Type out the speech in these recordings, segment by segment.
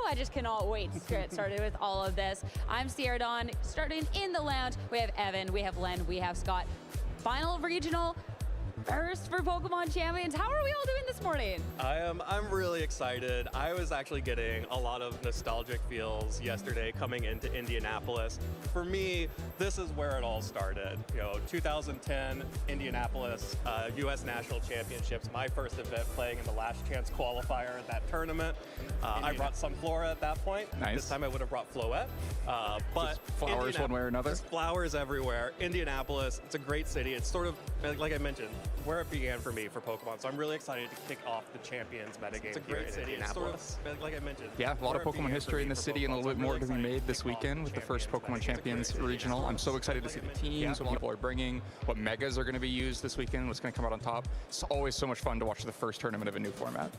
I just cannot wait to get started with all of this. I'm Sierra Dawn, starting in the lounge. We have Evan, we have Len, we have Scott. Final regional, first for Pokemon Champions. How are we all doing this morning? I'm really excited. I was actually getting a lot of nostalgic feels yesterday coming into Indianapolis. For me, this is where it all started. 2010 Indianapolis U.S. National Championships, my first event playing in the last chance qualifier at that tournament. I brought Sunflora at that point. Nice. This time I would have brought Floette. But just flowers one way or another? Just flowers everywhere. Indianapolis, it's a great city. It's sort of, like I mentioned, where it began for me for Pokemon. So I'm really excited to kick off the Champions metagame. It's a great city. It's sort of, like I mentioned. Yeah, a lot of Pokemon history in the city and a little bit more to be made this weekend with the first Pokemon Champions regional. I'm so excited to see the teams, what people are bringing, what megas are going to be used this weekend, what's going to come out on top. It's always so much fun to watch the first tournament of a new format.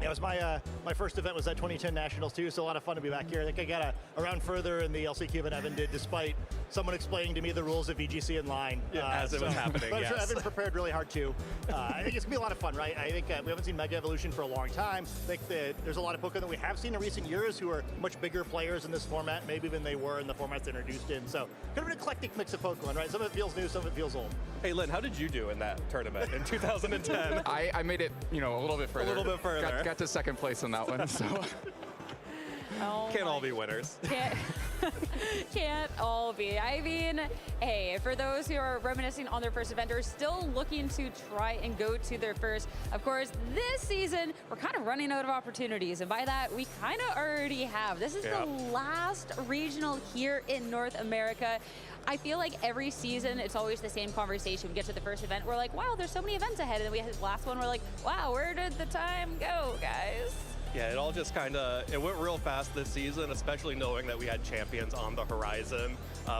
Yeah, it was my first event was at 2010 Nationals too, so a lot of fun to be back here. I think I got a round further in the LCQ than Evan did, despite someone explaining to me the rules of VGC in line. As it was happening, but yes. I'm sure Evan prepared really hard too. I think it's gonna be a lot of fun, right? I think we haven't seen Mega Evolution for a long time. I think that there's a lot of Pokemon that we have seen in recent years who are much bigger players in this format, maybe than they were in the formats they introduced in. So kind of an eclectic mix of Pokemon, right? Some of it feels new, some of it feels old. Hey, Lynn, how did you do in that tournament in 2010? I made it, a little bit further. A little bit further. Got to second place on that one, so. Can't all be winners. Can't all be. I mean, hey, for those who are reminiscing on their first event or still looking to try and go to their first, of course, this season, we're kind of running out of opportunities. And by that, we kind of already have. This is the last regional here in North America. I feel like every season, it's always the same conversation. We get to the first event, we're like, wow, there's so many events ahead. And then we had the last one, we're like, wow, where did the time go, guys? Yeah, it all just it went real fast this season, especially knowing that we had champions on the horizon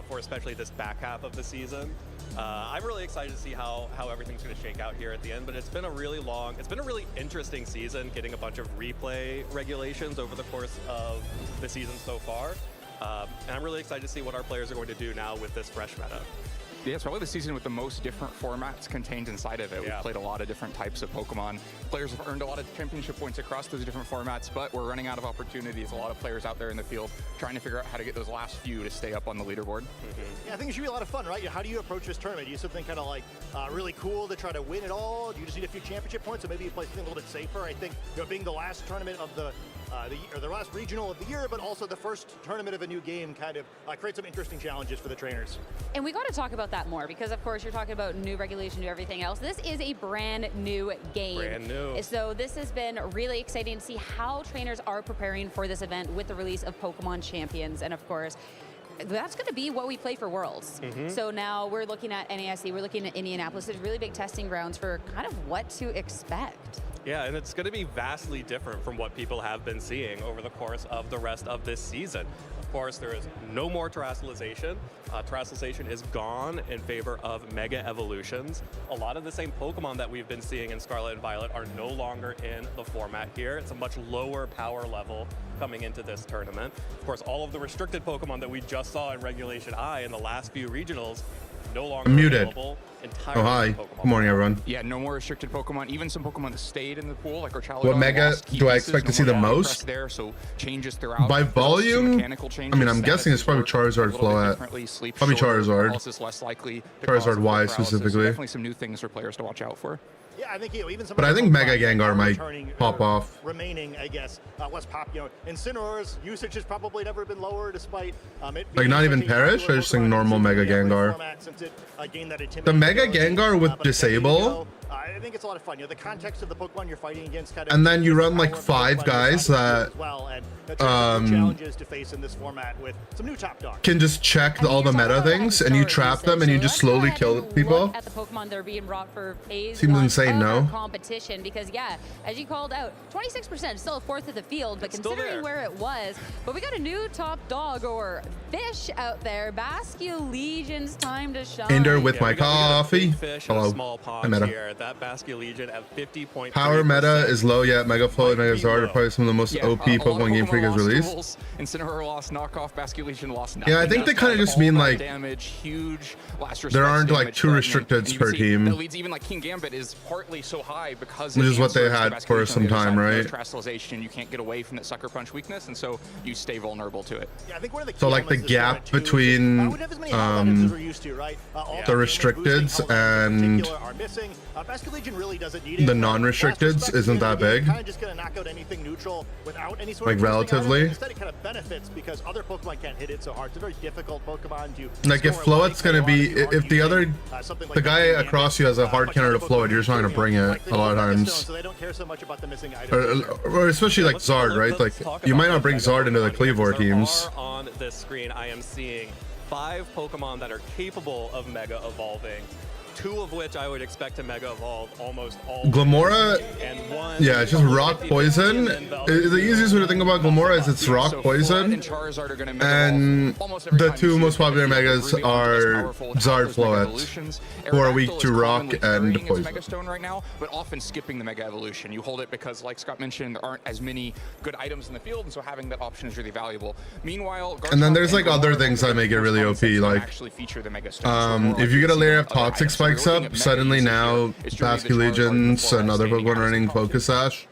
for especially this back half of the season. I'm really excited to see how everything's going to shake out here at the end, but it's been a really interesting season, getting a bunch of replay regulations over the course of the season so far. And I'm really excited to see what our players are going to do now with this fresh meta. Yeah, it's probably the season with the most different formats contained inside of it. We've played a lot of different types of Pokemon. Players have earned a lot of championship points across those different formats, but we're running out of opportunities. A lot of players out there in the field trying to figure out how to get those last few to stay up on the leaderboard. Yeah, I think it should be a lot of fun, right? How do you approach this tournament? Do you do something kind of like really cool to try to win it all? Do you just need a few championship points, or maybe you play something a little bit safer? I think being the last tournament of the last regional of the year, but also the first tournament of a new game kind of creates some interesting challenges for the trainers. And we got to talk about that more because, of course, you're talking about new regulation, new everything else. This is a brand new game. Brand new. So this has been really exciting to see how trainers are preparing for this event with the release of Pokemon Champions. And, of course, that's going to be what we play for Worlds. So now we're looking at NAIC, we're looking at Indianapolis. There's really big testing grounds for kind of what to expect. Yeah, and it's going to be vastly different from what people have been seeing over the course of the rest of this season. Of course, there is no more terrestrialization. Terrestrialization is gone in favor of Mega Evolutions. A lot of the same Pokemon that we've been seeing in Scarlet and Violet are no longer in the format here. It's a much lower power level coming into this tournament. Of course, all of the restricted Pokemon that we just saw in Regulation I in the last few regionals no longer available. Oh, hi. Good morning, everyone. Yeah, no more restricted Pokemon. Even some Pokemon that stayed in the pool, like our Charizard. What mega do I expect to see the most? There, so changes throughout. By volume, mechanical changes, I mean, I'm guessing it's probably Charizard Floette. Probably Charizard. Less likely. Charizard Y specifically. Definitely some new things for players to watch out for. Yeah, I think even some. But I think Mega Gengar might pop off. Remaining, I guess, less pop. Incineroar's usage has probably never been lower, despite it Like not even Perish. I just think normal Mega Gengar. The Mega Gengar with Disable. I think it's a lot of fun. The context of the Pokemon you're fighting against, kind of. And then you run like 5 guys that challenges to face in this format with some new top dogs. Can just check all the meta things, and you trap them, and you just slowly kill people. At the Pokemon that are being brought for phase Seems insane, no? competition, because as you called out, 26% still a fourth of the field, but considering where it was, but we got a new top dog or fish out there. Basculegion's time to shine. Ender with my coffee. Hello. I meta. Here. That Basculegion at 50.3%. Power meta is low yet. Mega Float and Megazord are probably some of the most OP Pokemon Game is lost released. Duels, Incineroar lost knockoff, Basket Legion lost nothing. Yeah, I think they kind of just mean like damage, huge last there aren't like damage 2 restricteds per team. That leads even like King Gambit is partly so high because Which it is what they answers to had Basket for Legion some on the other time, side. right? No Terastallization, you can't get away from that Sucker Punch weakness, and so you stay vulnerable to it. Yeah, I think one of the key So like the elements of this gap tournament, too, is between we don't have as many highlighters as we're used to, right? All the team restricteds boosting highlighters in and particular are missing. Basket Legion really doesn't need it. the From non-restricteds last perspective, isn't that big. Kind of just gonna knock out anything neutral without any sort Like of boosting relatively. item. Instead, it kind of benefits because other Pokemon can't hit it so hard. It's a very difficult Pokemon to Like if score Floet's gonna be, if the other, the guy across you has a hard counter to Floet, you're just not gonna bring it a lot of times. So they don't care so much about the missing items. Or especially like Zard, right? Like you might not bring Zard into the Cleavor teams. On this screen, I am seeing 5 Pokemon that are capable of Mega Evolving. 2 of which I would expect to Mega Evolve almost all. Glamora, and 1 yeah, it's just Rock Poison. The easiest way to think about Glamora is it's Rock Poison, and the 2 most popular Megas are Zard, Floet, who are weak to Rock and Poison. Mega Stone right now, but often skipping the Mega Evolution. You hold it because, like Scott mentioned, there aren't as many good items in the field, and so having that option is really valuable. Meanwhile, And then there's like other things that make it really OP, like if you get a layer of Toxic Spikes up, suddenly now Basket Legions and other Pokemon running Focus Sash.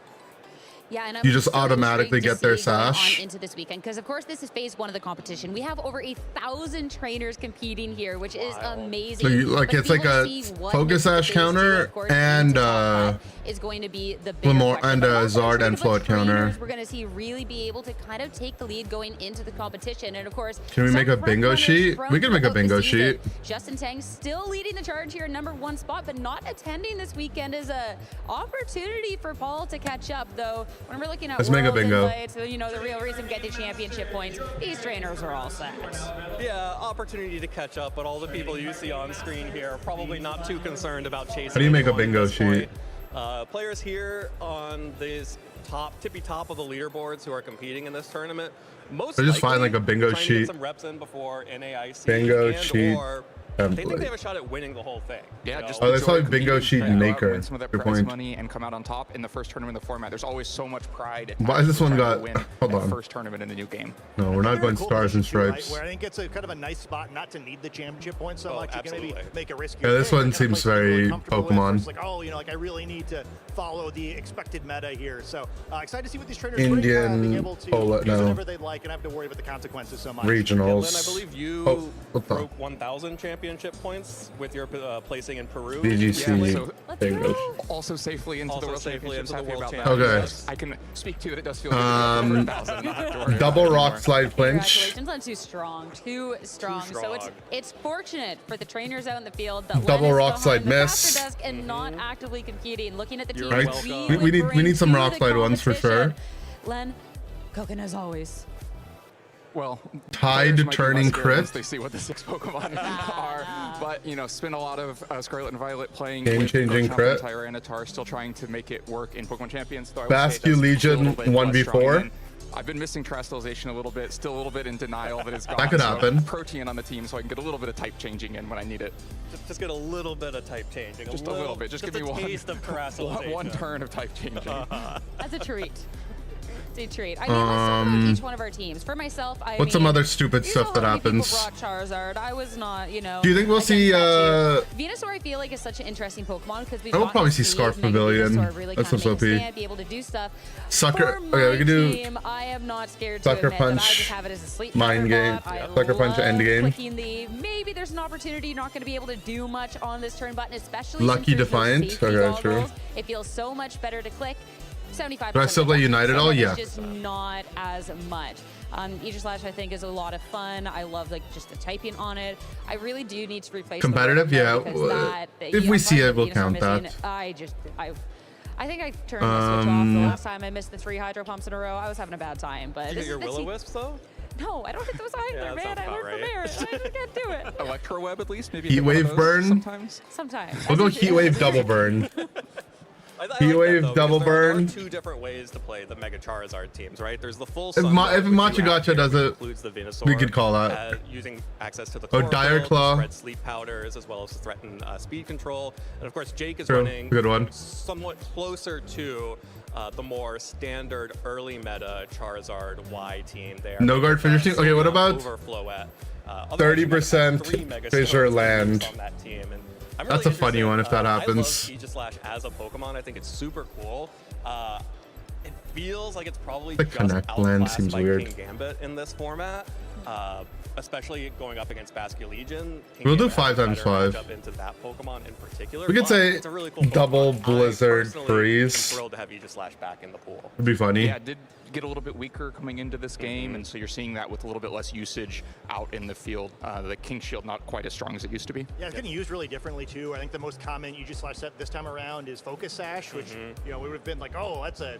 Yeah, and You just so automatically intrigued to get their see going on sash. into this weekend, because of course this is phase 1 of the competition. We have over 1,000 trainers competing here, which is amazing. So you, like, But it's like we will a see what Focus makes Sash phase 2, counter of course, and, into top 5 is going to be the bigger Glamor- question. and, But also Zard just and a bunch of Float counter. trainers We're going to see really be able to kind of take the lead going into the competition, and of course, Can we some make a front bingo runners sheet? from We can make a throughout the bingo season. sheet. Justin Tang still leading the charge here, #1 spot, but not attending this weekend is a opportunity for Paul to catch up. Though when we're looking at Let's make a Worlds bingo. Invites, you know, the real reason we get the championship points, these trainers are all set. Yeah, opportunity to catch up, but all the people you see on screen here are probably not too concerned about chasing. How do you make a anyone at bingo this point. sheet? Players here on this tippy top of the leaderboards who are competing in this tournament, most So just find, likely like, a bingo trying to get sheet. some reps in before NAIC. Bingo and sheet or they think template. they have a shot at winning the whole thing. Yeah, you just know? Oh, that's enjoy probably bingo competing, sheet try to go out, maker. win some of that Good prize point. money and come out on top in the first tournament in the format. There's always so much pride. Why is this one got- win hold that on. first tournament in the new game? No, we're not going Cool Stars and position too, right? Stripes. Where I think it's a kind of a nice spot not to need the championship points so Oh, much. You can maybe absolutely. make a risk. Yeah, this one seems very Pokemon. It's like, oh, you know, like I really need to follow the expected meta here. So excited to see what these trainers Indian bring, being able to Pola- use no. whatever they like and have to worry about the consequences so much. Regionals. Lynn, I believe you Oh, what the- broke 1,000 championship points with your placing in Peru. BGC Yeah, so- bingo. Also safely into Also the World safely Championships. into the Happy World about that. Okay. Yes, I can speak to it. It does feel good. To be over 1,000, not have to worry about Double it rock anymore. slide clinch. Congratulations, not too strong, too strong. So strong. it's fortunate for the trainers out in the field that Double Len is rock behind slide the miss. caster desk and not actively competing. Looking at the team, You're Right. welcome. We need some rock slide ones for sure. Len, cooking as always. Well, Tide players might be turning less scared crit. once they see what the 6 Pokemon are, but you know, spend a lot of Scarlet and Violet playing Game-changing with crit. Tyranitar, still trying to make it work in Pokemon Champions. Though I would say Basque that's a Legion little bit less 1v4. strong than- I've been missing Terastallization a little bit, still a little bit in denial that it's gone. That could so happen. Protean on the team, so I can get a little bit of type changing in when I need it. Just get a little bit of type changing. Just a little bit. Just give me a one, taste of Terastallization. one turn of type changing. That's a treat. It's a treat. I mean, let's talk about each one of our teams. For myself, I What's some mean, other stupid you saw stuff that how many people happens? brought Charizard. I was not, you know. Do you think we'll against see, that too. Venusaur, I feel like is such an interesting Pokemon because we I will probably see Scarf Pavilion. That's what's OP. Be able to do stuff. Sucker. For Okay, we can my do team, I am not scared Sucker to admit that I Punch, just have it as a sleep Mind Game, bot. I Sucker Punch, love End Game. clicking the maybe there's an opportunity you're not going to be able to do much on this turn button, especially Lucky since there's no Defiant? safety Okay, true. goggles. It feels so much better to click. 75%. Do I still play United all? It's Yeah. just not as much. Aegislash, I think, is a lot of fun. I love like just the typing on it. I really do need to replace the Competitive? Rotom, Yeah, though, because if we see it, we'll Venusaur count missing, that. I think I turned the switch off the last time I missed the 3 Hydro Pumps in a row. I was having a bad time, but Did you this get your is the Will-O-Wisps though? No, I don't hit those either, that man. sounds I about learned from right. Aaron. I just can't do it. Electro Web at least, maybe. Heat hit one of Wave those burn? sometimes. Sometimes. We'll go Heat Wave Double Burn. I like Heat that, Wave, though, Double because there are Burn. two different ways to play the Mega Charizard teams, right? There's the full If Sun Ma- mode, if which you have Machigacha here, does which it, includes the Venusaur, we could call that. using access to the Oh, core Dire build, Claw. spread sleep powders, as well as threaten speed control. And of course, Jake is True. running Good one. somewhat closer to the more standard early meta Charizard Y team there. No guard fissure team? Okay, what about Overflow at 30% fissure land? On that team. And I'm That's really a funny one if that happens. I love Aegislash as a Pokemon. I think it's super cool. It feels like it's probably The just Connect land outclassed seems by weird. King Gambit in this format. Especially going up against Basque Legion. King We'll do Gambit has a 5x5. better matchup into that Pokemon in particular. We could but say it's a really cool double Pokemon. Blizzard I personally freeze. am thrilled to have Aegislash back in the pool. It'd be funny. Yeah, it did get a little bit weaker coming into this game, and so you're seeing that with a little bit less usage out in the field. The King Shield not quite as strong as it used to be. Yeah, it's getting used really differently too. I think the most common Aegislash set this time around is Focus Sash, which you know we would have been like, oh, that's a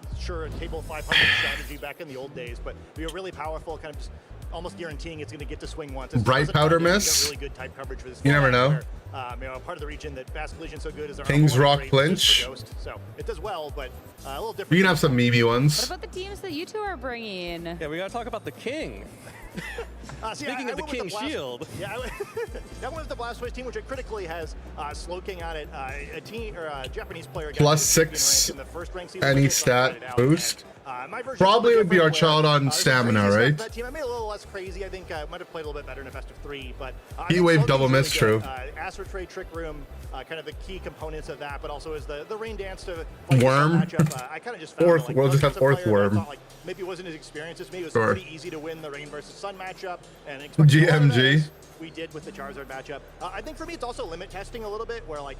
table 500 strategy back in the old days, but you're really powerful, kind of just almost guaranteeing it's going to get to swing once. It's Bright Powder Miss? Really good type coverage for this. You never format know. Where, you know, part of the region that Basque Legion's so good is their King's armor Rock rate Flinch. for Ghost, so it does well, but a little different. We can have some Meebe What ones. about the teams that you two are bringing? Yeah, we gotta talk about the King. Speaking of the went with King Blast- Shield. Yeah, that was the Blastoise team, which it critically has Slowking on it. A team or a Japanese player got Plus to the champion 6 rank in the first rank season, any which is not stat tried out boost. yet. My version Probably is would be our different child where, on there's some stamina, crazy stuff right? with That team. I made a little less crazy. I think might have played a little bit better in a best of 3, but I Heat think Wave Slowking's double really miss, good. true. Astro Trade, Trick Room, kind of the key components of that, but also is the Rain Dance to like, Worm. matchup. I kind of just found Fourth- like, we'll just as have a fourth player, I Worm. thought, like, maybe it wasn't as experienced as me. It was Sure. pretty easy to win the Rain versus Sun matchup, and expecting a lot of GMG. that as we did with the Charizard matchup. I think for me, it's also limit testing a little bit, where like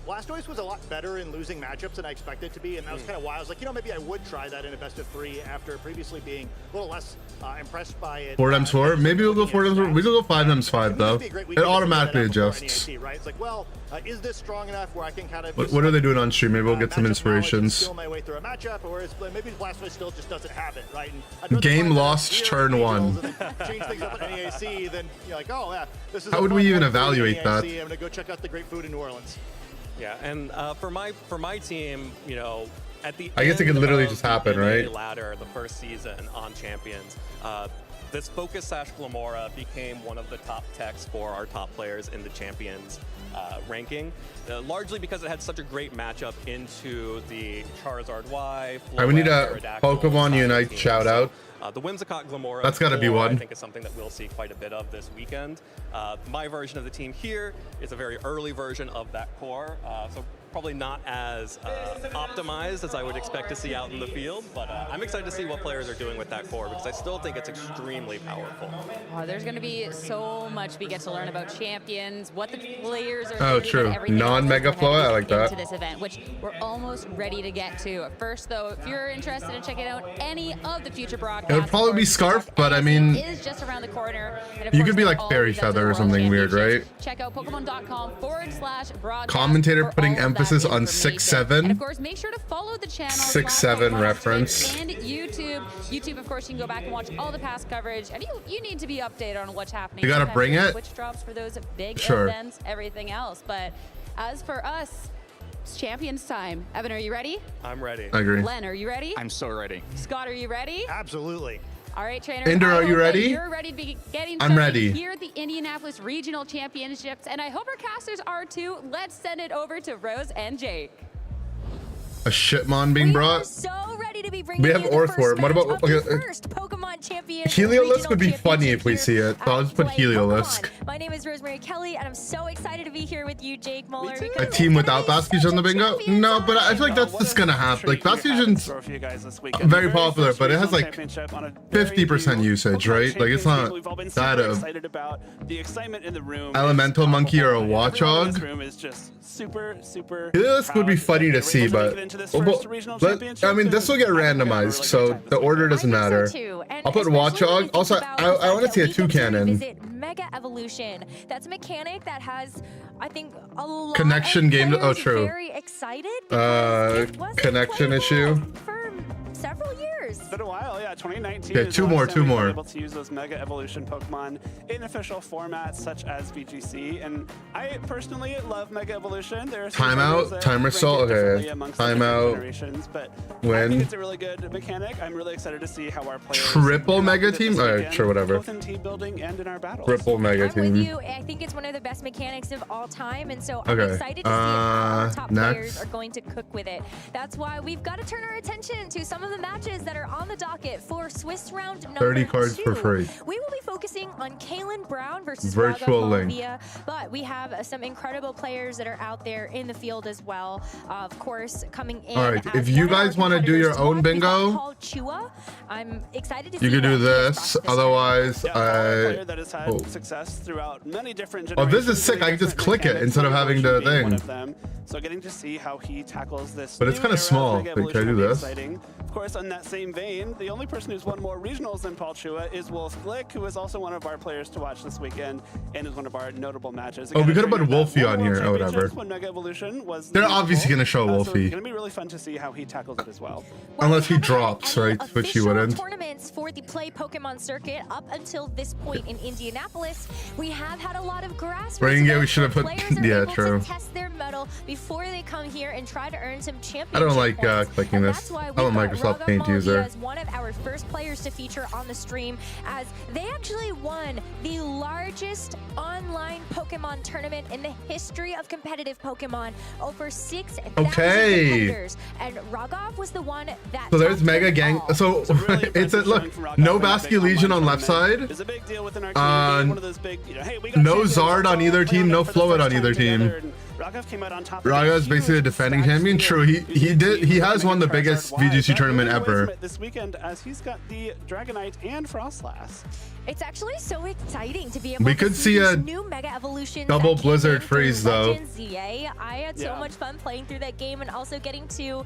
Blastoise was a lot better in losing matchups than I expected it to be, and that was kind of why I was like, you know, maybe I would try that in a best of 3 after previously being a little less impressed by it. 4x4. Maybe we'll go 4x4. We could go 5x5 though. It automatically adjusts. Right? It's like, well, is this strong enough where I can kind of What are they doing on stream? Maybe we'll get some matchup knowledge and inspirations. skill my way through a matchup, or is maybe Blastoise still just doesn't have it, right? And I'd rather Game find that lost here turn in 1. Angels and then change things up at NEAC, then you're like, oh yeah, this is. How a would fun we even one for evaluate NEAC. that? I'm gonna go check out the great food in New Orleans. Yeah, and for my team, you know, at the I guess it end could literally of just the happen, NA right? Ladder, the first season on Champions, this Focus Sash Glamora became one of the top techs for our top players in the Champions ranking, largely because it had such a great matchup into the Charizard Y. Alright, we need Floette, a Aerodactyl, Pokemon Psychic Unite team. shout out. The Whimsicott Glamora. That's gotta be core, one. I think is something that we'll see quite a bit of this weekend. My version of the team here is a very early version of that core, so probably not as optimized as I would expect to see out in the field, but I'm excited to see what players are doing with that core because I still think it's extremely powerful. Oh, there's going to be so much we get to learn about champions, what the players are Oh, doing, true. and everything Non-Mega else Flow, I that's like headed that. into this event, which we're almost ready to get to. First, though, if you're interested in checking out any of the future broadcasts, It would probably of be course, Scarf, Talk but I NEAC mean, is just around the corner. And of you course, could be there's like Fairy always Feather or World something weird, Championships. right? Check out Pokemon.com/broadcast. Commentator for putting all of that emphasis on information. 6'7". And of course, make sure to follow the channel. 6'7" Pokemon reference. Twitch and YouTube. YouTube, of course, you can go back and watch all the past coverage, and you need to be updated on what's happening. You gotta Sometimes bring there's it. Twitch drops for those big Sure. events, everything else. But as for us, it's Champions time. Evan, are you ready? I'm ready. I agree. Len, are you ready? I'm so ready. Scott, are you ready? Absolutely. All right, trainers. Ender, I are you hope that ready? You're ready to be getting I'm started ready. here at the Indianapolis Regional Championships, and I hope our casters are too. Let's send it over to Rose and Jake. A Shitmon being We are brought. so ready to be bringing We have you the Orthworm. first What about- match of the okay, first Pokemon Champions Heliolisk would be Regional funny if we see it, so I'll just put Play Heliolisk. Pokemon. My name is Rosemary Kelly, and I'm so excited to be here with you, Jake Muller. too. because A it's team gonna without be Bastion such on the a bingo? champion No, but I time. feel like that's just gonna happen. Like Bastion's very popular, but it has like 50% usage, right? Like it's not that excited about the excitement in the room. Elemental is Monkey or a palpable. Everyone in Watchog. this room is just super Heliolisk would be proud funny that to they were see, able to make but it into this well, first regional but- championship, I mean, this will get and I think we're gonna have a randomized, really so good time the this order weekend. doesn't matter. I think so too. And I'll put especially when we Watchog. think Also, about I the fact want to that see a we get to Toucanon. visit Mega Evolution. That's a mechanic that has, I think, a lot Connection of game. Oh, players true. very excited because it wasn't Connection playable issue. for several years. years. It's been a while, yeah. 2019. Okay, is two the more, last time two we've been more. Able to use those Mega Evolution Pokemon in official formats such as VGC, and I personally love Mega Evolution. There are some Timeout, players that timer rank it stall, okay. differently amongst the different Timeout. generations, but I When? think it's a really good mechanic. I'm really excited to see how our players Triple come up Mega with it Team? this Alright, weekend, sure, whatever. both in team building and in our battles. Triple Mega I'm with Team. you. I think it's one of the best mechanics of all time, and so I'm Okay, excited to see how our top players next. are going to cook with it. That's why we've got to turn our attention to some of the matches that are on the docket for Swiss round number 30 cards 2. for free. We will be focusing on Kaylin Brown versus Virtual Raga Link. Malavia, but we have some incredible players that are out there in the field as well. Of course, coming in. All right, as if you one of our guys wanna do your competitors to own watch, we've got bingo, Paul Chua. I'm excited to You see could do what he has this. brought to this Otherwise, Yeah, Paul, a player that has had oh. success throughout many different Oh, generations. this is sick. many I can just different click it mechanics, instead of Mega having the Evolution being one thing. of them. So getting to see how he tackles this. But it's new kinda era of small. Mega Like, can I Evolution do will be this? exciting. Of course, on that same vein, the only person who's won more regionals than Paul Chua is Wolf Glick, who is also one of our players to watch this weekend and is one of our notable matches. Oh, we Again, could've a put trainer that Wolfie won on World here. Oh, whatever. Championships when Mega Evolution was They're legal. obviously gonna show So Wolfie. it's going to be really fun to see how he tackles it as well. Well, Unless we he haven't had drops, any right? Which he official wouldn't. Tournaments for the Play Pokemon circuit up until this point in Indianapolis. We have had a lot of grassroots. Rain Gate, we events should have where put- players are yeah, able true. to test their mettle before they come here and try to earn some championship I don't like points. clicking And this. that's why I'm we've a got Microsoft Raga Paint Malavia user. as one of our first players to feature on the stream, as they actually won the largest online Pokemon tournament in the history of competitive Pokemon. Over 6,000 Okay. competitors, and Rogov was the one that. So there's topped Mega them Gang. all. So It's a really it's a impressive look. showing from Rock No Up in that Basque big Legion on online left tournament. side. It's a big deal within our community. One of those big, hey, we got no champions, Zard let's on all either play team, on no it for the Floet first on time either team. together, and Rogov came out on top. Raga is basically a defending champion. True, he has won the biggest VGC tournament ever. This weekend, as he's got the Dragonite and Frostlass. It's actually so exciting to be able We to could see these a new Mega Evolutions double that came Blizzard in through freeze, though. Legends ZA. I had so Yeah. much fun playing through that game and also getting to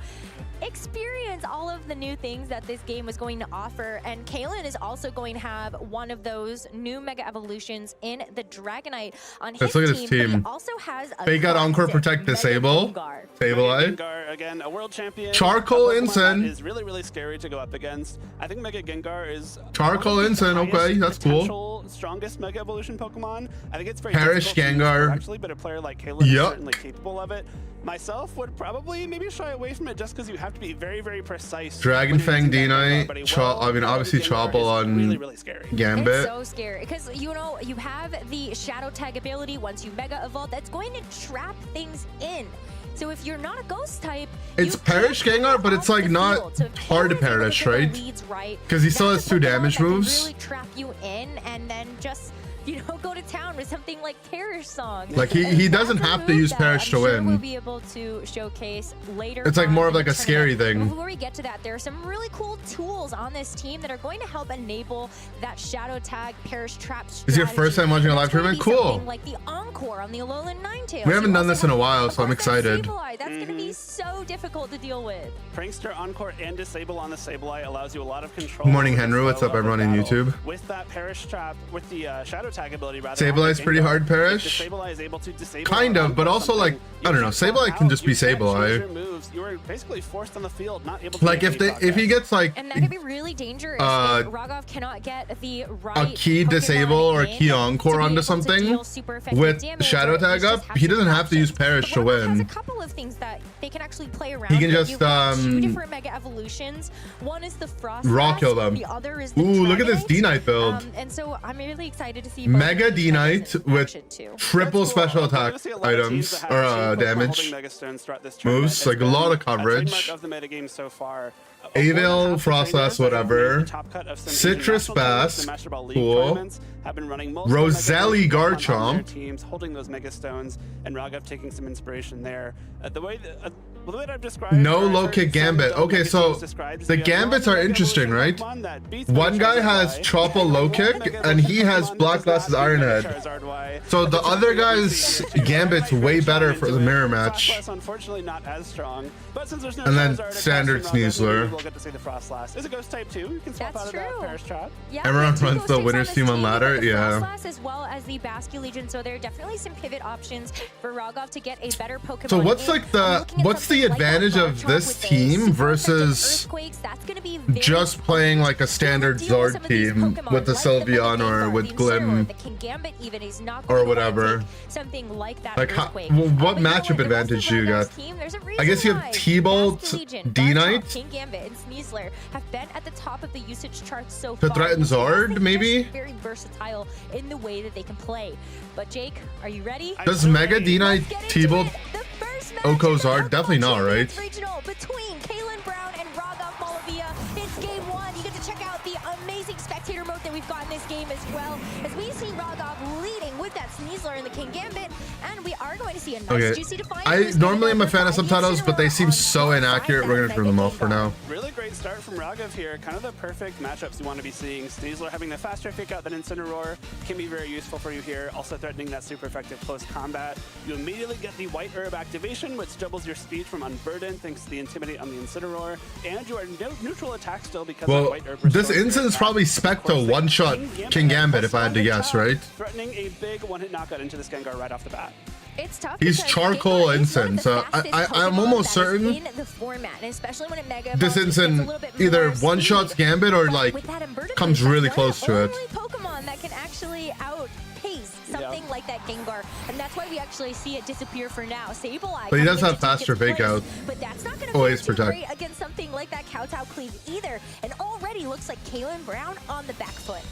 experience all of the new things that this game was going to offer. And Kaylin is also going to have one of those new Mega Evolutions in the Dragonite on his Let's look at his team. But team. he also has a They got Encore, classic Protect, Mega Disable. Gengar. Sableye. Gengar, again, a world champion. Charcoal A Pokemon Ensign. that is really, really scary to go up against. I think Mega Gengar is Charcoal one of the Ensign, highest okay, that's cool. potential strongest Mega Evolution Pokemon. I think it's very Parish difficult to use Gengar. actually, but a player like Kaylin is Yup. certainly capable of it. Myself would probably maybe shy away from it just because you have to be very, very precise. Dragon when you're Fang using that Gengar, D-Knight, but a I mean, obviously Gengar Chopple is on really, really scary. It's Gambit. so scary because you know you have the shadow tag ability once you mega evolve that's going to trap things in. So if you're not a ghost type, It's you Perish can't Gengar, go but it's off like the not field. So if hard to Kaylin is able perish, get the right? leads right, 'Cause he still that's has two a Pokemon damage that can moves. Really trap you in and then just go to town with something like Perish Song. Like he And doesn't that's a have to move use that Perish I'm to sure win. We'll be able to showcase later. It's like on more of in like the a scary tournament. thing. Before we get to that, there are some really cool tools on this team that are going to help enable that shadow tag Perish trap strategy. Is it your first time watching a live That's going to tournament? be Cool. something like the Encore on the Alolan Ninetales. We haven't You done also this in a have, while, of so I'm course, that excited. Sableye. That's going to be so difficult to deal with. Prankster, Encore, and Disable on the Sableye allows you a lot of control. Good morning, over the Henry. What's flow up, of the everyone on battle. YouTube? With that Perish Trap, with the Shadow Tag ability, rather. Sableye's on pretty Gengar, hard, if Perish. the Sableye is able to disable Kind or of, but unlock also, like, something, I don't you know, can't swap Sableye can out, just be you can't choose Sableye. your moves. You are basically forced on the field, not able to Like make any if he progress. gets like And that could be really dangerous Uh, if Rogov cannot get the right a key Pokemon disable or a in key to encore be onto able to something deal super effective with damage, Shadow or Tag he's up, just he doesn't some have to use options. Perish But to Rogov has win. a couple of things that they can actually play around. He can with. just, You've got two um, different Mega Evolutions. One is the Frost. Raw Blast, kill them. The other is the Ooh, look at this Dragonite. D-Knight build. And so I'm really excited to see Mega both of these D-Knight Megas in with action, too. triple That's cool. special We're attack gonna see a lot of teams items that or have two Pokemon damage holding Mega Stones throughout this tournament. moves, It's like a been lot of a coverage. trademark of the metagame so far. Avel, More than half the Frostlass, trainers that have whatever. made the top cut of some Citrus international tournaments, the Bass, Master Ball League cool. tournaments, have been running multiple Roselli Mega Evolution Pokemon on their Garchomp. teams, holding those Mega Stones, and Rogov taking some inspiration there. The way that I've described. No or I've low heard kick some Gambit. Dome Okay, Mega so teams described, is the we have one Gambits are Mega interesting, Evolution right? Pokemon that beats One Mega guy has Charizard Chopple Y, low one kick, Mega and he Evolution has Pokemon Black that does Glasses not beat Mega Ironhead. Charizard Y. So the But other Charizard guy's Y, Gambit's Charizard way Y better into for the it. mirror match. Frostlass, unfortunately, not as strong. But since there's no And then Charizard across standard from Rogov, maybe Sneasler. we'll get to see the Frostlass. It's a ghost type too. You can swap That's out of that true. Perish Trap. Yeah, Everyone we have two runs Ghost the types winners this team on We've got ladder, the yeah. Frostlass as well as the Basque Legion, so there are definitely some pivot options for Rogov to get a better Pokemon. So what's in. like I'm the looking at what's the the advantage of this team versus just playing like a standard Zard team with the Sylveon or with Glim or whatever. Like, what matchup advantage do you got? I guess you have T-Bolt, D-Knight King Gambit and Sneasler have been at the top of the usage charts so to far. threaten Zard, maybe? Very versatile in the way that they can play. But Jake, are you ready? Does Mega D-Knight T-Bolt Oko Zard? Definitely not, right? Regional between Kalen Brown and Raghav Malavia. It's game 1. You get to check out the amazing spectator mode that we've got in this game as well. As we see Raghav leading with that Sneasler in the King Gambit, and we are going to see a nice juicy define. I normally am a fan of subtitles, but they seem so inaccurate. We're gonna turn them off for now. Really great start from Raghav here. Kind of the perfect matchups you want to be seeing. Sneasler having the faster fake out than Incineroar can be very useful for you here. Also threatening that super effective close combat. You immediately get the White Herb activation, which doubles your speed from Unburden thanks to the Intimidate on the Incineroar. And you are neutral attack still because of White Herb. This Incense probably spec to one-shot King Gambit if I had to guess, right? Threatening a big one-hit knockout into this Gengar right off the bat. It's tough. He's charcoal Incense. I'm almost certain in the format, and especially when it mega this Incense either one-shots Gambit or like comes really close to it. Pokemon that can actually outpace something like that Gengar, and that's why we actually see it disappear for now. Sableye, but he does have faster fake out. But that's not going Always to be protect great against something like that Kowtow Cleave either. And already looks like Kalen Brown on the back foot.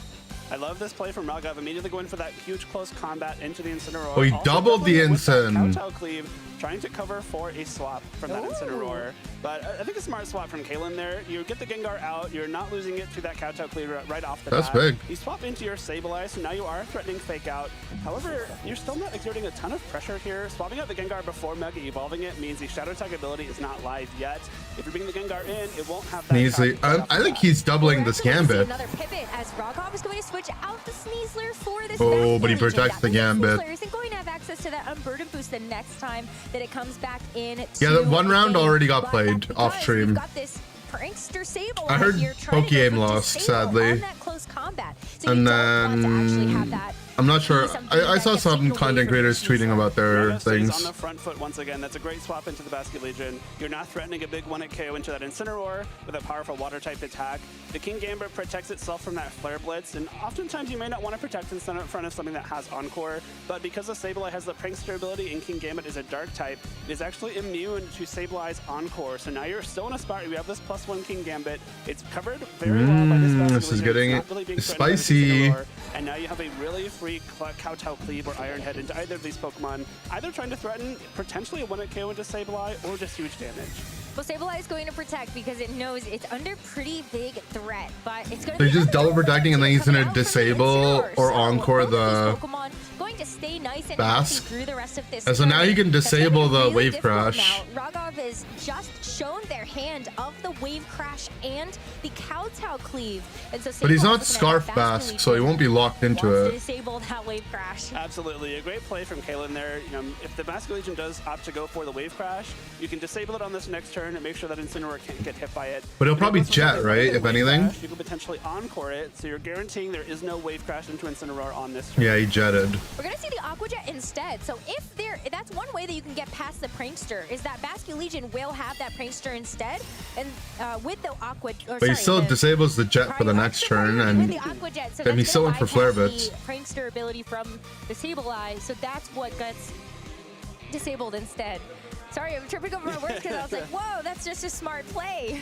I love this play from Raghav, immediately going for that huge close combat into the Incineroar. Oh, he doubled the Incense. Kowtow Cleave, trying to cover for a swap from that Incineroar. But I think a smart swap from Kalen there. You get the Gengar out, you're not losing it to that Kowtow Cleave right off the bat. That's big. You swap into your Sableye, so now you are threatening fake out. However, you're still not exerting a ton of pressure here. Swapping out the Gengar before Mega Evolving it means the Shadow Tag ability is not live yet. If you bring the Gengar in, it won't have that. Easily. I think he's doubling this Gambit. Another pivot as Raghav is going to switch out the Sneasler for this. Oh, but he protects the Gambit. Sneasler isn't going to have access to that Unburden boost the next time that it comes back in. Yeah, that one round already got played off stream. I heard Pokeaim lost, sadly. And then I'm not sure. I saw some content creators tweeting about their things. On the front foot once again. That's a great swap into the Basket Legion. You're not threatening a big one-hit KO into that Incineroar with a powerful water-type attack. The King Gambit protects itself from that Flare Blitz, and oftentimes you may not want to protect in front of something that has Encore, but because the Sableye has the Prankster ability and King Gambit is a Dark type, it is actually immune to Sableye's Encore. So now you're still in a spot where you have this +1 King Gambit. It's covered very well by this Basket This is Legion. getting spicy. And now you have a really free Kowtow Cleave or Iron Head into either of these Pokemon, either trying to threaten potentially a one-hit KO into Sableye or just huge damage. Well, Sableye is going to protect because it knows it's under pretty big threat, but it's going So to he's just double protecting and then he's going to disable or Encore the Pokemon going to stay nice and Bask. through the rest of this. And so now you can disable the really Wave Crash. Now, Raghav has just shown their hand of the Wave Crash and the Kowtow Cleave. And so But he's Sableye not is gonna Scarf have Bask, so he won't be locked into wants to it. disable that Wave Crash. Absolutely, a great play from Kalen there. You know, if the Basket Legion does opt to go for the Wave Crash, you can disable it on this next turn and make sure that Incineroar can't get hit by it. But he'll probably jet, right? If anything. You can potentially Encore it, so you're guaranteeing there is no Wave Crash into Incineroar on this turn. Yeah, he jetted. We're gonna see the Aqua Jet instead. So if that's one way that you can get past the Prankster, is that Basket Legion will have that Prankster instead, and with the Aqua. But he still disables the jet for the next turn, and then he's still in for Flare Blitz. Prankster ability from the Sableye, so that's what gets disabled instead. Sorry, I'm tripping over my words because I was like, whoa, that's just a smart play.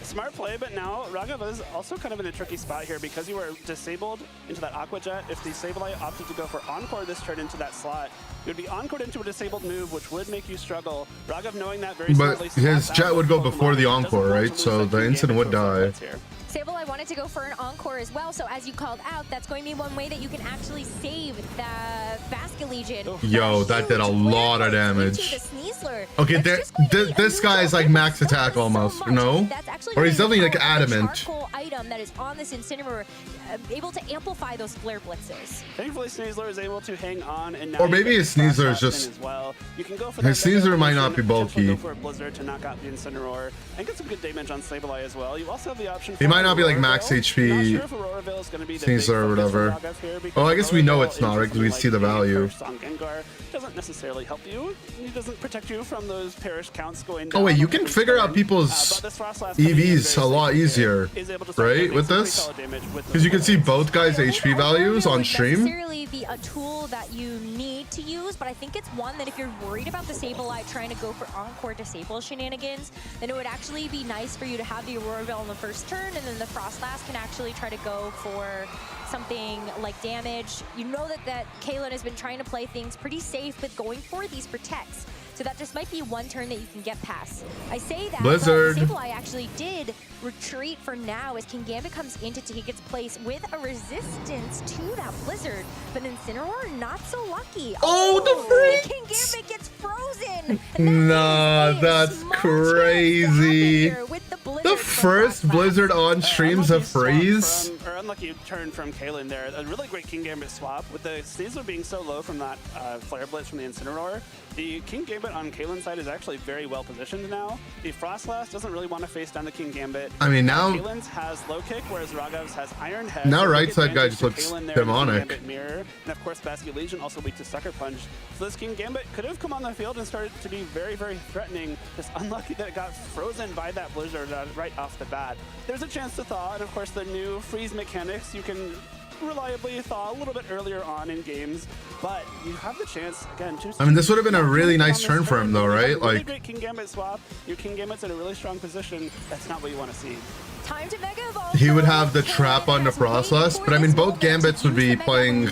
Smart play, but now Raghav is also kind of in a tricky spot here because you were disabled into that Aqua Jet. If the Sableye opted to go for Encore this turn into that slot, you would be Encored into a disabled move, which would make you struggle. Raghav knowing that very smartly. But his jet would go before the Encore, right? So the Incident would die. Sableye wanted to go for an Encore as well, so as you called out, that's going to be one way that you can actually save the Basket Legion. Yo, that did a lot of damage. Okay, this guy is like max attack almost, no? Or he's definitely like adamant. Item that is on this Incineroar, able to amplify those Flare Blitzes. Thankfully, Sneasler is able to hang on, and now or maybe his Sneasler is just. His Sneasler might not be bulky. Go for a Blizzard to knock out the Incineroar and get some good damage on Sableye as well. You also have the option. He might not be like max HP Sneasler or whatever. Oh, I guess we know it's not, right? Because we see the value. Doesn't necessarily help you. It doesn't protect you from those parish counts going down. Oh wait, you can figure out people's EVs a lot easier, right, with this? Because you can see both guys' HP values on stream. Necessarily be a tool that you need to use, but I think it's one that if you're worried about the Sableye trying to go for Encore Disable shenanigans, then it would actually be nice for you to have the Aurora Veil on the first turn, and then the Frostlass can actually try to go for something like damage. You know that Kaylin has been trying to play things pretty safe with going for these protects. So that just might be one turn that you can get past. I say that, Blizzard. but Sableye actually did retreat for now as Kingambit comes in to take its place with a resistance to that Blizzard. But Incineroar, not so lucky. Oh, the freak! Kingambit gets frozen! Nah, that's crazy. The first Blizzard on streams a freeze. Or unlucky turn from Kaylin there. A really great Kingambit swap. With the Sneasler being so low from that Flare Blitz from the Incineroar, the Kingambit on Kaylin's side is actually very well positioned now. The Frostlass doesn't really want to face down the Kingambit. I mean, now Kaylin's has low kick, whereas Ragov's has Iron Head. Now so right side guy just looks demonic. Mirror. And of course, Basket Legion also weak to Sucker Punch. So this Kingambit could have come on the field and started to be very, very threatening. Just unlucky that it got frozen by that Blizzard right off the bat. There's a chance to thaw, and of course the new freeze mechanics, you can reliably thaw a little bit earlier on in games, but you have the chance again to. I mean, this would have been a really nice turn for him though, right? Really Like great Kingambit swap. Your Kingambit's in a really strong position. That's not what you want to see. Time to Mega Evolve. he would have the trap on the Frostlass, but I mean, both Gambits would be playing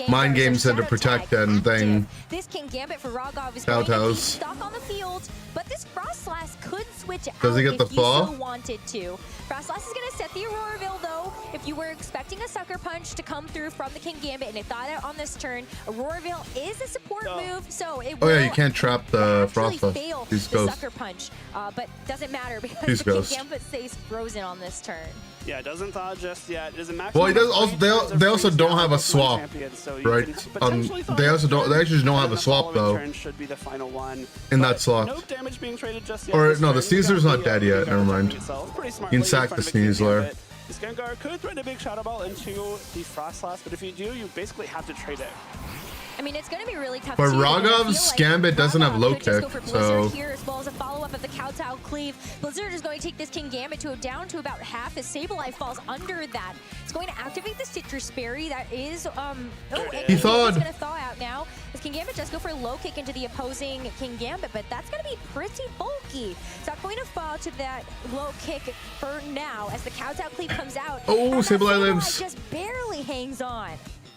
mind games and to protect and thing. This Kingambit for Rogov is Kowtows. stuck on the field, but this Frostlass could switch out Does he get if the you fall? so wanted to. Frostlass is going to set the Aurora Veil though. If you were expecting a Sucker Punch to come through from the Kingambit and it thought it on this turn, Aurora Veil is a support move, so it will Oh yeah, you can't trap the actually Frostlass. fail These the goes. Sucker Punch, but doesn't matter because These the goes. Kingambit stays frozen on this turn. Yeah, it doesn't thaw just yet. It is a Well, he does also. They also don't have a Pokemon swap, champion, so you right? can potentially thaw They also don't. They actually don't have and a the swap following though turn should be the final one. in But that slot. No damage being traded just yet. Or this no, the turn. Sneasler's not Got dead the, yet. Never mind. itself pretty You smartly can sack in the front of a Sneasler. Kingambit. This Gengar could threaten a big Shadow Ball into the Frostlass, but if you do, you basically have to trade it. I mean, it's going to be really tough. But too, because I Rogov's feel like Gambit doesn't have Rogov low could just go kick, for Blizzard so- here, as well as a follow-up of the Kowtow Cleave. Blizzard is going to take this Kingambit to down to about half as Sableye falls under that. It's going to activate the Citrus Berry. That is, He thawed. It's going to thaw out now. As Kingambit does go for a low kick into the opposing Kingambit, but that's going to be pretty bulky. It's not going to fall to that low kick for now as the Kowtow Cleave comes out. Oh, and that Sableye lives. just barely hangs on.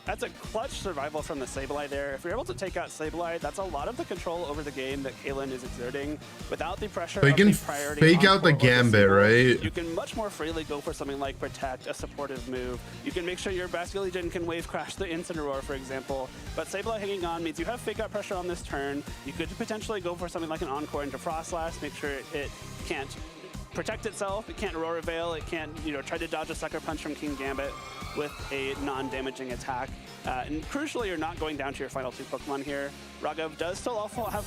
That's a clutch survival from the Sableye there. If you're able to take out Sableye, that's a lot of the control over the game that Kaylin is exerting without the pressure But you of can the priority fake on out the core or Gambit, single. right? You can much more freely go for something like Protect, a supportive move. You can make sure your Basket Legion can wave crash the Incineroar, for example. But Sableye hanging on means you have fake out pressure on this turn. You could potentially go for something like an Encore into Frostlass, make sure it can't protect itself, it can't Aurora Veil, it can't, try to dodge a Sucker Punch from Kingambit with a non-damaging attack. And crucially, you're not going down to your final two Pokemon here. Raghav does still have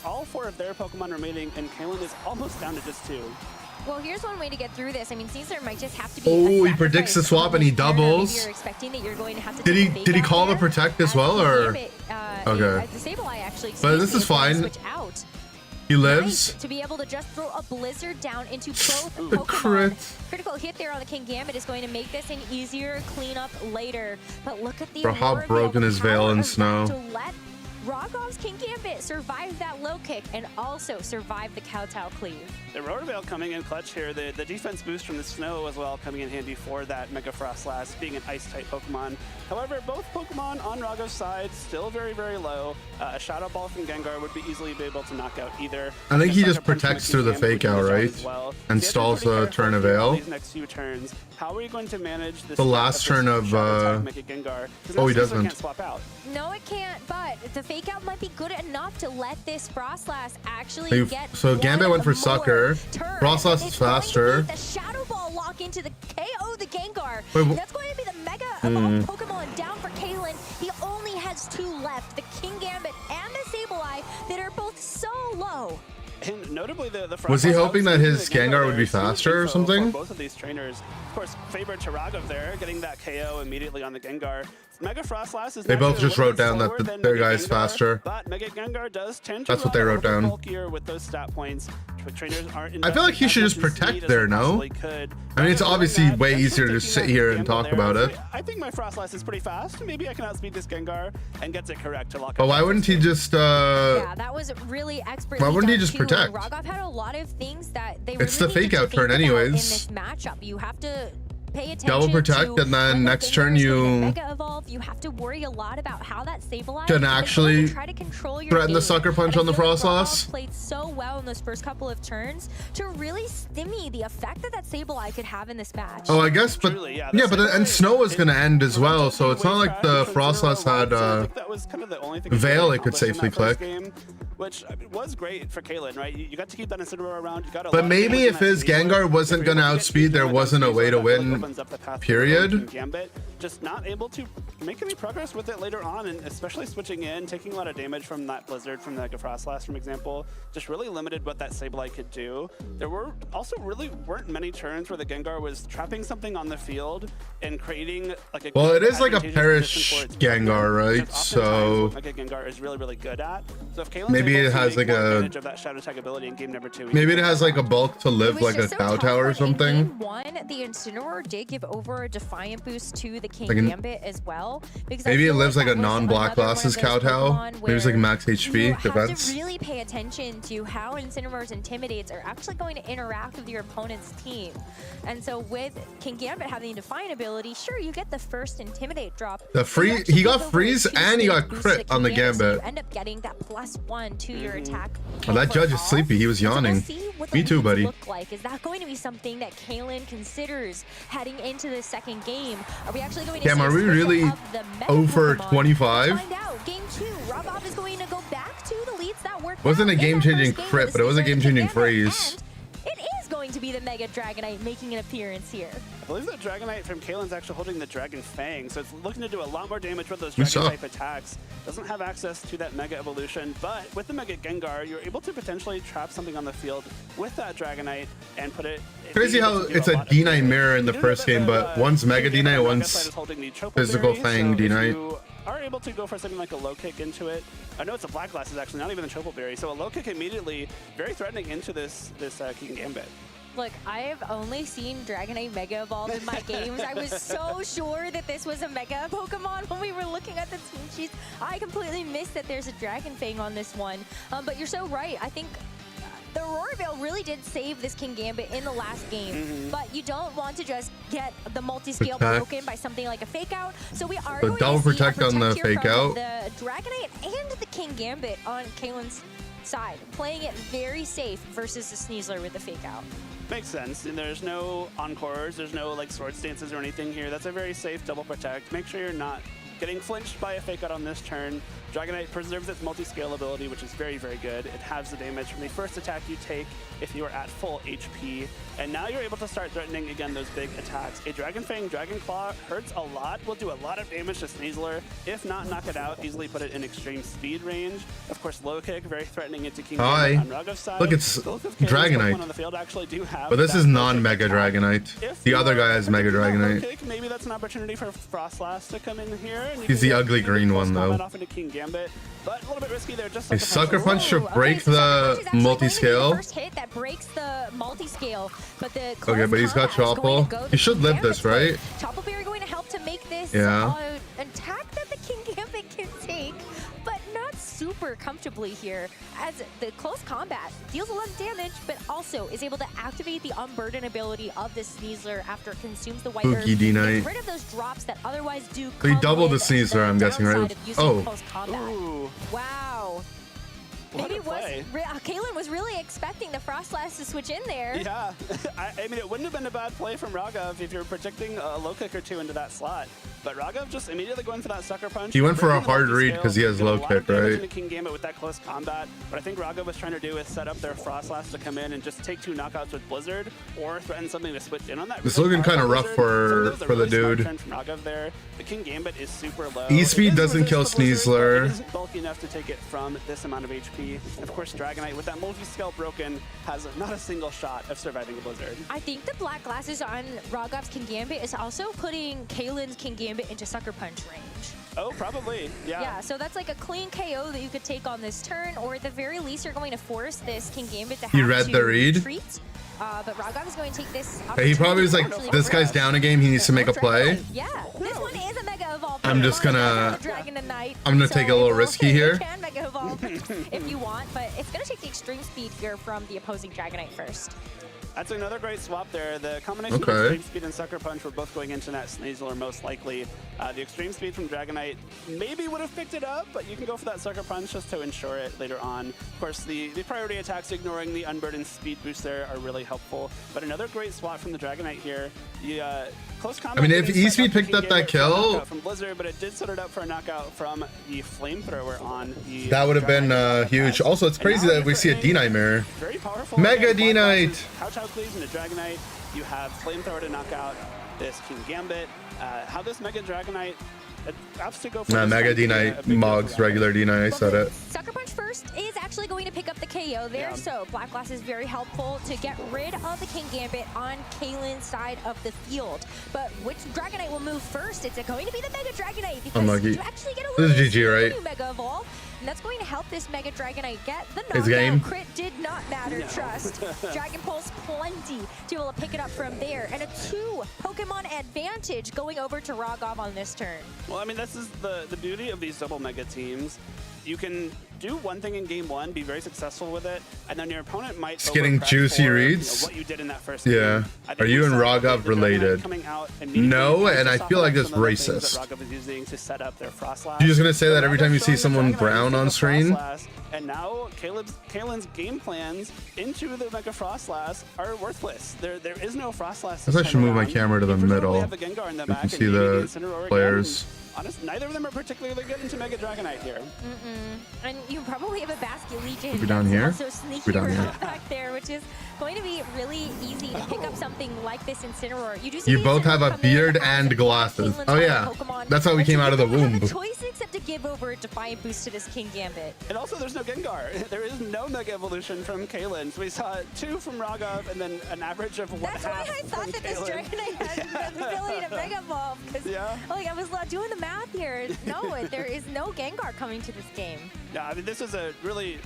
all four of their Pokemon remaining, and Kaylin is almost down to just two. Well, here's one way to get through this. I mean, Caesar might just have to be. Oh, he predicts the swap and he doubles. You're expecting that you're going to have to. Did he call the Protect as well, or? Okay. The Sableye actually. But this is fine. Switch out. He lives. Nice to be able to just throw a Blizzard down into both The Pokemon. crit. Critical hit there on the Kingambit is going to make this an easier cleanup later. But look at the Bro, how Aurora broken Veil is Veil in power of snow? that to let Rogov's Kingambit survive that low kick and also survive the Kowtow Cleave. The Aurora Veil coming in clutch here. The defense boost from the snow as well coming in handy for that Mega Frostlass being an Ice-type Pokemon. However, both Pokemon on Raghav's side still very, very low. A Shadow Ball from Gengar would be easily able to knock out either. I think he A just Sucker Punch from protects through the Kingambit fake would be out, strong right? as well. And So you stalls have to be the pretty turn of careful here on Veil. these next few turns. How are you going to manage this? The last turn of, Mega Gengar? oh, he Caesar doesn't. Can't swap out. No, it can't, but the fake out might be good enough to let this Frostlass actually So get so Gambit went for one Sucker. more turn. Frostlass is It's going to faster. be the Shadow Ball lock into the KO the Gengar. Wait, That's going to be the Mega Evolved Pokemon down for Kaylin. He only has two left, the Kingambit and the Sableye, that are both so low. And notably, the Was he Frost hoping that his the Gengar would be there. faster or So something? for both of these trainers, of course, favored to Raghav there, getting that KO immediately on the Gengar. Mega Frostlass is They both naturally just a little wrote down slower that than their Mega guy's Gengar, faster. But Mega Gengar does tend to That's what they run a wrote little bit down. bulkier with those stat points. Trainers aren't I feel like he investing should as just much in protect speed as there, they no? possibly could. I mean, it's Rather than obviously that, way actually easier to taking just sit that here and gamble talk there. about it. I think my Frostlass is pretty fast. Maybe I can outspeed this Gengar and gets it correct to lock But up why that wouldn't he first game. just Yeah, that was really expertly why wouldn't he done just too. protect? Rogov had a lot of things that they It's really the needed fake to out think turn about anyways. in this matchup. You have to pay attention double protect, to and then when the next Gengar turn is going to you Mega Evolve. You have to worry a lot about how that stabilizes. can actually try to control your threaten the game. sucker punch And I on the feel like Frostlass. Rogov played so well in those first couple of turns to really stimmy the effect that Sableye could have in this match. Oh, I guess, but Truly, yeah, yeah, the but and Sableye, Snow was gonna end as well, prevented so it's not wave like the crash between Frostlass Zero and had One, so I think that was kind of the only thing he Veil really it could accomplished in safely that first click. game, which I mean, was great for Kalen, right? You got to keep that Incineroar around. You got a But lot of maybe damage if in that his Sneasler. Gengar wasn't If you're gonna able to get outspeed, there Sneasler, wasn't a that way to really win, opens up the path to period. King Gambit. Just not able to make any progress with it later on, and especially switching in, taking a lot of damage from that Blizzard, from the Mega Frostlass, for example, just really limited what that Sableye could do. There were also really weren't many turns where the Gengar was trapping something on the field and creating like a Well, good, it is like a advantageous perish position for its Gengar, movement, right? which is So oftentimes what Mega Gengar is really, really good at. So if Kalen's maybe able it to has make like more a advantage of that Shadow Tag ability in game number 2, maybe it has like a bulk to It live was like a just so Kowtow tough or when in something. Game 1, the Incineroar did give over a Defiant boost to the King Like an- Gambit as well. Because I Maybe it feel lives like a that was non-black another one of glasses those Kowtow. Pokemon Maybe it's like where max HP you have defense. to really pay attention to how Incineroar's Intimidates are actually going to interact with your opponent's team. And so with King Gambit having the Defiant ability, sure, you get the first Intimidate drop. The but free- you actually he got give over a freeze 2 and he stage got boost crit to on the King so Gambit. you end up getting that +1 to your attack. Oh, that judge is overall. sleepy. He was And so we'll yawning. see what Me the too, leads buddy. look like. Is that going to be something that Kalen considers heading into the second game? Are we actually going to Damn, see are a we switch really of the meta 0 for Pokemon? 25? Let's find out. Game 2, Rogov is going to go back to the leads that worked Wasn't out a in that game-changing first game crit, with but it was a Sneasler and game-changing Gambit, freeze. and it is going to be the Mega Dragonite making an appearance here. I believe that Dragonite from Kalen's actually holding the Dragon Fang, so it's looking to do a lot more damage with those We Dragon saw. type attacks. Doesn't have access to that Mega Evolution, but with the Mega Gengar, you're able to potentially trap something on the field with that Dragonite and put it. Crazy be able how to do it's a lot of D9 damage. mirror in the You do first know game, that, but one's Mega King D9, Gambit one's side is holding the Tropical physical Berry, Fang so if D9. you are able to go for something like a low kick into it. I know it's a Black Glasses actually, not even the Tropical Berry, so a low kick immediately, very threatening into this King Gambit. Look, I have only seen Dragonite Mega Evolve in my games. I was so sure that this was a Mega Pokemon when we were looking at the team sheets. I completely missed that there's a Dragon Fang on this one. But you're so right. I think the Aurora Veil really did save this King Gambit in the last game. But you don't want to just get the multi-scale Protect. broken by something like a Fake Out. So we are So going double to see protect on the here Fake from Out. the Dragonite and the King Gambit on Kalen's side, playing it very safe versus the Sneasler with the Fake Out. Makes sense. And there's no encores, there's no like sword stances or anything here. That's a very safe double protect. Make sure you're not getting flinched by a fake out on this turn. Dragonite preserves its multi-scale ability, which is very, very good. It halves the damage from the first attack you take if you are at full HP. And now you're able to start threatening, again, those big attacks. A Dragon Fang, Dragon Claw hurts a lot, will do a lot of damage to Sneasler. If not, knock it out, easily put it in extreme speed range. Of course, low kick, very threatening into King Hi. Gambit on Raghav's side. Look, it's Both of Kalen's Dragonite. Pokemon on the field actually do have But this that is low kick non-Mega attack. Dragonite. If The you other are guy has Mega predicting that low Dragonite. kick, maybe that's an opportunity for Frostlass to come in here. And you He's can the get ugly maybe green close one, combat though. Off into King Gambit, but a little bit risky there. Just A Sucker Punch should Ooh, break so Sucker the Punch is actually going to be the multi-scale. first hit that breaks the multi-scale, but the Okay, but he's got close combat is going to Chople. go He to should King live Gambit's this, right? way. Chople Berry going to help to make this Yeah. attack that the King Gambit can take, but not super comfortably here, as the close combat deals a lot of damage, but also is able to activate the Unburden ability of the Sneasler after it consumes the White Herb. Spooky D-Knight. Get rid of those drops that otherwise do So he come doubled the with Sneasler, I'm guessing, right? downside of using Oh. close combat. Ooh. Wow. What Maybe a play. Kalen was really expecting the Frostlass to switch in there. Yeah, I mean, it wouldn't have been a bad play from Raghav if you're projecting a low kick or two into that slot. But Raghav just immediately going for that Sucker Punch. He went for a breaking the hard read multi-scale, 'cause he has doing a low lot of kick, damage right? into King Gambit with that close combat. What I think Raghav was trying to do is set up their Frostlass to come in and just take 2 knockouts with Blizzard, or threaten something to switch in on that. It's really looking hard kinda rough Blizzard. for- So that was a for the really smart dude. trend from Raghav there. The King Gambit is super low. E-Speed It is doesn't kill resistant to Blizzard, but Sneasler. It isn't bulky enough to take it from this amount of HP. And of course, Dragonite with that multi-scale broken, has not a single shot of surviving a Blizzard. I think the black glasses on Rogov's King Gambit is also putting Kalen's King Gambit into Sucker Punch range. Oh, probably, yeah. Yeah, so that's like a clean KO that you could take on this turn, or at the very least, you're going to force this King Gambit to have He read to the read. retreat. But Rogov is going to take this. He probably was like, this guy's down a game. He needs to make a play. Yeah, this one is a Mega Evolve. I'm just gonna. Dragon and Knight, I'm gonna so take a little it will- risky here. You can Mega Evolve if you want, but it's going to take the extreme speed here from the opposing Dragonite first. That's another great swap there. The combination of Okay. Extreme Speed and Sucker Punch were both going into that Sneasler most likely. The Extreme Speed from Dragonite maybe would have picked it up, but you can go for that Sucker Punch just to ensure it later on. Of course, the priority attacks ignoring the Unburdened Speed boost there are really helpful. But another great swap from the Dragonite here. Close combat. I mean, if didn't set E-Speed up the picked up King that Gambit for a kill- knockout from Blizzard, but it did set it up for a knockout from the Flamethrower on the That would have been Dragonite. huge. Also, it's crazy that we see a D-Night mirror. Very powerful. Mega Again, D-Night. Couch out cleaves into Dragonite. You have Flamethrower to knock out this King Gambit. How this Mega Dragonite opts to go for Nah, this Mega might be a D-Night, big deal Mogs, for Rocket. regular D-Night, I said it. Sucker Punch first is actually going to pick up the KO there, Yeah. so Black Glass is very helpful to get rid of the King Gambit on Kalen's side of the field. But which Dragonite will move first? It's going to be the Mega Dragonite because Unlucky. you actually get a This is little GG, right? new Mega Evolve. And that's going to help this Mega Dragonite get the His knockdown. game. Crit did not matter, No. trust. Dragon Pulse plenty to be able to pick it up from there. And a 2 Pokemon advantage going over to Rogov on this turn. Well, I mean, this is the beauty of these double Mega teams. You can do one thing in game one, be very successful with it, and then your opponent might Just getting overprep juicy for, reads. what you did in that first Yeah. game. I think Are you we and saw Rogov the Dragonite related? coming out immediately No, and I based off feel of like that's some of the things racist. that Rogov is using to set up their Frostlass. You're just gonna say that every time you see Rogov throwing someone the Dragonite brown into on the screen? Frostlass, and now Kalen's game plans into the Mega Frostlass are worthless. There is no Frostlass. Guess I should move my camera to the middle. Have the Gengar in the You back can and see maybe the Incineroar again. players. Honest, neither of them are particularly good into Mega Dragonite here. And you probably have a Basket Legion Are we down that's here? also We're sneaking down here. around back there, which is going to be really easy to pick up something like this Incineroar. You do see You the both have Incineroar a come in beard as and a glasses. Kalen's Oh other yeah, Pokemon, that's how we but came you out of the don't have womb. a choice except to give over a Defiant Boost to this King Gambit. And also, there's no Gengar. There is no Mega Evolution from Kalen. So we saw 2 from Rogov and then an average of one That's why half I from thought that this Kalen. Dragonite had the ability to Mega Evolve. Because Yeah. like, I was doing the math here. No, there is no Gengar coming to this game. Yeah, I mean, this is a really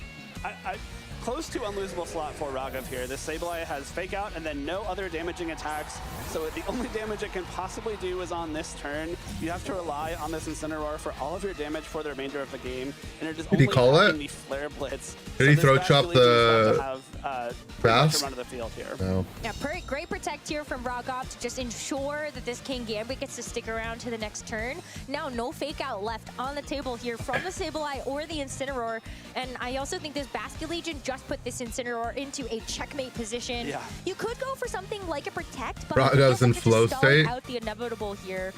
close to unlosable slot for Rogov here. This Sableye has Fake Out and then no other damaging attacks. So the only damage it can possibly do is on this turn. You have to rely on this Incineroar for all of your damage for the remainder of the game. And it is Did he only call having it? the Flare Blitz. Did he this throw Bastion chop Legion is the about to have, Bass? run of the field here. No. Yeah, great protect here from Rogov to just ensure that this King Gambit gets to stick around to the next turn. Now, no Fake Out left on the table here from the Sableye or the Incineroar. And I also think this Basket Legion just put this Incineroar into a checkmate position. Yeah. You could go for something like a Protect, but Rogov's in I think flow you'll have to state. stall out the inevitable here.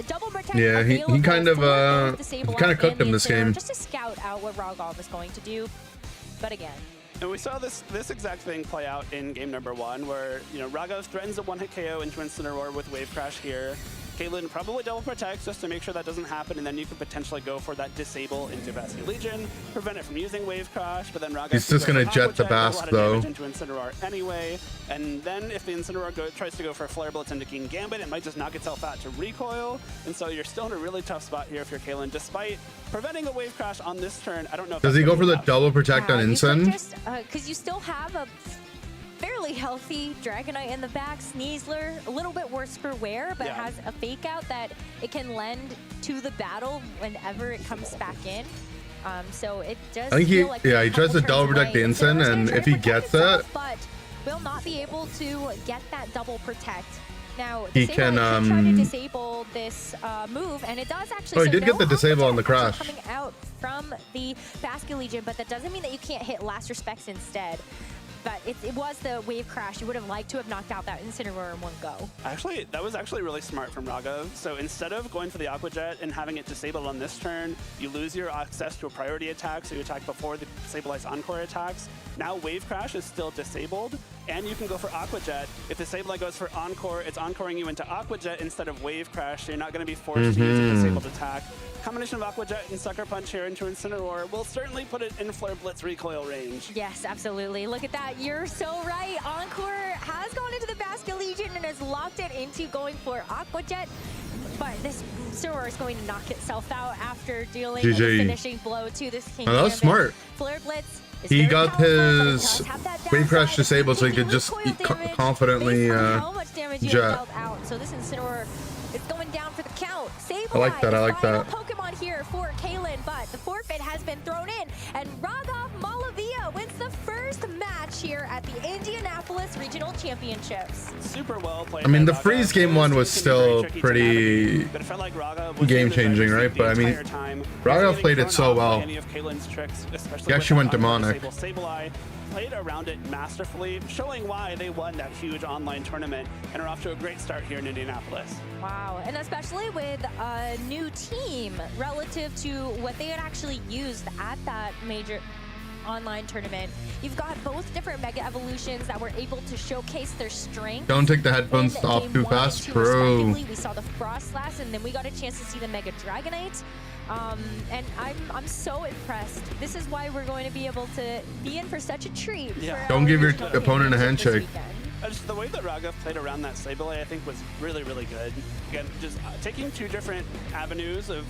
Double Protect Yeah, he available kind of, for both the he Sableye kinda cooked and the him this Incineroar, game. just to scout out what Rogov is going to do. But again, And we saw this exact thing play out in game number 1, where Rogov threatens a one-hit KO into Incineroar with Wave Crash here. Caitlyn probably double protects just to make sure that doesn't happen, and then you could potentially go for that disable into Basket Legion, prevent it from using Wave Crash, but then Rogov He's just gonna jet the Bass, though. into Incineroar anyway, and then if the Incineroar tries to go for a Flare Blitz into King Gambit, it might just knock itself out to recoil, and so you're still in a really tough spot here if you're Caitlyn, despite preventing a Wave Crash on this turn. I don't know if Does that's he go gonna for the be enough. double protect on you could Incin? just, because you still have a fairly healthy Dragonite in the back, Sneasler, a little bit worse for wear, but Yeah. has a Fake Out that it can lend to the battle whenever it comes back in. So it does I think he- feel like yeah, a he tries couple to double turns protect the away. Incin, Incineroar's and gonna if try he to protect gets himself, it- but will not be able to get that double protect. Now, He Sableye can, could try to disable this move, and it does actually. Oh, he so did get no the disable on the Aqua Jet actually crash. coming out from the Basket Legion, but that doesn't mean that you can't hit Last Respects instead. But it was the Wave Crash. You would have liked to have knocked out that Incineroar in one go. Actually, that was actually really smart from Rogov. So instead of going for the Aqua Jet and having it disabled on this turn, you lose your access to a priority attack, so you attack before the Sableye's Encore attacks. Now Wave Crash is still disabled, and you can go for Aqua Jet. If the Sableye goes for Encore, it's encoring you into Aqua Jet instead of Wave Crash, so you're not going to be forced to use a disabled attack. Combination of Aqua Jet and Sucker Punch here into Incineroar will certainly put it in Flare Blitz recoil range. Yes, absolutely. Look at that. You're so right. Encore has gone into the Basket Legion and has locked it into going for Aqua Jet. But this Incineroar is going to knock itself out after dealing a finishing blow to this King. Oh, that was smart. Flare Blitz. He got his Wave Crash disabled so he could just confidently jet. So this Incineroar is going down for the count. I like that. I like that. Pokemon here for Kaylin, but the forfeit has been thrown in, and Raghav Malavia wins the first match here at the Indianapolis Regional Championships. Super well played. I mean, the freeze game one was still pretty game-changing, right? But I mean, Raghav played it so well. He actually went demonic. Sableye played around it masterfully, showing why they won that huge online tournament and are off to a great start here in Indianapolis. Wow, and especially with a new team relative to what they had actually used at that major online tournament. You've got both different Mega Evolutions that were able to showcase their strength. Don't take the headphones off too fast. True. We saw the Frostlass, and then we got a chance to see the Mega Dragonite. And I'm so impressed. This is why we're going to be able to be in for such a treat. Yeah. Don't give your opponent a handshake. Just the way that Raghav played around that Sableye, I think, was really, really good. Again, just taking two different avenues of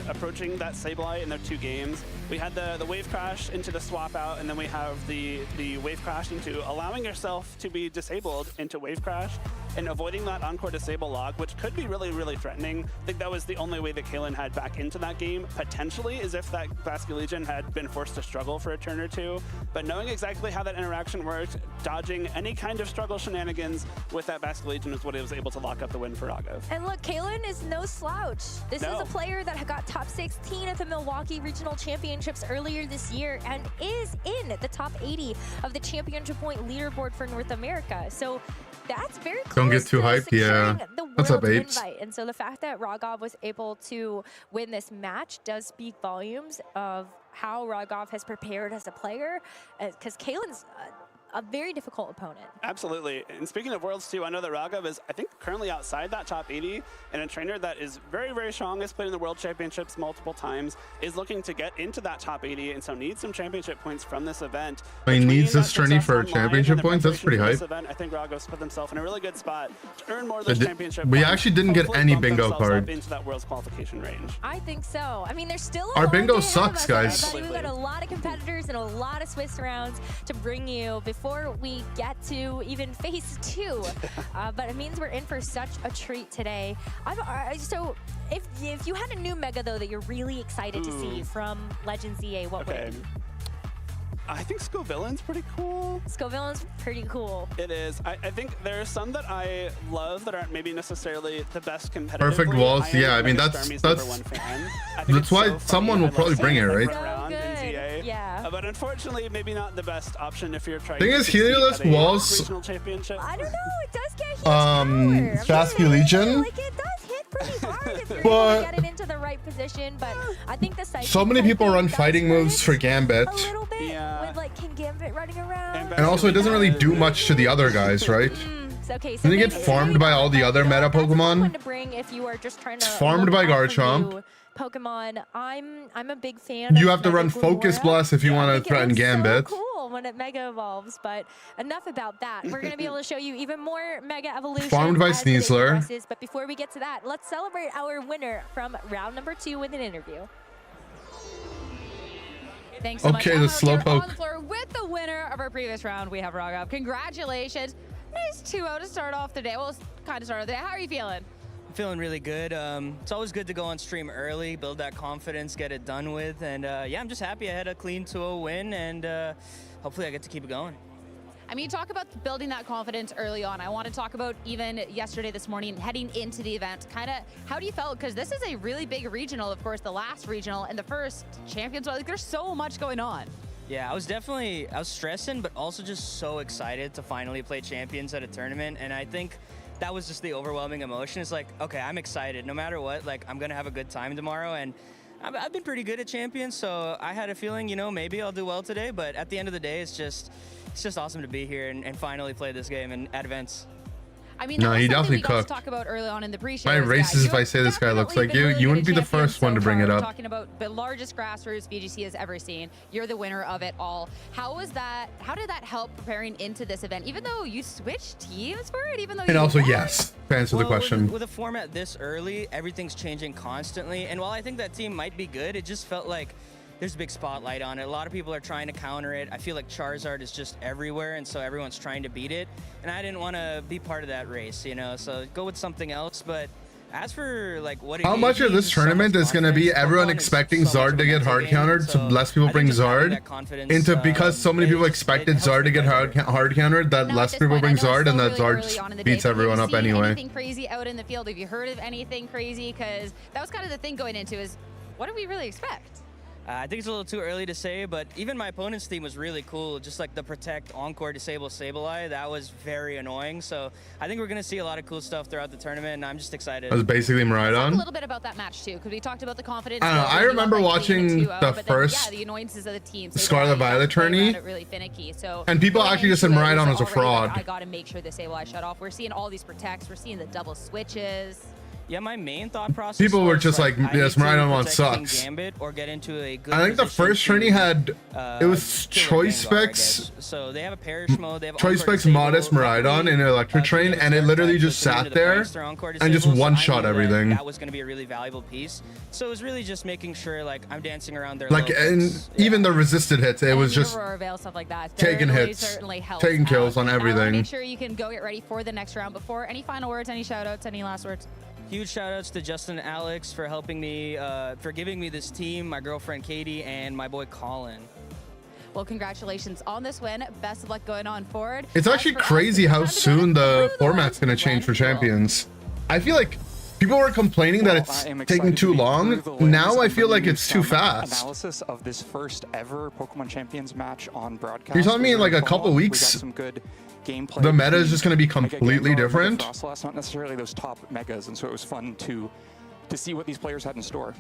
approaching that Sableye in their two games. We had the Wave Crash into the swap out, and then we have the Wave Crash into allowing yourself to be disabled into Wave Crash and avoiding that Encore Disable log, which could be really, really threatening. I think that was the only way that Kaylin had back into that game, potentially, is if that Basket Legion had been forced to struggle for a turn or two. But knowing exactly how that interaction worked, dodging any kind of struggle shenanigans with that Basket Legion is what it was able to lock up the win for Raghav. And look, Kaylin is no slouch. This is a player that got top 16 at the Milwaukee Regional Championships earlier this year and is in the top 80 of the championship point leaderboard for North America. So that's very close. Don't get too hyped, yeah. What's up, Apes? And so the fact that Raghav was able to win this match does speak volumes of how Raghav has prepared as a player, because Kaylin's a very difficult opponent. Absolutely. And speaking of Worlds too, I know that Raghav is, I think, currently outside that top 80, and a trainer that is very, very strong, has played in the World Championships multiple times, is looking to get into that top 80, and so needs some championship points from this event. He needs this tourney for championship points? That's pretty hype. I think Raghav's put himself in a really good spot to earn more of those championship points. We actually didn't get any bingo cards into that Worlds qualification range. I think so. I mean, there's still our bingo sucks, guys. We've got a lot of competitors and a lot of Swiss rounds to bring you before we get to even phase 2. But it means we're in for such a treat today. So if you had a new Mega, though, that you're really excited to see from Legends EA, what would it be? I think Scovillain's pretty cool. Scovillain's pretty cool. It is. I think there are some that I love that aren't maybe necessarily the best competitively. Perfect walls, yeah. I mean, that's why someone will probably bring it, right? Yeah. But unfortunately, maybe not the best option if you're trying. Thing is, Helios walls. Regional championship. I don't know. It does get huge Basket Legion. Like it does hit pretty hard if you're but able to get it into the right position. But I think the site. So many people run fighting moves for Gambit. A little bit with like King Gambit running around. And also, it doesn't really do much to the other guys, right? Okay, so doesn't it get farmed by all the other meta Pokemon? To bring if you are just trying to farmed by Garchomp. Pokemon, I'm a big fan. You have to run Focus Blast if you want to threaten Gambit. So cool when it Mega Evolves, but enough about that. We're going to be able to show you even more Mega Evolution. Farmed by Sneasler. But before we get to that, let's celebrate our winner from round number 2 with an interview. Thanks so much. Okay, the Slowpoke. On the floor with the winner of our previous round, we have Raghav. Congratulations. Nice 2-0 to start off the day. Well, it's kind of started the day. How are you feeling? Feeling really good. It's always good to go on stream early, build that confidence, get it done with, and yeah, I'm just happy I had a clean 2-0 win, and hopefully I get to keep it going. I mean, talk about building that confidence early on. I want to talk about even yesterday, this morning, heading into the event. Kind of, how do you feel? Because this is a really big regional, of course, the last regional and the first Champions. Like, there's so much going on. Yeah, I was stressing, but also just so excited to finally play Champions at a tournament, and I think that was just the overwhelming emotion. It's like, okay, I'm excited. No matter what, like, I'm going to have a good time tomorrow. And I've been pretty good at Champions, so I had a feeling, you know, maybe I'll do well today. But at the end of the day, it's just, it's just awesome to be here and finally play this game and at events. I mean, No, that was he something definitely we got to cooked. talk about early on in the pre-show. My racist if I say this guy looks like you. You wouldn't be the first one to bring it up. Talking about the largest grassroots VGC has ever seen. You're the winner of it all. How did that help preparing into this event? Even though you switched teams for it, even though And also, yes, to answer the question. With a format this early, everything's changing constantly. And while I think that team might be good, it just felt like there's a big spotlight on it. A lot of people are trying to counter it. I feel like Charizard is just everywhere, and so everyone's trying to beat it. And I didn't want to be part of that race, you know, so go with something else. But as for like what How much of this tournament is going to be everyone expecting Zard to get hard countered, so less people bring Zard into, because so many people expected Zard to get hard countered, that less people bring Zard, and that Zard beats everyone up anyway. Anything crazy out in the field? Have you heard of anything crazy? Because that was kind of the thing going into is, what do we really expect? I think it's a little too early to say, but even my opponent's team was really cool. Just like the Protect, Encore, Disable, Sableye, that was very annoying. So I think we're going to see a lot of cool stuff throughout the tournament, and I'm just excited. That was basically Miraidon. Talk a little bit about that match, too, because we talked about the confidence. I don't know, I remember watching the first the annoyances of the team. Scarlet Violet tourney, really finicky. So and people actually just said Miraidon was a fraud. I got to make sure the Sableye shut off. We're seeing all these Protects. We're seeing the double switches. Yeah, my main thought process. People were just like, yes, Miraidon one sucks. Gambit or get into a good I think the first tourney had, it was Choice Specs. So they have a Perish mode. They have Choice Specs Modest Miraidon in an Electric Train, and it literally just sat there and just one-shot everything. That was going to be a really valuable piece. So it was really just making sure, like, I'm dancing around their like, and even the resisted hits, it was just stuff like that. taking hits, taking kills on everything. Make sure you can go get ready for the next round. Before any final words, any shout outs, any last words? Huge shout outs to Justin and Alex for helping me, for giving me this team, my girlfriend Katie, and my boy Colin. Well, congratulations on this win. Best of luck going on forward. It's actually crazy how soon the format's going to change for Champions. I feel like people were complaining that it's taking too long. Now I feel like it's too fast. Analysis of this first ever Pokemon Champions match on broadcast. You're telling me in like a couple weeks, gameplay. The meta is just going to be completely different. Frostlass, not necessarily those top megas, and so it was fun to see what these players had in store.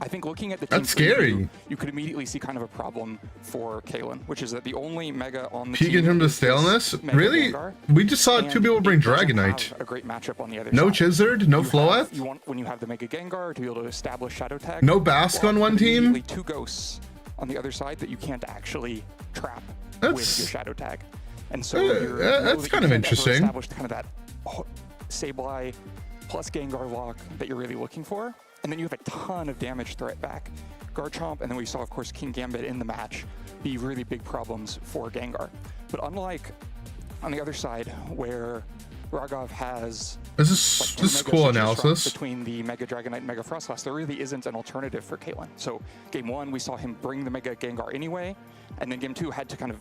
I think looking at the team That's scary. You could immediately see kind of a problem for Kalen, which is that the only mega on the peek team in terms of staleness. Really, we just saw two people bring Dragonite. A great matchup on the other no side. Chizard, no Floeth. You want when you have the Mega Gengar to be able to establish Shadow Tag. No Basque on one team. Two Ghosts on the other side that you can't actually trap with your Shadow Tag. And so that's kind of interesting. Establish kind of that Sableye plus Gengar lock that you're really looking for, and then you have a ton of damage threat back. Garchomp, and then we saw, of course, King Gambit in the match be really big problems for Gengar. But unlike on the other side, where Raghav has this is cool analysis between the Mega Dragonite and Mega Frostlass, there really isn't an alternative for Kalen. So game one, we saw him bring the Mega Gengar anyway, and then game two had to kind of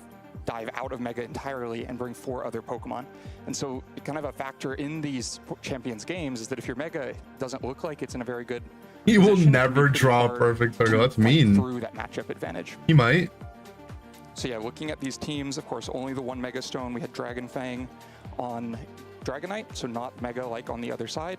dive out of Mega entirely and bring 4 other Pokemon. And so kind of a factor in these Champions games is that if your Mega doesn't look like it's in a very good he will never draw a perfect Mega. That's mean. Through that matchup advantage. He might. So yeah, looking at these teams, of course, only the one Mega Stone. We had Dragon Fang on Dragonite, so not Mega like on the other side.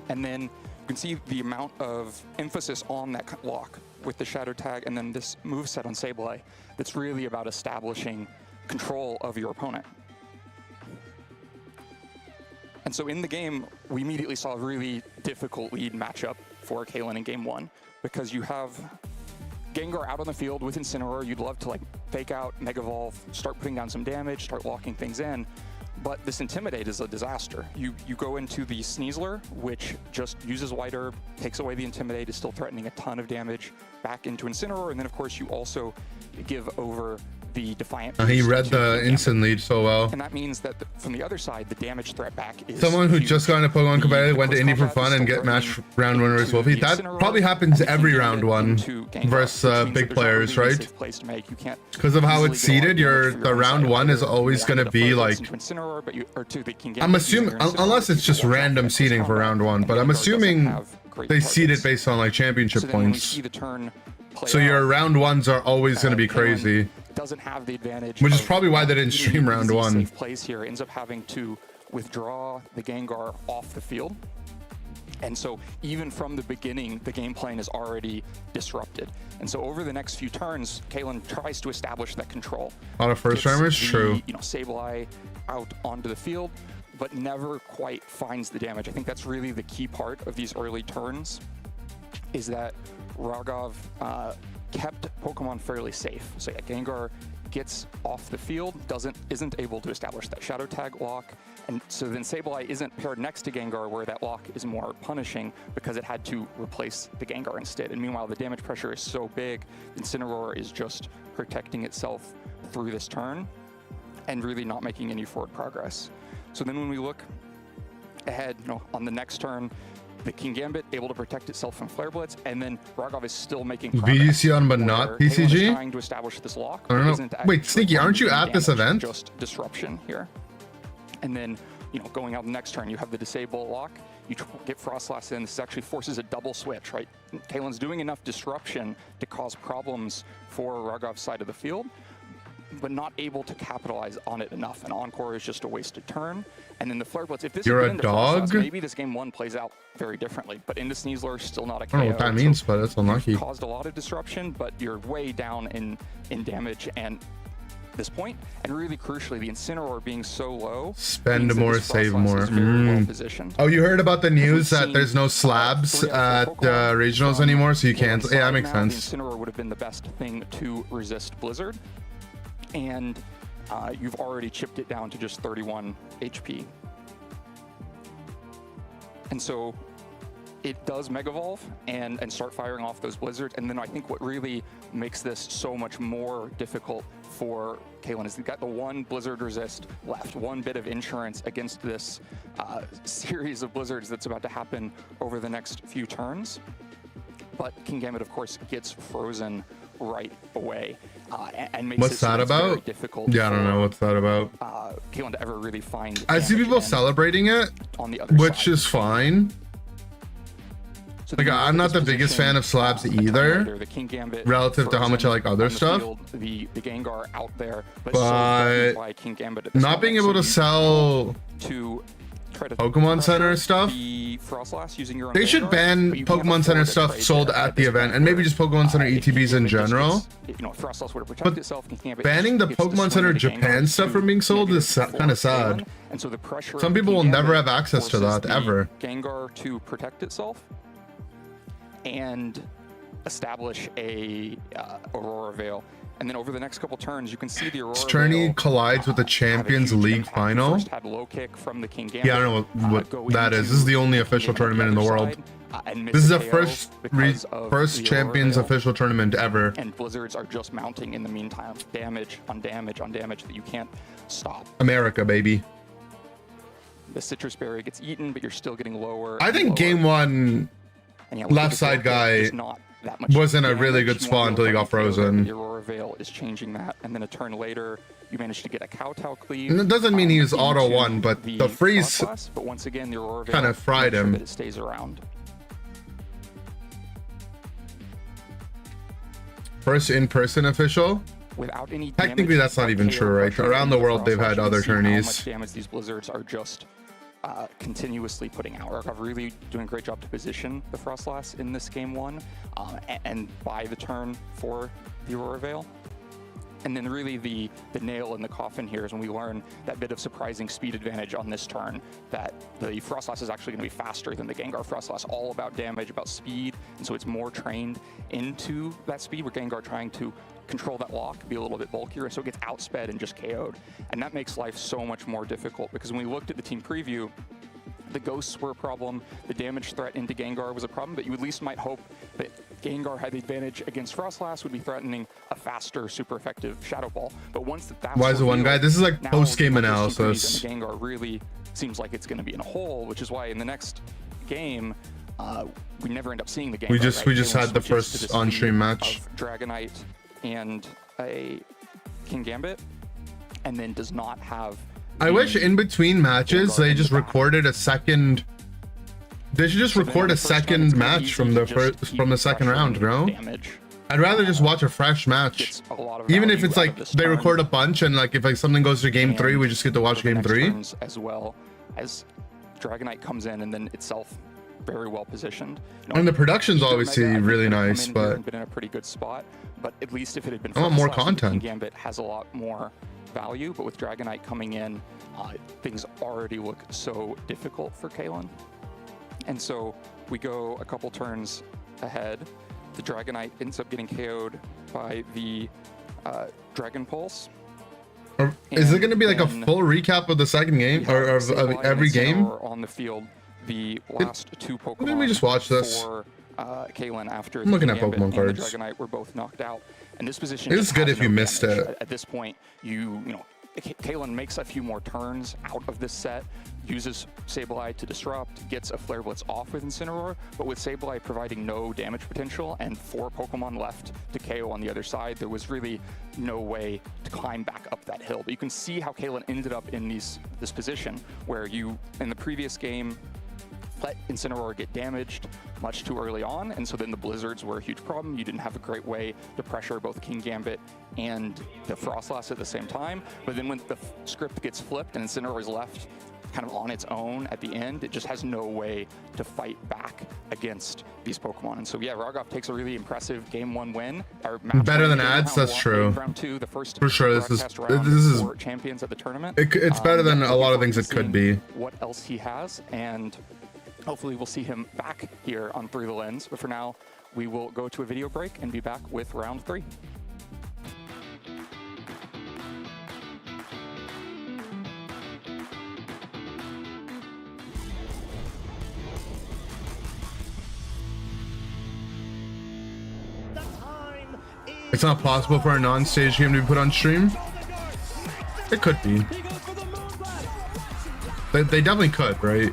And then you can see the amount of emphasis on that lock with the Shadow Tag and then this moveset on Sableye that's really about establishing control of your opponent. And so in the game, we immediately saw a really difficult lead matchup for Kalen in game one, because you have Gengar out on the field with Incineroar. You'd love to like fake out, Mega Evolve, start putting down some damage, start locking things in. But this Intimidate is a disaster. You go into the Sneasler, which just uses White Herb, takes away the Intimidate, is still threatening a ton of damage back into Incineroar, and then of course you also give over the Defiant. He read the instant lead so well. And that means that from the other side, the damage threat back is someone who huge. just got into Pokemon competitive, went to Indie for fun and get match round one versus Wolfie. That probably happens every round one versus big players, right? Because of how it's seeded, the round one is always going to be like, I'm assuming, unless it's just random seeding for round one, but I'm assuming they seed it based on like championship points. So your round ones are always going to be crazy. Doesn't have the advantage, which is probably why they didn't stream round one. Safe plays here ends up having to withdraw the Gengar off the field, and so even from the beginning, the game plan is already disrupted. And so over the next few turns, Kalen tries to establish that control. A lot of first timers, true. Sableye out onto the field, but never quite finds the damage. I think that's really the key part of these early turns, is that Raghav kept Pokemon fairly safe. So yeah, Gengar gets off the field, isn't able to establish that Shadow Tag lock, and so then Sableye isn't paired next to Gengar, where that lock is more punishing because it had to replace the Gengar instead. And meanwhile, the damage pressure is so big, Incineroar is just protecting itself through this turn and really not making any forward progress. So then when we look ahead, on the next turn, the Kingambit able to protect itself from Flare Blitz, and then Raghav is still making progress. VGC on, but not PCG? Trying to establish this lock. I don't know. Wait, Sneaky, aren't you at this event? Just disruption here. And then, going out the next turn, you have the disable lock. You get Frostlass in. This actually forces a double switch, right? Kalen's doing enough disruption to cause problems for Raghav's side of the field, but not able to capitalize on it enough. And Encore is just a wasted turn. And then the Flare Blitz, if this You're had a been into dog? Frostlass, maybe this game 1 plays out very differently. But into Sneasler, still not a KO. I don't know what that means, but it's unlucky. Caused a lot of disruption, but you're way down in damage and this point. And really crucially, the Incineroar being so low. Spend means more, that this save Frostlass more. is very well positioned. Oh, you heard about the news that there's no slabs at regionals anymore, so you can't. Yeah, that makes sense. The Incineroar would have been the best thing to resist Blizzard. And you've already chipped it down to just 31 HP. And so it does Mega Evolve and start firing off those Blizzards. And then I think what really makes this so much more difficult for Kalen is they've got the one Blizzard resist left, one bit of insurance against this series of Blizzards that's about to happen over the next few turns. But Kingambit, of course, gets frozen right away and makes What's that about? Very difficult. Yeah, I don't know what's that about. Kalen to ever really find. I see people celebrating it, on the other which side. is fine. So Like, I'm not the biggest fan of slabs either, the Kingambit relative to how much I like other on the stuff. field, the Gengar out there, But so threatened by Kingambit at this not being moment. able So to you sell to try to Pokemon Center stuff, the Frostlass using your own they should Gengar, ban but you can't Pokemon Center afford to stuff trade sold there at the this event, point and maybe where, just Pokemon Center if ETBs in Kingambit just general. gets, Frostlass would have protected But itself. Kingambit banning the gets to Pokemon swing Center the Gengar Japan stuff to from being sold is -4 kind of sad. Kalen. And so the pressure Some of the people will never Kingambit have access to forces that, the ever. Gengar to protect itself and establish a Aurora Veil. And then over the next couple turns, you can see the Aurora Sterney Veil, collides with the have a Champions huge League impact. final. First had low kick from the Kingambit, Yeah, I don't know what go that is. into This is the only official Kingambit tournament in the other world. side, and miss This is a the KO first because of the Aurora Champions Veil. official tournament ever. And Blizzards are just mounting in the meantime. Damage on damage on damage that you can't stop. America, baby. The Citrus Berry gets eaten, but you're still getting lower. I and think lower. game 1 And yeah, left the side Veil guy is not that much was in a really damage. good You spot wanna until he go got for the KO, frozen. The Aurora Veil is changing that, and then a turn later, you manage to get a Kowtow cleave. And it doesn't mean he was into auto won, but the freeze Frostlass, but once again, the Aurora Veil kinda fried makes sure him. that it stays around. First in-person official. Without any Technically, damage, that's not without even KO true, right? pressure Around from the world, they've Frostlass, had you can other see how tourneys. much damage these Blizzards are just continuously putting out. Raghav really doing a great job to position the Frostlass in this game 1 and buy the turn for the Aurora Veil. And then really the nail in the coffin here is when we learn that bit of surprising speed advantage on this turn, that the Frostlass is actually going to be faster than the Gengar Frostlass, all about damage, about speed, and so it's more trained into that speed, where Gengar trying to control that lock, be a little bit bulkier, and so it gets outsped and just KO'd. And that makes life so much more difficult, because when we looked at the team preview, the ghosts were a problem, the damage threat into Gengar was a problem, but you at least might hope that Gengar had the advantage against Frostlass, would be threatening a faster, super effective Shadow Ball. But once that's Why is the one guy? This is like now post-game the analysis. and Gengar really seems like it's going to be in a hole, which is why in the next game, we never end up seeing the Gengar. We just right? had the Switches to first this on-stream lead match. of Dragonite and a Kingambit, and then does not have. I wish in between matches they just recorded a second. They should just record a second match from the second round, no? Damage. I'd rather just watch a fresh match. Gets a lot of Even if value it's out of like this they turn. record a bunch and like if like something goes to game 3, we just get to watch For the game next 3. turns as well as Dragonite comes in and then itself very well positioned. And the production's obviously really nice, but been in a pretty good spot. But at least if it had been more content. King Gambit has a lot more value, but with Dragonite coming in, things already look so difficult for Kaylin. And so we go a couple turns ahead. The Dragonite ends up getting KO'd by the Dragon Pulse. Is it going to be like a full recap of the second game or of every game? On the field, the last two Pokemon. Didn't we just watch this? For Kaylin after I'm looking at Pokemon cards. The Dragonite were both knocked out, and this position. It's good if you missed it. At this point, you know, Kaylin makes a few more turns out of this set, uses Sableye to disrupt, gets a Flare Blitz off with Incineroar, but with Sableye providing no damage potential and 4 Pokemon left to KO on the other side, there was really no way to climb back up that hill. But you can see how Kaylin ended up in this position where you, in the previous game, let Incineroar get damaged much too early on, and so then the blizzards were a huge problem. You didn't have a great way to pressure both King Gambit and the Froslass at the same time. But then when the script gets flipped and Incineroar is left kind of on its own at the end, it just has no way to fight back against these Pokemon. And so yeah, Rogoff takes a really impressive game 1 win. Better than ads, that's true. Round 2, the first for sure. This is for champions at the tournament. It's better than a lot of things it could be. What else he has, and hopefully we'll see him back here on Through the Lens. But for now, we will go to a video break and be back with round 3. It's not possible for a non-stage game to be put on stream? It could be. They definitely could, right?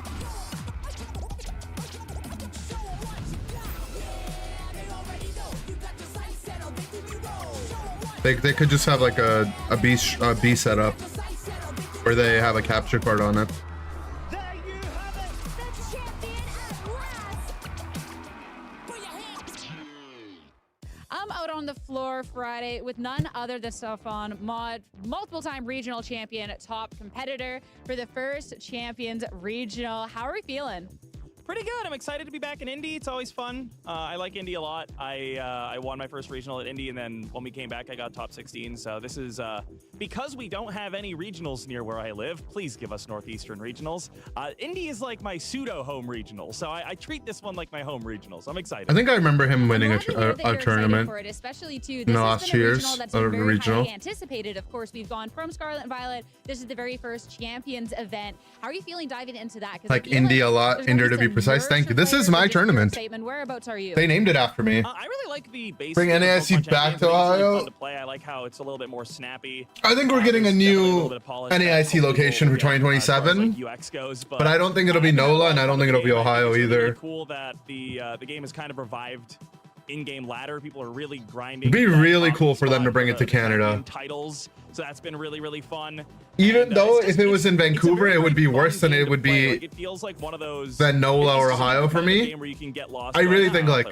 They could just have like a B setup where they have a capture card on it. I'm out on the floor Friday with none other than Stefan Mod, multiple-time regional champion, top competitor for the first Champions Regional. How are we feeling? Pretty good. I'm excited to be back in Indy. It's always fun. I like Indy a lot. I won my first regional at Indy, and then when we came back, I got top 16. So this is because we don't have any regionals near where I live. Please give us Northeastern regionals. Indy is like my pseudo home regional, so I treat this one like my home regional. So I'm excited. I think I remember him winning a tournament for it, especially too. In the last years. That's been very highly anticipated. Of course, we've gone from Scarlet and Violet. This is the very first Champions event. How are you feeling diving into that? Like Indy a lot, Indy to be precise. Thank you. This is my tournament. Whereabouts are you? They named it after me. I really like the base. Bring NAIC back to Ohio. Fun to play. I like how it's a little bit more snappy. I think we're getting a new NAIC location for 2027. But I don't think it'll be NOLA, and I don't think it'll be Ohio either. Really cool that the game has kind of revived in-game ladder. People are really grinding. It'd be really cool for them to bring it to Canada. Titles, so that's been really, really fun. Even though if it was in Vancouver, it would be worse than it would be. Like, it feels like one of those than NOLA or Ohio for me. I really think like,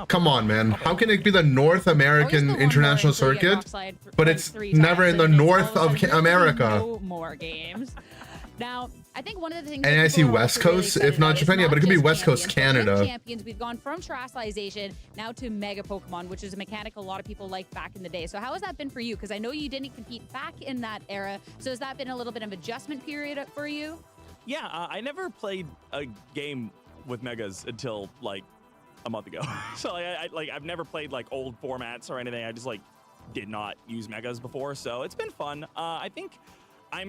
come on, man. How can it be the North American International Circuit, but it's never in the North of America? No more games. Now, I think one of the things. NAIC West Coast, if not Japan, yeah, but it could be West Coast Canada. Champions, we've gone from Terastallization now to Mega Pokemon, which is a mechanic a lot of people liked back in the day. So how has that been for you? Because I know you didn't compete back in that era. So has that been a little bit of adjustment period for you? Yeah, I never played a game with Megas until like a month ago. So I've never played like old formats or anything. I just like did not use Megas before. So it's been fun. I think I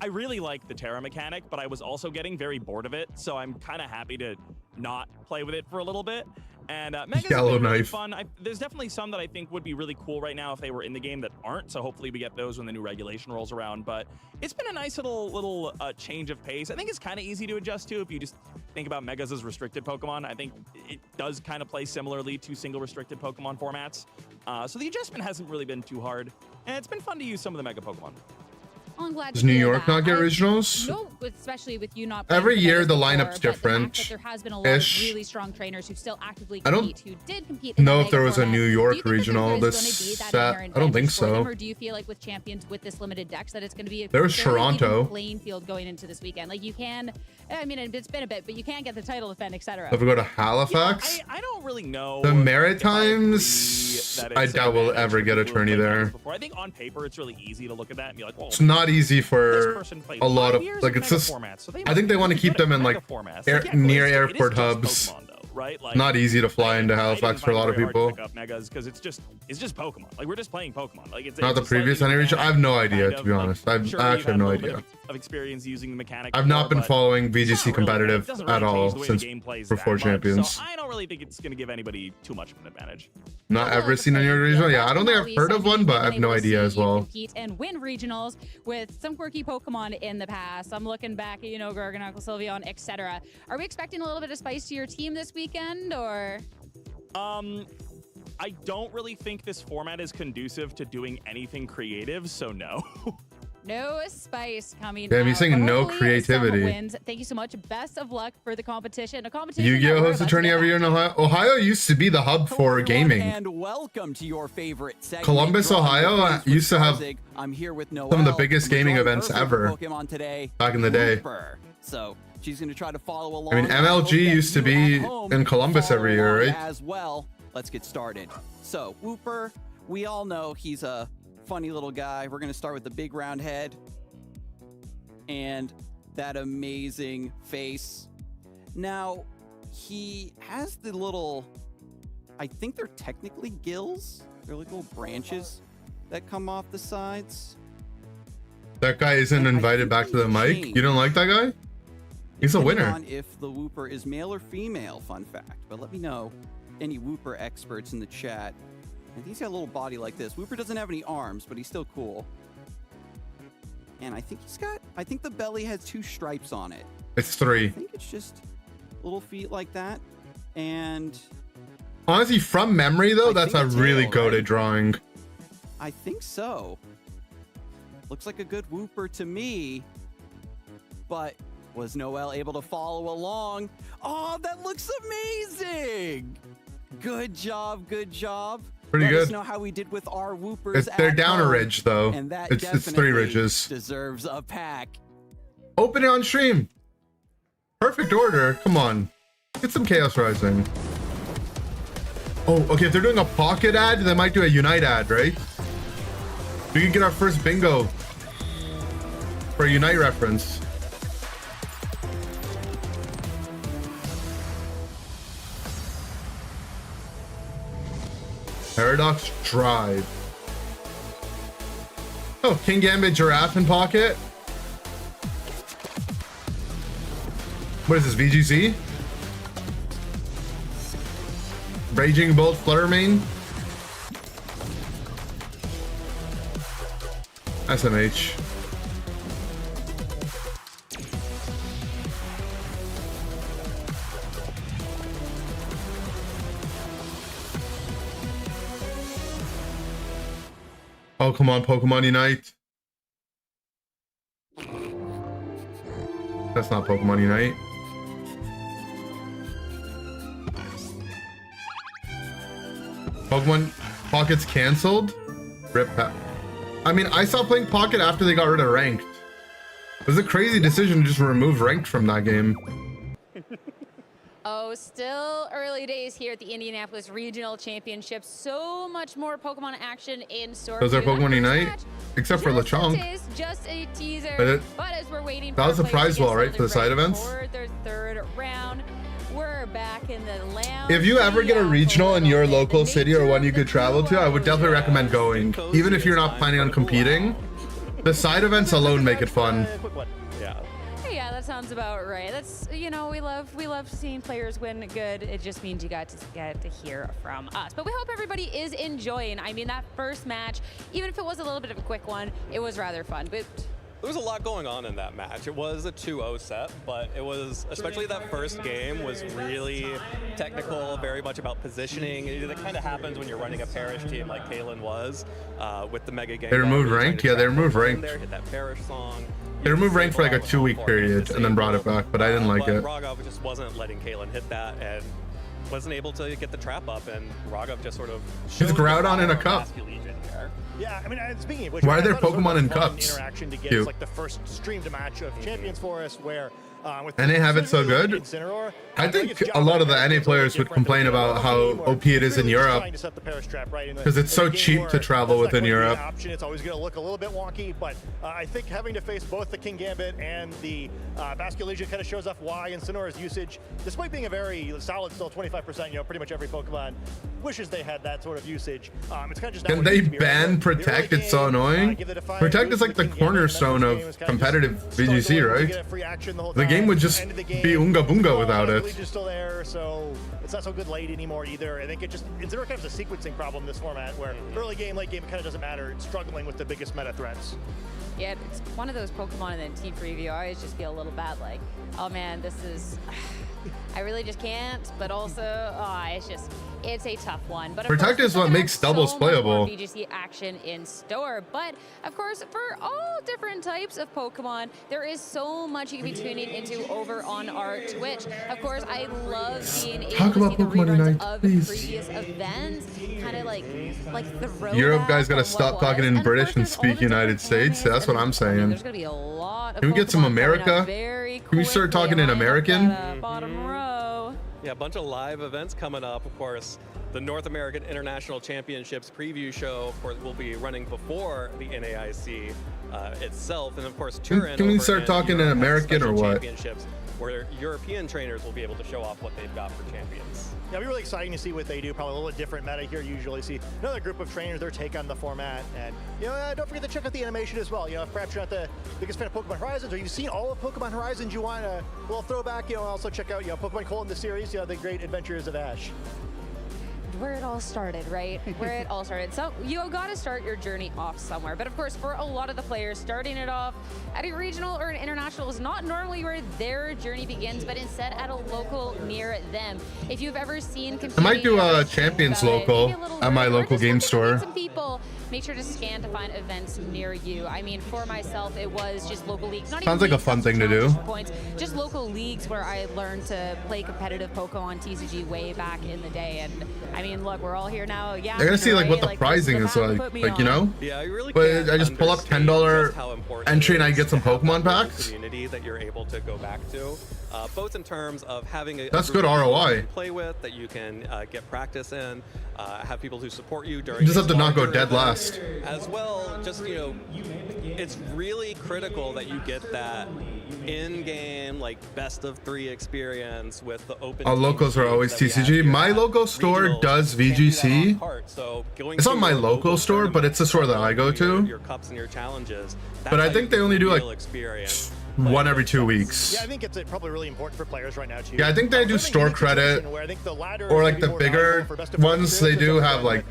really like the Terra mechanic, but I was also getting very bored of it, so I'm kind of happy to not play with it for a little bit. And Megas have been really fun. There's definitely some that I think would be really cool right now if they were in the game that aren't, so hopefully we get those when the new regulation rolls around. But it's been a nice little change of pace. I think it's kind of easy to adjust to if you just think about Megas as restricted Pokemon. I think it does kind of play similarly to single restricted Pokemon formats. So the adjustment hasn't really been too hard, and it's been fun to use some of the Mega Pokemon. I'm glad Does New York not get regionals? No, especially with you not. Every year the lineup's different. There has been a lot of really strong trainers who still actively compete, who did compete. Know if there was a New York regional this set. I don't think so. Or do you feel like with champions with this limited dex that it's going to be there's Toronto playing field going into this weekend? Like you can I mean, it's been a bit, but you can't get the title defend, etc. If we go to Halifax, yeah, I don't really know. the Maritimes, I doubt we'll ever get a tourney there. I think on paper it's really easy to look at that and be like, well, It's not easy for a lot of, like, it's just, I think they want to keep them in like near airport hubs. Right? Like, Not easy to fly into Halifax for a lot of people. Megas because it's just Pokemon. Like we're just playing Pokemon. Like it's Not the previous NA region. I have no idea, to be honest. I actually have no idea. Of experience using the mechanic. I've not been following VGC competitive at all the since before Champions. So I don't really think it's going to give anybody too much of an advantage. Not ever seen any regional. Yeah, I don't think I've heard of one, but I have no idea as well. Compete and win regionals with some quirky Pokemon in the past. I'm looking back at, Garganacl, Sylveon, etc. Are we expecting a little bit of spice to your team this weekend, or? I don't really think this format is conducive to doing anything creative, so no. No spice coming. Damn, he's saying no Hopefully creativity. Wins. Thank you so much. Best of luck for the competition. A competition. Yu-Gi-Oh hosts a tourney every year in Ohio. Ohio used to be the hub for gaming. And welcome to your favorite segment. Columbus, Ohio used to have I'm here with Noelle, some of the biggest gaming events ever Pokemon today, back in the day. Wooper. So she's going to try to follow along. I mean, MLG used to be in Columbus every year, right? As well. Let's get started. So Wooper, we all know he's a funny little guy. We're going to start with the big round head and that amazing face. Now, he has the little, I think they're technically gills. They're like little branches that come off the sides. That guy isn't invited back to the mic. You don't like that guy? He's a winner. On if the Wooper is male or female, fun fact. But let me know, any Wooper experts in the chat. And he's got a little body like this. Wooper doesn't have any arms, but he's still cool. And I think I think the belly has 2 stripes on it. It's 3. I think it's just little feet like that. And honestly, from memory though, that's a really goated drawing. I think so. Looks like a good Wooper to me. But was Noelle able to follow along? Oh, that looks amazing! Good job, good job. Pretty Let good. us know how we did with our Woopers. They're down a ridge though. And that it's 3 ridges. Deserves a pack. Open it on stream. Perfect order. Come on. Get some Chaos Rising. Oh, okay. If they're doing a pocket ad, they might do a Unite ad, right? We can get our first bingo for a Unite reference. Paradox Drive. Oh, King Gambit Giraffe in pocket. What is this, VGC? Raging Bolt Fluttermane. SMH. Oh, come on, Pokemon Unite. That's not Pokemon Unite. Pokemon Pocket's canceled? Rip. I mean, I stopped playing Pocket after they got rid of Ranked. It was a crazy decision to just remove Ranked from that game. Oh, still early days here at the Indianapolis Regional Championships. So much more Pokemon action in store. Those are Pokemon Unite, except for Lechonk. It is just a teaser, but as we're waiting that was a prize wall, right, for the side events? For their 3rd round, we're back in the lounge. If you ever get a regional in your local city or one you could travel to, I would definitely recommend going. Even if you're not planning on competing, the side events alone make it fun. Yeah, that sounds about right. That's, we love seeing players win good. It just means you get to hear from us. But we hope everybody is enjoying. I mean, that first match, even if it was a little bit of a quick one, it was rather fun. But there was a lot going on in that match. It was a 2-0 set, but it was, especially that first game, was really technical, very much about positioning. It kind of happens when you're running a Parish team like Kalen was with the Mega game. They removed Ranked? Yeah, they removed Ranked. Hit that Parish song. They removed Ranked for like a 2-week period and then brought it back, but I didn't like it. Rogov just wasn't letting Kalen hit that and wasn't able to get the trap up, and Rogov just sort of He's Groudon in a cup. Yeah, I mean, speaking of which, why are there Pokemon in cups? Interaction to get Cute. like the first streamed match of Champions for us, where And they have it so good. I think a lot of the NA players would complain about how OP it is in Europe because it's so cheap to travel within Europe. It's always going to look a little bit wonky, but I think having to face both the King Gambit and the Basket Legion kind of shows off why Incineroar's usage, despite being a very solid, still 25%, you know, pretty much every Pokemon wishes they had that sort of usage. It's kind of just can they ban Protect? It's so annoying. Protect is like the cornerstone of competitive VGC, right? The game would just be Unga Bunga without it. Legion's still there, so it's not so good late anymore either. I think it just, Incineroar kind of has a sequencing problem in this format where early game, late game, it kind of doesn't matter. It's struggling with the biggest meta threats. Yeah, it's one of those Pokemon in the team preview. I always just feel a little bad, like, oh man, this is, I really just can't. But also, it's a tough one. But Protect is what makes doubles playable. VGC action in store, but of course, for all different types of Pokemon, there is so much you can be tuning into over on our Twitch. Of course, I love being able to see the reruns of previous events, kind of like the Europe guys gotta stop talking in British and speak United States. That's what I'm saying. There's gonna be a lot of Can we get some America? Can we start talking in American? Bottom row. Yeah, a bunch of live events coming up. Of course, the North American International Championships preview show, of course, will be running before the NAIC itself, and of course, Turin. Can we start talking in American or what? Championships, where European trainers will be able to show off what they've got for champions. Yeah, it'll be really exciting to see what they do. Probably a little bit different meta here. Usually see another group of trainers, their take on the format. And, you know, don't forget to check out the animation as well. You know, if perhaps you're not the biggest fan of Pokemon Horizons or you've seen all of Pokemon Horizons, you want a little throwback, you know, also check out, you know, Pokemon Colt in the series, you know, the great adventures of Ash. Where it all started, right? Where it all started. So you gotta start your journey off somewhere. But of course, for a lot of the players, starting it off at a regional or an international is not normally where their journey begins, but instead at a local near them. If you've ever seen, I might do a Champions local at my local game store. Some people, make sure to scan to find events near you. I mean, for myself, it was just local leagues. Sounds like a fun thing to do. Points, just local leagues where I learned to play competitive Pokemon TCG way back in the day. And I mean, look, we're all here now. Yeah, I gotta see like what the pricing is like, you know? Yeah, you really. But I just pull up $10 entry and I get some Pokemon packs. Community that you're able to go back to, both in terms of having a that's good ROI. Play with that you can get practice in, have people who support you during. You just have to not go dead last. As well, just you know, it's really critical that you get that in-game like best of 3 experience with the open. Our locals are always TCG. My local store does VGC. It's not my local store, but it's the store that I go to. Your cups and your challenges. But I think they only do like one every 2 weeks. Yeah, I think it's probably really important for players right now too. Yeah, I think they do store credit, or like the bigger ones, they do have like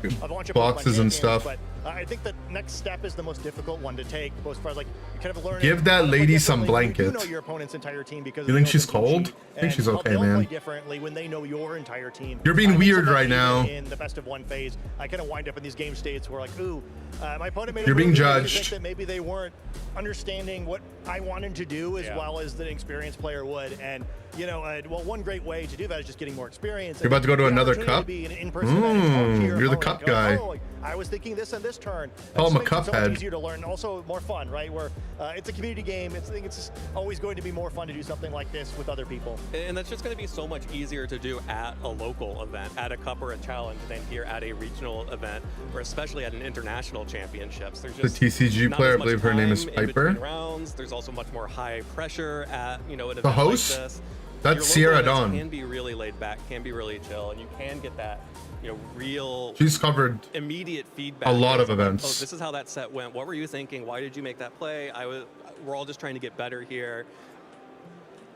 boxes and stuff. I think the next step is the most difficult one to take, as far as like kind of learning. Give that lady some blanket. You know your opponent's entire team because you think she's cold? I think she's okay, man. Differently when they know your entire team. You're being weird right now. In the best of 1 phase, I kind of wind up in these game states where like, ooh, my opponent made. You're being judged. That maybe they weren't understanding what I wanted to do as well as the experienced player would, and you know, well, one great way to do that is just getting more experience. You're about to go to another cup? You're the cup guy. I was thinking this and this turn. Call him a cup so head. Much easier to learn, also more fun, right? Where it's a community game. I think it's just always going to be more fun to do something like this with other people. And that's just going to be so much easier to do at a local event, at a cup or a challenge, than here at a regional event, or especially at an international championships. There's just the TCG player, I believe her name is Piper. Rounds. There's also much more high pressure at an event the host. Like this. That's Sierra Dawn. Can be really laid back, can be really chill, and you can get that, real. She's covered immediate feedback. A lot of events. Oh, this is how that set went. What were you thinking? Why did you make that play? We're all just trying to get better here.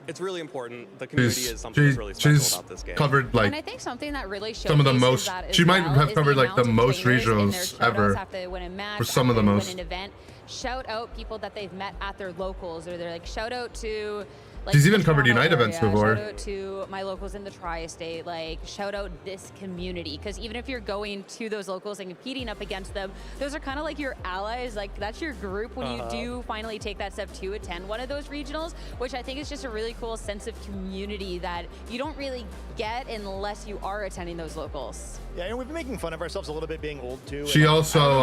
It's really important. The community is something that's really special about this game. Covered like. And I think something that really some of the most. She might have covered like the most regionals ever. For some of the most. Shout out people that they've met at their locals, or they're like shout out to. Like she's even covered Unite events before. Shout out to my locals in the tri-state, like shout out this community, because even if you're going to those locals and competing up against them, those are kind of like your allies, like that's your group when you do finally take that step to attend one of those regionals, which I think is just a really cool sense of community that you don't really get unless you are attending those locals. Yeah, and we've been making fun of ourselves a little bit being old too. She also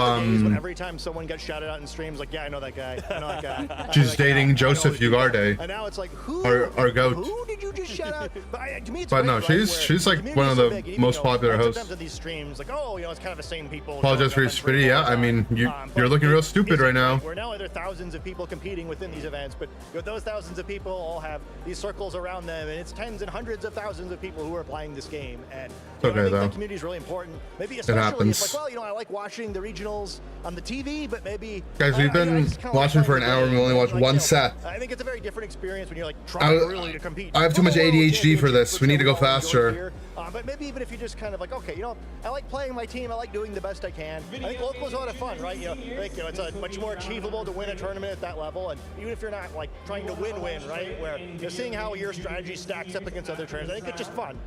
every time someone gets shouted out in streams, like, yeah, I know that guy. I know that guy. She's dating Joseph Ugarte. And now it's like, our goat. Who did you just shout out? To me, it's But great, no, right, she's where like one of community's so the big, even, most you know, popular like, hosts. Sometimes in these streams, like, oh, you know, it's kind of the same people. Apologize for your stupidity. Yeah, I mean, you're looking real stupid right now. Where now there are thousands of people competing within these events, but you know, those thousands of people all have these circles around them, and it's tens and hundreds of thousands of people who are playing this game. And It's okay, I think though. the community is really important. Maybe especially happens. if, like, well, you know, I like watching the regionals on the TV, but maybe Guys, we've been watching for an hour and we only watched one set. I think it's a very different experience when you're like trying really to compete. I have too much ADHD for this. We need to go We're all enjoying faster. here. But maybe even if you just kind of like, okay, you know, I like playing my team. I like doing the best I can. I think local is a lot of fun, right? You know, I think, you know, it's much more achievable to win a tournament at that level. And even if you're not like trying to win-win, right? Where you're seeing how your strategy stacks up against other trainers, I think it's just fun.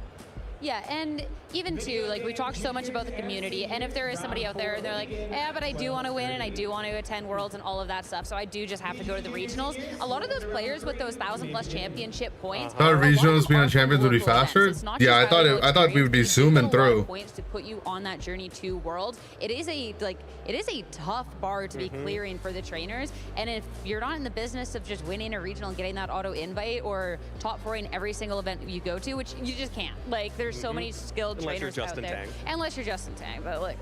Yeah, and even too, like we talked so much about the community, and if there is somebody out there and they're like, yeah, but I do want to win and I do want to attend Worlds and all of that stuff, so I do just have to go to the regionals. A lot of those players with those 1,000+ championship points. I thought regionals being on champions would be faster. Yeah, I thought we would be zooming through. Points to put you on that journey to Worlds. It is a tough bar to be clearing for the trainers, and if you're not in the business of just winning a regional and getting that auto invite or top 4 in every single event you go to, which you just can't. Like there's so many skilled trainers out there. Unless you're Justin Tang, but like,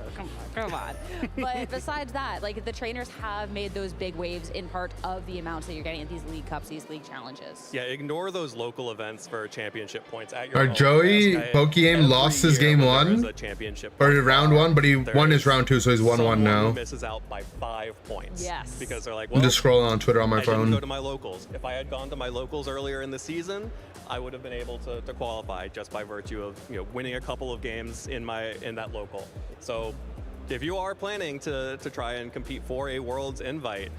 come on. But besides that, like the trainers have made those big waves in part of the amounts that you're getting at these league cups, these league challenges. Yeah, ignore those local events for championship points at your Our home. Joey Yes, Pokegame lost his game there one, is a championship or point round one, but he there won his is round 2, so he's 1-1 someone now. who misses out by 5 points. Yes. Because they're like, I'm well, just scrolling on Twitter on my I didn't go phone. to my locals. If I had gone to my locals earlier in the season, I would have been able to qualify just by virtue of winning a couple of games in that local. So if you are planning to try and compete for a Worlds invite,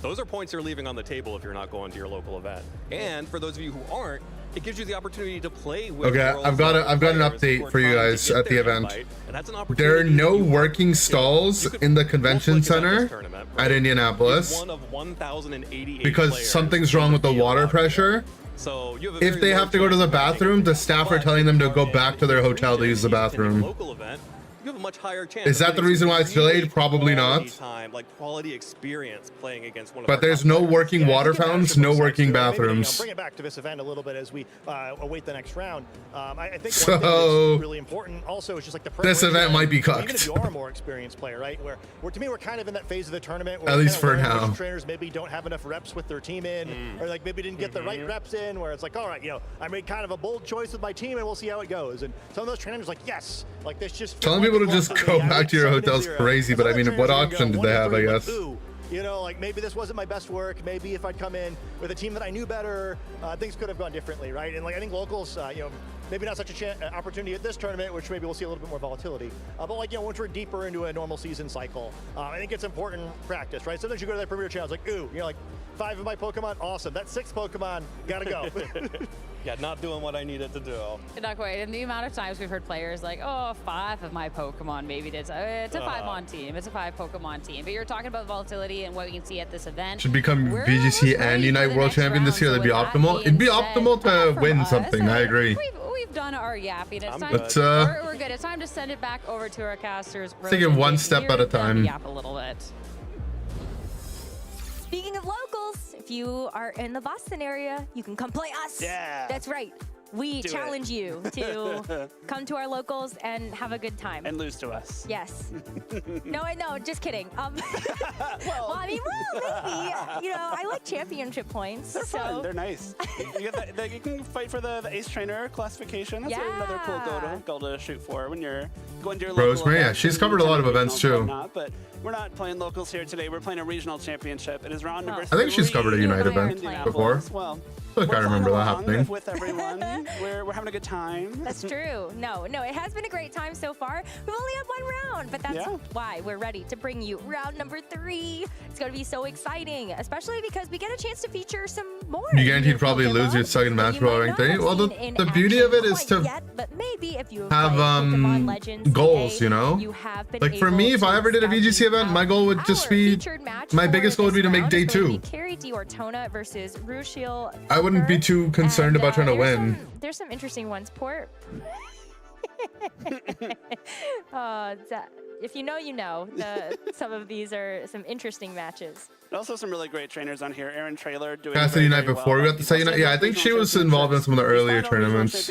those are points you're leaving on the table if you're not going to your local event. And for those of you who aren't, it gives you the opportunity to play with Okay, Worlds I've got an players update who are for you trying to guys get at the their event. invite, and that's an There are opportunity no you working could stalls in the convention look at this center tournament, at right? Indianapolis He's one of 1,088 because players something's wrong with the in the water field. pressure. So you have a If very they low have to go to chance the of winning. bathroom, the staff are But telling them to if go you back are to their in the hotel to use the region, attending a bathroom. local event, you have a much higher chance. Is of that the getting reason some why it's delayed? really Probably not. quality time, like quality experience playing against one of But our there's top no players. working Yeah, I water think it fountains, actually no makes sense working to maybe, bathrooms. bring it back to this event a little bit as we await the next round. I think one So, thing that's really important also is just like the this preparation event might be Even cooked. if you are a more experienced player, right? Where to me, we're kind of in that phase of the tournament where At we're least kinda for learning which now. trainers maybe don't have enough reps with their team in, or like maybe didn't get the right reps in. Where it's like, all right, I made kind of a bold choice with my team, and we'll see how it goes. And some of those trainers are like, yes, like this just Telling people to just go back to your hotel's crazy, but I mean, what option did they have, I guess? Like maybe this wasn't my best work. Maybe if I'd come in with a team that I knew better, things could have gone differently, right? And like I think locals, maybe not such a opportunity at this tournament, which maybe we'll see a little bit more volatility. But like once we're deeper into a normal season cycle, I think it's important practice, right? Sometimes you go to that premier challenge, like like 5 of my Pokemon, awesome. That 6th Pokemon, gotta go. Yeah, not doing what I needed to do. Not quite. And the amount of times we've heard players like, oh, 5 of my Pokemon maybe did. It's a 5-mon team. It's a 5 Pokemon team. But you're talking about volatility and what we can see at this event. Should become We're VGC almost ready and for Unite the World next Champion this round. year. So That'd be with that optimal. It'd be being optimal said, to from win us, something. I agree. We've done our yapping. It's time. But, we're good. It's time to send it back over to our casters. Take it one step at a time. Yap a little bit. Speaking of locals, if you are in the Boston area, you can come play us. Yeah. That's right. We Do challenge you to come to our locals and have a good time. And lose to us. Yes. No, just kidding. Well, I mean, maybe. I like championship points. They're fun. They're nice. You can fight for the Ace Trainer classification. That's another cool goal to shoot for when you're going to your local Rosemary, yeah, events she's and covered a lot of regionals events and too. whatnot, but we're not playing locals here today. We're playing a regional championship. It is round number 3. I think she's covered a Unite event before. Well, I feel like I remember that happening. with everyone. We're having a good time. That's true. No, it has been a great time so far. We've only had 1 round, but that's why we're ready to bring you round number 3. It's going to be so exciting, especially because we get a chance to feature some more. You guaranteed probably lose your second match ball rank 3. Well, the beauty of it is to have goals, Like for me, if I ever did a VGC event, my goal would just be, my biggest goal would be to make day 2. Carry Diortona versus Rushiel. I wouldn't be too concerned about trying to win. There's some interesting ones. if you know, you know. Some of these are some interesting matches. Also some really great trainers on here. Aaron Trailer doing Cassidy Knight before we got to say Knight. Yeah, I think she was involved in some of the earlier tournaments.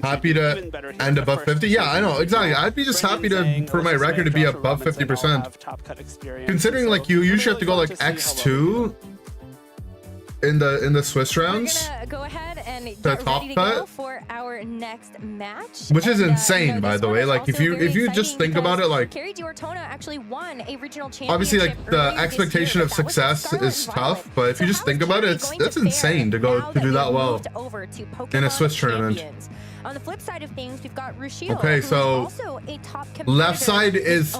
Happy to end above 50. Yeah, I know, exactly. I'd be just happy for my record to be above 50%. Considering like you usually have to go like X2 in the Swiss rounds. We're gonna go ahead and the get top ready to cut go for our next match, which is insane, you know, by the way. Like if you just think about it, like Carrie D'Ortona actually won a regional championship. Obviously, like the expectation of success is tough, but if you just think about it, that's insane to do that well in a Swiss tournament. On the flip side of things, we've got Rushiel. Okay, so left side is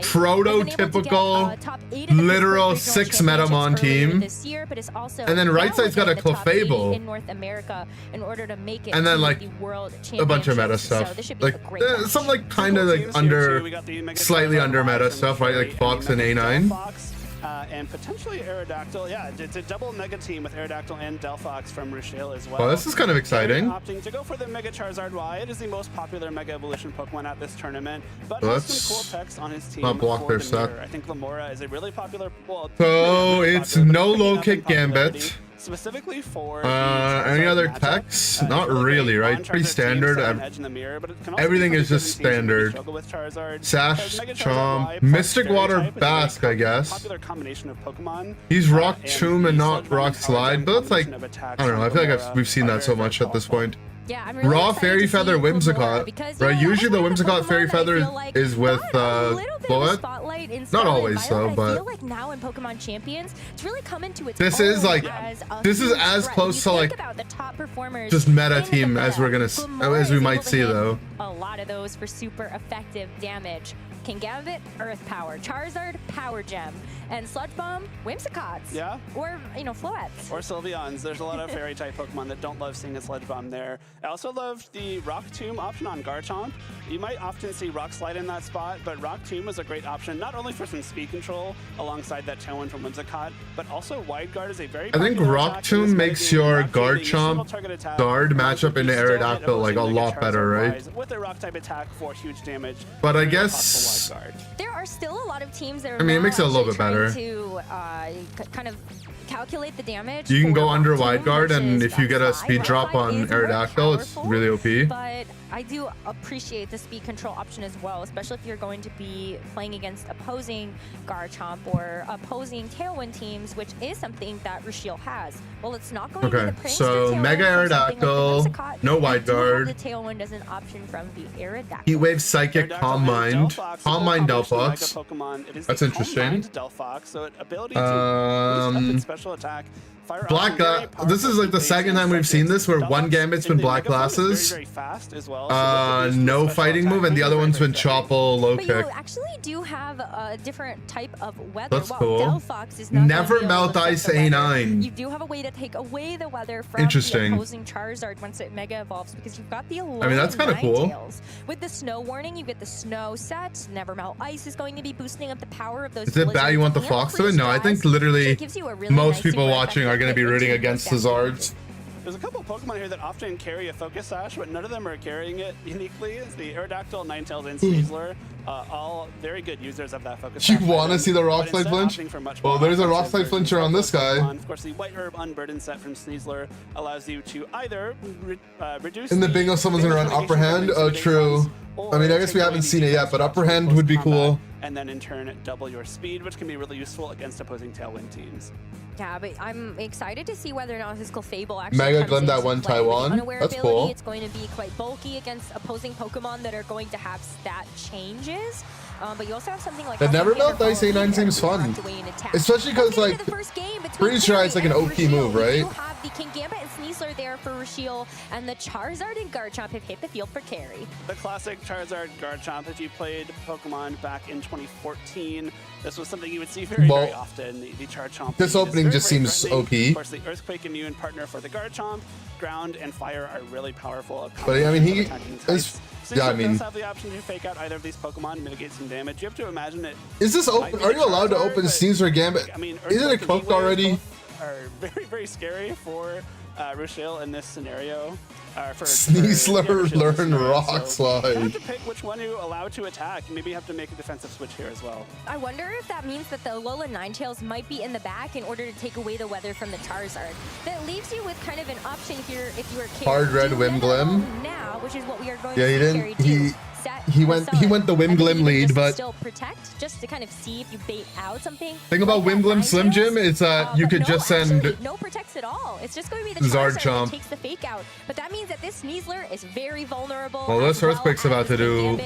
prototypical literal 6 Metamon team, and then right side's got a Clefable, and then like a bunch of meta stuff, like some like kind of like slightly under meta stuff, right? Like Fox and A9. And potentially Aerodactyl. Yeah, it's a double mega team with Aerodactyl and Delphox from Rushiel as well. Well, this is kind of exciting. Opting to go for the Mega Charizard Y. It is the most popular Mega Evolution Pokemon at this tournament, but has some cool text on his team. Not block their stuff. I think Lamora is a really popular. Well, so it's no low kick Gambit. Specifically for any other techs? Not really, right? Pretty standard. Everything is just standard. Sash, Chomp, Mystic Water, Basque, I guess. He's Rock Tomb and not Rock Slide, but it's like, I don't know. I feel like we've seen that so much at this point. Yeah, I'm really Raw Fairy Feather Whimsicott, right? Usually the Whimsicott Fairy Feather is with Floette. Not always though, but I feel like now in Pokemon Champions, it's really coming to its this is like as close to like just meta team as we might see though. A lot of those for super effective damage. Kingambit, Earth Power, Charizard, Power Gem, and Sludge Bomb, Whimsicotts. Yeah. Or, you know, Floettes. Or Sylveons. There's a lot of fairy type Pokemon that don't love seeing a Sludge Bomb there. I also love the Rock Tomb option on Garchomp. You might often see Rock Slide in that spot, but Rock Tomb is a great option, not only for some speed control alongside that Tailwind from Whimsicott, but also Wide Guard is a very I think Rock Tomb makes your Garchomp guard matchup into Aerodactyl like a lot better, right? With a rock type attack for huge damage. But I guess there are still a lot of teams that are it makes it a little bit better to kind of calculate the damage. You can go under Wide Guard, and if you get a speed drop on Aerodactyl, it's really OP. But I do appreciate the speed control option as well, especially if you're going to be playing against opposing Garchomp or opposing Tailwind teams, which is something that Rushiel has. Well, it's not going to be the Prince so Mega Aerodactyl, no Wide Guard. The Tailwind as an option from the Aerodactyl. Heat Wave, Psychic, Calm Mind, Calm Mind, Delphox. That's interesting. Special attack. Black, this is like the second time we've seen this where one Gambit's been black glasses, no fighting move, and the other one's been Chople, low kick. You actually do have a different type of weather. That's cool. Delphox is not Never Melt Ice A9. You do have a way to take away the weather from the opposing Charizard once it Mega Evolves, because you've got the that's kind of cool. With the Snow Warning, you get the Snow set. Never Melt Ice is going to be boosting up the power of those. Is it bad you want the Fox to win? No, I think literally most people watching are going to be rooting against the Zards. There's a couple Pokemon here that often carry a Focus Sash, but none of them are carrying it uniquely. It's the Aerodactyl, Ninetales, and Sneasler. All very good users of that Focus Sash. You want to see the Rock Slide flinch? Well, there's a Rock Slide flincher on this guy. Of course, the White Herb Unburdened set from Sneasler allows you to either reduce... In the bingo, someone's going to run Upper Hand. Oh, true. I mean, I guess we haven't seen it yet, but Upper Hand would be cool. And then in turn, double your speed, which can be really useful against opposing Tailwind teams. Yeah, but I'm excited to see whether or not his Clefable actually Mega Glen that one Taiwan. That's cool. It's going to be quite bulky against opposing Pokemon that are going to have stat changes. But you also have something like the Never Melt Ice A9 seems fun, especially because like pretty sure it's like an OP move, right? You have the Kingambit and Sneasler there for Rushiel, and the Charizard and Garchomp have hit the field for carry. The classic Charizard Garchomp. If you played Pokemon back in 2014, this was something you would see very often. The Garchomp. This opening just seems OP. Of course, the Earthquake Immune partner for the Garchomp. Ground and Fire are really powerful. But I mean, he is. Yeah, I mean, does have the option to fake out either of these Pokemon and mitigate some damage. You have to imagine it. Is this open? Are you allowed to open Sneasler Gambit? I mean, isn't it cooked already? Are very, very scary for Rushiel in this scenario. Sneasler learn rock slide. You have to pick which one you allow to attack. Maybe you have to make a defensive switch here as well. I wonder if that means that the Alola Ninetales might be in the back in order to take away the weather from the Charizard. That leaves you with kind of an option here if you are Hard red Wimglim. Now, which is what we are going yeah, to he didn't. He went the Wimglim lead, but still protect just to kind of see if you bait out something. Thing about Wimglim Slim Jim is that you could just send no protects at all. It's just going to be the Zard Charizard that Chomp. takes the fake out. But that means that this Sneasler is very vulnerable. Well, this Earthquake's about to do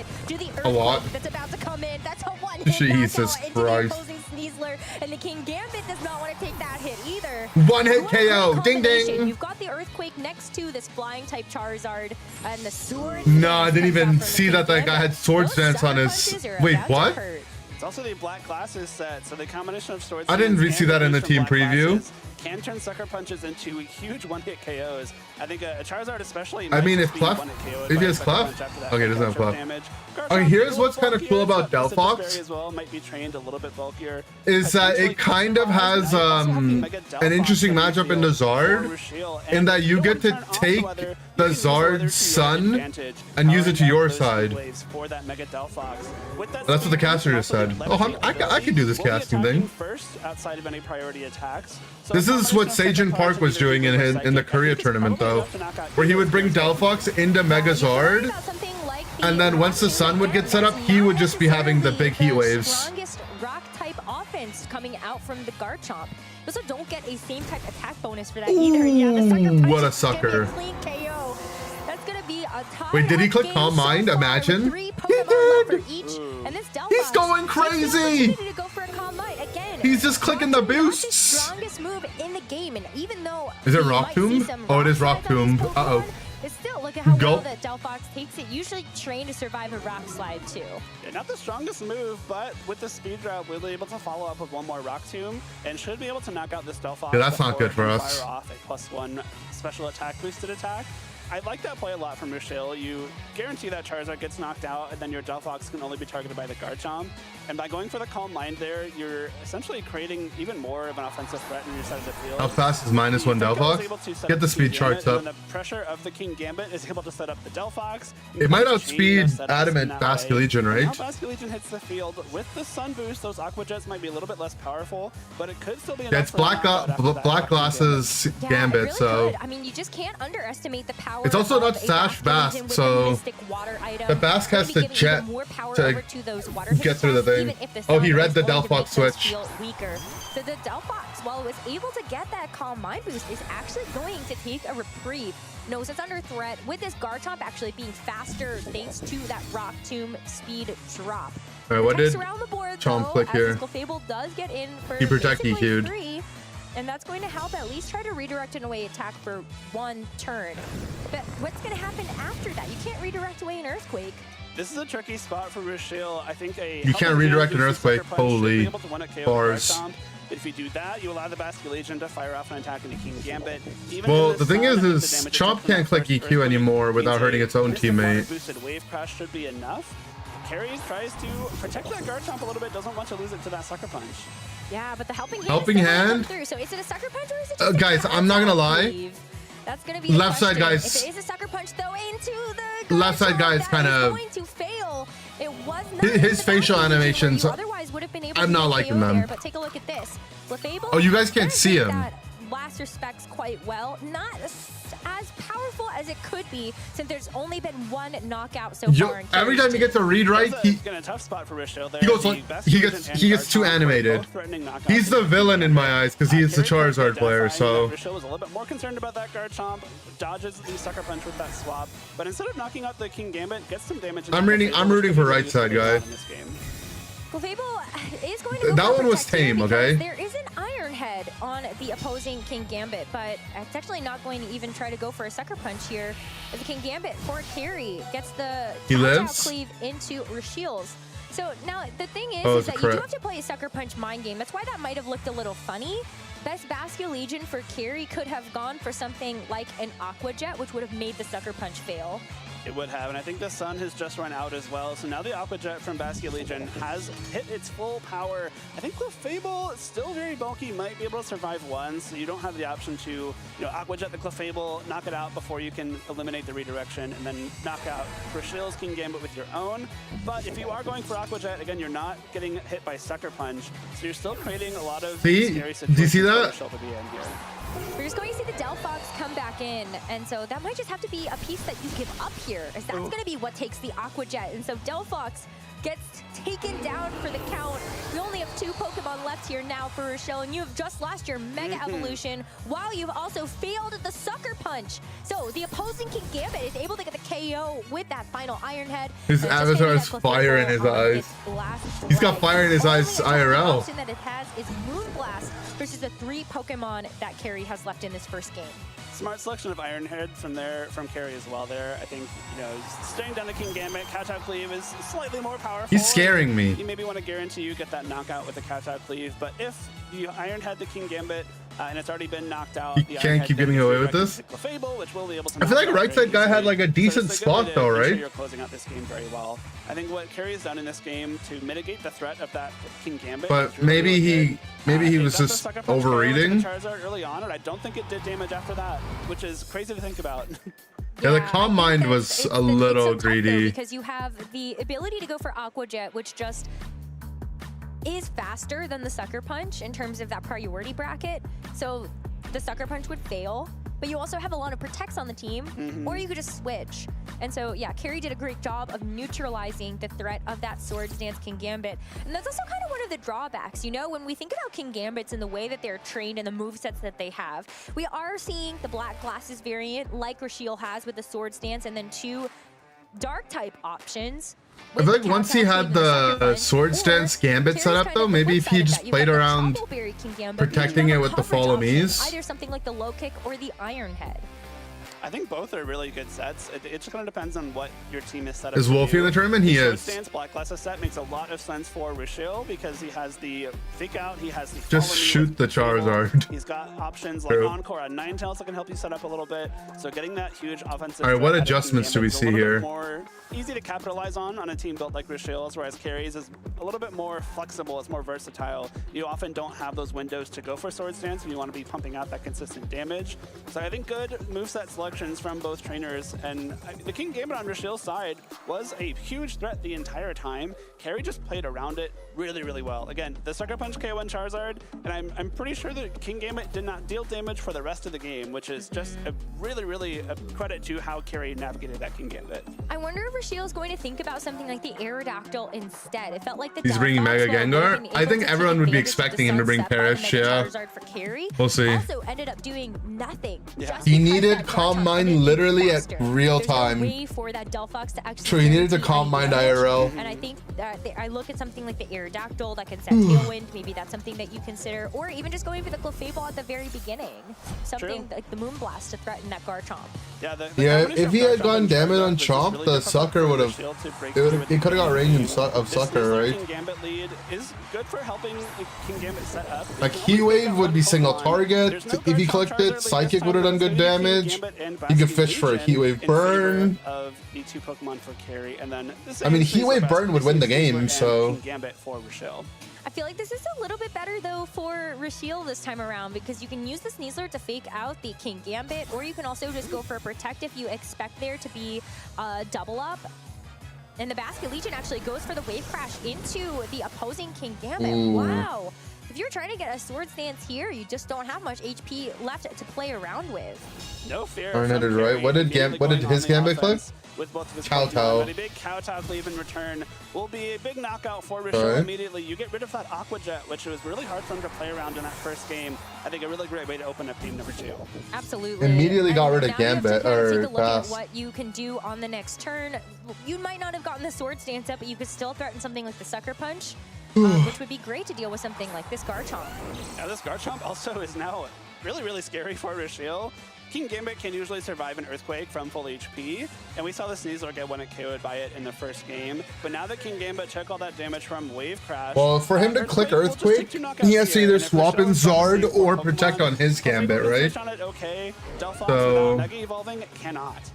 a lot. That's about to come in. That's a one-hit Jesus knockout into Christ. the opposing Sneasler, and the King Gambit does not want to take that hit either. One hit KO. Ding ding. You've got the Earthquake next to this flying type Charizard and the Sword. No, I didn't even see that guy had Swords Dance on his. Wait, what? It's also the Black Glasses set, so the combination of Swords I didn't Dance see that in the from team Black preview. Glasses can turn Sucker Punches into huge one-hit KOs. I think a Charizard especially. I mean, if Clef, if he has Clef, okay, doesn't have Clef. Okay, here's what's kind of cool about Delphox as well, might be trained a little bit bulkier. Is that it kind of has an interesting matchup in the Zard, in that you get to take the Zard's Sun and use it to your side. That's what the caster just said. Oh, I could do this casting thing. This is what Sajin Park was doing in the Korea tournament, though, where he would bring Delphox into Megazard, and then once the sun would get set up, he would just be having the big heat waves. Strongest rock type offense coming out from the Garchomp. You also don't get a same type attack bonus for that either. Yeah, the Sucker Punch what a sucker. Clean KO. That's gonna be a tie. Wait, did he click Calm Mind? Imagine. He did. And this He's going crazy. To go for a Calm Mind. Again, He's just clicking the boosts. strongest move in the game, and even though Is it Rock Tomb? Oh, it is Rock Tomb. Uh-oh. It's still, look at how well Gulp. that Delphox takes it. Usually trained to survive a rock slide too. Yeah, not the strongest move, but with the speed drop, we'll be able to follow up with one more Rock Tomb and should be able to knock out this Delphox. Yeah, that's not before good for it can us. Fire off a +1 special attack boosted attack. I like that play a lot from Rushiel. You guarantee that Charizard gets knocked out, and then your Delphox can only be targeted by the Garchomp. And by going for the Calm Mind there, you're essentially creating even more of an offensive threat on your side of the field. How fast is -1 Delphox? Get the speed charts up. The pressure of the King Gambit is able to set up the Delphox. It might outspeed Adamant Basculegion, right? Now Basculegion hits the field with the Sun Boost. Those Aqua Jets might be a little bit less powerful, but it could still be enough. Yeah, it's Black Glasses Gambit, really so could. I mean, you just can't underestimate the power. it's also not of a Sash Basculegion Bask, with a so Mystic Water item. the Bask has It's to gonna be giving jet even more power to over to those water hit get through the shots, thing. even if the Oh, he Sun read is the going to Delphox make those switch. feel weaker. So the Delphox, while it was able to get that Calm Mind boost, is actually going to take a reprieve. Knows it's under threat, with this Garchomp actually being faster thanks to that Rock Tomb speed drop. All right, what did Around the board, Chomp though, click as here? Clefable does get in for He protect basically EQ'd. 3, and that's going to help at least try to redirect an away attack for 1 turn. But what's going to happen after that? You can't redirect away an Earthquake. This is a tricky spot for Rushiel. I think You can't redirect an Earthquake. Holy bars. If you do that, you allow the Basculegion to fire off an attack into King Gambit. Well, the thing is Chomp can't click EQ anymore without hurting its own teammate. Boosted Wave Crash should be enough. Carrie tries to protect that Garchomp a little bit, doesn't want to lose it to that Sucker Punch. Yeah, but the Helping Helping Hand. Hand? So is it a Sucker Punch or is it just Guys, I'm not gonna lie. That's gonna be the Left side, question. guys. If it is a Sucker Punch though into the Left side guy is kind of going to fail. It was not his facial animations. Otherwise would have been able I'm to not get liking KO them. there, but take a look at this. Clefable, Oh, you guys can't does see take him. that last respects quite well. Not as powerful as it could be, since there's only been 1 knockout so far. in Every Carrie's time he gets a read right, he a tough spot for Rushiel there. goes like he gets too animated. He's the villain in my eyes because he is the Charizard player. So Rushiel was a little bit more concerned about that Garchomp, dodges the Sucker Punch with that swap, but instead of knocking out the King Gambit, gets some damage. I'm rooting for right side guy. Clefable is going to go That for one was protect here tame, because okay? There is an Iron Head on the opposing King Gambit, but it's actually not going to even try to go for a Sucker Punch here. As the King Gambit for carry gets the He Tao lives? Cleave into Rushiel's. So now the thing is, Oh, is it's a that you do crit. have to play a Sucker Punch mind game. That's why that might have looked a little funny. Best Basculegion for carry could have gone for something like an Aqua Jet, which would have made the Sucker Punch fail. It would have, and I think the sun has just run out as well. So now the Aqua Jet from Basket Legion has hit its full power. I think Clefable, still very bulky, might be able to survive one, so you don't have the option to, Aqua Jet the Clefable, knock it out before you can eliminate the redirection, and then knock out Rochelle's Kingambit with your own. But if you are going for Aqua Jet, again, you're not getting hit by Sucker Punch, so you're still creating a lot of scary situations do you see that? for Rochelle to be in here. We're just going to see the Delphox come back in, and so that might just have to be a piece that you give up here, as that's going to be what takes the Aqua Jet. And so Delphox gets taken down for the count. We only have 2 Pokemon left here now for Rochelle, and you have just lost your Mega Evolution, while you've also failed the Sucker Punch. So the opposing Kingambit is able to get the KO with that final Iron Head. His avatar has fire in his eyes. He's got fire in his eyes IRL. The option that it has is Moonblast versus the 3 Pokemon that Carry has left in this first game. Smart selection of Iron Head from Carry as well there. I think, staring down the Kingambit, Kowtow Cleave is slightly more powerful. He's scaring me. You maybe want to guarantee you get that knockout with the Kowtow Cleave, but if you Iron Head the Kingambit and it's already been knocked out, you can't keep getting away with this. Clefable, which will be able to I feel like right side guy had like a decent spot though, right? You're closing out this game very well. I think what Carry has done in this game to mitigate the threat of that Kingambit. But maybe he was just overreading. Charizard early on, and I don't think it did damage after that, which is crazy to think about. Yeah, the Calm Mind was a little greedy. Because you have the ability to go for Aqua Jet, which just is faster than the Sucker Punch in terms of that priority bracket. So the Sucker Punch would fail, but you also have a lot of protects on the team, or you could just switch. And so, yeah, Carry did a great job of neutralizing the threat of that Swords Dance Kingambit. And that's also kind of one of the drawbacks. When we think about Kingambits and the way that they're trained and the movesets that they have, we are seeing the Black Glasses variant like Rochelle has with the Swords Dance, and then 2 Dark-type options. I feel like once he had the Swords Dance Gambit set up though, maybe if he just played around protecting it with the Follow Me's. Either something like the Low Kick or the Iron Head. I think both are really good sets. It just kind of depends on what your team is set up. Is Wolfie in the tournament? He is. Stance Black Glasses set makes a lot of sense for Rochelle because he has the Fake Out, he has the just shoot the Charizard. He's got options like Encore on Ninetales that can help you set up a little bit. So getting that huge offensive. All right, what adjustments do we see here? More easy to capitalize on a team built like Rochelle's, whereas Carry's is a little bit more flexible. It's more versatile. You often don't have those windows to go for Swords Dance when you want to be pumping out that consistent damage. So I think good moveset selections from both trainers, and the Kingambit on Rochelle's side was a huge threat the entire time. Carry just played around it really, really well. Again, the Sucker Punch KO Charizard, and I'm pretty sure that Kingambit did not deal damage for the rest of the game, which is just a really a credit to how Carry navigated that Kingambit. I wonder if Rochelle's going to think about something like the Aerodactyl instead. It felt like the he's bringing Mega Gengar. I think everyone would be expecting him to bring Perish, yeah. We'll see. Also ended up doing nothing. Yeah. He needed Calm Mind literally at real time. So he needed to Calm Mind IRL. And I think that I look at something like the Aerodactyl that can set Tailwind. Maybe that's something that you consider, or even just going for the Clefable at the very beginning. Something like the Moonblast to threaten that Garchomp. Yeah, if he had gone damage on Chomp, the Sucker would have. He could have got range of Sucker, right? Kingambit lead is good for helping the Kingambit set up. Like Heat Wave would be single target. If he clicked it, Psychic would have done good damage. He could fish for a Heat Wave Burn. Of the 2 Pokemon for Carry, and then I mean, Heat Wave Burn would win the game, so. Kingambit for Rochelle. I feel like this is a little bit better though for Rochelle this time around, because you can use the Sneasler to fake out the Kingambit, or you can also just go for a Protect if you expect there to be a double up. And the Basket Legion actually goes for the Wave Crash into the opposing Kingambit. Wow. If you're trying to get a Swords Dance here, you just don't have much HP left to play around with. No fear. Arnetted, right? What did his Gambit click? With both of his Kowtow. A big Kowtow Cleave in return will be a big knockout for Rochelle immediately. You get rid of that Aqua Jet, which was really hard for him to play around in that first game. I think a really great way to open up game number 2. Absolutely. Immediately got rid of Now Gambit, you have to or take a look at Pass. what you can do on the next turn. You might not have gotten the Swords Dance up, but you could still threaten something like the Sucker Punch, which would be great to deal with something like this Garchomp. Now this Garchomp also is now really scary for Rochelle. Kingambit can usually survive an Earthquake from full HP, and we saw the Sneasler get 1 KO'd by it in the first game. But now that Kingambit took all that damage from Wave Crash. Well, for him to click Earthquake, he has to either swap in Zard or protect on his Gambit, right? Okay. Delphox So Mega Evolving cannot.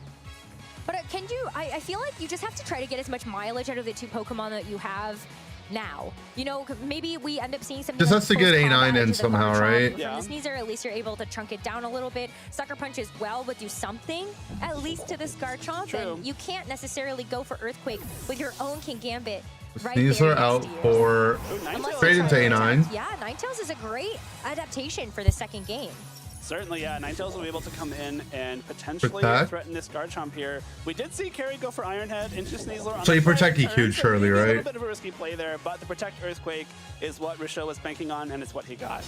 But can you, I feel like you just have to try to get as much mileage out of the two Pokemon that you have now. You know, maybe we end up seeing something Just has to get A9 in somehow, right? Yeah. From the Sneasler, at least you're able to chunk it down a little bit. Sucker Punch as well would do something, at least to the Garchomp. And you can't necessarily go for Earthquake with your own Kingambit right These there are out for straight into A9. Yeah, Ninetales is a great adaptation for the second game. Certainly, yeah. Ninetales will be able to come in and potentially threaten this Garchomp here. We did see Carrie go for Iron Head into Sneasler. So you protect EQ, surely, right? A little bit of a risky play there, but the Protect Earthquake is what Rochelle was banking on, and it's what he got.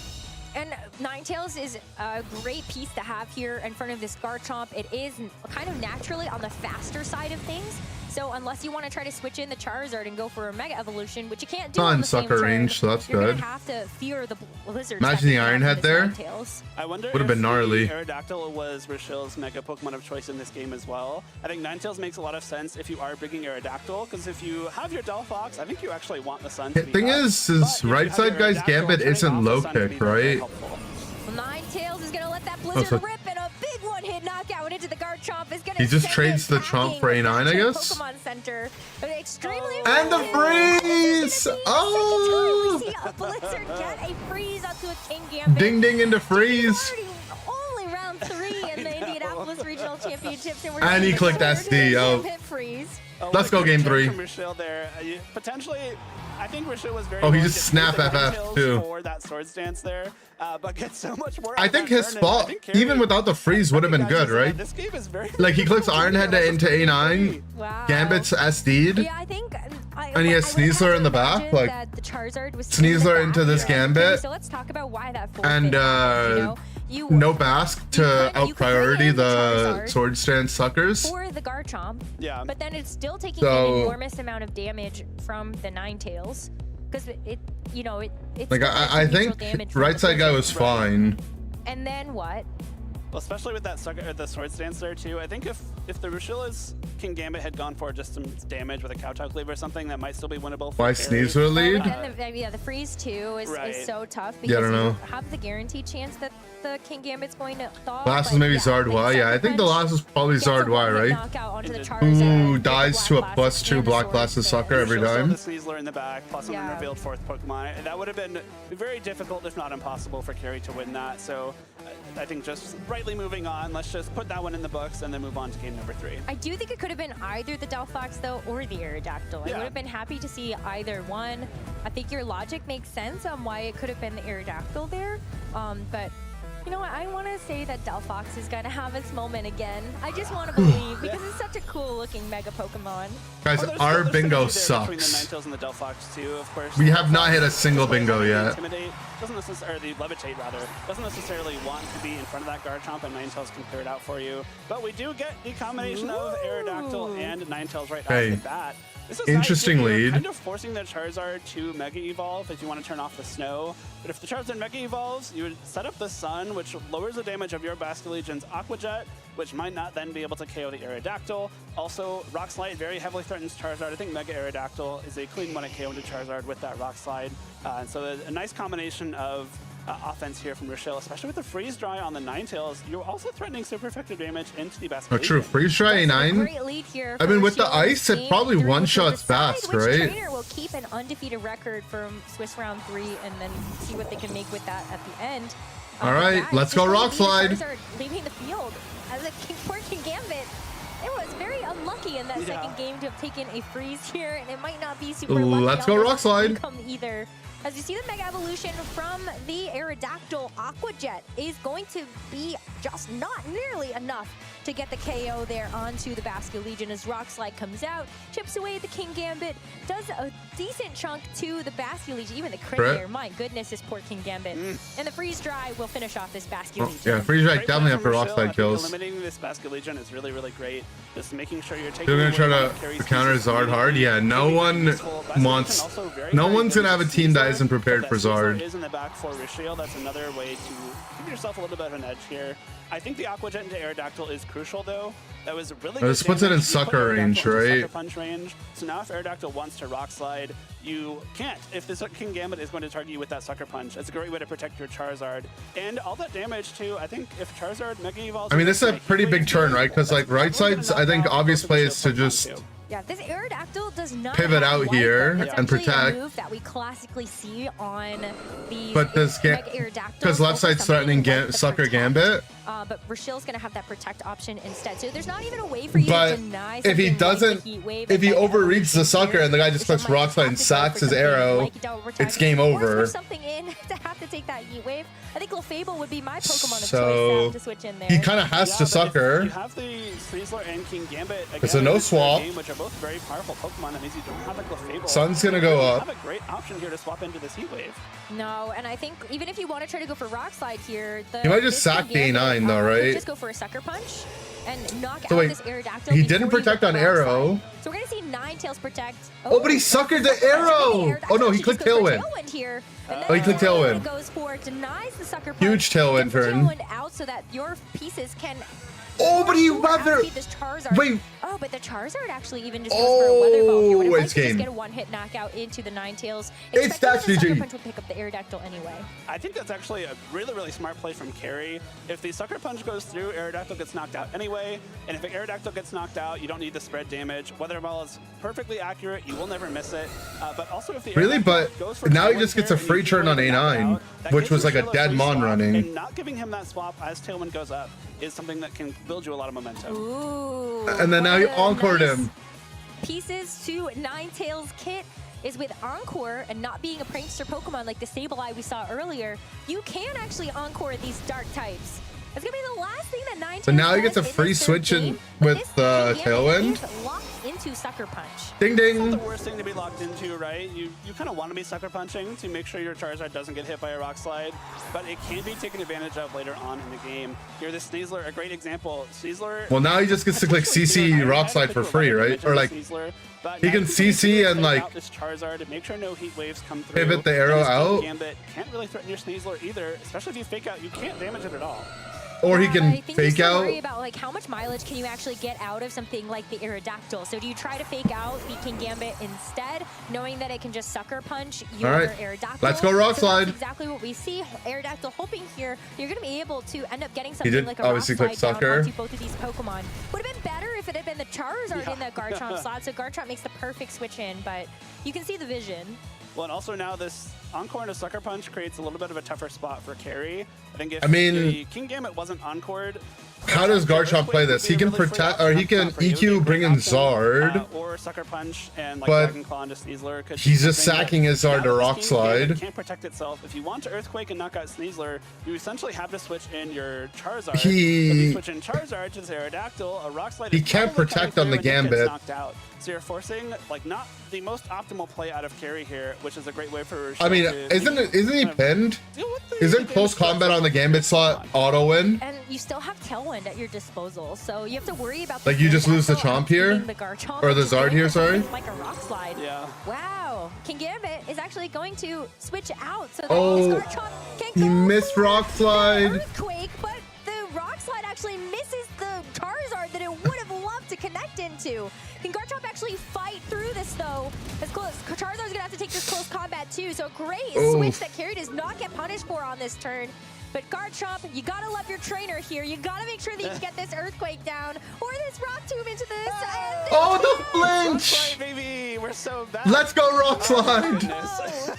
And Ninetales is a great piece to have here in front of this Garchomp. It is kind of naturally on the faster side of things. So unless you want to try to switch in the Charizard and go for a Mega Evolution, which you can't do on the same sucker turn, range, so that's you're good. Gonna have to fear the Blizzard. Imagine the Iron Head there. I wonder would have been gnarly. Aerodactyl was Rochelle's Mega Pokemon of choice in this game as well. I think Ninetales makes a lot of sense if you are bringing Aerodactyl, because if you have your Delphox, I think you actually want the Sun to be Thing up. is right side guy's Gambit isn't low kick, right? Ninetales is gonna let that Blizzard rip, and a big one-hit knockout into the Garchomp is gonna. He just trades the Chomp for A9, I guess. Pokemon Center, extremely. And the freeze! Oh! We see a Blizzard get a freeze onto a Kingambit. Ding ding into freeze. Only round 3 in the Indianapolis Regional Championships, and he clicked SD. Oh. Let's go game 3. Rochelle there. Potentially, I think Rochelle was very. Oh, he just snap FF too. For that sword stance there, but gets so much more. I think his spot, even without the freeze, would have been good, right? This game is very. Like he clicks Iron Head into A9. Wow. Gambit's SD'd. Yeah, I think. And he has Sneasler in the back, like the Charizard was Sneasler into this Gambit. So let's talk about why that. And no Bask to out priority the sword stance suckers. For the Garchomp. Yeah. But then it's still taking an enormous amount of damage from the Ninetales. Because it's like I think right side guy was fine. And then what? Well, especially with that sucker, the sword stance there too. I think if the Rochella's Kingambit had gone for just some damage with a Kowtow Cleaver or something, that might still be winnable. Why Sneasler lead? Yeah, the freeze too is so tough because yeah, I don't know. you have the guaranteed chance that the Kingambit's going to thaw. Last is maybe Zardwai. Yeah, I think the last is probably Zardwai, right? Ooh, dies to a +2 Black Blasted sucker every time. The Sneasler in the back, plus an unrevealed 4th Pokemon. That would have been very difficult, if not impossible, for Carrie to win that. So I think just rightly moving on. Let's just put that one in the books and then move on to game number 3. I do think it could have been either the Delphox though or the Aerodactyl. I would have been happy to see either one. I think your logic makes sense on why it could have been the Aerodactyl there. But you know what? I want to say that Delphox is going to have its moment again. I just want to believe because it's such a cool looking Mega Pokemon. Guys, our bingo sucks. The Ninetales and the Delphox too, of course. We have not hit a single bingo yet. Intimidate doesn't necessarily, Levitate rather, doesn't necessarily want to be in front of that Garchomp, and Ninetales can clear it out for you. But we do get the combination of Aerodactyl and Ninetales right off the bat. This is interesting lead. Kind of forcing the Charizard to Mega Evolve if you want to turn off the snow. But if the Charizard Mega Evolves, you would set up the Sun, which lowers the damage of your Basculegion's Aqua Jet, which might not then be able to KO the Aerodactyl. Also, Rock Slide very heavily threatens Charizard. I think Mega Aerodactyl is a clean one to KO into Charizard with that Rock Slide. And so a nice combination of offense here from Rochelle, especially with the Freeze Dry on the Ninetales. You're also threatening super effective damage into the Basculegion. Oh, true. Freeze Dry A9. I mean, with the ice, it probably one-shots Bask, right? Which trainer will keep an undefeated record from Swiss Round 3 and then see what they can make with that at the end. All right, let's go Rock Slide. Leaving the field as a Kingambit. It was very unlucky in that second game to have taken a freeze here, and it might not be super lucky. Let's go Rock Slide. Either. As you see, the Mega Evolution from the Aerodactyl Aqua Jet is going to be just not nearly enough to get the KO there onto the Basculegion as Rock Slide comes out, chips away at the Kingambit, does a decent chunk to the Basculegion, even the crit there. My goodness, this poor Kingambit. And the Freeze Dry will finish off this Basculegion. Yeah, Freeze Dry definitely after Rock Slide kills. Eliminating this Basculegion is really, really great. Just making sure you're taking. They're gonna try to counter Zard hard. Yeah, no one's gonna have a team that isn't isn't prepared for Zard. Is in the back for Rishiel. That's another way to give yourself a little bit of an edge here. I think the Aqua Jet into Aerodactyl is crucial though. That was really good. This puts it in sucker range, right? Sucker punch range. So now if Aerodactyl wants to rock slide, you can't. If the King Gambit is going to target you with that sucker punch, it's a great way to protect your Charizard. And all that damage too, I think if Charizard Mega Evolves... I mean, this is a pretty big turn, right? Because like right side's, I think obvious play is to just Yeah, this Aerodactyl does not pivot have out white, here though. It's and actually protect. A move that we classically see on these But this Mega Aerodactyls. because left side's threatening sucker Gambit. But Rishiel's gonna have that protect option instead. So there's not even a way for you But to deny if he something doesn't, like the Heat Wave if he and Mega overreaches the sucker and the guy just Rishiel puts might rock slide and have to go sacks for his something arrow, like Double Overtime, it's game or over. push something in to have to take that Heat Wave. I think Clefable would be my Pokemon of So, choice to switch in there. he kind of has to sucker. You have the Sneasler and King Gambit again, It's a no in this swap. game, which are both very powerful Pokemon. That means you don't have a Clefable. Sun's gonna go You up. have a great option here to swap into this Heat Wave. No, and I think even if you want to try to go for Rock Slide here, He might just sack the A9 though, right? Just go for a Sucker Punch and knock So out wait, this Aerodactyl. he before didn't you protect get on the Rock arrow. Slide. So we're gonna see Ninetales protect. Oh, but he suckered the arrow. Oh no, he clicked Tailwind. Here. Oh, he clicked Tailwind. Goes for denies the Sucker Punch. Huge Tailwind gets the turn. Tailwind out so that your pieces can. Oh, but he for weather. outbeat this Charizard. Wait. Oh, but the Charizard actually even just goes for a Weather Ball here. Would have liked it's to just game. get a one-hit knockout into the Ninetales. It's Expecting that the Sucker GG. Punch would pick up the Aerodactyl anyway. I think that's actually a really, really smart play from Carry. If the Sucker Punch goes through, Aerodactyl gets knocked out anyway. And if Aerodactyl gets knocked out, you don't need the spread damage. Weather Ball is perfectly accurate. You will never miss it. But also if the Really, Aerodactyl but goes for now he Tailwind just gets a here and free you turn on Tailwind knock A9, out, that which gives was like a Rishiel dead free Mon swap, running. And not giving him that swap as Tailwind goes up is something that can build you a lot of momentum. Ooh. And then now he What a encored nice him. Pieces to Ninetales kit is with Encore and not being a prankster Pokemon like the Sableye we saw earlier, you can actually Encore these dark types. That's gonna be the last thing that Ninetales But now he gets a does in free this third switch in game, but with this Tailwind. is locked into Sucker Punch. Ding It's not ding. the worst thing to be locked into, right? You kind of want to be sucker punching to make sure your Charizard doesn't get hit by a Rock Slide, but it can be taken advantage of later on in the game. Here, this Sneasler, a great example. Sneasler. Well, now he just gets to click CC Rock Slide for free, right? Or like he can CC and like this Charizard and make sure no Heat Waves come through. pivot the arrow And this out. Gambit can't really threaten your Sneasler either, especially if you fake out. You can't damage it at all. or he Yeah, can but I think you fake still out. worry about like how much mileage can you actually get out of something like the Aerodactyl. So do you try to fake out the King Gambit instead, knowing that it can just sucker punch your All right. Aerodactyl? Let's go Rock So Slide. that's exactly what we see. Aerodactyl hoping here you're going to be able to end up getting something did like a Rock obviously click Slide down sucker. onto both of these Pokemon. Would have been better if it had been the Charizard in that Garchomp slot. So Garchomp makes the perfect switch in, but you can see the vision. Well, and also now this Encore and a Sucker Punch creates a little bit of a tougher spot for Carry. I think if I mean, the King Gambit wasn't encored, How does Garchomp play this? He can protect, or he can EQ bring in Zard. or Sucker Punch and like But Dragon Claw into Sneasler. could he's be just something sacking that his Zard now to that this Rock King Slide. Gambit can't protect itself. If you want to Earthquake and knock out Sneasler, you essentially have to switch in your Charizard. If you switch in Charizard to this Aerodactyl, a Rock Slide He is can't probably protect coming on the through and he gets Gambit. knocked out. So you're forcing like not the most optimal play out of Carry here, which is a great way for I mean, Rishiel to isn't he kind of pinned? deal with the Isn't close combat on the Gambit slot auto win? And you still have Tailwind at your disposal, so you have to worry about Like, you just lose the Chomp here? the Garchomp, Or the just Zard getting here, sorry? Like a Rock Slide. Yeah. Wow. King Gambit is actually going to switch out so that Oh, this Garchomp can he go missed for Rock the Slide. Earthquake, but the Rock Slide actually misses the Charizard that it would have loved to connect into. Can Garchomp actually fight through this though? As close, Charizard's gonna have to take this close combat too. So a great switch that Carry does not get punished for on this turn. But Garchomp, you gotta love your trainer here. You gotta make sure that you get this Earthquake down or this Rock Tomb into this. And Oh, the That's flinch! right, baby. We're so bad. Let's go Rock Slide! Goodness.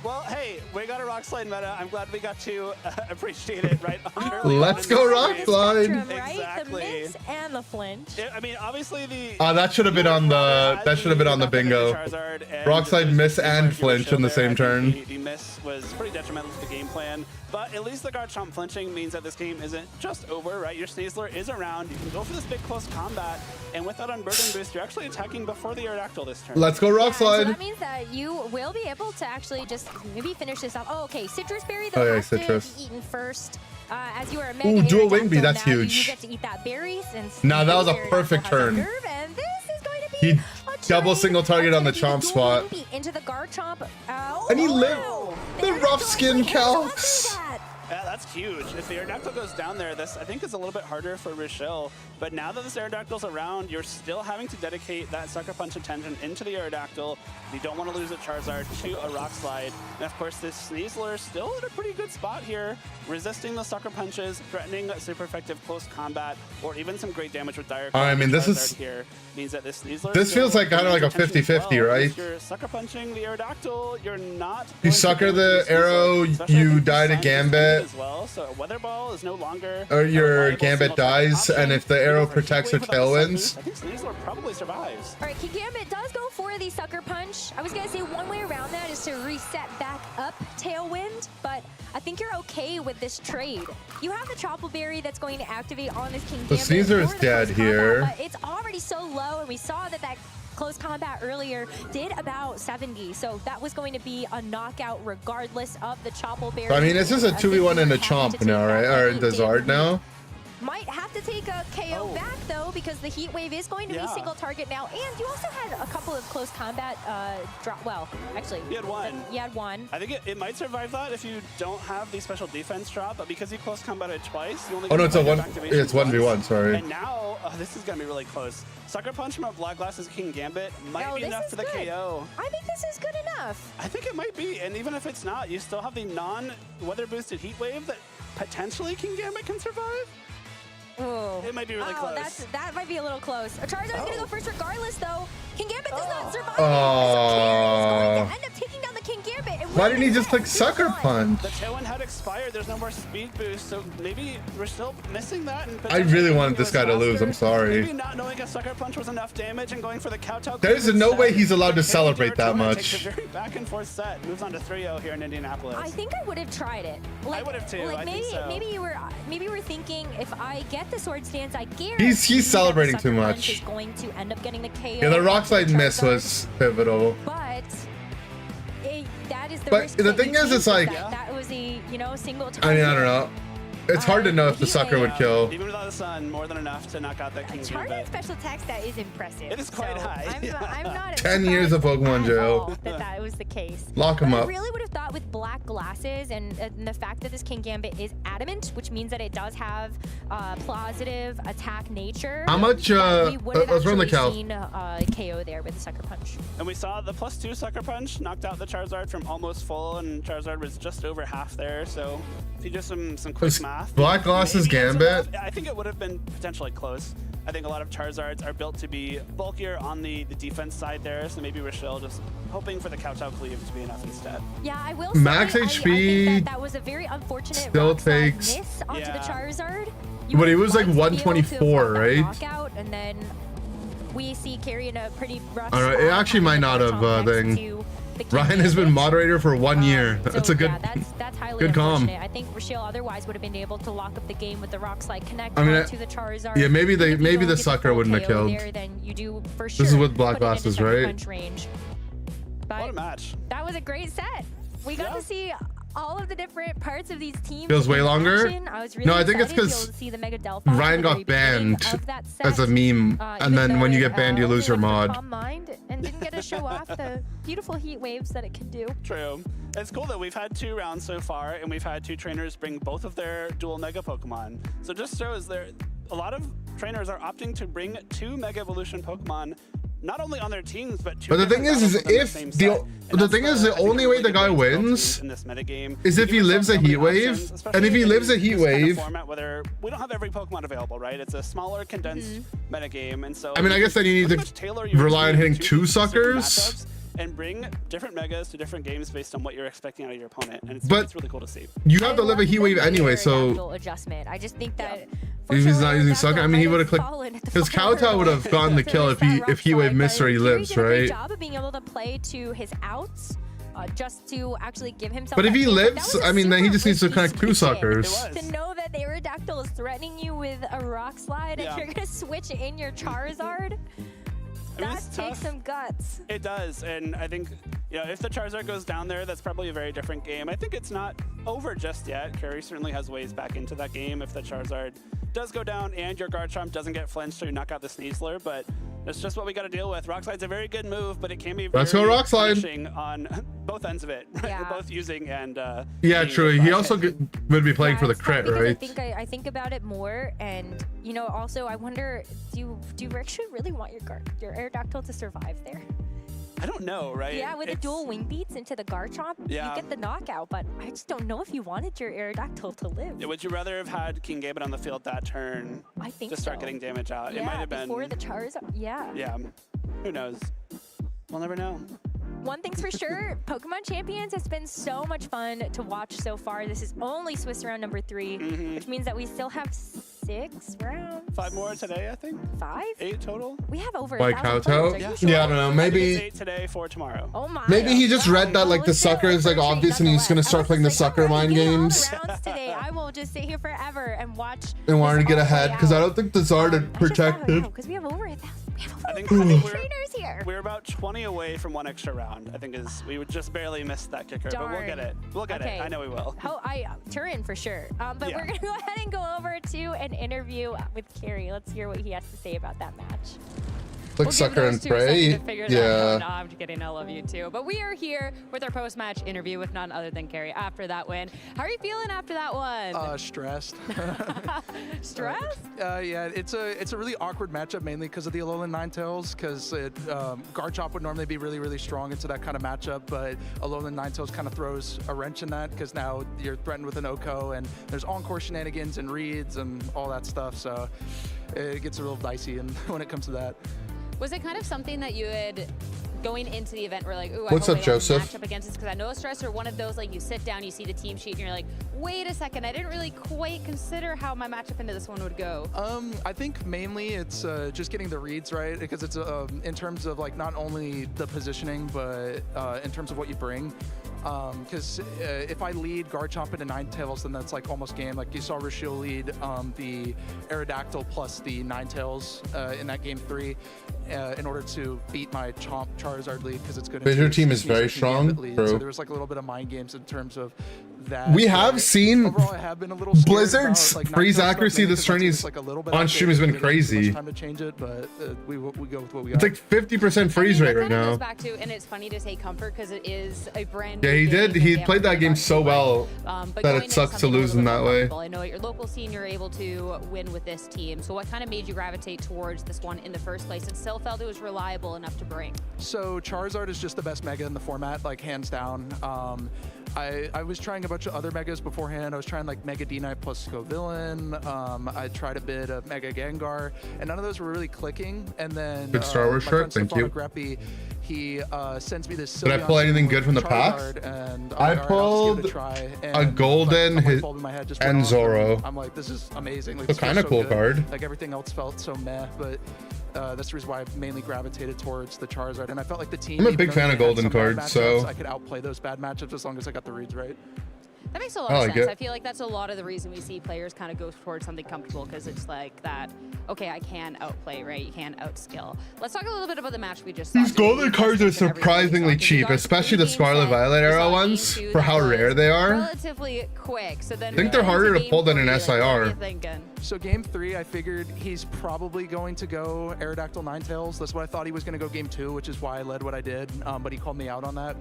Well, hey, we got a Rock Slide meta. I'm glad we got to appreciate it right on early. Let's go Rock Slide! Spectrum, right? Exactly. The miss and the flinch. I mean, obviously the. That should have been on the. That should have been on the bingo. Rock Slide miss and flinch in the same turn. The miss was pretty detrimental to the game plan, but at least the Garchomp flinching means that this game isn't just over, right? Your Sneasler is around. You can go for this big close combat, and with that Unburden boost, you're actually attacking before the Aerodactyl this turn. Let's go Rock So Slide! that means that you will be able to actually just maybe finish this off. Oh, okay. Citrus Berry though Oh, yeah, has Citrus. to be eaten first. As you are a Mega Ooh, dual Wing Aerodactyl Beat, that's now, huge. You get to eat that berry since Nah, that was a Aerodactyl perfect has turn. Nerve, and this is going to be a Double single target on the Chomp spot. Into the Garchomp. And he lived. The rough skin calcs. Yeah, that's huge. If the Aerodactyl goes down there, this I think is a little bit harder for Rochelle. But now that this Aerodactyl's around, you're still having to dedicate that Sucker Punch attention into the Aerodactyl. You don't want to lose a Charizard to a Rock Slide. And of course, this Sneasler still in a pretty good spot here, resisting the Sucker Punches, threatening super effective close combat, or even some great damage with Dire. I mean, this is here means that this Sneasler. This feels like kind of like a 50-50, right? If you're Sucker Punching the Aerodactyl, you're not. You sucker the arrow, you die to Gambit. As well, so a Weather Ball is no longer. Or your Gambit dies, and if the arrow protects or tailwinds. I think Sneasler probably survives. All right, Kingambit does go for the Sucker Punch. I was gonna say one way around that is to reset back up Tailwind, but I think you're okay with this trade. You have the Troupple Berry that's going to activate on this Kingambit. The Caesar is dead here. But it's already so low, and we saw that close combat earlier did about 70, so that was going to be a knockout regardless of the Troupple Berry. I mean, it's just a 2v1 and a Chomp now, right? Or in the Zard now. Might have to take a KO back though, because the Heat Wave is going to be single target now, and you also had a couple of close combat drop. Well, actually, you had one. You had one. I think it might survive that if you don't have the special defense drop, but because you close combated twice, you only. Oh no, it's a one. It's 1v1. Sorry. And now this is gonna be really close. Sucker Punch from a Black Glass's Kingambit might be enough for the KO. I think this is good enough. I think it might be, and even if it's not, you still have the non-weather boosted Heat Wave that potentially Kingambit can survive. Ooh. It might be really close. That might be a little close. Charizard's gonna go first regardless, though. Kingambit does not survive. Oh. Is going to end up taking down the Kingambit. Why didn't he just click Sucker Punch? The Tailwind had expired. There's no more speed boost, so maybe we're still missing that. And I really wanted this guy to lose. I'm sorry. Maybe not knowing a Sucker Punch was enough damage and going for the Kowtow. There's no way he's allowed to celebrate that much. Takes a very back and forth set. Moves on to 3-0 here in Indianapolis. I think I would have tried it. I would have too. Like I maybe, think so. maybe you were thinking if I get the Sword Stance, I guarantee he's celebrating too much. Is going to end up getting the KO. Yeah, the Rock Slide miss was pivotal. But that is the But risk the thing is, it's like that was a single target. I mean, I don't know. It's hard to know if the sucker would kill. Even without the sun, more than enough to knock out that Kingambit. Target special attack stat is impressive. It is quite high. I'm not 10 years of Pokemon jail. That was the case. Lock him up. I really would have thought with Black Glasses and the fact that this Kingambit is adamant, which means that it does have positive attack nature. How much? Let's run the count. Seen KO there with the Sucker Punch. And we saw the +2 Sucker Punch knocked out the Charizard from almost full, and Charizard was just over half there. So if you do some quick math. Black Glasses Gambit. I think it would have been potentially close. I think a lot of Charizards are built to be bulkier on the defense side there, so maybe Rochelle just hoping for the Kowtow Cleave to be enough instead. Yeah, I will say, Max HP I think that was a very unfortunate still takes miss onto the Charizard. But he was like 124, right? Knockout, and then we see carrying a pretty rough. All right, it actually might not have thing. Ryan has been moderator for 1 year. That's a good, that's highly good calm. I think Rochelle otherwise would have been able to lock up the game with the Rock Slide connect to the Charizard. Yeah, maybe the sucker wouldn't have killed. There, then you do for sure. This is with Black Glasses, right? Punch range. But what a match! That was a great set. We got to see all of the different parts of these teams. Feels way longer. I was really no, I think it's because Ryan got banned as a meme, and then when you get banned, you lose your mod. Mind and didn't get to show off the beautiful heat waves that it can do. True. It's cool that we've had 2 rounds so far, and we've had 2 trainers bring both of their dual Mega Pokemon. So just shows there, a lot of trainers are opting to bring 2 Mega Evolution Pokemon. Not only on their teams, but the thing is if the only way the guy wins is if he lives a Heat Wave, and if he lives a Heat Wave, format where we don't have every Pokemon available, right? It's a smaller, condensed metagame, and so I mean, I guess then you need to rely on hitting 2 suckers and bring different megas to different games based on what you're expecting out of your opponent, and it's really cool to see. You have to live a Heat Wave anyway, so adjustment. I just think that. If he's not using sucker, I mean, he would have clicked. Because Kowtow would have gotten the kill if Heat Wave missed or he lives, right? He did a job of being able to play to his outs, just to actually give himself. But if he lives, I mean, then he just needs to connect 2 suckers. To know that the Aerodactyl is threatening you with a Rock Slide, and you're gonna switch in your Charizard. That takes some guts. It does, and I think if the Charizard goes down there, that's probably a very different game. I think it's not over just yet. Kerry certainly has ways back into that game if the Charizard does go down and your Garchomp doesn't get flinched, so you knock out the Sneasler. But That's just what we got to deal with. Rockslide's a very good move, but it can be Let's go very Rockslide. punishing on both ends of it. Yeah. Both using and Yeah, true. He also would be playing for the it's tough crit, because right? I think about it more, and you know, also I wonder, do Riksu really want your Aerodactyl to survive there? I don't know, right? Yeah, with the dual wing beats into the Garchomp, Yeah. you get the knockout, but I just don't know if you wanted your Aerodactyl to live. Yeah, would you rather have had King Gambit on the field that turn I think to start so. getting damage out? Yeah, It might have been. before the Charizard. Yeah. Yeah. Who knows? We'll never know. One thing's for sure, Pokemon Champions has been so much fun to watch so far. This is only Swiss round number 3, which means that we still have 6 rounds. 5 more today, I think. 5? 8 total. We have over Like 1,000 Kowtow? players. Are you sure? Yeah, I don't know. I think it's Maybe 8 today, 4 tomorrow. Oh my. maybe he just read that like the sucker is like obvious and he's gonna start playing the sucker mind games Rounds today. I will just sit here forever and watch. and wanted to this get all play ahead because I out. don't think the Zard are protected. Because we have over 1,000. We have I over think 1,000 we're- trainers here. We're about 20 away from 1 extra round. I think is we would just barely miss that kicker, but we'll get Darn. it. We'll get Okay. it. I know we will. Oh, Turin for sure. But Yeah. we're gonna go ahead and go over to an interview with Carrie. Let's hear what he has to say about that match. Like We'll sucker give those and 2 prey. seconds to figure that Yeah. out. No, I'm just kidding. I love you too. But we are here with our post-match interview with none other than Carrie after that win. How are you feeling after that one? Stressed. Stressed? Yeah, it's a really awkward matchup, mainly because of the Alolan Ninetales, because Garchomp would normally be really, really strong into that kind of matchup, but Alolan Ninetales kind of throws a wrench in that, because now you're threatened with an Oko, and there's encore shenanigans and reads and all that stuff, so it gets a little dicey and when it comes to that. Was it kind of something that you had going into the event were like, ooh, What's I up, hope I don't Joseph? match up against this? Because I know stress or one of those, like you sit down, you see the team sheet and you're like, wait a second, I didn't really quite consider how my matchup into this one would go. I think mainly it's just getting the reads right, because it's in terms of like not only the positioning, but in terms of what you bring. Because if I lead Garchomp into Ninetales, then that's like almost game. Like you saw Rushiel lead the Aerodactyl plus the Ninetales in that game 3 in order to beat my Charizard lead, because it's good. But your into team his is very Sneasel King Gambit strong, lead. bro. So there was like a little bit of mind games in terms of that. We have seen Overall, I have been a little scared Blizzard's about, like, freeze Ninetales stuff, accuracy mainly this 'cause tourney my is team's, like, a little bit on stream has been outdated. We didn't have crazy. much time to change it, but we go with what we It's got. like 50% freeze rate right It kind of now. goes back to, and it's funny to say comfort because it is a brand Yeah, new he game did. and He they played haven't that game really so gotten well but that going it into sucks to something a lose little in bit that more way. comfortable, I know at your local scene you're able to win with this team. So what kind of made you gravitate towards this one in the first place and still felt it was reliable enough to bring? So Charizard is just the best mega in the format, like hands down. I was trying a bunch of other megas beforehand. I was trying like Mega D-Knight plus Scovillain. I tried a bit of Mega Gengar, and none of those were really clicking. And then Good Star Wars my shirt, friend thank you. Stefano Greppi, he sends me this. Did I Sylveon pull anything good from the Charizard, packs? and I I'm like, all right, I'll just give it pulled a try. a And, golden like, a light bulb in my head just went and off, Zoro. I'm like, this is amazing. Like, It's this feels kinda so cool good. card. Like everything else felt so meh, but that's the reason why I mainly gravitated towards the Charizard. And I felt like the team. I'm a even big though fan they of had golden some bad cards, matchups, so- I could outplay those bad matchups as long as I got the reads right. That makes a lot I of like sense. it. I feel like that's a lot of the reason we see players kind of go towards something comfortable because it's like that, okay, I can outplay, right? You can outskill. Let's talk a little bit about the match we just saw. These So we golden just cards are mentioned everything we surprisingly saw. cheap, You got especially the 3 Scarlet games Violet set. We era saw ones, game 2 for that how was rare they are. Relatively quick. So then I think they're harder to pull than an Game 3, like, what are SIR. you thinking? So game 3, I figured he's probably going to go Aerodactyl Ninetales. That's what I thought he was going to go game 2, which is why I led what I did. But he called me out on that.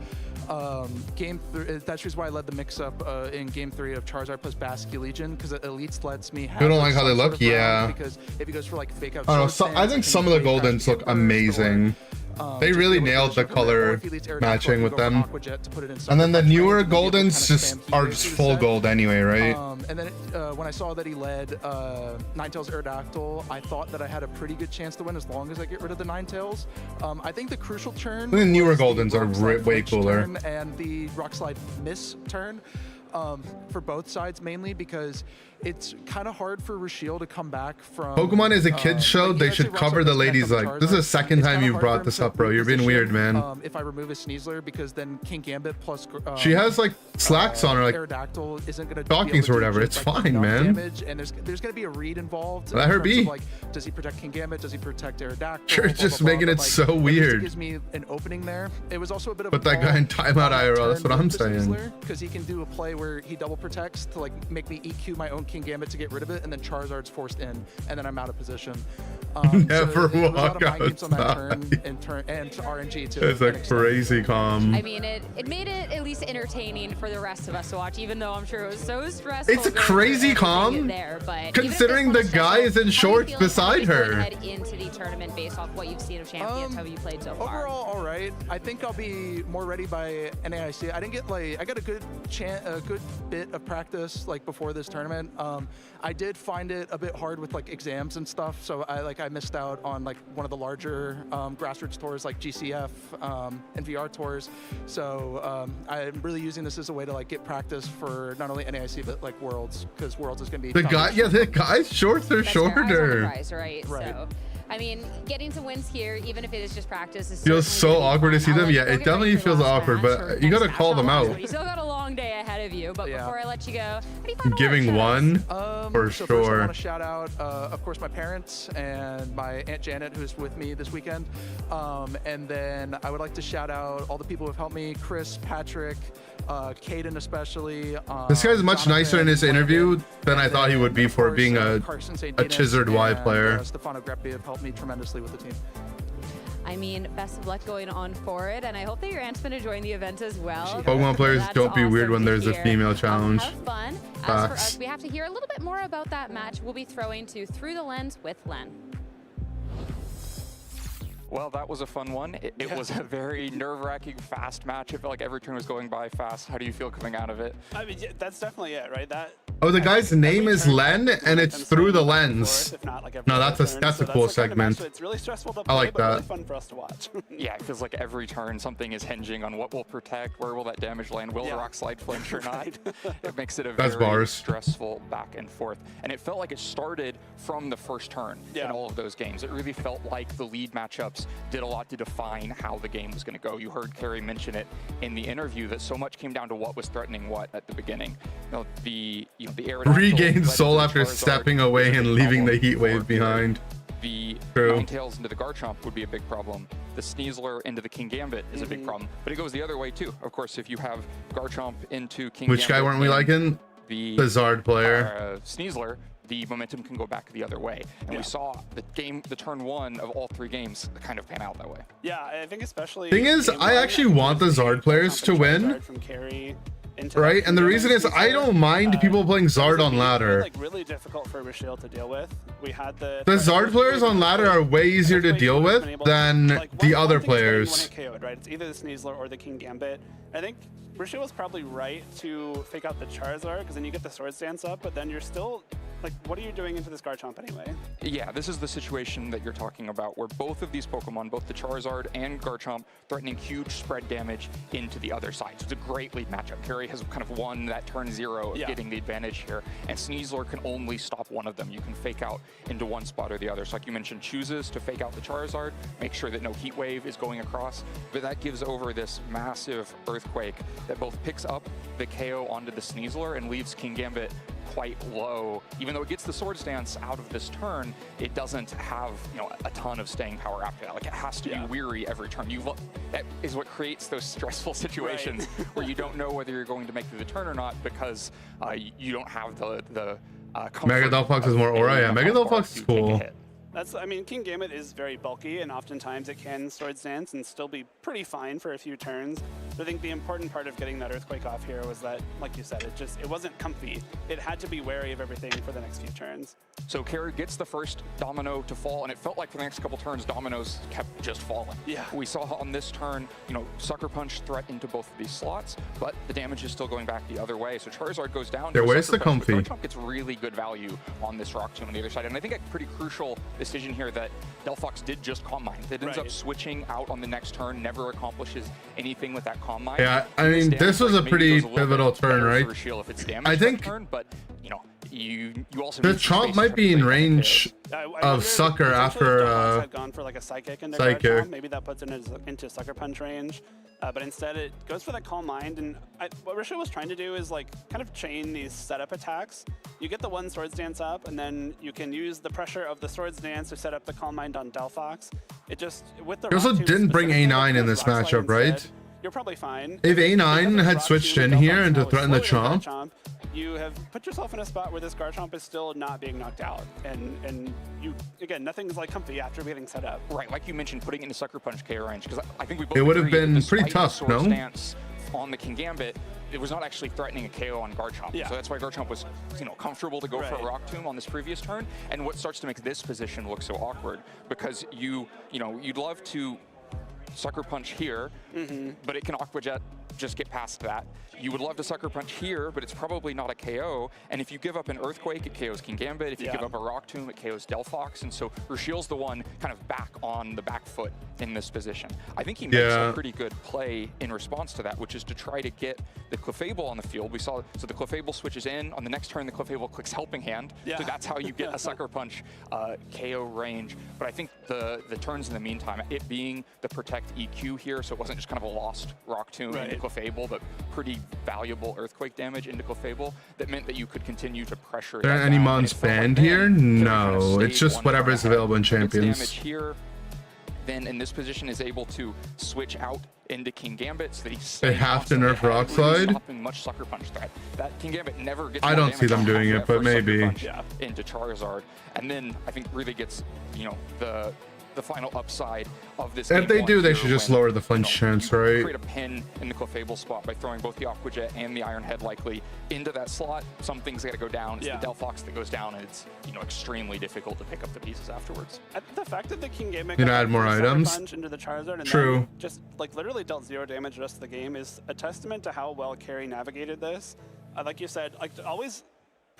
Game 3, that's just why I led the mix-up in game 3 of Charizard plus Basculegion, because Elites lets me have. You don't like how they some sort look? of round, Yeah. Because if he goes for like fake out. I don't know. Sword I Stance, think can some of the play Crash Goldens look Campers, amazing. or, They just really be able to nailed the push it forward, or color if he leads Aerodactyl, matching he with can go for them. Aqua Jet to put it in And then the Sucker Punch, newer and be able to Goldens kinda just spam are heat just into the full set. gold anyway, right? And then when I saw that he led Ninetales Aerodactyl, I thought that I had a pretty good chance to win as long as I get rid of the Ninetales. I think the crucial turn. The newer was the Goldens are Rock Slide way flinch cooler. turn and the Rock Slide miss turn. For both sides, mainly because it's kind of hard for Rushiel to come back from. Pokemon is a kids show. like, They let's say should Rock cover Slide the doesn't connect ladies on like. This is the Charizard. second It's time kinda you've hard brought for this him up, to bro. You're being reposition, weird, man. If I remove a Sneasler, because then King Gambit plus. She has like slacks on her, like Aerodactyl isn't gonna stockings be or able to whatever. do It's like, fine, enough man. Damage, and there's gonna be a read involved. Let in her terms of, be. like, does he protect King Gambit? Does he protect Aerodactyl? You're Blah, just blah, blah, making but, it like, so at least weird. It gives me an opening there. It was also a bit of. Put that guy in timeout IRL. That's what I'm saying. Because he can do a play where he double protects to like make me EQ my own King Gambit to get rid of it, and then Charizard's forced in, and then I'm out of position. Never so it was a lot walk of mind games on that outside. turn, and RNG too. It's a crazy calm. I mean, it made it at least entertaining for the rest of us to watch, even though I'm sure it was so stressful. It's a crazy calm, there, but considering the guy is in shorts beside her. Head into the tournament based off what you've seen of champions, how you played so far. Overall, all right. I think I'll be more ready by NAIC. I didn't get I got a good bit of practice like before this tournament. I did find it a bit hard with like exams and stuff, so I missed out on like one of the larger grassroots tours like GCF and VR tours. So I'm really using this as a way to like get practice for not only NAIC but like Worlds, because Worlds is going to be the guy's shorts are shorter. Right. So, I mean, getting some wins here, even if it is just practice, is feels so awkward to see them. Yeah, it definitely feels awkward, but you gotta call them out. You still got a long day ahead of you, but before I let you go, Giving one for so sure. First I want to shout out, of course, my parents and my Aunt Janet, who's with me this weekend. And then I would like to shout out all the people who have helped me: Chris, Patrick, Caden especially. This guy's much nicer in his interview than I thought he would be for being a Chizzard Y player. Stefano Greppi have helped me tremendously with the team. I mean, best of luck going on for it, and I hope that your aunt's been enjoying the event as well. Pokemon players, don't be weird when there's a female challenge. Have fun. As for us, we have to hear a little bit more about that match we'll be throwing to Through the Lens with Len. Well, that was a fun one. It was a very nerve-wracking, fast match. It felt like every turn was going by fast. How do you feel coming out of it? I mean, that's definitely it, right? Oh, the guy's name is Len, and it's Through the Lens. No, that's a cool segment. It's really stressful to play, I like but that. really fun for us to watch. Yeah, it feels like every turn something is hinging on what will protect, where will that damage land, will the Rock Slide flinch or not. It makes it a very stressful back and forth. And it felt like it started from the first turn in all of those games. It really felt like the lead matchups did a lot to define how the game was going to go. You heard Carrie mention it in the interview that so much came down to what was threatening what at the beginning. The Aerodactyl Regained soul after stepping away and leaving the heat wave behind. The Ninetales into the Garchomp would be a big problem. The Sneasler into the King Gambit is a big problem. But it goes the other way too. Of course, if you have Garchomp into King Gambit. Which guy weren't we liking? The Zard player. Sneasler, the momentum can go back the other way. And we saw the turn one of all three games kind of pan out that way. Yeah, I think especially... Thing is, I actually want the Zard players to win. Right, and the reason is I don't mind people playing Zard on ladder. Like really difficult for Rashael to deal with. We had the Zard players on ladder are way easier to deal with than the other players. Right, it's either the Sneasler or the King Gambit. I think Rashael was probably right to fake out the Charizard, because then you get the Swords Dance up, but then you're still like, what are you doing into this Garchomp anyway? Yeah, this is the situation that you're talking about, where both of these Pokemon, both the Charizard and Garchomp, threatening huge spread damage into the other side. So it's a great lead matchup. Carrie has kind of won that turn zero of getting the advantage here, and Sneasler can only stop one of them. You can fake out into one spot or the other. So like you mentioned, chooses to fake out the Charizard, make sure that no Heat Wave is going across, but that gives over this massive Earthquake that both picks up the KO onto the Sneasler and leaves King Gambit quite low. Even though it gets the Swords Dance out of this turn, it doesn't have, a ton of staying power after that. Like, it has to be weary every turn. That is what creates those stressful situations where you don't know whether you're going to make it to the turn or not, because you don't have the Mega Delphox is more aura. Yeah, Mega Delphox is cool. I mean, King Gambit is very bulky, and oftentimes it can Swords Dance and still be pretty fine for a few turns. So I think the important part of getting that Earthquake off here was that, like you said, it wasn't comfy. It had to be wary of everything for the next few turns. So Carrie gets the first domino to fall, and it felt like for the next couple turns, dominoes kept just falling. Yeah. We saw on this turn, Sucker Punch threat into both of these slots, but the damage is still going back the other way. So Charizard goes down. Yeah, where's the comfy? Garchomp gets really good value on this Rock Tomb on the other side, and I think a pretty crucial decision here that Delphox did just Calm Mind. It ends up switching out on the next turn, never accomplishes anything with that Calm Mind. Yeah, I mean, this was a pretty pivotal turn, right? I think you also the Chomp might be in range of Sucker after had gone for like a Psychic into Psychic. Garchomp. Maybe that puts it into Sucker Punch range. But instead it goes for that Calm Mind, and what Rashael was trying to do is like kind of chain these setup attacks. You get the one Swords Dance up, and then you can use the pressure of the Swords Dance to set up the Calm Mind on Delphox. It just, with the he also didn't bring A9 in this matchup, right? you're probably fine. If A9 had switched in here and to threaten the Chomp, you have put yourself in a spot where this Garchomp is still not being knocked out, and you again, nothing's like comfy after getting set up. Right, like you mentioned, putting it into Sucker Punch KO range, because I think we both it would have agree been that pretty despite tough, Sword no? Stance on the Kingambit, it was not actually threatening a KO on Garchomp. Yeah. So that's why Garchomp was, comfortable to go for a Rock Tomb on this previous turn. And what starts to make this position look so awkward, because you'd love to Sucker Punch here, but it can Aqua Jet just get past that. You would love to Sucker Punch here, but it's probably not a KO. And if you give up an Earthquake, it KOs Kingambit. If you give up a Rock Tomb, it KOs Delphox. And so Rashiel's the one kind of back on the back foot in this position. I think he makes a pretty good play in response to that, which is to try to get the Clefable on the field. We saw, so the Clefable switches in. On the next turn, the Clefable clicks Helping Hand. So that's how you get a Sucker Punch KO range. But I think the turns in the meantime, it being the Protect EQ here, so it wasn't just kind of a lost Rock Tomb into Clefable, but pretty valuable Earthquake damage into Clefable that meant that you could continue to pressure. Are there any mons banned here? No, it's just whatever is available in Champions. Damage here, then in this position is able to switch out into Kingambit so that he's they have to nerf Rockslide. Stopping much Sucker Punch threat. That Kingambit never gets. I don't see them doing it, but maybe. Into Charizard, and then I think really gets the final upside of this. If they do, they should just lower the flinch chance, right? Create a pin in the Clefable spot by throwing both the Aqua Jet and the Iron Head likely into that slot. Some things got to go down. It's the Delphox that goes down, and it's extremely difficult to pick up the pieces afterwards. The fact that the Kingambit you add more items into the Charizard and True. Then just like literally dealt 0 damage the rest of the game is a testament to how well Carey navigated this. Like you said, like always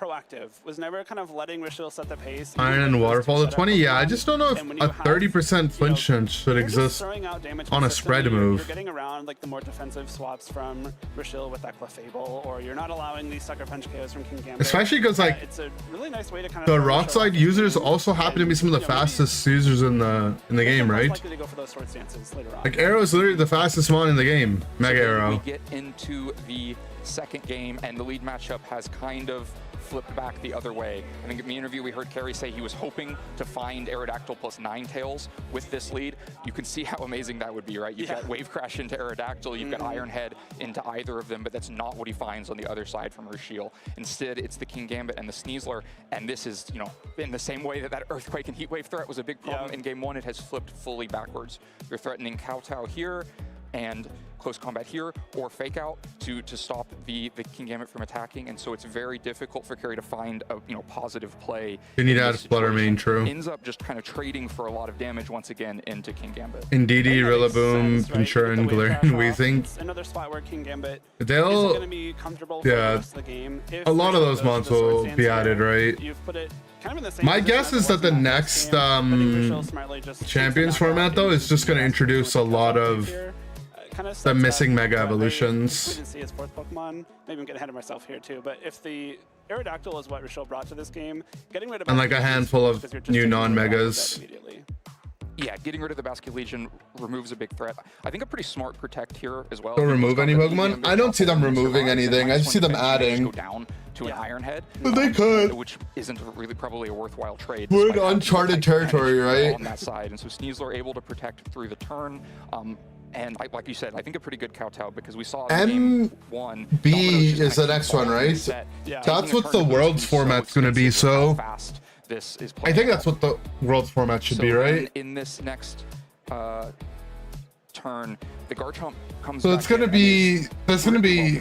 proactive, was never kind of letting Rashiel set the pace. Iron and Waterfall to 20. Yeah, I just don't know if a 30% flinch chance should exist on a spread move. You're getting around like the more defensive swaps from Rashiel with that Clefable, or you're not allowing these Sucker Punch KOs from Kingambit. Especially because like it's a really nice way to kind of the Rockslide users also happen to be some of the fastest users in the game, right? Likely to go for those sword stances later on. Like Arrow is literally the fastest one in the game. Mega Arrow. We get into the second game, and the lead matchup has kind of flipped back the other way. I think in the interview we heard Carey say he was hoping to find Aerodactyl plus Ninetales with this lead. You can see how amazing that would be, right? You've got Wave Crash into Aerodactyl, you've got Iron Head into either of them, but that's not what he finds on the other side from Rashiel. Instead, it's the Kingambit and the Sneasler, and this is, in the same way that Earthquake and Heatwave threat was a big problem in game one, it has flipped fully backwards. You're threatening Kowtow here, and close combat here, or fake out to stop the Kingambit from attacking, and so it's very difficult for Carey to find a positive play. You need to add Flutter Mane, true. Ends up just kind of trading for a lot of damage once again into Kingambit. Indeedee, Rillaboom, Pinchurin, Galarian, Weezing. Another spot where Kingambit they'll going to be comfortable for the rest of the game. A lot of those mons will be added, right? You've put it kind of in the same. My guess is that the next Champions format though is just going to introduce a lot of the missing Mega Evolutions. I didn't see his fourth Pokemon. Maybe I'm getting ahead of myself here too. But if the Aerodactyl is what Rashiel brought to this game, getting rid of and like a handful of new non-megas. Yeah, getting rid of the Basket Legion removes a big threat. I think a pretty smart Protect here as well. They'll remove any Pokemon? I don't see them removing anything. I just see them adding. Go down to an Iron Head. But they could. Which isn't really probably a worthwhile trade. We're in uncharted territory, right? On that side, and so Sneasler able to protect through the turn. And like you said, I think a pretty good Kowtow, because we saw in game one. MB is the next one, right? That's what the Worlds format's going to be, so this is I think that's what the Worlds format should be, right? In this next turn, the Garchomp comes. So it's going to be, there's going to be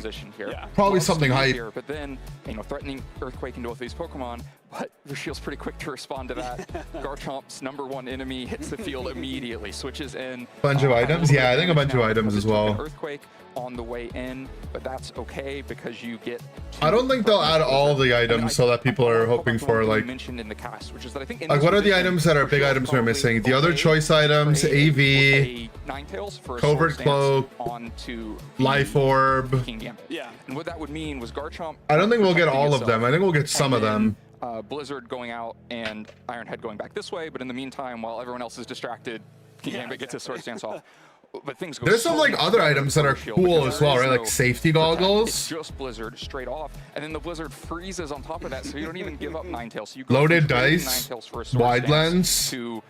probably Loves something hype. Here, but then, threatening Earthquake into both these Pokemon, but Rashiel's pretty quick to respond to that. Garchomp's #1 enemy hits the field immediately, switches in. Bunch of items? Yeah, I think a bunch of items as well. Earthquake on the way in, but that's okay because you get. I don't think they'll add all the items so that people are hoping for, like, mentioned in the cast, which is that I think. Like, what are the items that are big items we're missing? The other choice items, AV, Covert Cloak, Life Orb. Yeah. And what that would mean was Garchomp. I don't think we'll get all of them. I think we'll get some of them. Blizzard going out and Iron Head going back this way, but in the meantime, while everyone else is distracted, Kingambit gets his Sword Stance off. But things go. There's some like other items that are cool as well, right? Like safety goggles. It's just Blizzard straight off, and then the Blizzard freezes on top of that, so you don't even give up Ninetales. So you loaded dice, wide lens, to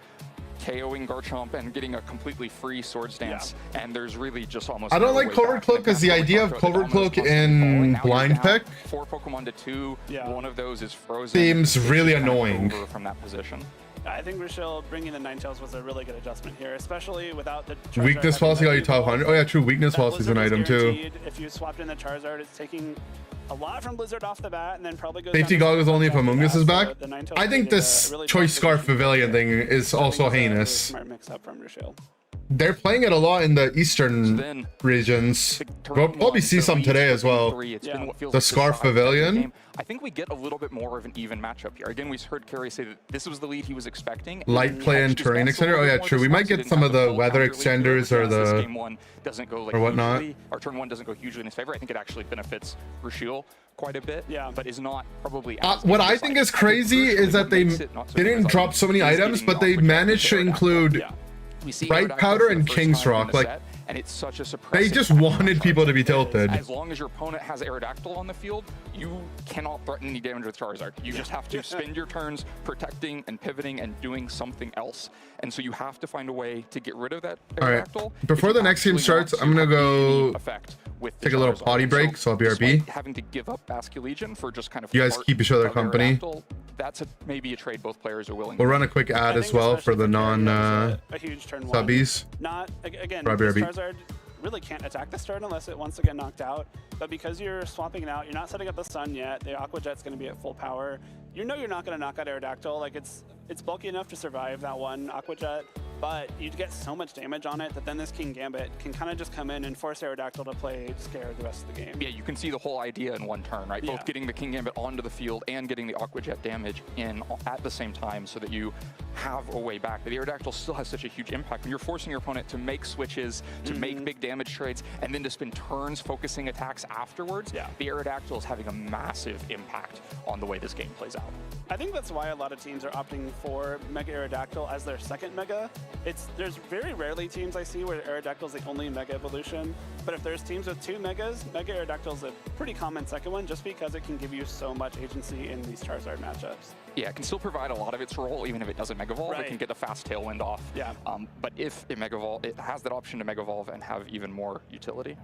KOing Garchomp and getting a completely free Swords Dance, and there's really just almost I don't like Covert Cloak because the idea of Covert Cloak in blind pick 4 Pokemon to 2, one of those is frozen. Seems really annoying. From that position. I think Rushiel bringing the Ninetales was a really good adjustment here, especially without the Charizard. Weakness policy got you top 100. Oh yeah, true. Weakness policy is an item too. If you swapped in the Charizard, it's taking a lot from Blizzard off the bat, and then probably goes Safety goggles only if Amoonguss is back. I think this Choice Scarf Pavilion thing is also heinous. Smart mix up from Rushiel. They're playing it a lot in the eastern regions. We'll probably see some today as well. The Scarf Pavilion. I think we get a little bit more of an even matchup here. Again, we heard Kerry say that this was the lead he was expecting. Light play and terrain extender. Oh yeah, true. We might get some of the weather extenders or the or whatnot. Our turn 1 doesn't go hugely in his favor. I think it actually benefits Rushiel quite a bit, but is not probably what I think is crazy is that they didn't drop so many items, but they managed to include Bright Powder and King's Rock. Like, and it's such a surprise. They just wanted people to be tilted. As long as your opponent has Aerodactyl on the field, you cannot threaten any damage with Charizard. You just have to spend your turns protecting and pivoting and doing something else. And so you have to find a way to get rid of that Aerodactyl. All right. Before the next game starts, I'm gonna go take a little potty break, so I'll BRB. Having to give up Basculegion for just kind of you guys keep each other company. That's maybe a trade both players are willing. We'll run a quick ad as well for the non subbies. Not again. Charizard really can't attack this turn unless it wants to get knocked out. But because you're swapping it out, you're not setting up the Sun yet. The Aqua Jet's going to be at full power. You know you're not going to knock out Aerodactyl. Like it's bulky enough to survive that one Aqua Jet, but you get so much damage on it that then this King Gambit can kind of just come in and force Aerodactyl to play scared the rest of the game. Yeah, you can see the whole idea in one turn, right? Both getting the King Gambit onto the field and getting the Aqua Jet damage in at the same time so that you have a way back. But the Aerodactyl still has such a huge impact. When you're forcing your opponent to make switches, to make big damage trades, and then to spend turns focusing attacks afterwards, the Aerodactyl is having a massive impact on the way this game plays out. I think that's why a lot of teams are opting for Mega Aerodactyl as their second Mega. There's very rarely teams I see where Aerodactyl is the only Mega evolution, but if there's teams with 2 Megas, Mega Aerodactyl is a pretty common second one just because it can give you so much agency in these Charizard matchups. Yeah, it can still provide a lot of its role, even if it doesn't Mega Evolve. It can get a fast Tailwind off. Yeah. But if it Mega Evolve, it has that option to Mega Evolve and have even more utility.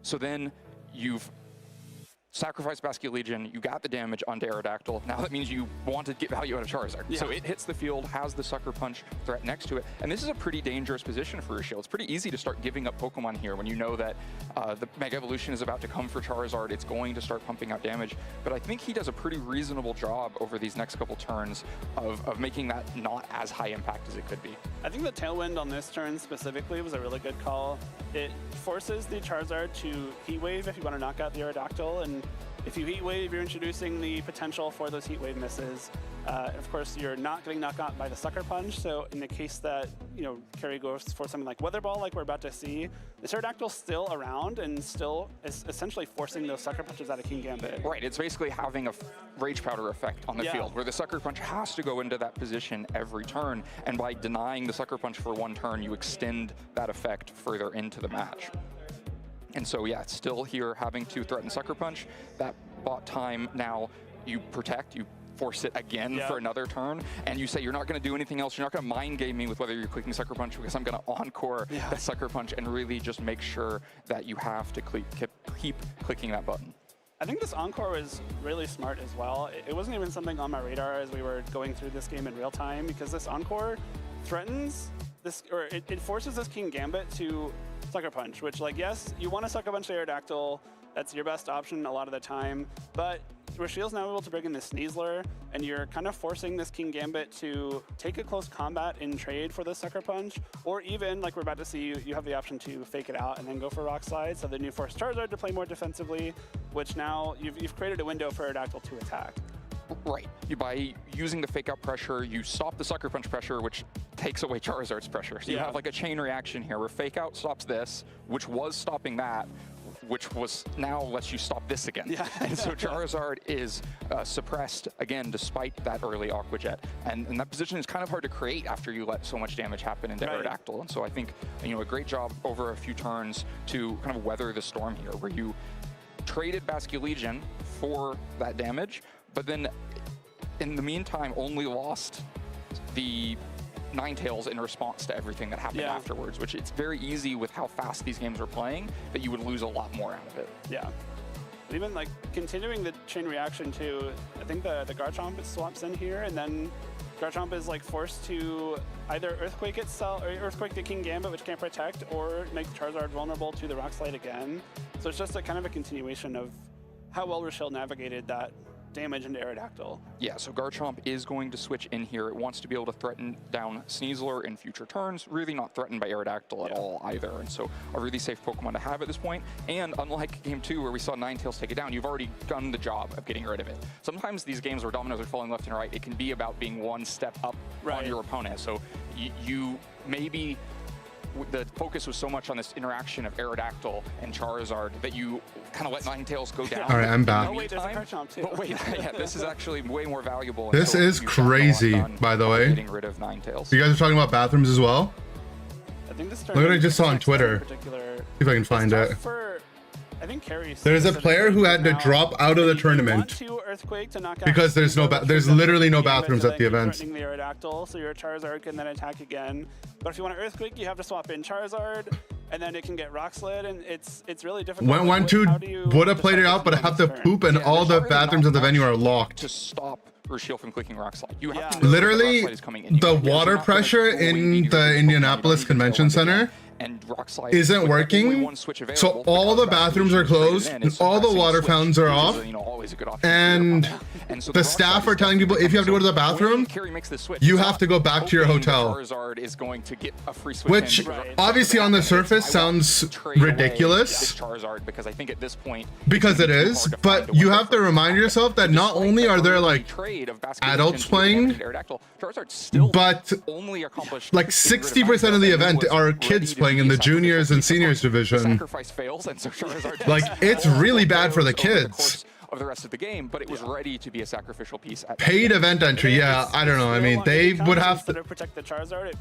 So then you've sacrifice Basculegion, you got the damage onto Aerodactyl. Now that means you want to get value out of Charizard. So it hits the field, has the Sucker Punch threat next to it. And this is a pretty dangerous position for Rushiel. It's pretty easy to start giving up Pokemon here when you know that the Mega Evolution is about to come for Charizard. It's going to start pumping out damage. But I think he does a pretty reasonable job over these next couple turns of making that not as high impact as it could be. I think the Tailwind on this turn specifically was a really good call. It forces the Charizard to Heat Wave if you want to knock out the Aerodactyl, and if you Heat Wave, you're introducing the potential for those Heat Wave misses. Of course, you're not getting knocked out by the Sucker Punch, so in the case that, Kerry goes for something like Weather Ball, like we're about to see, the Aerodactyl's still around and still is essentially forcing those Sucker Punches out of King Gambit. Right, it's basically having a Rage Powder effect on the field, where the Sucker Punch has to go into that position every turn, and by denying the Sucker Punch for one turn, you extend that effect further into the match. And so, yeah, it's still here having to threaten Sucker Punch. That bought time. Now you protect, you force it again for another turn, and you say you're not going to do anything else. You're not going to mind game me with whether you're clicking Sucker Punch, because I'm going to encore that Sucker Punch and really just make sure that you have to keep clicking that button. I think this Encore is really smart as well. It wasn't even something on my radar as we were going through this game in real time, because this Encore threatens this, or it forces this King Gambit to Sucker Punch, which, like, yes, you want to Sucker Punch the Aerodactyl. That's your best option a lot of the time, but Rushiel's now able to bring in the Sneasler, and you're kind of forcing this King Gambit to take a close combat in trade for the Sucker Punch, or even, like we're about to see, you have the option to fake it out and then go for Rock Slide, so then you force Charizard to play more defensively, which now you've created a window for Aerodactyl to attack. Right. By using the fake out pressure, you stop the Sucker Punch pressure, which takes away Charizard's pressure. So you have like a chain reaction here where fake out stops this, which was stopping that, which was now lets you stop this again. And so Charizard is suppressed again despite that early Aqua Jet. And that position is kind of hard to create after you let so much damage happen into Aerodactyl. And so I think, a great job over a few turns to kind of weather the storm here, where you traded Basculegion for that damage, but then in the meantime only lost the Ninetales in response to everything that happened afterwards, which it's very easy with how fast these games are playing that you would lose a lot more out of it. Yeah. But even like continuing the chain reaction too, I think the Garchomp swaps in here, and then Garchomp is like forced to either Earthquake itself, or Earthquake the King Gambit, which can't protect, or make Charizard vulnerable to the Rock Slide again. So it's just a kind of a continuation of how well Rochelle navigated that damage into Aerodactyl. Yeah, so Garchomp is going to switch in here. It wants to be able to threaten down Sneasler in future turns. Really not threatened by Aerodactyl at all either. And so a really safe Pokemon to have at this point. And unlike Game 2 where we saw Ninetales take it down, you've already done the job of getting rid of it. Sometimes these games where dominoes are falling left and right, it can be about being one step up on your opponent. So you maybe the focus was so much on this interaction of Aerodactyl and Charizard that you kind of let Ninetales go down. All right, I'm back. Oh wait, there's a Garchomp too. But wait, yeah, this is actually way more valuable. This is crazy, by the way. Getting rid of Ninetales. You guys are talking about bathrooms as well? I think this Look what I just saw on Twitter. See if I can find it. I think There's a player who had to drop out of the tournament because there's literally no bathrooms at the event. The Aerodactyl, so your Charizard can then attack again. But if you want an Earthquake, you have to swap in Charizard, and then it can get Rock Slid, and it's really difficult. Went to would have played it out, but I have to poop, and all the bathrooms at the venue are locked. To stop Rochelle from clicking Rock Slide. You have to literally the water pressure in the Indianapolis Convention Center isn't working, so all the bathrooms are closed, and all the water fountains are off, and the staff are telling people if you have to go to the bathroom, you have to go back to your hotel. Which obviously on the surface sounds ridiculous, because it is, but you have to remind yourself that not only are there like adults playing, but like 60% of the event are kids playing in the juniors and seniors division. Like, it's really bad for the kids. Of the rest of the game, but it was ready to be a sacrificial piece. Paid event entry, yeah, I don't know. I mean, they would have to.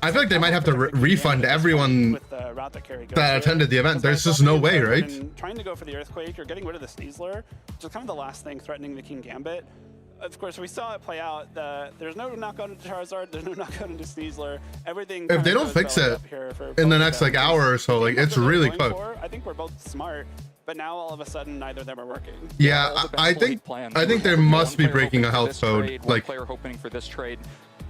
I feel like they might have to refund everyone that attended the event. There's just no way, right? Trying to go for the Earthquake, you're getting rid of the Sneasler, which is kind of the last thing threatening the King Gambit. Of course, we saw it play out. There's no knockout into Charizard. There's no knockout into Sneasler. Everything. If they don't fix it in the next like hour or so, like it's really cooked. I think we're both smart, but now all of a sudden neither of them are working. Yeah, I think there must be breaking a health code. Like player hoping for this trade.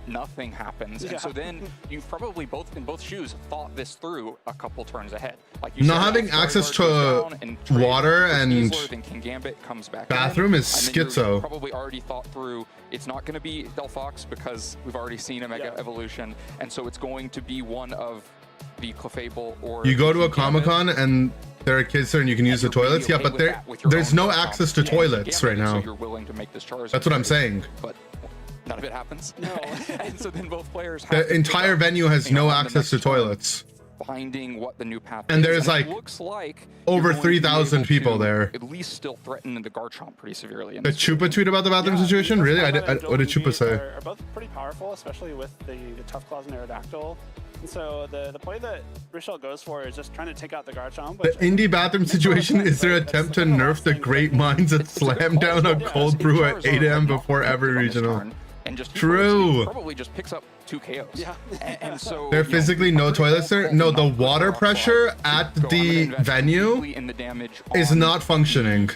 Nothing happens, and so then you've probably in both shoes thought this through a couple turns ahead. Like not having access to water and King Gambit comes back bathroom is schizo. Probably already thought through it's not going to be Delphox because we've already seen a Mega Evolution, and so it's going to be one of the Clefable or you go to a Comic-Con and there are kids there and you can use the toilets. Yeah, but there's no access to toilets right now. So you're willing to make this Charizard. That's what I'm saying. But none of it happens. No. And so then both players have the entire venue has no access to toilets. Finding what the new path and is. There's like looks like over 3,000 people there. At least still threaten the Garchomp pretty severely. The Chupa tweet about the bathroom situation? Really? What did Chupa say? Are both pretty powerful, especially with the Tough Claws and Aerodactyl. And so the play that Rochelle goes for is just trying to take out the Garchomp. The indie bathroom situation is their attempt to nerf the great minds that slam down a cold brew at 8 a.m. before every regional. And just true. Probably just picks up 2 KOs. Yeah. And so there are physically no toilets there. No, the water pressure at the venue is not functioning.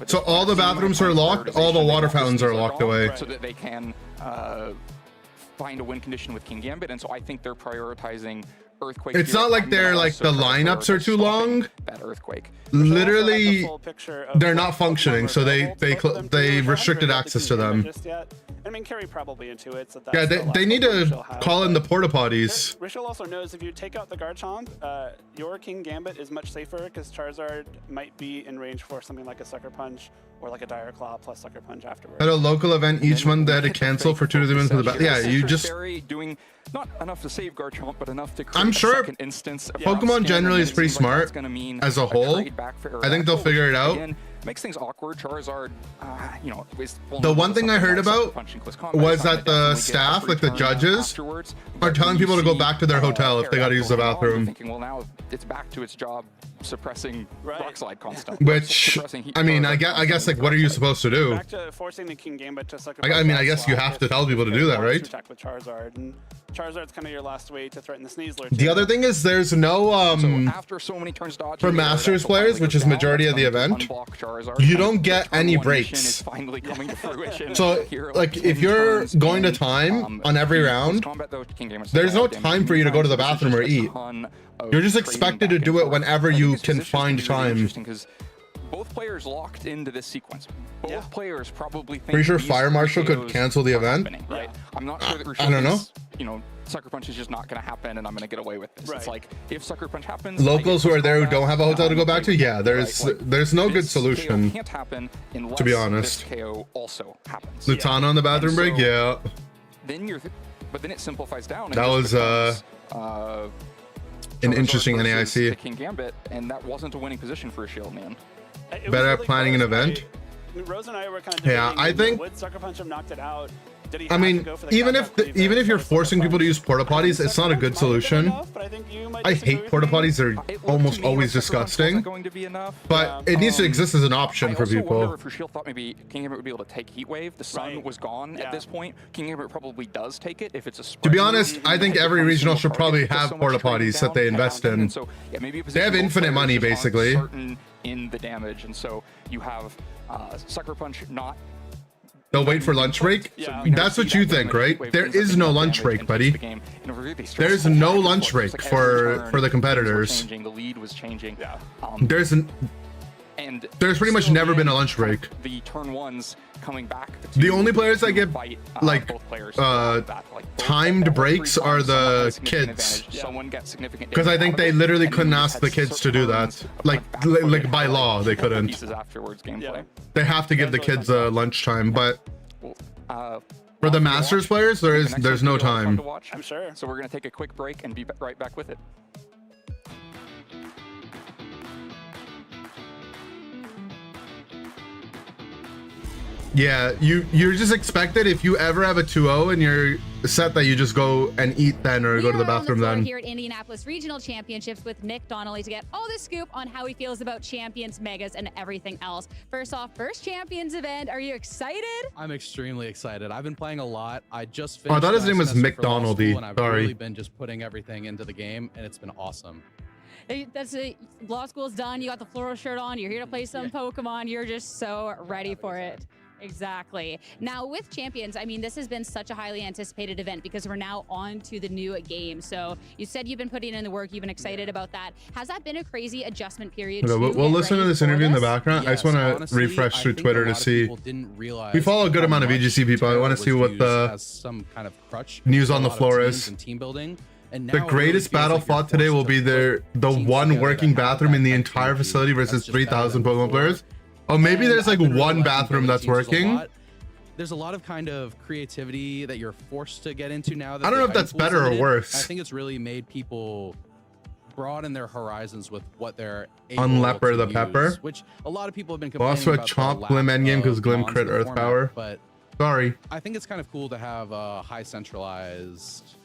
So all the bathrooms are locked. All the water fountains are locked away. So that they can find a win condition with King Gambit. And so I think they're prioritizing Earthquake. It's not like they're like the lineups are too long. That Earthquake. Literally, they're not functioning, so they restricted access to them. I mean, Carrie probably intuits that. Yeah, they need to call in the porta potties. Rochelle also knows if you take out the Garchomp, your King Gambit is much safer because Charizard might be in range for something like a Sucker Punch or like a Dire Claw plus Sucker Punch afterwards. At a local event each month, they had to cancel for 2 to 3 minutes of the battle. Yeah, you just doing not enough to save Garchomp, but enough to create I'm sure a second instance. Pokemon generally is pretty smart as a whole. I think they'll figure it out. makes things awkward. Charizard, you know, is the one thing I heard about was that the staff, like the judges, are telling people to go back to their hotel if they got to use the bathroom. Thinking, well, now it's back to its job suppressing rock slide constantly. Which, I mean, I guess like, what are you supposed to do? Back to forcing the King Gambit to sacrifice. I mean, I guess you have to tell people to do that, right? Attack with Charizard, and Charizard's kind of your last way to threaten the Sneasler. The other thing is there's no after so many turns dodging, for Masters players, which is majority of the event, you don't get any breaks. So like if you're going to time on every round, there's no time for you to go to the bathroom or eat. You're just expected to do it whenever you can find time. Both players locked into this sequence. Both players probably think pretty sure Fire Marshal could cancel the event. Right? I'm not sure that I don't know. You know, Sucker Punch is just not going to happen, and I'm going to get away with this. It's like if Sucker Punch happens, locals who are there who don't have a hotel to go back to, yeah, there's no good solution. Can't happen unless to be honest. This KO also happens. Lutana on the bathroom break, yeah. Then but then it simplifies down. That was an interesting NAIC. The King Gambit, and that wasn't a winning position for a Shield man. Better at planning an event. Rose and I were kind of yeah, I think. Would Sucker Punch have knocked it out? Did he I mean, even if you're forcing people to use porta potties, it's not a good solution. I hate porta potties; they're almost always disgusting. But it needs to exist as an option for people. I wonder if Shield thought maybe King Gambit would be able to take Heat Wave. The sun was gone at this point. King Gambit probably does take it if it's a. To be honest, I think every regional should probably have porta potties that they invest in. They have infinite money, basically. In the damage, and so you have Sucker Punch not. They'll wait for lunch break? That's what you think, right? There is no lunch break, buddy. There is no lunch break for the competitors. The lead was changing. There's pretty much never been a lunch break. The turn ones coming back. The only players that get like timed breaks are the kids. Because I think they literally couldn't ask the kids to do that. Like by law, they couldn't. They have to give the kids lunchtime, but for the Masters players, there's no time. I'm sure. So we're gonna take a quick break and be right back with it. Yeah, you're just expected if you ever have a 2-0 and you're set that you just go and eat then or go to the bathroom then. Here at Indianapolis Regional Championships with Nick Donnelly to get all the scoop on how he feels about Champions, Megas, and everything else. First off, first Champions event. Are you excited? I'm extremely excited. I've been playing a lot. I just finished. I thought his name was McDonaldy. And I've Sorry. really been just putting everything into the game, and it's been awesome. That's it. Law school's done. You got the floral shirt on. You're here to play some Pokemon. You're just so ready for it. Exactly. Now with Champions, I mean, this has been such a highly anticipated event because we're now on to the new game. So you said you've been putting in the work. You've been excited about that. Has that been a crazy adjustment period? Okay, we'll listen to this interview in the background. Yes, I just want to refresh through Twitter to see. We follow a good amount of VGC people. I want to see what the some kind of crutch news on the floor is. Team building. And the greatest battle fought today will be the one working bathroom in the entire facility versus 3,000 Pokemon players. Oh, maybe there's like one bathroom that's working. There's a lot of kind of creativity that you're forced to get into now. I don't know if that's better or worse. I think it's really made people broaden their horizons with what they're able Unleper the use, Pepper, which a lot of people have been complaining also about. Chomp Glim endgame because Glim crit Earth Power. But sorry, I think it's kind of cool to have a high centralized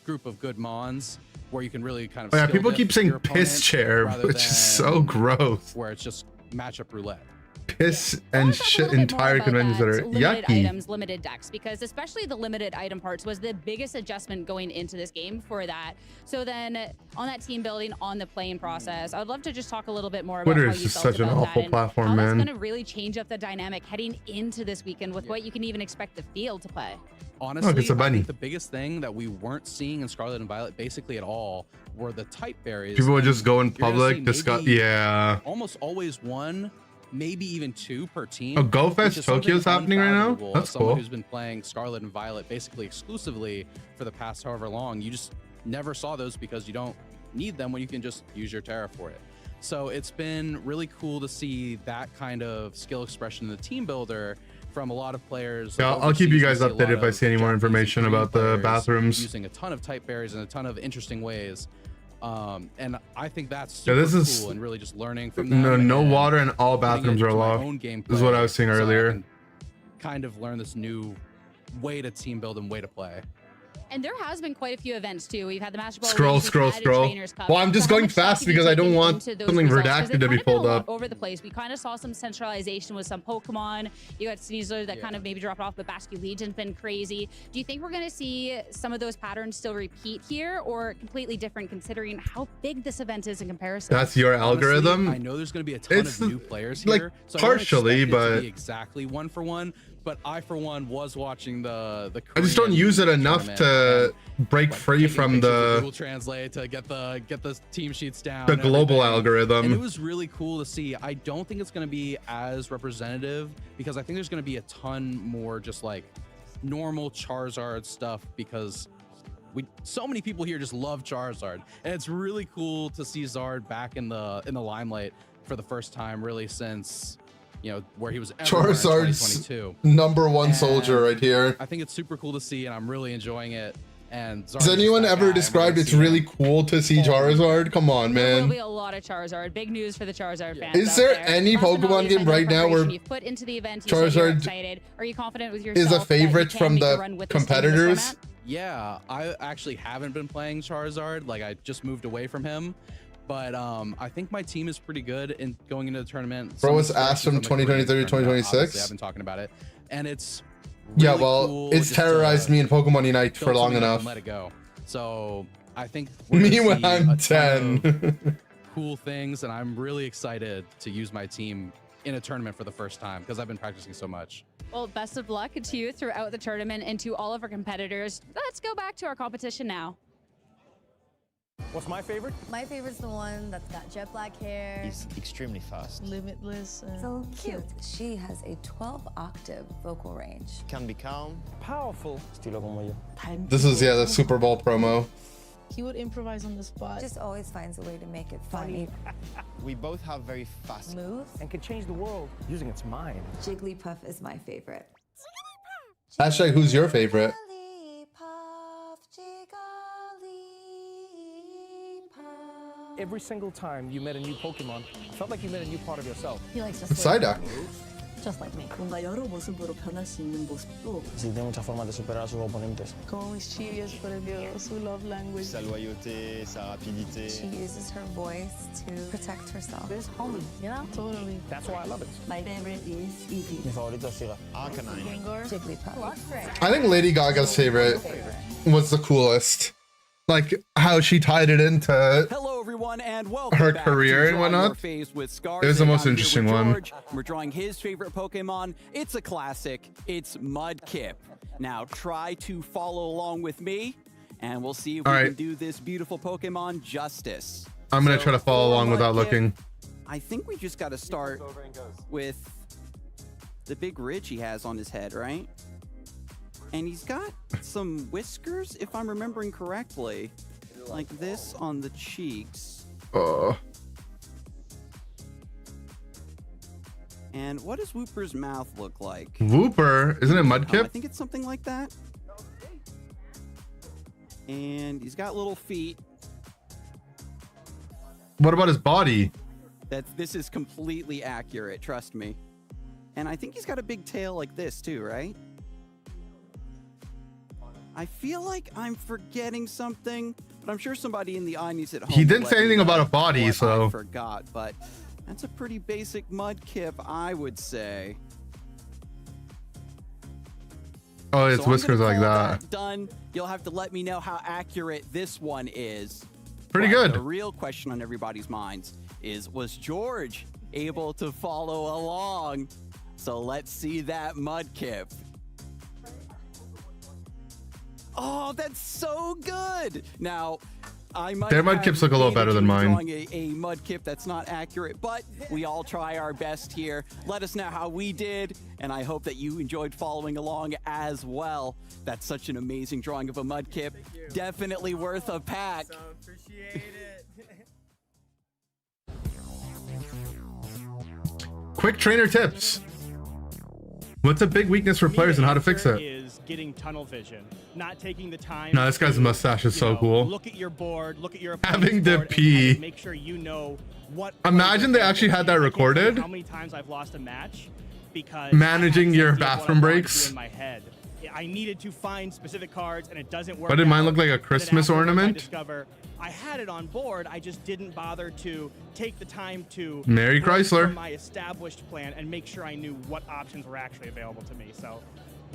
group of good mons where you can really kind of. Oh, yeah, people keep saying piss chair, which is so gross. Where it's just matchup roulette. Piss and shit entire conventions that are limited yucky. Items, limited decks, because especially the limited item parts was the biggest adjustment going into this game for that. So then on that team building, on the playing process, I'd love to just talk a little bit more about Twitter how is you just felt such an about awful that platform, and how man. that's going to really change up the dynamic heading into this weekend with what you can even expect the field to play. Honestly, it's a bunny. I think the biggest thing that we weren't seeing in Scarlet and Violet basically at all were the type berries. People would just go in public, discuss. Yeah. Almost always one, maybe even two per team. Oh, Go Fest Tokyo's happening right now? That's Someone cool. who's been playing Scarlet and Violet basically exclusively for the past however long, you just never saw those because you don't need them when you can just use your Terra for it. So it's been really cool to see that kind of skill expression in the team builder from a lot of players. Yeah, I'll keep you guys updated if I see any more information about the bathrooms. Using a ton of type berries in a ton of interesting ways. And I think that's Yeah, super this is cool and really just learning from them. no and water and all putting bathrooms it are to my locked. own gameplay This is what I was seeing so I earlier. can kind of learn this new way to team build and way to play. And there has been quite a few events too. We've had the Master Ball. Scroll. Well, I'm just going fast because I don't want something redacted to be pulled up. Over the place. We kind of saw some centralization with some Pokemon. You got Sneasler that kind of maybe dropped off, but Basque Legion's been crazy. Do you think we're going to see some of those patterns still repeat here, or completely different considering how big this event is in comparison? That's your algorithm. Honestly, I know there's going to be a ton of new players here, like so I don't partially, expect it to but be exactly one for one. But I, for one, was watching the I just don't Korean use it enough to break free from Google the Translate to get the team sheets down. the and global everything. algorithm. And it was really cool to see. I don't think it's going to be as representative because I think there's going to be a ton more just like normal Charizard stuff because so many people here just love Charizard, and it's really cool to see Zard back in the limelight for the first time really since, you know, where he was Charizard's #1 #1 soldier right here. I think it's super cool to see, and I'm really enjoying it. And Zard Has anyone ever described it's really cool to see Charizard? Come on, There will man. be a lot of Charizard. Big news for the Charizard fans. Is out there any Last but not Pokemon least, I game know right now where preparation you've put into the event, you said you're Charizard excited. Are you confident with yourself is a that you favorite can from make a the run with this team in this competitors? format? Yeah, I actually haven't been playing Charizard. Like, I just moved away from him. But I think my team is pretty good in going into the tournament. Bro was Some asked from inspiration the Korean 2023 to tournament, 2026. obviously, I've been talking about it. And it's Yeah, really well, cool it's just terrorized to me in Pokemon Unite build for long something up enough. and let it go. So I think Me gonna when see a I'm ton 10. of cool things, and I'm really excited to use my team in a tournament for the first time because I've been practicing so much. Well, best of luck to you throughout the tournament and to all of our competitors. Let's go back to our competition now. What's my favorite? My favorite's the one that's got jet black hair. He's extremely fast. Limitless. So cute. She has a 12-octave vocal range. Can be calm. Powerful. Estilo como yo. This is, yeah, the Super Bowl promo. He would improvise on the spot. Just always finds a way to make it funny. We both have very fast moves. And can change the world using its mind. Jigglypuff is my favorite. Hashtag who's your favorite? Every single time you met a new Pokemon, it felt like you met a new part of yourself. He likes to It's Psyduck. just like me. 뭔가 여러 모습으로 변할 수 있는 모습도 Existen muchas formas de superar a sus oponentes. Como mis chillas, por Dios, su love language. Sa loyauté, sa rapidité. She uses her voice to protect herself. It's homey, you know? Totally. That's why I love it. My favorite is Eevee. Mi favorito es Sira. Arcanine. Gengar. Jigglypuff. I think Lady Gaga's favorite was the coolest. Like how she tied it into Hello, everyone, and welcome her back career to and Drawing whatnot. Your Face with Scars. It was the And most I'm here interesting with one. George. We're drawing his favorite Pokemon. It's a classic. It's Mudkip. Now, try to follow along with me, and we'll see if All we right. can do this beautiful Pokemon justice. I'm gonna So, try to follow for along without Mudkip, looking. I think we just got to start with the big ridge he has on his head, right? And he's got some whiskers, if I'm remembering correctly, like this on the cheeks. And what does Wooper's mouth look like? Wooper, isn't it I Mudkip? think it's something like that. And he's got little feet. What about his body? This is completely accurate, trust me. And I think he's got a big tail like this too, right? I feel like I'm forgetting something, but I'm sure somebody in the audience at home. He will didn't let say me anything know about a body, what so- I forgot, but that's a pretty basic Mudkip, I would say. Oh, it's So I'm gonna whiskers like call that. Done. You'll have to let me know how accurate this one is. Pretty But good. The real question on everybody's minds is, was George able to follow along? So let's see that Mudkip. Oh, that's so good. Now, I might Their have Mudkips look a little better than mine. drawing a Mudkip that's not accurate, but we all try our best here. Let us know how we did, and I hope that you enjoyed following along as well. That's such an amazing drawing of a Mudkip. Definitely worth a pack. Appreciate it. Quick trainer tips. What's a big weakness for players and how to fix it? Is getting tunnel vision, not taking the time. No, this guy's mustache is so cool. Look at your board, look at your Having to board, pee. and make sure you know what. Imagine they actually had that recorded. How many times I've lost a match because Managing your I had bathroom breaks. in my head. I needed to find specific cards and it doesn't work. Why did mine out. look like a And then Christmas afterwards I ornament? discover I had it on board. I just didn't bother to take the time to Mary break Chrysler. from my established plan and make sure I knew what options were actually available to me. So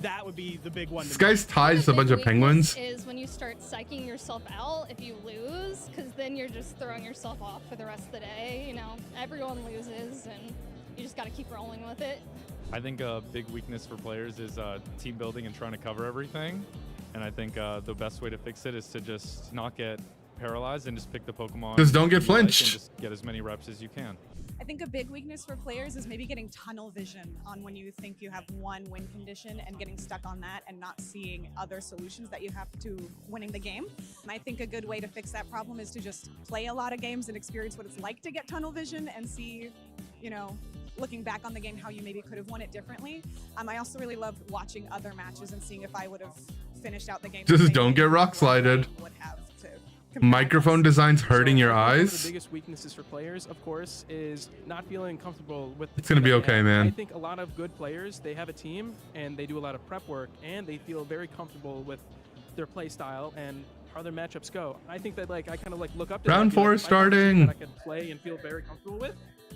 that would be the big one. This guy's tied to a bunch of penguins. Is when you start psyching yourself out if you lose, because then you're just throwing yourself off for the rest of the day. You know, everyone loses, and you just got to keep rolling with it. I think a big weakness for players is team building and trying to cover everything. And I think the best way to fix it is to just not get paralyzed and just pick the Pokemon. Just don't get you like and flinched. just get as many reps as you can. I think a big weakness for players is maybe getting tunnel vision on when you think you have one win condition and getting stuck on that and not seeing other solutions that you have to winning the game. And I think a good way to fix that problem is to just play a lot of games and experience what it's like to get tunnel vision and see, you know, looking back on the game, how you maybe could have won it differently. I also really loved watching other matches and seeing if I would have finished out the game. Just don't get rock slided. Microphone design's hurting your One of eyes. the biggest weaknesses for players, of course, is not feeling comfortable with the It's gonna team be that they okay, have. man. I think a lot of good players, they have a team and they do a lot of prep work and they feel very comfortable with their play style and how their matchups go. I think that like I kind of like look up to Round that, feel 4 like if I have a team starting. that I can play and feel very comfortable with.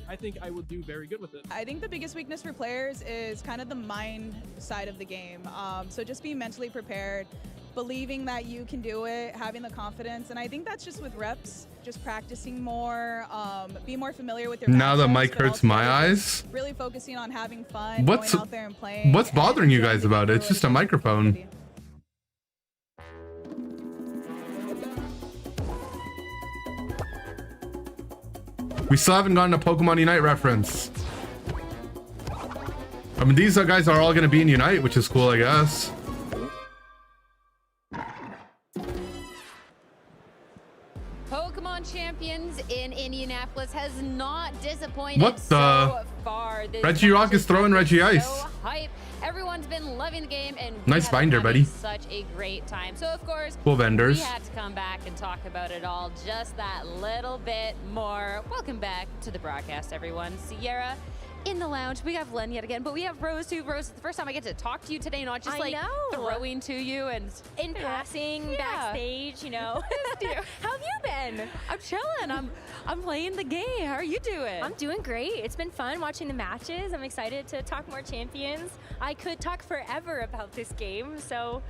I think I would do very good with it. I think the biggest weakness for players is kind of the mind side of the game. So just being mentally prepared, believing that you can do it, having the confidence. And I think that's just with reps, just practicing more, be more familiar with your Now the matchups, mic but hurts also my just eyes. really focusing on having fun, What's going out there and playing. what's bothering you guys about it? It's just a microphone. We still haven't gotten a Pokemon Unite reference. I mean, these guys are all gonna be in Unite, which is cool, I guess. Pokemon Champions in Indianapolis has not disappointed What the? so far. This Reggie Rock match is throwing been Reggie so Ice. Hype. Everyone's been loving the game, and we Nice have been binder, having buddy. Such a great time. So of course, Cool vendors. we had to come back and talk about it all just that little bit more. Welcome back to the broadcast, everyone. Sierra in the lounge. We have Len yet again, but we have Rose too. Rose, it's the first time I get to talk to you today, not just I like know. throwing to you and in passing, backstage, you know. How have you been? I'm chilling. I'm playing the game. How are you doing? I'm doing great. It's been fun watching the matches. I'm excited to talk more champions. I could talk forever about this game, so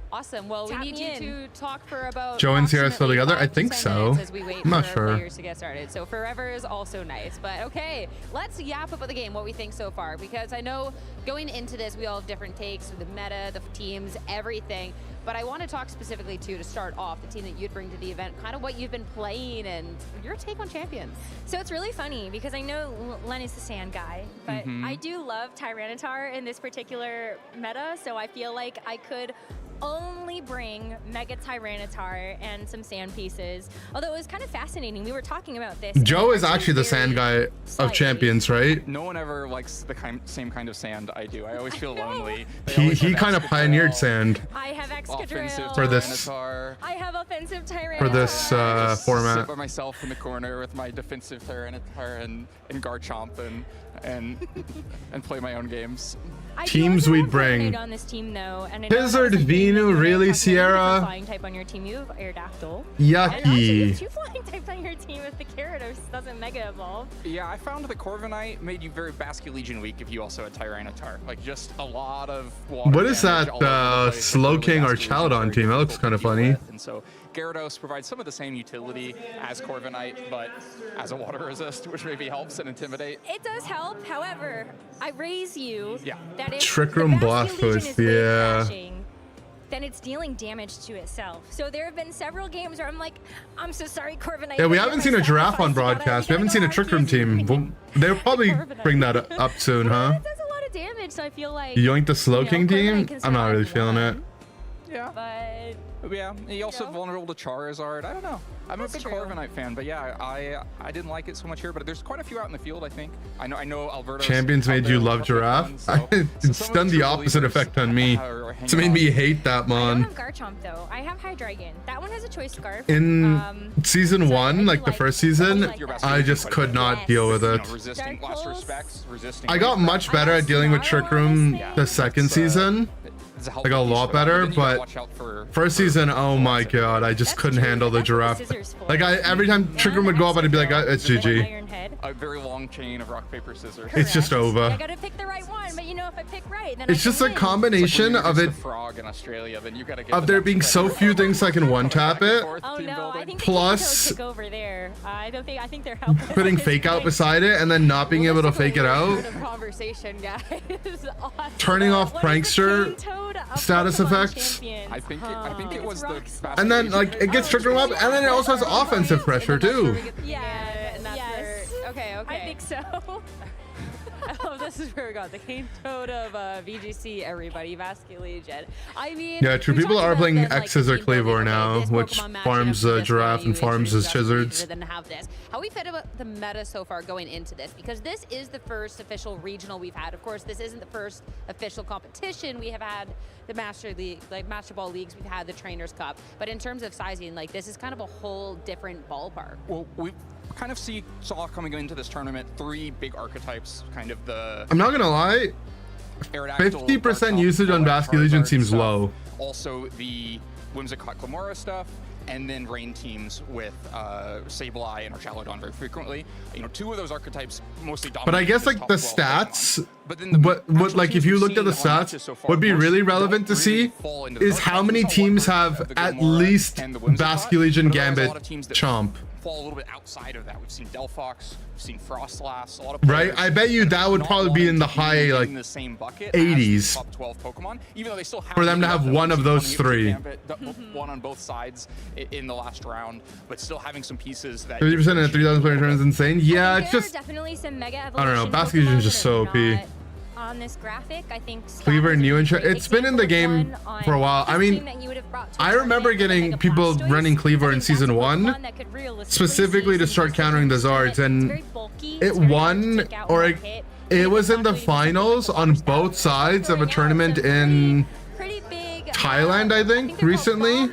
awesome. Well, we tap need me you in. to talk for about Joe and Sierra still approximately together? I 5 to think 10 so. minutes as we wait I'm not for sure. players to get started. So forever is also nice. But okay, let's yap about the game, what we think so far, because I know going into this, we all have different takes, the meta, the teams, everything. But I want to talk specifically to start off, the team that you'd bring to the event, kind of what you've been playing and your take on champions. So it's really funny because I know Len is the sand guy, but Mhm. I do love Tyranitar in this particular meta, so I feel like I could only bring Mega Tyranitar and some sand pieces. Although it was kind of fascinating. We were talking about this. Joe is actually the sand guy of champions, right? No one ever likes the same kind of sand I do. I always feel lonely. He kind of pioneered sand I have Offensive Excadrill. For this- Tyranitar. I have offensive Tyranitar. for this Just format. sit by myself in the corner with my defensive Tyranitar and Garchomp and play my own games. I do Teams also we'd have bring. Coordinate on this team though, and I know Blizzard, that's something that Venu, you're really, talking about. You have Sierra? a flying type on your team. You have Aerodactyl. Yucky. And actually, you have 2 flying types on your team if the Gyarados doesn't Mega Evolve. Yeah, I found the Corviknight made you very Basculegion weak if you also had Tyranitar. Like just a lot of water What is damage that all over the place. Slow Really King or Basculegion's Chowdon very team? That looks difficult kind of to deal funny. with. And so Gyarados provides some of the same utility as Corviknight, but as a water resist, which maybe helps and intimidate. It does help. However, I raise you Yeah. that if Trick the Room Basculegion Blastoise, is wave yeah. crashing, then it's dealing damage to itself. So there have been several games where I'm like, I'm so sorry, Corviknight. Yeah, we but haven't you're seen a my giraffe on sacrifice. You broadcast. We haven't gotta seen a go Trick Room hard. team. Well, they'll probably bring that up soon, huh? It does a lot of damage, so I feel like Yoink the Slow you know, King Corviknight team? can I'm not survive really feeling it. Yeah. But Yeah, he also vulnerable to Charizard. I don't know. I'm a big Corviknight fan, but yeah, I didn't like it so much here. But there's quite a few out in the field, I think. I know Alberto. Champions made you love Giraffe. It's done the opposite effect on me. It's made me hate that mon. I don't have Garchomp though. I have Hydreigon. That one has a choice scarf. In season 1, like the first season, I just could not deal with it. Resisting last respects, resisting. I got much better at dealing with Trick Room the second season. Like a lot better, but first season, oh my god, I just couldn't handle the Giraffe. Like every time Trick Room would go up, I'd be like, it's GG. A very long chain of rock, paper, scissors. It's just over. I gotta pick the right one, but you know, if I pick right, then It's just a combination of it, frog in Australia, then you gotta get of there being so few things I can one-tap it. Oh no, I think Plus, the over there. I think they're helpless. putting fake out beside it and then not being able to fake it out. Conversation, guys. Awesome. Turning off prankster status effect. I think it was the And then like it gets Trick Room up and then it also has offensive pressure too. Yeah, and that's where, okay. I think so. Oh, this is where we got the Cane Toad of VGC, everybody, Vascular Legion. I mean, Yeah, true. People are playing X's or Cleavor now, which farms Giraffe and farms his Chizards. How we felt about the meta so far going into this, because this is the first official regional we've had. Of course, this isn't the first official competition. We have had the Master League, like Master Ball leagues. We've had the Trainers Cup, but in terms of sizing, like this is kind of a whole different ballpark. Well, we kind of saw coming into this tournament 3 big archetypes, kind of the. I'm not gonna lie, 50% usage on Vascular Legion seems low. Also the Whimsicott Clamora stuff, and then rain teams with Sableye and Archaludon very frequently. You know, 2 of those archetypes mostly dominate. But I guess like the stats, what like if you looked at the stats, would be really relevant to see is how many teams have at least Vascular Legion, Gambit, Chomp. Fall a little bit outside of that. We've seen Delphox, we've seen Frostlass, a lot of right. I bet you that would probably be in the high like the same bucket 80s top 12 Pokemon, even though they still have for them to have one of those 3. One on both sides in the last round, but still having some pieces that 50% in a 3,000 player tournament is insane. Yeah, it's There are just definitely some Mega I don't know. Vascular Legion is just so OP. on this graphic. I think Cleaver new and it's been in the game for a while. I mean, I remember getting people running Cleaver in season 1 specifically to start countering the Zards, and it won, or it was in the finals on both sides of a tournament in Thailand, I think, recently.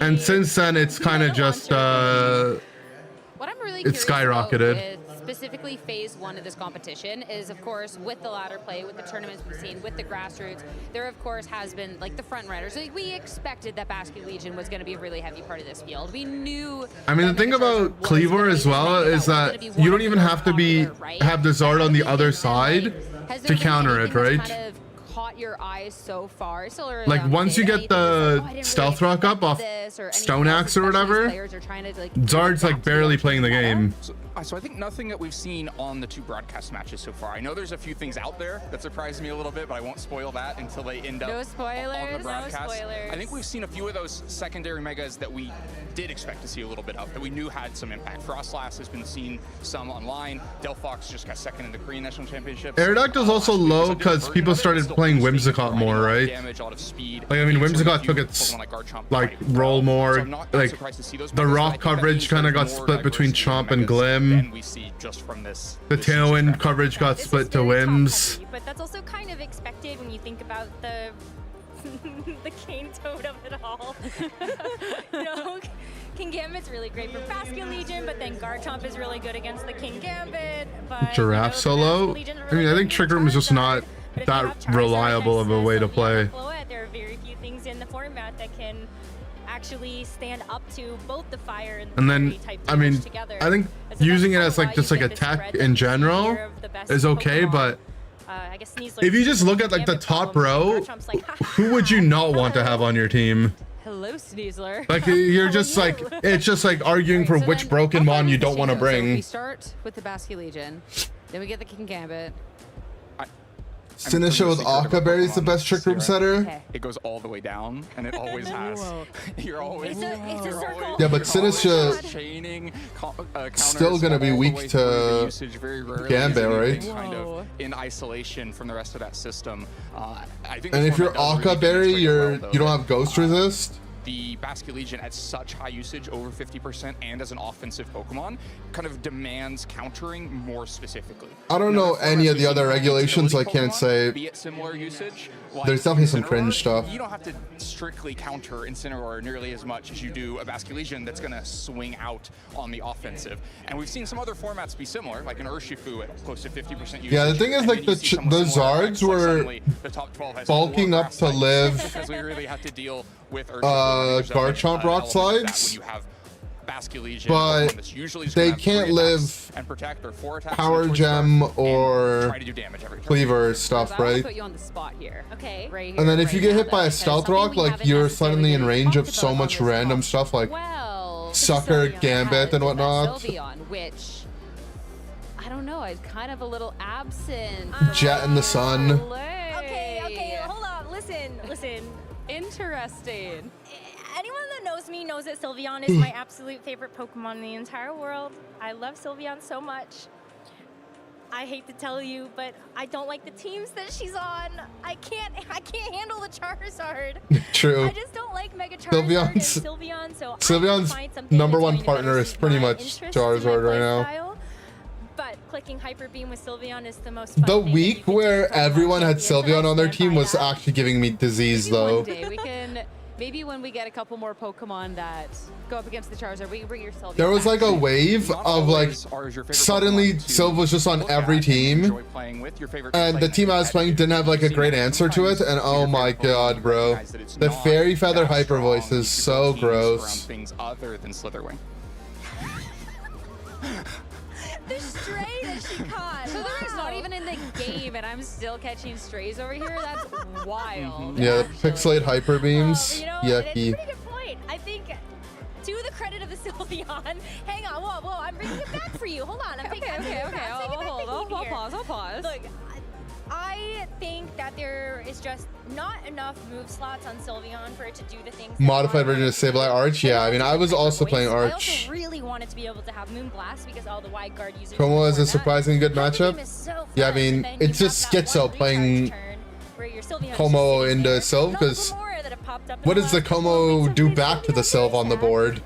And since then, it's kind of just What I'm really it's curious about skyrocketed. with specifically phase 1 of this competition is, of course, with the ladder play, with the tournaments we've seen, with the grassroots, there of course has been like the front runners. Like, we expected that Vascular Legion was going to be a really heavy part of this field. We knew. I mean, the thing about Cleaver as well is that you don't even have to have the Zard on the other side to counter it, right? Kind of caught your eyes so far. So early Like on once you today, get the Stealth Rock up off Stone Axe or whatever, Zard's like barely playing the game. So I think nothing that we've seen on the 2 broadcast matches so far. I know there's a few things out there that surprised me a little bit, but I won't spoil that until they end up No spoilers, on the no broadcast. spoilers. I think we've seen a few of those secondary megas that we did expect to see a little bit of, that we knew had some impact. Frostlass has been seen some online. Delphox just got second in the Korean National Championship. Aerodactyl's also low because people started playing Whimsicott more, right? Like I mean, Whimsicott took its like roll more. Like the rock coverage kind of got split between Chomp and Glim. The Tailwind coverage got split to Whims. But that's also kind of expected when you think about the the Cane Toad of it all. You know, King Gambit's really great for Vascular Legion, but then Garchomp is really good against the King Gambit. But Giraffe solo. I mean, I think Trick Room is just not that reliable of a way to play. There are very few things in the format that can actually stand up to both the fire and the And then, fury type I mean, damage together. I think using it as like just like a tech in general is okay, but I guess Sneasler if you just look at like the top row, who would you not want to have on your team? Hello, Sneasler. Like you're just like, it's just like arguing for which broken mon you don't want to So we bring. start with the Vascular Legion, then we get the King Gambit. Sinisha with Akka Berry is the best Trick Room setter. It goes all the way down, and it always has. You're always. It's a circle. Yeah, but Sinisha still gonna be weak to Gambit, right? Kind of in isolation from the rest of that system. I think And this if you're format does Akka really Berry, demonstrate you well, though, don't that, have Ghost Resist. the Basculegion at such high usage, over 50%, and as an offensive Pokemon, kind of demands countering more specifically. I don't know any of the other regulations, so I can't say. Be it similar usage. There's definitely some cringe stuff. You don't have to strictly counter Incineroar nearly as much as you do a Basculegion that's going to swing out on the offensive. And we've seen some other formats be similar, like an Urshifu at close to 50% usage. Yeah, the thing is, like, the Zards were bulking up to live because we really have to deal with Garchomp rock slides, but they can't live Power Gem or Cleaver stuff, right? Put you on the spot here. Okay. Right here, And then if you right get now, hit by a though, Stealth something Rock, we like, haven't you're necessarily suddenly in really range of talked so about much on this random pod. stuff like Well, Sucker, Sylveon Gambit, and whatnot. Sylveon, which I don't know, I'm kind of a little absent. Jet in the Sun. Okay, hold on. Listen. Interesting. Anyone that knows me knows that Sylveon is my absolute favorite Pokemon in the entire world. I love Sylveon so much. I hate to tell you, but I don't like the teams that she's on. I can't handle the Charizard. True. I just don't like Mega Charizard and Sylveon, so Sylveon's #1 partner is pretty much Charizard right now. But clicking Hyper Beam with Sylveon is the most fun The thing week where everyone had Sylveon on their team was actually giving me disease, though. One day we can, maybe when we get a couple more Pokemon that go up against the Charizard, we can bring your Sylveon There was back. like a wave of like, suddenly Sylve was just on every team, and the team I was playing didn't have like a great answer to it, and oh my god, bro. The Fairy Feather Hyper Voice is so gross. Things other than Slitherwing. The stray that she caught. So there is not even in the game, and I'm still catching strays over here. That's wild. Yeah, the Pixelate Hyper Beams. You know, Yucky. it's a pretty good point. I think, to the credit of the Sylveon, hang on, whoa, I'm bringing it back for you. Hold on, I'm taking Okay. I'll pause. Look, I think that there is just not enough move slots on Sylveon for it to do the things. Modified version of Sableye Arch? Yeah, I mean, I was also playing I Arch. also really wanted to be able to have Moonblast because all the wide guard users. Como is a surprisingly good matchup. Yeah, I mean, it's just schizo playing Como into Sylve, because what does the Como do back to the Sylve on the board?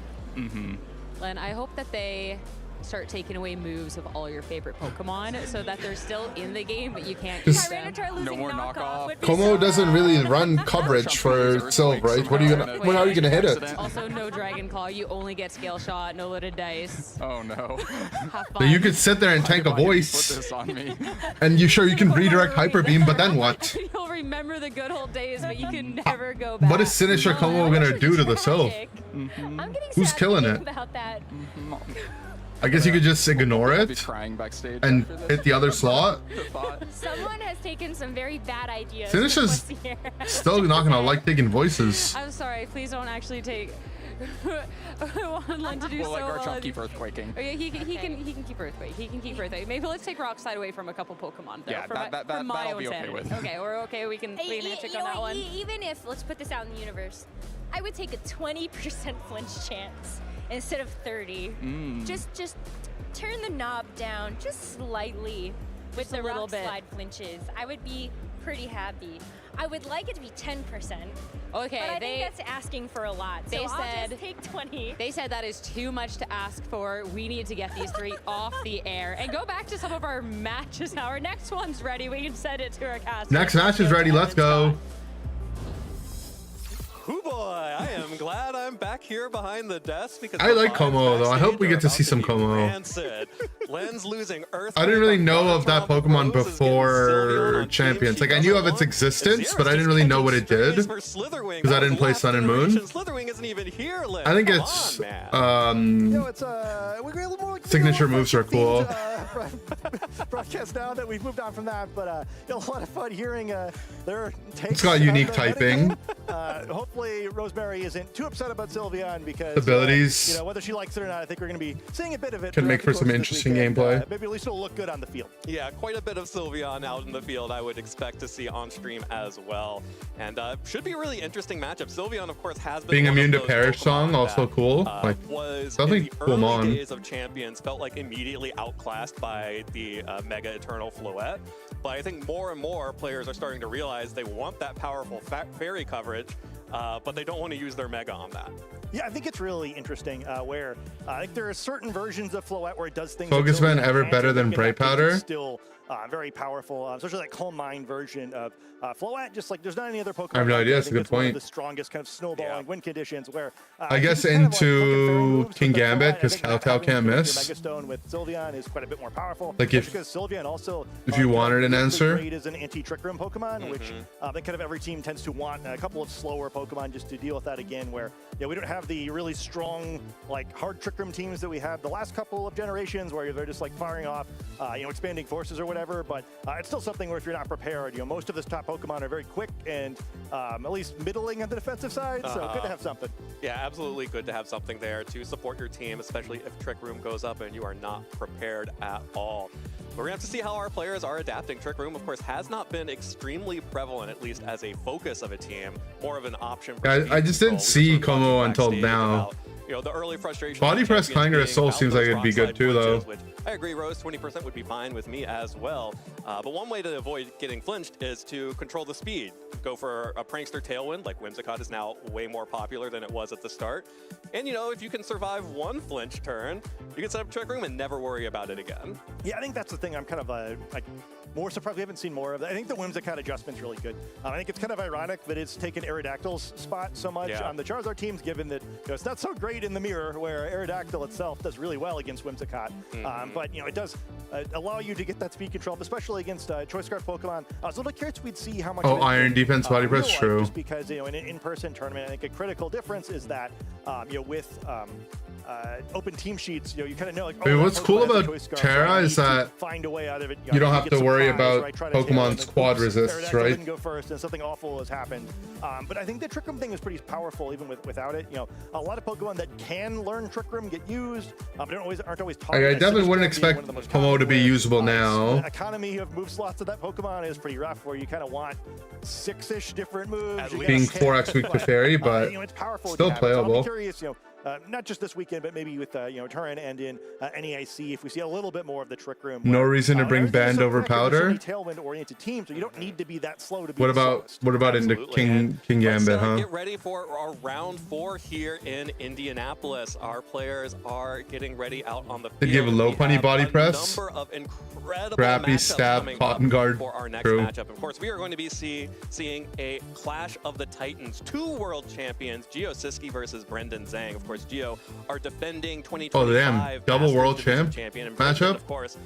Len, I hope that they start taking away moves of all your favorite Pokemon so that they're still in the game, but you can't use them. No more knockoff. Como doesn't really run coverage for Sylve, right? What are you gonna? When are you gonna hit it? Also, no Dragon Claw. You only get Scale Shot, no loaded dice. Oh no. Have So fun. you could sit there and tank a voice, and you can redirect Hyper Beam, but then what? You'll remember the good old days, but you can never go back. What is Sinister Como gonna do to the Sylve? Who's killing it? About that. I guess you could just ignore it and hit the other slot. Someone has taken some very bad ideas. Sinister's still not gonna like taking voices. I'm sorry, please don't actually take. I want Len to do We'll so let well. Garchomp keep earthquaking. Oh, yeah, he can keep Earthquake. He can keep Earthquake. Maybe let's take Rock Slide away from a couple Pokemon. Though, Yeah, for that my I'll own be okay sanity. with. Okay, we're okay. We can check on that one. Even if, let's put this out in the universe, I would take a 20% flinch chance instead of 30. Just turn the knob down just slightly with Just a the little rock bit. slide flinches. I would be pretty happy. I would like it to be 10%. Okay, but I think that's asking for a lot. They so said I'll just take 20. They said that is too much to ask for. We need to get these three off the air and go back to some of our matches. Now our next one's ready. We can send it to our cast. Next match is ready. Let's go. Hoo boy, I am glad I'm back here behind the desk because I like Como though. I hope we get to see some Como. Len's losing Earth. I didn't really know of that Pokemon before Champions. Like I knew of its existence, but I didn't really know what it did because I didn't play Sun and Moon. Slitherwing isn't even here, Len. I think it's signature moves are cool. Broadcast now that we've moved on from that, but a lot of fun hearing their takes. It's got unique typing. Hopefully Rosemary isn't too upset about Sylveon because Abilities. whether she likes it or not, I think we're going to be seeing a bit of it. Can make for some interesting gameplay. Maybe at least it'll look good on the field. Yeah, quite a bit of Sylveon out in the field I would expect to see on stream as well. And should be a really interesting matchup. Sylveon, of course, has been Being one immune of to those Perish Pokemon Song, also that, cool. Like, was definitely in the cool early mon. days of Champions, felt like immediately outclassed by the Mega Eternal Floette. But I think more and more players are starting to realize they want that powerful fairy coverage. but they don't want to use their Mega on that. Yeah, I think it's really interesting where I think there are certain versions of Floette where it does things. Focus Man ever better than Bright Powder? Still very powerful, especially that Calm Mind version of Floette. Just like there's not any other Pokemon. I have no idea. That's a good one of point. the strongest kind of snowballing win conditions where I guess into King Gambit because Kowtow can't miss. Mega Stone with Sylveon is quite a bit more powerful. Like if because Sylveon also you wanted an answer, great as an anti-Trick Room Pokemon, which I think kind of every team tends to want a couple of slower Pokemon just to deal with that again. Where we don't have the really strong like hard Trick Room teams that we had the last couple of generations, where they're just like firing off expanding forces or whatever. But it's still something where if you're not prepared, most of the top Pokemon are very quick and at least middling on the defensive side. So good to have something. Yeah, absolutely good to have something there to support your team, especially if Trick Room goes up and you are not prepared at all. We're going to have to see how our players are adapting. Trick Room, of course, has not been extremely prevalent, at least as a focus of a team, more of an option. I just didn't see Como until now. The early frustration. Body Press Clanger Soul seems like it'd be good too, though. Which I agree, Rose, 20% would be fine with me as well. But one way to avoid getting flinched is to control the speed. Go for a Prankster Tailwind, like Whimsicott is now way more popular than it was at the start. And, if you can survive one flinch turn, you can set up Trick Room and never worry about it again. Yeah, I think that's the thing. I'm kind of more surprised we haven't seen more of that. I think the Whimsicott adjustment's really good. I think it's kind of ironic that it's taken Aerodactyl's spot so much on the Charizard teams, given that it's not so great in the mirror, where Aerodactyl itself does really well against Whimsicott. But it does allow you to get that speed control, especially against Choice Scarf Pokemon. I was a little curious we'd see how much. Oh, Iron Defense Body Press, true. Just because in an in-person tournament, I think a critical difference is that with open team sheets, you kind of know. Like, what's cool about Terra is that find a way out of it. You don't have to worry about Pokemon's quad resists, right? Didn't go first, and something awful has happened. But I think the Trick Room thing is pretty powerful, even without it. A lot of Pokemon that can learn Trick Room get used, but aren't always taught. I definitely wouldn't expect Como to be usable now. The economy of move slots of that Pokemon is pretty rough, where you kind of want 6-ish different moves. Being 4x weak to Fairy, but it's powerful, still playable. I'm curious, not just this weekend, but maybe with Turin and in NEIC, if we see a little bit more of the Trick Room. No reason to bring Band over Powder. Tailwind-oriented team, so you don't need to be that slow to be. What about into King Gambit, huh? Get ready for our round 4 here in Indianapolis. Our players are getting ready out on the field. They give a low punny body press. Number of incredible Scrappy, Stab, Cotton Guard. For our next matchup. Of course, we are going to be seeing a Clash of the Titans. 2 world champions, Gio Siski versus Brendan Zhang. Of course, Gio, our defending 2025 oh damn, double world champion matchup. Of course,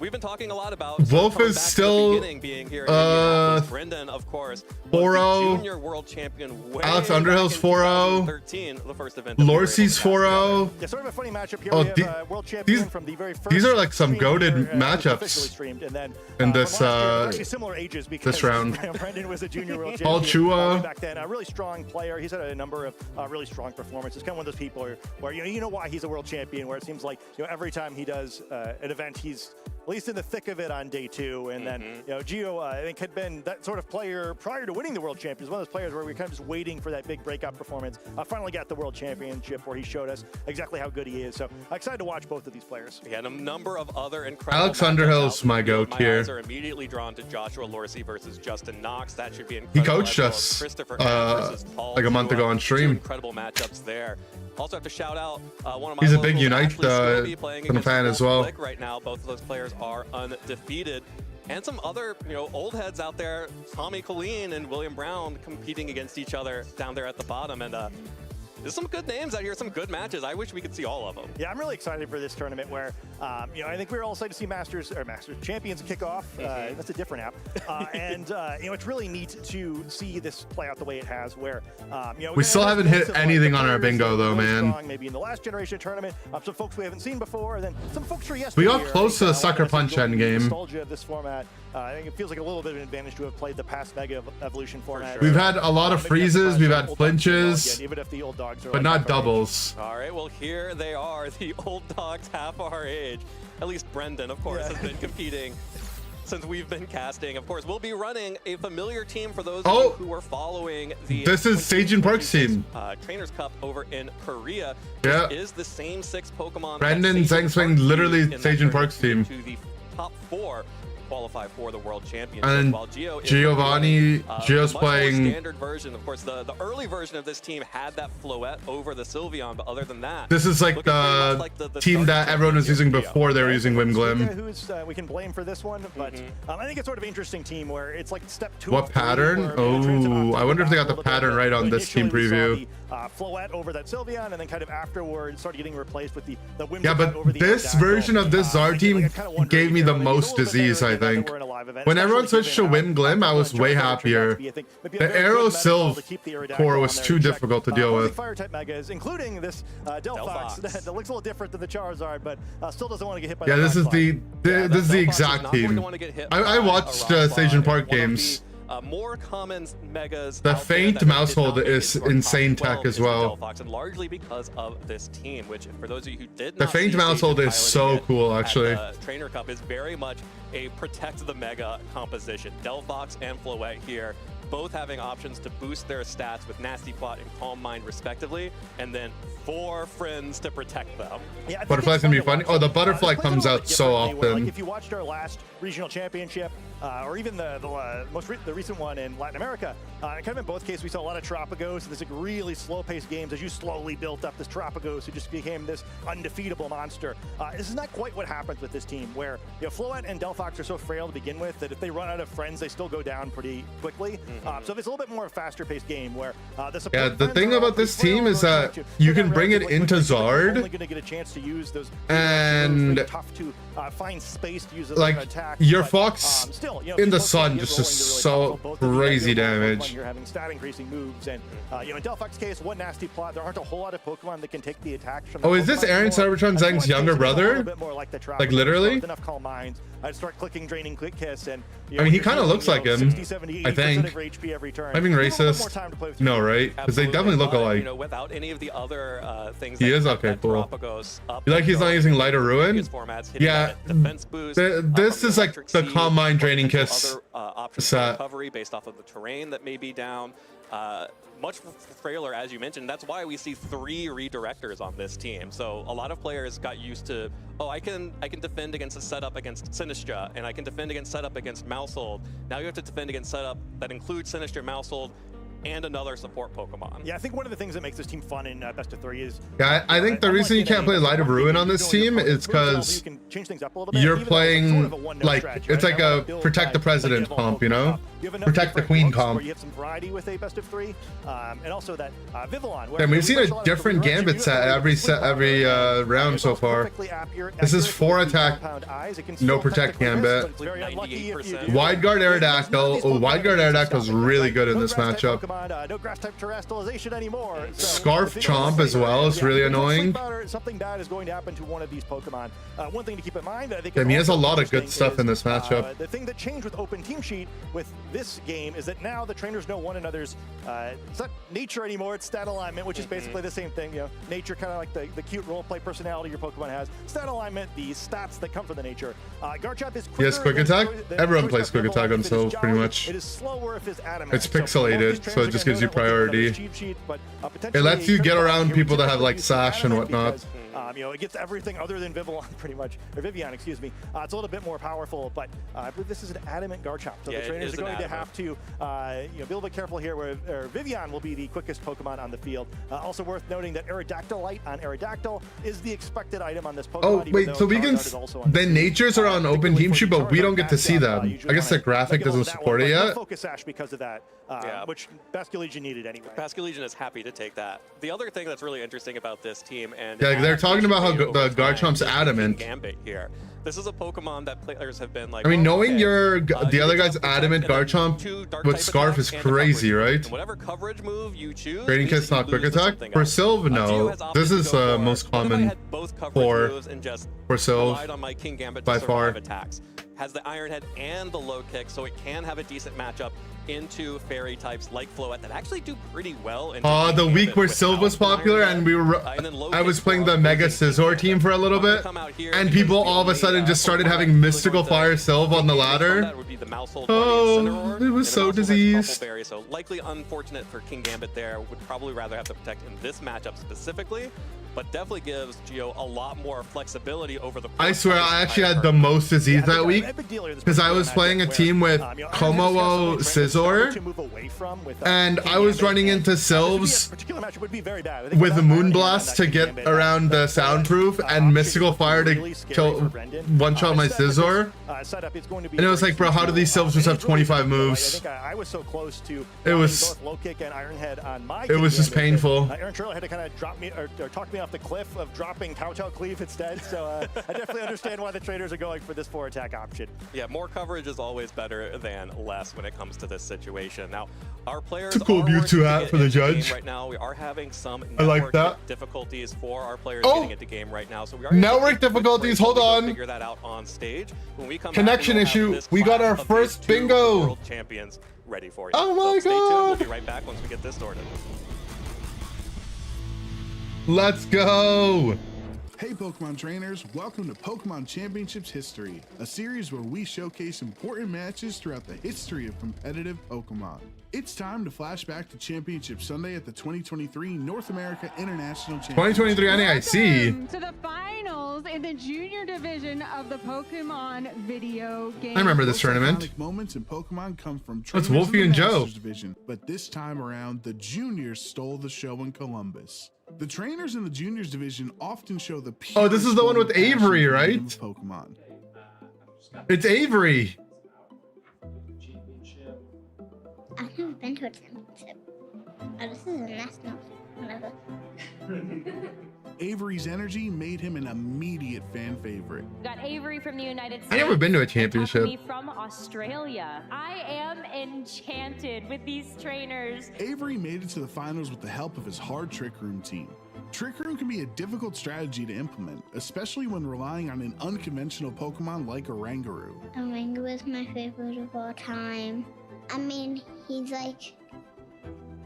we've been talking a lot about Wolf is still being here in Brendan, of course, 4-0. junior world champion. Alex Underhill's 4-0. The first event. Lorcy's 4-0. Yeah, sort of a funny matchup here. We have world champion from the very first. These are like some goated matchups. And then, in this actually similar ages because this round. Brendan was a junior world Paul champion Chua back then. A really strong player. He's had a number of really strong performances. Kind of one of those people where you know why he's a world champion. Where it seems like every time he does an event, he's at least in the thick of it on day 2. And then Gio, I think, had been that sort of player prior to winning the world championship. One of those players where we were kind of just waiting for that big breakout performance. Finally got the world championship where he showed us exactly how good he is. So excited to watch both of these players. Yeah, and a number of other incredible. Alex Underhill's my goat here. My eyes are immediately drawn to Joshua Lorcy versus Justin Knox. That should be incredible. He coached us like a month ago on stream. Incredible matchups there. Also have to shout out one of my. He's a big Unite fan as well. Right now, both of those players are undefeated. And some other, old heads out there, Tommy Colleen and William Brown, competing against each other down there at the bottom. And there's some good names out here, some good matches. I wish we could see all of them. Yeah, I'm really excited for this tournament where, I think we're all excited to see Masters Champions kick off. That's a different app. And it's really neat to see this play out the way it has where, we still haven't hit anything on our bingo though, man. Strong, maybe in the last generation tournament, some folks we haven't seen before, and then some folks for yesterday. We got close to the Sucker Punch end game. Nostalgia of this format. I think it feels like a little bit of an advantage to have played the past Mega Evolution format. We've had a lot of freezes, we've had flinches, even if the old dogs are but not doubles. All right, well, here they are, the old dogs half our age. At least Brendan, of course, has been competing since we've been casting. Of course, we'll be running a familiar team for those of you who are following the. This is Sajin Park's team. Trainers Cup over in Korea. Yeah. This is the same 6 Pokemon. Brendan Zhang Swing, literally Sajin Park's team. To the top 4. qualify for the World Championship. And while Gio is Giovanni, Gio's the much more playing standard version. Of course, the early version of this team had that Floette over the Sylveon, but other than that, this is like the team that everyone was using before they were using Wimglim. Who's we can blame for this one, but I think it's sort of an interesting team where it's like step 2. What pattern? Oh, I wonder if they got the pattern right on this team preview. Floette over that Sylveon, and then kind of afterwards started getting replaced with the Whimsicott Yeah, but over the this Aerodactyl. version of this Zard team gave me the most disease, I think. When everyone switched to Wimglim, I was way happier. The Aero Sylv core was too difficult to deal with. Fire-type megas, including this Delphox that looks a little different than the Charizard, but still doesn't want to get hit by Yeah, the this is Blastoise. this is the exact team. I watched Station Park games. More common megas. The Faint Mousehold is insane tech as well. Delphox, and largely because of this team, which for those of you who did The not Faint see Mousehold Station is so piloting it cool, at actually. the Trainer Cup is very much a protect the mega composition. Delphox and Floette here, both having options to boost their stats with Nasty Plot and Calm Mind respectively, and then 4 friends to protect them. Yeah, Butterfly's gonna be funny. Oh, the butterfly comes out so often. If you watched our last regional championship, or even the recent one in Latin America, kind of in both cases, we saw a lot of Tropicos. There's like really slow-paced games as you slowly built up this Tropicos who just became this undefeatable monster. This is not quite what happens with this team, where Floette and Delphox are so frail to begin with that if they run out of friends, they still go down pretty quickly. So if it's a little bit more faster-paced game where the support Yeah, the friends thing are about all this pretty team is frail, that to you figure can out bring it relatively into quickly, but you're Zard, only going to get a chance to use those. and It's tough to find space to use those like attack. your but, Fox still, in the these sun folks just get is rolling so really powerful. Both of you crazy have your damage. Pokemon, you're having stat increasing moves, and in Delphox's case, one Nasty Plot. There aren't a whole lot of Pokemon that can take the attacks from. Oh, is this Aaron Cybertron Zhang's younger brother? Like literally? Enough Calm Minds. I'd start clicking Draining Quick Kiss, and I mean, he kind of looks like him. 60, 70, I think. HP every turn. I'm being racist. No, right? Because they definitely look alike. Without any of the other things He that is kept okay, that cool. Tropicos up You like he's not using Light or Ruin? formats, hitting Yeah, that defense boost, this is like the Calm Mind Draining Kiss options for set. recovery based off of the terrain that may be down. Much frailer, as you mentioned. That's why we see 3 redirectors on this team. So a lot of players got used to, oh, I can defend against a setup against Sinistra, and I can defend against setup against Mousehold. Now you have to defend against setup that includes Sinistra, Mousehold, and another support Pokemon. Yeah, I think one of the things that makes this team fun in Best of 3 is. Yeah, I think the reason you can't play Light of Ruin on this team is because you're playing like it's like a protect the president comp, you know, protect the queen comp. You have some variety with a Best of 3, and also that Vivillon. And we've seen a different Gambit set every round so far. This is 4 attack, no protect Gambit. Wide Guard Aerodactyl. Oh, Wide Guard Aerodactyl is really good in this matchup. No grass type terrestrialization anymore. Scarf Chomp as well is really annoying. Something bad is going to happen to one of these Pokemon. One thing to keep in mind, I think. I mean, he has a lot of good stuff in this matchup. The thing that changed with Open Team Sheet with this game is that now the trainers know one another's. It's not nature anymore; it's stat alignment, which is basically the same thing. Nature, kind of like the cute roleplay personality your Pokemon has. Stat alignment, the stats that come from the nature. Garchomp is. He has Quick Attack. Everyone plays Quick Attack on Sylve pretty much. It is slower if it's adamant. It's pixelated, so it just gives you priority. It lets you get around people that have like Sash and whatnot. It gets everything other than Vivillon, pretty much, or Vivian, excuse me. It's a little bit more powerful, but I believe this is an adamant Garchomp. So the trainers are going to have to, be a little bit careful here. Where Vivian will be the quickest Pokemon on the field. Also worth noting that Aerodactylite on Aerodactyl is the expected item on this Pokemon. Oh wait, so we can. The natures are on Open Team Sheet, but we don't get to see them. I guess the graphic doesn't support it yet. Focus Sash because of that, which Basculegion needed anyway. Basculegion is happy to take that. The other thing that's really interesting about this team, and yeah, they're talking about how the Garchomp's adamant. Gambit here. This is a Pokemon that players have been like. I mean, knowing the other guy's adamant Garchomp with Scarf is crazy, right? Whatever coverage move you choose. Draining Kiss, not Quick Attack. For Sylve, no. This is most common for Sylve by far. Attacks. Has the Iron Head and the low kick, so it can have a decent matchup into fairy types like Floette that actually do pretty well. The week where Sylve was popular and I was playing the Mega Scizor team for a little bit, and people all of a sudden just started having Mystical Fire Sylve on the ladder. Oh, it was so diseased. So likely unfortunate for King Gambit there. Would probably rather have to protect in this matchup specifically. but definitely gives Gio a lot more flexibility over the I swear I actually had the most disease that week because I was playing a team with Komowo Scizor and I was running into Sylves with the Moonblast to get around the soundproof and Mystical Fire to kill one-shot my Scizor. And it was like, bro, how do these Sylves just have 25 moves? I was so close to It was both low kick and Iron Head on my it was just painful. Aaron Trillo had to kind of drop me or talk me off the cliff of dropping Kowtow Cleave instead. So I definitely understand why the traders are going for this 4-attack option. Yeah, more coverage is always better than less when it comes to this situation. Now, our players It's a cool are Mewtwo working hat to for get the into game judge. right now. We are having some I like network that. difficulties for our players Oh! getting into game right now. So we are Network difficulties, hold on. figure that out on stage. When we come Connection back, issue. We got our first bingo. World champions ready for you. Oh my so stay tuned. God. We'll be right back once we get this sorted. Let's go. Hey Pokemon trainers, welcome to Pokemon Championships History, a series where we showcase important matches throughout the history of competitive Pokemon. It's time to flash back to Championship Sunday at the 2023 North America International Championship. 2023 NAIC. To the finals in the junior division of the Pokemon video game. I remember this tournament. Iconic moments in Pokemon come from That's trainers in Wolfie the and Joe. Masters division, but this time around, the juniors stole the show in Columbus. The trainers in the juniors division often show the Oh, this is the one with pure passion Avery, for the right? game of Pokemon. It's Avery. I've never been to a championship. Oh, this is a national. Whatever. Avery's energy made him an immediate fan favorite. We got Avery from the United States. I never been to a and championship. Takumi from Australia. I am enchanted with these trainers. Avery made it to the finals with the help of his hard Trick Room team. Trick Room can be a difficult strategy to implement, especially when relying on an unconventional Pokemon like Oranguru. Oranguru is my favorite of all time. I mean,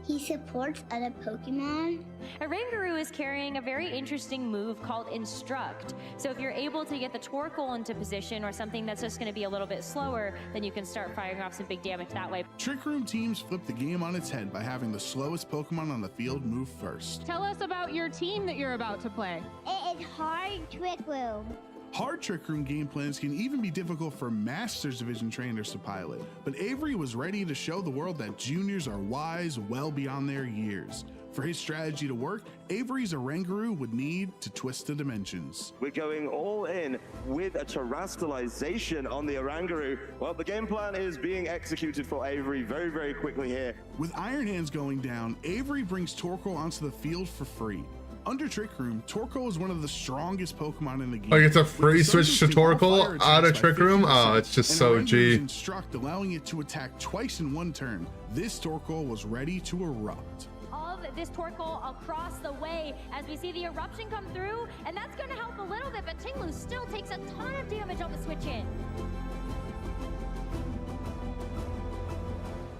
he supports other Pokemon. Oranguru is carrying a very interesting move called Instruct. So if you're able to get the Torkoal into position or something that's just going to be a little bit slower, then you can start firing off some big damage that way. Trick Room teams flip the game on its head by having the slowest Pokemon on the field move first. Tell us about your team that you're about to play. It is hard Trick Room. Hard Trick Room game plans can even be difficult for Masters Division trainers to pilot, but Avery was ready to show the world that juniors are wise well beyond their years. For his strategy to work, Avery's Oranguru would need to twist the dimensions. We're going all in with a terrestrialization on the Oranguru. Well, the game plan is being executed for Avery very, very quickly here. With Iron Hands going down, Avery brings Torkoal onto the field for free. Under Trick Room, Torkoal is one of the strongest Pokemon in the game. Like it's a free switch to Torkoal out of Trick Room. Oh, it's just so G. Instruct, allowing it to attack twice in one turn. This Torkoal was ready to erupt. Of this Torkoal across the way as we see the eruption come through, and that's going to help a little bit, but Tinglu still takes a ton of damage on the switch in.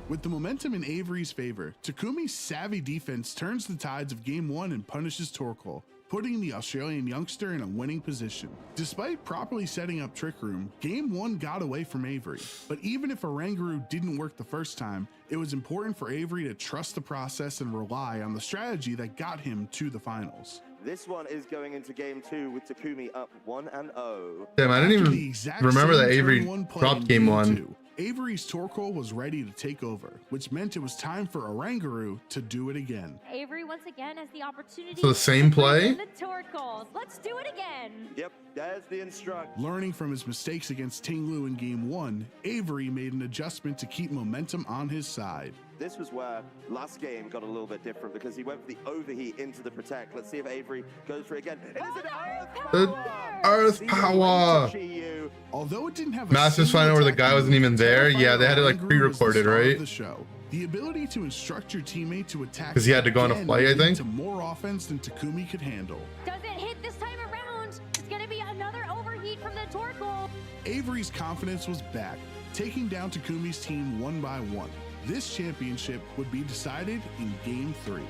With the momentum in Avery's favor, Takumi's savvy defense turns the tides of Game 1 and punishes Torkoal, putting the Australian youngster in a winning position. Despite properly setting up Trick Room, Game 1 got away from Avery. But even if Oranguru didn't work the first time, it was important for Avery to trust the process and rely on the strategy that got him to the finals. This one is going into Game 2 with Takumi up 1-0. Damn, I didn't even remember that Avery dropped Game 1. Avery's Torkoal was ready to take over, which meant it was time for Oranguru to do it again. Avery once again has the opportunity. So the same play? The Torkoals. Let's do it again. Yep, there's the Instruct. Learning from his mistakes against Tinglu in Game 1, Avery made an adjustment to keep momentum on his side. This was where last game got a little bit different because he went for the overheat into the Protect. Let's see if Avery goes for it again. It is an Earth Power. Although it didn't have Masters Final where the guy wasn't even there. Yeah, they had it like pre-recorded, right? The ability to instruct your teammate to attack because he had to go on a flight, I think. To more offense than Takumi could handle. Doesn't hit this time around. It's going to be another overheat from the Torkoal. Avery's confidence was back, taking down Takumi's team one by one. This championship would be decided in Game 3.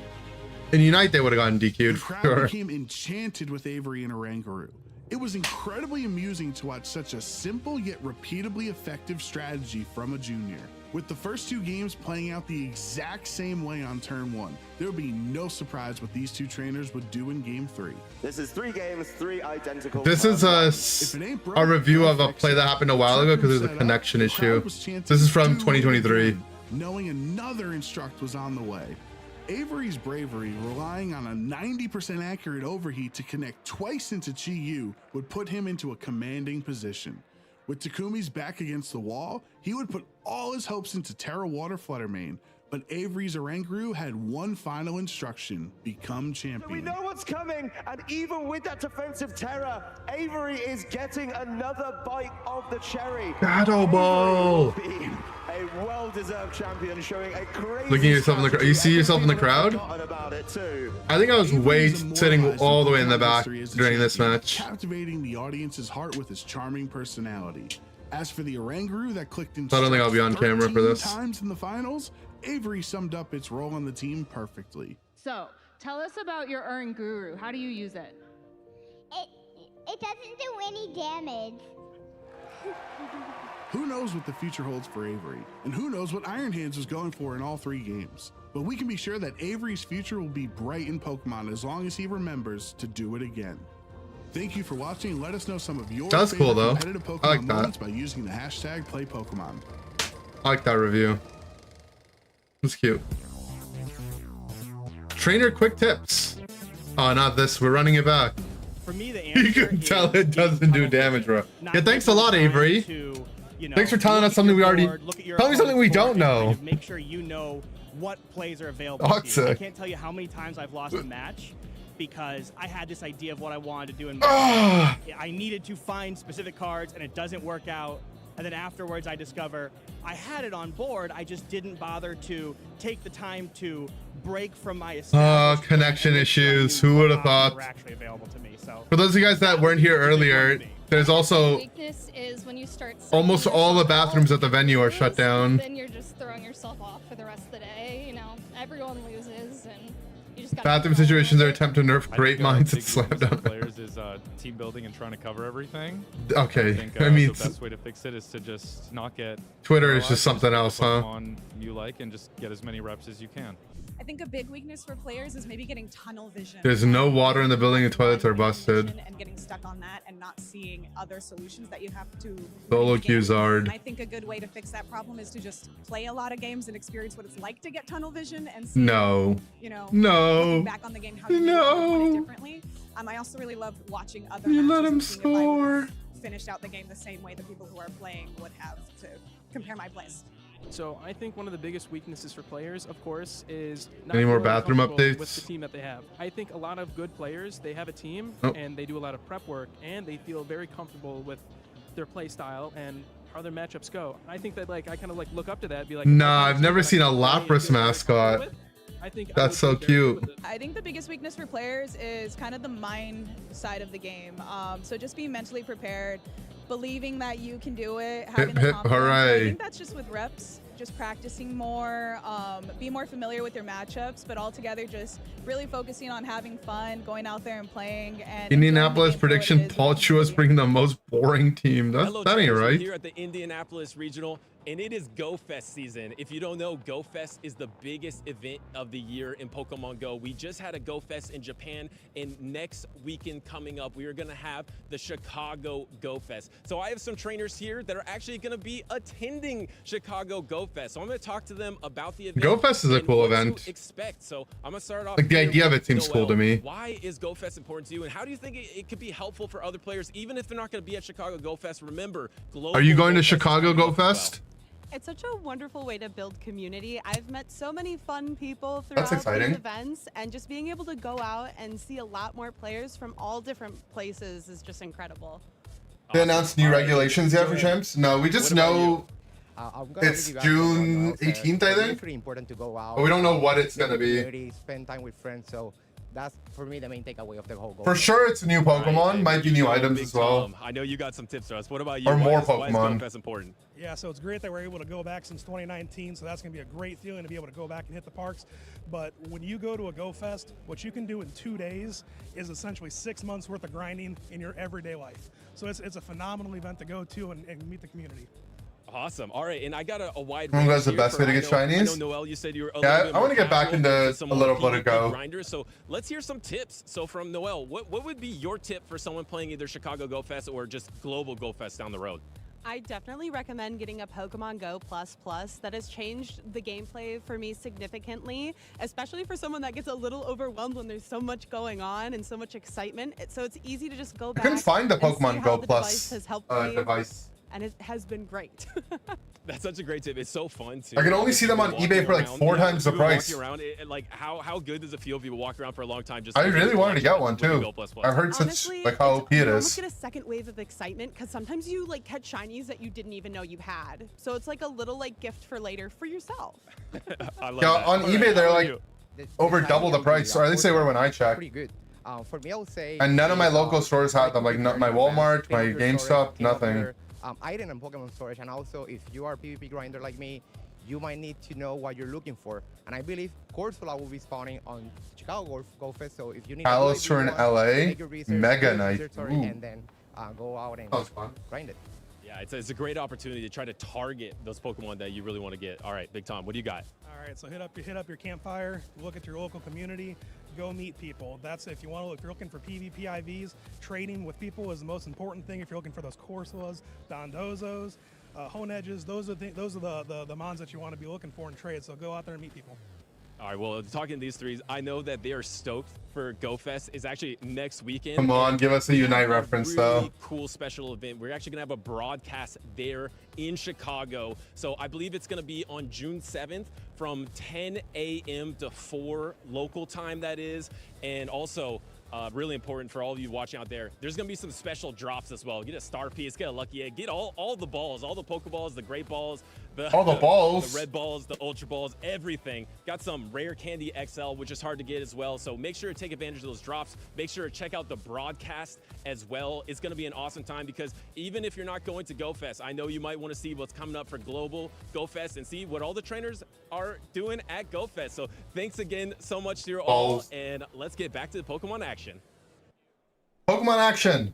In Unite, they would have gotten DQ'd. The crowd became enchanted with Avery and Oranguru. It was incredibly amusing to watch such a simple yet repeatably effective strategy from a junior. With the first 2 games playing out the exact same way on turn 1, there would be no surprise what these 2 trainers would do in game 3. This is 3 games, 3 identical. This is a review of a play that happened a while ago because there's a connection issue. This is from 2023. Knowing another instruct was on the way. Avery's bravery, relying on a 90% accurate overheat to connect twice into Chi Yu, would put him into a commanding position. With Takumi's back against the wall, he would put all his hopes into Terra Water Fluttermane, but Avery's Oranguru had one final instruction: become champion. We know what's coming, and even with that defensive terror, Avery is getting another bite of the cherry. Shadow Ball! A well-deserved champion, showing a crazy... Looking at yourself in the crowd. You see yourself in the crowd? I think I was sitting all the way in the back during this match. Captivating the audience's heart with his charming personality. As for the Oranguru that clicked in, I don't think I'll be on camera for this. times in the finals, Avery summed up its role on the team perfectly. So, tell us about your Oranguru. How do you use it? It doesn't do any damage. Who knows what the future holds for Avery, and who knows what Iron Hands was going for in all 3 games. But we can be sure that Avery's future will be bright in Pokemon as long as he remembers to do it again. Thank you for watching, and let us know some of your That's cool, though. competitive Pokemon I like that. moments by using the hashtag #PlayPokemon. I like that review. It's cute. Trainer quick tips. Oh, not this. We're running it back. For me, the You can tell it doesn't do damage, bro. Yeah, thanks a lot, Avery. Thanks for telling us something we already... Tell me something we don't know. Make sure you know what plays are available to you. I Toxic. can't tell you how many times I've lost a match because I had this idea of what I wanted to do in Ah. I needed to find specific cards and it doesn't work out. And then afterwards I discover I had it on board, I just didn't bother to take the time to break from my Connection issues. Who would have thought? were actually available to me. So For those of you guys that weren't here earlier, there's also Weakness is when you start almost all the bathrooms at the venue are shut down. then you're just throwing yourself off for the rest of the day. You know, everyone loses, and you just got Bathroom situations are attempt to nerf great minds and big slam weakness down. of players is team building and trying to cover everything. Okay, I think I mean, the best way to fix it is to just not get Twitter is just paralyzed, something play else, huh? Pokemon you like and just get as many reps as you can. I think a big weakness for players is maybe getting tunnel vision. There's no water in the building and toilets are busted. And getting stuck on that and not seeing other solutions that you have to Solo win the game. Qzard. And I think a good way to fix that problem is to just play a lot of games and experience what it's like to get tunnel vision and see, No. you know, No. looking back on the game how you No. win it differently. I also really love watching other You let matches him and seeing if I would have score. finished out the game the same way the people who are playing would have to compare my plays. So I think one of the biggest weaknesses for players, of course, is not Any more feeling bathroom comfortable with updates? the team that they have. I think a lot of good players, they have a team Oh. and they do a lot of prep work and they feel very comfortable with their play style and how their matchups go. I think that I kind of look up to that, be like, Nah, I've never seen a Lapras mascot. I think That's so cute. I think the biggest weakness for players is kind of the mind side of the game. So just being mentally prepared, believing that you can do it, having the hip, confidence. I hooray. think that's just with reps, just practicing more, be more familiar with your matchups, but altogether just really focusing on having fun, going out there and playing. And Indianapolis prediction: Paul Chua's bringing the most boring team. That ain't Trainers, we're right. Here at the Indianapolis Regional, and it is Go Fest season. If you don't know, Go Fest is the biggest event of the year in Pokemon Go. We just had a Go Fest in Japan, and next weekend coming up, we are gonna have the Chicago Go Fest. So I have some trainers here that are actually gonna be attending Chicago Go Fest. So I'm gonna talk to them about the event. Go Fest is a and cool what to event. expect. So I'm gonna start off. Like, the here idea of with it seems cool to Noel. me. Why is Go Fest important to you, and how do you think it could be helpful for other players, even if they're not gonna be at Chicago Go Fest? Remember, Are you going to Go Fest is Chicago coming Go up as well. Fest? It's such a wonderful way to build community. I've met so many fun people That's throughout exciting. these events, and just being able to go out and see a lot more players from all different places is just incredible. They announced new regulations yet for champs? No, we just know it's June 18th, I think. Pretty important to go out. But we don't know what it's gonna be. community, Spend time with friends. So that's for me the main takeaway of the whole goal. For sure, it's new Pokemon. Might be new items as well. I know you got some tips for us. What about you? Or more Why is Go Pokemon. Fest important? Yeah, so it's great that we're able to go back since 2019, so that's going to be a great feeling to be able to go back and hit the parks. But when you go to a Go Fest, what you can do in 2 days is essentially 6 months worth of grinding in your everyday life. So it's a phenomenal event to go to and meet the community. Awesome. All right, and I got a wide Who range has the here best for- way to get I know, shinies? Noel, you said you were a Yeah, little bit I want to more get back casual into to a some more little bit PvP ago. grinders. So let's hear some tips. So from Noel, what would be your tip for someone playing either Chicago Go Fest or just global Go Fest down the road? I definitely recommend getting a Pokemon Go Plus Plus. That has changed the gameplay for me significantly, especially for someone that gets a little overwhelmed when there's so much going on and so much excitement. So it's easy to just go I back. couldn't find the and see Pokemon how Go the Plus device has helped me, device. and it has been great. That's such a great tip. It's so fun too. I can only see them on eBay for like 4 times the price. Around, like how good does it feel if people walk around for a long time? Just I really wanted to get one too. I've heard such Honestly, like how OP it you almost is. get a second wave of excitement because sometimes you like catch shinies that you didn't even know you had. So it's like a little like gift for later for yourself. I love Yeah, that. on All right, eBay they're how like about you? over double the price, or at least they were when I checked. Pretty good. For me, I would say. And none of my local stores had them, like my Walmart, my GameStop, nothing. Item and Pokemon storage, and also if you are a PvP grinder like me, you might need to know what you're looking for. And I believe Corsola will be spawning on Chicago Go Fest, so if you need Alistair in LA, make your research, Mega do Knight. research, Ooh. and then go out and That was fun. grind it. Yeah, it's a great opportunity to try to target those Pokemon that you really want to get. All right, Big Tom, what do you got? All right, so hit up your campfire, look at your local community, go meet people. That's if you want to. If you're looking for PvP IVs, trading with people is the most important thing. If you're looking for those Corsolas, Dondozos, Honedges, those are the mons that you want to be looking for in trade. So go out there and meet people. All right, well, talking to these three, I know that they are stoked for Go Fest. It's actually next weekend. Come on, and give us a we Unite have reference, really though. Cool special event. We're actually gonna have a broadcast there in Chicago. So I believe it's gonna be on June 7th from 10 a.m. to 4 local time, that is. And also, really important for all of you watching out there, there's gonna be some special drops as well. Get a star piece, get a lucky egg, get all the balls, all the Pokeballs, the great balls, All the balls. the red balls, the ultra balls, everything. Got some rare candy XL, which is hard to get as well. So make sure to take advantage of those drops. Make sure to check out the broadcast as well. It's gonna be an awesome time because even if you're not going to Go Fest, I know you might want to see what's coming up for global Go Fest and see what all the trainers are doing at Go Fest. So thanks again so much to you all, Balls. and let's get back to the Pokemon action. Pokemon action.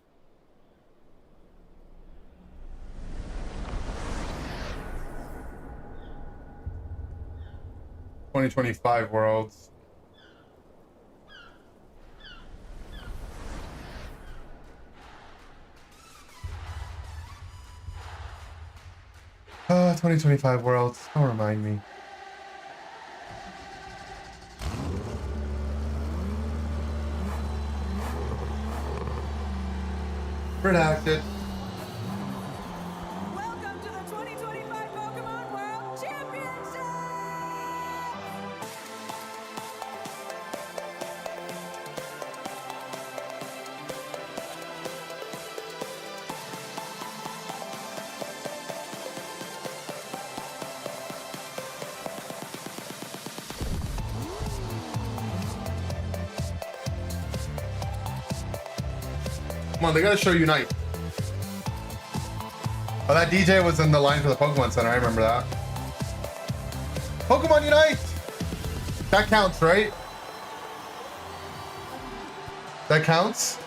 (2025) Worlds. Ah, 2025 Worlds. Don't remind me. Redacted. Welcome to the 2025 Pokemon World Championship! Come on, they gotta show Unite. Oh, that DJ was in the line for the Pokemon Center. I remember that. Pokemon Unite! That counts, right? That counts?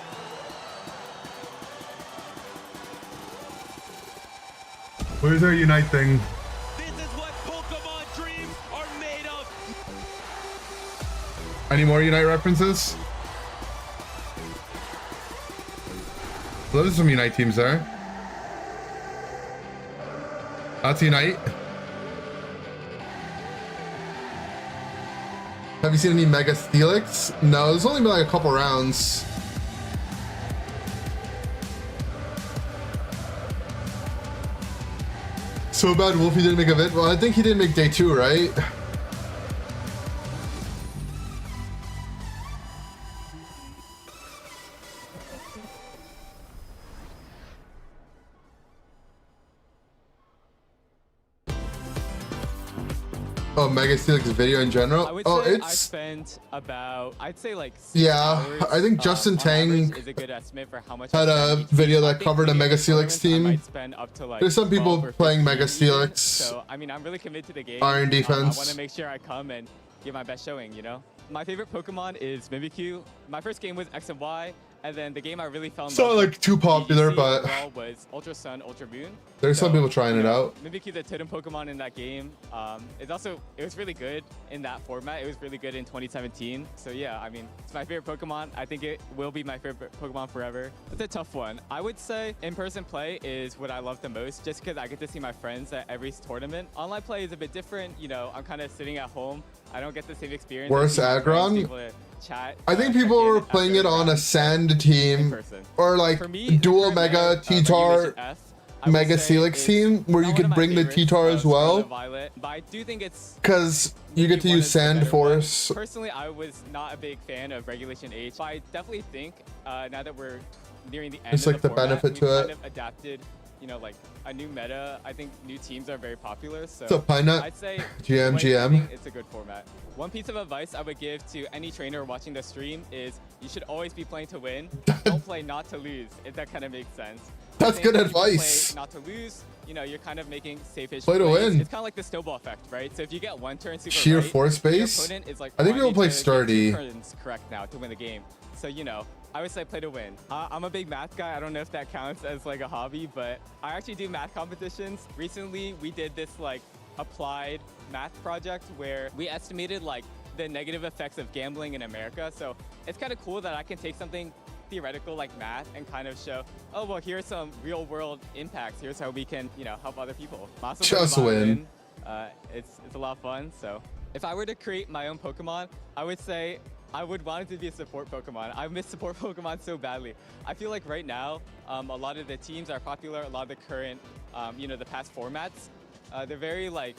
Where's our Unite thing? Any more Unite references? Those are some Unite teams there. That's Unite. Have you seen any Mega Steelix? No, there's only been like a couple rounds. So bad Wolfie didn't make a vid. Well, I think he didn't make day 2, right? Oh, Mega Steelix video in general? I would Oh, say I it's... spent about, I'd say like 6 Yeah, hours, I think Justin on Tang average is a good estimate for how much had I a spend each video week. I that think covered a maybe Mega in Steelix tournaments, I team. might spend up to like There's some 12 people or playing 15 Mega each. Steelix. So, I mean, I'm really committed to the game. Iron defense. I want to make sure I come and give my best showing, you know? My favorite Pokemon is Mimikyu. My first game was X and Y. And then the game I really fell in It's not love with like too popular, DDC but overall was Ultra Sun, Ultra Moon. there's some people trying it out. Mimikyu, the totem Pokemon in that game, it was really good in that format. It was really good in 2017. So yeah, I mean, it's my favorite Pokemon. I think it will be my favorite Pokemon forever. It's a tough one. I would say in-person play is what I love the most, just because I get to see my friends at every tournament. Online play is a bit different. You know, I'm kind of sitting at home. I don't get the same experience. Worse Aggron? Chat, I think people were playing it on a Sand team or like dual Mega T-Tar Mega Celix team where you could bring the T-Tar as well. But I do think it's because you get to use Sand Force. Personally, I was not a big fan of Regulation H. But I definitely think now that we're nearing the end It's of like the format, benefit we've to kind it. of adapted, you know, like a new meta. I think new teams are very popular. So What's up, Pinenut? I'd say GM. it's a good format. One piece of advice I would give to any trainer watching the stream is you should always be playing to win. Don't play not to lose, if that kind of makes sense. That's I think good if you advice. Play not to lose, you know, you're kind of making safe-ish Play to plays. win. It's kind of like the snowball effect, right? So if you get one turn super Sheer right, force your base? opponent is like, I think "Oh, people need play to get sturdy. 2 turns correct now to win the game. So, you know, I would say play to win. I'm a big math guy. I don't know if that counts as like a hobby, but I actually do math competitions. Recently, we did this like applied math project where we estimated like the negative effects of gambling in America. So it's kind of cool that I can take something theoretical like math and kind of show, oh, well, here's some real world impacts. Here's how we can, you know, help other people. Also Just play the win. violin. It's a lot of fun. So if I were to create my own Pokemon, I would say I would want it to be a support Pokemon. I miss support Pokemon so badly. I feel like right now, a lot of the teams are popular. A lot of the current, you know, the past formats, they're very like,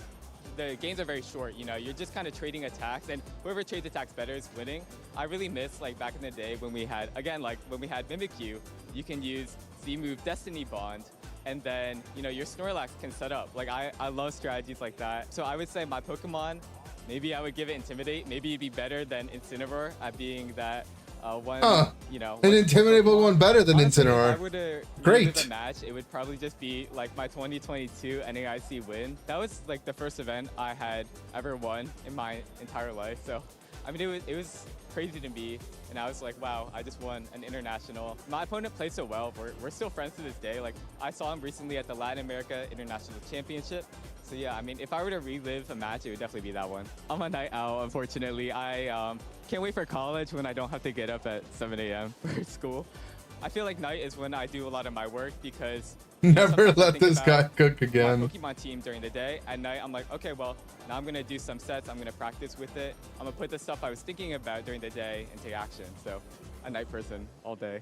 the games are very short, you know, you're just kind of trading attacks and whoever trades attacks better is winning. I really miss like back in the day when we had, again, like when we had Mimikyu, you can use Z-move Destiny Bond and then, you know, your Snorlax can set up. Like I love strategies like that. So I would say my Pokemon, maybe I would give it Intimidate. Maybe it'd be better than Incineroar at being that one, you know. An Intimidate Pokemon better than Honestly, if I Incineroar. were to Great. relive a match, it would probably just be like my 2022 NAIC win. That was like the first event I had ever won in my entire life. So, I mean, it was crazy to me. And I was like, wow, I just won an international. My opponent played so well. We're still friends to this day. Like, I saw him recently at the Latin America International Championship. So yeah, I mean, if I were to relive a match, it would definitely be that one. I'm a night owl, unfortunately. I can't wait for college when I don't have to get up at 7 a.m. for school. I feel like night is when I do a lot of my work because Never sometimes I let think this guy about cook my again. Pokemon team during the day. At night, I'm like, okay, well, now I'm gonna do some sets. I'm gonna practice with it. I'm gonna put the stuff I was thinking about during the day into action. So, a night person all day.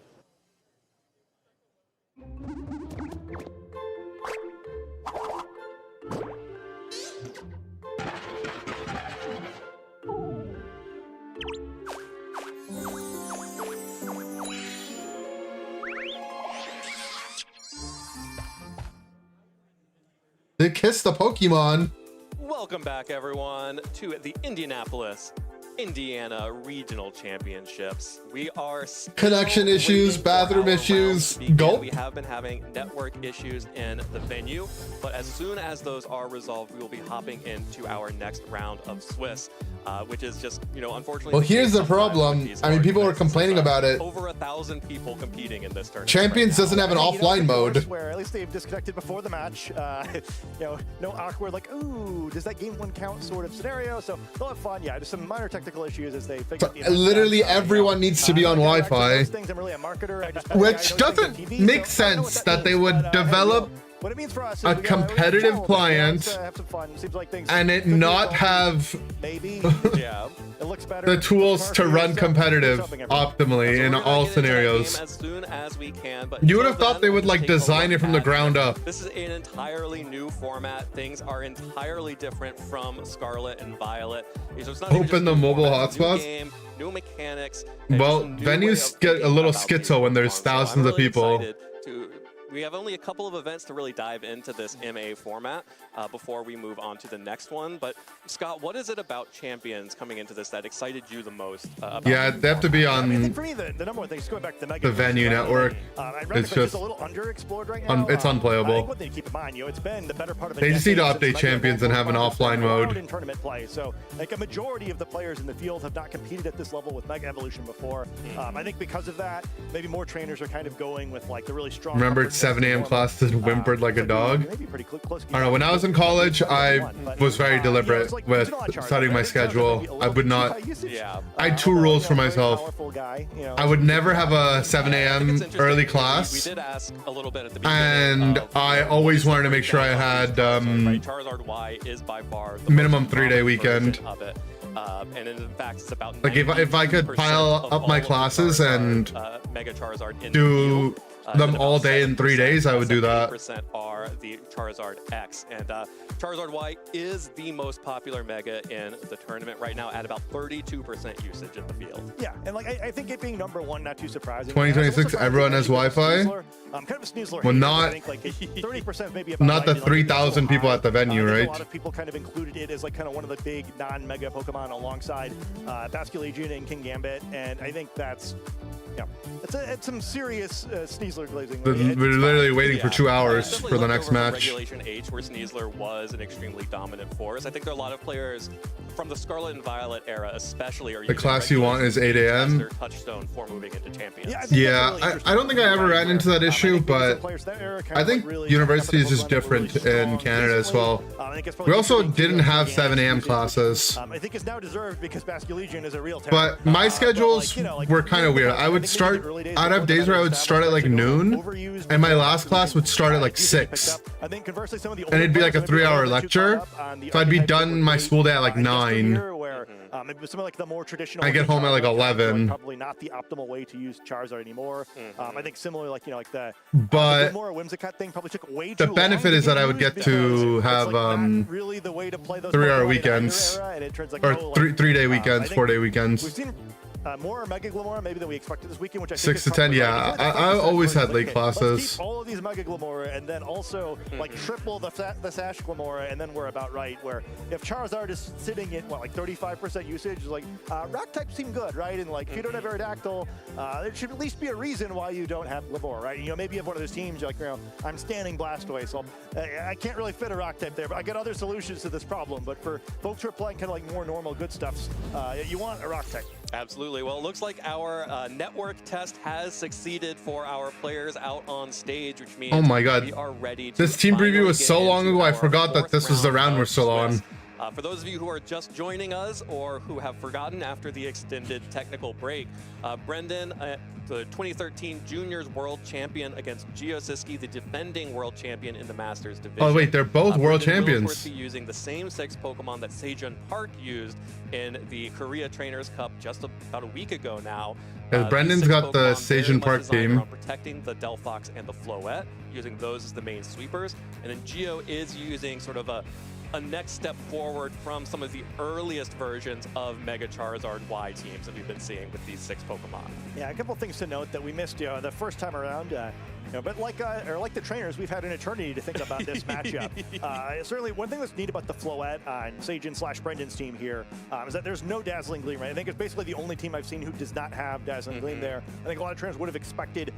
They kissed the Pokemon. Welcome back, everyone, to the Indianapolis, Indiana Regional Championships. We are still Connection issues, waiting for bathroom our issues, rounds to begin. gulp. We have been having network issues in the venue, but as soon as those are resolved, we will be hopping into our next round of Swiss, which is just, you know, unfortunately. Well, the here's case the sometimes with problem. these I mean, people were tournaments. complaining about it. Over 1,000 people competing in this tournament. Champions doesn't have an offline mode. Where at least they've disconnected before the match. You know, no awkward like, ooh, does that game one count sort of scenario. So they'll have fun. Yeah, just some minor technical issues as they figure out the Literally everyone needs to be on Wi-Fi, things. I'm really a marketer. which doesn't make sense that they would develop what it means for us is a we gotta competitive have client some fun. Seems like things and it not have maybe yeah, it looks better. the tools to run competitive optimally in all scenarios. As soon as we can, but You would have until thought they then, would like take a design look it from the at ground up. This is an entirely new format. Things are entirely different from Scarlet and Violet. So it's not even Open just the new mobile format, new hotspots. game, new mechanics. and Well, just a new way venues of get a thinking little about these schizo when there's Pokemon. So thousands I'm of really people. excited to we have only a couple of events to really dive into this MA format before we move on to the next one. But Scott, what is it about Champions coming into this that excited you the most? Yeah, they have to be on I think for me, the number one thing is going back to the Mega venue network. It's just a little underexplored right now. it's unplayable. I think what they keep in mind, it's been the better part of a They just need to decade update since Champions and have an offline mode. in tournament play. So, like a majority of the players in the field have not competed at this level with Mega Evolution before. I think because of that, maybe more trainers are kind of going with like the really strong. Remember, it's 7 a.m. classes and whimpered like a dog. I don't know. When I was in college, I was very deliberate with setting my schedule. I would not. I had 2 rules for myself. I would never have a 7 a.m. early class. We did ask a little bit at the beginning. And I always wanted to make sure I had Charizard Y is by far the minimum 3-day weekend. of it. And in fact, it's about Like if I could pile up my classes and Mega Charizard in do them all day in 3 days, I would do that. 80% are the Charizard X, and Charizard Y is the most popular Mega in the tournament right now at about 32% usage in the field. Yeah, and like I think it being number one, not too surprising. 2026, everyone has Wi-Fi. Kind of a Sneasler. Well, not- I think like 30% maybe about Not the right, 3,000 people at the venue, I think right? A lot of people kind of included it as like kind of one of the big non-Mega Pokemon alongside Basculegion and King Gambit, and I think that's. Yeah, it's some serious Sneasler glazing. We're literally waiting for 2 hours for the next match. Regulation H, where Sneasler was an extremely dominant force. I think there are a lot of players from the Scarlet and Violet era, especially, are The class you want is 8 a.m. their touchstone for moving into Champions. Yeah, I don't think I ever ran into that issue, but I think university is just different in Canada as well. We also didn't have 7 a.m. classes. I think it's now deserved because Basculegion is a real talent. But my schedules were kind of weird. I would start, I'd have days where I would start at like noon, and my last class would start at like 6. And it'd be like a 3-hour lecture, so I'd be done my school day at like 9. Maybe some of like the more traditional. I get home at like 11. Probably not the optimal way to use Charizard anymore. I think similarly, like like the But more Whimsicott thing probably took way too the long benefit is that I would get to have really the way to play those 3-hour Pokemon weekends, era, and it turns like, or oh, 3-day weekends, 4-day weekends. We've seen more Mega Glamora maybe than we expected this weekend, which I think 6 is to 10, probably yeah. right. I always had late Let's classes. keep all of these Mega Glamora and then also like triple the Sash Glamora, and then we're about right. Where if Charizard is sitting at what, like 35% usage, like Rock types seem good, right? And like if you don't have Aerodactyl, there should at least be a reason why you don't have Glamora, right? Maybe you have one of those teams, you're like, I'm standing Blastoise, so I can't really fit a Rock type there, but I got other solutions to this problem. But for folks who are playing kind of like more normal good stuffs, you want a Rock type. Absolutely. Well, it looks like our network test has succeeded for our players out on stage, which means Oh my god, we are ready to this team preview was so long ago, I forgot that this was the round we're still on. For those of you who are just joining us or who have forgotten after the extended technical break, Brendan, the 2013 Juniors World Champion against Gio Siski, the defending World Champion in the Masters division. Oh wait, they're both world Brendan will, of champions. course, be using the same 6 Pokemon that Sejun Park used in the Korea Trainers Cup just about a week ago now. Yeah, Brendan's these 6 got the Pokemon very Sejun much Park designed team. around protecting the Delphox and the Floette, using those as the main sweepers. And then Gio is using sort of a next step forward from some of the earliest versions of Mega Charizard Y teams that we've been seeing with these 6 Pokemon. Yeah, a couple of things to note that we missed the first time around. But like the trainers, we've had an eternity to think about this matchup. Certainly, one thing that's neat about the Floette on Sejun/Brendan's team here is that there's no Dazzling Gleam, right? I think it's basically the only team I've seen who does not have Dazzling Gleam there. I think a lot of trainers would have expected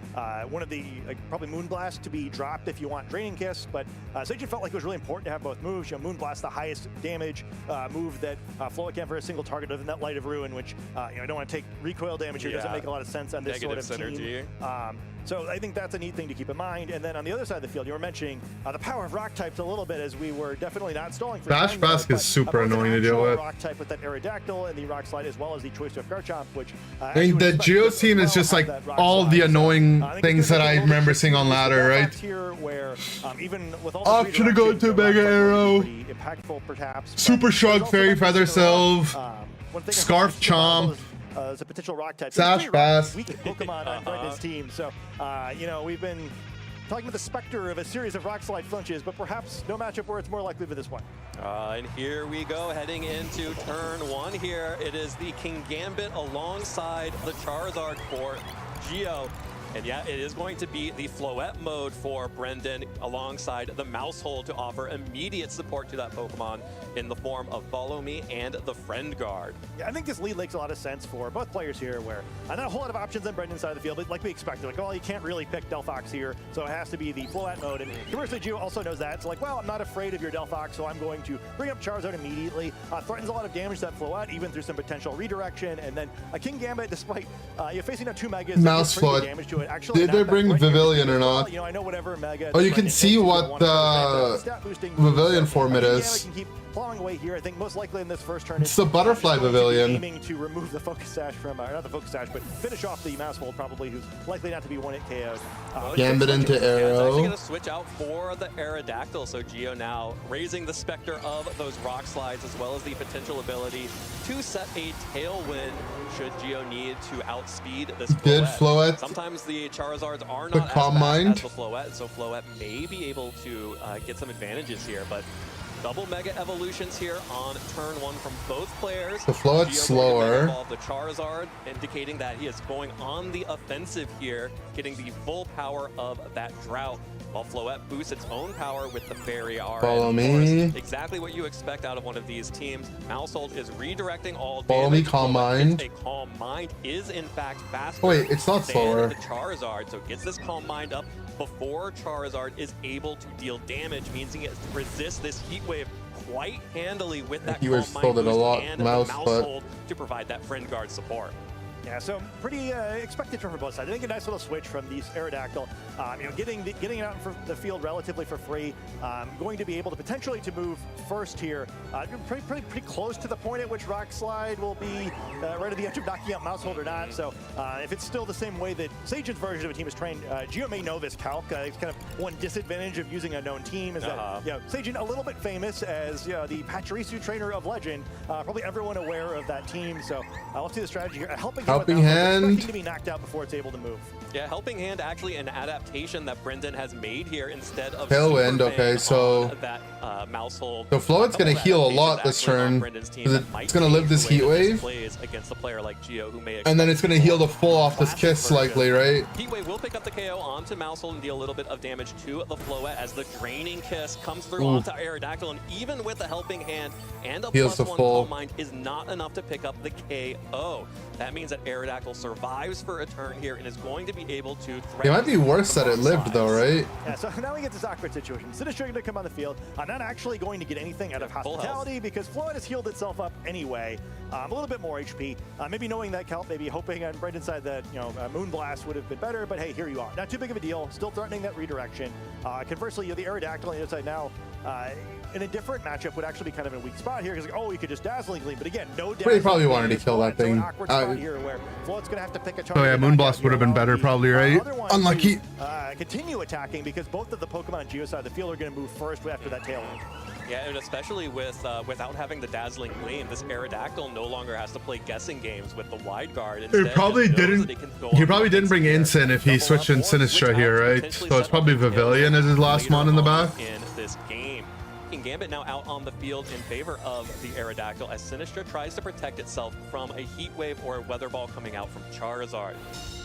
one of the, probably Moonblast to be dropped if you want Draining Kiss, but Sejun felt like it was really important to have both moves. Moonblast, the highest damage move that Floette can for a single target, other than that Light of Ruin, which I don't want to take recoil damage here. Doesn't make a lot of sense on this Negative sort of synergy. team. So I think that's a neat thing to keep in mind. And then on the other side of the field, you were mentioning the power of Rock types a little bit, as we were definitely not stalling for Dash time Bask there, is but super both an annoying to deal actual with. Rock type with that Aerodactyl and the Rock Slide, as well as the Choice of Garchomp, which I mean, the Geo's team is just like all the annoying things that I remember seeing on ladder, right? Here where, even with all Option to go to Mega Arrow, impactful perhaps, Super Shrug, Fairy Feather Sylve, Scarf Chomp, as a potential Rock type. Sash Bass. Weak Pokemon on Brendan's team. So, we've been talking about the specter of a series of Rock Slide flinches, but perhaps no matchup where it's more likely than this one. And here we go, heading into turn 1 here. It is the King Gambit alongside the Charizard for Gio. And yeah, it is going to be the Floette mode for Brendan alongside the Maushold to offer immediate support to that Pokemon in the form of Follow Me and the Friend Guard. Yeah, I think this lead makes a lot of sense for both players here, where not a whole lot of options on Brendan's side of the field, but like we expected. Like, well, you can't really pick Delphox here, so it has to be the Floette mode. And conversely, Gio also knows that. It's like, well, I'm not afraid of your Delphox, so I'm going to bring up Charizard immediately. Threatens a lot of damage to that Floette, even through some potential redirection. And then a Kingambit, despite you're facing now 2 Megas, Mouseflood. damage to it. Actually, Did they bring Vivillon or not? You know, I know whatever Mega. Oh, you can see what the Vivillon form it is. Can keep plowing away here. I think most likely in this first turn, It's the Butterfly Vivillon. aiming to remove the Focus Sash from, not the Focus Sash, but finish off the Maushold probably, who's likely not to be one-hit KO'd. Gambit into Yeah, it's actually Arrow. going to switch out for the Aerodactyl, so Gio now raising the specter of those rock slides as well as the potential ability to set a tailwind should Gio need to outspeed this Floette. Did Floette Sometimes the Charizards are the not as Calm fast Mind? as the Floette, so Floette may be able to get some advantages here, but double Mega Evolutions here on turn 1 from both players. The Floette's Gio slower. involve the Charizard, indicating that he is going on the offensive here, getting the full power of that Drought, while Floette boosts its own power with the Fairy R. Follow And of course, me. exactly what you expect out of one of these teams. Maushold is redirecting all Follow me, damage. Calm Floette Mind. gets a Calm Mind is in fact faster. Oh, wait, it's not than slower. the Charizard, so gets this Calm Mind up before Charizard is able to deal damage, means he gets to resist this Heat Wave quite handily with that He was Calm Mind sold it a boost lot, and the Mouse, but- Maushold to provide that Friend Guard support. Yeah, so pretty expected from both sides. I think a nice little switch from these Aerodactyl. You know, getting it out in the field relatively for free. Going to be able to potentially to move first here. Pretty close to the point at which Rock Slide will be right at the edge of knocking out Maushold or not. So if it's still the same way that Sage's version of a team is trained, Gio may know this calc. It's kind of one disadvantage of using a known team is that Sage, a little bit famous as the Pachirisu trainer of Legend. Probably everyone aware of that team. So let's see the strategy here. Helping Hand. Expecting to be knocked out before it's able to move. Yeah, Helping Hand actually an adaptation that Brendan has made here instead of Tailwind, Super okay, Fang so on that Maushold. the Floette's gonna heal a lot this turn. It's gonna live this Heat Wave, against a player like Gio, who may and then it's gonna heal the full off this Kiss likely, right? Heat Wave will pick up the KO onto Maushold and deal a little bit of damage to the Floette as the Draining Kiss comes through onto Aerodactyl, and even with the Helping Hand and a Heals the +1 full. Calm Mind is not enough to pick up the KO. That means that Aerodactyl survives for a turn here and is going to be able to It might be worse that it lived though, right? Yeah, so now we get this awkward situation. Sinister going to come on the field. Not actually going to get anything out of Hospitality because Floette has healed itself up anyway. A little bit more HP. Maybe knowing that Kelp, maybe hoping on Brendan's side that Moonblast would have been better, but hey, here you are. Not too big of a deal. Still threatening that redirection. Conversely, the Aerodactyl on the other side now. In a different matchup would actually be kind of in a weak spot here because you could just Dazzling Gleam, but again, no damage. He probably wanted to kill that thing. Awkward spot here where Floette's going to have to pick a Oh yeah, Moonblast would have been better probably, right? Unlucky. Continue attacking because both of the Pokemon on Geo side of the field are going to move first after that Tailwind. Yeah, and especially with without having the Dazzling Gleam, this Aerodactyl no longer has to play guessing games with the Wide Guard. He probably didn't. He probably didn't bring Incin if he switched in Sinistra here, right? So it's probably Vivillon as his last mon in the back. In this game, Gambit now out on the field in favor of the Aerodactyl as Sinistra tries to protect itself from a Heat Wave or a Weather Ball coming out from Charizard.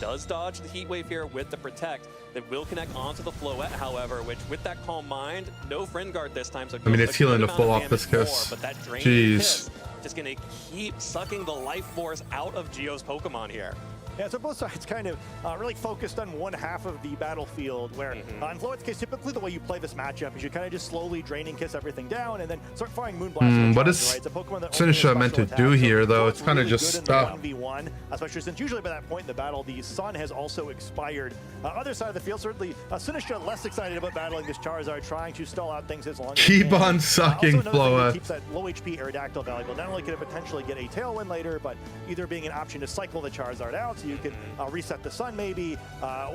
Does dodge the Heat Wave here with the Protect. That will connect onto the Floette, however, which with that Calm Mind, no Friend Guard this time. So I mean, it's healing to full off this Kiss. But that Draining Jeez. Kiss just going to keep sucking the life force out of Gio's Pokemon here. Yeah, so both sides kind of really focused on one half of the battlefield where in Floette's case, typically the way you play this matchup is you kind of just slowly Draining Kiss everything down and then start firing Moonblast. What is Sinistra meant to do here though? It's kind of just stop. 1v1, especially since usually by that point in the battle, the sun has also expired. Other side of the field, certainly Sinistra less excited about battling this Charizard, trying to stall out things as long as Keep on sucking Floette. keeps that low HP Aerodactyl valuable. Not only can it potentially get a Tailwind later, but either being an option to cycle the Charizard out, so you can reset the sun maybe,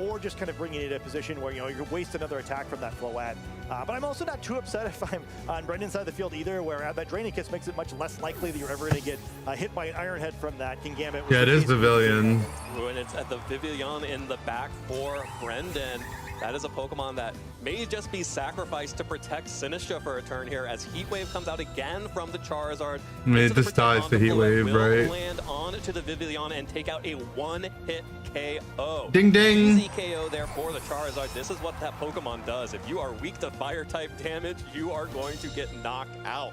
or just kind of bringing it in a position where you can waste another attack from that Floette. But I'm also not too upset if I'm on Brendan's side of the field either, where that Draining Kiss makes it much less likely that you're ever going to get hit by an Iron Head from that Kingambit. Yeah, it is Vivillon. And it's at the Vivillon in the back for Brendan. That is a Pokemon that may just be sacrificed to protect Sinistcha for a turn here as Heat Wave comes out again from the Charizard. It just dies to Heat Wave, right? Land on to the Vivillon and take out a one-hit KO. Ding ding. Easy KO there for the Charizard. This is what that Pokemon does. If you are weak to fire type damage, you are going to get knocked out.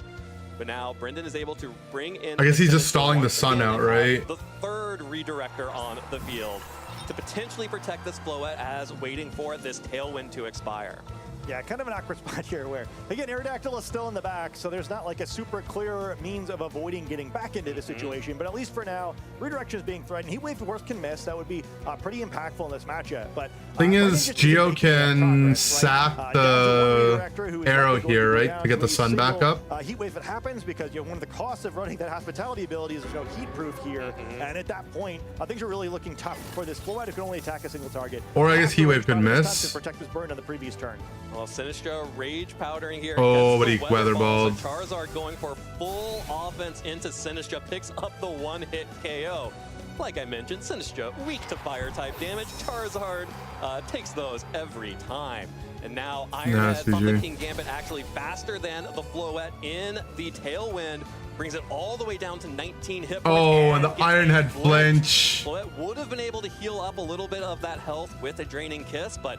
But now Brendan is able to bring in. I guess he's just stalling the sun out, right? The third redirector on the field to potentially protect this Floette as waiting for this Tailwind to expire. Yeah, kind of an awkward spot here where, again, Aerodactyl is still in the back, so there's not like a super clear means of avoiding getting back into the situation. But at least for now, redirection is being threatened. Heat Wave, worst can miss. That would be pretty impactful in this matchup. But thing is, Geo can sap the arrow here, right, to get the sun back up. Heat Wave, it happens because one of the costs of running that hospitality ability is there's no heat proof here. And at that point, things are really looking tough for this Floette who can only attack a single target. Or I guess Heat Wave could miss. To protect his burn on the previous turn. Well, Sinistcha rage powdering here. Oh, but he weatherballed. So Charizard going for full offense into Sinistcha, picks up the one-hit KO. Like I mentioned, Sinistcha weak to fire type damage. Charizard takes those every time. And now Ironhead from the Kingambit actually faster than the Floette in the Tailwind. Brings it all the way down to 19 hit points. Oh, and the Ironhead flinch. Floette would have been able to heal up a little bit of that health with a Draining Kiss, but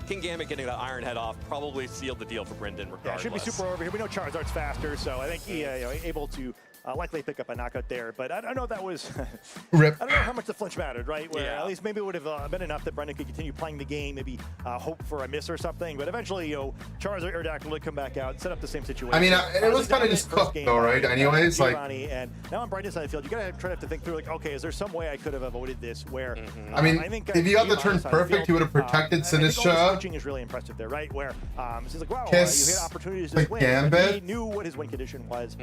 Kingambit getting that Ironhead off probably sealed the deal for Brendan regardless. Yeah, should be super over here. We know Charizard's faster, so I think he able to likely pick up a knockout there. But I don't know if that was... Rip. I don't know how much the flinch mattered, right? Where at least maybe it would have been enough that Brendan could continue playing the game, maybe hope for a miss or something. But eventually, Charizard Aerodactyl would come back out, set up the same situation. I mean, it was kind of just cooked though, right? Anyways, like... And now on Brendan's side of the field, you got to try to think through, like, okay, is there some way I could have avoided this where... I mean, if he got the turn perfect, he would have protected Sinistcha. Switching is really impressive there, right? Where he's like, wow, Kiss, you hit opportunities to win. But he knew what his win condition was.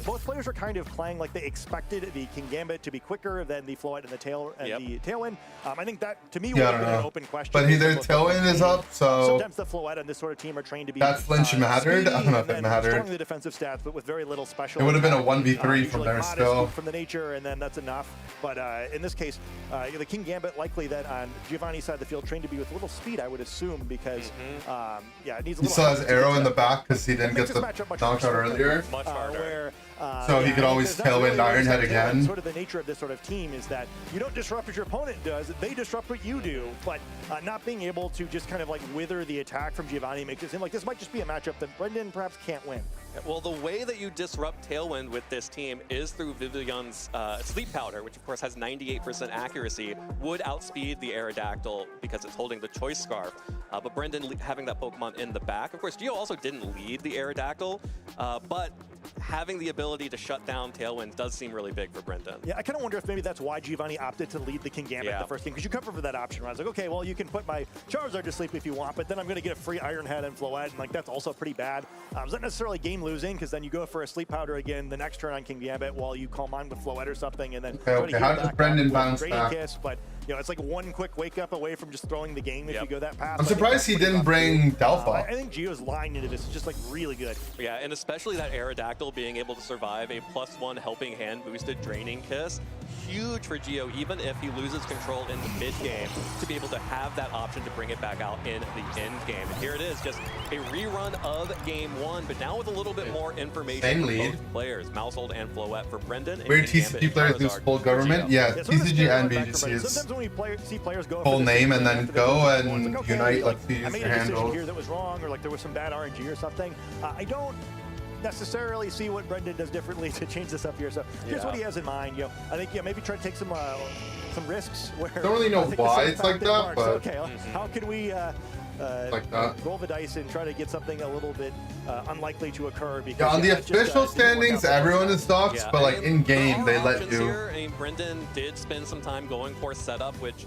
Both players are kind of playing like they expected the Kingambit to be quicker than the Floette and the Tailwind. I think that, to me, would have been an open question. But their Tailwind is up, so... Sometimes the Floette and this sort of team are trained to be... That flinch mattered? I don't know if it mattered. Strong the defensive stats, but with very little special... It would have been a 1v3 from there still. From the nature, and then that's enough. But in this case, the Kingambit likely that on Giovanni's side of the field trained to be with a little speed, I would assume, because it needs a little... He still has arrow in the back because he didn't get the knockout earlier. Much harder. So he could always Tailwind Ironhead again. Sort of the nature of this sort of team is that you don't disrupt what your opponent does, they disrupt what you do. But not being able to just kind of like wither the attack from Giovanni makes it seem like this might just be a matchup that Brendan perhaps can't win. Well, the way that you disrupt Tailwind with this team is through Vivillon's Sleep Powder, which of course has 98% accuracy, would outspeed the Aerodactyl because it's holding the Choice Scarf. But Brendan having that Pokemon in the back, of course, Geo also didn't lead the Aerodactyl, but having the ability to shut down Tailwind does seem really big for Brendan. Yeah, I kind of wonder if maybe that's why Giovanni opted to lead the Kingambit the first game, because you cover for that option, right? I was like, okay, well, you can put my Charizard to sleep if you want, but then I'm going to get a free Ironhead and Floette, and like that's also pretty bad. It's not necessarily game losing, because then you go for a Sleep Powder again the next turn on Kingambit while you calm on with Floette or something, and then how does Brendan bounce back? Kiss, but it's like one quick wake up away from just throwing the game if you go that path. I'm surprised he didn't bring Delpha. I think Geo's line into this is just like really good. Yeah, and especially that Aerodactyl being able to survive a +1 helping hand boosted Draining Kiss. Huge for Geo, even if he loses control in the mid game, to be able to have that option to bring it back out in the end game. And here it is, just a rerun of game 1, but now with a little bit more information from both players, Maushold and Floette for Brendan. Weird TCG players lose full government. Yeah, TCG and BGC's full name and then go and unite, like, to use your handle. Here that was wrong, or like there was some bad RNG or something. I don't necessarily see what Brendan does differently to change this up here. So here's what he has in mind. I think maybe try to take some risks. Where don't really know why it's like that, but okay, how can we like that roll the dice and try to get something a little bit unlikely to occur? Because on the official standings, everyone is stocks, but like in game, they let you. Here, I mean, Brendan did spend some time going for setup, which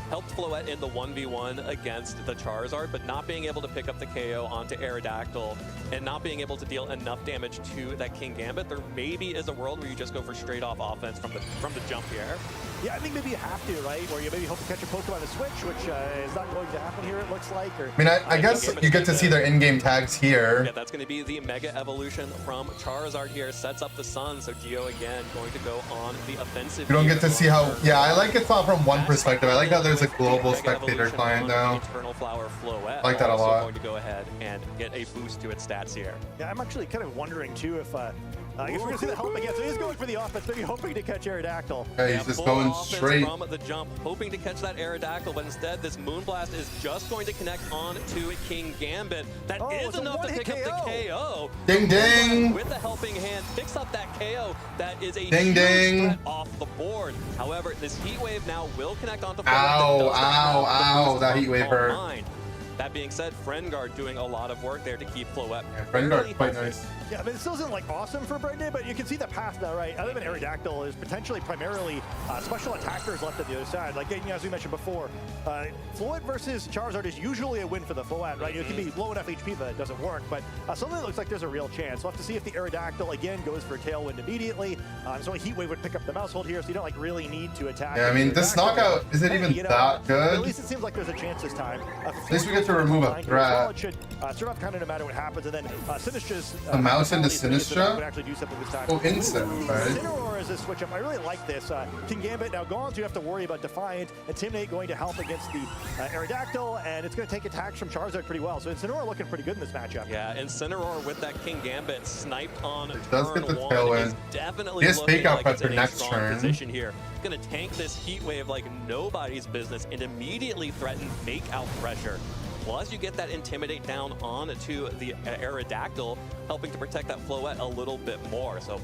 helped Floette in the 1v1 against the Charizard, but not being able to pick up the KO onto Aerodactyl and not being able to deal enough damage to that Kingambit, there maybe is a world where you just go for straight off offense from the jump here. Yeah, I think maybe you have to, right? Or you maybe hope to catch a Pokemon to switch, which is not going to happen here, it looks like. Or, I mean, I guess you get to see their in-game tags here. Yeah, that's going to be the Mega Evolution from Charizard here. Sets up the Sun, so Geo again going to go on the offensive. You don't get to see how... Yeah, I like it's all from one perspective. I like how there's is a global spectator client now. Eternal Flower Floette I like that a also lot. going to go ahead and get a boost to its stats here. Yeah, I'm actually kind of wondering too if I guess we're gonna see the help again. So he's going for the offense, maybe hoping to catch Aerodactyl. Yeah, he's just full going offense straight. from the jump, hoping to catch that Aerodactyl, but instead this Moonblast is just going to connect on to King Gambit. That is it's a enough to one-hit pick up the KO. KO. Ding, ding. With the helping hand, picks up that KO. That is a Ding, huge ding. threat off the board. However, this Heat Wave now will connect onto Ow, ow, that Heat Wave hurt. That being said, Friendguard doing a lot of work there to keep Floette. Friendguard's quite nice. Yeah, I mean, it still isn't like awesome for Brendan, but you can see the path now, right? Other than Aerodactyl is potentially primarily special attackers left on the other side. Like, you know, as we mentioned before, Floette versus Charizard is usually a win for the Floette, right? It can be low enough HP that it doesn't work, but something that looks like there's a real chance. We'll have to see if the Aerodactyl again goes for Tailwind immediately. So a Heat Wave would pick up the Mousehold here, so you don't like really need to attack. Yeah, I mean, this knockout isn't even that good. At least it seems like there's a chance this time. At least we get to remove a threat. It should survive kind of no matter what happens, and then Sinistra's A mouse into Sinistra? would actually do something this time. Oh, instant, right? Incineroar is a switch up. I really like this. King Gambit now gone, so you have to worry about Defiant. Intimidate going to help against the Aerodactyl, and it's going to take attacks from Charizard pretty well. So Incineroar looking pretty good in this matchup. Yeah, Incineroar with that King Gambit sniped on does turn get the one. Tailwind. Is definitely He has looking fake out like it's after in a next strong turn. position here. Going to tank this Heat Wave like nobody's business and immediately threaten make out pressure. Plus, you get that Intimidate down onto the Aerodactyl, helping to protect that Floette a little bit more. So,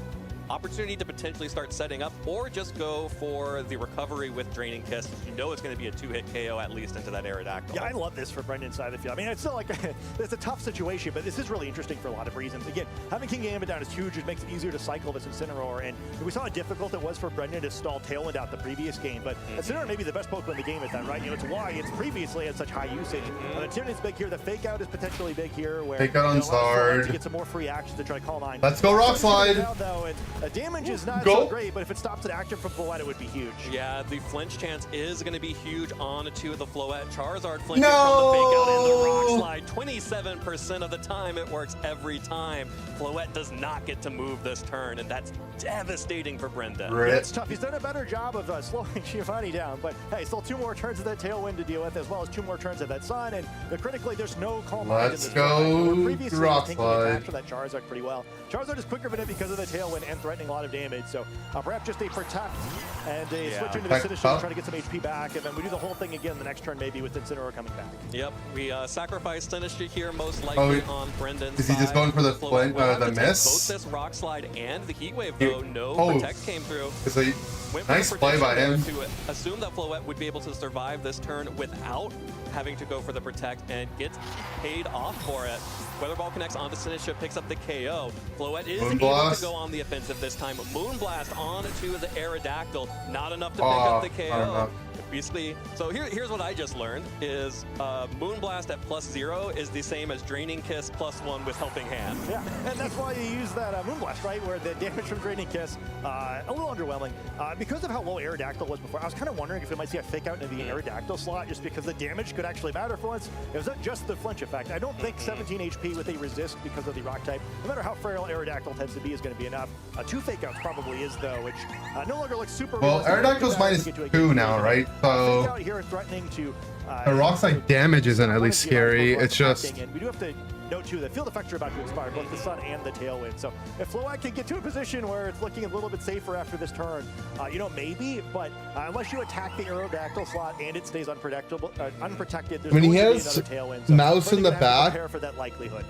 opportunity to potentially start setting up or just go for the recovery with Draining Kiss. You know it's going to be a two-hit KO at least into that Aerodactyl. Yeah, I love this for Brendan's side of the field. I mean, it's still like, it's a tough situation, but this is really interesting for a lot of reasons. Again, having King Gambit down is huge. It makes it easier to cycle this Incineroar, and we saw how difficult it was for Brendan to stall Tailwind out the previous game, but Incineroar may be the best Pokemon in the game at that, right? You know, it's why it's previously had such high usage. Intimidate's big here. The Fake Out is potentially big here, where Fake Out on Zard. to get some more free action to try to call mine. Let's go Rock Slide. Though, and damage is not Go. so great, but if it stops an action from Floette, it would be huge. Yeah, the flinch chance is going to be huge onto the Floette. Charizard flinching No! from the Fake Out and the Rock Slide. 27% of the time, it works every time. Floette does not get to move this turn, and that's devastating for Brendan. Rip. Yeah, it's tough. He's done a better job of slowing Giovanni down, but hey, still 2 more turns of that Tailwind to deal with, as well as 2 more turns of that Sun, and critically, there's no Calm Mind in Let's this go run. Previously, Rock taking the attack Slide. for that Charizard pretty well. Charizard is quicker than it because of the Tailwind and threatening a lot of damage, so perhaps just a Protect and a switch into the Protect Sinister up. to try to get some HP back, and then we do the whole thing again the next turn, maybe with Incineroar coming back. Yep, we sacrifice Sinister here, most likely on Brendan's Is he just going for the Floette flint, will have the to take miss? Both this Rock Slide and the Heat Wave, though. No Oh. Protect came through. It's a Went for nice the play by protection him. there to assume that Floette would be able to survive this turn without having to go for the Protect and gets paid off for it. Weather Ball connects onto Sinistra, picks up the KO. Floette is able Moonblast. to go on the offensive this time. Moonblast onto the Aerodactyl. Not enough to pick Oh, up the not KO. enough. Basically, so here's what I just learned is Moonblast at +0 is the same as Draining Kiss +1 with Helping Hand. Yeah, and that's why you use that Moonblast, right? Where the damage from Draining Kiss, a little underwhelming. Because of how low Aerodactyl was before, I was kind of wondering if we might see a Fake Out into the Aerodactyl slot, just because the damage could actually matter for once. It was not just the flinch effect. I don't think 17 HP with a resist because of the Rock type, no matter how frail Aerodactyl tends to be, is going to be enough. 2 Fake Outs probably is, though, which no longer looks super Well, realistic. Aerodactyl's -2 now, right? Fake So Out here threatening to the Rock Slide damage isn't at least scary. It's just and we do have to note too that field effects are about to expire, both the Sun and the Tailwind. So if Floette can get to a position where it's looking a little bit safer after this turn, you know, maybe, but unless you attack the Aerodactyl slot and it stays unprotected, there's when he going to be has another Tailwind. mouse in the Brendan gonna have to back, prepare for that likelihood.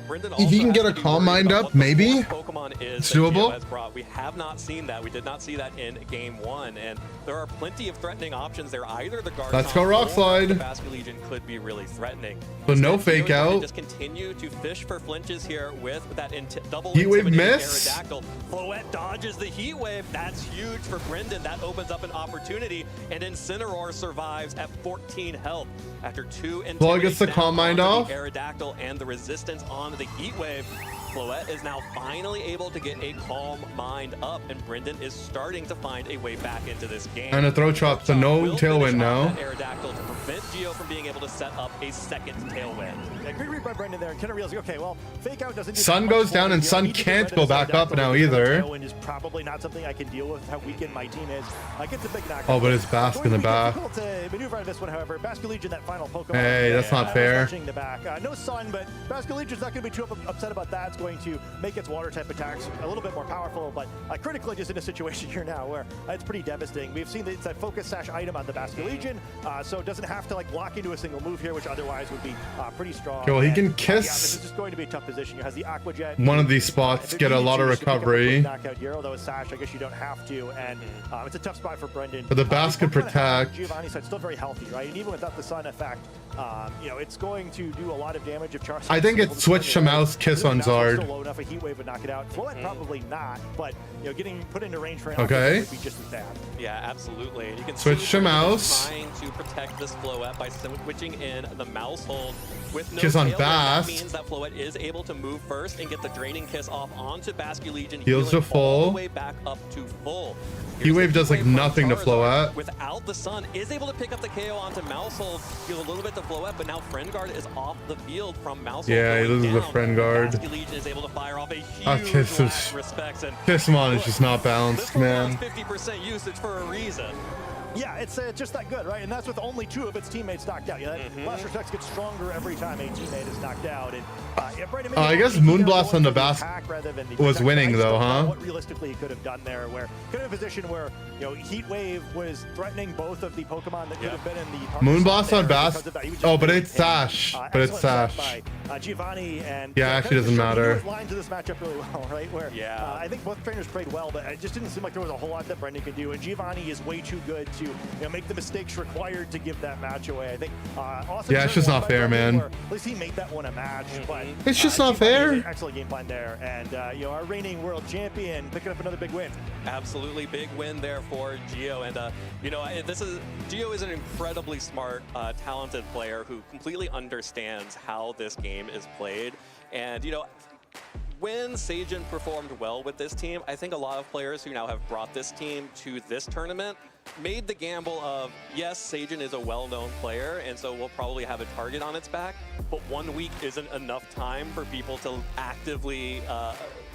Brendan if he also can has get to a be Calm worried Mind about up, what the maybe fourth Pokemon is it's that Geo doable. has brought. We have not seen that. We did not see that in Game 1, and there are plenty of threatening options there. Either the Garchomp Let's go Rock or Slide. the Basculegion could be really threatening. So no Instead, Fake Geo can Out. Just continue to fish for flinches here with that double Heat Wave intimidating miss. Aerodactyl. Floette dodges the Heat Wave. That's huge for Brendan. That opens up an opportunity, and Incineroar survives at 14 health after 2 Well, it gets the intimidates Calm down Mind onto off. the Aerodactyl and the resistance on the Heat Wave. Floette is now finally able to get a calm mind up, and Brendan is starting to find a way back into this game. And a throw chop, so no tailwind now. Aerodactyl to prevent Gio from being able to set up a second tailwind. Yeah, great read by Brendan there, and kind of realizing, okay, well, fake out doesn't. Sun goes down, and Sun can't go back up now either. Tailwind is probably not something I can deal with. How weakened my team is. Gets a big knock. Oh, but it's Basque in the back. Difficult to maneuver out of this one, however. Basculegion, that final Pokemon. Hey, that's not fair. The back. No Sun, but Basculegion's not going to be too upset about that. It's going to make its water type attacks a little bit more powerful, but critically just in a situation here now where it's pretty devastating. We've seen that it's that focus sash item on the Basculegion, so it doesn't have to like lock into a single move here, which otherwise would be pretty strong. Okay, well, he can yeah, kiss this is just going to be a tough position. It has the Aqua Jet. one of these spots, get a lot of recovery. Knockout here, although with Sash, I guess you don't have to, and it's a tough spot for Brendan. For the basket protect. Giovanni's side still very healthy, right? And even without the Sun effect, it's going to do a lot of damage if Charizard. I think it's switch to mouse kiss on Zard. Still low enough, a heat wave would knock it out. Floette probably not, but getting put into range for an okay would be just as bad. Yeah, absolutely. And you can switch see to mouse. Trying to protect this Floette by switching in the mouse hold with no kiss on tailwind. Bass. That means that Floette is able to move first and get the draining kiss off onto Basculegion, heals to full. all the way back up to full. Heat wave does like nothing to Floette. Without the Sun, is able to pick up the KO onto Mousehold, heal a little bit to Floette, but now Friend Guard is off the field from Mousehold. Yeah, he loses the Friend Guard. Basculegion is able to fire off a huge respects, and Kissamon is just not balanced, man. 50% usage for a reason. Yeah, it's just that good, right? And that's with only 2 of its teammates knocked out. Blast Reflex gets stronger every time a teammate is knocked out. And I guess Moonblast on the Basque was winning though, huh? What realistically he could have done there, where could have a position where Heat Wave was threatening both of the Pokemon that could have been in the Moonblast on Basque. Oh, but it's Sash. But it's Sash. By Giovanni and yeah, actually doesn't matter. Line to this matchup really well, right? Where I think both trainers played well, but it just didn't seem like there was a whole lot that Brendan could do. And Giovanni is way too good to make the mistakes required to give that match away. I think. Yeah, it's just not fair, man. At least he made that one a match, but it's just not fair. Excellent game plan there, and our reigning world champion picking up another big win. Absolutely big win there for Gio, and Gio is an incredibly smart, talented player who completely understands how this game is played, and when Sajin performed well with this team, I think a lot of players who now have brought this team to this tournament made the gamble of, yes, Sajin is a well-known player, and so we'll probably have a target on its back, but 1 week isn't enough time for people to actively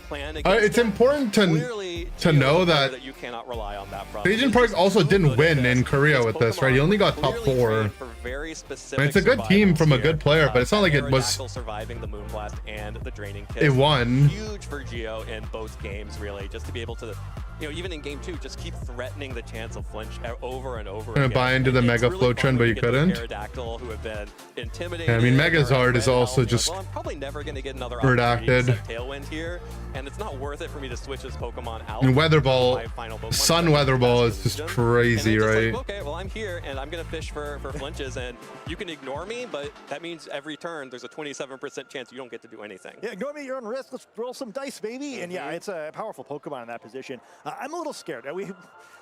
plan against it's important to know that you cannot rely on that front. Sajin Park also didn't win in Korea with this, right? He only got top 4. And it's a good team from a good player, but it's not like it was surviving the Moonblast and the draining kiss. It won. Huge for Gio in both games, really, just to be able to, even in game 2, just keep threatening the chance of flinch over and over again. Buy into the Mega Flow trend, but you couldn't. Aerodactyl, who have been intimidated. Yeah, I mean, Megazard is also just I'm probably never going to get another redacted. Tailwind here, and it's not worth it for me to switch this Pokemon out. And Weather Ball, Sun Weather Ball is just crazy, right? Like, okay, well, I'm here, and I'm going to fish for flinches, and you can ignore me, but that means every turn there's a 27% chance you don't get to do anything. Yeah, ignore me, you're on risk. Let's roll some dice, baby. And yeah, it's a powerful Pokemon in that position. I'm a little scared.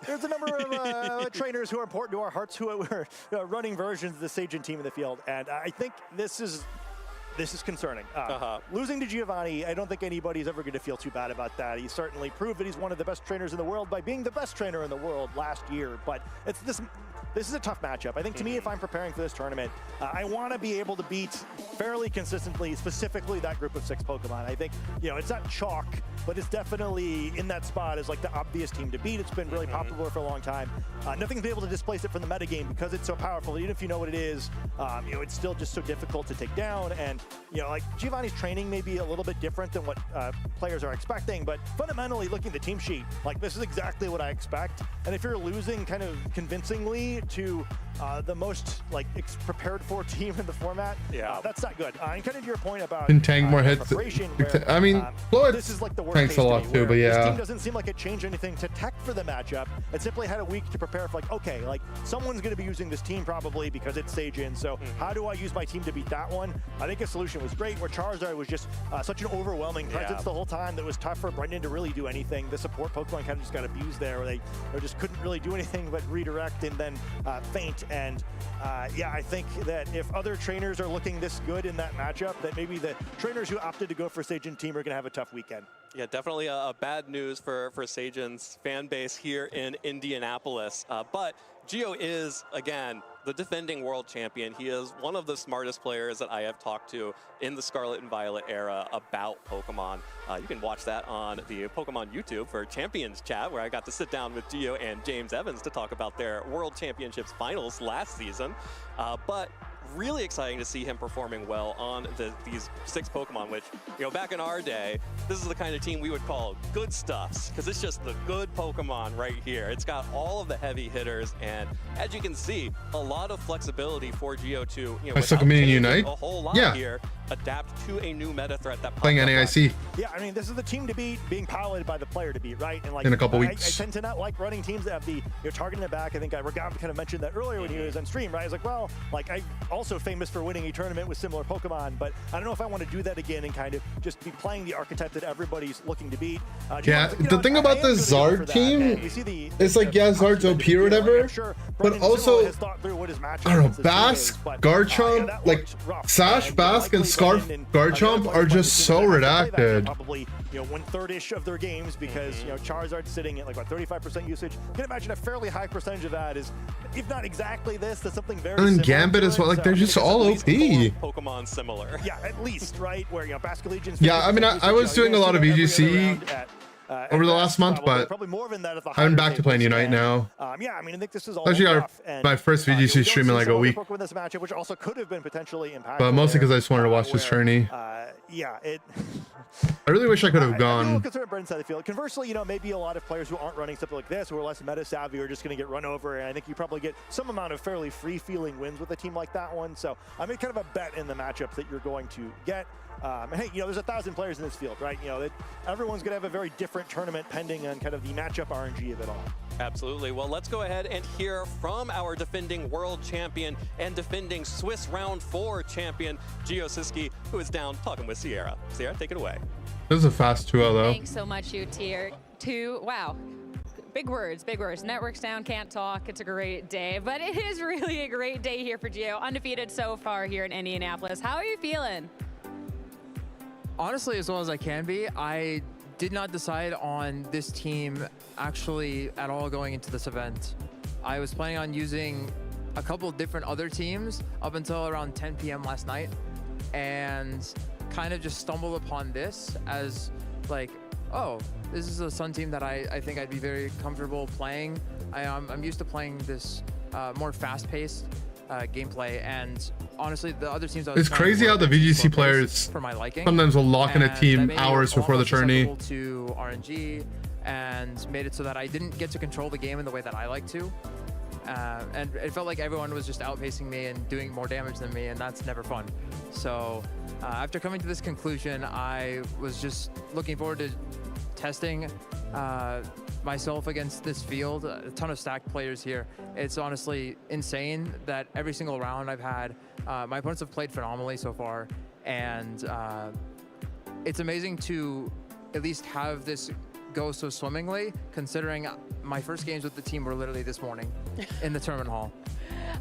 There's a number of trainers who are important to our hearts who are running versions of the Sajin team in the field, and I think this is concerning. Losing to Giovanni, I don't think anybody's ever going to feel too bad about that. He certainly proved that he's one of the best trainers in the world by being the best trainer in the world last year, but this is a tough matchup. I think to me, if I'm preparing for this tournament, I want to be able to beat fairly consistently, specifically that group of 6 Pokemon. I think, it's not chalk, but it's definitely in that spot as like the obvious team to beat. It's been really popular for a long time. Nothing's been able to displace it from the metagame because it's so powerful. Even if you know what it is, it's still just so difficult to take down. And, like Giovanni's training may be a little bit different than what players are expecting, but fundamentally looking at the team sheet, like this is exactly what I expect. And if you're losing kind of convincingly to the most prepared for team in the format, that's not good. And kind of to your point about can tank more hits. I mean, this is like the worst tanks a lot too, but this yeah. team doesn't seem like it changed anything to tech for the matchup. It simply had a week to prepare for someone's going to be using this team probably because it's Sajin. So how do I use my team to beat that one? I think a solution was great where Charizard was just such an overwhelming presence the whole time that was tough for Brendan to really do anything. The support Pokemon kind of just got abused there, where they just couldn't really do anything but redirect and then faint. And yeah, I think that if other trainers are looking this good in that matchup, that maybe the trainers who opted to go for Sagen team are going to have a tough weekend. Yeah, definitely a bad news for Sagen's fan base here in Indianapolis. But Gio is, again, the defending world champion. He is one of the smartest players that I have talked to in the Scarlet and Violet era about Pokemon. You can watch that on the Pokemon YouTube for Champions Chat, where I got to sit down with Gio and James Evans to talk about their World Championships finals last season. But really exciting to see him performing well on these 6 Pokemon, which, you know, back in our day, this is the kind of team we would call good stuffs, because it's just the good Pokemon right here. It's got all of the heavy hitters, and as you can see, a lot of flexibility for Gio to, you know, without changing Unite. a whole lot Yeah. here, adapt to a new meta threat that Playing pops up NAIC. Yeah, I mean, this is the team to beat, being piloted by the player to beat, right? And like In a couple I weeks. tend to not like running teams that have the targeting the back. I think Ragab kind of mentioned that earlier when he was on stream, right? I was like, well, like I'm also famous for winning a tournament with similar Pokemon, but I don't know if I want to do that again and kind of just be playing the archetype that everybody's looking to beat. Yeah, the thing about the Zard team is like, yeah, Zard's OP or whatever, but also, I don't know, Bask, Garchomp, like Sash, Bask, and Scarf Garchomp are just so redacted. Probably, you know, 1/3ish of their games because, you know, Charizard's sitting at like, what, 35% usage. You can imagine a fairly high percentage of that is, if not exactly this, that's something very And then similar Gambit to as it. well, like So, they're I mean, just it's all at least OP. Pokemon similar. Yeah, at least, right? Where, you know, Basculegion's Yeah, I mean, 50% I was usage, doing a you know, lot of every other VGC round at, over the last month, but probably more than that at the I'm higher back to playing tables. Unite now. Yeah, I mean, I think this is all Especially rough, and, my first we VGC don't stream in see like some a other week, Pokemon in this matchup, which also could have been potentially impactful. but mostly because I there, just wanted to watch this where, tourney. Yeah, it. I really wish I could have I feel gone. concerned at Brendan's side of the field. Conversely, you know, maybe a lot of players who aren't running something like this, who are less meta savvy, are just going to get run over. And I think you probably get some amount of fairly free-feeling wins with a team like that one. So I made kind of a bet in the matchups that you're going to get. And hey, you know, there's 1,000 players in this field, right? You know, everyone's going to have a very different tournament pending on kind of the matchup RNG of it all. Absolutely. Well, let's go ahead and hear from our defending world champion and defending Swiss Round 4 champion, Gio Siski, who is down talking with Sierra. Sierra, take it away. This is a fast 2-0 though. Thanks so much, you tier 2. Wow. Big words, big words. Network's down, can't talk. It's a great day, but it is really a great day here for Gio. Undefeated so far here in Indianapolis. How are you feeling? Honestly, as well as I can be. I did not decide on this team actually at all going into this event. I was planning on using a couple different other teams up until around 10 p.m. last night, and kind of just stumbled upon this as like, oh, this is a Sun team that I think I'd be very comfortable playing. I'm used to playing this more fast-paced gameplay, and honestly, the other teams. It's crazy how the VGC players for my liking, sometimes will lock in a and team that made me hours a before lot the more tourney. susceptible to RNG, and made it so that I didn't get to control the game in the way that I like to. And it felt like everyone was just outpacing me and doing more damage than me, and that's never fun. So after coming to this conclusion, I was just looking forward to testing myself against this field. A ton of stacked players here. It's honestly insane that every single round I've had, my opponents have played phenomenally so far, and it's amazing to at least have this go so swimmingly, considering my first games with the team were literally this morning in the tournament hall.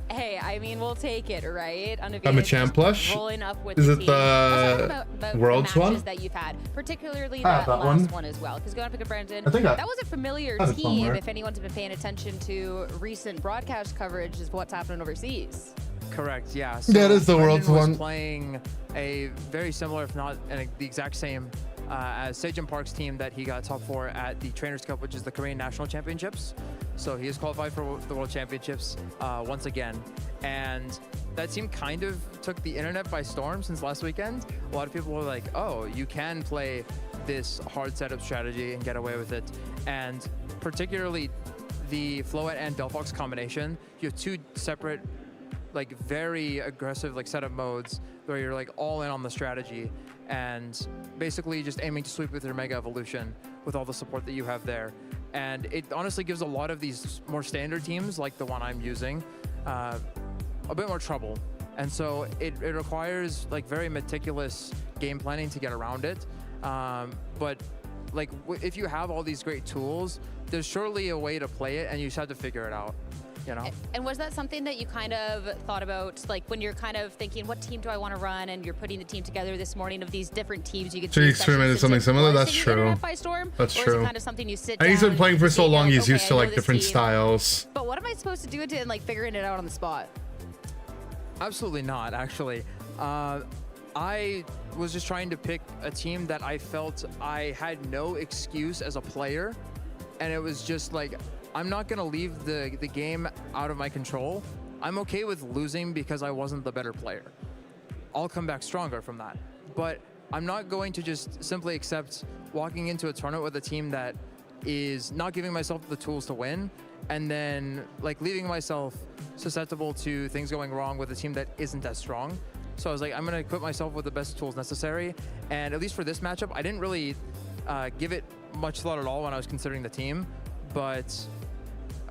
Hey, I mean, we'll take it, right? Undefeated, I'm a champ plush. rolling up with Is the it team. the Let's talk about Worlds the matches one? that you've had, particularly I have that that last one. as well. Because going up against Brandon, I think that was a familiar have it team. somewhere. If anyone's been paying attention to recent broadcast coverage, is what's happening overseas. Correct, yeah. Yeah, it is the Brendan Worlds was one. playing a very similar, if not the exact same, as Sejin Park's team that he got top 4 at the Trainers Cup, which is the Korean National Championships. So he is qualified for the World Championships once again. And that team kind of took the internet by storm since last weekend. A lot of people were like, oh, you can play this hard setup strategy and get away with it. And particularly the Floette and Delphox combination, you have 2 separate, like very aggressive like setup modes where you're like all in on the strategy and basically just aiming to sweep with your Mega Evolution with all the support that you have there. And it honestly gives a lot of these more standard teams like the one I'm using a bit more trouble. And so it requires like very meticulous game planning to get around it. But like if you have all these great tools, there's surely a way to play it, and you just have to figure it out. You know? And was that something that you kind of thought about, like when you're kind of thinking, what team do I want to run, and you're putting the team together this morning of these different teams you could Should he experimented something similar? That's true. By storm, That's or true. Is it kind of something you sit And he's been down playing for so and long, think, he's okay, used to I know like this different team, styles. But what am I supposed to do with it and like figuring it out on the spot? Absolutely not, actually. I was just trying to pick a team that I felt I had no excuse as a player, and it was just like, I'm not gonna leave the game out of my control. I'm okay with losing because I wasn't the better player. I'll come back stronger from that. But I'm not going to just simply accept walking into a tournament with a team that is not giving myself the tools to win, and then like leaving myself susceptible to things going wrong with a team that isn't as strong. So I was like, I'm gonna equip myself with the best tools necessary. And at least for this matchup, I didn't really give it much thought at all when I was considering the team. But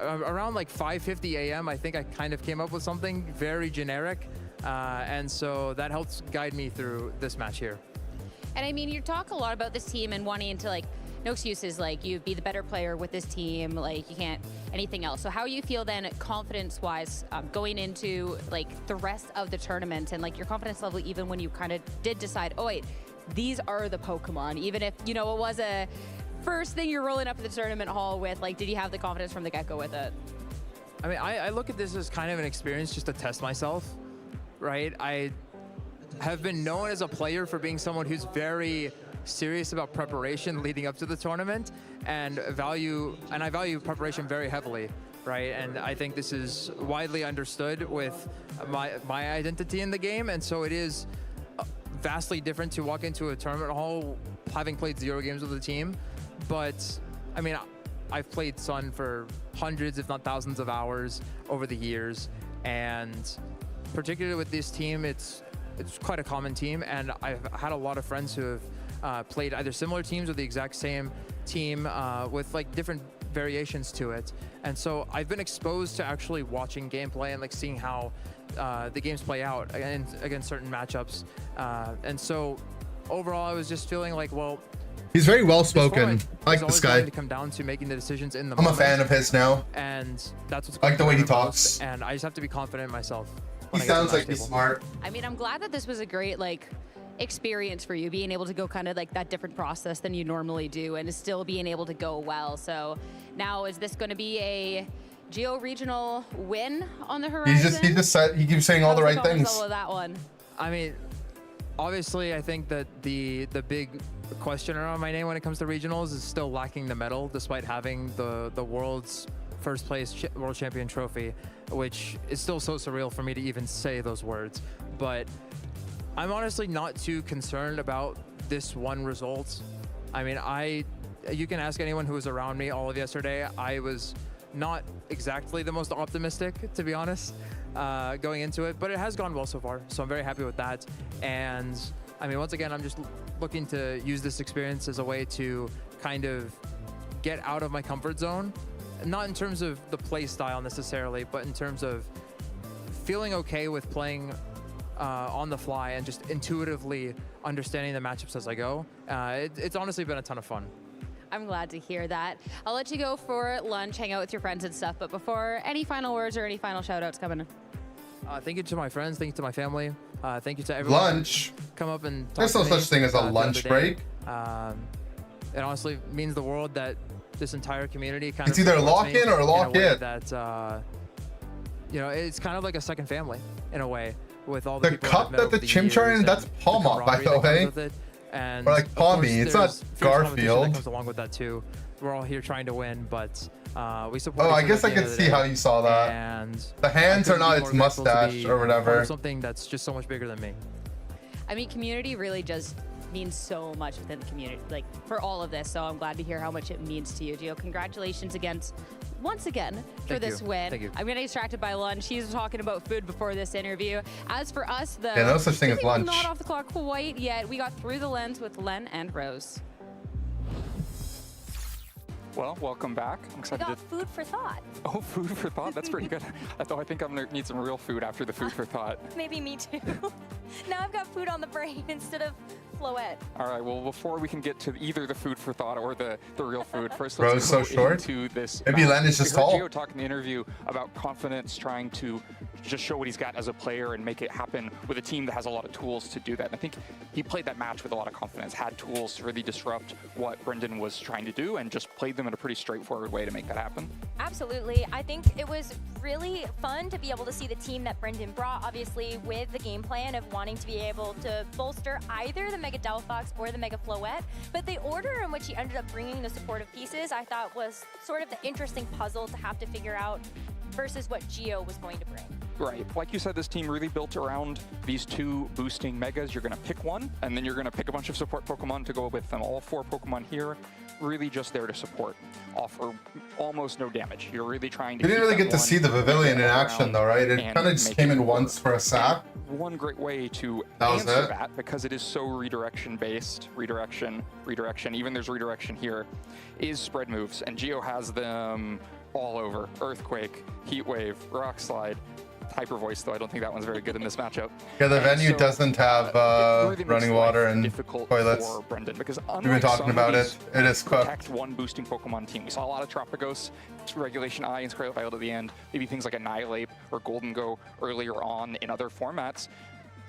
around like 5:50 a.m., I think I kind of came up with something very generic. And so that helps guide me through this match here. And I mean, you talk a lot about this team and wanting to like, no excuses, like you be the better player with this team, like you can't anything else. So how you feel then confidence-wise going into like the rest of the tournament, and like your confidence level even when you kind of did decide, oh wait, these are the Pokemon, even if, you know, it was a first thing you're rolling up to the tournament hall with, like did you have the confidence from the get-go with it? I mean, I look at this as kind of an experience just to test myself, right? I have been known as a player for being someone who's very serious about preparation leading up to the tournament, and I value preparation very heavily, right? And I think this is widely understood with my identity in the game, and so it is vastly different to walk into a tournament hall having played 0 games with the team. But I mean, I've played Sun for hundreds, if not thousands of hours over the years, and particularly with this team, it's quite a common team, and I've had a lot of friends who have played either similar teams or the exact same team with like different variations to it. And so I've been exposed to actually watching gameplay and like seeing how the games play out against certain matchups. And so overall, I was just feeling like, well, he's very well spoken. I like this guy. To come down to making the decisions in the I'm moment. a fan of his now. And that's what's I like the way he most, talks. and I just have to be confident in myself. He sounds like he's smart. I mean, I'm glad that this was a great like experience for you, being able to go kind of like that different process than you normally do, and still being able to go well. So now, is this going to be a Geo regional win on the horizon? He keeps saying all the right things. All of that one. I mean, obviously, I think that the big question around my name when it comes to regionals is still lacking the medal, despite having the world's first place world champion trophy, which is still so surreal for me to even say those words. But I'm honestly not too concerned about this one result. I mean, you can ask anyone who was around me all of yesterday. I was not exactly the most optimistic, to be honest, going into it, but it has gone well so far. So I'm very happy with that. And I mean, once again, I'm just looking to use this experience as a way to kind of get out of my comfort zone. Not in terms of the play style necessarily, but in terms of feeling okay with playing on the fly and just intuitively understanding the matchups as I go. It's honestly been a ton of fun. I'm glad to hear that. I'll let you go for lunch, hang out with your friends and stuff, but before, any final words or any final shout outs coming in? Thank you to my friends, thank you to my family, thank you to everyone. Lunch? Come up and talk There's no to me, such thing as a lunch break. It honestly means the world that this entire community kind It's of either supports lock me in or lock a way in. That, you know, it's kind of like a second family in a way, with all the people cup that the Chimchar in, that's Palma, by the way. And or like Palmy, it's not Garfield. That comes along with that too. We're all here trying to win, but we support. Oh, I guess I could see how you saw that. And the hands are not its mustache or whatever. Something that's just so much bigger than me. I mean, community really just means so much within the community, like for all of this. So I'm glad to hear how much it means to you, Gio. Congratulations once again for this win. Thank you. I'm getting distracted by lunch. He's talking about food before this interview. As for us, though, no such thing as lunch. Not off the clock quite yet. We got through the lens with Len and Rose. Well, welcome back. I'm excited. We got food for thought. Oh, food for thought? That's pretty good. I think I'm gonna need some real food after the food for thought. Maybe me too. Now I've got food on the brain instead of Floette. All right, well, before we can get to either the food for thought or the real food, first Bro, let's so go short. into this. Maybe Len is just we heard tall. Gio talk in the interview about confidence, trying to just show what he's got as a player and make it happen with a team that has a lot of tools to do that. And I think he played that match with a lot of confidence, had tools to really disrupt what Brendan was trying to do, and just played them in a pretty straightforward way to make that happen. Absolutely. I think it was really fun to be able to see the team that Brendan brought, obviously with the game plan of wanting to be able to bolster either the Mega Delphox or the Mega Floette. But the order in which he ended up bringing the supportive pieces, I thought was sort of the interesting puzzle to have to figure out versus what Gio was going to bring. Right. Like you said, this team really built around these two boosting Megas. You're going to pick one, and then you're going to pick a bunch of support Pokemon to go with them. All 4 Pokemon here, really just there to support, offer almost no damage. You're really trying to We didn't really get to see the Pavilion in action though, right? It kind of just came in once for a sap. One great way to was answer it. that, because it is so redirection based, redirection, even there's redirection here, is spread moves. And Gio has them all over. Earthquake, Heat Wave, Rock Slide, Hyper Voice, though I don't think that one's very good in this matchup. Yeah, the And venue so, doesn't have it really makes running life water and difficult toilets. for Brendan, because We've been unlike talking some about of it. these It is cooked. protect one boosting Pokemon team. We saw a lot of Tropicos, Regulation I and Scarlet Violet at the end, maybe things like Annihilate or Golden Go earlier on in other formats.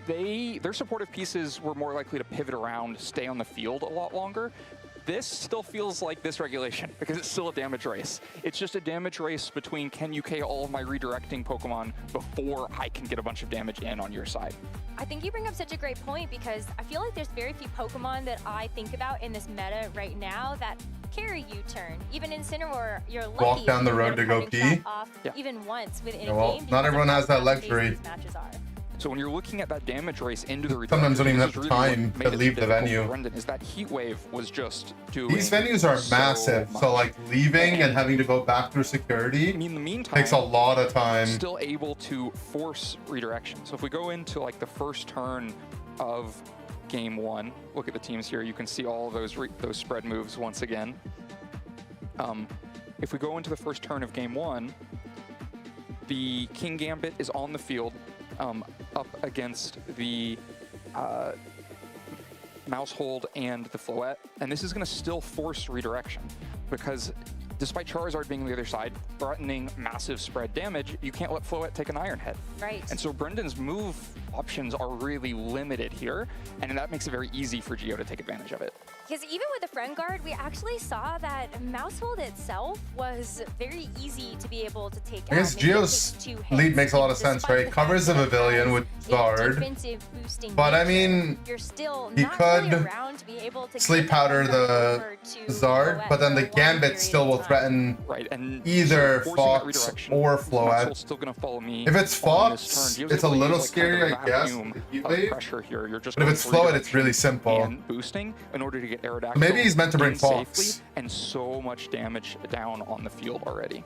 Their supportive pieces were more likely to pivot around, stay on the field a lot longer. This still feels like this regulation because it's still a damage race. It's just a damage race between can you KO all of my redirecting Pokemon before I can get a bunch of damage in on your side. I think you bring up such a great point because I feel like there's very few Pokemon that I think about in this meta right now that carry U-turn. Even in Incineroar, you're lucky Walk down the if road you're to go cutting pee. that off even once within Yeah, a well, game. not because of everyone how has that fast-paced luxury. these matches are. So when you're looking at that damage race into the Sometimes don't even have this is the really time what to made it leave the difficult venue. for Brendan, is that Heat Wave was just doing These venues are so massive, much. so like leaving and having to go back through security In the meantime, takes a lot of time. Still able to force redirection. So if we go into like the first turn of game 1, look at the teams here. You can see all of those spread moves once again. If we go into the first turn of game 1, the King Gambit is on the field up against the Mousehold and the Floette, and this is going to still force redirection because despite Charizard being on the other side, threatening massive spread damage, you can't let Floette take an Iron Head. Right. And so Brendan's move options are really limited here, and that makes it very easy for Gio to take advantage of it. Because even with the Friend Guard, we actually saw that Mousehold itself was very easy to be able to take I guess out. Maybe it Geo's takes 2 hits, lead makes a lot of despite sense, right? the Covers the fact that it Pavilion has with a Zard, defensive boosting but I nature, mean, you're still he not really could around to be able to sleep get powder Friend the Guard over to Zard, Floette but then for the a long Gambit period still of will time. threaten Right, and either forcing that Fox redirection, or Mousehold's Floette. still going to follow me If it's on this Fox, turn. Gio's it's a able to little use, like, kind scary, of I guess, vacuum with the Heat of Wave. pressure here. You're just But if going it's for Floette, it's redirection really simple. and boosting in order to get Aerodactyl Maybe he's meant to bring in Fox. safely, and so much damage down on the field already.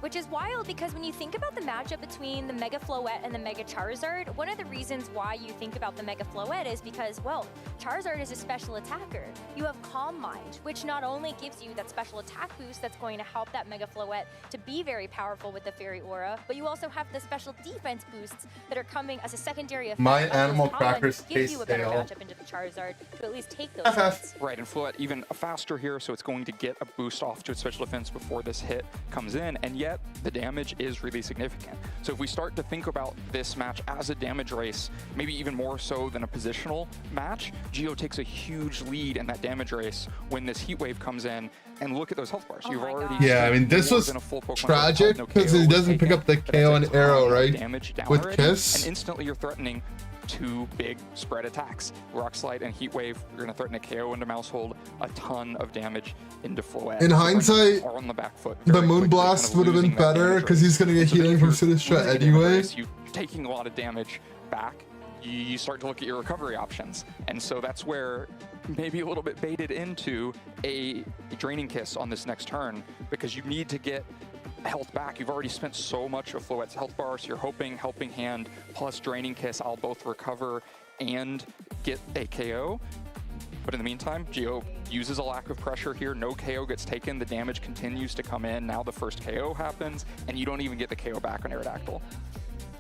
Which is wild because when you think about the matchup between the Mega Floette and the Mega Charizard, one of the reasons why you think about the Mega Floette is because, well, Charizard is a special attacker. You have Calm Mind, which not only gives you that special attack boost that's going to help that Mega Floette to be very powerful with the Fairy Aura, but you also have the special defense boosts that are coming as a secondary effect. My of those Animal Calm Mind, Crackers which gives you a better taste matchup into the Charizard to at least take those hits. Right, and Floette even faster here, so it's going to get a boost off to its special defense before this hit comes in, and yet the damage is really significant. So if we start to think about this match as a damage race, maybe even more so than a positional match, Gio takes a huge lead in that damage race when this Heat Wave comes in, and look at those health bars. You've already Yeah, I mean, this more was than a full Pokemon tragic no because KO he was doesn't pick taken, up the but KO that's and a ton arrow, of right? damage down With already, Kiss. and instantly you're threatening 2 big spread attacks. Rock Slide and Heat Wave, you're going to threaten a KO into Mousehold, a ton of damage into Floette. In So hindsight, are on the back foot the very Moon quickly, Blast kind of would have been losing that better damage because race. he's going to get So then healing if from you're Sinistcha losing the anyway. race, you're taking a lot of damage back, you start to look at your recovery options. And so that's where maybe a little bit baited into a Draining Kiss on this next turn, because you need to get health back. You've already spent so much of Floette's health bar, so you're hoping Helping Hand plus Draining Kiss, I'll both recover and get a KO. But in the meantime, Gio uses a lack of pressure here. No KO gets taken. The damage continues to come in. Now the first KO happens, and you don't even get the KO back on Aerodactyl.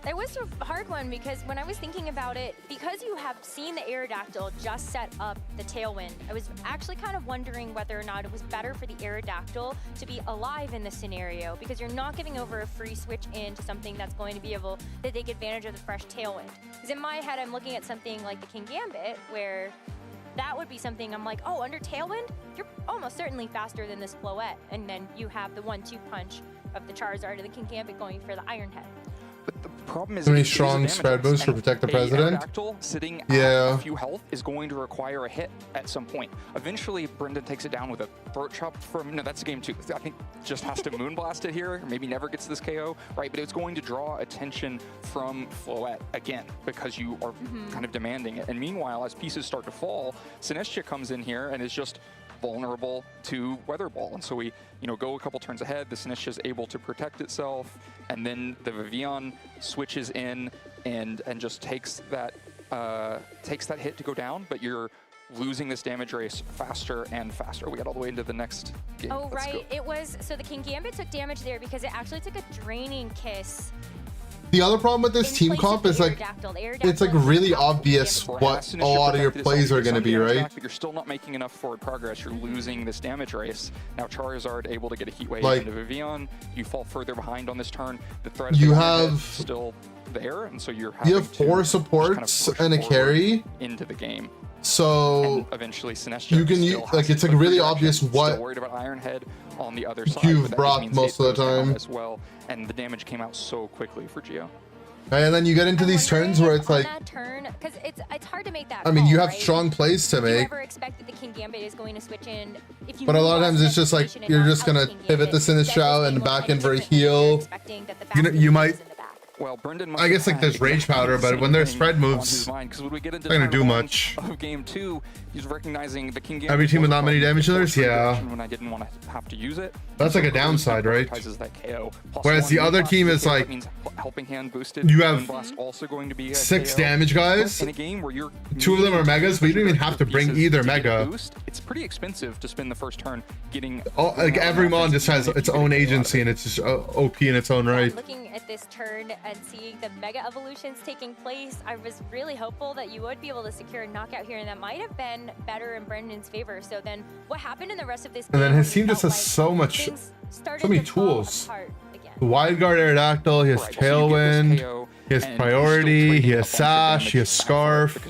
That was a hard one because when I was thinking about it, because you have seen the Aerodactyl just set up the Tailwind, I was actually kind of wondering whether or not it was better for the Aerodactyl to be alive in this scenario, because you're not giving over a free switch into something that's going to be able to take advantage of the fresh Tailwind. Because in my head, I'm looking at something like the Kingambit, where that would be something I'm like, oh, under Tailwind, you're almost certainly faster than this Floette. And then you have the 1-2 punch of the Charizard and the Kingambit going for the Iron Head. But the problem is, Too many strong spread boosts to protect the president. Aerodactyl sitting at a few health is going to require a hit at some point. Eventually, Brendan takes it down with a throat chop from, no, that's game 2. I think just has to Moonblast it here, or maybe never gets this KO, right? But it's going to draw attention from Floette again, because you are kind of demanding it. And meanwhile, as pieces start to fall, Sinestcha comes in here and is just vulnerable to Weather Ball. And so we, go a couple turns ahead, the Sinestcha is able to protect itself, and then the Vivillon switches in and just takes that hit to go down, but you're losing this damage race faster and faster. We got all the way into the next game. Oh, right. It was, so the Kingambit took damage there because it actually took a Draining Kiss. The other problem with this team comp is like, it's like really obvious what a lot of your plays are going to be, right? But you're still not making enough forward progress. You're losing this damage race. Now Charizard able to get a Heat Wave into Vivillon. You fall further behind on this turn. The threat is still there, and so you have 4 supports and a carry into the game. So and eventually Sinestcha you can use, like, it's like really obvious what still worried about Iron Head on the other side, you've brought most of the time as well, and the damage came out so quickly for Gio. And then you get into these turns where it's like, that turn, because it's hard to make that I mean, call, you have right? strong plays to Do you make, ever expect that the Kingambit is going to switch in? If you but a lot of times it's just like you're just gonna pivot the Sinestcha out and back in for a heal. You might. Well, Brendan, I guess like there's Rage Powder, but when their spread moves, not gonna do much. Of game 2, he's recognizing the Kingambit. Every team with not many damage dealers, yeah. When I didn't want to have to use it. That's like a downside, right? That KO. Whereas the other team is like, Helping Hand boosted. You have also going to be 6 KO. damage guys. In a game where you're 2 of them are megas, but you don't even have to bring either mega. It's pretty expensive to spend the first turn getting. Like every mon just has its own agency and it's just OP in its own right. Looking at this turn and seeing the Mega Evolutions taking place, I was really hopeful that you would be able to secure a knockout here, and that might have been better in Brendan's favor. So then what happened in the rest of this game? And then his team just has so many tools. Wide Guard Aerodactyl, he has Tailwind, he has Priority, he has Sash, he has Scarf,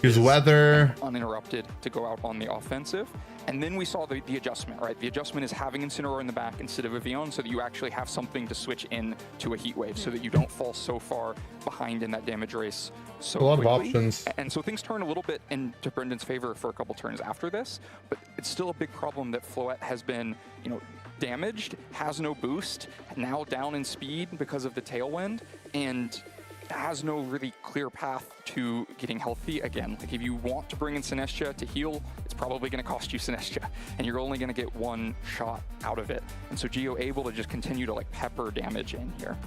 he has Weather. Uninterrupted to go out on the offensive. And then we saw the adjustment, right? The adjustment is having Incineroar in the back instead of Vivillon, so that you actually have something to switch in to a Heat Wave, so that you don't fall so far behind in that damage race so A lot quickly. of options. And so things turn a little bit into Brendan's favor for a couple turns after this, but it's still a big problem that Floette has been, damaged, has no boost, now down in speed because of the Tailwind, and has no really clear path to getting healthy again. Like, if you want to bring in Sinestcha to heal, it's probably going to cost you Sinestcha, and you're only going to get 1 shot out of it. And so Gio able to just continue to like pepper damage in here.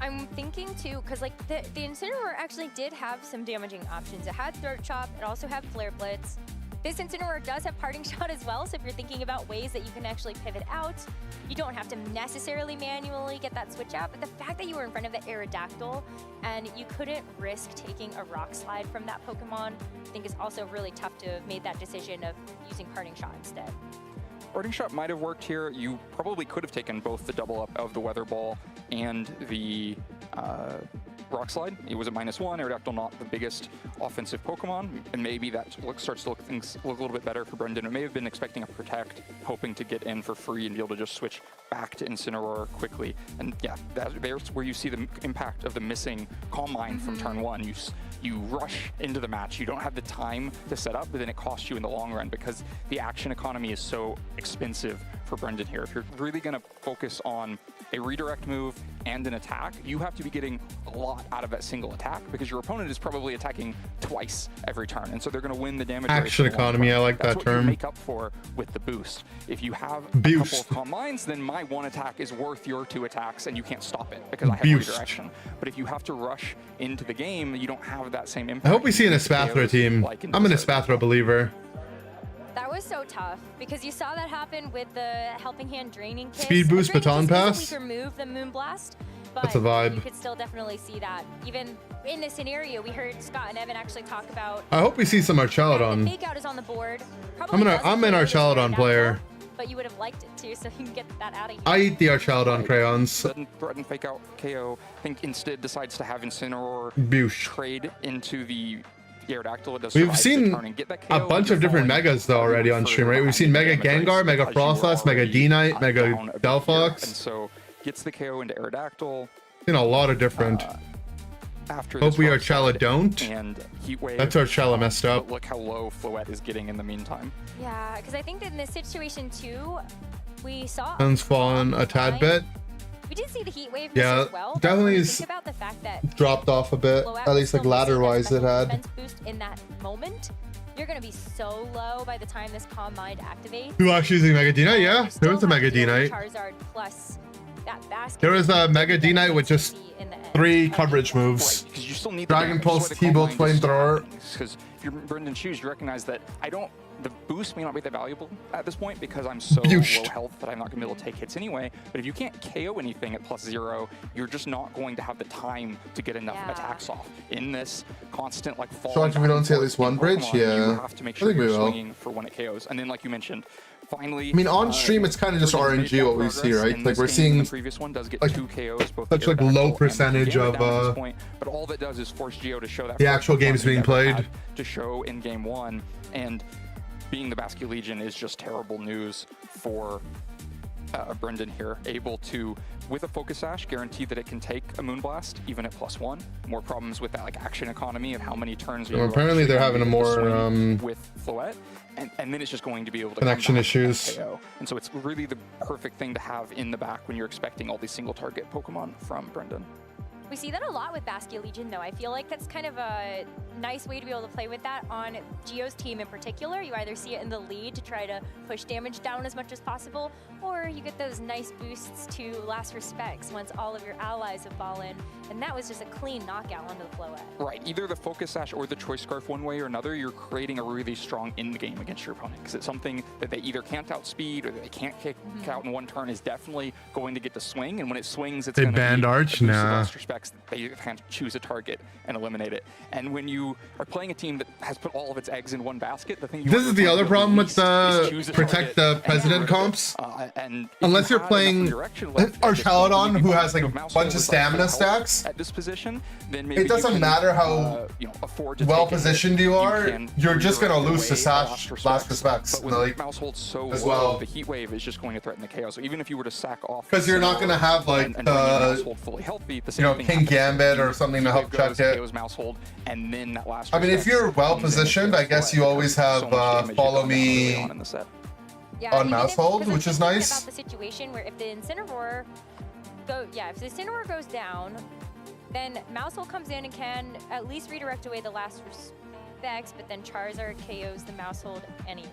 I'm thinking too, because like the Incineroar actually did have some damaging options. It had Throat Chop, it also had Flare Blitz. This Incineroar does have Parting Shot as well, so if you're thinking about ways that you can actually pivot out, you don't have to necessarily manually get that switch out, but the fact that you were in front of the Aerodactyl and you couldn't risk taking a Rock Slide from that Pokemon, I think is also really tough to have made that decision of using Parting Shot instead. Parting Shot might have worked here. You probably could have taken both the double up of the Weather Ball and the Rock Slide. It was a -1. Aerodactyl not the biggest offensive Pokemon, and maybe that starts to look things look a little bit better for Brendan. It may have been expecting a Protect, hoping to get in for free and be able to just switch back to Incineroar quickly. And yeah, there's where you see the impact of the missing Calm Mind from turn 1. You rush into the match, you don't have the time to set up, but then it costs you in the long run because the action economy is so expensive for Brendan here. If you're really going to focus on a redirect move and an attack, you have to be getting a lot out of that single attack because your opponent is probably attacking twice every turn, and so they're going to win the damage. Action economy, I like that term. That's what you make up for with the boost. If you have a couple of Calm Minds, then my 1 attack is worth your 2 attacks, and you can't stop it because I have redirection. But if you have to rush into the game, you don't have that same impact. I hope we see an Espathra team. I'm an Espathra believer. That was so tough because you saw that happen with the Helping Hand Draining Kiss. Speed boost, Baton Pass. Weaker move than Moonblast. but That's a vibe. you could still definitely see that. Even in this scenario, we heard Scott and Evan actually talk about. I hope we see some Archaladon. Fake out is on the board. Probably I'm an Archaladon player. But you would have liked it too, so you can get that out of here. I eat the Archaladon crayons. Doesn't threaten fake out KO. I think instead decides to have Incineroar Boosh. trade into the Aerodactyl. It does We've survive the seen turn and get that a KO. bunch of different megas though already on stream, right? We've seen Mega Gengar, Mega Frostlass, Mega D-Knight, Mega Delphox. And so gets the KO into Aerodactyl. Seen a lot of different. After Hope this we run Archala don't. And Heatwave. That's Archala messed up. But look how low Floette is getting in the meantime. Yeah, because I think that in this situation too, we saw. Sun's fallen a tad bit. We did see the heat wave Yeah, as well. definitely But is think about the fact that dropped off a bit. Floette At was least like still ladder missing that wise it special had. defense boost in that moment. You're gonna be so low by the time this Calm Mind activates. Who actually using Mega D-Knight? Yeah, there was a Mega D-Knight. Charizard plus that basket. There was a Mega D-Knight with just 3 coverage moves. Because you still need Dragon Pulse, T-Bolt, Flamethrower. Because if you're Brendan Shoes, you recognize that the boost may not be that valuable at this point because I'm so low health that I'm not going to be able to take hits anyway. But if you can't KO anything at +0, you're just not going to have the time to get enough attacks off. In this constant like fall. So if we don't see at least one bridge, yeah. You have to make sure I think we you're will. swinging for when it KOs. And then like you mentioned, finally. I mean, on stream, it's kind of just RNG what we see, right? Like we're seeing the previous one does get like 2 KOs, both such like low percentage of but all that does is force Geo to show that the actual games being played. to show in game 1, and being the Basque Legion is just terrible news for Brendan here, able to, with a Focus Sash, guarantee that it can take a Moonblast even at +1. More problems with that like action economy of how many turns. Well, apparently they're having a more with Floette, and then it's just going to be able to connection issues. KO. And so it's really the perfect thing to have in the back when you're expecting all these single target Pokemon from Brendan. We see that a lot with Basque Legion, though. I feel like that's kind of a nice way to be able to play with that on Geo's team in particular. You either see it in the lead to try to push damage down as much as possible, or you get those nice boosts to last respects once all of your allies have fallen. And that was just a clean knockout onto the Floette. Right, either the Focus Sash or the Choice Scarf one way or another, you're creating a really strong in the game against your opponent, because it's something that they either can't outspeed or they can't kick out in one turn is definitely going to get to swing, and when it swings, it's They going to banned be Arch? a boost of Nah. last respects. They can't choose a target and eliminate it. And when you are playing a team that has put all of its eggs in one basket, the thing you This want is to the other do problem with is the choose a protect target the president comps. and if Unless you you're had playing enough redirection left at this point, Archaladon, you'd who be has like fine. a If Mouse bunch was, of like, stamina full health stacks. at this position, then maybe It doesn't you can, matter how afford to well take it. positioned you are, can you're just gonna redirect lose to away Sash last respects. But with Like, Mouse hold so as low, well. the Heat Wave is just going to threaten the KO. So even if you were to sack off, because you're not gonna have like and bring your Mouse hold fully healthy, the same thing King happens. Gambit or something to Heat help Wave check goes, it. KOs Mouse hold, and then that last I mean, if respect you're well comes in positioned, I guess you always have follow me on in the set. Yeah, on even mouse if- hold, because which I'm is thinking nice. About the situation where if the Incineroar if the Incineroar goes down, then Mousehold comes in and can at least redirect away the last respects, but then Charizard KOs the Mousehold anyway.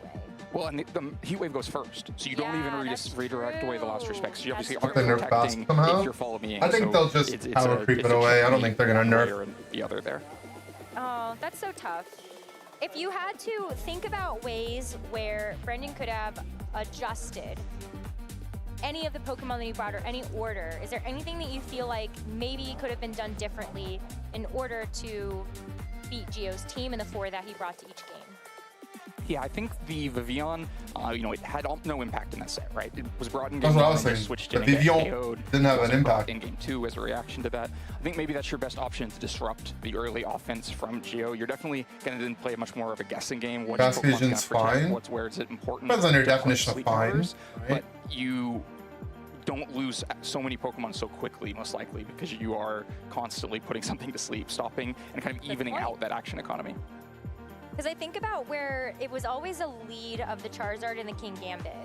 Well, and the Heat Wave goes first, so you don't even redirect away the last respects. You obviously But aren't they nerf protecting Basque somehow? if you're follow me. I think they'll just power creep it away. I don't think they're gonna nerf the other there. Oh, that's so tough. If you had to think about ways where Brendan could have adjusted any of the Pokemon that you brought or any order, is there anything that you feel like maybe could have been done differently in order to beat Geo's team and the 4 that he brought to each game? Yeah, I think the Vivillon, it had no impact in that set, right? It was brought in That's game what I 1 was and saying. switched The in and got Vivillon KO'd. didn't have an Wasn't brought impact. in game 2 as a reaction to that. I think maybe that's your best option to disrupt the early offense from Geo. You're definitely going to then play much more of a guessing game. What's Basque Pokemon's Legion's gonna protect, fine. where is it important? Depends on your to play definition of sleep fine, powers, right? But you don't lose so many Pokemon so quickly, most likely, because you are constantly putting something to sleep, stopping, and kind of evening out that action economy. Because I think about where it was always a lead of the Charizard and the King Gambit.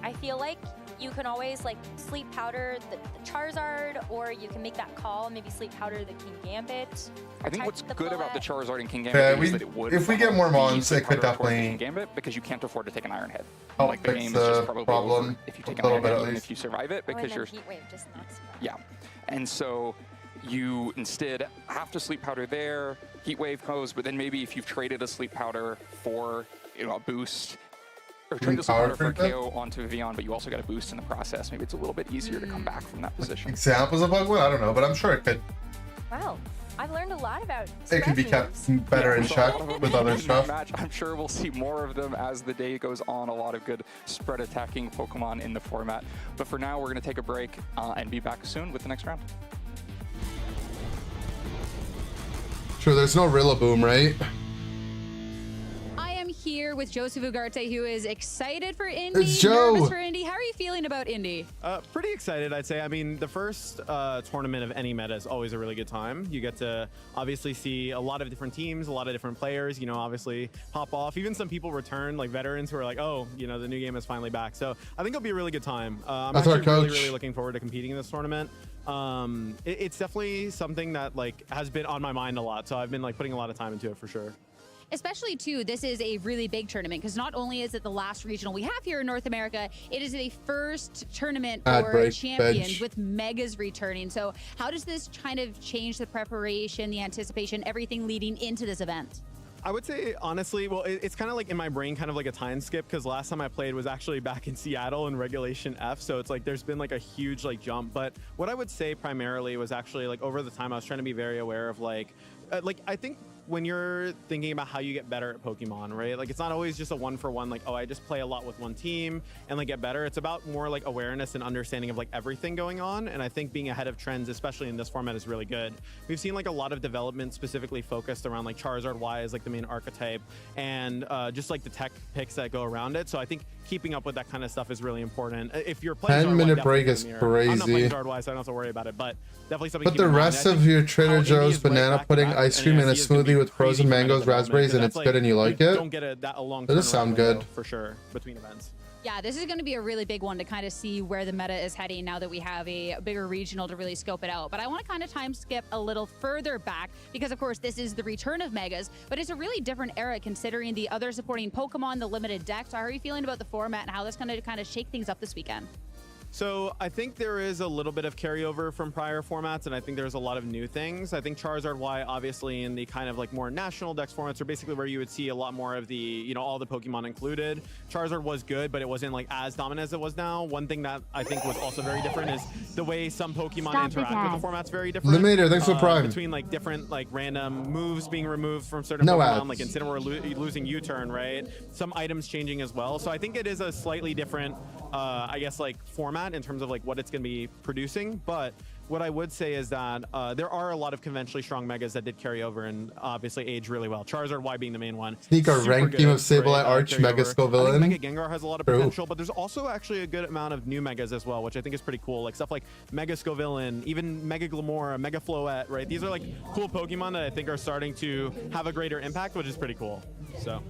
I feel like you can always like sleep powder the Charizard, or you can make that call, maybe sleep powder the King Gambit. I think what's good about the Charizard and King Yeah, Gambit is that it would if we get more mons, it could definitely King Gambit, because you can't afford to take an Iron Head. help Like the fix game is just the probably problem over if you take a an little Iron bit Head, at even least. if you survive it, Oh, and because then you're Heat Wave just knocks yeah. And so you instead have to sleep powder there, Heat Wave goes, but then maybe if you've traded a sleep powder for a boost, or train doesn't matter for KO onto Vion, but you also got a boost in the process. Maybe it's a little bit easier to come back from that position. Examples of Pokemon? I don't know, but I'm sure it could. Wow. I've learned a lot about It could be kept better in check with other stuff. Match. I'm sure we'll see more of them as the day goes on. A lot of good spread attacking Pokemon in the format. But for now, we're going to take a break and be back soon with the next round. Sure, there's no Rillaboom, right? I am here with Joseph Ugarte, who is excited for Indy. It's Joe. Nervous for Indy. How are you feeling about Indy? Pretty excited, I'd say. I mean, the first tournament of any meta is always a really good time. You get to obviously see a lot of different teams, a lot of different players, you know, obviously pop off. Even some people return, like veterans who are like, oh, you know, the new game is finally back. So I think it'll be a really good time. I'm actually really looking forward to competing in this tournament. It's definitely something that like has been on my mind a lot. So I've been like putting a lot of time into it for sure. Especially too, this is a really big tournament because not only is it the last regional we have here in North America, it is the first tournament for champions with megas returning. So how does this kind of change the preparation, the anticipation, everything leading into this event? I would say, honestly, well, it's kind of like in my brain, kind of like a time skip, because last time I played was actually back in Seattle in Regulation F. So it's like there's been like a huge like jump. But what I would say primarily was actually like over the time, I was trying to be very aware of like I think when you're thinking about how you get better at Pokemon, right? Like it's not always just a one-for-one, like, oh, I just play a lot with one team and like get better. It's about more like awareness and understanding of like everything going on. And I think being ahead of trends, especially in this format, is really good. We've seen like a lot of development specifically focused around like Charizard Y as like the main archetype and just like the tech picks that go around it. So I think keeping up with that kind of stuff is really important. If you're playing 10-minute break is crazy. I'm not playing Charizard Y, so I don't have to worry about it, but definitely something. Put the rest of your Trader Joe's banana pudding ice cream in a smoothie with frozen mangoes, raspberries, and it's good and you like it. Don't get a long. Does it sound good? For sure, between events. Yeah, this is going to be a really big one to kind of see where the meta is heading now that we have a bigger regional to really scope it out. But I want to kind of time skip a little further back because, of course, this is the return of Megas, but it's a really different era considering the other supporting Pokemon, the limited decks. How are you feeling about the format and how that's going to kind of shake things up this weekend? So I think there is a little bit of carryover from prior formats, and I think there's a lot of new things. I think Charizard Y, obviously, in the kind of like more national dex formats, are basically where you would see a lot more of the, you know, all the Pokemon included. Charizard was good, but it wasn't like as dominant as it was now. One thing that I think was also very different is the way some Pokemon interact with the format's very different. Eliminator, thanks for Prime. Between like different like random moves being removed from certain Pokemon, like Incineroar losing U-turn, right? Some items changing as well. So I think it is a slightly different, I guess, like format in terms of like what it's going to be producing. But what I would say is that there are a lot of conventionally strong megas that did carry over and obviously age really well. Charizard Y being the main one. Sneak a ranked team of Sableye, Arch, Mega Scovillain. Mega Gengar has a lot of potential, but there's also actually a good amount of new megas as well, which I think is pretty cool. Like stuff like Mega Scovillain, even Mega Glamora, Mega Floette, right? These are like cool Pokemon that I think are starting to have a greater impact, which is pretty cool. So.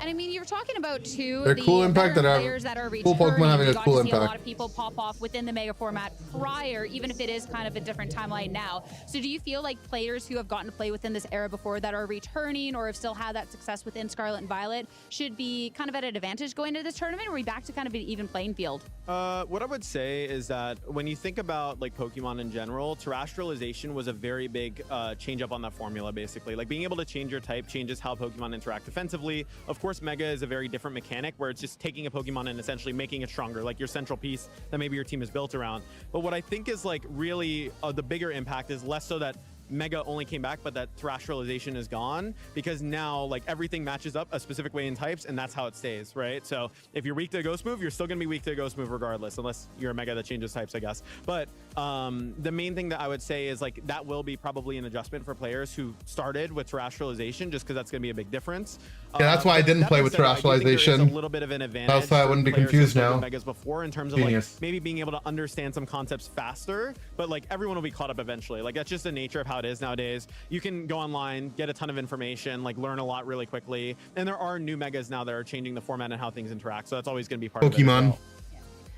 And I mean, you're talking about They're cool impact that players that are returning. Cool Pokemon having a cool impact. A lot impact. of people pop off within the Mega format prior, even if it is kind of a different timeline now. So do you feel like players who have gotten to play within this era before that are returning or have still had that success within Scarlet and Violet should be kind of at an advantage going into this tournament? Or are we back to kind of an even playing field? What I would say is that when you think about like Pokemon in general, terrestrialization was a very big change up on that formula, basically. Like being able to change your type changes how Pokemon interact defensively. Of course, Mega is a very different mechanic where it's just taking a Pokemon and essentially making it stronger, like your central piece that maybe your team is built around. But what I think is like really the bigger impact is less so that Mega only came back, but that terrestrialization is gone, because now like everything matches up a specific way in types, and that's how it stays, right? So if you're weak to a ghost move, you're still gonna be weak to a ghost move regardless, unless you're a Mega that changes types, I guess. But the main thing that I would say is like that will be probably an adjustment for players who started with terrestrialization, just because that's gonna be a big difference. Yeah, that's why I didn't play with terrestrialization. A little bit of an advantage. That's why I wouldn't be confused now. Megas before in terms of like maybe being able to understand some concepts faster, but like everyone will be caught up eventually. Like that's just the nature of how it is nowadays. You can go online, get a ton of information, like learn a lot really quickly. And there are new megas now that are changing the format and how things interact. So that's always going to be part of it. Pokemon.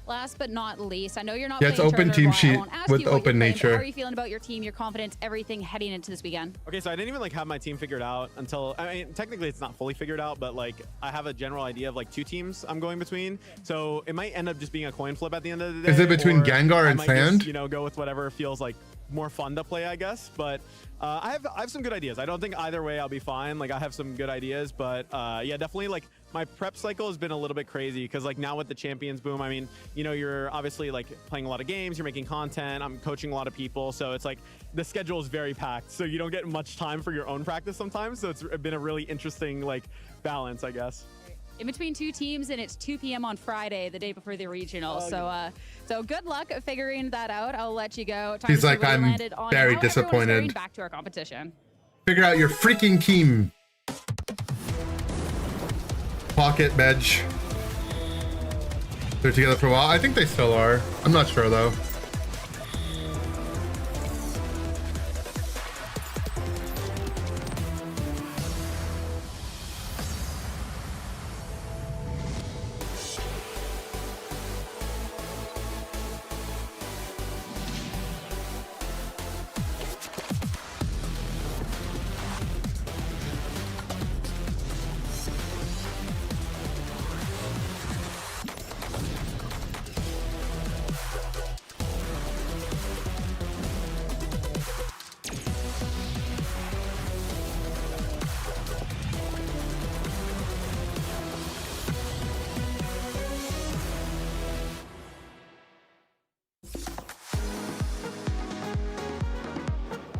Last but not least, I know you're not it's playing open Charizard team Y. sheet I won't ask with you what open you're playing, but nature. How are you feeling about your team, your confidence, everything heading into this weekend? Okay, so I didn't even like have my team figured out until, I mean, technically it's not fully figured out, but like I have a general idea of like 2 teams I'm going between. So it might end up just being a coin flip at the end of the day. Is it between Gengar and I might Sand? just, you know, go with whatever feels like more fun to play, I guess. But I have some good ideas. I don't think either way I'll be fine. Like I have some good ideas, but yeah, definitely like my prep cycle has been a little bit crazy because like now with the Champions boom, I mean, you know, you're obviously like playing a lot of games, you're making content, I'm coaching a lot of people, so it's like the schedule is very packed, so you don't get much time for your own practice sometimes. So it's been a really interesting like balance, I guess. In between two teams, and it's 2 p.m. on Friday, the day before the regional. So good luck figuring that out. I'll let you go. He's like, I'm very disappointed. Back to our competition. Figure out your freaking team. Pocket, Bedge. They're together for a while. I think they still are. I'm not sure though.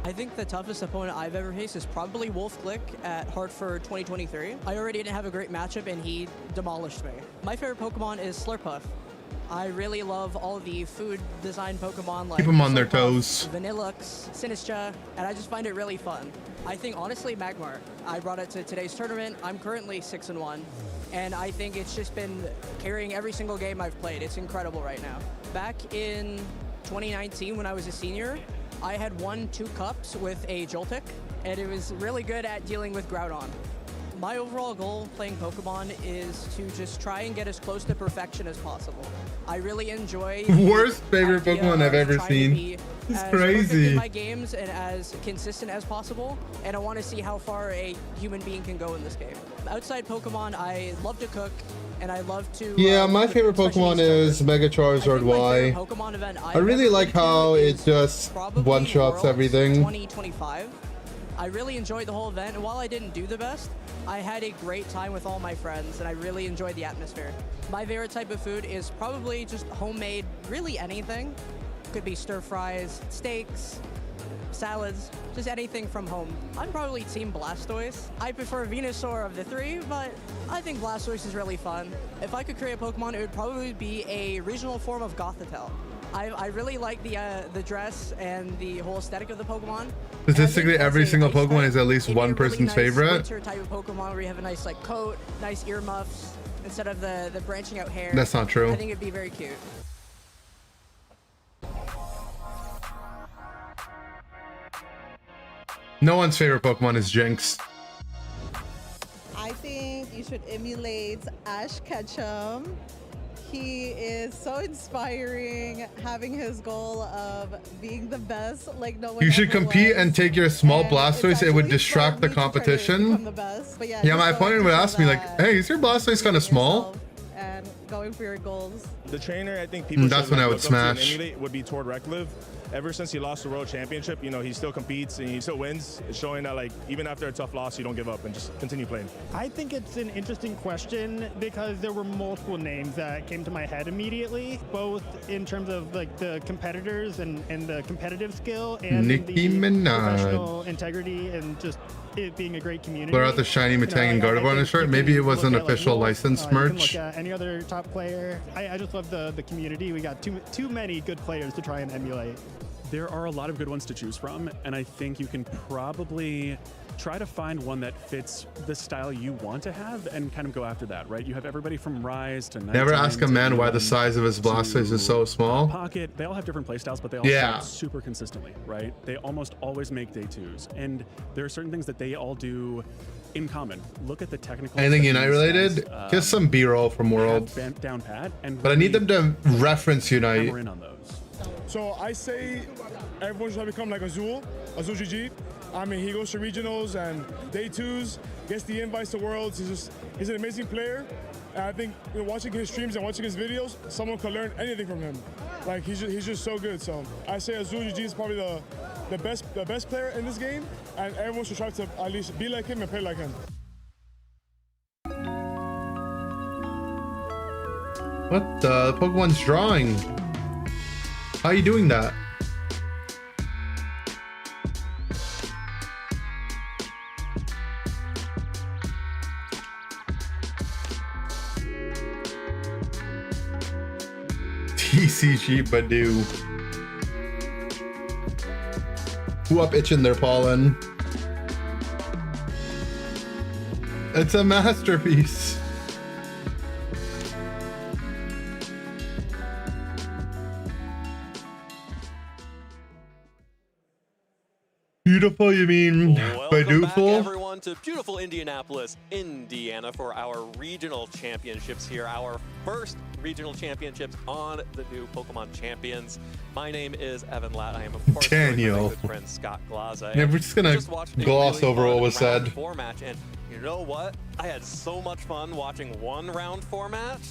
I think the toughest opponent I've ever faced is probably Wolf Glick at Hartford 2023. I already didn't have a great matchup and he demolished me. My favorite Pokemon is Slurpuff. I really love all the food design Pokemon like keep them on their Slurpuff, toes. Vanillux, Sinistra, and I just find it really fun. I think honestly Magmar. I brought it to today's tournament. I'm currently 6-1, and I think it's just been carrying every single game I've played. It's incredible right now. Back in 2019 when I was a senior, I had won 2 cups with a Joltik, and it was really good at dealing with Groudon. My overall goal playing Pokemon is to just try and get as close to perfection as possible. I really enjoy worst favorite Pokemon I've ever seen. It's crazy. In my games and as consistent as possible, and I want to see how far a human being can go in this game. Outside Pokemon, I love to cook, and I love to. Yeah, my favorite Pokemon is Mega Charizard Y. I really like how it just one-shots everything. 2025. I really enjoyed the whole event, and while I didn't do the best, I had a great time with all my friends, and I really enjoyed the atmosphere. My favorite type of food is probably just homemade, really anything. Could be stir fries, steaks, salads, just anything from home. I'm probably team Blastoise. I prefer Venusaur of the 3, but I think Blastoise is really fun. If I could create a Pokemon, it would probably be a regional form of Gothitelle. I really like the dress and the whole aesthetic of the Pokemon. Statistically, every single Pokemon is at least one person's favorite. Winter type of Pokemon where you have a nice like coat, nice earmuffs instead of the branching out hair. That's not true. I think it'd be very cute. No one's favorite Pokemon is Jinx. I think you should emulate Ash Ketchum. He is so inspiring, having his goal of being the best like no one You should ever compete was. and take your small Blastoise. It would distract the competition. Yeah, my opponent would ask me like, hey, is your Blastoise kind of small? And going for your goals. The trainer I think people That's should when I would look up to and smash. emulate would be Tord Reklev. Ever since he lost the World Championship, you know, he still competes and he still wins. It's showing that like even after a tough loss, you don't give up and just continue playing. I think it's an interesting question because there were multiple names that came to my head immediately, both in terms of like the competitors and the competitive skill and Nicki the Minaj. professional integrity and just it being a great community. Blur out the shiny Metang and Gardevoir on his shirt. Maybe it was an official licensed You can merch. look at any other top player. I just love the community. We got too many good players to try and emulate. There are a lot of good ones to choose from, and I think you can probably try to find one that fits the style you want to have and kind of go after that, right? You have everybody from Rise to Never Nighttime ask a to man why the Eon size of his Blastoise is so small. Pocket. They all have different playstyles, but they all Yeah. start super consistently, right? They almost always make day 2s, and there are certain things that they all do in common. Look at the technical. Anything that Unite these related? guys, Just some B-roll from Worlds. down pat, and But I need them to reference Unite. hammer in on those. So I say everyone should become like Azul GG. I mean, he goes to regionals and day 2s, gets the invites to Worlds. He's an amazing player. And I think watching his streams and watching his videos, someone could learn anything from him. Like he's just so good. So I say Azul GG is probably the best player in this game, and everyone should try to at least be like him and play like him. What the? Pokemon's drawing. How are you doing that? TCG Badoo. Who up itching their pollen? It's a masterpiece. Beautiful, you mean Welcome back, Badooful? everyone, to beautiful Indianapolis, Indiana, for our regional championships here. Our first regional championships on the new Pokemon Champions. My name is Evan Latt. I am, of course, Daniel. with my good friend Scott Glaza. Yeah, we're just gonna gloss over what was said. Round 4 match, and you know what? I had so much fun watching one round 4 match.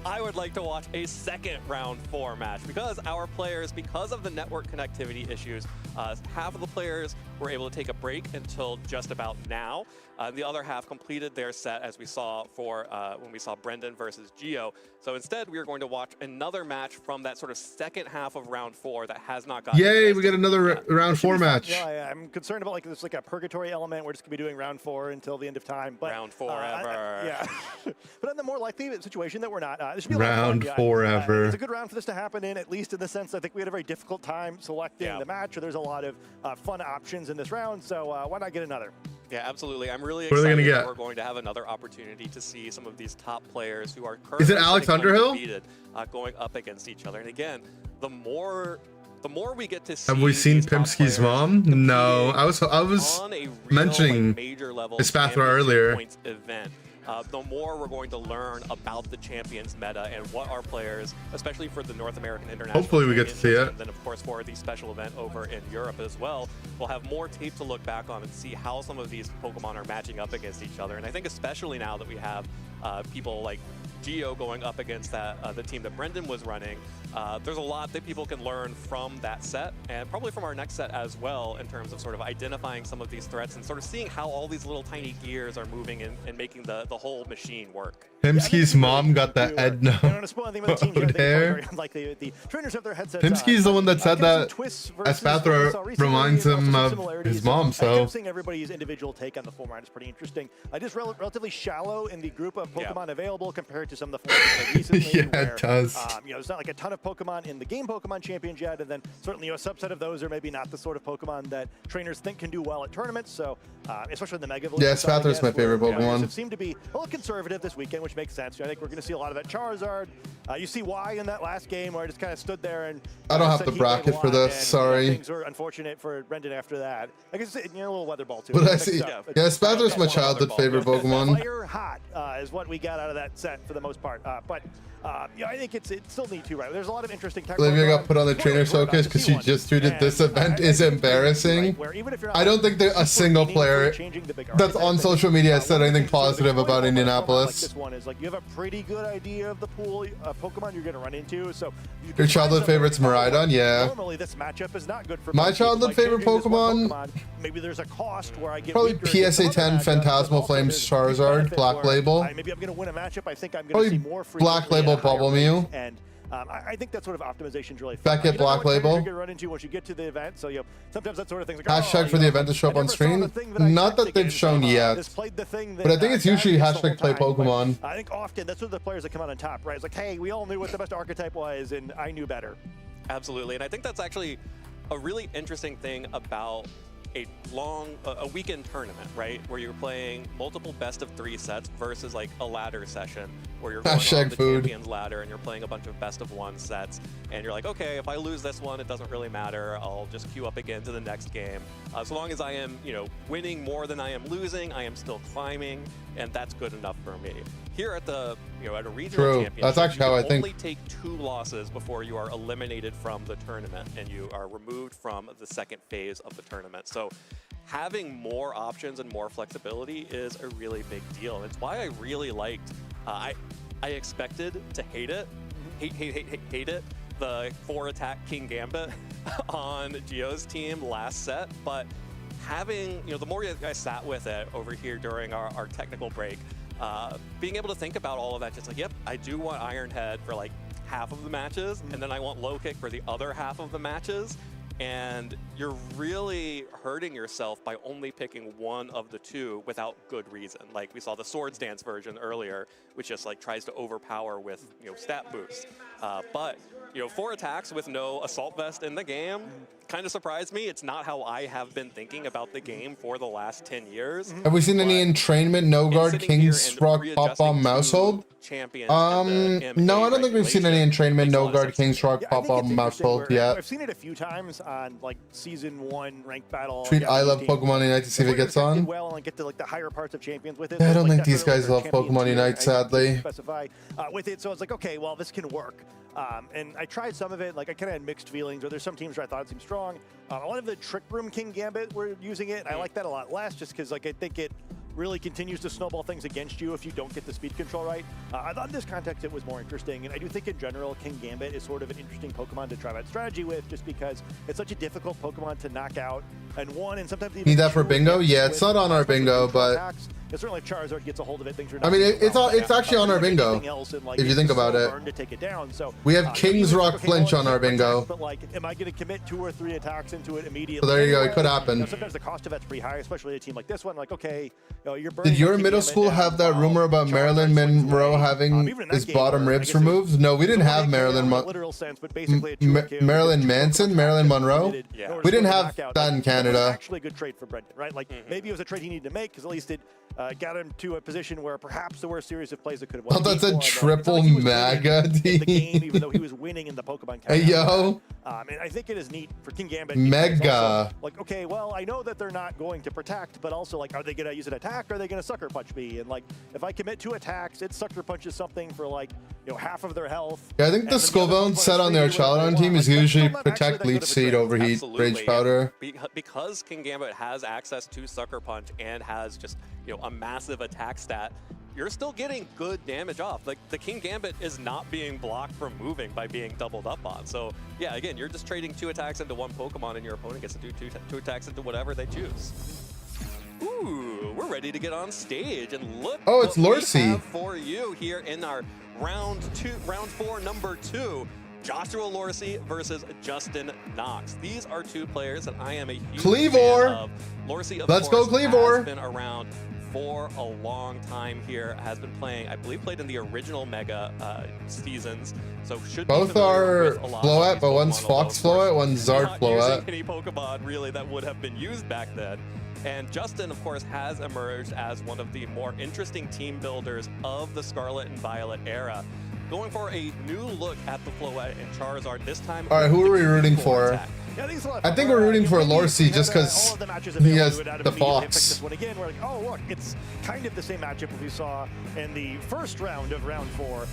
I would like to watch a second round 4 match because our players, because of the network connectivity issues, half of the players were able to take a break until just about now. The other half completed their set, as we saw for when we saw Brendan versus Gio. So instead, we are going to watch another match from that sort of second half of round 4 that has not gotten. Yay, we get another round 4 match. Yeah, I'm concerned about there's like a purgatory element. We're just gonna be doing round 4 until the end of time. But round forever. Yeah. But in the more likely situation that we're not, this should be a Round lot of fun. forever. It's a good round for this to happen in, at least in the sense I think we had a very difficult time selecting the match. Or there's a lot of fun options in this round. So why not get another? Yeah, absolutely. I'm really What are they excited gonna that get? we're going to have another opportunity to see some of these top players who are Is it currently Alex sitting Underhill? undefeated, going up against each other. And again, the more we get to see. Have we seen Pimsky's mom? No, I was on a real, mentioning major level Espathra championship earlier. points event. The more we're going to learn about the Champions meta and what our players, especially for the North American International. Hopefully we get to see it. And then, of course, for the special event over in Europe as well, we'll have more tape to look back on and see how some of these Pokemon are matching up against each other. And I think especially now that we have people like Gio going up against the team that Brendan was running, there's a lot that people can learn from that set and probably from our next set as well in terms of sort of identifying some of these threats and sort of seeing how all these little tiny gears are moving and making the whole machine work. Pimsky's mom got that Edna hair. Like the trainers have their headsets. Pimsky's the one that said that Espathra reminds him of his mom, so. Seeing everybody's individual take on the format is pretty interesting. Just relatively shallow in the group of Pokemon available compared to some of the formats recently. Yeah, it does. There's not like a ton of Pokemon in the game Pokemon Champions yet, and then certainly a subset of those are maybe not the sort of Pokemon that trainers think can do well at tournaments. So, especially in the Mega Evolution. Yeah, Espathra's my favorite Pokemon. It seemed to be a little conservative this weekend, which makes sense. I think we're going to see a lot of that Charizard. You see why in that last game where I just kind of stood there and I don't have the bracket for this, sorry. Things were unfortunate for Brendan after that. I guess a little weather ball too. But I see, yeah, Espathra's my childhood favorite Pokemon. Fire hot is what we got out of that set for the most part. I think it's still neat too, right? There's a lot of interesting. Olivia got put on the trainer showcase because she just tweeted this event is embarrassing. I don't think that a single player that's on social media has said anything positive about Indianapolis. This one is like you have a pretty good idea of the pool of Pokemon you're going to run into. So Your childhood favorite's Miraidon, yeah. Normally this matchup is not good for my childhood favorite Pokemon. Maybe there's a cost where I get probably PSA 10 Phantasmal Flames Charizard Black Label. Maybe I'm going to win a matchup. I think I'm going to see more free Black Label Bubble Mew. And I think that sort of optimization is really fun. Beckett Black Label. You're going to run into once you get to the event. So sometimes that sort of thing's like, hashtag for the event to show up on screen. Not that they've shown yet, but I think it's usually hashtag play Pokemon. I think often that's what the players that come out on top, right? It's like, hey, we all knew what the best archetype was, and I knew better. Absolutely, and I think that's actually a really interesting thing about a weekend tournament, right? Where you're playing multiple best of 3 sets versus like a ladder session where you're going on the Champions ladder and you're playing a bunch of best of 1 sets and you're like, okay, if I lose this one, it doesn't really matter. I'll just queue up again to the next game. So long as I am, winning more than I am losing, I am still climbing, and that's good enough for me. Here at the, at a regional championship, that's actually how I think. You only take 2 losses before you are eliminated from the tournament and you are removed from the second phase of the tournament. So having more options and more flexibility is a really big deal. And it's why I really liked, I I expected to hate it. Hate it. The 4-attack King Gambit on Gio's team last set, but having, the more I sat with it over here during our technical break, being able to think about all of that, just like, yep, I do want Iron Head for like half of the matches, and then I want Low Kick for the other half of the matches. And you're really hurting yourself by only picking one of the two without good reason. Like we saw the Swords Dance version earlier, which just like tries to overpower with stat boosts. But 4 attacks with no Assault Vest in the game kind of surprised me. It's not how I have been thinking about the game for the last 10 years. Have we seen any entrainment, no guard, King's Rock, Pop Bomb, Mousehold? No, I don't think we've seen any entrainment, no guard, King's Rock, Pop Bomb, Mousehold yet. I've seen it a few times on like season 1 ranked battle. Tweet I love Pokemon Unite to see if it gets on. Well, and get to like the higher parts of champions with it. I don't think these guys love Pokemon Unite, sadly. Specify with it, so it's like, okay, well, this can work. And I tried some of it, like I kind of had mixed feelings, or there's some teams where I thought it seemed strong. A lot of the Trick Room King Gambit were using it, and I like that a lot less just because like I think it really continues to snowball things against you if you don't get the speed control right. I thought in this context it was more interesting, and I do think in general King Gambit is sort of an interesting Pokemon to try that strategy with, just because it's such a difficult Pokemon to knock out and sometimes even need that for bingo. Yeah, it's not on our bingo, but it's certainly if Charizard gets a hold of it, things are I mean, it's actually on our bingo if you think about it. To take it down. So we have King's Rock Flinch on our bingo. But like, am I going to commit 2 or 3 attacks into it immediately? So there you go. It could happen. Sometimes the cost of that's pretty high, especially a team like this one. Like, okay, you're did your middle school have that rumor about Marilyn Monroe having his bottom ribs removed? No, we didn't have Marilyn Manson, Marilyn Monroe. We didn't have that in Canada. Actually, a good trade for Brendan, right? Like maybe it was a trade he needed to make because at least it got him to a position where perhaps there were a series of plays that could have won. Oh, that's a triple MAGA team. Even though he was winning in the Pokemon. Hey yo. And I think it is neat for King Gambit. Mega. Like, okay, well, I know that they're not going to protect, but also like, are they going to use an attack? Or are they going to sucker punch me? And like, if I commit 2 attacks, it sucker punches something for like, half of their health. Yeah, I think the Skullbone set on their Charizard team is usually protect, Leech Seed, Overheat, Rage Powder. Because King Gambit has access to Sucker Punch and has just, a massive attack stat, you're still getting good damage off. Like, the King Gambit is not being blocked from moving by being doubled up on. So, yeah, again, you're just trading 2 attacks into 1 Pokemon, and your opponent gets to do 2 attacks into whatever they choose. Ooh, we're ready to get on stage, and look it's what Lorcy. We have for you here in our round 4, number 2. Joshua Lorcy versus Justin Knox. These are 2 players that I am a huge fan of. Lorcy, of Let's course, go Cleavor. has been around for a long time here, has been playing, I believe played in the original Mega seasons, so should both be are with a lot Floette, of but one's Fox Floette, one's Zard Floette. Any Pokemon really that would have been used back then. And Justin, of course, has emerged as one of the more interesting team builders of the Scarlet and Violet era. Going for a new look at the Floette and Charizard this time. All right, who are we rooting for? I think we're rooting for Lorcy just because he has the Fox. Again, we're like, oh look, it's kind of the same matchup we saw in the first round of round 4.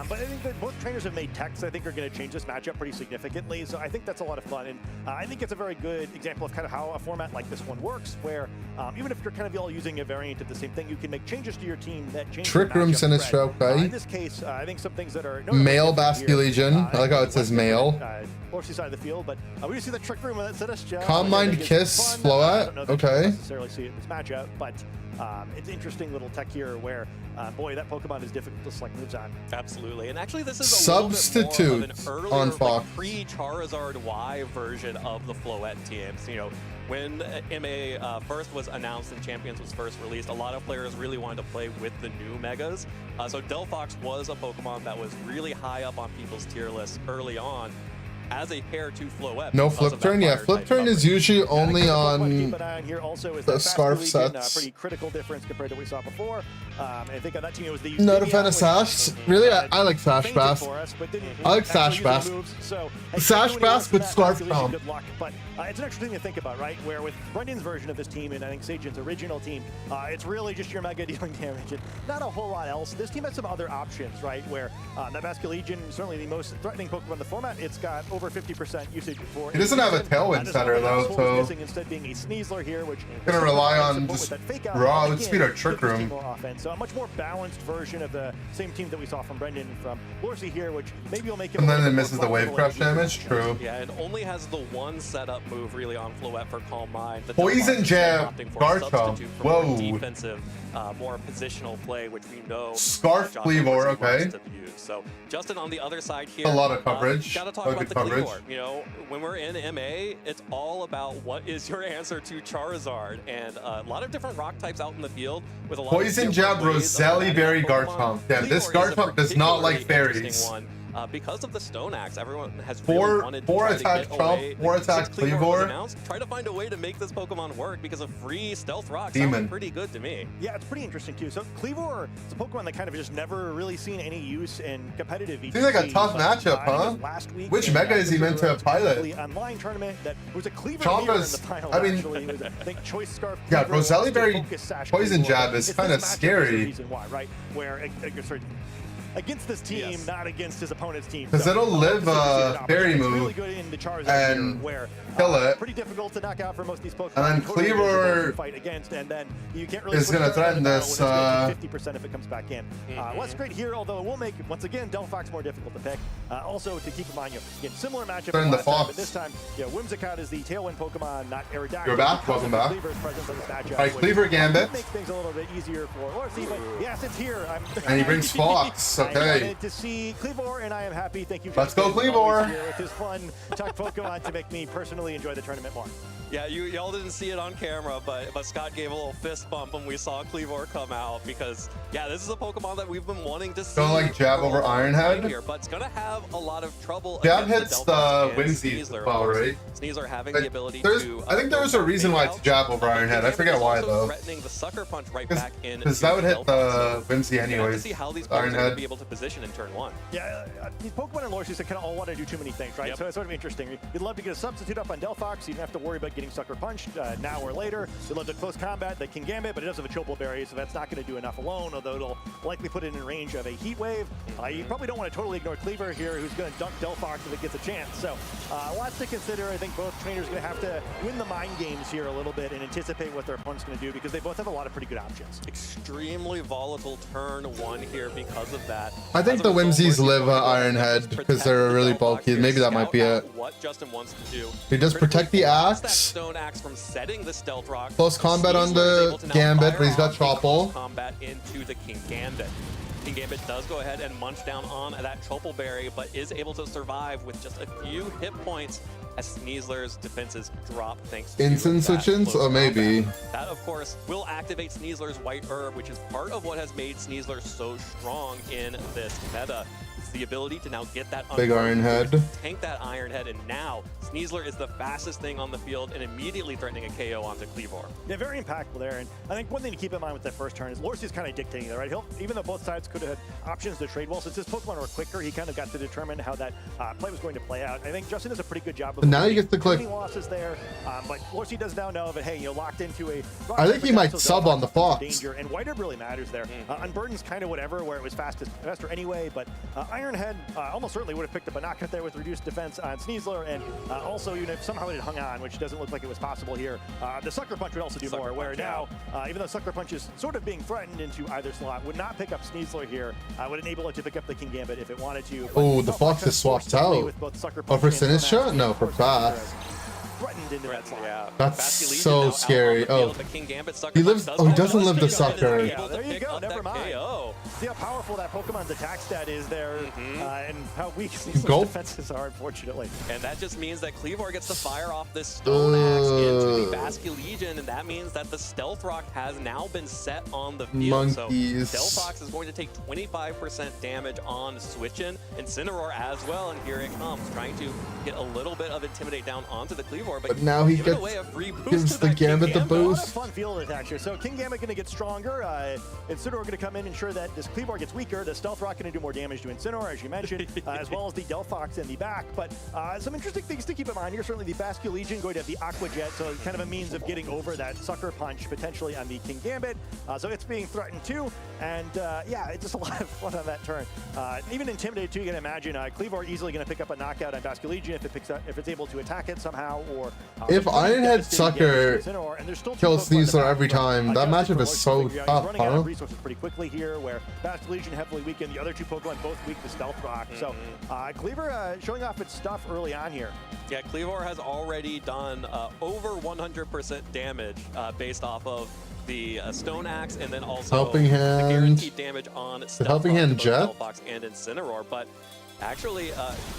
But I think that both trainers have made techs I think are going to change this matchup pretty significantly. So I think that's a lot of fun, and I think it's a very good example of kind of how a format like this one works, where even if you're kind of all using a variant of the same thing, you can make changes to your team that change. Trick Room Sinistro, okay. In this case, I think some things that are male Basculegion. I like how it says male. Lorcy side of the field, but we see the Trick Room that Sinistro. Calm Mind Kiss Floette. Okay. Necessarily see it in this matchup, but it's interesting little tech here where, boy, that Pokemon is difficult to select moves on. Absolutely, and actually this is a Substitute little bit more of an on earlier, Fox. pre-Charizard Y version of the Floette teams. When MA first was announced and Champions was first released, a lot of players really wanted to play with the new Megas. So Delphox was a Pokemon that was really high up on people's tier list early on as a pair to Floette. No flip turn? Yeah, flip turn is usually only on the Scarf sets. Pretty critical difference compared to what we saw before. I think on that team it was the Not a fan of Sash. Really, I like Sash Bass. I like Sash Bass. Sash Bass with Scarf Palm. But it's an interesting thing to think about, right? Where with Brendan's version of this team and I think Sajin's original team, it's really just your Mega dealing damage and not a whole lot else. This team has some other options, right? Where that Basculegion, certainly the most threatening Pokemon in the format, it's got over 50% usage for. He doesn't have a Tailwind Center though, so instead being a Sneasler here, which gonna rely on just raw speed or Trick Room. So So a much more balanced version of the same team that we saw from Brendan from Lorsi here, which maybe will make him. And then it misses the wave crush damage. True. Yeah, it only has the one setup move really on Floette for Calm Mind. The Poison jab, Garchomp. Whoa. Defensive, more positional play, which we know. Scarf Kleavor, okay. So Justin on the other side here. A lot of coverage. Gotta talk about the Kleavor. You know, when we're in MA, it's all about what is your answer to Charizard, and a lot of different rock types out in the field with a lot Poison of jab, Roselli Berry, Garchomp. Damn, this Garchomp does not like fairies. Because of the Stone Axe, everyone has Four really wanted to try attack to get Chomp, away. 4 attack Since Kleavor was Kleavor. announced, try to find a way to make this Pokemon work because a free Stealth Rock Demon. sounds pretty good to me. Yeah, it's pretty interesting too. So Kleavor is a Pokemon that kind of just never really seen any use in competitive VGC. Seems like a tough matchup, huh? Which Mega is he meant to pilot? Online tournament that was a Kleavor Chomba's, in the final. I mean, actually. It was, I think Choice Scarf. yeah, Kleavor, Roselli Berry Focus Sash Poison Kleavor. Jab is It's kind of this matchup is the scary. reason why, right? Where against this team, not against his opponent's team. Because it'll live a fairy It's move really good in the Charizard and here, where, kill it. Pretty difficult to knock out for most of these Pokemon. And then Totally Kleavor difficult to fight against, and then you can't really is gonna threaten this. 50% if it comes back in. Well, that's great here, although it will make once again Delphox more difficult to pick. Also, to keep in mind, again, similar matchup. Turn the last time, Fox. but this time, Whimsicott is the Tailwind Pokemon, not Aerodactyl. You're back. Welcome back. Kleavor's presence in this matchup, All right, which Kleavor Gambit. makes things a little bit easier for Lorsi, but yes, it's here. And he brings Fox. I Okay. wanted to see Kleavor, and I am happy. Thank you. Let's go, Justin, Kleavor. always here with his fun talk Pokemon to make me personally enjoy the tournament more. Yeah, y'all didn't see it on camera, but Scott gave a little fist bump when we saw Kleavor come out because, yeah, this is a Pokemon that we've been wanting to see. Don't like jab over Iron Head? Here, but it's gonna have a lot of trouble. Jab against hits Delphox the and Whimsy Sneasler, as well, of course. right? Sneasler having Like, the ability there's- to. I think there was a reason why it's jab over Iron Head. I forget why though. Threatening the Sucker Punch right back in. Because that would hit the Whimsy We're gonna have to anyways. see how these Iron players are going to Head. be able to position in turn one. Yeah, these Pokemon and Lorsi kind of all want to do too many things, right? Yep. So it's sort of interesting. You'd love to get a substitute up on Delphox, so you don't have to worry about getting Sucker Punched now or later. You'd love to close combat the Kingambit, but it does have a Chople Berry, so that's not going to do enough alone, although it'll likely put it in range of a Heat Wave. You probably don't want to totally ignore Kleavor here, who's going to dunk Delphox if it gets a chance. So lots to consider. I think both trainers are going to have to win the mind games here a little bit and anticipate what their opponent's going to do because they both have a lot of pretty good options. Extremely volatile turn one here because of that. I think the Whimsies live Iron Head because they're really bulky. Maybe that might be it. What Justin wants to do. He does protect the That axe. Stone Axe from setting the Stealth Rock. Close combat on Sneasler is the able to now Gambit, fire but he's got off a close Chople. combat into the Kingambit. Kingambit does go ahead and munch down on that Chople Berry, but is able to survive with just a few hit points as Sneasler's defenses drop thanks to Instant that switch-ins? close Oh, maybe. combat. That, of course, will activate Sneasler's White Herb, which is part of what has made Sneasler so strong in this meta. It's the ability to now get that Big Iron Head. tank that Iron Head, and now Sneasler is the fastest thing on the field and immediately threatening a KO onto Kleavor. Yeah, very impactful there. And I think one thing to keep in mind with that first turn is Lorsi's kind of dictating that, right? Even though both sides could have had options to trade well, since his Pokemon were quicker, he kind of got to determine how that play was going to play out. I think Justin does a pretty good job of Now he gets to click. many losses there, but Lorsi does now know that, hey, you're locked into a... I think he might sub on the Fox. Danger, and White Herb really matters there. Unburden's kind of whatever, where it was faster anyway, but Iron Head almost certainly would have picked up a knockout there with reduced defense on Sneasler, and also, even if somehow it hung on, which doesn't look like it was possible here, the Sucker Punch would also do more, where now, even though Sucker Punch is sort of being threatened into either slot, would not pick up Sneasler here, would enable it to pick up the Kingambit if it wanted to. Oh, the Fox is swapped out. Oh, for Sinistra? No, for Fast. Threatened into that slot. Yeah. That's so scary. Oh, he lives. Oh, he doesn't live the sucker. Yeah, there you go. Never mind. See how powerful that Pokemon's attack stat is there, and how weak these defenses are, unfortunately. And that just means that Kleavor gets to fire off this Stone Axe into the Basculegion, and that means that the Stealth Rock has now been set on the field. Monkeys. So Delphox is going to take 25% damage on Switchin, Incineroar as well, and here it comes, trying to get a little bit of Intimidate down onto the Kleavor. But now he giving away a free boost gives to the that Gambit the Kingambit. boost. Fun field attack here. So Kingambit going to get stronger. Incineroar going to come in and ensure that this Kleavor gets weaker. The Stealth Rock going to do more damage to Incineroar, as you mentioned, as well as the Delphox in the back. But some interesting things to keep in mind here. Certainly the Basculegion going to have the Aqua Jet, so kind of a means of getting over that Sucker Punch potentially on the Kingambit. So it's being threatened too. And yeah, it's just a lot of fun on that turn. Even Intimidated too, you can imagine Kleavor easily going to pick up a knockout on Basculegion if it's able to attack it somehow, for. If Ironhead Sucker kills Sneasler every time, that matchup is so tough, running out huh? of resources pretty quickly here, where Bastard Legion heavily weakened, the other two Pokemon both weak to Stealth Rock. So Cleaver showing off its stuff early on here. Yeah, Cleavor has already done over 100% damage based off of the Stone Axe, and then also Helping the Hand. guaranteed damage on The Stealth Helping Rock, Hand both Jet? Stealth and Incineroar. But actually,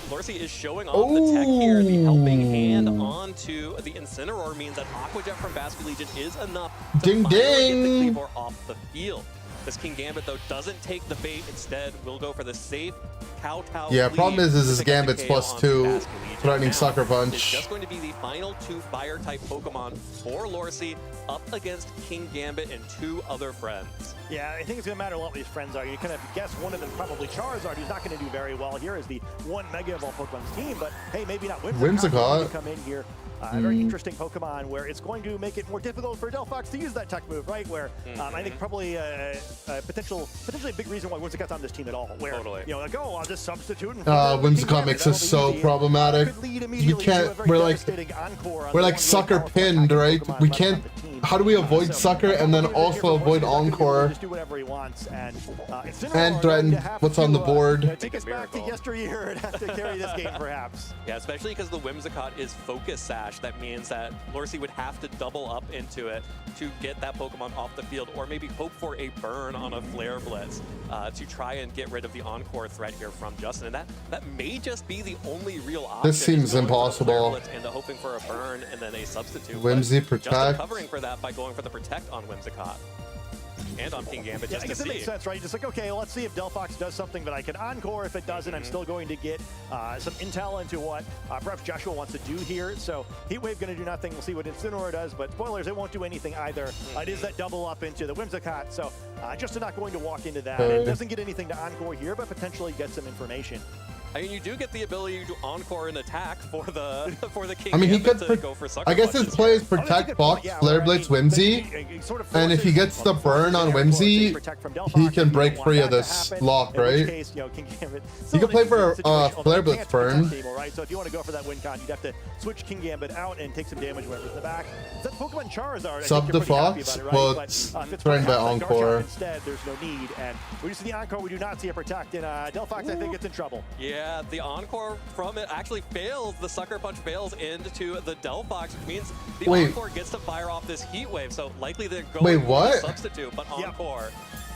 Lorcy is showing off the tech here. The Helping Hand onto the Incineroar means that Aqua Jet from Bastard Legion is enough to Ding finally ding! get the Cleavor off the field. This King Gambit, though, doesn't take the bait. Instead, will go for the safe Kowtow Yeah, lead problem is his to pick up the Gambit's KO +2 on Bastard Legion. threatening Now, Sucker It's Punch. just going to be the final 2 Fire-type Pokemon for Lorcy up against King Gambit and 2 other friends. Yeah, I think it's going to matter a lot what these friends are. You kind of guess one of them probably Charizard, who's not going to do very well here as the one Mega of all Pokemon's team, but hey, maybe not Whimsicott. come in here. Very interesting Pokemon where it's going to make it more difficult for Delphox to use that tech move, right? Where I think probably potentially a big reason why Whimsicott's on this team at all. Where you know, like, oh, I'll just substitute. Whimsicott makes us so problematic. You can't. We're like Sucker pinned, right? We can't. How do we avoid Sucker and then also avoid Encore? Do whatever he wants and threaten what's on the board. Take us back to yesteryear and have to carry this game, perhaps. Yeah, especially because the Whimsicott is Focus Sash. That means that Lorcy would have to double up into it to get that Pokemon off the field, or maybe hope for a burn on a Flare Blitz to try and get rid of the Encore threat here from Justin. And that may just be the only real option. This seems impossible. And hoping for a burn and then a substitute. Whimsy But Justin Protect. covering for that by going for the Protect on Whimsicott. And on King Gambit, Yeah, just I guess to it makes see. sense, right? Just like, okay, let's see if Delphox does something that I can encore. If it doesn't, I'm still going to get some intel into what perhaps Joshua wants to do here. So Heat Wave going to do nothing. We'll see what Incineroar does, but spoilers, it won't do anything either. It is that double up into the Whimsicott, so Justin not going to walk into that. It doesn't get anything to encore here, but potentially get some information. I mean, you do get the ability to encore an attack for the King I mean, he Gambit could. to go for Sucker I guess his Punches play is here. Protect, Box, Flare Blitz, Whimsy, and if he gets the burn on Whimsy, he can break free of this lock, right? He could play for Flare Blitz burn. Right? So if you want to go for that win con, you'd have to switch King Gambit out and take some damage whoever's in the back. That Pokemon Charizard, Sub the Fox, well, it's threatened by Encore. Instead, there's no need, and we see the Encore. We do not see a Protect, and Delphox, I think, it's in trouble. Yeah, the Encore from it actually fails. The Sucker Punch fails into the Delphox, which means the Wait. Encore gets to fire off this Heat Wave. So likely they're going what? for a substitute, but Encore.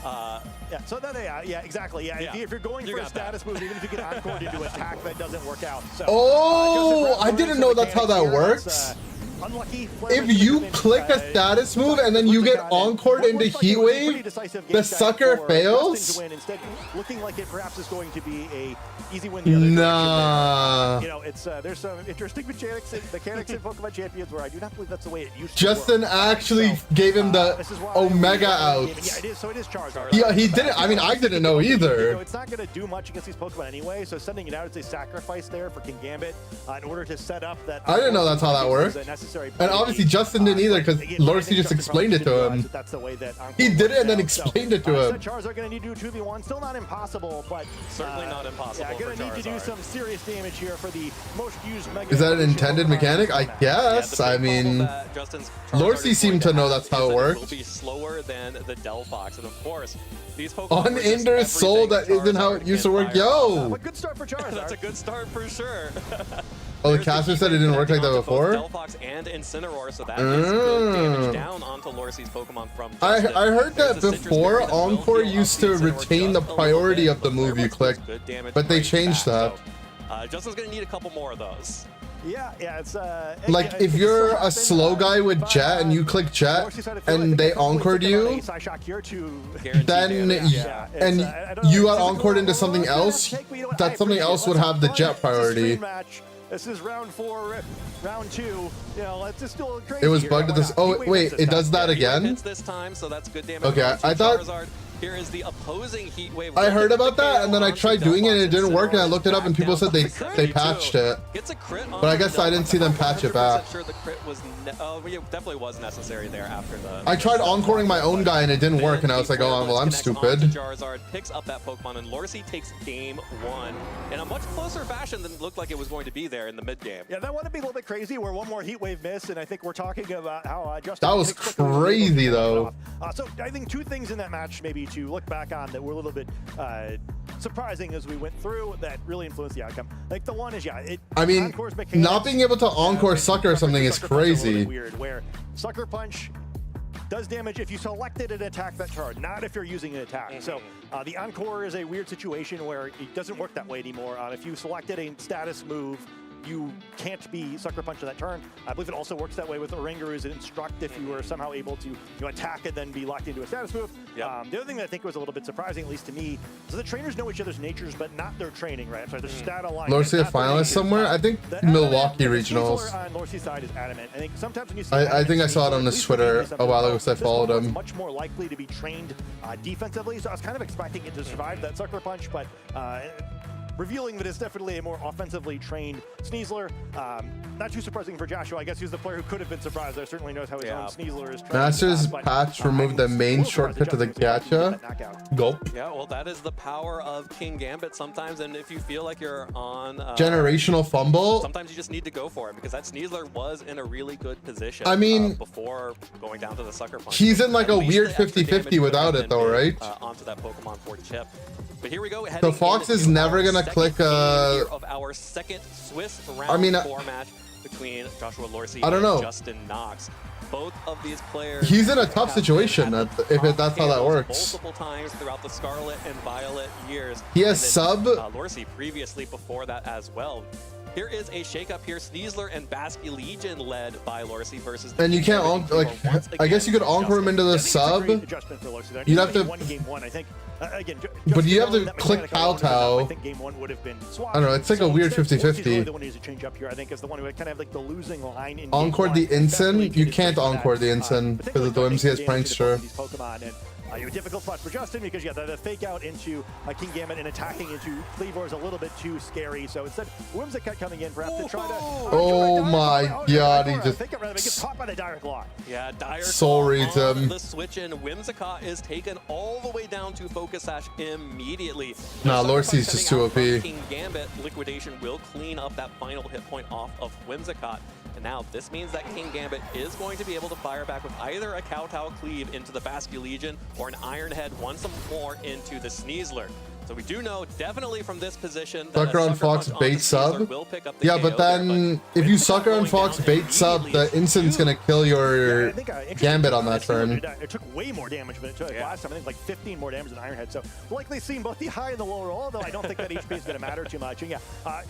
Yeah, so that yeah, exactly. Yeah, if you're going for a status move, even if you get Encore to attack, that doesn't work out. So, Oh, I didn't know that's how that works. Unlucky. If you click a status move and then you get encored into Heat Wave, the Sucker fails? Instead, looking like it perhaps is going to be a easy win. Nah. You know, it's there's some interesting mechanics in Pokemon Champions where I do not believe that's the way it used to Justin work. actually gave him the Omega out. Yeah, it is. So it is Charizard. He didn't. I mean, I didn't know You know, either. it's not going to do much against these Pokemon anyway, so sending it out is a sacrifice there for King Gambit in order to set up that. I didn't know that's how that worked. And obviously Justin didn't either because Lorcy just explained it to him. That's the way that He did it and then explained it to him. Charizard going to need to do a 2v1. Still not impossible, but certainly not impossible. Yeah, going to need to do some serious damage here for the most used Mega. Is that an intended mechanic? I guess. I mean, Lorcy seemed to know that's how it Will worked. be slower than the Delphox, and of course, these Pokemon. On Ender's Soul, that isn't how it used to work. Yo! Good start for Charizard. That's a good start for sure. Oh, the caster said it didn't work like that before? Delphox and Incineroar, so that is good damage down onto Lorcy's Pokemon from Justin. I heard that before, Encore used to retain the priority of the move you click, but they changed that. Justin's going to need a couple more of those. Yeah, it's Like, if you're a slow guy with Jet and you click Jet and they encored you, then you got encored into something else, that something else would have the Jet priority. This is round 4, round 2. You know, let's just do a crazy. It was bugged at this. Oh, wait, it does that again? This time, so that's good damage. Okay, I thought Here is the opposing heat wave. I heard about that, and then I tried doing it, and it didn't work, and I looked it up, and people said they patched it. But I guess I didn't see them patch it back. Sure the crit was it definitely was necessary there after the. I tried encoring my own guy, and it didn't work, and I was like, oh, well, I'm stupid. Charizard picks up that Pokemon, and Lorcy takes game 1 in a much closer fashion than it looked like it was going to be there in the mid game. Yeah, that wanted to be a little bit crazy. We're one more heat wave miss, and I think we're talking about how Justin. That was crazy, though. So I think 2 things in that match maybe to look back on that were a little bit surprising as we went through that really influenced the outcome. Like the one is, I mean, not being able to encore Sucker or something is crazy. Weird, where Sucker Punch does damage if you selected an attack that turn, not if you're using an attack. So the Encore is a weird situation where it doesn't work that way anymore. If you selected a status move, you can't be Sucker Punch in that turn. I believe it also works that way with Orangurus and Instruct if you were somehow able to attack and then be locked into a status move. Yep. The other thing that I think was a little bit surprising, at least to me, is the trainers know each other's natures, but not their training, right? So their stat alignment. Lorcy a finalist somewhere? I think Milwaukee Regionals. On Lorcy's side is adamant. I think sometimes when you see I think I saw it on his Twitter a while ago, so I followed him. Much more likely to be trained defensively, so I was kind of expecting it to survive that Sucker Punch, but revealing that it's definitely a more offensively trained Sneasler. Not too surprising for Joshua. I guess he's the player who could have been surprised. There certainly knows how his own Sneasler is trained. Masters patch removed the main shortcut to the gacha. Gulp. Yeah, well, that is the power of King Gambit sometimes, and if you feel like you're on generational fumble, sometimes you just need to go for it because that Sneasler was in a really good position. I mean, before going down to the Sucker Punch. He's in like a weird 50-50 without it, though, right? Onto that Pokemon for chip. But here we go. So Fox is never gonna click of our second Swiss round 4 match between Joshua Lorcy and Justin Knox. Both of these players. He's in a tough situation that's how that works. Multiple times throughout the Scarlet and Violet years. He has sub. Lorcy previously before that as well. Here is a shakeup here. Sneasler and Basculegion led by Lorcy versus. And you can't I guess you could encore him into the sub. You'd have to. Game 1, I think. Again, but you have to click Kowtow. I think game 1 would have been swapped. I don't know. It's like a weird 50-50. Really the one who's a change up here. I think is the one who kind of have like the losing line in encore the Ensign. You can't encore the Ensign because of the MCS Prankster. You have a difficult spot for Justin because the fake out into King Gambit and attacking into Cleavor is a little bit too scary. So instead, Whimsicott coming in perhaps to try to. Oh my God! He just gets caught by the Direct Lock. Yeah, Direct Soul reads him. The switch in. Whimsicott is taken all the way down to Focus Sash immediately. Nah, Lorcy's just too OP. King Gambit liquidation will clean up that final hit point off of Whimsicott. And now this means that King Gambit is going to be able to fire back with either a Kowtow Cleave into the Basculegion or an Iron Head once more into the Sneasler. So we do know definitely from this position that Sucker on Fox bait sub. Yeah, but then if you Sucker on Fox bait sub, the instant's gonna kill your Gambit on that turn. It took way more damage than it took last time. I think like 15 more damage than Iron Head. So likely seeing both the high and the low roll, although I don't think that HP is gonna matter too much. And yeah,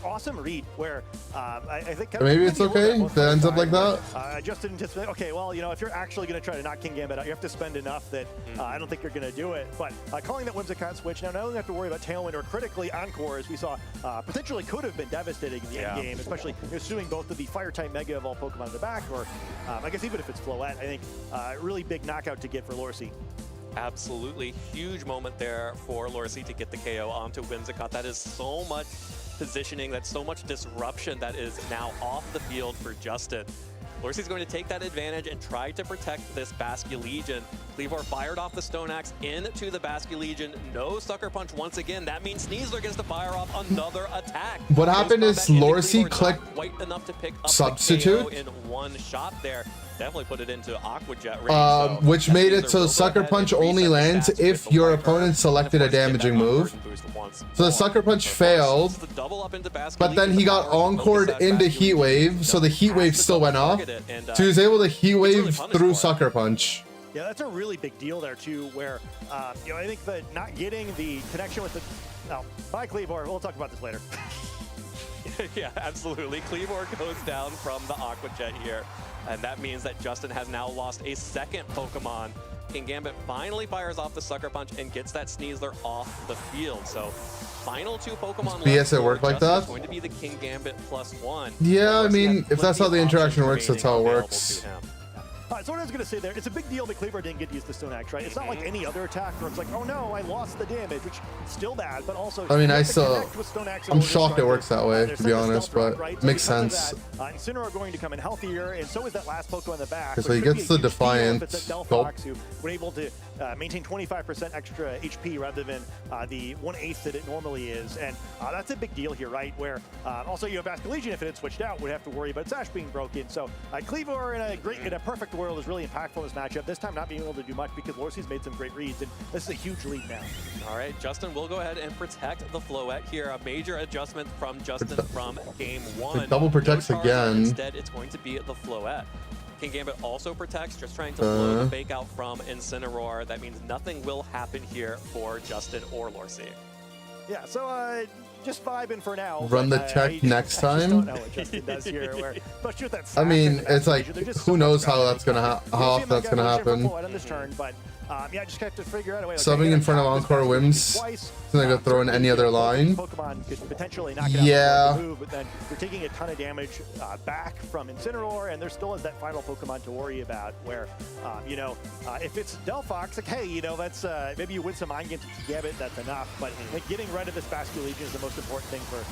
awesome read where I think maybe it's okay if it ends up like that. I just didn't anticipate. Okay, well, if you're actually gonna try to knock King Gambit out, you have to spend enough that I don't think you're gonna do it. But calling that Whimsicott switch now, not only have to worry about Tailwind or critically Encore, as we saw, potentially could have been devastating in the end game, especially assuming both of the Fire-type Mega Evolve Pokemon in the back, or I guess even if it's Floette, I think really big knockout to get for Lorcy. Absolutely huge moment there for Lorcy to get the KO onto Whimsicott. That is so much positioning, that's so much disruption that is now off the field for Justin. Lorcy's going to take that advantage and try to protect this Basculegion. Cleavor fired off the Stone Axe into the Basculegion. No Sucker Punch once again. That means Sneasler gets to fire off another attack. What happened is Lorcy clicked substitute in one shot there. Definitely put it into Aqua Jet range. Which made it so Sucker Punch only lands if your opponent selected a damaging move. So the Sucker Punch failed, but then he got encored into Heat Wave, so the Heat Wave still went off. So he was able to Heat Wave through Sucker Punch. Yeah, that's a really big deal there too, where I think that not getting the connection with the bye Cleavor, we'll talk about this later. Yeah, absolutely. Cleavor goes down from the Aqua Jet here, and that means that Justin has now lost a second Pokemon. King Gambit finally fires off the Sucker Punch and gets that Sneasler off the field. So final 2 Pokemon BS it worked like that? Going to be the King Gambit +1. Yeah, I mean, if that's how the interaction works, that's how it works. So what I was going to say there, it's a big deal that Cleaver didn't get to use the Stone Axe, right? It's not like any other attack where it's like, oh no, I lost the damage, which is still bad, but also... I mean, I'm shocked it works that way, to be honest, but makes sense. Incineroar going to come in healthier, and so is that last Pokemon in the back. So he gets the Defiant. Delphox, who were able to maintain 25% extra HP rather than the 1/8 that it normally is, and that's a big deal here, right? Where also you have Basculegion, if it had switched out, would have to worry about Sash being broken. So Cleaver in a perfect world is really impactful in this matchup. This time not being able to do much because Lorcy's made some great reads, and this is a huge lead now. All right, Justin will go ahead and protect the Floette here. A major adjustment from Justin from game 1. It double protects again. Instead, it's going to be the Floette. Kingambit also protects, just trying to blow the fake out from Incineroar. That means nothing will happen here for Justin or Lorcy. Yeah, so just vibing for now. Run the tech next time. I don't know what Justin does here. Where, especially with that I mean, it's like, who knows how that's gonna how often that's gonna happen. On this turn, but yeah, just have to figure out a way. Subbing in front of Encore Wims. So they go throw in any other line. Pokemon could potentially knock it out yeah. Move, but then you're taking a ton of damage back from Incineroar, and there still is that final Pokemon to worry about. Where, you know, if it's Delphox, like, hey, you know, that's maybe you win some Mind Games to Gambit, that's enough. But like, getting rid of this Basculegion is the most important thing for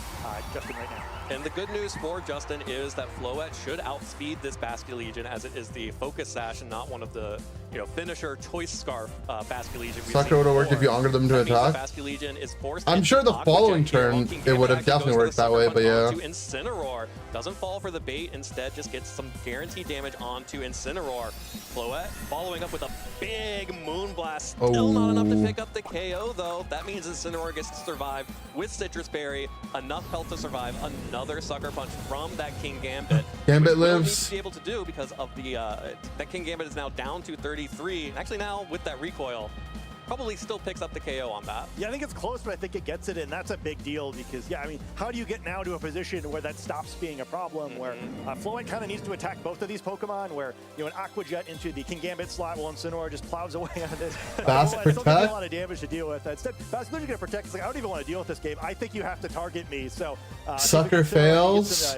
Justin right now. And the good news for Justin is that Floette should outspeed this Basculegion, as it is the Focus Sash and not one of the, you know, finisher Choice Scarf Basculegion. Sucker would have worked if you angered them to attack. Is forced I'm sure the following turn it would have definitely worked that way, but yeah. Incineroar doesn't fall for the bait, instead just gets some guaranteed damage onto Incineroar. Floette following up with a big Moonblast, still not enough to pick up the KO though. That means Incineroar gets to survive with Citrus Berry, enough health to survive another Sucker Punch from that Kingambit. Gambit lives. To be able to do because of the that Kingambit is now down to 33. Actually now with that recoil, probably still picks up the KO on that. Yeah, I think it's close, but I think it gets it, and that's a big deal because, yeah, I mean, how do you get now to a position where that stops being a problem, where Floette kind of needs to attack both of these Pokemon, where, you know, an Aqua Jet into the Kingambit slot while Incineroar just plows away on this. Fast Still got a protect. lot of damage to deal with. Instead, Basculegion going to protect. It's like, I don't even want to deal with this game. I think you have to target me, so... Sucker fails.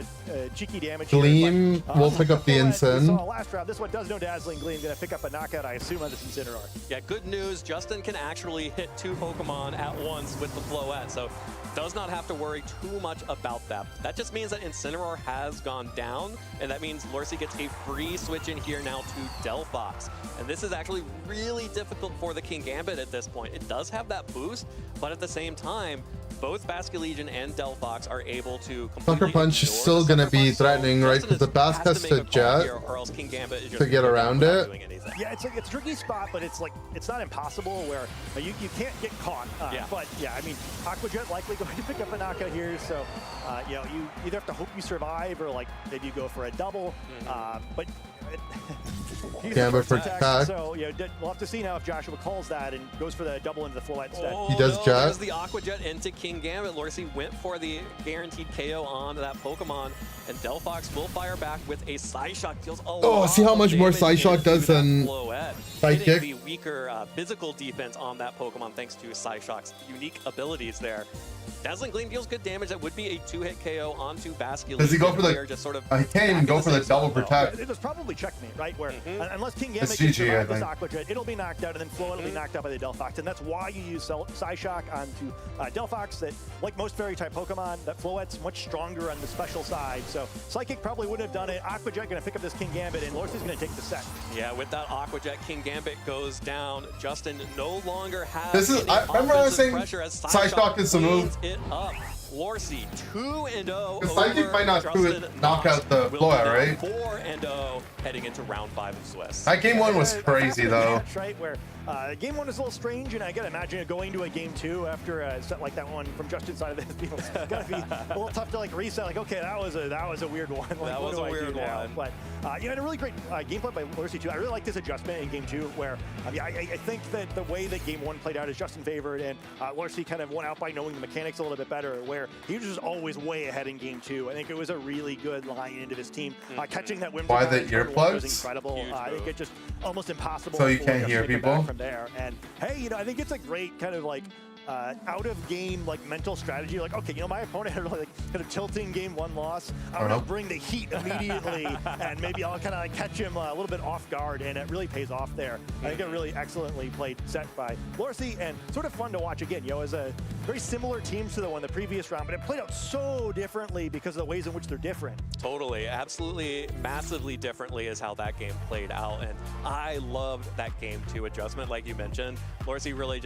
Cheeky damage Gleam here, will pick up the Incin. Last round, this one does no Dazzling Gleam. Going to pick up a knockout, I assume, on this Incineroar. Yeah, good news. Justin can actually hit 2 Pokemon at once with the Floette, so does not have to worry too much about that. That just means that Incineroar has gone down, and that means Lorcy gets a free switch in here now to Delphox. And this is actually really difficult for the Kingambit at this point. It does have that boost, but at the same time, both Basculegion and Delphox are able to Sucker Punch is still going to be threatening, right? Because the Bask has to jet to get around it. Yeah, it's like, it's a tricky spot, but it's like, it's not impossible where you can't get caught. But yeah, I mean, Aqua Jet likely going to pick up a knockout here, so you know, you either have to hope you survive or like maybe you go for a double. But Gambit protect. So yeah, we'll have to see now if Joshua calls that and goes for the double into the Floette instead. He does jet. There's the Aqua Jet into Kingambit. Lorcy went for the guaranteed KO on that Pokemon, and Delphox will fire back with a Psyshock. Deals a lot See how much more Psyshock does than Psychic. The weaker physical defense on that Pokemon thanks to Psyshock's unique abilities there. Dazzling Gleam deals good damage. That would be a 2-hit KO onto Basculegion. Does he go for the... Just sort of he can't even go for the double protect. It was probably checkmate, right? Where unless Kingambit It's can GG, survive I this think. Aqua Jet, it'll be knocked out, and then Floette will be knocked out by the Delphox. And that's why you use Psyshock onto Delphox. That, like most Fairy-type Pokemon, that Floette's much stronger on the special side. So Psychic probably wouldn't have done it. Aqua Jet going to pick up this Kingambit, and Lorcy's going to take the set. Yeah, with that Aqua Jet, Kingambit goes down. Justin no longer has This is... I remember I was saying Psyshock is the move. It up. Lorcy 2-0. Because Psychic might not knock out the Floette, right? 4-0 heading into round 5 of Swiss. That game 1 was crazy though. Match, right, where game 1 is a little strange, and I gotta imagine it going to a game 2 after a set like that one from Justin's side of the field. It's gotta be a little tough to like reset. Like, okay, that was a weird one. Like, that was a weird one. But you had a really great gameplay by Lorcy too. I really like this adjustment in game 2, where I think that the way that game 1 played out is Justin favored, and Lorcy kind of won out by knowing the mechanics a little bit better. Where he was just always way ahead in game 2. I think it was a really good line into this team. Catching that Whimsicott Why the earplugs? was incredible. I think it's just almost impossible. So you can't hear people from there. And hey, you know, I think it's a great kind of like out of game like mental strategy. Like, okay, you know, my opponent had like kind of tilting game 1 loss. I'm gonna bring the heat immediately, and maybe I'll kind of like catch him a little bit off guard, and it really pays off there. I think a really excellently played set by Lorsi, and sort of fun to watch again. You know, as a very similar teams to the one the previous round, but it played out so differently because of the ways in which they're different. Totally, absolutely, massively differently is how that game played out, and I loved that game 2 adjustment, like you mentioned. Lorsi really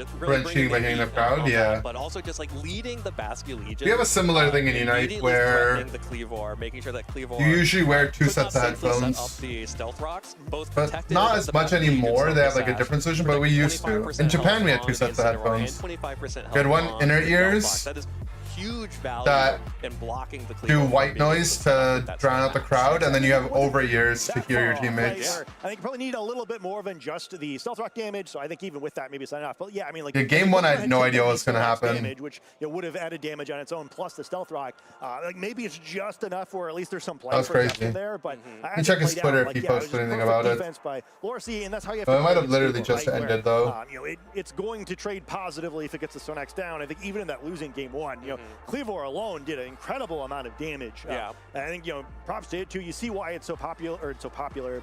bringing the crowd, yeah. But also just like leading the Basque Legion. We have a similar thing in Unite where the Cleavor, making sure that Cleavor you usually wear 2 sets of headphones. Up the stealth rocks, both but not as much anymore. They have like a different solution, but we used to. In Japan, we had 2 sets of headphones. We had one inner ears. That is huge value that in blocking the do white noise to drown out the crowd, and then you have over ears to hear your teammates. I think you probably need a little bit more than just the stealth rock damage, so I think even with that, maybe sign off. But yeah, I mean, like game 1, I had no idea what was going to happen. Damage, which would have added damage on its own, plus the stealth rock. Like maybe it's just enough where at least there's some play for there. But you check his Twitter if he posted anything about it. Defense by Lorsi, and that's how you have it might have literally just ended though. You know, it's going to trade positively if it gets the Sonax down. I think even in that losing game 1, you know, Cleavor alone did an incredible amount of damage. And I think, you know, props to it too. You see why it's so popular,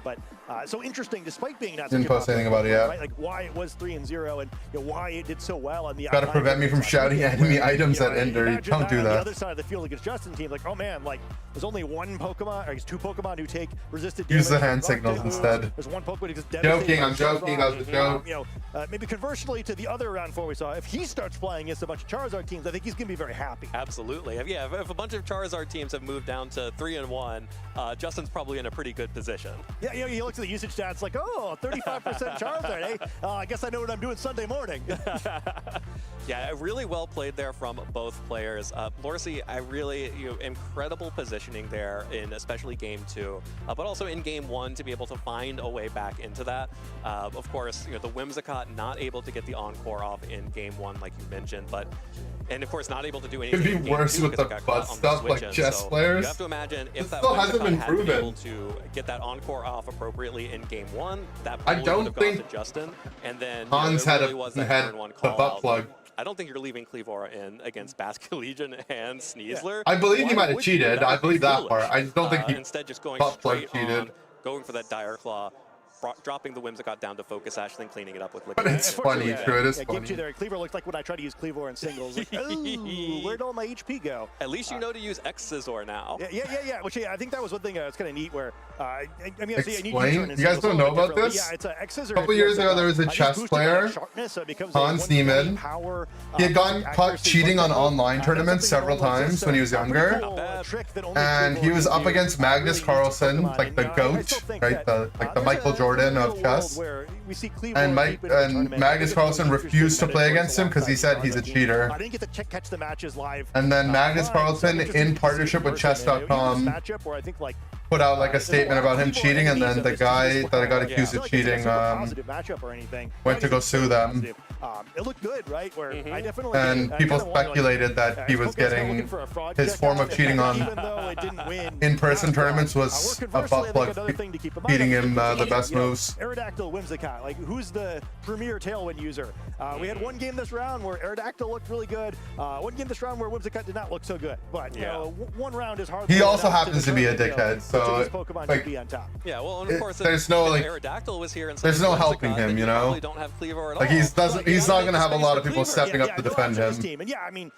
but so interesting despite being not. Didn't post anything about it yet. Right? Like why it was 3-0 and you know, why it did so well on the. Gotta prevent me from shouting enemy items at Ender. Don't do that. On that. the other side of the field against Justin team, like, oh man, like there's only one Pokemon, or I guess 2 Pokemon who take resisted damage. Use the hand signals instead. There's one Pokemon who just joking. I'm joking. That was a joke. You know, maybe conversely to the other round 4 we saw, if he starts playing against a bunch of Charizard teams, I think he's gonna be very happy. Absolutely. Yeah, if a bunch of Charizard teams have moved down to 3-1, Justin's probably in a pretty good position. Yeah, you know, he looks at the usage stats like, oh, 35% Charizard, eh? I guess I know what I'm doing Sunday morning. Yeah, really well played there from both players. Lorsi, I really, incredible positioning there in especially game 2, but also in game 1 to be able to find a way back into that. Of course, the Whimsicott not able to get the encore off in game 1, like you mentioned, and of course not able to do anything. It'd be worse with the butt stuff like chess players. You have to imagine if that still hasn't been proven. Able to get that encore off appropriately in game 1, that I don't think to Justin, and then Hans had really the butt plug. I don't think you're leaving Cleavor in against Basque Legion and Sneasler. I believe he might have cheated. I believe that part. I don't think he instead just going butt plug straight cheated. On, going for that Dire Claw, dropping the Whimsicott down to Focus Sash, then cleaning it up with Liquid. But it's funny, true. It is funny. Game 2 there, Cleavor looked like when I tried to use Cleavor in singles. Like, ooh, where'd all my HP go? At least you know to use X-Scissor now. Yeah. Which I think that was one thing that's kind of neat where, I mean, explain? You guys don't know about this? Yeah, it's a X-Scissor. A couple years ago, there was a chess player, Hans Niemann. He had gotten caught cheating on online tournaments several times when he was younger. And he was up against Magnus Carlsen, like the GOAT, right? The Michael Jordan of chess. And Magnus Carlsen refused to play against him because he said he's a cheater. I didn't get to catch the matches live. And then Magnus Carlsen, in partnership with Chess.com, put out like a statement about him cheating, and then the guy that got accused of cheating went to go sue them. It looked good, right? Where I definitely and people speculated that he was getting his form of cheating on in-person tournaments was a butt plug, beating him the best moves. Aerodactyl, Whimsicott, like who's the premier Tailwind user? We had one game this round where Aerodactyl looked really good. One game this round where Whimsicott did not look so good. But one round is hard. He also happens to be a dickhead, so like, be on top. Yeah, well, and of course, there's no like, Aerodactyl was here, and there's no helping him, you know. Don't have Cleavor at like he's not gonna have a lot of people stepping up to defend him. And yeah, I mean,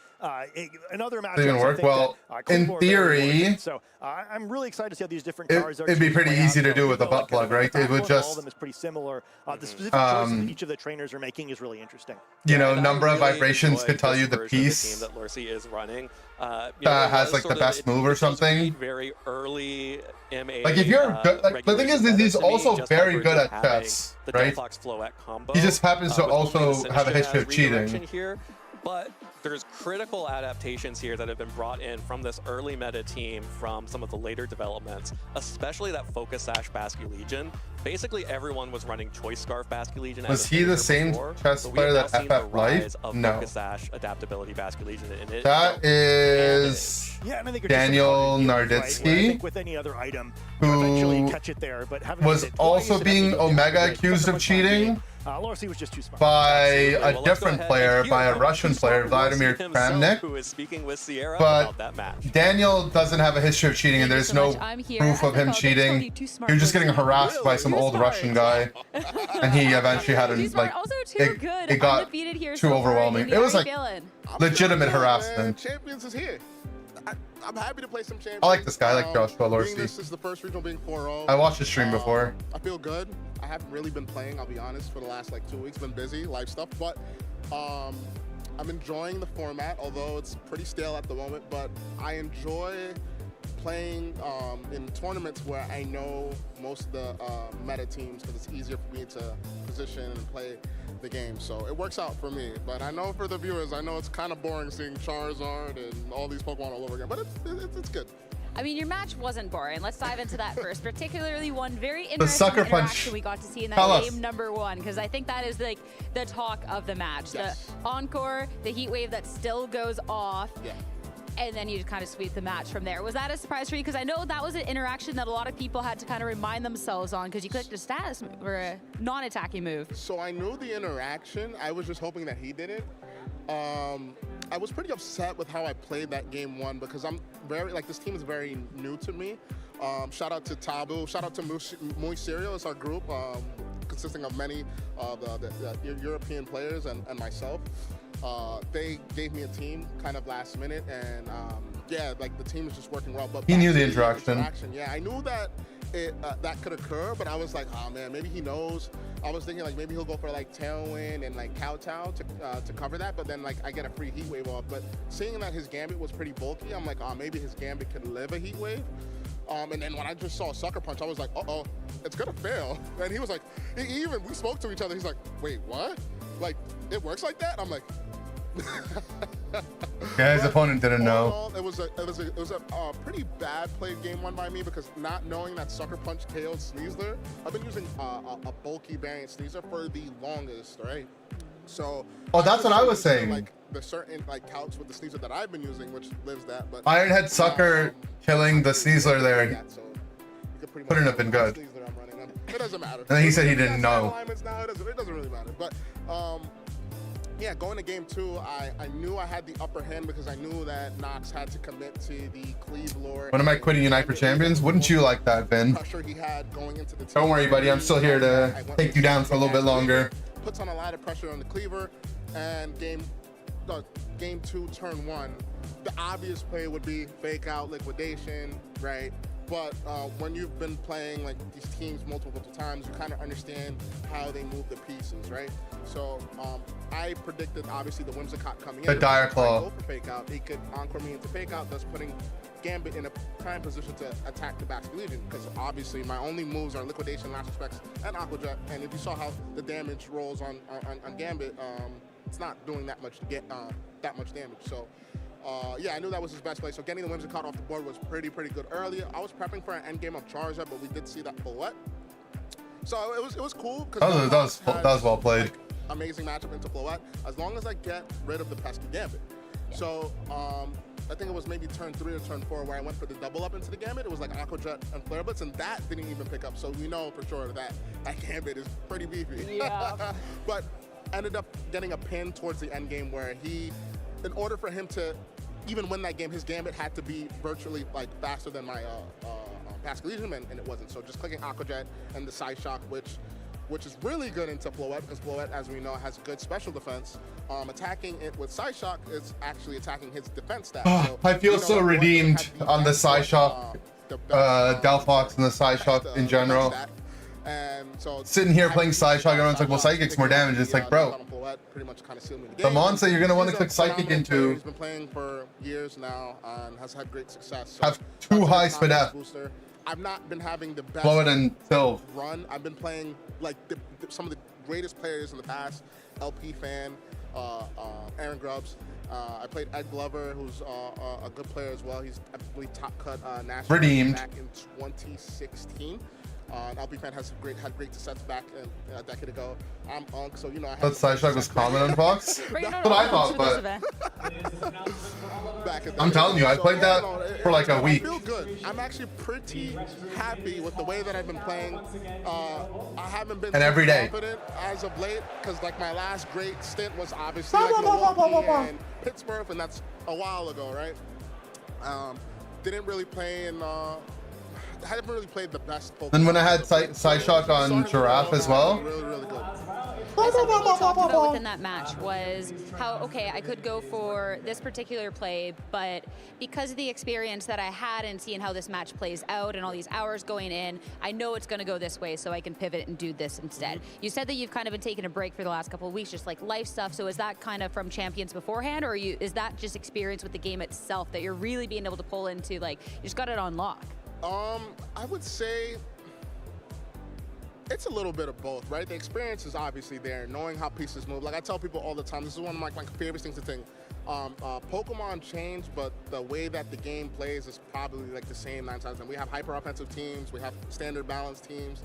another match didn't work well. In theory, so I'm really excited to see how these different cars are. It'd be pretty easy to do with a butt plug, right? It would just. All of them is pretty similar. The specific choices that each of the trainers are making is really interesting. You know, number of vibrations could tell you the piece that Lorsi is running. That has like the best move or something. Very early MA. Like if you're good, like the thing is he's also very good at chess, right? He just happens to also have a history of cheating. But there's critical adaptations here that have been brought in from this early meta team from some of the later developments, especially that Focus Sash Basque Legion, basically everyone was running Choice Scarf Basket Legion. Was as a he the finisher same before, chess but we player have that now seen the FF Life? rise of No. Focus Sash Adaptability Basket Legion. And it, That is Yeah, and I think it's Daniel just a right, where I Narditsky, think with any other item, eventually who catch it there, but having was hit it also twice and being having to go down Omega to it, accused such a of much fun cheating game. Lorsi was just too smart. by Well, a let's go different ahead player, and hear by a from Russian player, Kusar Vladimir Rossi himself, Kramnik. who is speaking with Sierra But about that match. Daniel doesn't have a history of cheating, and there's no proof of him cheating. He was just getting harassed by some old Russian guy, and he eventually had an like also too it, good. it got Undefeated here too so far. overwhelming. Andy, It was how like you feeling? legitimate Man, harassment. Champions is here. I'm happy to play some Champions. I like this guy. I like Joshua Being Lorsi. this is the first regional being 4-0. I watched his stream before. I feel good. I haven't really been playing, I'll be honest, for the last like 2 weeks. Been busy, life stuff, but I'm enjoying the format, although it's pretty stale at the moment. But I enjoy playing in tournaments where I know most of the meta teams, because it's easier for me to position and play the game. So it works out for me. But I know for the viewers, I know it's kind of boring seeing Charizard and all these Pokemon all over again. But it's good. I mean, your match wasn't boring. Let's dive into that first. Particularly one very The interesting sucker punch. interaction we got to see in that Tell us. game number 1, because I think that is like the talk of the match. Yes. The encore, the heat wave that still goes off. Yeah. And then you just kind of sweep the match from there. Was that a surprise for you? Because I know that was an interaction that a lot of people had to kind of remind themselves on, because you clicked a status or a non-attacking move. So I knew the interaction. I was just hoping that he did it. I was pretty upset with how I played that game 1, because I'm very, like, this team is very new to me. Shout out to Tabu. Shout out to Muy Serial. It's our group consisting of many of the European players and myself. They gave me a team kind of last minute, and yeah, like the team is just working well. But He knew the back to interaction. Yeah, I knew that that could occur, but I was like, oh man, maybe he knows. I was thinking like maybe he'll go for like Tailwind and like Kowtow to cover that, but then like I get a free Heat Wave off. But seeing that his Gambit was pretty bulky, I'm like, oh, maybe his Gambit could live a Heat Wave. And then when I just saw Sucker Punch, I was like, uh-oh, it's gonna fail. And he was like, we spoke to each other. He's like, wait, what? Like, it works like that? I'm like, Yeah, his opponent didn't know. all, it was a pretty bad played game 1 by me, because not knowing that Sucker Punch KO'd Sneasler, I've been using a bulky variant Sneasler for the longest, right? So. Oh, that's what I was using, saying. Like the certain like counts with the Sneasler that I've been using, which lives that. But Ironhead Sucker killing the Sneasler there. yeah, so you could pretty Couldn't much have been tell what good. Sneasler I'm running. It doesn't matter. And then he said he We didn't got know. alignments now, it doesn't really matter. But yeah, going to game 2, I knew I had the upper hand, because I knew that Nox had to commit to the Cleave lore. When am I quitting Unite for Champions? Wouldn't you like that, Vin? Pressure he had going into the team. Don't worry, buddy. I'm still here to take you down for a little bit longer. Puts on a lot of pressure on the Cleaver, and game 2, turn 1, the obvious play would be fake out liquidation, right? But when you've been playing like these teams multiple times, you kind of understand how they move the pieces, right? So I predicted obviously the Whimsicott coming in. The Dire Claw. Go for fake out. He could encore me into fake out, thus putting Gambit in a prime position to attack the Basket Legion, because obviously my only moves are liquidation, last respects, and Aqua Jet. And if you saw how the damage rolls on Gambit, it's not doing that much damage. So. Yeah, I knew that was his best play. So getting the Whimsicott off the board was pretty good early. I was prepping for an end game of Charizard, but we did see that Floette. So it was cool. That was well played. Like, amazing matchup into Floette, as long as I get rid of the pesky Gambit. Yeah. So I think it was maybe turn 3 or turn 4 where I went for the double up into the Gambit. It was like Aqua Jet and Flare Blitz, and that didn't even pick up. So we know for sure that Gambit is pretty beefy. Yeah. But ended up getting a pin towards the end game where in order for him to even win that game, his Gambit had to be virtually like faster than my Basket Legion, and it wasn't. So just clicking Aqua Jet and the Side Shock, which is really good into Floette, because Floette, as we know, has good special defense. Attacking it with Side Shock is actually attacking his defense stat. So, I feel so redeemed on the Side Shock, Delphox and the Side Shock in general. And so sitting here playing Side Shock, everyone's like, well, Psychic's more damage. It's like, bro, the Monster you're going to want to click Psychic into He's been playing for years now and has had great success. have too high SPDF. I've not been having the best Blow it and Sylve. run. I've been playing like some of the greatest players in the past. LP Fan, Aaron Grubbs. I played Ed Glover, who's a good player as well. He's, I believe, top cut national Redeemed back in 2016. And LB Fan had great sets back a decade ago. I'm Unk, so you know I had. That Psyshock was common on Fox. That's what I thought, but I'm telling you, I played that for like a week. I feel good. I'm actually pretty happy with the way that I've been playing. I haven't been every day confident as of late because like my last great stint was obviously like Milwaukee and Pittsburgh, and that's a while ago, right? Didn't really play in. I haven't really played the best Pokemon. And when I had Psyshock on Giraffe as well. Really, really good. Something you talked about within that match was how, okay, I could go for this particular play, but because of the experience that I had and seeing how this match plays out and all these hours going in, I know it's going to go this way, so I can pivot and do this instead. You said that you've kind of been taking a break for the last couple of weeks, just like life stuff. So is that kind of from Champions beforehand, or is that just experience with the game itself that you're really being able to pull into, like, you just got it on lock? I would say it's a little bit of both, right? The experience is obviously there, knowing how pieces move. Like I tell people all the time, this is one of my favorite things to think. Pokemon change, but the way that the game plays is probably like the same 9 times. And we have hyper offensive teams, we have standard balanced teams,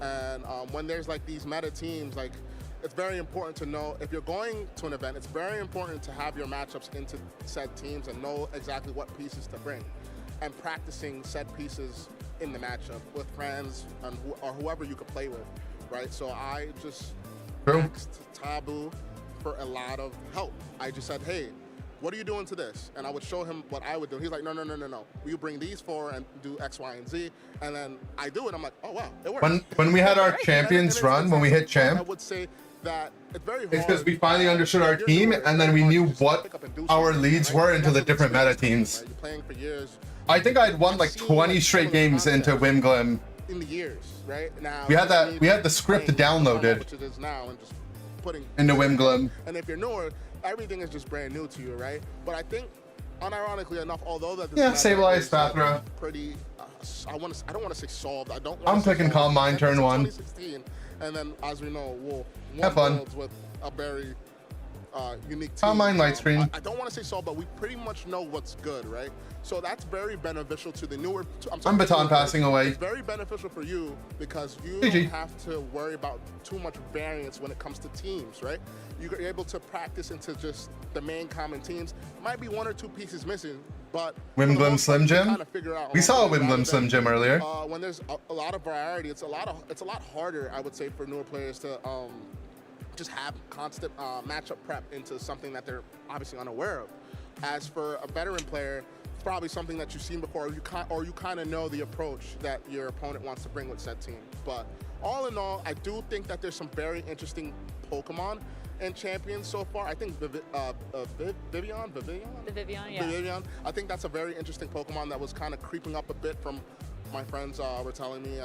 and when there's like these meta teams, like it's very important to know if you're going to an event. It's very important to have your matchups into said teams and know exactly what pieces to bring, and practicing set pieces in the matchup with friends and or whoever you could play with, right? So I just asked Taboo for a lot of help. I just said, hey, what are you doing to this? And I would show him what I would do. He's like, no. You bring these 4 and do X, Y, and Z. And then I do it. I'm like, oh, wow, it works. When we had our Champions run, when we hit Champ, I would say that it's very hard. it's because we finally understood our team, and then we knew what our leads were into the different meta teams. You're playing for years. I think I'd won like 20 straight games into Wimglim. In the years, right? Now We had the script downloaded which it is now, and just putting into Wimglim. And if you're newer, everything is just brand new to you, right? But I think, unironically enough, although that this Yeah, meta stabilize is, Fathra. Pretty, I don't want to say solved. I don't. I'm clicking Calm Mind turn 1. 2016, and then as we know, we'll Have fun. with a very unique team. Calm Mind light screen. I don't want to say solved, but we pretty much know what's good, right? So that's very beneficial to the newer. I'm baton passing away. It's very beneficial for you because you GG. don't have to worry about too much variance when it comes to teams, right? You're able to practice into just the main common teams. Might be 1 or 2 pieces missing, but Wimglim Slim Jim. kind of figure out We saw a along the way. Wimglim Slim Jim earlier. When there's a lot of variety, it's a lot harder, I would say, for newer players to just have constant matchup prep into something that they're obviously unaware of. As for a veteran player, it's probably something that you've seen before, or you kind of know the approach that your opponent wants to bring with said team. But all in all, I do think that there's some very interesting Pokemon and Champions so far. I think Vivian. The Vivian, yeah. Vivian. I think that's a very interesting Pokemon that was kind of creeping up a bit from my friends were telling me.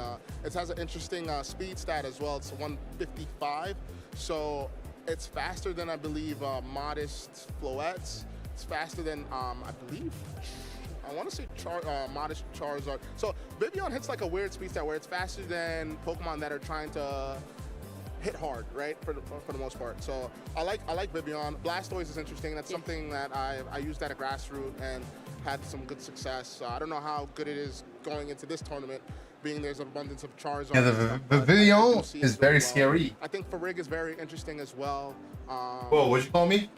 It has an interesting speed stat as well. It's 155. So it's faster than, I believe, Modest Floettes. It's faster than, I believe, I want to say Modest Charizard. So Vivian hits like a weird speed stat where it's faster than Pokemon that are trying to hit hard, right, for the most part. So I like Vivian. Blastoise is interesting. That's something that I used at a grassroots and had some good success. I don't know how good it is going into this tournament, being there's an abundance of Charizard. Yeah, the Vivian is very scary. I think Farig is very interesting as well. Whoa, what'd you call me?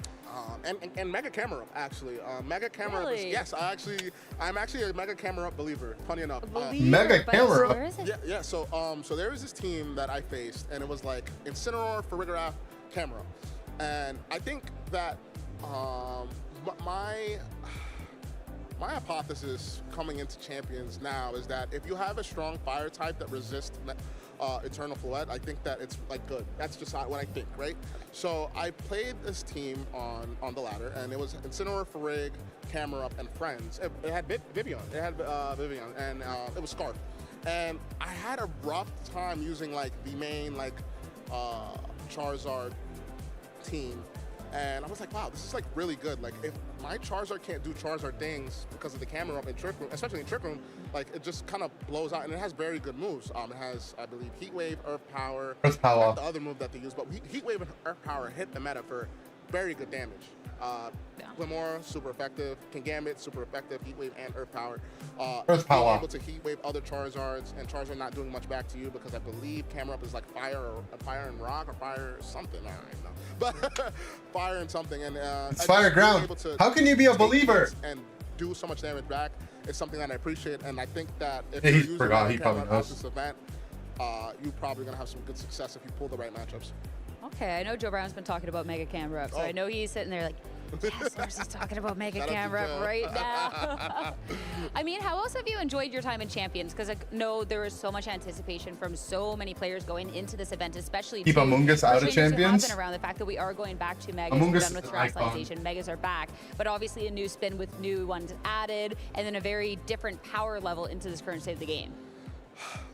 And Mega Camera actually. Mega Camera. Really? Yes, I'm actually a Mega Camera believer. Funny enough. Mega Camera. Yeah. So there was this team that I faced, and it was like Incineroar, Farigiraf, Camera, and I think that my hypothesis coming into Champions now is that if you have a strong fire type that resists Eternal Floette, I think that it's like good. That's just what I think, right? So I played this team on the ladder, and it was Incineroar, Farig, Camerupt, and friends. It had Vivian. It had Vivian, and it was Scarf. And I had a rough time using like the main like Charizard team. And I was like, wow, this is like really good. Like if my Charizard can't do Charizard things because of the camera up in Trick Room, especially in Trick Room, like it just kind of blows out. And it has very good moves. It has, I believe, Heat Wave, Earth Power. Earth Power. The other move that they use, but Heat Wave and Earth Power hit the meta for very good damage. Glimora, super effective. Can Gambit, super effective. Heat Wave and Earth Power. Earth Power. Being able to Heat Wave other Charizards, and Charizard not doing much back to you because I believe Camera Up is like fire and rock or fire something. I don't know. But fire and something. And it's fire ground. How can you be a believer? And do so much damage back is something that I appreciate, and I think that if Yeah, you're he using forgot. Mega He Camera probably at knows. this event, you're probably gonna have some good success if you pull the right matchups. Okay, I know Joe Brown's been talking about Mega Camera Up, so I know he's sitting there like, yes, Darcy's talking about Mega Shout out to Camera Joe. Up right now. I mean, how else have you enjoyed your time in Champions? Because I know there was so much anticipation from so many players going into this event, especially Keep too, Among Us for out of trainers who have Champions? been around the fact that we are going back to Megas. Among We're Us done with is an icon. terrestrialization. Megas are back, but obviously a new spin with new ones added, and then a very different power level into this current state of the game.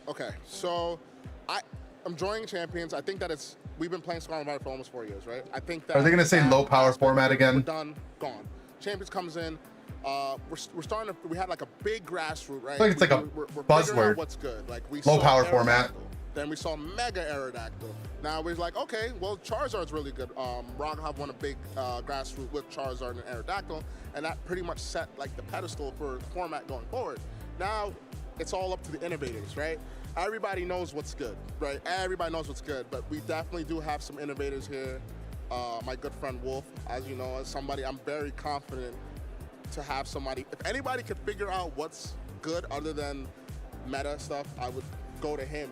Okay, so I'm enjoying Champions. I think that we've been playing Scarlet Violet for almost 4 years, right? I think that Are they gonna say low power format we're again? done, gone. Champions comes in. We're starting to. We had like a big grassroots, right? I think it's like a we're figuring buzzword. out what's good. Like we Low saw power Aerodactyl. format. Then we saw Mega Aerodactyl. Now we're like, okay, well Charizard's really good. Rock won a big grassroots with Charizard and Aerodactyl, and that pretty much set like the pedestal for the format going forward. Now it's all up to the innovators, right? Everybody knows what's good, right? Everybody knows what's good, but we definitely do have some innovators here. My good friend Wolf, as you know, is somebody I'm very confident to have somebody. If anybody could figure out what's good other than meta stuff, I would go to him,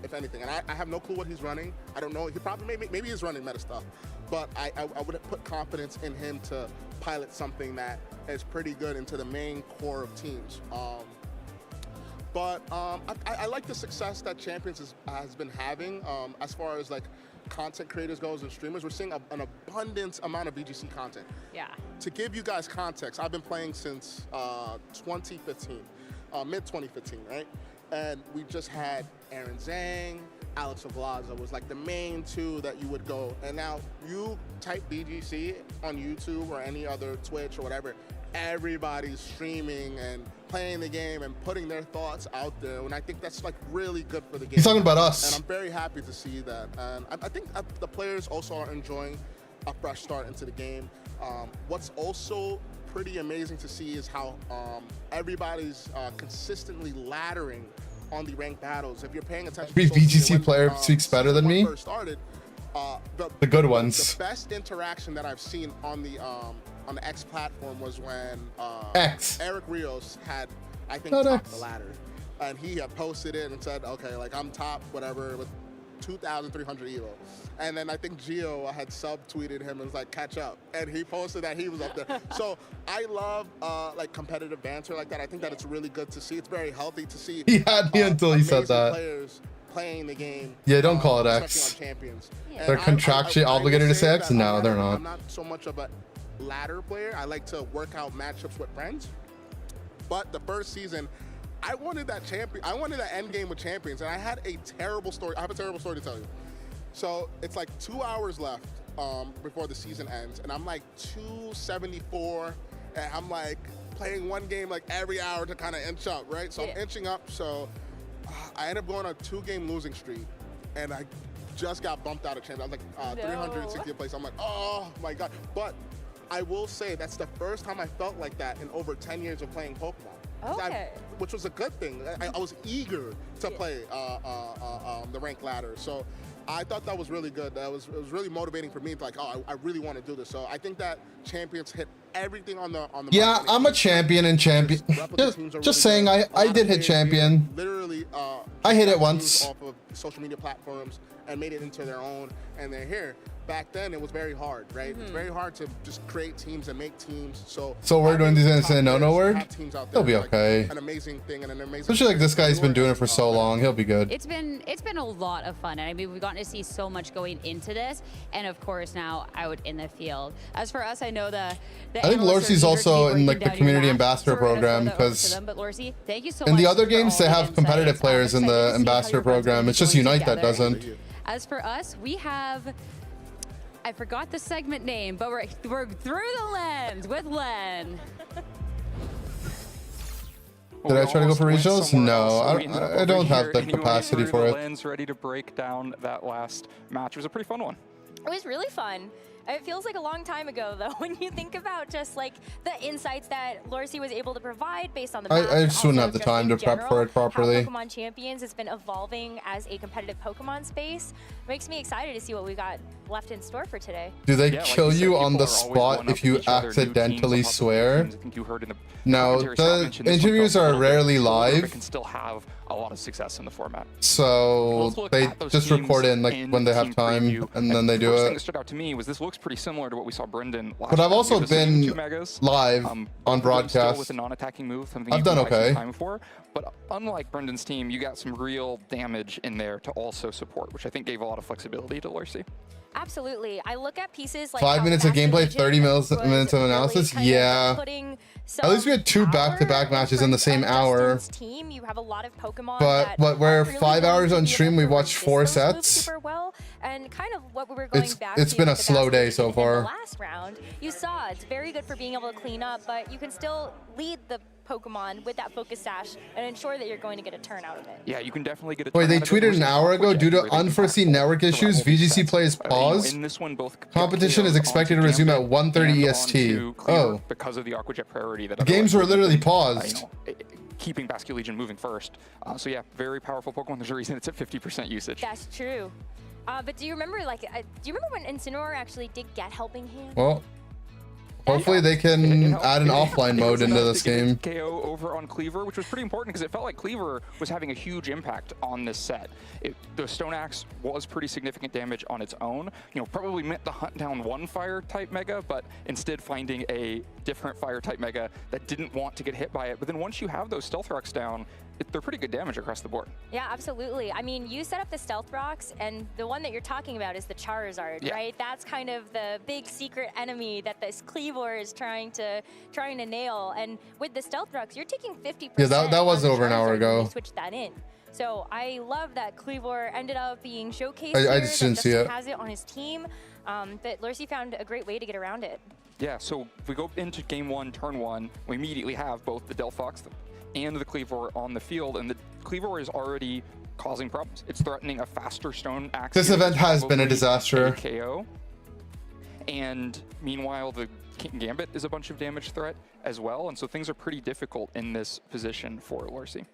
if anything. And I have no clue what he's running. I don't know. He probably maybe he's running meta stuff, but I would put confidence in him to pilot something that is pretty good into the main core of teams. But I like the success that Champions has been having as far as like content creators goes and streamers. We're seeing an abundant amount of VGC content. Yeah. To give you guys context, I've been playing since 2015, mid-2015, right? And we just had Aaron Zhang, Alex Avlaza was like the main two that you would go. And now you type VGC on YouTube or any other Twitch or whatever, everybody's streaming and playing the game and putting their thoughts out there, and I think that's like really good for the game. He's talking about us. And I'm very happy to see that. And I think the players also are enjoying a fresh start into the game. What's also pretty amazing to see is how everybody's consistently laddering on the ranked battles. If you're paying attention, Every to social VGC media, player speaks better than me. First started, The good ones. The best interaction that I've seen on the X platform was when Eric Rios had, I think, topped the ladder, and he had posted it and said, "Okay, like I'm top, whatever, with 2,300 elo." And then I think Gio had subtweeted him and was like, "Catch up," and he posted that he was up there. So I love like competitive banter like that. I think that it's really good to see. It's very healthy to see. He had me until he said amazing that. Players playing the game. Yeah, don't call it especially X. on Champions. They're contractually obligated to say X? No, they're not. I'm not so much of a ladder player. I like to work out matchups with friends. But the first season, I wanted that end game with Champions, and I had a terrible story. I have a terrible story to tell you. So it's like 2 hours left before the season ends, and I'm like 274, and I'm like playing one game like every hour to kind of inch up, right? So I'm inching up. So I ended up going on a 2-game losing streak, and I just got bumped out of Champions. I was like 360th place. I'm like, oh my God. But I will say that's the first time I felt like that in over 10 years of playing Pokemon. Okay. Which was a good thing. I was eager to play the ranked ladder. So I thought that was really good. It was really motivating for me. Like, oh, I really want to do this. So I think that Champions hit everything on the. Yeah, I'm a champion in champion. Just saying, I did hit champion. Literally, I hit it once. Off of social media platforms and made it into their own, and they're here. Back then, it was very hard, right? It's very hard to just create teams and make teams. So we're doing these in a no word? He'll be like okay. An amazing thing and an amazing. Especially like this guy's been doing it for so long. He'll be good. It's been a lot of fun, and I mean we've gotten to see so much going into this, and of course now out in the field. As for us, I know the I think Lorcy's also in like the community ambassador program because but Lorcy, thank you so in much the other for games all they the have competitive insights. players in the ambassador program. It's just Unite that doesn't. As for us, we have. I forgot the segment name, but we're through the lens with Len. Did I try to go for regionals? No, I don't have the capacity for it. Len's ready to break down that last match. It was a pretty fun one. It was really fun. It feels like a long time ago, though, when you think about just like the insights that Lorcy was able to provide based on the match. I just wouldn't have the time to prep for it properly. How Pokemon Champions has been evolving as a competitive Pokemon space. Makes me excited to see what we got left in store for today. Do they kill you on the spot if you accidentally swear? No, the interviews are rarely live. Can still have a lot of success in the format. So they just record in like when they have time, and then they do The first thing that it. stood out to me was this looks pretty similar to what we saw Brendan last But I've time. also He was using been 2 megas, live but on still broadcast. with a non-attacking move, something I've you done can buy some okay. time for. But unlike Brendan's team, you got some real damage in there to also support, which I think gave a lot of flexibility to Lorcy. Absolutely. I look at pieces like 5 minutes of gameplay, 30 minutes of analysis. Yeah. At least we had 2 back-to-back matches in the same hour. Team, you have a lot of Pokemon But what we're 5 hours on stream, we watched 4 sets. super well, and kind of what we were going back to. It's been a slow day so in the far. last round, you saw it's very good for being able to clean up, but you can still lead the Pokemon with that focus sash and ensure that you're going to get a turn out of it. Yeah, you can definitely get a Wait, turn they out of it. tweeted an hour ago, due to Where they can unforeseen network issues, VGC play is paused. in this one, both Competition is expected to resume at 1:30 EST. Oh, because of the Aqua Jet priority that the games were literally you paused. know, keeping Basque Legion moving first. So yeah, very powerful Pokemon. There's a reason it's at 50% usage. That's true. But do you remember, like, when Incineroar actually did get Helping Hand? Well, hopefully they can add an offline mode into this game. KO over on Cleaver, which was pretty important because it felt like Cleaver was having a huge impact on this set. The Stone Axe was pretty significant damage on its own. You know, probably meant to hunt down one fire type mega, but instead finding a different fire type mega that didn't want to get hit by it. But then once you have those Stealth Rocks down, they're pretty good damage across the board. Yeah, absolutely. I mean, you set up the Stealth Rocks, and the one that you're talking about is the Charizard, right? That's kind of the big secret enemy that this Cleavor is trying to nail. And with the Stealth Rocks, you're taking 50%. Yeah, that was over an hour ago. Switch that in. So I love that Cleavor ended up being showcased. I just didn't see it. Has it on his team, but Lorcy found a great way to get around it. Yeah, so if we go into game 1, turn 1, we immediately have both the Delphox and the Cleavor on the field, and the Cleavor is already causing problems. It's threatening a faster Stone Axe. This event has been a disaster. KO. And meanwhile, the King Gambit is a bunch of damage threat as well, and so things are pretty difficult in this position for Lorcy.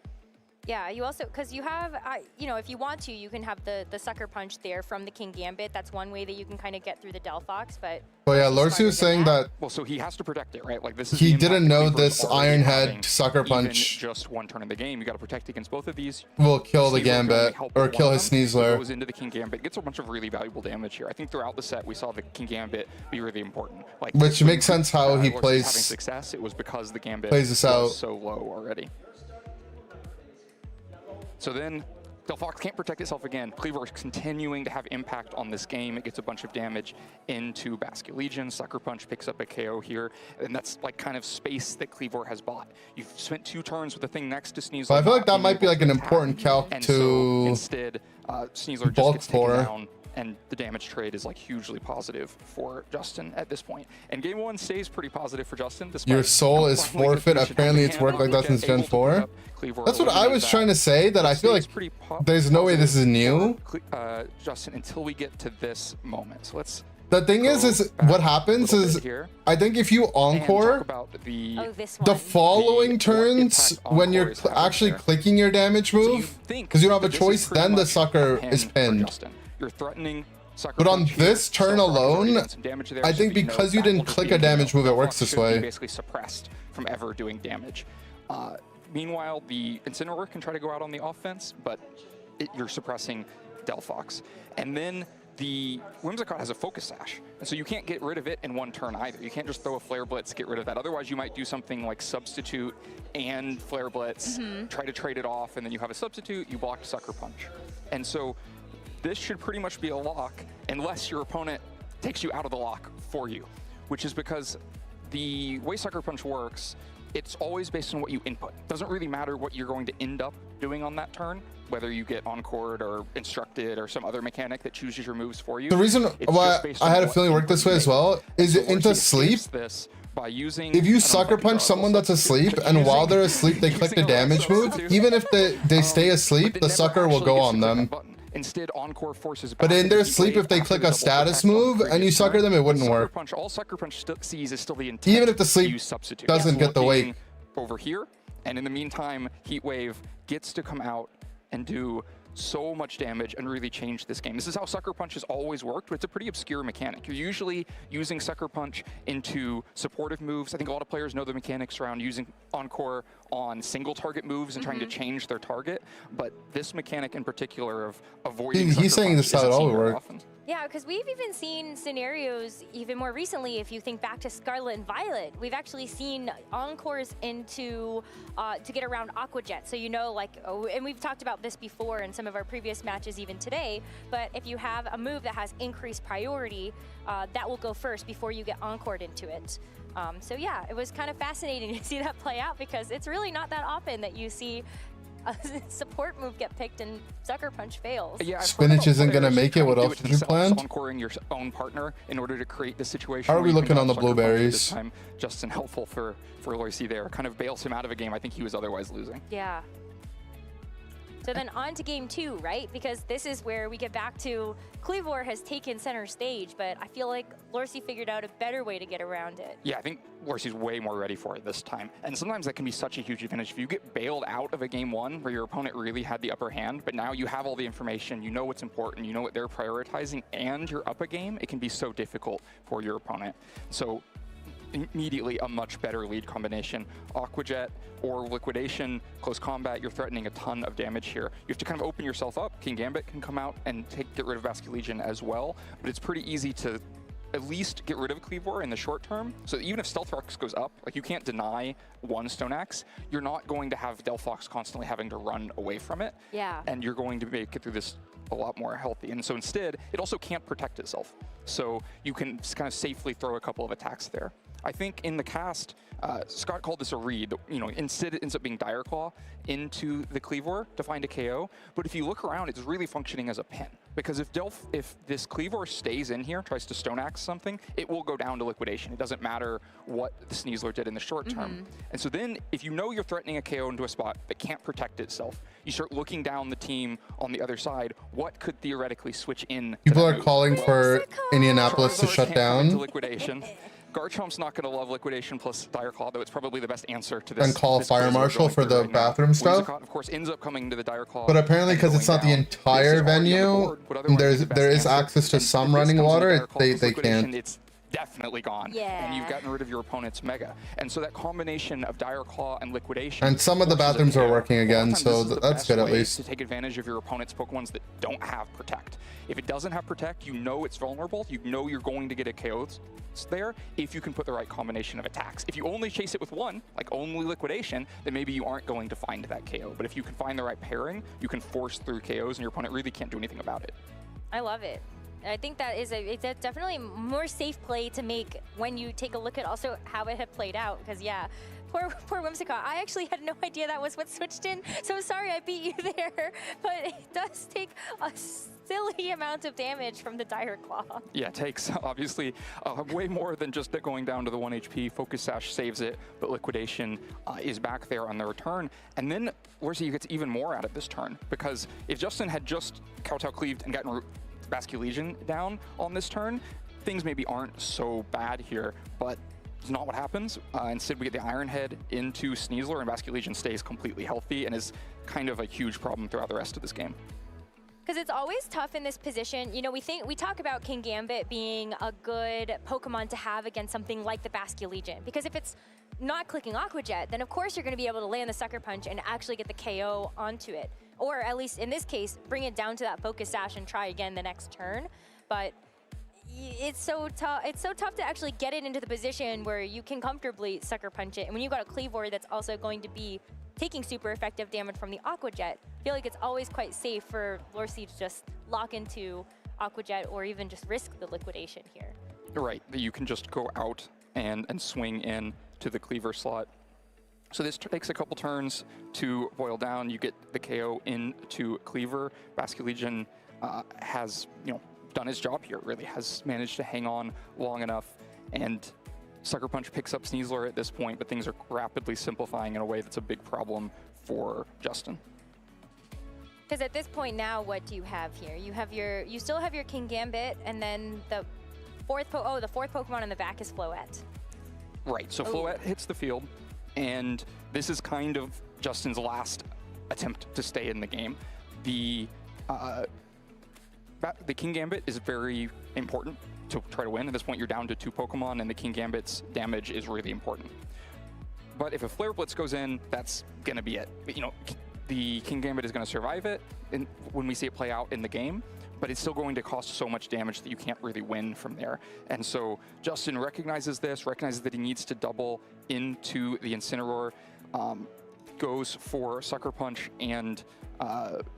Yeah, you also, because you have, you know, if you want to, you can have the Sucker Punch there from the King Gambit. That's one way that you can kind of get through the Delphox, but... Well, yeah, Lorcy was saying that... Well, so he has to protect it, right? Like, this is he the didn't know impact this Cleaver's already Iron having. Head Sucker Even Punch just one turn in the game, you got to protect against both of these. will kill the Sneasler can only Gambit, help or one kill of his them. So Sneasler. goes into the King Gambit, gets a bunch of really valuable damage here. I think throughout the set, we saw the King Gambit be really important. Like, Which makes sense how he Lorcy's plays... having success, it was because the Gambit plays this was out. so low already. So then, Delphox can't protect itself again. Cleaver is continuing to have impact on this game. It gets a bunch of damage into Basque Legion. Sucker Punch picks up a KO here, and that's like kind of space that Cleaver has bought. You've spent 2 turns with the thing next to Sneasler. But I feel like that not might being be able like to an attack. important calc And to so instead, Sneasler just bulk gets taken for. down, and the damage trade is like hugely positive for Justin at this point. And game 1 stays pretty positive for Justin. Your soul is forfeit. Apparently it's worked like that since Gen 4. That's what I was trying to say, that I feel like there's no way this is new. Justin, until we get to this moment. So let's... The thing is what happens is, I think if you encore, the following turns, when you're actually clicking your damage move, because you don't have a choice, then the sucker is pinned. You're threatening Sucker But on Punch here. this turn alone, I think so you know because you that will didn't just click be a damage move, it works Delphox this should be way. basically suppressed from ever doing damage. Meanwhile, the Incineroar can try to go out on the offense, but you're suppressing Delphox. And then the Whimsicott has a Focus Sash, and so you can't get rid of it in one turn either. You can't just throw a Flare Blitz, get rid of that. Otherwise, you might do something like Substitute and Flare Blitz, try to trade it off, and then you have a Substitute, you blocked Sucker Punch. And so this should pretty much be a lock unless your opponent takes you out of the lock for you, which is because the way Sucker Punch works, it's always based on what you input. It doesn't really matter what you're going to end up doing on that turn, whether you get encored or instructed or some other mechanic that chooses your moves for you. The reason why I had a feeling it worked this way as well is into sleep. If you sucker punch someone that's asleep, and while they're asleep they click the damage move, even if they stay asleep, the sucker will go on them. Instead, Encore forces back. But in their Heat sleep, Wave if they after click the a double status protect on the move and you previous sucker turn. them, it wouldn't Sucker work. Punch, all Sucker Punch sees is still the intent. Even if the sleep use substitute. doesn't get the Looking wake. over here, and in the meantime, Heat Wave gets to come out and do so much damage and really change this game. This is how Sucker Punch has always worked, but it's a pretty obscure mechanic. You're usually using Sucker Punch into supportive moves. I think a lot of players know the mechanics around using Encore on single target moves and trying to change their target, but this mechanic in particular of avoiding He's saying this is how it all works. Yeah, because we've even seen scenarios even more recently. If you think back to Scarlet and Violet, we've actually seen Encores into to get around Aqua Jet. So you know, like, and we've talked about this before in some of our previous matches, even today. But if you have a move that has increased priority, that will go first before you get encored into it. So yeah, it was kind of fascinating to see that play out because it's really not that often that you see a support move get picked and Sucker Punch fails. Yeah, Spinach isn't going to make it. What else did you plan? Encoring your own partner in order to create the situation. How are we where you looking can on the Sucker Punch blueberries? This time, Justin helpful for Loisy there. Kind of bails him out of a game I think he was otherwise losing. Yeah. So then on to game 2, right? Because this is where we get back to Cleavor has taken center stage, but I feel like Lorsy figured out a better way to get around it. Yeah, I think Lorsy's way more ready for it this time. And sometimes that can be such a huge advantage. If you get bailed out of a game 1 where your opponent really had the upper hand, but now you have all the information, you know what's important, you know what they're prioritizing, and you're up a game, it can be so difficult for your opponent. So immediately a much better lead combination. Aqua Jet or Liquidation, close combat, you're threatening a ton of damage here. You have to kind of open yourself up. King Gambit can come out and get rid of Basculegion as well, but it's pretty easy to at least get rid of Cleavor in the short term. So even if Stealth Rox goes up, like you can't deny one Stone Axe, you're not going to have Delphox constantly having to run away from it. Yeah. And you're going to make it through this a lot more healthy. And so instead, it also can't protect itself. So you can kind of safely throw a couple of attacks there. I think in the cast, Scott called this a read. You know, instead it ends up being Dire Claw into the Cleavor to find a KO. But if you look around, it's really functioning as a pin. Because if this Cleavor stays in here, tries to Stone Axe something, it will go down to Liquidation. It doesn't matter what the Sneasler did in the short term. And so then, if you know you're threatening a KO into a spot that can't protect itself, you start looking down the team on the other side. What could theoretically switch in? People are calling for Indianapolis to shut down. Liquidation. Garchomp's not going to love Liquidation plus Dire Claw, though it's probably the best answer to this. And call this Fire quiz we're Marshal going for through the right now. bathroom stuff. Whimsicott, of course, ends up coming to the Dire Claw. But apparently, and because it's going not the down. entire This is already on the venue, board, would otherwise be the best there is answer. access to And some if this running comes to the water. Dire Claw They plus Liquidation, can't. It's definitely gone. Yeah. And you've gotten rid of your opponent's Mega. And so that combination of Dire Claw and Liquidation. And some of the forces a bathrooms are KO. working A lot of again, times so this is the that's best good at way least. to take advantage of your opponent's Pokemons that don't have Protect. If it doesn't have Protect, you know it's vulnerable. You know you're going to get a KO there if you can put the right combination of attacks. If you only chase it with one, like only Liquidation, then maybe you aren't going to find that KO. But if you can find the right pairing, you can force through KOs and your opponent really can't do anything about it. I love it. I think that is it's a definitely more safe play to make when you take a look at also how it had played out. Because yeah, poor Whimsicott. I actually had no idea that was what switched in. So sorry I beat you there. But it does take a silly amount of damage from the Dire Claw. Yeah, it takes obviously way more than just it going down to the 1 HP. Focus Sash saves it, but Liquidation is back there on the return. And then Lorsy gets even more out of this turn, because if Justin had just Kowtow cleaved and gotten Basculegion down on this turn, things maybe aren't so bad here, but it's not what happens. Instead, we get the Iron Head into Sneasler, and Basculegion stays completely healthy and is kind of a huge problem throughout the rest of this game. Because it's always tough in this position. You know, we talk about King Gambit being a good Pokemon to have against something like the Basculegion. Because if it's not clicking Aqua Jet, then of course you're going to be able to land the Sucker Punch and actually get the KO onto it. Or at least in this case, bring it down to that Focus Sash and try again the next turn. But it's so tough. It's so tough to actually get it into the position where you can comfortably Sucker Punch it. And when you've got a Cleavor that's also going to be taking super effective damage from the Aqua Jet, I feel like it's always quite safe for Lorsy to just lock into Aqua Jet or even just risk the Liquidation here. Right, you can just go out and swing in to the Cleaver slot. So this takes a couple turns to boil down. You get the KO into Cleaver. Basculegion has, done his job here, really has managed to hang on long enough, and Sucker Punch picks up Sneasler at this point, but things are rapidly simplifying in a way that's a big problem for Justin. Because at this point now, what do you have here? You still have your King Gambit, and then the fourth Pokemon in the back is Floette. Right, so Floette hits the field, and this is kind of Justin's last attempt to stay in the game. The King Gambit is very important to try to win. At this point, you're down to 2 Pokemon, and the King Gambit's damage is really important. But if a Flare Blitz goes in, that's gonna be it. You know, the King Gambit is gonna survive it when we see it play out in the game, but it's still going to cost so much damage that you can't really win from there. And so Justin recognizes this, recognizes that he needs to double into the Incineroar, goes for Sucker Punch and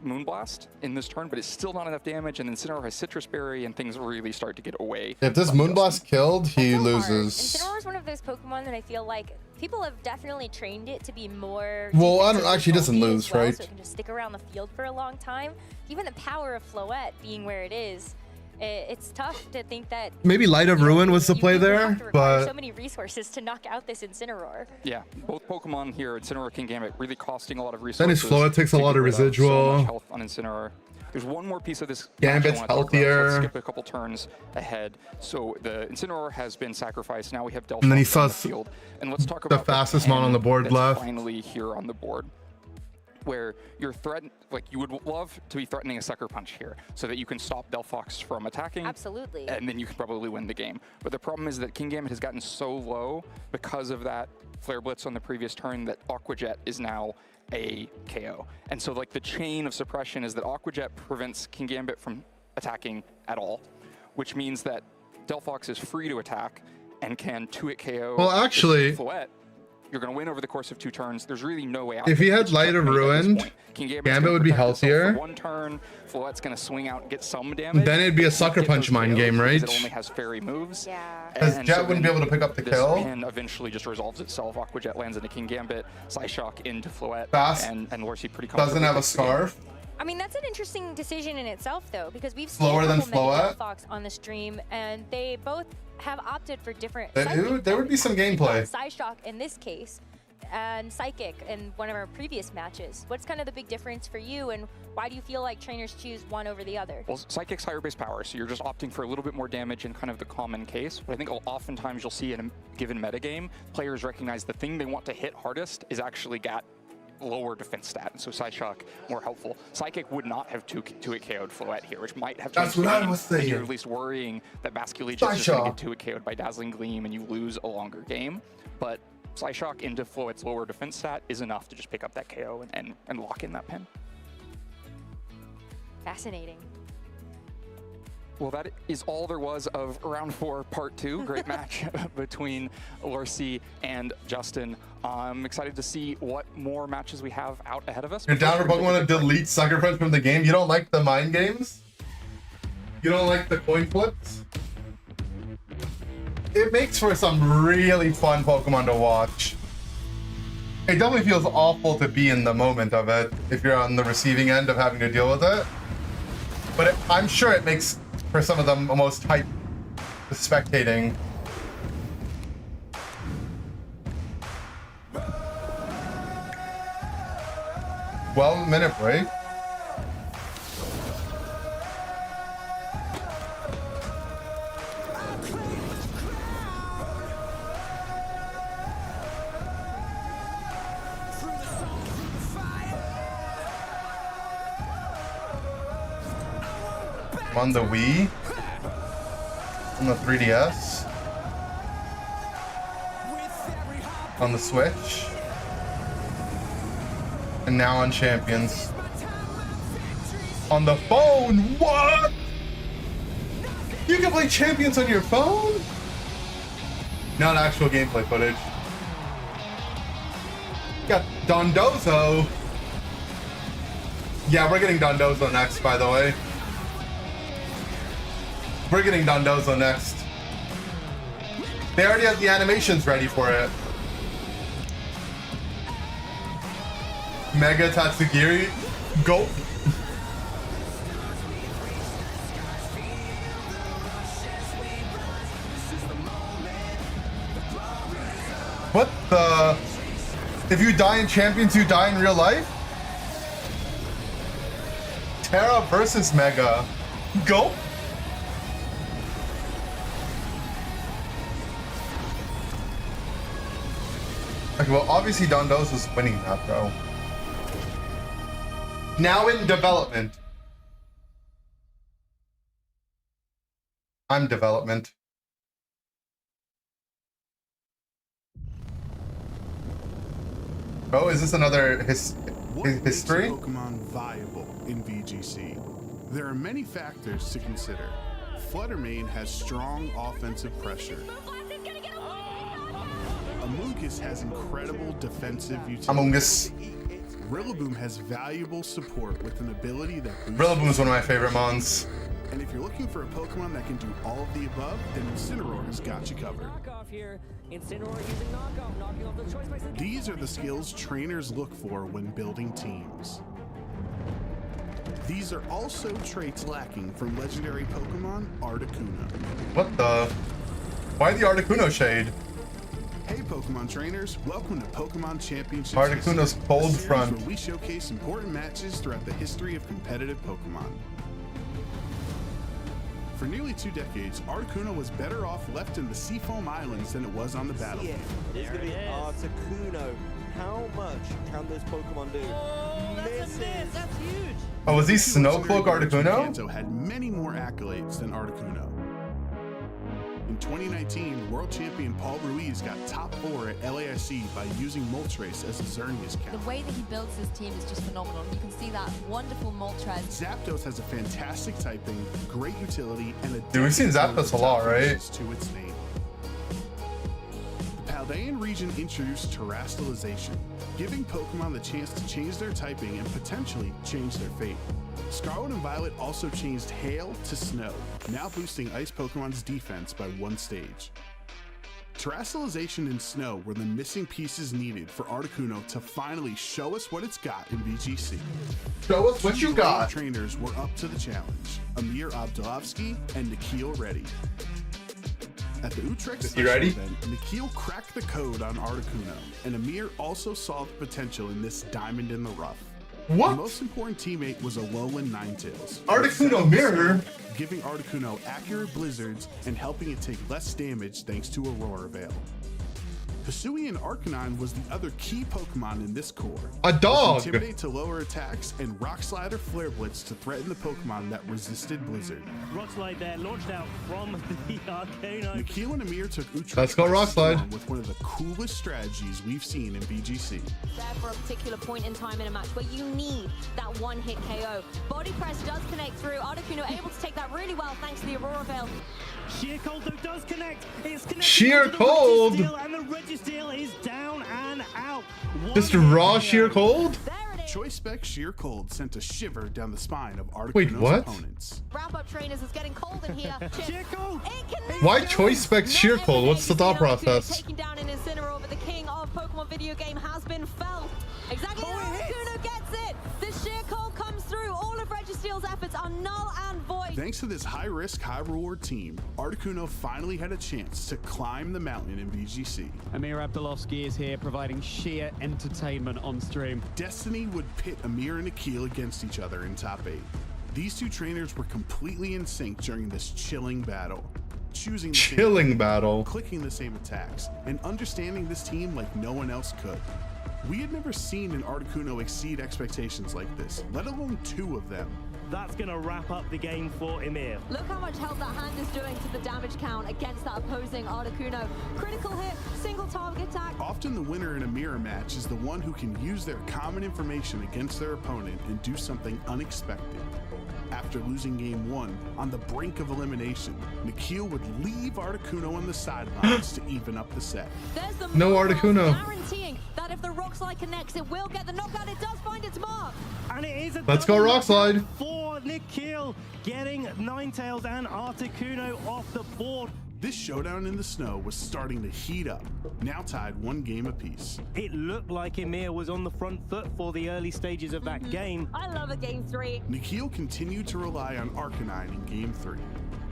Moonblast in this turn, but it's still not enough damage, and Incineroar has Citrus Berry, and things really start to get away. If this Moonblast killed, he loses. Incineroar is one of those Pokemon that I feel like people have definitely trained it to be more. Well, I don't actually doesn't lose, well, right? So it can just stick around the field for a long time. Even the power of Floette being where it is, it's tough to think that. Maybe Light of Ruin was the play there, but so many resources to knock out this Incineroar. Yeah, both Pokemon here, Incineroar, King Gambit, really costing a lot of resources. then his Floette takes a lot of residual. So much health on Incineroar. There's one more piece of this. Gambit's healthier. Let's skip a couple turns ahead. So the Incineroar has been sacrificed. Now we have Delphox And then he on saw the field. And let's talk the about fastest mon on the board that's left. finally here on the board, where you're threatened, like you would love to be threatening a Sucker Punch here so that you can stop Delphox from attacking. Absolutely. And then you can probably win the game. But the problem is that King Gambit has gotten so low because of that Flare Blitz on the previous turn that Aqua Jet is now a KO. And so like the chain of suppression is that Aqua Jet prevents King Gambit from attacking at all, which means that Delphox is free to attack and can 2-hit KO. Well, actually, Floette. You're going to win over the course of 2 turns. There's really no way out. if he had It's Light of checkmate at this Ruin, point. King Gambit's Gambit gonna would be protect itself healthier. for 1 turn. Floette's going to swing out and get some damage. Then it'd be a But Sucker get Punch those mind KOs game, because right? It only has fairy moves. Yeah. Because And Jet so wouldn't then be able to pick up the this kill. pin eventually just resolves itself. Aqua Jet lands into King Gambit, Psyshock into Floette, Fast. and Lorcy pretty Doesn't have a takes the game. scarf. I mean, that's an interesting decision in itself, though, because we've seen Slower a than couple Mega Floette? Delphox on the stream, and they both have opted for different. There would be some gameplay. Psyshock in this case, and Psychic in one of our previous matches. What's kind of the big difference for you, and why do you feel like trainers choose one over the other? Well, Psychic's higher base power, so you're just opting for a little bit more damage in kind of the common case. But I think oftentimes you'll see in a given metagame, players recognize the thing they want to hit hardest is actually got lower defense stat, and so Psyshock more helpful. Psychic would not have 2-hit KO'd Floette here, which might have That's changed what the I game, was because saying. you're at least worrying that Basculegion is just going to get 2-hit KO'd by Dazzling Gleam and you lose a longer game. But Psyshock into Floette's lower defense stat is enough to just pick up that KO and lock in that pin. Fascinating. Well, that is all there was of round 4, part 2. Great match between Lorcy and Justin. I'm excited to see what more matches we have out ahead of us. You're down for Pokemon to delete Sucker Punch from the game? You don't like the mind games? You don't like the coin flips? It makes for some really fun Pokemon to watch. It definitely feels awful to be in the moment of it if you're on the receiving end of having to deal with it. But I'm sure it makes for some of the most hype spectating. Well, minute break. On the Wii, on the 3DS, on the Switch, and now on Champions. On the phone? What? You can play Champions on your phone? Not actual gameplay footage. Got Dondozo. Yeah, we're getting Dondozo next, by the way. We're getting Dondozo next. They already have the animations ready for it. Mega Tatsugiri, go. What the? If you die in Champions, you die in real life? Terra versus Mega. Go. Okay, well, obviously Dondozo is winning that, bro. Now in development. I'm development. Oh, is this another history? Makes Pokemon viable in VGC? There are many factors to consider. Fluttermane has strong offensive pressure. Amoonguss has incredible defensive utility. Amoonguss. Rillaboom has valuable support with an ability that boosts. Rillaboom is one of my favorite mons. And if you're looking for a Pokemon that can do all of the above, then Incineroar has got you covered. These are the skills trainers look for when building teams. These are also traits lacking from legendary Pokemon Articuno. What the? Why the Articuno shade? Hey Pokemon trainers, welcome to Pokemon Championships. Articuno's cold front. Where we showcase important matches throughout the history of competitive Pokemon. For nearly 2 decades, Articuno was better off left in the Seafoam Islands than it was on the battlefield. It's going to be Articuno. How much can this Pokemon do? Misses. That's huge. Oh, was he Snowcloak Articuno? Kanto had many more accolades than Articuno. In 2019, world champion Paul Ruiz got top 4 at LAIC by using Moltres as a Xerneas count. The way that he builds his team is just phenomenal. You can see that wonderful Moltres. Zapdos has a fantastic typing, great utility, and a dude, we've seen Zapdos a lot, right? To its name. The Paldean region introduced terastallization, giving Pokemon the chance to change their typing and potentially change their fate. Scarlet and Violet also changed Hail to Snow, now boosting Ice Pokemon's defense by 1 stage. Terastallization and Snow were the missing pieces needed for Articuno to finally show us what it's got in VGC. Show us what you got. Trainers were up to the challenge, Amir Abdulovsky and Nikhil Reddy. At the Utrecht Special event, Nikhil cracked the code on Articuno, and Amir also saw the potential in this diamond in the rough. What? The most important teammate was Alolan Ninetales. Articuno Mirror? Giving Articuno accurate blizzards and helping it take less damage thanks to Aurora Veil. Hisuian Arcanine was the other key Pokemon in this core. A dog! Intimidate to lower attacks and Rock Slide or Flare Blitz to threaten the Pokemon that resisted Blizzard. Rock Slide there, launched out from the Arcanine. Nikhil and Amir took Utrecht. Let's go Rock Slide. With one of the coolest strategies we've seen in VGC. There for a particular point in time in a match where you need that one-hit KO. Body Press does connect through. Articuno able to take that really well thanks to the Aurora Veil. Sheer Cold though does connect. It's connected. Sheer Cold. And the Registeel is down and out. Just raw Sheer Cold? Choice Spec Sheer Cold sent a shiver down the spine of Articuno's Wait, what? opponents. Wrap-up trainers is getting cold in here. Sheer Cold. Why Choice Spec Sheer Cold? What's the thought process? Taking down an Incineroar, but the king of Pokemon video game has been felled. Exactly, Articuno gets it. The Sheer Cold comes through. All of Registeel's efforts are null and void. Thanks to this high-risk, high-reward team, Articuno finally had a chance to climb the mountain in VGC. Amir Abdulovsky is here providing sheer entertainment on stream. Destiny would pit Amir and Nikhil against each other in top 8. These two trainers were completely in sync during this chilling battle. Choosing the Chilling battle. Clicking the same attacks, and understanding this team like no one else could. We had never seen an Articuno exceed expectations like this, let alone 2 of them. That's going to wrap up the game for Amir. Look how much help that hand is doing to the damage count against that opposing Articuno. Critical hit, single target attack. Often the winner in a mirror match is the one who can use their common information against their opponent and do something unexpected. After losing game 1, on the brink of elimination, Nikhil would leave Articuno on the sidelines to even up the set. There's the No Articuno. guaranteeing that if the Rock Slide connects, it will get the knockout. It does find its mark. And it is a Let's go Rock Slide. For Nikhil, getting Ninetales and Articuno off the board. This showdown in the snow was starting to heat up, now tied 1 game apiece. It looked like Amir was on the front foot for the early stages of that game. I love a game 3. Nikhil continued to rely on Arcanine in game 3.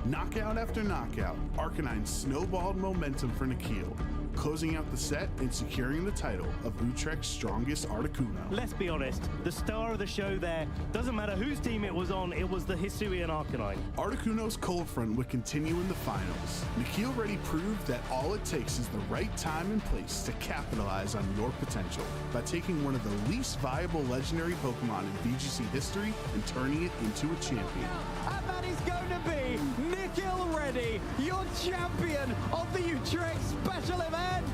Knockout after knockout, Arcanine snowballed momentum for Nikhil. closing out the set and securing the title of Utrecht's strongest Articuno. Let's be honest, the star of the show there, doesn't matter whose team it was on, it was the Hisuian Arcanine. Articuno's cold front would continue in the finals. Nikhil Reddy proved that all it takes is the right time and place to capitalize on your potential by taking one of the least viable legendary Pokemon in VGC history and turning it into a champion. And that is going to be Nikhil Reddy, your champion of the Utrecht special event.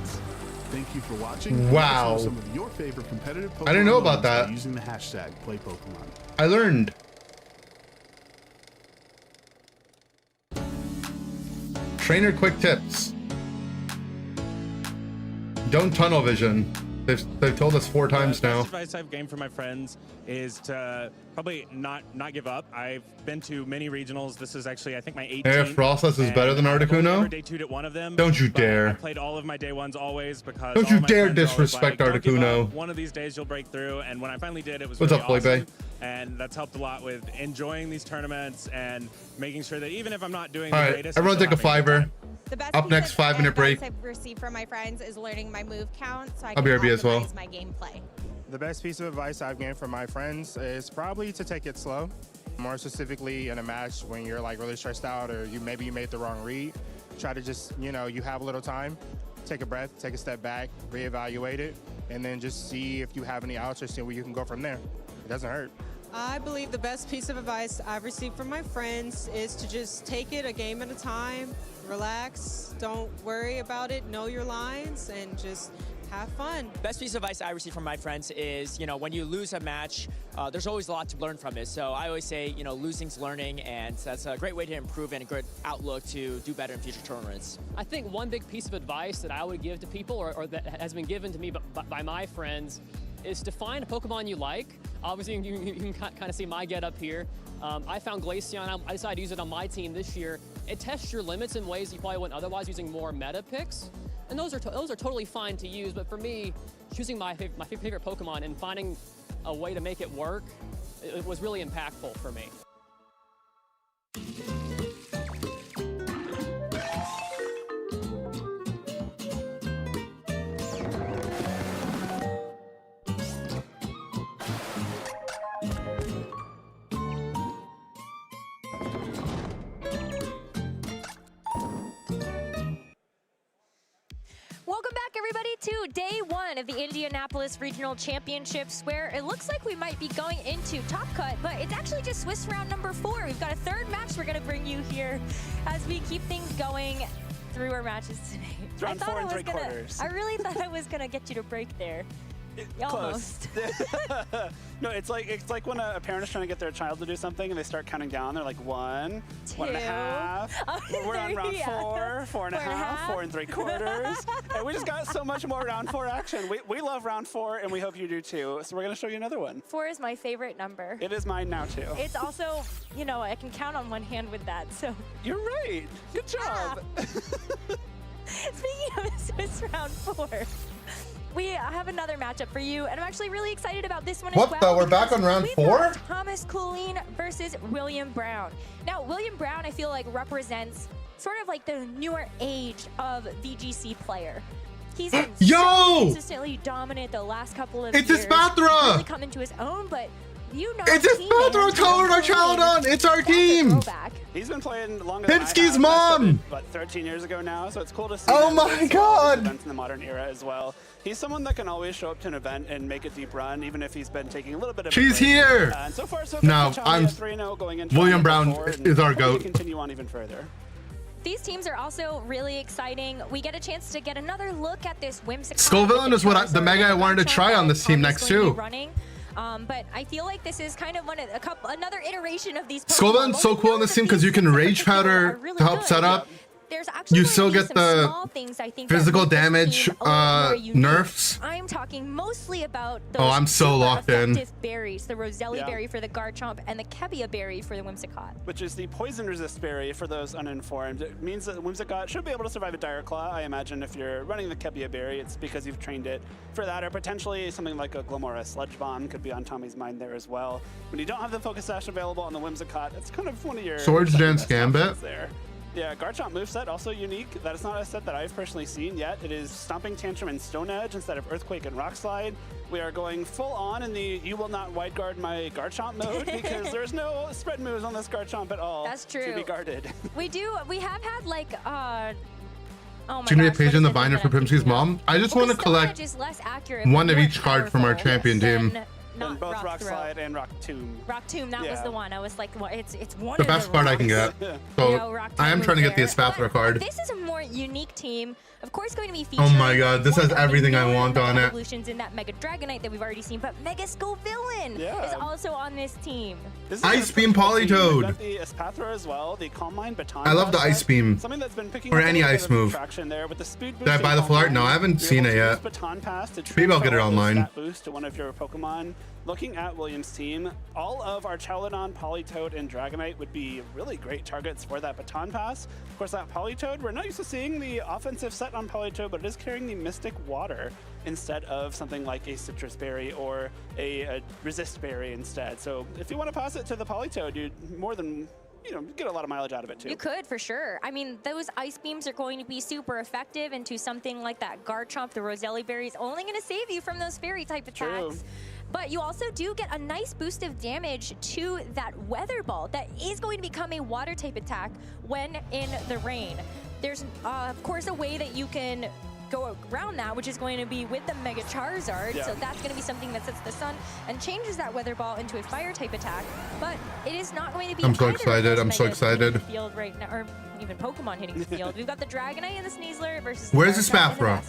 Thank you for watching. Wow. Some of your favorite competitive Pokemon I didn't know about moments by that. using the hashtag #PlayPokemon. I learned. Trainer quick tips. Don't tunnel vision. They've told us 4 times now. The best advice I've gained from my friends is to probably not give up. I've been to many regionals. This is actually, I think, my 18th. If Frostless is better than Articuno, Day 2'd at one of them. don't you but I dare. played all of my day ones always because Don't all you my dare friends are always disrespect like, "Don't give Articuno." up. One of these days you'll break through. And when I finally did, it was What's really up, Floyd awesome. Bay? And that's helped a lot with enjoying these tournaments and making sure that even if I'm not doing All the right, greatest, everyone I'm take a still having fiver. The best Up piece next, of 5-minute break. advice I've received from my friends is learning my move count so I I'll can be RB as well. optimize my gameplay. The best piece of advice I've gained from my friends is probably to take it slow. More specifically in a match when you're like really stressed out or maybe you made the wrong read. Try to just, you have a little time, take a breath, take a step back, reevaluate it, and then just see if you have any outs or see where you can go from there. It doesn't hurt. I believe the best piece of advice I've received from my friends is to just take it a game at a time, relax, don't worry about it, know your lines, and just have fun. Best piece of advice I received from my friends is, when you lose a match, there's always a lot to learn from it. So I always say, losing's learning, and that's a great way to improve and a good outlook to do better in future tournaments. I think one big piece of advice that I would give to people, or that has been given to me by my friends, is to find a Pokemon you like. Obviously, you can kind of see my get up here. I found Glaceon. I decided to use it on my team this year. It tests your limits in ways you probably wouldn't otherwise, using more meta picks. And those are totally fine to use, but for me, choosing my favorite Pokemon and finding a way to make it work, it was really impactful for me. Welcome back, everybody, to day 1 of the Indianapolis Regional Championships, where it looks like we might be going into Top Cut, but it's actually just Swiss round number 4. We've got a third match we're going to bring you here as we keep things going through our matches today. It's round 4 3/4. I really thought I was going to get you to break there. Almost. No, it's like when a parent is trying to get their child to do something and they start counting down. They're like 1, 1.5. We're on round 4, 4.5, 4 3/4. And we just got so much more round 4 action. We love round 4 and we hope you do too. So we're going to show you another one. 4 is my favorite number. It is mine now too. It's also, I can count on one hand with that, so. You're right. Good job. Speaking of Swiss round 4. We have another matchup for you, and I'm actually really excited about this one as well. What the? We're back on round 4? Thomas Kulin versus William Brown. Now, William Brown, I feel like, represents sort of like the newer age of VGC player. He's been so consistently dominant the last couple of years. It's Espathra! Really come into his own, but it's Espathra colored our child on! It's our team! He's been playing longer than Pinsky's I mom! But 13 years ago now, so it's cool to see Oh him my do God! events in the modern era as well. He's someone that can always show up to an event and make a deep run, even if he's been taking a little bit of She's a break. here! And so far, so No, good. I'm... 3-0 going into William round Brown 4, is our and GOAT. continue on even further. These teams are also really exciting. We get a chance to get another look at this whimsical. Skullvillain is the mega I wanted to try on this team next too. But I feel like this is kind of another iteration of these. Skullvillain's so cool on this team because you can Rage Powder to help set up. There's actually You still get the small things, I think, that physical make this damage team a lot more unique. nerfs. I'm talking mostly about those I'm so super locked in. effective berries, the Roselli Yeah. berry for the Garchomp and the Kebia berry for the Whimsicott. Which is the poison resist berry for those uninformed. It means that Whimsicott should be able to survive a Dire Claw. I imagine if you're running the Kebia berry, it's because you've trained it for that, or potentially something like a Glamora Sludge Bomb could be on Tommy's mind there as well. When you don't have the Focus Sash available on the Whimsicott, it's kind of one of your Swords Dance second-best Gambit. options there. Yeah, Garchomp moveset also unique. That is not a set that I've personally seen yet. It is Stomping Tantrum and Stone Edge instead of Earthquake and Rock Slide. We are going full on in the you will not wide guard my Garchomp mode because there's no spread moves on this Garchomp at all. That's true. To be guarded. We have had like oh my Should we gosh, a page what in is the it binder that for I'm Primsky's thinking of? mom? I just Well, want to Stone collect Edge is less accurate, one but of more each card from our powerful champion team. than Then both Rock Throw. Slide and Rock Tomb. Rock Tomb, that was Yeah. the one. I was like, well, it's one The of best card I can get. Yeah. So Rock I am Tomb trying to get the there. Espathra But card. This is a more unique team. Of course, going to be Oh featuring my god, this one has of the everything I known want on it. evolutions in that Mega Dragonite that we've already seen, but Mega Scovillain is also on this team. This is Ice a Beam pretty cool team. We've Politoed. got the Espathra as well, the Calm Mind Baton. I love the Blast Ice set. Beam. Something that's been picking Or up a any little ice bit of move. traction there with the speed boost Did I and buy the Calm full art? Mind. No, I haven't You're seen able it to yet. use Baton Pass to Maybe I'll get it transfer all those online. stat boosts to one of your Pokemon. Looking at Williams' team, all of our Chaladon, Politoed, and Dragonite would be really great targets for that Baton Pass. Of course, that Politoed, we're not used to seeing the offensive set on Politoed, but it is carrying the Mystic Water instead of something like a Citrus Berry or a Resist Berry instead. So if you want to pass it to the Politoed, you'd more than, get a lot of mileage out of it too. You could, for sure. I mean, those Ice Beams are going to be super effective into something like that Garchomp. The Roselli Berry is only going to save you from those Fairy-type attacks. True. But you also do get a nice boost of damage to that Weather Ball that is going to become a Water-type attack when in the rain. There's, of course, a way that you can go around that, which is going to be with the Mega Charizard. Yeah. So that's going to be something that sets the sun and changes that Weather Ball into a Fire-type attack. But it is not going to be I'm so either of excited, those I'm so Megas hitting excited. the field right now, or even Pokemon hitting the field. We've got the Dragonite and the Sneasler versus Where's the the Garchomp and Spathra?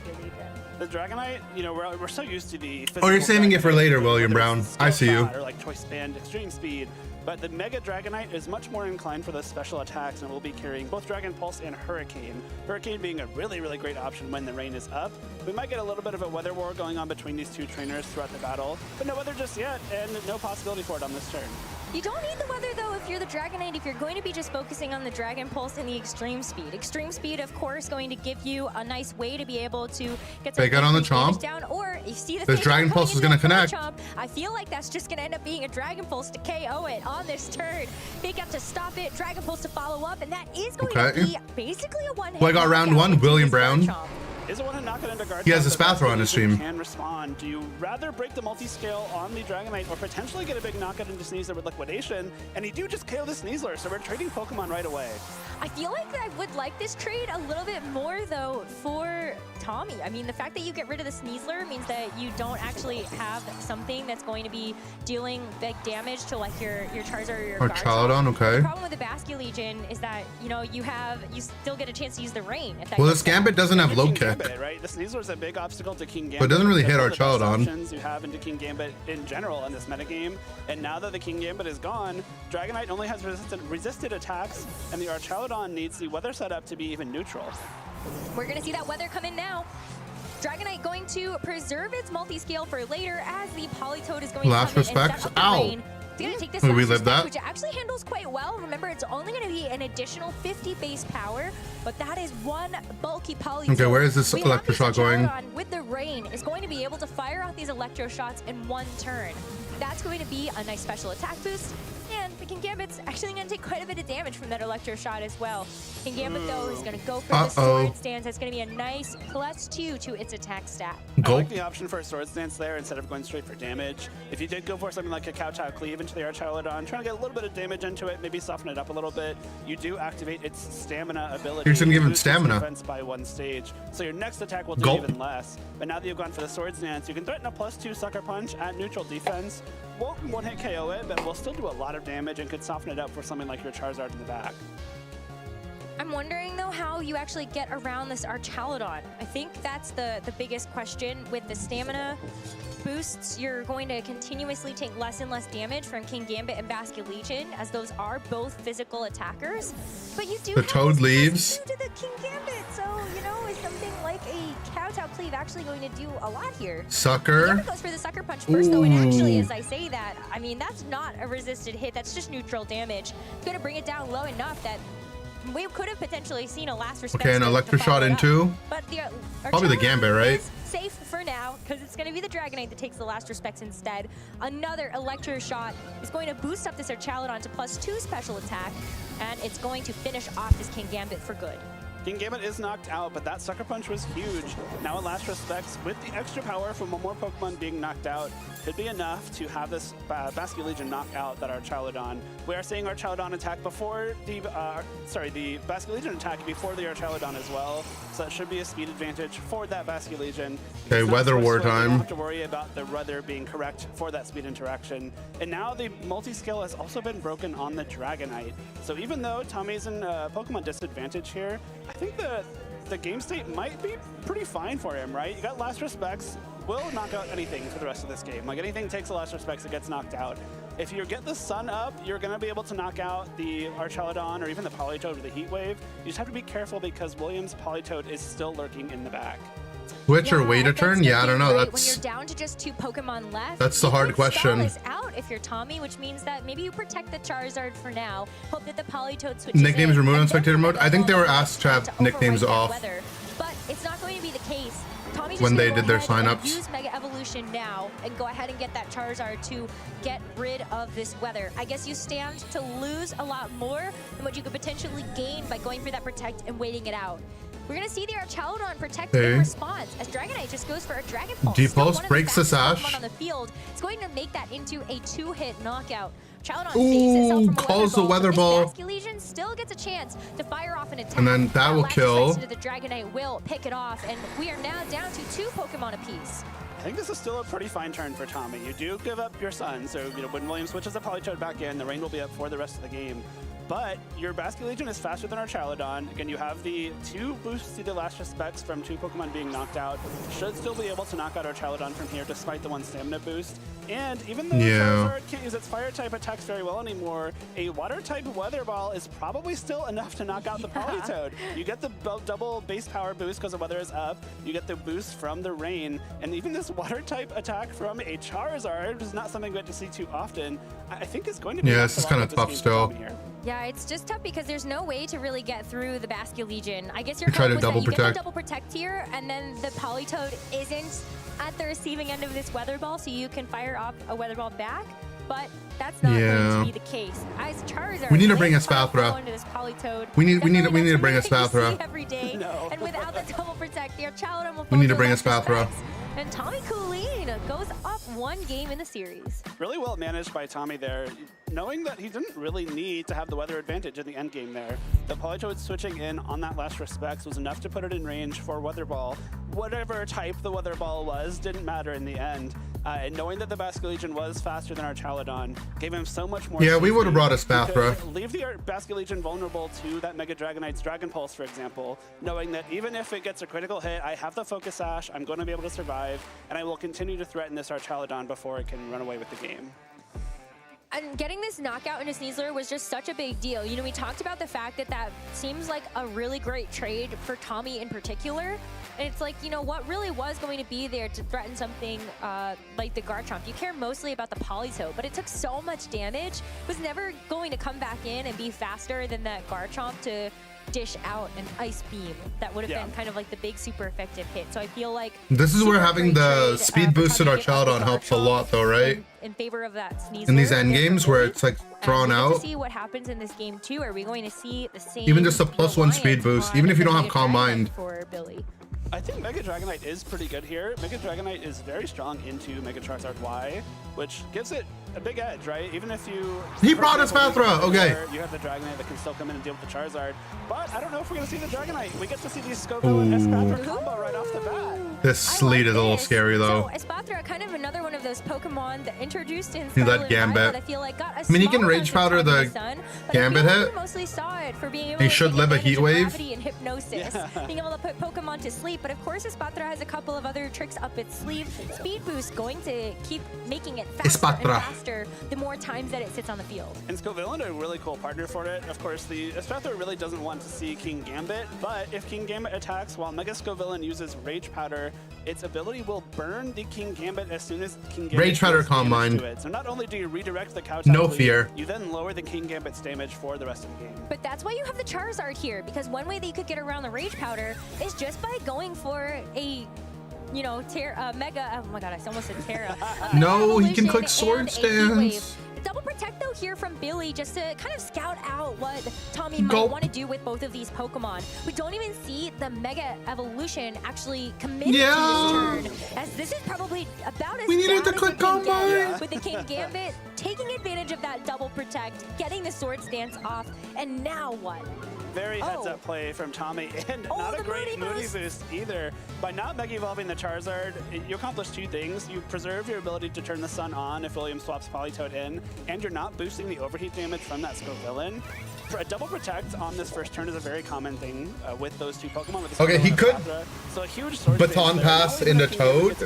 The Basculegion. Dragonite, we're so used to the. Oh, you're physical saving it for Dragonite, later, William whether Brown. it's I see you. Skill Shot or like Choice Band, Extreme Speed. But the Mega Dragonite is much more inclined for those special attacks and will be carrying both Dragon Pulse and Hurricane. Hurricane being a really, really great option when the rain is up. We might get a little bit of a weather war going on between these two trainers throughout the battle, but no weather just yet, and no possibility for it on this turn. You don't need the weather, though, if you're the Dragonite, if you're going to be just focusing on the Dragon Pulse and the Extreme Speed. Extreme Speed, of course, going to give you a nice way to be able to get some Take it on the damage Chomp. down, or you see the This same Dragon thing Pulse is coming gonna into connect. Chomp. I feel like that's just going to end up being a Dragon Pulse to KO it on this turn. They got to stop it, Dragon Pulse to follow up, and that is going to Okay. be basically a one-hit Well, I got round knockout one, into William this Brown. Garchomp. Is it one to knock it into Garchomp? He has a The Spathra on his Basculegion stream. Can respond. Do you rather break the multi-scale on the Dragonite or potentially get a big knockout into Sneasler with Liquidation? And you do just KO the Sneasler, so we're trading Pokemon right away. I feel like I would like this trade a little bit more, though, for Tommy. I mean, the fact that you get rid of the Sneasler means that you don't actually have something that's going to be dealing big damage to, like, your Charizard or your Or Garchomp. Chaladon, okay. The problem with the Basculegion is that, you still get a chance to use the rain. If that Well, goes this Gambit doesn't have low King kick. Gambit, right? The Sneasler is a big obstacle to King Gambit. But it doesn't really hit because our of the best Chaladon. options you have into King Gambit in general in this metagame. And now that the King Gambit is gone, Dragonite only has resisted attacks, and the Archaladon needs the weather setup to be even neutral. We're going to see that weather come in now. Dragonite going to preserve its multi-scale for later as the Politoed is going Last to come in and respects. set up the Ow. rain. It's going to take this We last relive respect, that. which it actually handles quite well. Remember, it's only going to be an additional 50 base power, but that is one bulky Politoed. Okay, where is this We have this Electroshock going? Chaladon with the rain is going to be able to fire out these electro shots in one turn. That's going to be a nice special attack boost. And the King Gambit's actually going to take quite a bit of damage from that electro shot as well. King Gambit, though, is going to go for the sword stance. That's going to be a nice +2 to its attack stat. I like the option for a sword stance there instead of going straight for damage. If you did go for something like a Kowtow Cleave into the Archaladon, trying to get a little bit of damage into it, maybe soften it up a little bit, you do activate its stamina ability. You're just gonna give it boost its stamina. defense by one stage. So your next attack will do Gulp. even less. But now that you've gone for the sword stance, you can threaten a +2 Sucker Punch at neutral defense. Won't one-hit KO it, but will still do a lot of damage and could soften it up for something like your Charizard in the back. I'm wondering, though, how you actually get around this Archaladon. I think that's the biggest question with the stamina boosts. You're going to continuously take less and less damage from King Gambit and Basculegion, as those are both physical attackers. But you do The have Toad this leaves. +2 to the King Gambit, so, is something like a Kowtow Cleave actually going to do a lot here? Sucker. Gambit goes for the Sucker Punch first, though, and actually, Ooh. as I say that, I mean, that's not a resisted hit. That's just neutral damage. It's going to bring it down low enough that we could have potentially seen a last respect. Okay, an to Electro follow Shot it up. into. But the Probably the Archaladon Gambit, right? is safe for now because it's going to be the Dragonite that takes the last respects instead. Another Electro Shot is going to boost up this Archaladon to +2 special attack. and it's going to finish off this Kingambit for good. King Gambit is knocked out, but that Sucker Punch was huge. Now at last respects, with the extra power from one more Pokemon being knocked out, could be enough to have this Basculegion knock out that Archaludon. We are seeing Archaludon attack before the, the Basculegion attack before the Archaludon as well. So that should be a speed advantage for that Basculegion. Okay, Weather War You don't time. have to worry about the weather being correct for that speed interaction. And now the multi-skill has also been broken on the Dragonite. So even though Tommy's in Pokemon disadvantage here, I think the game state might be pretty fine for him, right? You got Last Respects, will knock out anything for the rest of this game. Like anything takes a Last Respects, it gets knocked out. If you get the Sun up, you're going to be able to knock out the Archaludon or even the Politoed with the Heat Wave. You just have to be careful because Williams' Politoed is still lurking in the back. Switch or wait a turn? Yeah, I don't know. When That's you're down to just 2 Pokemon left, that's the hard question. Is out if you're Tommy, which means that maybe you protect the Charizard for now. Hope that the Politoed switches Nicknames in, removed on and then spectator mode. I think they were asked to have nicknames overwrite that off weather. But it's not going to be the case. Tommy's when just they gonna did go their ahead and signups. Use Mega Evolution now and go ahead and get that Charizard to get rid of this weather. I guess you stand to lose a lot more than what you could potentially gain by going for that protect and waiting it out. We're going to see the Archaludon protect in response as Dragonite just goes for a Dragon Pulse. D-Pulse breaks the sash. On the field. It's going to make that into a 2-hit knockout. Archaludon saves itself from a calls the Weather Ball. Ball. Basculegion still gets a chance to fire off an attack. And then that will kill. The Dragonite will pick it off, and we are now down to 2 Pokemon apiece. I think this is still a pretty fine turn for Tommy. You do give up your Sun, so when Williams switches the Politoed back in, the rain will be up for the rest of the game. But your Basculegion is faster than Archaludon. Again, you have the 2 boosts to the Last Respects from 2 Pokemon being knocked out. Should still be able to knock out Archaludon from here despite the 1 stamina boost. And even though Charizard can't use its fire type attacks very well anymore, a water type Weather Ball is probably still enough to knock out the Politoed. You get the double base power boost because the weather is up. You get the boost from the rain. And even this water type attack from a Charizard is not something we get to see too often. I think it's going to be this is kind of tough still. Yeah, it's just tough because there's no way to really get through the Basculegion. I guess you're try to double you get the protect. double protect here, and then the Politoed isn't at the receiving end of this Weather Ball, so you can fire off a Weather Ball back. But that's not going to be the case. As Charizard, we need to bring a Spathra. We need to bring a Spathra. Every day, and without the double protect, the Archaludon will. We need to bring a Spathra. And Tommy Coolene goes up 1 game in the series. Really well managed by Tommy there, knowing that he didn't really need to have the weather advantage in the end game there. The Politoed switching in on that Last Respects was enough to put it in range for Weather Ball. Whatever type the Weather Ball was didn't matter in the end. And knowing that the Basculegion was faster than Archaludon gave him so much more. Yeah, we would have brought a safety. Spathra. Leave the Basculegion vulnerable to that Mega Dragonite's Dragon Pulse, for example, knowing that even if it gets a critical hit, I have the Focus Sash, I'm going to be able to survive, and I will continue to threaten this Archaludon before it can run away with the game. And getting this knockout into Sneasler was just such a big deal. You know, we talked about the fact that that seems like a really great trade for Tommy in particular. And it's like, you know, what really was going to be there to threaten something like the Garchomp? You care mostly about the Politoed, but it took so much damage. It was never going to come back in and be faster than that Garchomp to dish out an Ice Beam. That would have been kind of like the big super effective hit. So I feel like this is where having the speed boosted Archaludon helps a lot though, right? In favor of that Sneasler. In these end games where it's like drawn out. To see what happens in this game too. Are we going to see the same? Even just a +1 speed boost, even if you don't have Calm Mind. For Billy. I think Mega Dragonite is pretty good here. Mega Dragonite is very strong into Mega Charizard Y, which gives it a big edge, right? Even if you... He brought a Spathra, okay. You have the Dragonite that can still come in and deal with the Charizard. But I don't know if we're going to see the Dragonite. We get to see the Scoville and Espathra combo right off the bat. This Sleet is a little scary though. So Espathra, kind of another one of those Pokemon that introduced in that Gambit. I feel like got I mean, he can Rage Powder the Gambit hit. Mostly saw it for being able He to should take live a advantage Heat of Wave. gravity and hypnosis, being able to put Pokemon to sleep. But of course, Espathra has a couple of other tricks up its sleeve. Speed Boost going to keep making it faster and faster the more times that it sits on the field. And Scoville a really cool partner for it. Of course, the Espathra really doesn't want to see King Gambit, but if King Gambit attacks while Mega Scoville uses Rage Powder, its ability will burn the King Gambit as soon as King Gambit Rage Powder, deals Calm damage Mind. to it. So not only do you redirect the couch, No fear. you then lower the King Gambit's damage for the rest of the game. But that's why you have the Charizard here, because one way that you could get around the Rage Powder is just by going for a, you know, Mega, oh my god, I almost said Terra. No, he can click Sword Stance. double protect though here from Billy just to kind of scout out what Tommy might want to do with both of these Pokemon. We don't even see the Mega Evolution actually committed to this turn, as this is probably about as bad as it can get with the Kingambit taking advantage of that double protect, getting the Swords Dance off, and now what? Very heads-up play from Tommy, and not a great Moody boost either. By not Mega Evolving the Charizard, you accomplish two things. You preserve your ability to turn the Sun on if William swaps Politoed in, and you're not boosting the overheat damage from that Scovillain. For a double protect on this first turn is a very common thing with those two Pokemon. With the Okay, he could so a huge baton pass into Toad. Its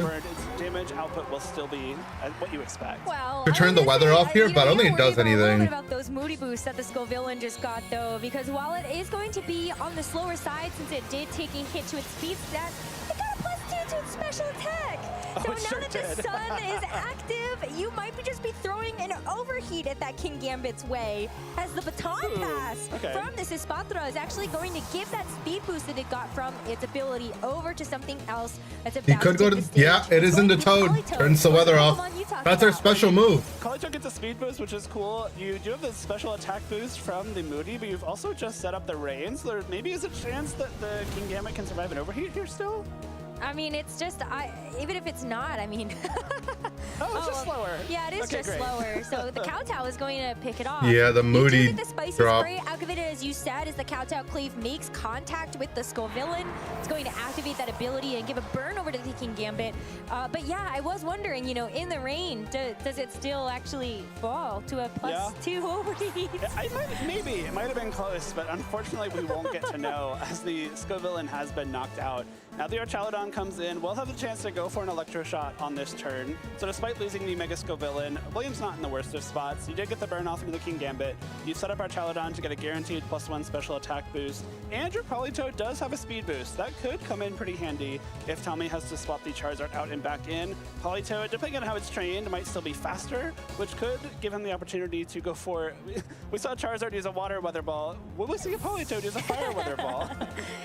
damage output will still be what you expect. Well, to turn the weather off here, but I don't think it does anything. A little bit about those Moody boosts that the Scovillain just got though, because while it is going to be on the slower side since it did take a hit to its speed stat, it got a +2 to its special attack. So now that the Sun is active, you might just be throwing an overheat at that Kingambit's way, as the baton pass from this Espathra is actually going to give that speed boost that it got from its ability over to something else that's about He could go to, yeah, it is into Toad, turns the weather off. That's our special move. Politoed gets a speed boost, which is cool. You do have the special attack boost from the Moody, but you've also just set up the Rain, so there maybe is a chance that the Kingambit can survive an overheat here still? I mean, it's just, even if it's not, I mean... it's just slower. Yeah, it is just slower. So the Kowtow is going to pick it off. Yeah, the Moody you do get the spicy drop. spray activated, as you said, as the Kowtow Cleave makes contact with the Scovillain. It's going to activate that ability and give a burn over to the Kingambit. But yeah, I was wondering, you know, in the rain, does it still actually fall to a +2 overheat? Maybe. It might have been close, but unfortunately we won't get to know, as the Scovillain has been knocked out. Now the Archaludon comes in, we'll have the chance to go for an Electro Shot on this turn. So despite losing the Mega Scovillain, William's not in the worst of spots. You did get the burn off into the Kingambit. You set up Archaludon to get a guaranteed +1 special attack boost. And your Politoed does have a speed boost. That could come in pretty handy if Tommy has to swap the Charizard out and back in. Politoed, depending on how it's trained, might still be faster, which could give him the opportunity to go for... We saw Charizard use a Water Weather Ball. Will we see a Politoed use a Fire Weather Ball?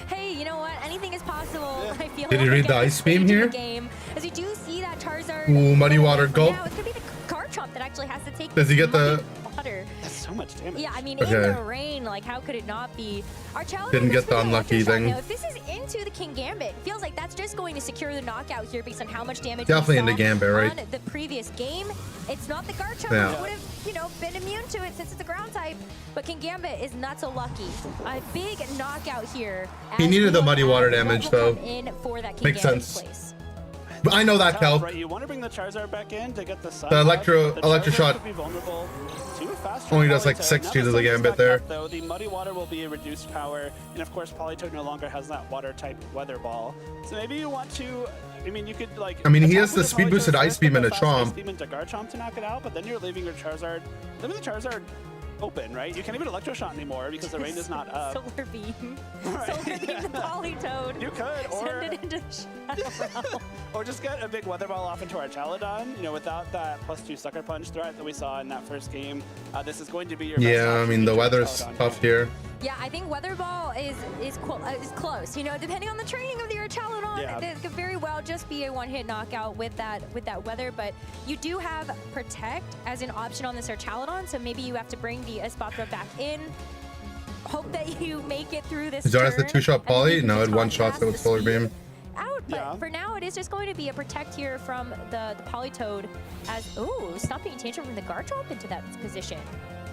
Hey, you know what? Anything is possible. I feel Did he read the Ice Beam here? Game, as we do see that Charizard. Ooh, Muddy Water Gulp. Now it's gonna be the Garchomp that actually has to take. Does he get the water? That's so much damage. Yeah, I mean, in the rain, like how could it not be? Archaludon didn't get the unlucky thing. Now, if this is into the Kingambit, feels like that's just going to secure the knockout here based on how much damage. Definitely into Gambit, right? On the previous game, it's not the Garchomp Yeah. who would have, you know, been immune to it since it's a ground type, but Kingambit is not so lucky. A big knockout here. He needed the Muddy Water damage though. In for that Makes sense. place. But I know that, Kel. Right, you want to bring the Charizard back in to get the Sun. The Electro Shot could be vulnerable to fast only does like 60 to the Gambit there. Though the Muddy Water will be a reduced power, and of course Politoed no longer has that water type Weather Ball. So maybe you want to. I mean, you could like. I mean, he has the speed boosted Ice Beam and a Chomp. Ice Beam into Garchomp to knock it out, but then you're leaving your Charizard. Leaving the Charizard open, right? You can't even Electro Shot anymore because the rain is not up. Solar Beam. Right. Solar Beam the Politoed. You could, or send it into Shadow Realm. or just get a big Weather Ball off into our Charizard. You know, without that +2 Sucker Punch threat that we saw in that first game, this is going to be your best Yeah, I mean the weather's tough here. Yeah, I think Weather Ball is close. You know, depending on the training of the Archaludon, it could very well just be a one-hit knockout with that weather. But you do have Protect as an option on this Archaludon, so maybe you have to bring the Espathra back in. Hope that you make it through this. Is that the two-shot poly? No, it one-shots it with Solar Beam. Out, but for now it is just going to be a Protect here from the Politoed, as stopping Tantrum from the Garchomp into that position.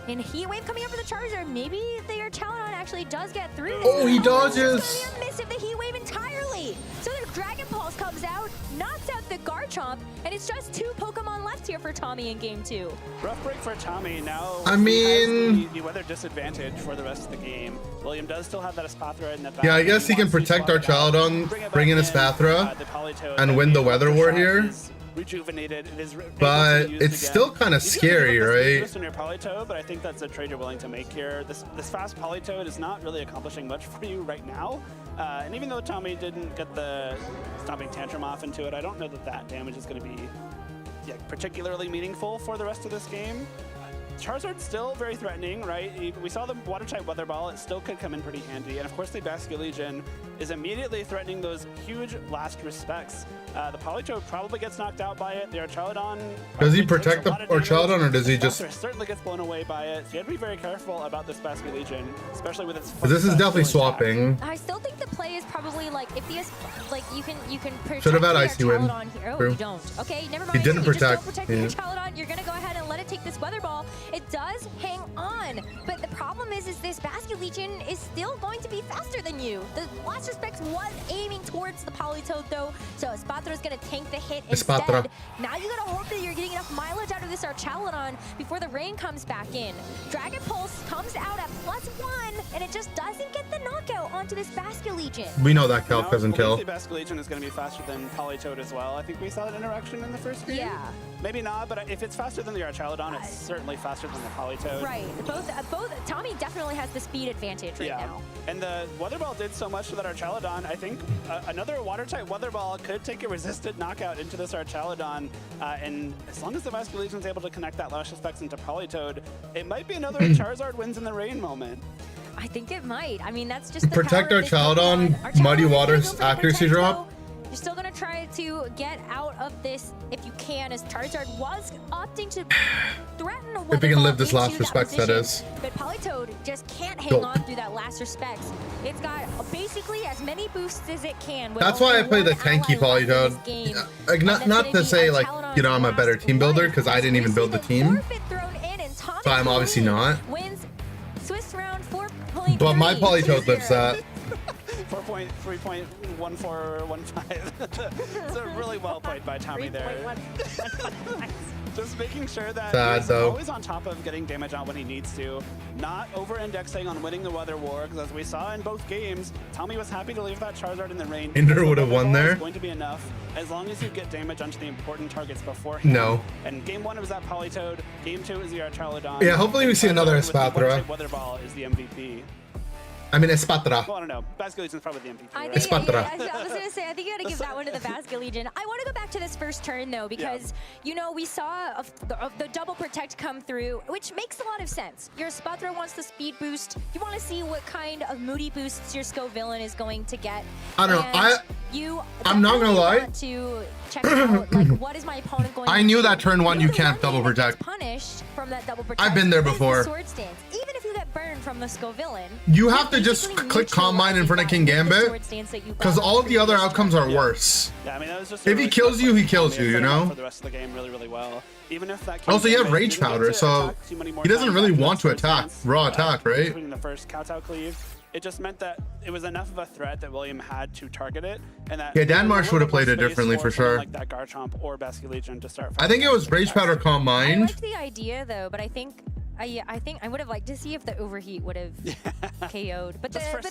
And Heat Wave coming up for the Charizard. Maybe the Archaludon actually does get through this. Oh, he dodges! It's going to be a miss of the Heat Wave entirely. So the Dragon Pulse comes out, knocks out the Garchomp, and it's just 2 Pokemon left here for Tommy in Game 2. Rough break for Tommy. Now I mean, has the weather disadvantage for the rest of the game. William does still have that Espathra in the back. yeah, I guess he can protect Archaludon, bring in Espathra, and win the Weather War here. Rejuvenated. But it's still kind of scary, right? Your Politoed, but I think that's a trade you're willing to make here. This fast Politoed is not really accomplishing much for you right now. And even though Tommy didn't get the Stomping Tantrum off into it, I don't know that damage is going to be particularly meaningful for the rest of this game. Charizard's still very threatening, right? We saw the Water-type Weather Ball. It still could come in pretty handy. And of course, the Basculegion is immediately threatening those huge last respects. The Politoed probably gets knocked out by it. The Archaludon... Does he protect the Archaludon, or does he just... certainly gets blown away by it. So you have to be very careful about this Basculegion, especially with its... This is definitely swapping. I still think the play is probably like if the you can protect Should have had the Icy Wind. Archaludon here. Oh, True. you don't. Okay, never mind. He didn't You protect. just don't protect the Archaludon. You're gonna go ahead and let it take this Weather Ball. It does hang on, but the problem is this Basculegion is still going to be faster than you. The last respects was aiming towards the Politoed though, so Espatra is gonna tank the hit instead. Espatra. Now you gotta hope that you're getting enough mileage out of this Archaludon before the rain comes back in. Dragon Pulse comes out at +1, and it just doesn't get the knockout onto this Basculegion. We know that Calc doesn't kill. The Basculegion is going to be faster than Politoed as well. I think we saw that interaction in the first game. Yeah. Maybe not, but if it's faster than the Archaludon, it's certainly faster than the Politoed. Right. Both. Tommy definitely has the speed advantage right now. And the Weather Ball did so much to that Archaludon. I think another Water-type Weather Ball could take a resisted knockout into this Archaludon. And as long as the Basculegion is able to connect that Lash Specs into Politoed, it might be another Charizard wins in the rain moment. I think it might. I mean, that's just the Protect power of this Archaludon, Pokemon. Muddy Archaludon's Waters gonna go for accuracy Protect, drop. though. You're still going to try to get out of this if you can, as Charizard was opting to threaten a If he can live this into last that respects, that position. is. But Politoed just can't hang Dope. on through that last respects. It's got basically as many boosts as it can. with That's why I only play the one tanky ally left in Politoed. this game. Like, not to say like, you know, I'm a better team builder, because I didn't even build the team. Forfeit thrown in, and Tommy So I'm obviously not. wins Swiss round 4.3. But my Politoed lives that. 4.3.1415. So really well played by Tommy there. Just making sure that Sad, he's though. always on top of getting damage out when he needs to, not over-indexing on winning the Weather War, because as we saw in both games, Tommy was happy to leave that Charizard in the rain. Ender would have The won Weather Ball there. is going to be enough as long as you get damage onto the important targets beforehand. No. And game 1 was that Politoed, game 2 is the Archaludon. Yeah, hopefully we see another With the Espatra. Water-type Weather Ball is the MVP. I mean, Espatra. Well, I don't know. Basculegion's probably the MVP. I right? think, Espatra. I was gonna say, I think you gotta give that one to the Basculegion. I want to go back to this first turn though, because you know we saw the double protect come through, which makes a lot of sense. Your Espatra wants the speed boost. You want to see what kind of moody boosts your Scovillain is going to get. I don't know. And I'm not gonna lie. want to check out like what is my opponent going. I to knew do. that turn 1 you The can't one double thing that gets protect. Punished from that double protect. I've been there is the before. sword stance. Even if you get burned from the Scovillain, You have to just click Combine in front of King Gambit, because all the other outcomes are worse. Yeah, I mean, that was just If he kills you, he kills you, you set him up know? for the rest of the game really, really well. Even if that Also, you have King Rage Gambit didn't Powder, get to so attack too many more he doesn't times really after want that to attack, sword stance, raw attack, right? Including the first Kowtow Cleave. It just meant that it was enough of a threat that William had to target it, and that Yeah, Dan there was Marsh a would have little played it more space differently for someone sure. Like that Garchomp or Basculegion to start. I think it was Rage Powder Calm I Mind. liked the idea though, but I think I would have liked to see if the overheat would have KO'd. But Just for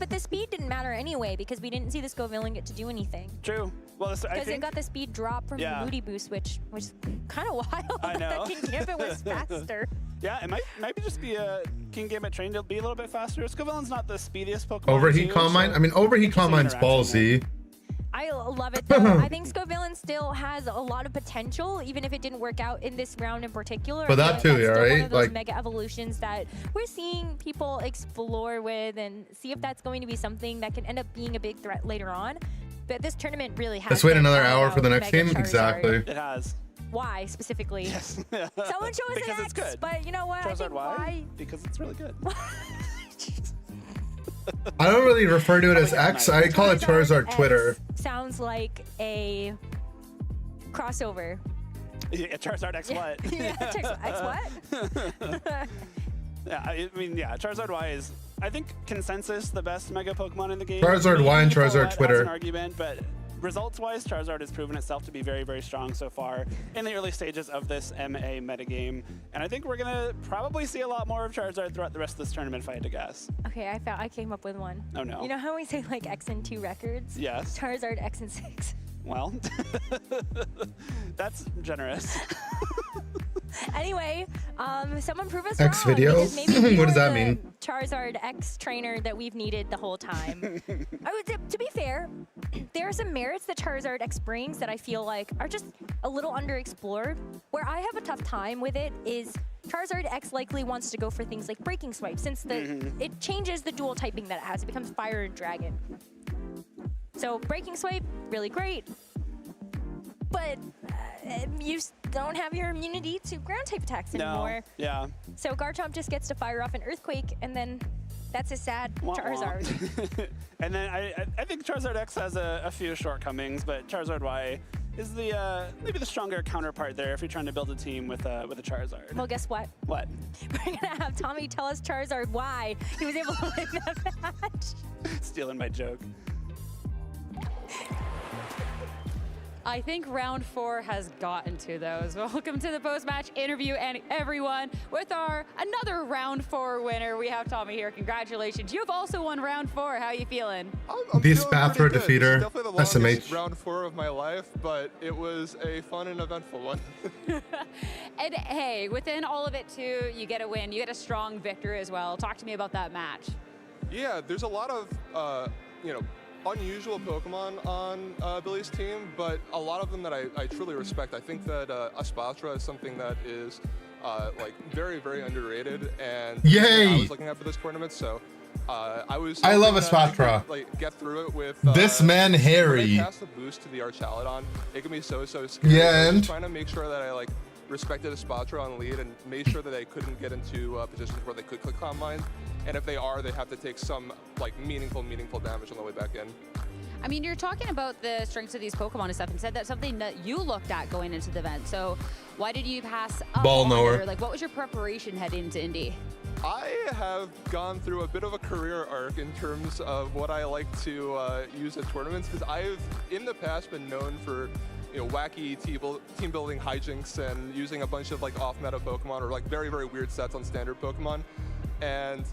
the speed didn't matter anyway because we didn't see the Scovillain get to do anything. True. Well, I Because it think got the speed drop from Yeah. the Moody Boost, which was kind of wild. I know. that King Gambit was faster. Yeah, it might just be a King Gambit trained to be a little bit faster. Scovillain's not the speediest Pokemon. Overheat too, Calm Mind? so I mean, Overheat Calm interesting Mind's interaction ballsy. I love it though. I think Scovillain still has a lot of potential, even if it didn't work out in this round in particular. But I that feel too, like that's yeah, still one right? of those Like- mega evolutions that we're seeing people explore with and see if that's going to be something that can end up being a big threat later on. But this tournament really has. Let's wait been another all hour for the about next Mega game? Charizard. Exactly. It has. Why specifically? Yes. Someone show us Because an it's X, good. but you know what? I Charizard think why? why? Because it's really good. I don't really refer to it as X. I call it Charizard X Twitter. Sounds like a crossover. Yeah, Charizard X what? Yeah, X what? Yeah, I mean, yeah, Charizard Y is, I think, consensus the best Mega Pokemon in the game. Charizard Y and Maybe Charizard Floette has Twitter. an argument, but results-wise, Charizard has proven itself to be very, very strong so far in the early stages of this MA metagame. And I think we're going to probably see a lot more of Charizard throughout the rest of this tournament, if I had to guess. Okay, I came up with one. Oh, no. You know how we say like X and 2 records? Yes. Charizard X and 6. Well, that's generous. Anyway, someone prove us X wrong. video? because maybe you What does were that the mean? Charizard X trainer that we've needed the whole time. To be fair, there are some merits that Charizard X brings that I feel like are just a little underexplored. Where I have a tough time with it is Charizard X likely wants to go for things like Breaking Swipe, since it changes the dual typing that it has. It becomes Fire and Dragon. So Breaking Swipe, really great, but you don't have your immunity to ground type attacks anymore. Yeah. So Garchomp just gets to fire off an Earthquake, and then that's a sad Charizard. And then I think Charizard X has a few shortcomings, but Charizard Y is the maybe the stronger counterpart there if you're trying to build a team with a Charizard. Well, guess what? What? We're gonna have Tommy tell us Charizard why he was able to win that match. Stealing my joke. I think round 4 has gotten to those. Welcome to the post-match interview, and everyone, with our another round 4 winner. We have Tommy here. Congratulations. You've also won round 4. How are you feeling? This Bathrow defeater, SMH. Round 4 of my life, but it was a fun and eventful one. And hey, within all of it too, you get a win. You get a strong victory as well. Talk to me about that match. Yeah, there's a lot of, unusual Pokemon on Billy's team, but a lot of them that I truly respect. I think that Espatra is something that is very, very underrated, and I was looking at for this tournament, so I love Espatra. Get through it with this man Harry. When I pass the boost to the Archaludon, it can be so scary. Yeah, I was and trying to make sure that I respected Espatra on lead and made sure that they couldn't get into positions where they could click Calm Mind. And if they are, they have to take some meaningful damage on the way back in. I mean, you're talking about the strengths of these Pokemon and stuff, and said that's something that you looked at going into the event. So why did you pass up Ball on knower. it? Or, what was your preparation heading into Indy? I have gone through a bit of a career arc in terms of what I like to use at tournaments, because I've in the past been known for wacky team building hijinks and using a bunch of off-meta Pokemon or very, very weird sets on standard Pokemon. And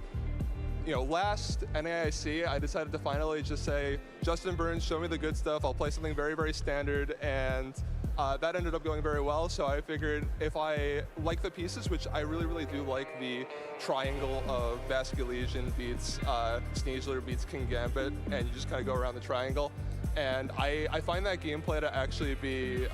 last NAIC, I decided to finally just say, Justin Burns, show me the good stuff. I'll play something very, very standard. And that ended up going very well. So I figured if I like the pieces, which I really, really do like, the triangle of Basculegion beats Sneasler beats Kingambit, and you just kind of go around the triangle. And I find that gameplay to actually be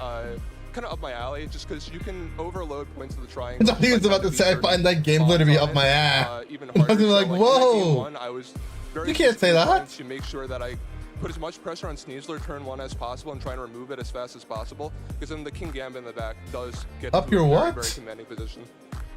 kind of up my alley, just because you can overload points of the triangle. I thought he was about to say I find that gameplay to be up my ass. Even I was harder. like, whoa! I was very You can't say that. to make sure that I put as much pressure on Sneasler turn 1 as possible and try and remove it as fast as possible, because then the Kingambit in the back does get Up to your a what? very commanding position.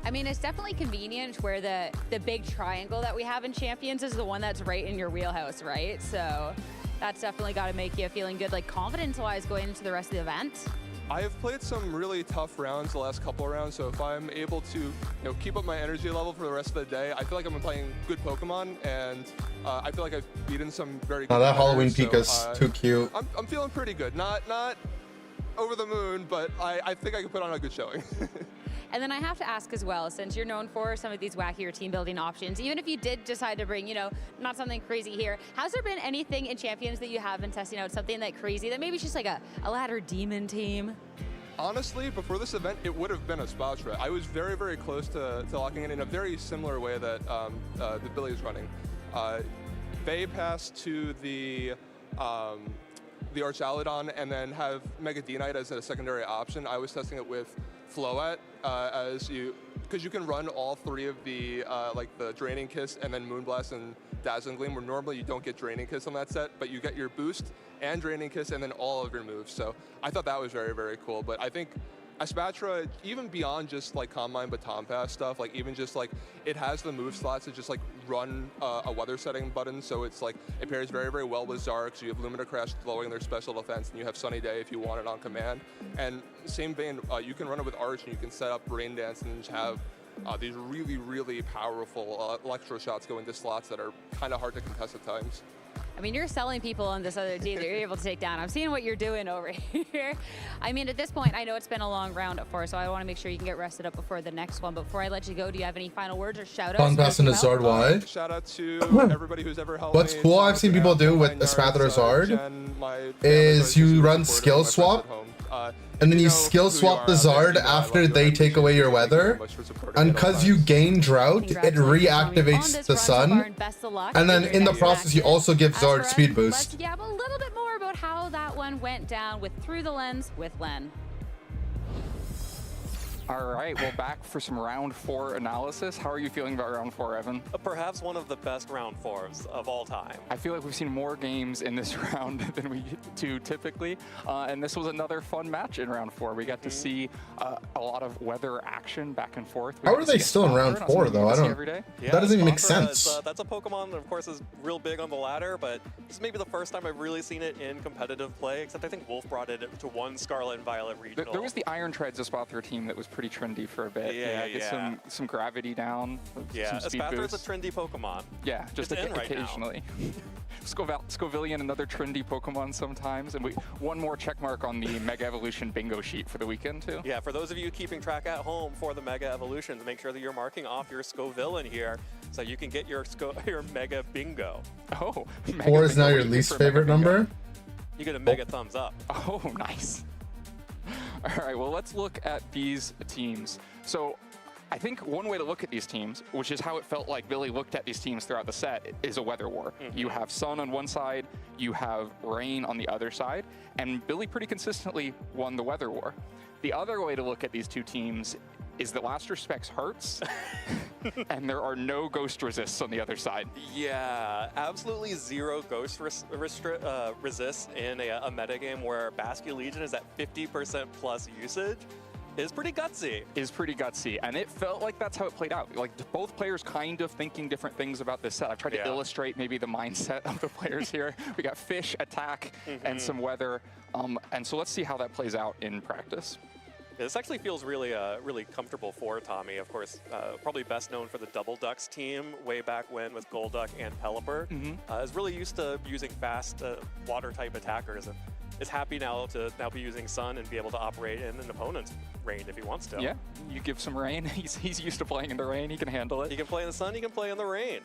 I mean, it's definitely convenient where the big triangle that we have in Champions is the one that's right in your wheelhouse, right? So that's definitely got to make you feeling good, confidence-wise going into the rest of the event. I have played some really tough rounds the last couple of rounds, so if I'm able to keep up my energy level for the rest of the day, I feel like I'm playing good Pokemon, and I feel like I've beaten some very good That Halloween competitors, Pika's too cute. I'm feeling pretty good. Not over the moon, but I think I can put on a good showing. And then I have to ask as well, since you're known for some of these wackier team building options, even if you did decide to bring, not something crazy here, has there been anything in Champions that you have been testing out, something crazy that maybe it's just a ladder demon team? Honestly, before this event, it would have been a Espatra. I was very, very close to locking in a very similar way that the Billy is running. They pass to the Archaludon and then have Mega D-Knight as a secondary option. I was testing it with Floette because you can run all 3 of the the Draining Kiss and then Moonblast and Dazzling Gleam, where normally you don't get Draining Kiss on that set, but you get your boost and Draining Kiss and then all of your moves. So I thought that was very, very cool. But I think Espatra, even beyond just Calm Mind Baton Pass stuff, even just it has the move slots to just run a weather setting button, so it's it pairs very, very well with Zark. So you have Lumina Crash lowering their special defense, and you have Sunny Day if you want it on command. And same vein, you can run it with Arch, and you can set up Rain Dance and just have these really, really powerful electro shots go into slots that are kind of hard to contest at times. I mean, you're selling people on this other team that you're able to take down. I'm seeing what you're doing over here. I mean, at this point, I know it's been a long round up for, so I want to make sure you can get rested up before the next one. But before I let you go, do you have any final words or shout-outs? Fun passing to Zard Y. Shout out to everybody who's ever helped What's me. cool I've seen people do with Espatra Zard is you run skill swap, and then you skill swap the Zard after they take away your weather, and because you gain drought, it reactivates the sun, and then in the process you also give Zard speed boost. Let's gab a little bit more about how that one went down with Through the Lens with Len. All right, well, back for some round 4 analysis. How are you feeling about round 4, Evan? Perhaps one of the best round 4s of all time. I feel like we've seen more games in this round than we do typically, and this was another fun match in round 4. We got to see a lot of weather action back and forth. How are they still in round 4 though? I don't. Yeah, That doesn't even make Spathra sense. that's a Pokemon that, of course, is real big on the ladder, but it's maybe the first time I've really seen it in competitive play, except I think Wolf brought it to one Scarlet and Violet regional. There was the Iron Treads Espathra team that was pretty trendy for a bit. Get some gravity down. Yeah, some speed Espathra is a boost. trendy Pokemon. Yeah, just It's in right now. occasionally. Scovillion, another trendy Pokemon sometimes, and one more check mark on the Mega Evolution bingo sheet for the weekend too. Yeah, for those of you keeping track at home for the Mega Evolutions, make sure that you're marking off your Scovillain here so you can get your Mega Bingo. Oh, 4 is now your least favorite number? You get a Mega Thumbs Up. Oh, nice. All right, well, let's look at these teams. So I think one way to look at these teams, which is how it felt like Billy looked at these teams throughout the set, is a weather war. You have sun on one side, you have rain on the other side, and Billy pretty consistently won the weather war. The other way to look at these two teams is that Last Respects hurts, and there are no ghost resists on the other side. Yeah, absolutely zero ghost resists in a metagame where Basque Legion is at 50% plus usage. Is pretty gutsy. And it felt like that's how it played out. Like both players kind of thinking different things about this set. I've tried to illustrate maybe the mindset of the players here. We got fish, attack, and some weather. And so let's see how that plays out in practice. This actually feels really, really comfortable for Tommy. Of course, probably best known for the Double Ducks team way back when with Golduck and Pelipper. Is really used to using fast water-type attackers, and is happy now to be using Sun and be able to operate in an opponent's rain if he wants to. Yeah, you give some rain. He's used to playing in the rain. He can handle it. He can play in the sun. He can play in the rain.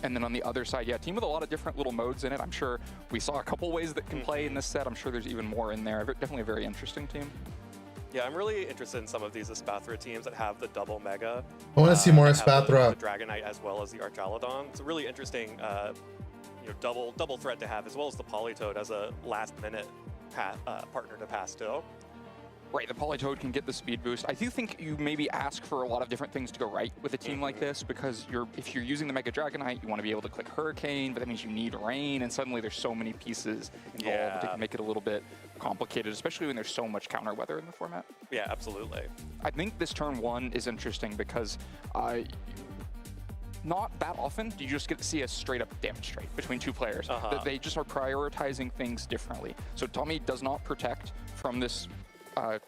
And then on the other side, team with a lot of different little modes in it. I'm sure we saw a couple ways that can play in this set. I'm sure there's even more in there. Definitely a very interesting team. Yeah, I'm really interested in some of these Espathra teams that have the double Mega. I want to see more and have Espathra. The Dragonite as well as the Archaludon. It's a really interesting double threat to have, as well as the Politoed as a last-minute partner to pass to. Right, the Politoed can get the speed boost. I do think you maybe ask for a lot of different things to go right with a team like this, because if you're using the Mega Dragonite, you want to be able to click Hurricane, but that means you need Rain, and suddenly there's so many pieces involved. It can make it a little bit complicated, especially when there's so much counter weather in the format. Yeah, absolutely. I think this turn 1 is interesting because not that often do you just get to see a straight up damage trade between two players. They just are prioritizing things differently. So Tommy does not protect from this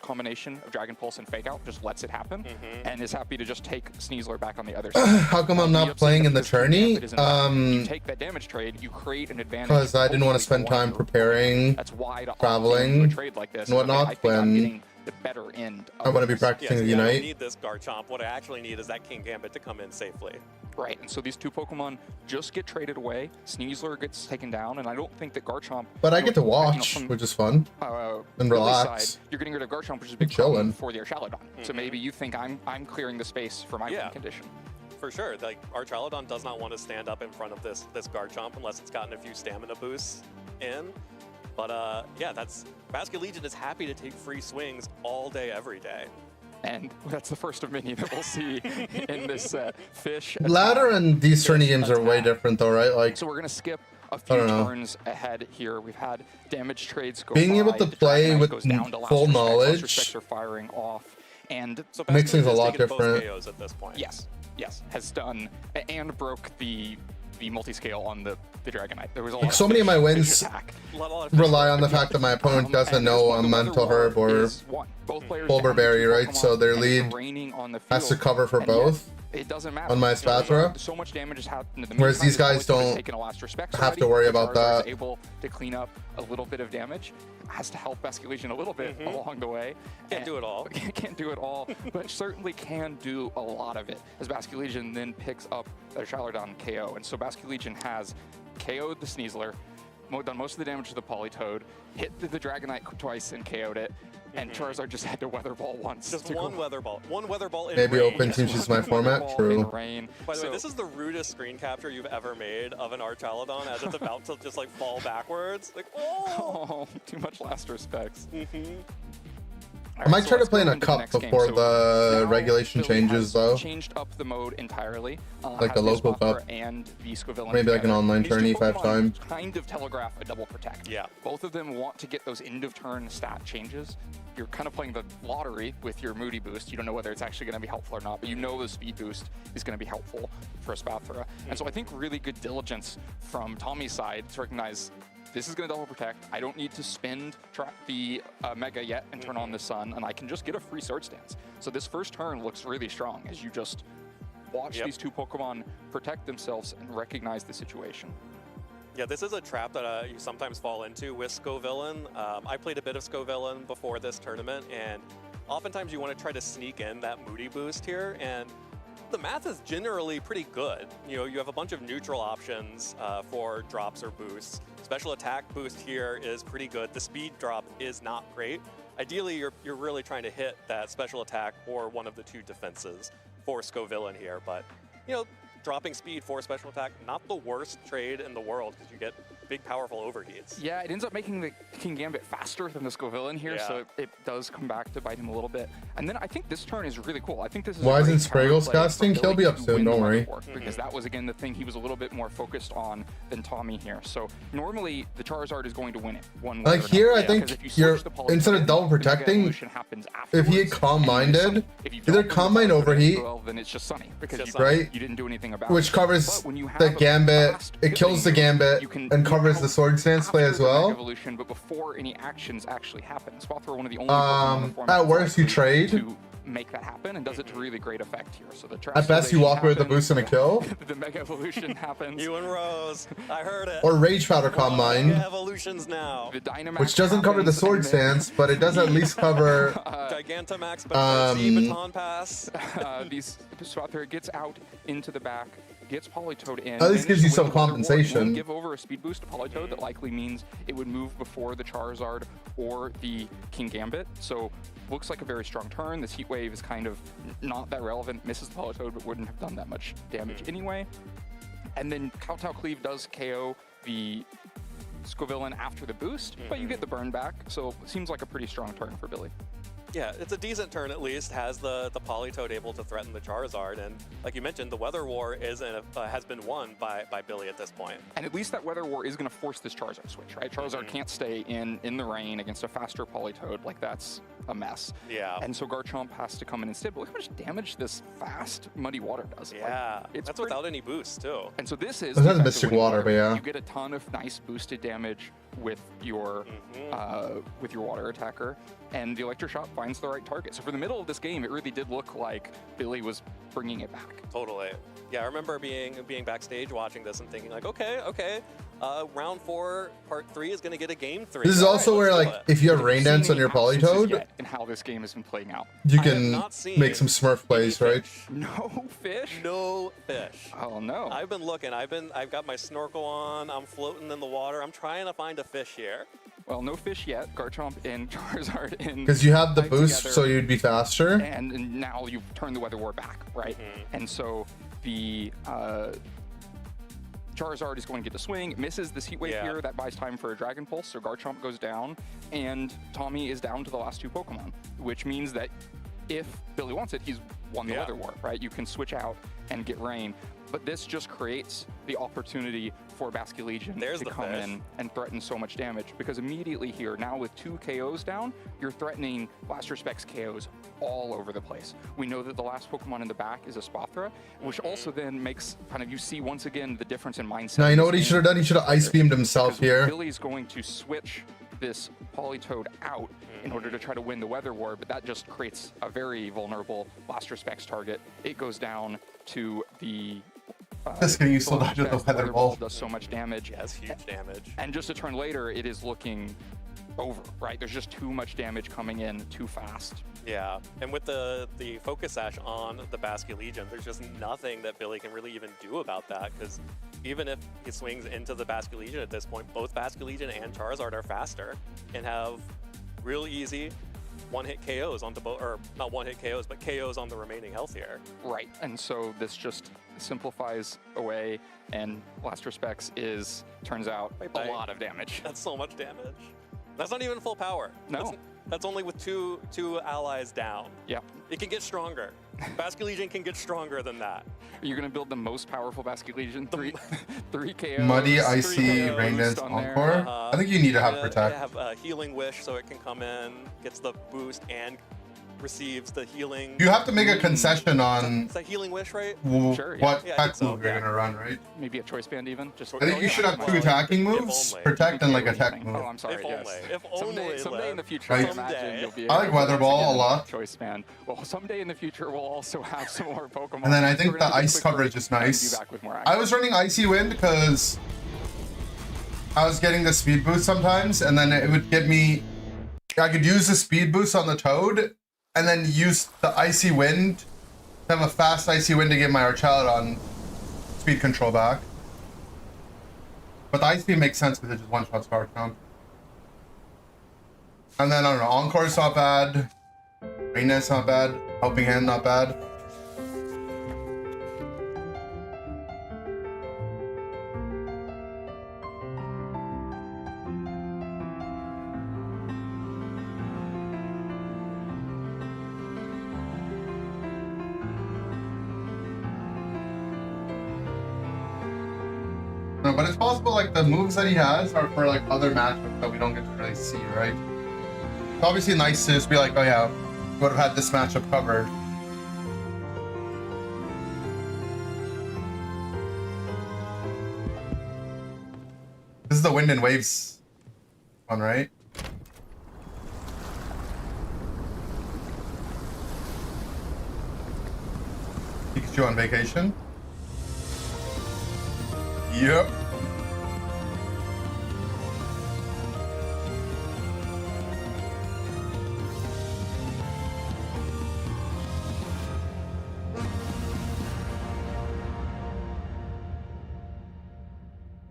combination of Dragon Pulse and Fake Out, just lets it happen, and is happy to just take Sneasler back on the other side. How come I'm not playing in the tourney? You take that damage trade, you create an advantage. Because I didn't want to spend time preparing, traveling, trade like this. and whatnot when the better end. I want to be practicing the I Unite. don't need this Garchomp. What I actually need is that King Gambit to come in safely. Right, and so these two Pokemon just get traded away. Sneasler gets taken down, and I don't think that Garchomp... But I get to watch, which is fun, and relax. Side, you're getting rid of Garchomp, which is a big chilling problem for the Archaludon. So maybe you think I'm clearing the space for my win condition. For sure, like Archaludon does not want to stand up in front of this Garchomp unless it's gotten a few stamina boosts in. But that's Basque Legion is happy to take free swings all day, every day. And that's the first of many that we'll see in this set. Fish. Ladder and these tourney games are way different though, right? Like, so we're gonna skip a few turns ahead here. We've had damage trades go being able by. to play with full knowledge, are firing off, and so mixing's a lot different. KOs at this point. Yes, has done and broke the multi-scale on the Dragonite. There was a lot so of many of my wins rely on the attack. fact that my opponent doesn't know a Mental Herb or Bulber Berry, right? So their lead has to cover for both. It doesn't matter. On my Espathra. So much damage has happened. Whereas these guys don't have to worry about that. Able to clean up a little bit of damage. Has to help Basque Legion a little bit along the way. Can't do it all. Can't do it all, but certainly can do a lot of it. As Basque Legion then picks up their Archaludon KO. And so Basque Legion has KO'd the Sneasler, done most of the damage to the Politoed, hit the Dragonite twice and KO'd it, and Charizard just had to Weather Ball once. Just one Weather Ball. One Weather Ball in Maybe rain. Open Team is my format, true. By the way, this is the rudest screen capture you've ever made of an Archaludon as it's about to just like fall backwards. Like, oh! Too much Last Respects. I might try to play in a cup before the regulation changes, though. Changed up the mode entirely. Like a local cup. And the Scovillain Maybe like an online tourney if I have time. Kind of telegraph a double protect. Yeah. Both of them want to get those end of turn stat changes. You're kind of playing the lottery with your Moody boost. You don't know whether it's actually going to be helpful or not, but you know the speed boost is going to be helpful for a Spathra. And so I think really good diligence from Tommy's side to recognize this is going to double protect. I don't need to spend the Mega yet and turn on the Sun, and I can just get a free Sword Stance. So this first turn looks really strong as you just watch these two Pokemon protect themselves and recognize the situation. Yeah, this is a trap that you sometimes fall into with Scovillain. I played a bit of Scovillain before this tournament, and oftentimes you want to try to sneak in that Moody boost here, and the math is generally pretty good. You know, you have a bunch of neutral options for drops or boosts. Special attack boost here is pretty good. The speed drop is not great. Ideally, you're really trying to hit that special attack or one of the two defenses for Scovillain here, but you know, dropping speed for special attack, not the worst trade in the world because you get big, powerful overheats. Yeah, it ends up making the Kingambit faster than the Scovillain here, so it does come back to bite him a little bit. And then I think this turn is really cool. I think this is Why isn't Spraggles casting? He'll be up soon, don't worry. Because that was, again, the thing he was a little bit more focused on than Tommy here. So normally, the Charizard is going to win it. Like here, I think you're, instead of double protecting, if he had Calm Minded, either Calm Mind Overheat, then it's just Sunny, because right? You didn't do anything about which covers the Gambit, it kills the Gambit, and covers the Sword Stance play as well. Evolution, but before any actions actually happen. Spathra, one of the only at worst you trade to make that happen, and does it to really great effect here. So the at best you walk away with a boost and a kill. The Mega Evolution happens. You and Rose, I heard it. Or Rage Powder Calm Mind, evolutions now. The Dynamax which doesn't cover the Sword Stance, but it does at least cover Gigantamax, Baton Pass. These Spathra gets out into the back, gets Politoed in. At least gives you some compensation. Give over a speed boost to Politoed that likely means it would move before the Charizard or the Kingambit. So looks like a very strong turn. This Heat Wave is kind of not that relevant. Misses the Politoed, but wouldn't have done that much damage anyway. And then Kowtow Cleave does KO the Scovillain after the boost, but you get the burn back. So it seems like a pretty strong turn for Billy. Yeah, it's a decent turn at least. Has the Politoed able to threaten the Charizard, and like you mentioned, the Weather War has been won by Billy at this point. And at least that Weather War is going to force this Charizard switch, right? Charizard can't stay in the rain against a faster Politoed. Like, that's a mess. Yeah. And so Garchomp has to come in instead. But look how much damage this fast Muddy Water does. Yeah, like, that's without any boost too. And so this is. It has Mystic Water, but yeah. You get a ton of nice boosted damage with your water attacker, and the Electroshock finds the right target. So for the middle of this game, it really did look like Billy was bringing it back. Totally. Yeah, I remember being backstage watching this and thinking like, okay, round 4, part 3 is going to get a game 3. This is also where, like, if you have Rain Dance on your Politoed, and how this game has been playing out, you can make some Smurf plays, right? No fish. No fish. Oh no. I've been looking. I've got my snorkel on. I'm floating in the water. I'm trying to find a fish here. Well, no fish yet. Garchomp and Charizard in. Because you have the boost, together, so you'd be faster. And now you've turned the Weather War back, right? And so the Charizard is going to get the swing. It misses this Heat Wave here. That buys time for a Dragon Pulse, so Garchomp goes down, and Tommy is down to the last 2 Pokemon, which means that if Billy wants it, he's won the Weather War, right? You can switch out and get Rain. But this just creates the opportunity for Basculegion to come in and threaten so much damage, because immediately here, now with 2 KOs down, you're threatening Blaster Specs KOs all over the place. We know that the last Pokemon in the back is a Spathra, which also then makes you see once again the difference in mindset. Now, you know what he should have done? He should have Ice Beamed himself here. Billy's going to switch this Politoed out in order to try to win the Weather War, but that just creates a very vulnerable Blaster Specs target. It goes down to the this can use so much of the Weather Ball. Does so much damage. It has huge damage. And just a turn later, it is looking over, right? There's just too much damage coming in too fast. Yeah, and with the Focus Sash on the Basculegion, there's just nothing that Billy can really even do about that, because even if he swings into the Basculegion at this point, both Basculegion and Charizard are faster and have real easy one-hit KOs onto both, or not one-hit KOs, but KOs on the remaining health here. Right, and so this just simplifies away, and Blaster Specs turns out a lot of damage. That's so much damage. That's not even full power. No. That's only with two allies down. Yeah. It can get stronger. Basculegion can get stronger than that. You're going to build the most powerful Basculegion, three KOs. Muddy, Icy, Rain Dance, Encore. I think you need to have Protect. Have a Healing Wish so it can come in, gets the boost, and receives the healing. You have to make a concession on is that Healing Wish, right? Sure, what yeah, attack move you're gonna run, right? Maybe a choice band even. Just I think you should have two attacking moves, Protect and like attack move. Oh, I'm sorry. If only. Someday in the future, Right. I imagine you'll be. I like Weather Ball a lot. Choice band. Well, someday in the future, we'll also have some more Pokemon. And then I think the ice coverage is nice. I was running Icy Wind because I was getting the speed boost sometimes, and then it would give me. I could use the speed boost on the Toad, and then use the Icy Wind to have a fast Icy Wind to get my Archaladon speed control back. But the Ice Beam makes sense because it just one-shots power count. And then, I don't know, Encore's not bad. Rain Dance not bad. Helping Hand not bad. No, but it's possible like the moves that he has are for like other matchups that we don't get to really see, right? It's obviously nice to just be like, oh yeah, would have had this matchup covered. This is the Wind and Waves one, right? Pikachu on vacation? Yep.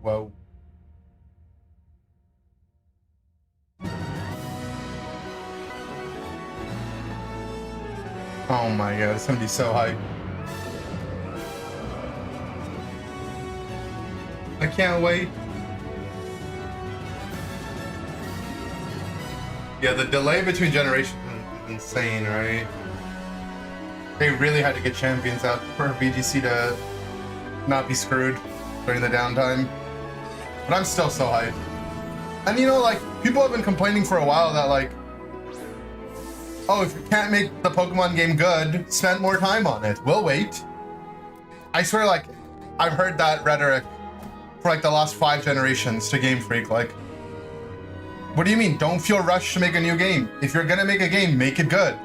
Whoa. Oh my god, it's gonna be so hype. I can't wait. Yeah, the delay between generations is insane, right? They really had to get champions out for VGC to not be screwed during the downtime. But I'm still so hyped. And you know, like, people have been complaining for a while that like, oh, if you can't make the Pokemon game good, spend more time on it. We'll wait. I swear, like, I've heard that rhetoric for like the last 5 generations to Game Freak. Like, what do you mean? Don't feel rushed to make a new game. If you're gonna make a game, make it good.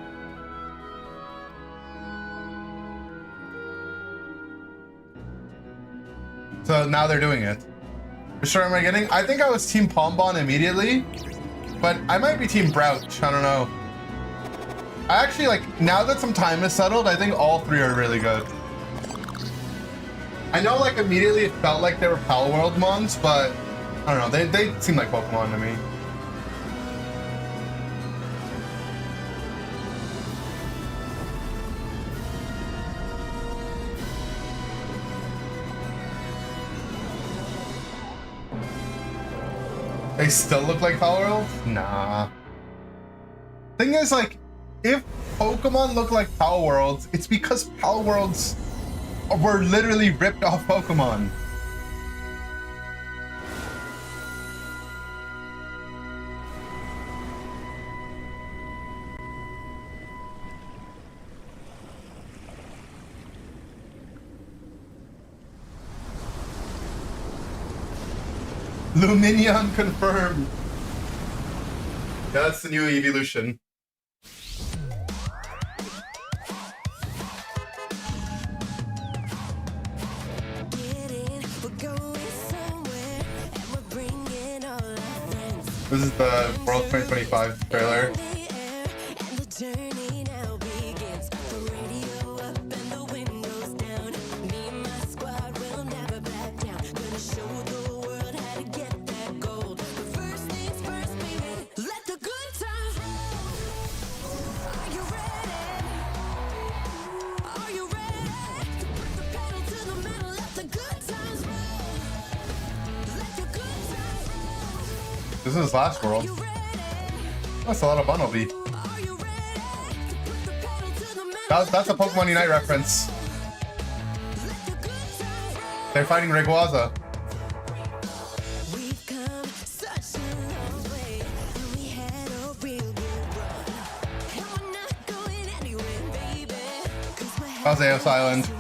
So now they're doing it. Which sure am I getting? I think I was Team Pombon immediately, but I might be Team Brouch. I don't know. I actually, like, now that some time has settled, I think all 3 are really good. I know, like, immediately it felt like they were Pal World mons, but I don't know, they seem like Pokemon to me. They still look like Pal World? Nah. Thing is, like, if Pokemon look like Pal Worlds, it's because Pal Worlds were literally ripped off Pokemon. Lumineon confirmed. Yeah, that's the new evolution. This is the World 2025 trailer. This is last World. That's a lot of Bunnelby. That's a Pokemon Unite reference. They're fighting Rayquaza. How's Eos Island?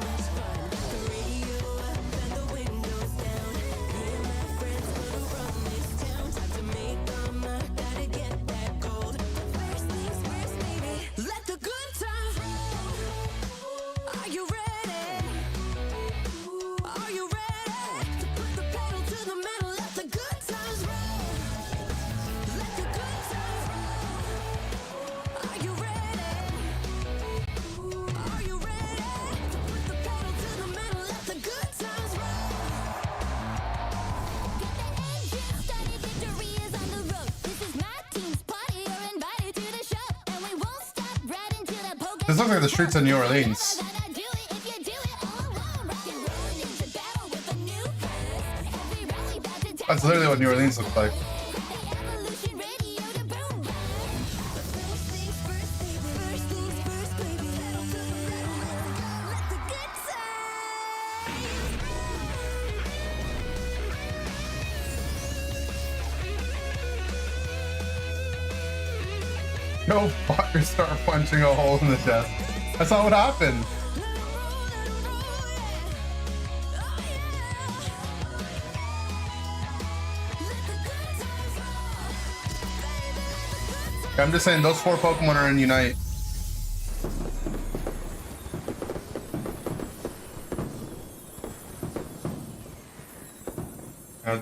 This looks like the streets of New Orleans. That's literally what New Orleans looks like. No fucker start punching a hole in the desk. That's not what happened. I'm just saying those 4 Pokemon are in Unite.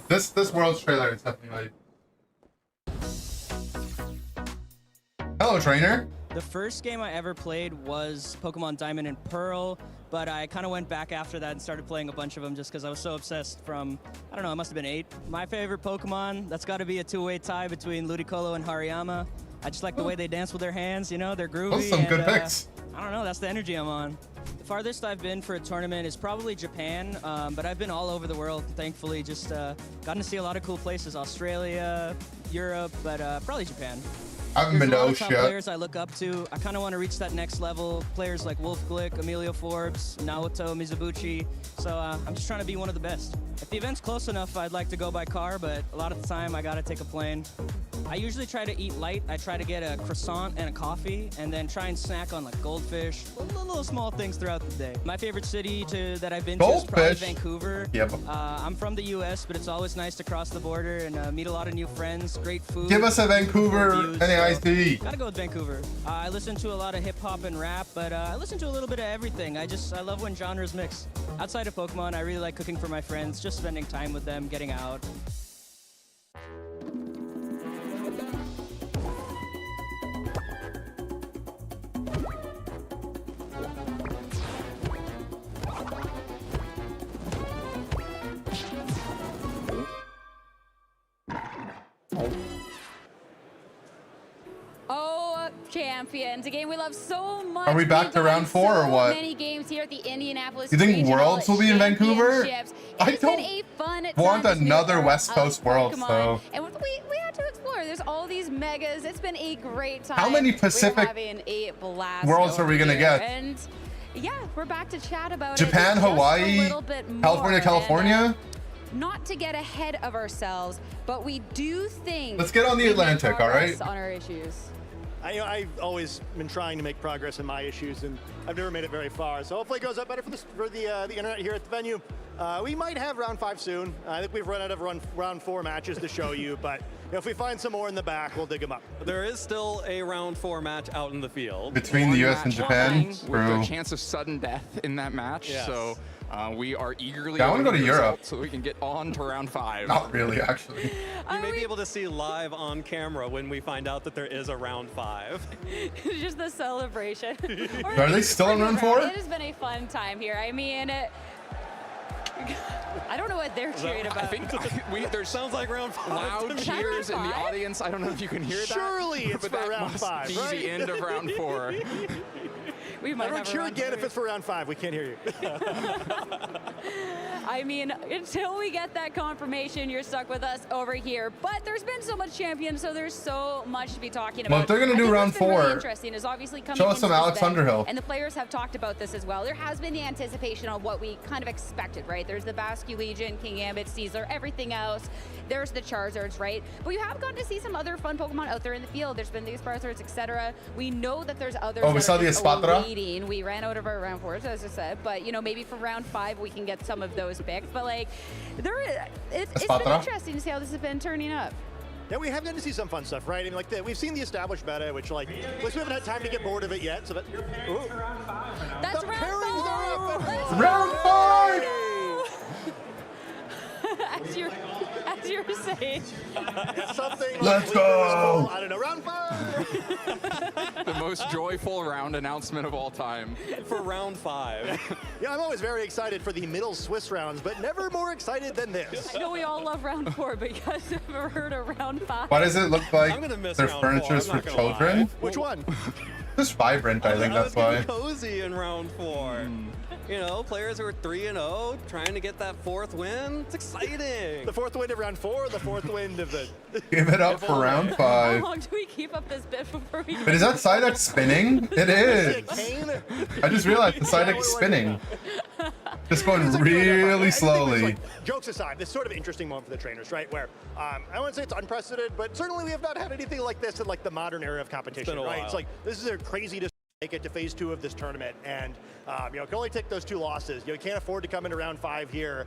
This Worlds trailer is definitely like. Hello, trainer. The first game I ever played was Pokemon Diamond and Pearl, but I kind of went back after that and started playing a bunch of them just because I was so obsessed from, I don't know, it must have been 8. My favorite Pokemon, that's got to be a 2-way tie between Ludicolo and Hariyama. I just like the way they dance with their hands, you know, they're groovy. Those are some good picks. I don't know, that's the energy I'm on. The farthest I've been for a tournament is probably Japan, but I've been all over the world, thankfully. Just gotten to see a lot of cool places, Australia, Europe, but probably Japan. I haven't been to Oceania. Players I look up to. I kind of want to reach that next level. Players like Wolf Glick, Emilio Forbes, Naoto Mizubuchi. So I'm just trying to be one of the best. If the event's close enough, I'd like to go by car, but a lot of the time I gotta take a plane. I usually try to eat light. I try to get a croissant and a coffee, and then try and snack on like goldfish, little small things throughout the day. My favorite city that I've been to is probably Vancouver. Yep. I'm from the US, but it's always nice to cross the border and meet a lot of new friends, great food. Give us a Vancouver NAIC. Gotta go with Vancouver. I listen to a lot of hip hop and rap, but I listen to a little bit of everything. I love when genres mix. Outside of Pokemon, I really like cooking for my friends, just spending time with them, getting out. Oh, champions, a game we love so much. Are we back to round 4 or what? Many games here at the Indianapolis. You think Regional Worlds will be in Vancouver? Championships. I It's been don't a fun want time, this new another era West Coast of Worlds, Pokemon. though. And we had to explore. There's all these megas. It's been a great time. How many We're Pacific having a blast Worlds are we over gonna here. get? And yeah, we're back to chat about Japan, it just Hawaii, a little bit more. California, And, California? not to get ahead of ourselves, but we do think Let's get on the we make Atlantic, all right? progress on our issues. I've always been trying to make progress in my issues, and I've never made it very far. So hopefully it goes up better for the internet here at the venue. We might have round 5 soon. I think we've run out of round 4 matches to show you, but if we find some more in the back, we'll dig them up. There is still a round 4 match out in the field. Between the US and Japan? With True. the chance of sudden death in that match. Yes. So we are eagerly Yeah, I wanna go to awaiting the Europe. results so we can get on to round 5. Not really, actually. You may be able to see live on camera when we find out that there is a round 5. Just the celebration. Are they still in round 4? It has been a fun time here. I mean, I don't know what they're cheering about. I think there sounds like round 5. loud cheers in the five? audience. I don't know if you can hear that. Surely it's but for that round must 5, be right? the end of round 4. We might Everyone have a cheer round again three. if it's for round 5. We can't hear you. I mean, until we get that confirmation, you're stuck with us over here. But there's been so much champion, so there's so much to be talking about. Well, if they're gonna I do think round what's been really 4, interesting is obviously coming show us into some this Alex event, Underhill. and the players have talked about this as well. There has been the anticipation of what we kind of expected, right? There's the Basque Legion, King Gambit, Caesar, everything else. There's the Charizards, right? But you have gotten to see some other fun Pokemon out there in the field. There's been the Espartards, etc. We know that there's others. Oh, we that saw are the just Espatra? waiting. We ran out of our round 4s, as I said, but you know, maybe for round 5 we can get some of those picked. But like, it's been Espatra? interesting to see how this has been turning up. Yeah, we have gotten to see some fun stuff, right? I mean, like we've seen the established meta, which like, at least we haven't had time to get bored of it yet. So that, That's the round pairings 5. are up. Round 5! as you're saying. Something. Let's go! I don't know. Round 5. The most joyful round announcement of all time. For round 5. Yeah, I'm always very excited for the middle Swiss rounds, but never more excited than this. I know we all love round 4, but you guys have ever heard of round 5? Why does it look like I'm gonna miss their round furniture 4, is I'm for not gonna children? lie. Which one? Just vibrant, I think that's why. Cozy in round 4. You know, players who are 3-0, trying to get that 4th win. It's exciting. The 4th win of round 4, or the 4th win of the... Give it up for round How 5. long do we keep up this bit before we... But is that Psyduck spinning? It is. I just realized the Psyduck's spinning. Just going really slowly. Jokes aside, this sort of interesting moment for the trainers, right? Where I wouldn't say it's unprecedented, but certainly we have not had anything like this in like the modern era of competition, right? It's like this is a crazy to make it to phase 2 of this tournament, and you know, can only take those 2 losses. You can't afford to come into round 5 here.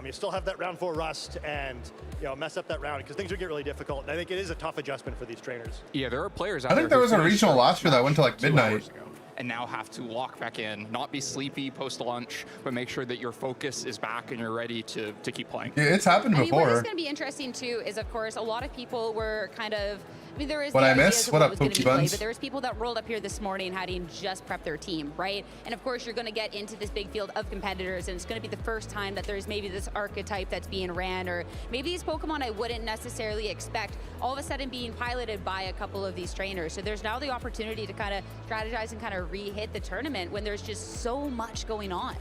You still have that round 4 rust, and you know, mess up that round because things would get really difficult. And I think it is a tough adjustment for these trainers. Yeah, there are players out I there think there who was a finished regional their last year that went to like 2 midnight. hours ago and now have to lock back in, not be sleepy post-lunch, but make sure that your focus is back and you're ready to keep playing. Yeah, it's happened I mean, what is before. going to be interesting too is, of course, a lot of people were kind of. I mean, there is What the I ideas miss? of What up, was gonna be Pokey played, Buns? but there was people that rolled up here this morning having just prepped their team, right? And of course, you're going to get into this big field of competitors, and it's going to be the first time that there's maybe this archetype that's being ran, or maybe these Pokemon I wouldn't necessarily expect all of a sudden being piloted by a couple of these trainers. So there's now the opportunity to kind of strategize and kind of re-hit the tournament when there's just so much going on.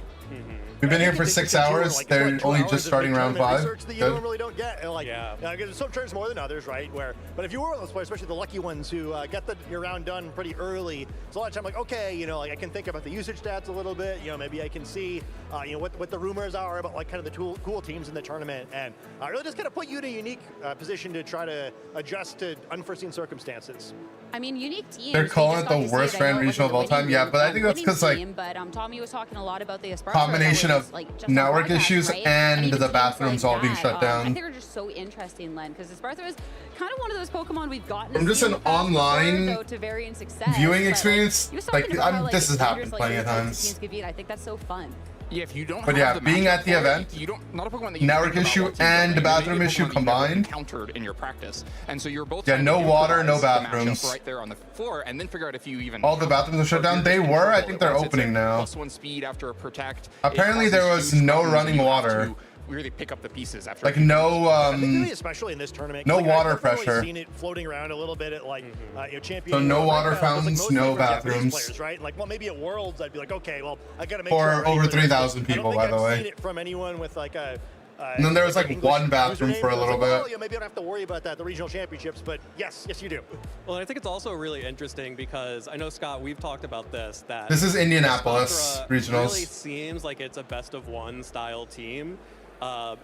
We've been here for 6 hours. They're only just starting round 5. Research that you Good. normally don't get. And like, because some trainers more than others, right? But if you were one of those players, especially the lucky ones who get your round done pretty early, it's a lot of time like, okay, you know, like I can think about the usage stats a little bit. You know, maybe I can see, you know, what the rumors are about like kind of the cool teams in the tournament, and really just kind of put you in a unique position to try to adjust to unforeseen circumstances. I mean, unique teams. They're we calling just it got the to see worst it. I know fan it regional of all wasn't time. the Yeah, winning- but I think that's winning because like team, but Tommy was talking a lot about the Esparta. combination that was, of like, just on network Rhyhorn, issues right? and even the teams bathrooms like all being that, shut I down. think they're just so interesting, Len, because Esparta was kind of one of those Pokemon we've gotten. From to just see in an the past online before, though, to varying success, viewing but, experience, he was like, talking about how, this has contenders happened like plenty of Apex and times. teams could beat. I think that's so fun. Yeah, if you don't But have yeah, the being matchup at the for it, event, you don't, not a Pokemon that you network think about issue all teams, and right? bathroom Maybe a issue Pokemon that you've combined. encountered in your practice, and so you're both Yeah, trying no to water, no improvise the bathrooms. matchup right there on the floor, and then figure out if you even All the bathrooms are shut down. They were. I think they're Once it's opening a now. +1 speed after a protect. Apparently it there causes was huge no problems, running and you have water. to really pick up the pieces after. Like a few no I think really especially in this tournament. 'cause, no like, water I've definitely pressure. seen it floating around a little bit at like you know, champion. So no water Because, like, fountains, most no favorite Japanese bathrooms. Players, right? Like, well, maybe at Worlds, I'd be like, okay, well, I gotta make For sure I'm ready over for this. 3,000 I don't people, think by the I've way. seen it from anyone with like a. And then there was, like, English one bathroom username, for a so it's little like, well, bit. yeah, maybe I don't have to worry about that at the regional championships, but yes, you do. Well, I think it's also really interesting because I know, Scott, we've talked about this, that This is Indianapolis Esparta regionals. really seems like it's a best-of-1 style team,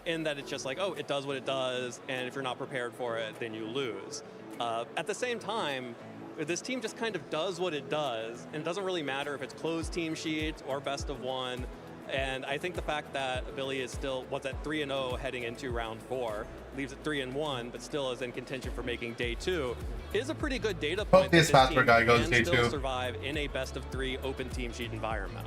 in that it's just like, oh, it does what it does, and if you're not prepared for it, then you lose. At the same time, this team just kind of does what it does, and it doesn't really matter if it's closed team sheets or best-of-1. And I think the fact that Billy is still, what's at 3-0 heading into round 4, leaves it 3-1, but still is in contention for making day 2, is a pretty good data point. Hope the that this Esparta team guy goes can day still 2. survive in a best-of-3 open team sheet environment.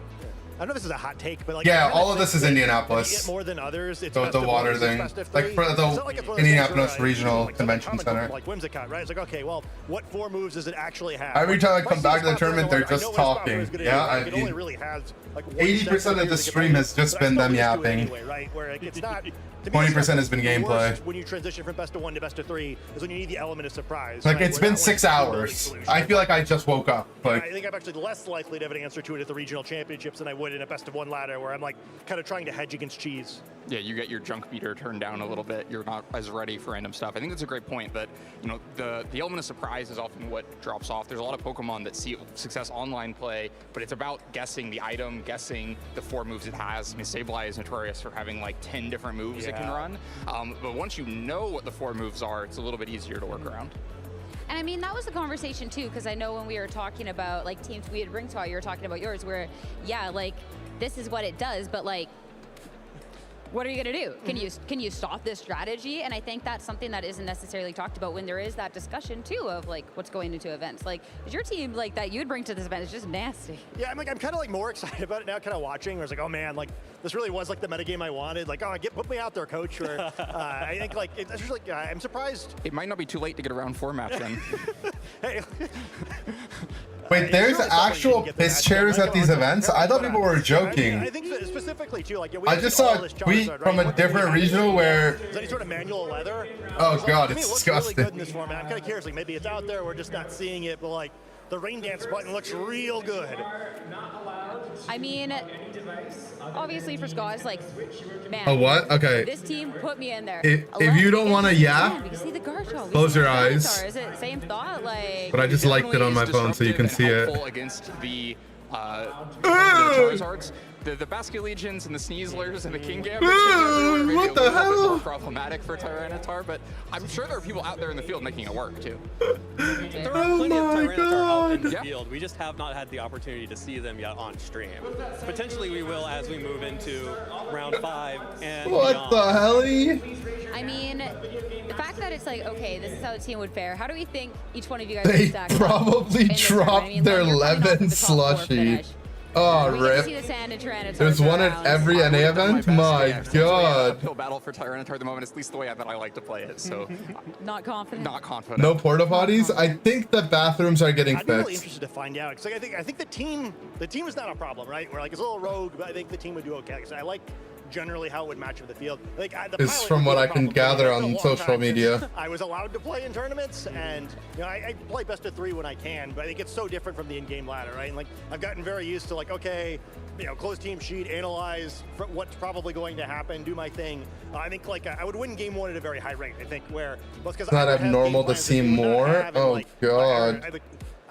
I know this is a hot take, but like Yeah, I kinda all of this think is that Indianapolis. you get more than others. It's So best the of water one, it's thing, best of like three. for It's the not like it's one of those things Indianapolis where, Regional like, Convention comic book, Center. like Whimsicott, right? It's like, okay, well, what 4 moves does it actually have? Every time I If come see back to the Esparta tournament, going, they're I know just what Esparta talking. is gonna Yeah, do, like, it only really has like 1 80% second of the to get stream by. has just But I been still them used to it yapping. anyway, right? Where like, it's not to me, 20% has been the gameplay. worst when you transition from best of 1 to best of 3 is when you need the element of surprise. Like, right? it's Where been that 6 one's the building hours. solution. I feel like I just woke up. Like, I think I'm actually less likely to have an answer to it at the regional championships than I would in a best of 1 ladder, where I'm like kind of trying to hedge against cheese. Yeah, you get your junk meter turned down a little bit. You're not as ready for random stuff. I think that's a great point, that, you know, the element of surprise is often what drops off. There's a lot of Pokemon that see success online play, but it's about guessing the item, guessing the 4 moves it has. I mean, Sableye is notorious for having like 10 different moves it can run. But once you know what the 4 moves are, it's a little bit easier to work around. And I mean, that was the conversation too, because I know when we were talking about like teams we had Ring Talk, you were talking about yours, where yeah, like this is what it does, but like, what are you gonna do? Can you stop this strategy? And I think that's something that isn't necessarily talked about when there is that discussion too of like what's going into events. Like, is your team like that you'd bring to this event is just nasty? Yeah, I'm kind of like more excited about it now, kind of watching. Where it's like, oh man, like this really was like the metagame I wanted. Like, oh, put me out there, coach. Or I think like it's just like I'm surprised. It might not be too late to get a round 4 match in. Hey. wait, there's actual piss chairs at these events? I thought people were joking. I think specifically too, like I just saw a tweet from a different regional where. Is any sort of manual leather? Oh god, To me, it's it looks disgusting. really good in this format. I'm kind of curious, like maybe it's out there, we're just not seeing it, but like the rain dance button looks real good. I mean, obviously for Scott, like, man. A what? Okay. This team put me in there. If you don't want to yap, We can see the Garchomp. close your eyes. Is it same thought? Like. But I just liked it on my phone so you can see it. Against the Charizards. The Basket Legions and the Sneaslers and the King Gambits are what the hell? more problematic for Tyranitar, but I'm sure there are people out there in the field making it work too. There are plenty of Tyranitar out in the field. We just have not had the opportunity to see them yet on stream. Potentially we will as we move into round 5 and What beyond. the hell? I mean, the fact that it's like, okay, this is how the team would fare. How do we think each one of you guys They would stack up probably in this tournament? dropped I mean, their like, you're coming off of Levin the top 4 slushie. finish. Oh, We get to see rip. the Sand and Tyranitar There's one at rounds. every NA event? My god. Uphill battle for Tyranitar at the moment, at least the way that I like to play it, so Not confident. not confident. No porta potties? I think the bathrooms are getting I'd be really fixed. interested to find out, because like, I think the team is not a problem, right? We're like it's a little rogue, but I think the team would do okay. So I like generally how it would match with the field. Like the Is pilot from would what be a I can problem. gather It's been a on long social time media. since I was allowed to play in tournaments, and you know I play best of 3 when I can, but I think it's so different from the in-game ladder, right? And like I've gotten very used to like, okay, you know, close team sheet, analyze what's probably going to happen, do my thing. I think like I would win game 1 at a very high rate. I think where It's not abnormal to see more? Oh god.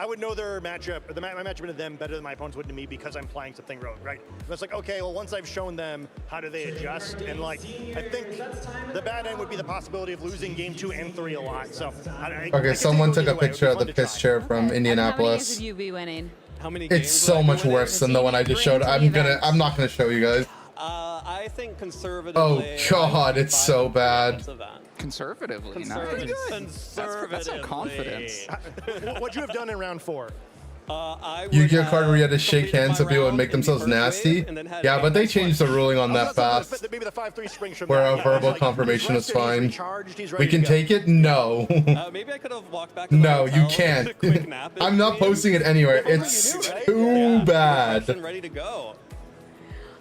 I would know their matchup, or my matchup into them better than my opponents would to me because I'm playing something rogue, right? And it's like, okay, well, once I've shown them, how do they adjust? And like, I think the bad end would be the possibility of losing game 2 and 3 a lot. So, Okay, someone took a picture of the piss chair from How many games Indianapolis. would you be winning? How many It's games so would I much win? worse than the one I just showed. I'm not gonna show you guys. I think conservatively. Oh god, it's so bad. Conservatively, Conservative. nice. That's not confidence. What'd you have done in round 4? Yu-Gi-Oh card where you had to shake hands so people would make themselves nasty. Yeah, but they changed the ruling on that fast. Maybe the 5-3 springs from Where that. a verbal confirmation was fine. We can take it? No. Maybe I could have walked back. No, you can't. I'm not posting it anywhere. It's too bad. Ready to go.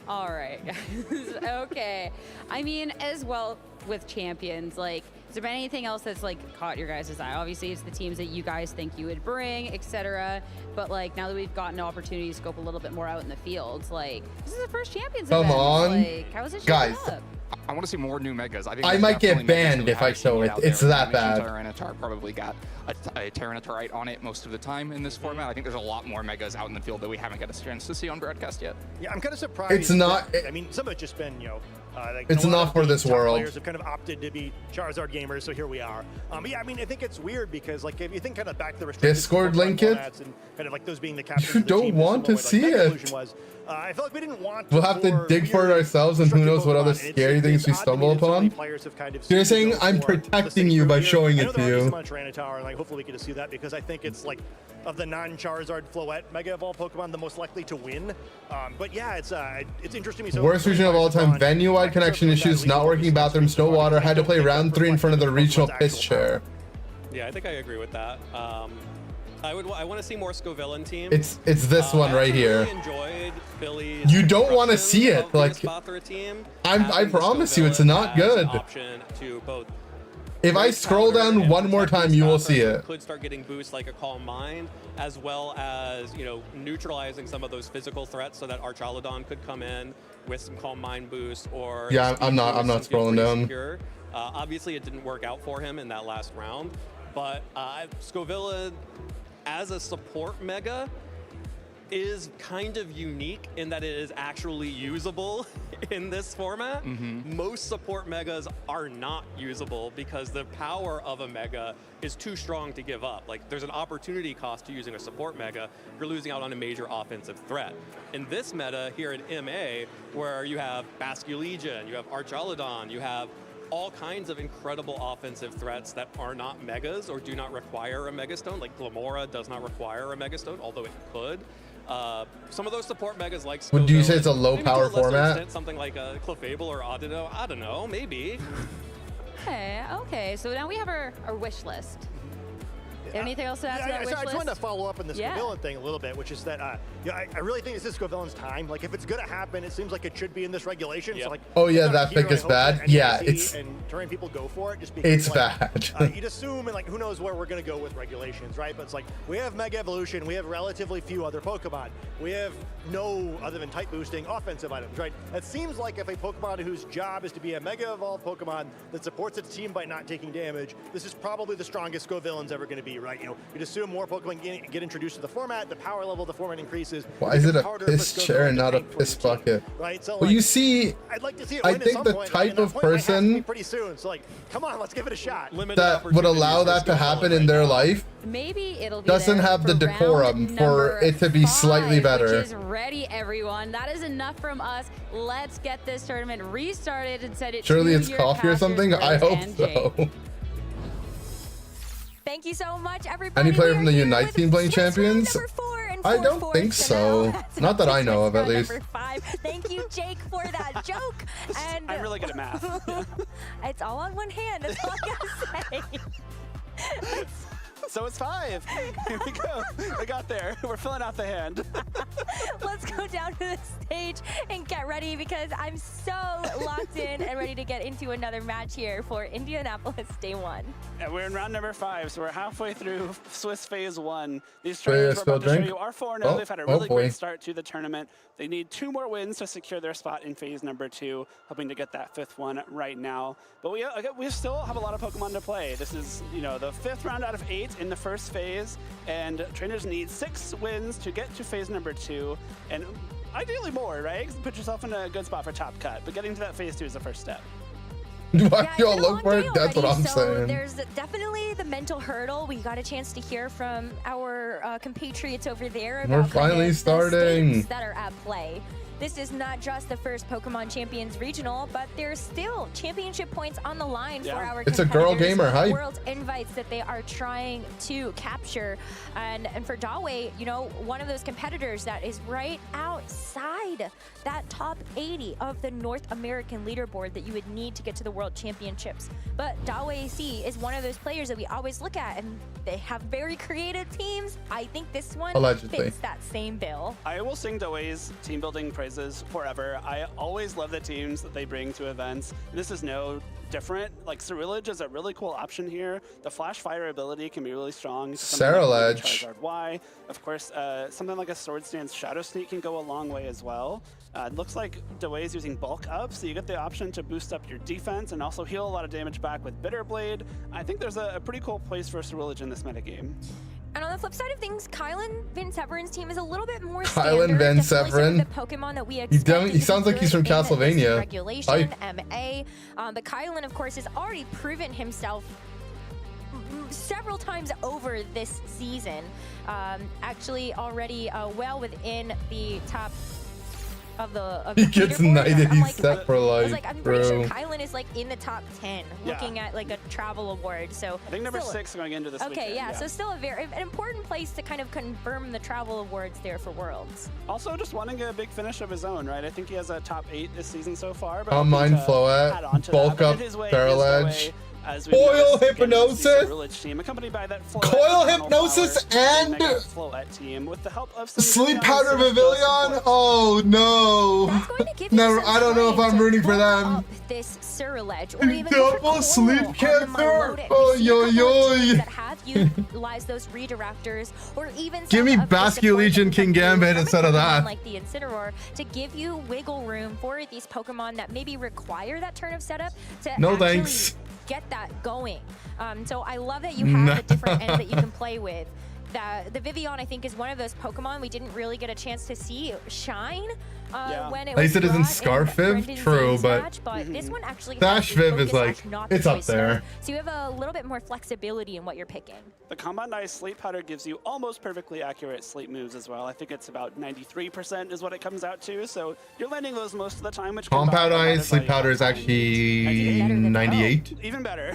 All right, guys. Okay. I mean, as well with champions, like, has there been anything else that's like caught your guys' eye? Obviously, it's the teams that you guys think you would bring, etc. But like, now that we've gotten an opportunity to scope a little bit more out in the fields, like, this is the first champions Come event. on. Like, how is it Guys. shaping up? I want to see more new megas. I think I there's might get definitely megas banned we if I haven't show seen it. out It's there. that I mentioned bad. Tyranitar probably got a Tyranitarite on it most of the time in this format. I think there's a lot more megas out in the field that we haven't got a chance to see on broadcast yet. Yeah, I'm kind of surprised. It's not- I mean, some of it's just been, you know, like It's a lot not of for the this top world. Players have kind of opted to be Charizard gamers, so here we are. But yeah, I mean, I think it's weird because, like, if you think kind of back to the restricted Discord Pokemon link it? formats and kind of like those being the captains You of the don't team, want to similar way, see like, Mega it. Evolution was. I felt like we didn't want. We'll have to for dig for it weird ourselves, and who knows what other restricted Pokemon. scary things we odd to me stumble that so many upon. players have kind of You're seen saying those I'm for the protecting sake you of by weird. showing I it know to there are you. some on Tyranitar, and like hopefully we get to see that because I think it's like of the non-Charizard Floette Mega Evolved Pokemon the most likely to win. But yeah, it's interesting to me. So Worst region of all time. Venue-wide connection issues, not working bathrooms, no water. Had to play round 3 in front of the regional piss chair. Yeah, I think I agree with that. I want to see more Scovillain team. It's this one right here. I enjoyed Billy's You don't want to see it. Like, team. I promise you, it's not good. Option to both. If I scroll down one more time, you will see it. Could start getting boosts like a Calm Mind, as well as, you know, neutralizing some of those physical threats so that Archaludon could come in with some Calm Mind boost or. Yeah, I'm not scrolling down. Obviously, it didn't work out for him in that last round, but Scovilla as a support mega is kind of unique in that it is actually usable in this format. Most support megas are not usable because the power of a mega is too strong to give up. Like, there's an opportunity cost to using a support mega. You're losing out on a major offensive threat. In this meta here in MA, where you have Basculegion, you have Archaludon, you have all kinds of incredible offensive threats that are not megas or do not require a megastone. Like Glamora does not require a megastone, although it could. Some of those support megas like Would you say it's a Scovilla, low maybe to a power lesser format? extent, something like a Clefable or Audino, I don't know, maybe. Okay, so now we have our wish list. Anything else to add to that wish I just list? wanted to follow up on this Yeah. Scovillain thing a little bit, which is that I really think this is Scovillain's time. Like, if it's going to happen, it seems like it should be in this regulation. So, like, Oh, yeah, I'm that here, pick I is hope bad. that Yeah, NEC it's- and turning people go for it just because It's like, bad. you'd assume, and like, who knows where we're going to go with regulations, right? But it's like, we have Mega Evolution, we have relatively few other Pokemon, we have no other than type boosting offensive items, right? It seems like if a Pokemon whose job is to be a Mega Evolved Pokemon that supports its team by not taking damage, this is probably the strongest Scovillain's ever going to be, right? You know, you'd assume more Pokemon get introduced to the format, the power level of the format increases. Why is it a harder for piss Scovillain chair to and not a tank for piss the team, bucket? right? So, Well, like, you see, I'd like to see it I win at think some the point, type and that of point might have to person be pretty soon. So like, come on, let's give it a shot. that would allow that to happen in their life Maybe it'll be doesn't there have the for decorum round for number it to be slightly 5, better. Which is ready, everyone. That is enough from us. Let's get this tournament restarted and set it Surely to it's your coffee or casters, something? I Rose hope and Jake. so. Thank you so much, everybody. Any player We from are the here Unite with team playing Swiss round champions? number 4 and I 4 don't for think so. Chanel. Not that I know of, at Round least. number 5. Thank you, Jake, for that joke. And I'm really good at math. it's all on one hand. That's all I gotta say. So it's 5. Here we go. We got there. We're filling out the hand. Let's go down to the stage and get ready because I'm so locked in and ready to get into another match here for Indianapolis Day 1. And we're in round number 5, so we're halfway through Swiss Phase 1. These Wait, trainers we're still about to show drink? you are 4-0. Oh, They've had a oh really boy. great start to the tournament. They need 2 more wins to secure their spot in Phase number 2, hoping to get that 5th one right now. But we still have a lot of Pokemon to play. This is, you know, the 5th round out of 8 in the first phase, and trainers need 6 wins to get to Phase number 2, and ideally more, right? Put yourself in a good spot for top cut, but getting to that Phase 2 is the first step. Why y'all look for it? That's what I'm so saying. There's definitely the mental hurdle. We got a chance to hear from our compatriots over there about We're kind finally of starting. the stakes that are at play. This is not just the first Pokemon Champions Regional, but there's still championship points on the line for our It's a girl competitors, gamer, hype. World invites that they are trying to capture. And for Dawei, you know, one of those competitors that is right outside that top 80 of the North American leaderboard that you would need to get to the World Championships. But Dawei C is one of those players that we always look at, and they have very creative teams. I think this one Allegedly. fits that same bill. I will sing Dawei's team building praises forever. I always love the teams that they bring to events. This is no different. Like, Ceruledge is a really cool option here. The Flash Fire ability can be really strong. Ceruledge. Charizard Y. Of course, something like a Sword Stance Shadow Sneak can go a long way as well. It looks like Dawei is using bulk up, so you get the option to boost up your defense and also heal a lot of damage back with Bitter Blade. I think there's a pretty cool place for Ceruledge in this metagame. And on the flip side of things, Kylan Van Severin's team is a little bit more Kylan standard. Van Definitely some of Severin. the Pokemon that we expect. He sounds like he's from Castlevania. Regulation, Hype. MA. But Kylan, of course, has already proven himself several times over this season. Actually, already well within the top of the He gets leaderboard. knighted. I'm He's like, set for I was life, like, I'm pretty bro. sure Kylan is like in the top 10, Yeah. looking at like a travel award. So I think number still- 6 going into this Okay, weekend. yeah, so still an important place to kind of confirm the travel awards there for Worlds. Also, just wanting a big finish of his own, right? I think he has a top 8 this season so far. But Calm Mind, add on Floette, to bulk that. But up, his way is Barrel the Edge. way. as we Coil Hypnosis, Ceruledge team, accompanied by that Coil Hypnosis, and Floette team with the help of Sleep Powder Pavilion. Oh no! Never. I don't know if I'm rooting for them. This Ceruledge, or even Double Sleep Cancer. Oh yo yo. That have utilized those redirectors, or even Give me Basculegion King Gambit instead of that. Like the Incineroar, to give you wiggle room for these Pokemon that maybe require that turn of setup to actually get that going. So I love that you have a different end that you can play with. The Vivillon, I think, is one of those Pokemon we didn't really get a chance to see shine when it was At least it isn't Scarf Viv, true, but this one actually Dash Viv is like, it's up there. So you have a little bit more flexibility in what you're picking. The Combat Ice Sleep Powder gives you almost perfectly accurate sleep moves as well. I think it's about 93% is what it comes out to, so you're landing those most of the time, which Compound Ice Sleep Powder is actually 98. Even better.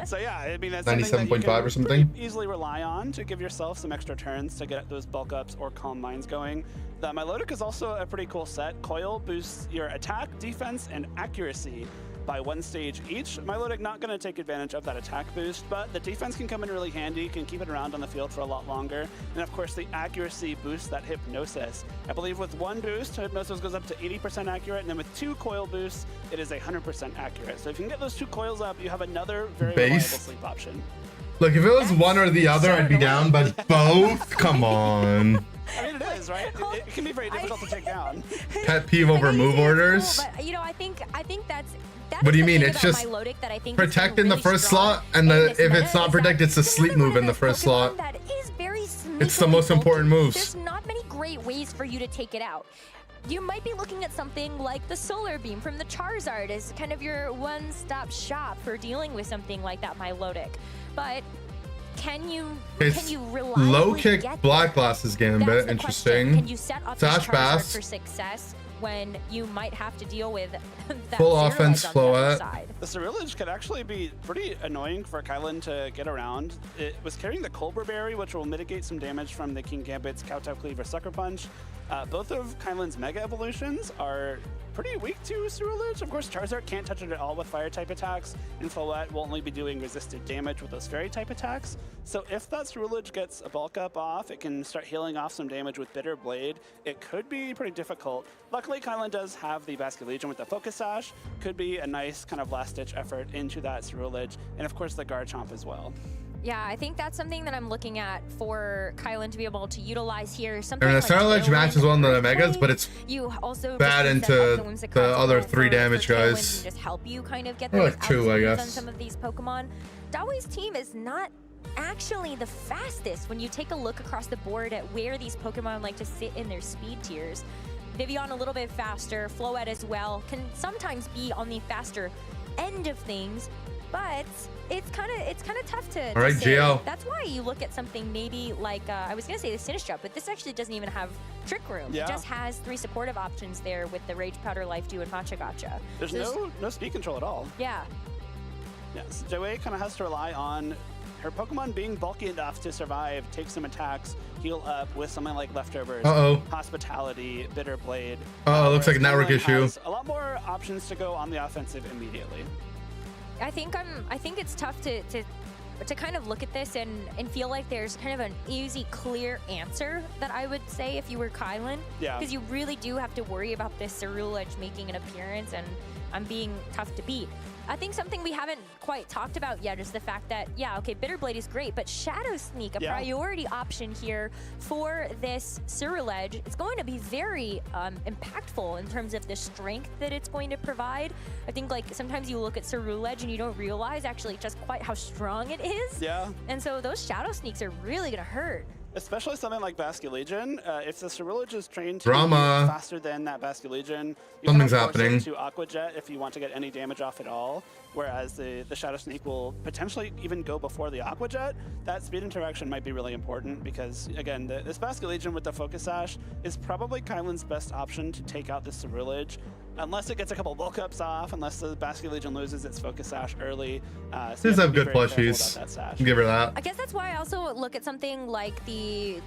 So yeah, I mean, that's 97.5 or something. Easily rely on to give yourself some extra turns to get those bulk ups or calm minds going. The Milotic is also a pretty cool set. Coil boosts your attack, defense, and accuracy by 1 stage each. Milotic not going to take advantage of that attack boost, but the defense can come in really handy, can keep it around on the field for a lot longer. And of course, the accuracy boosts that Hypnosis. I believe with 1 boost, Hypnosis goes up to 80% accurate, and then with 2 coil boosts, it is 100% accurate. So if you can get those 2 coils up, you have another very reliable sleep option. Look, if it was one or the other, I'd be down, but both? Come on. I mean, it is, right? It can be very difficult to take down. Pet peeve over move orders? Cool, but, you know, I think that's what do you mean? It's just protect in the first slot, and if it's not protect, it's the sleep move in the first slot. That is very it's the most important moves. There's not many great ways for you to take it out. You might be looking at something like the Solar Beam from the Charizard as kind of your one-stop shop for dealing with something like that Milotic. But can you reliably low kick get Black Glasses Gambit? Interesting. Can you set up Sash Charizard Bass for success when you might have to deal with that full Ceruledge offense on the other Floette. side? The Ceruledge could actually be pretty annoying for Kylan to get around. It was carrying the Colbur Berry, which will mitigate some damage from the King Gambit's Kowtow Cleaver Sucker Punch. Both of Kylan's Mega Evolutions are pretty weak to Ceruledge. Of course, Charizard can't touch it at all with Fire-type attacks, and Floette will only be doing resisted damage with those Fairy-type attacks. So if that Ceruledge gets a bulk up off, it can start healing off some damage with Bitter Blade. It could be pretty difficult. Luckily, Kylan does have the Basculegion with the Focus Sash. Could be a nice kind of last-ditch effort into that Ceruledge, and of course the Garchomp as well. Yeah, I think that's something that I'm looking at for Kylan to be able to utilize here. Something I mean, the like Ceruledge matches one of the Megas, but it's you also bad into the other 3 damage guys. Just help you kind of get Or those like 2, I on guess. some of these Pokemon. Dawei's team is not actually the fastest when you take a look across the board at where these Pokemon like to sit in their speed tiers. Vivillon a little bit faster, Floette as well, can sometimes be on the faster end of things, but it's kind of tough to All right, say. GL. That's why you look at something maybe like I was gonna say the Sinistcha, but this actually doesn't even have Trick Room. Yeah. It just has 3 supportive options there with the Rage Powder, Life Dew, and Hachagacha. There's no speed control at all. Yeah. Yes, Dawei kind of has to rely on her Pokemon being bulky enough to survive, take some attacks, heal up with something like Leftovers, Hospitality, Bitter Blade. Looks like a network Kylan issue. has a lot more options to go on the offensive immediately. I think it's tough to kind of look at this and feel like there's kind of an easy, clear answer that I would say if you were Kylan. Yeah. Because you really do have to worry about this Ceruledge making an appearance and being tough to beat. I think something we haven't quite talked about yet is the fact that, yeah, okay, Bitter Blade is great, but Shadow Sneak, a priority option here for this Ceruledge, it's going to be very impactful in terms of the strength that it's going to provide. I think like sometimes you look at Ceruledge and you don't realize actually just quite how strong it is. Yeah. And so those Shadow Sneaks are really going to hurt. Especially something like Basculegion. If the Ceruledge is trained to Drama. be faster than that Basculegion, you Something's can force happening. it to Aqua Jet if you want to get any damage off at all. Whereas the Shadow Sneak will potentially even go before the Aqua Jet. That speed interaction might be really important because, again, this Basculegion with the Focus Sash is probably Kylan's best option to take out the Ceruledge. Unless it gets a couple bulk ups off, unless the Basculegion loses its Focus Sash early. These have good plushies. Give her that. I guess that's why I also look at something like the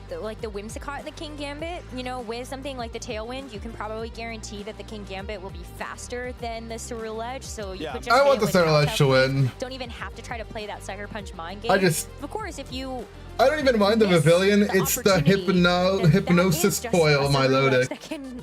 the Whimsicott and the King Gambit. You know, with something like the Tailwind, you can probably guarantee that the King Gambit will be faster than the Ceruledge. So you could just I want the Ceruledge to win. Don't even have to try to play that Sucker Punch mind game. Of course, if you I don't even mind the Pavilion. It's the hypnosis foil of my Lodic. that can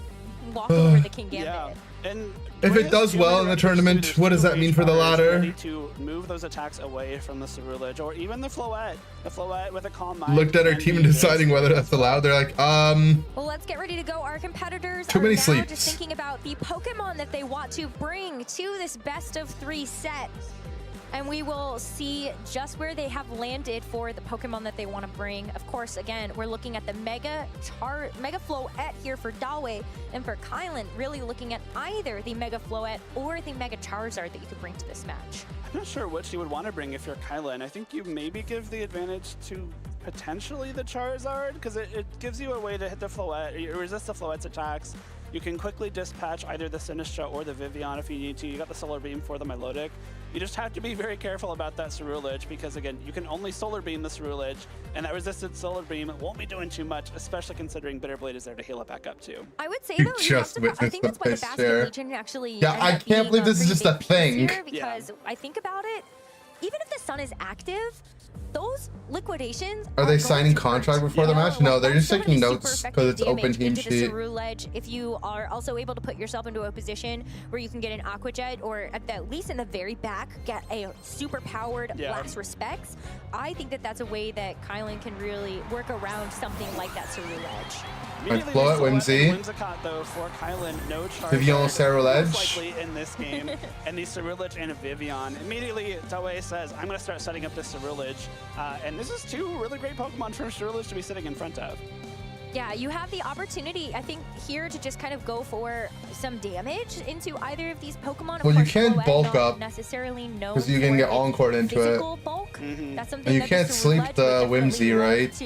walk over the King Gambit. And if it does well in the tournament, what does that mean for the ladder? To move those attacks away from the Ceruledge or even the Floette. The Floette with a Calm Mind. Looked at our team and deciding whether that's allowed. They're like, Well, let's get ready to go. Our competitors too many are now sleeps. just thinking about the Pokemon that they want to bring to this best of 3 set. And we will see just where they have landed for the Pokemon that they want to bring. Of course, again, we're looking at the Mega Floette here for Dawei, and for Kylan, really looking at either the Mega Floette or the Mega Charizard that you could bring to this match. I'm not sure what you would want to bring if you're Kylan. I think you maybe give the advantage to potentially the Charizard, because it gives you a way to hit the Floette, you resist the Floette's attacks. You can quickly dispatch either the Sinistra or the Vivian if you need to. You got the Solar Beam for the Milotic. You just have to be very careful about that Ceruledge because, again, you can only Solar Beam the Ceruledge, and that resisted Solar Beam won't be doing too much, especially considering Bitter Blade is there to heal it back up too. I would say, though, I think that's why the Basket Legion actually I can't believe this is just a thing. Because I think about it, even if the Sun is active, those liquidations Are they signing contract before the match? No, they're just taking notes because it's open team sheet. Ceruledge, if you are also able to put yourself into a position where you can get an Aqua Jet, or at least in the very back, get a super powered Last Respects, I think that that's a way that Kylan can really work around something like that Ceruledge. Floette, Whimsy. Whimsicott, though, for Kylan, no Charizard. Vivian, Ceruledge. Most likely in this game, and the Ceruledge and a Vivian. Immediately, Dawei says, I'm going to start setting up this Ceruledge. And this is 2 really great Pokemon for Ceruledge to be sitting in front of. Yeah, you have the opportunity, I think, here to just kind of go for some damage into either of these Pokemon. Well, you can't bulk up necessarily because you can get Encored into it. Bulk. That's something and you that can't sleep the Whimsy, right? To,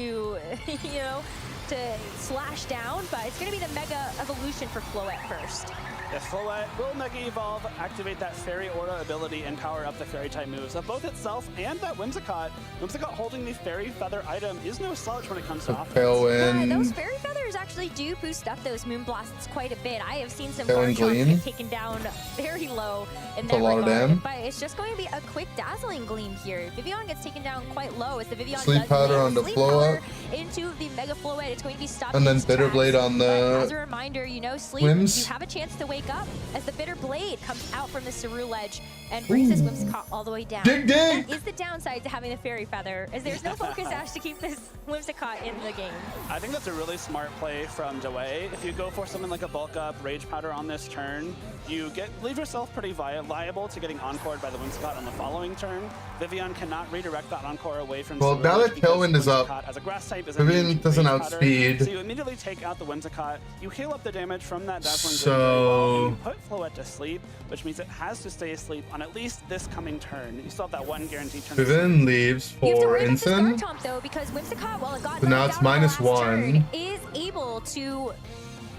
you know, to slash down, but it's going to be the Mega Evolution for Floette first. The Floette will Mega Evolve, activate that Fairy Aura ability, and power up the Fairy-type moves of both itself and that Whimsicott. Whimsicott holding the Fairy Feather item is no slouch when it comes to offense. Those Fairy Feathers actually do boost up those Moonblasts quite a bit. I have seen some Garchomp get taken down very low in that regard, but it's just going to be a quick Dazzling Gleam here. Vivian gets taken down quite low as the Vivian Sleep Powder on the Floette into the Mega Floette. It's going to be stopped. And then Bitter Blade on the as a reminder, you know, Sleep, Whims. you have a chance to wake up as the Bitter Blade comes out from the Ceruledge and brings this Whimsicott all the way down. Dig, dig. That is the downside to having the Fairy Feather, as there's no Focus Sash to keep this Whimsicott in the game. I think that's a really smart play from Dawei. If you go for something like a Bulk Up, Rage Powder on this turn, you leave yourself pretty liable to getting Encored by the Whimsicott on the following turn. Vivian cannot redirect that Encore away from Well, now that Tailwind is up, as a grass type is Vivian doesn't outspeed. So you immediately take out the Whimsicott, you heal up the damage from that Dazzling So you put Floette to sleep, which means it has to stay asleep on at least this coming turn. You still have that one guaranteed turn. Vivian leaves for Ensign. Though, because Whimsicott, while it got So now it's -1. is able to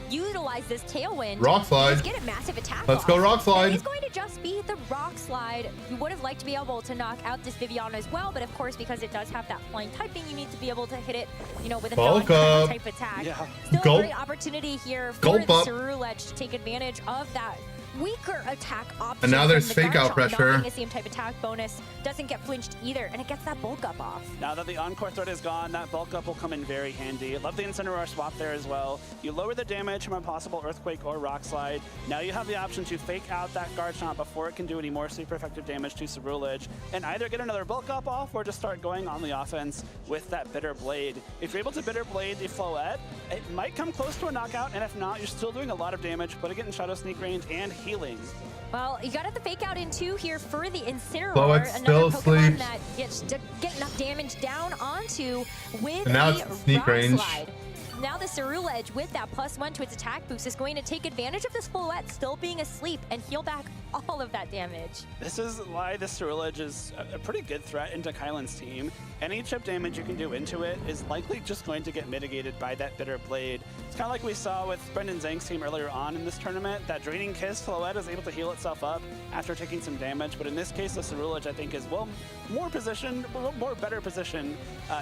utilize this Tailwind. Rock Slide. Get a massive attack. Let's go Rock Slide. It's going to just be the Rock Slide. You would have liked to be able to knock out this Vivian as well, but of course, because it does have that flying typing, you need to be able to hit it, you know, with a type attack. Yeah. Still a great opportunity here for the Ceruledge to take advantage of that weaker attack option. And now there's fake out Garchomp. pressure. Not the same type attack bonus, doesn't get flinched either, and it gets that bulk up off. Now that the Encore threat is gone, that bulk up will come in very handy. Love the Incineroar swap there as well. You lower the damage from a possible Earthquake or Rock Slide. Now you have the option to fake out that Garchomp before it can do any more super effective damage to Ceruledge, and either get another bulk up off or just start going on the offense with that Bitter Blade. If you're able to Bitter Blade the Floette, it might come close to a knockout, and if not, you're still doing a lot of damage, but again, Shadow Sneak range and healing. Well, you got the fake out in 2 here for the Incineroar. Floette another still Pokemon sleeps. that gets to get enough damage down onto with And now the it's sneak Rock range. Slide. Now the Ceruledge with that +1 to its attack boost is going to take advantage of this Floette still being asleep and heal back all of that damage. This is why the Ceruledge is a pretty good threat into Kylan's team. any chip damage you can do into it is likely just going to get mitigated by that Bitter Blade. It's kind of like we saw with Brendan Zhang's team earlier on in this tournament. That Draining Kiss, Floette is able to heal itself up after taking some damage, but in this case, the Cerulege, I think, is, well, more better positioned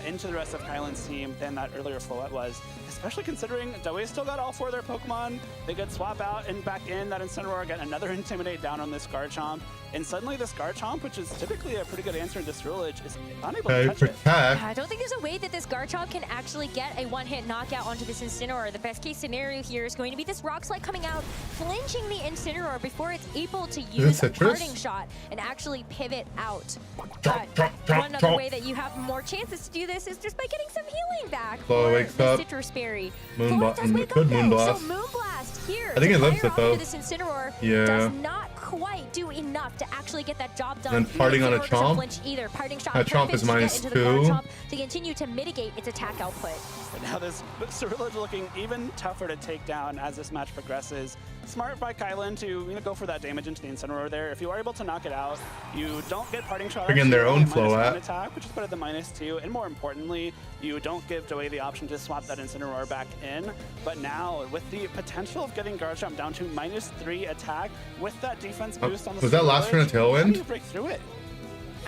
into the rest of Kylan's team than that earlier Floette was, especially considering Dawei still got all 4 of their Pokemon. They could swap out and back in that Incineroar, get another Intimidate down on this Garchomp, and suddenly this Garchomp, which is typically a pretty good answer to Cerulege, is unable to touch it. I don't think there's a way that this Garchomp can actually get a one-hit knockout onto this Incineroar. The best case senorio here is going to be this Rock Slide coming out, flinching the Incineroar before it's able to use a Parting Shot and actually pivot out. One other way that you have more chances to do this is just by getting some healing back Flo wakes the up. Citrus Berry. Good Moonblast. So Moonblast here. I think it lives it though. This Incineroar Yeah. does not quite do enough to actually get that job done. And then parting on a Chomp. Either. Parting Shot That Chomp is perfect to get into the -2. Garchomp to continue to mitigate its attack output. But now this Cerulege looking even tougher to take down as this match progresses. Smart by Kylan to go for that damage into the Incineroar there. If you are able to knock it out, you don't get Parting Shot. Bring in their own -1 Floette. attack, which is better than -2, and more importantly, you don't give Dawei the option to swap that Incineroar back in. But now, with the potential of getting Garchomp down to -3 attack, with that defense boost on the Was that last turn a Cerulege, how Tailwind? do you break through it?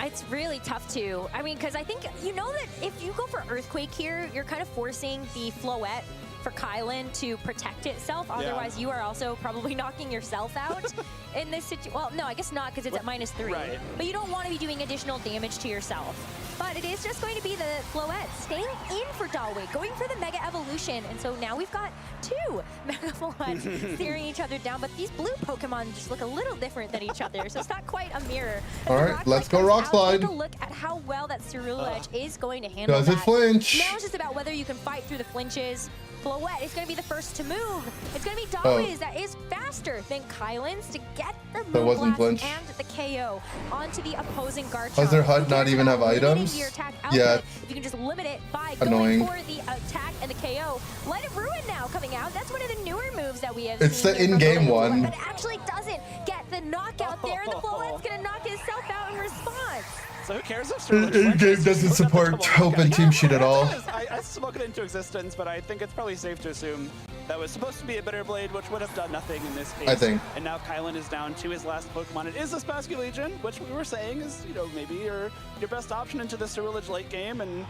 It's really tough to. I mean, because I think, you know that if you go for Earthquake here, you're kind of forcing the Floette for Kylan to protect itself. Otherwise, you are also probably knocking yourself out in this situation. Well, no, I guess not, because it's at -3. Right. But you don't want to be doing additional damage to yourself. But it is just going to be the Floette staying in for Dawei, going for the Mega Evolution. And so now we've got 2 Mega Floettes staring each other down. But these blue Pokemon just look a little different than each other. So it's not quite a mirror. All right, let's go Rock Slide. Take a look at how well that Cerulege is going to handle Does that. it flinch? Now it's just about whether you can fight through the flinches. Floette is going to be the first to move. It's going to be Dawei's that is faster than Kylan's to get the That wasn't Moonblast flinch. and the KO onto the opposing Garchomp. Does their HUD not It's even have about limiting items? your attack Yeah. output. If you can just limit it by Annoying. going for the attack and the KO. Let It Ruin now coming out. That's one of the newer moves that we have It's seen the here from in-game Floette, one. But it actually doesn't get the knockout there, and the Floette's going to knock itself out in response. So who cares if Cerulege In-game flinches? doesn't Just look at the support open team sheet at all. I spoke it into existence, but I think it's probably safe to assume that was supposed to be a Bitter Blade, which would have done nothing in this case. I think. And now Kylan is down to his last Pokemon. It is the Spassky Legion, which we were saying is, maybe your best option into the Cerulege late game, and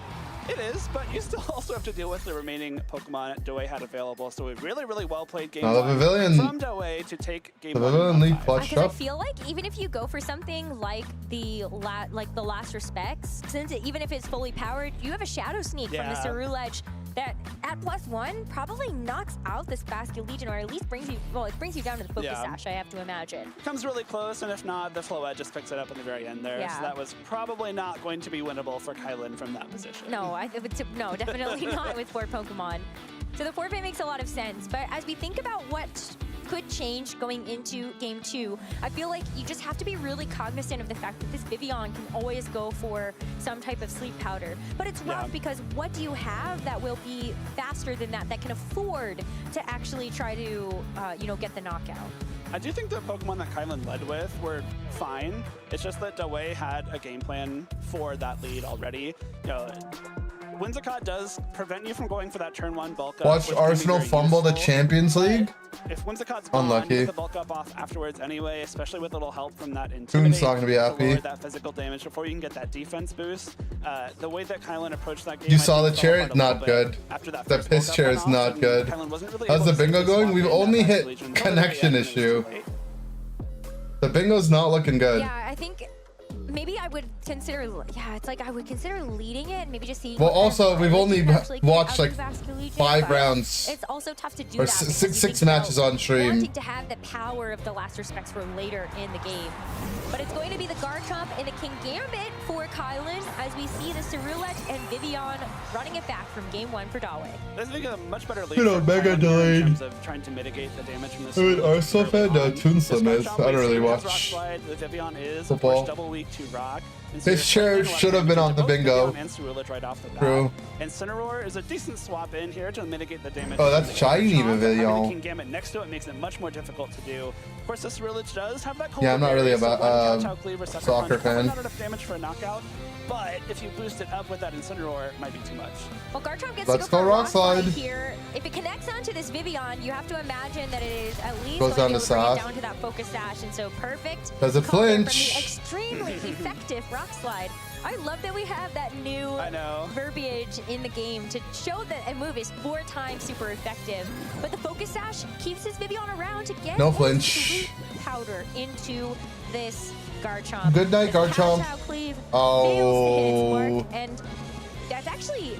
it is, but you still also have to deal with the remaining Pokemon Dawei had available. So a really, really well played game Now the one Pavilion- from Dawei to take game The one. Pavilion League Because flushed Because I up. feel like even if you go for something like the Last Respects, since even if it's fully powered, you have a Shadow Sneak from the Yeah. Cerulege that at +1 probably knocks out the Spassky Legion, or at least brings you down to the Focus Sash, I have to imagine. Comes really close, and if not, the Floette just picks it up in the very end there. Yeah. So that was probably not going to be winnable for Kylan from that position. No, no, definitely not with 4 Pokemon. So the forfeit makes a lot of sense, but as we think about what could change going into game 2, I feel like you just have to be really cognizant of the fact that this Vivillon can always go for some type of sleep powder. But it's rough because what do you have that will be faster than that can afford to actually try to, get the knockout? I do think the Pokemon that Kylan led with were fine. It's just that Dawei had a game plan for that lead already. Whimsicott does prevent you from going for that turn 1 bulk up. Watched which can be Arsenal very fumble the useful. Champions League. If Whimsicott's gone, Unlucky. you get the bulk up off afterwards anyway, especially with a little help from that Toon's Intimidate not gonna be to happy. lower that physical damage before you can get that defense boost. The way that Kylan approached that game, You I saw think the fell chair? apart a Not little good. bit after that The first piss bulk up chair went is off, not and good. Kylan wasn't really How's able the to bingo stick to going? swap We've in only that hit Legion until the very connection end, and it was issue. too late. The bingo's not looking good. Yeah, I think maybe I would consider, I would consider leading it, maybe just seeing. Well, what kind of also, we've damage only you can actually get watched out like of Vascular Legion, 5 but rounds. It's also tough to do Or that. because six you think matches about on stream. Wanting to have the power of the Last Respects for later in the game. But it's going to be the Garchomp and the Kingambit for Kylan as we see the Cerulege and Vivillon running it back from game 1 for Dawei. This is a much better lead You know, for mega Kylan here delayed. in terms of trying to mitigate the damage from this. I mean, Arsenal fan, Toon Slim is. I don't really watch The Vivillon is football. of course, double weak to rock. And so This chair should have been on the bingo. And Cerulege right off the bat. True. And Incineroar is a decent swap in here to mitigate the damage. Oh, that's from the shiny Garchomp, but having Vivillon. the Kingambit next to it makes it much more difficult to do. Of course, this Ceruledge does have that cold. Yeah, I'm not really about soccer fan. Not enough damage for a knockout, but if you boost it up with that Incineroar, it might be too much. Well, Garchomp gets Let's to go go for Rock Slide here. If it connects onto this Vivian, you have to imagine that it is at least goes going down to to bring it Sash. down to that focus dash, and so perfect. Does it cover from the flinch? extremely effective Rock Slide. I love that we have that new verbiage in the game to show that a move is 4 times super effective. But the focus dash keeps his Vivian around to get No a flinch. Sleep Powder into this Garchomp. Good night, The Garchomp. Kowtow Cleave fails to hit its Oh, mark, and that's actually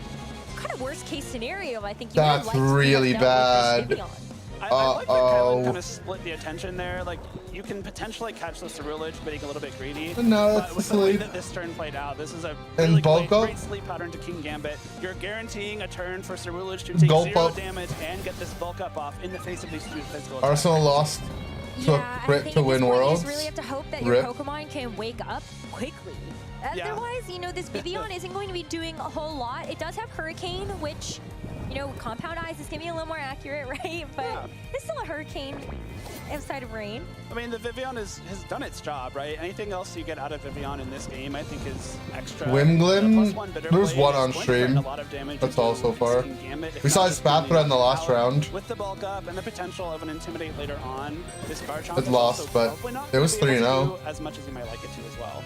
kind of worst case scenario. I think you that's would have liked really to have dealt with bad. this Vivian. I like that Kylan kind of split the attention there. Like, you can potentially catch the Ceruledge being a little bit greedy. No, but it's with the way sleep. that this turn played out, this is a And really bulk up? great sleep pattern to King Gambit. You're guaranteeing a turn for Ceruledge to take Gulp 0 up. damage and get this bulk up off in the face of these 2 physical Arsenal lost to a crit to win Worlds. You just really have to hope that Rip. your Pokemon can wake up quickly. Yeah. Otherwise, you know, this Vivian isn't going to be doing a whole lot. It does have Hurricane, which, you know, Compound Eyes is going to be a little more accurate, right? But it's still a Hurricane outside of Rain. I mean, the Vivian has done its job, right? Anything else you get out of Vivian in this game, I think, is extra. Wimglin, Bitter there was Blade one is on going to stream. threaten a lot of damage That's all so far. King Gambit, if We not saw just Spathra in the last round. With the bulk up and the potential of an Intimidate later on, this Garchomp It is lost, also but probably not it was gonna be able to 3-0. do as much as you might like it to as well.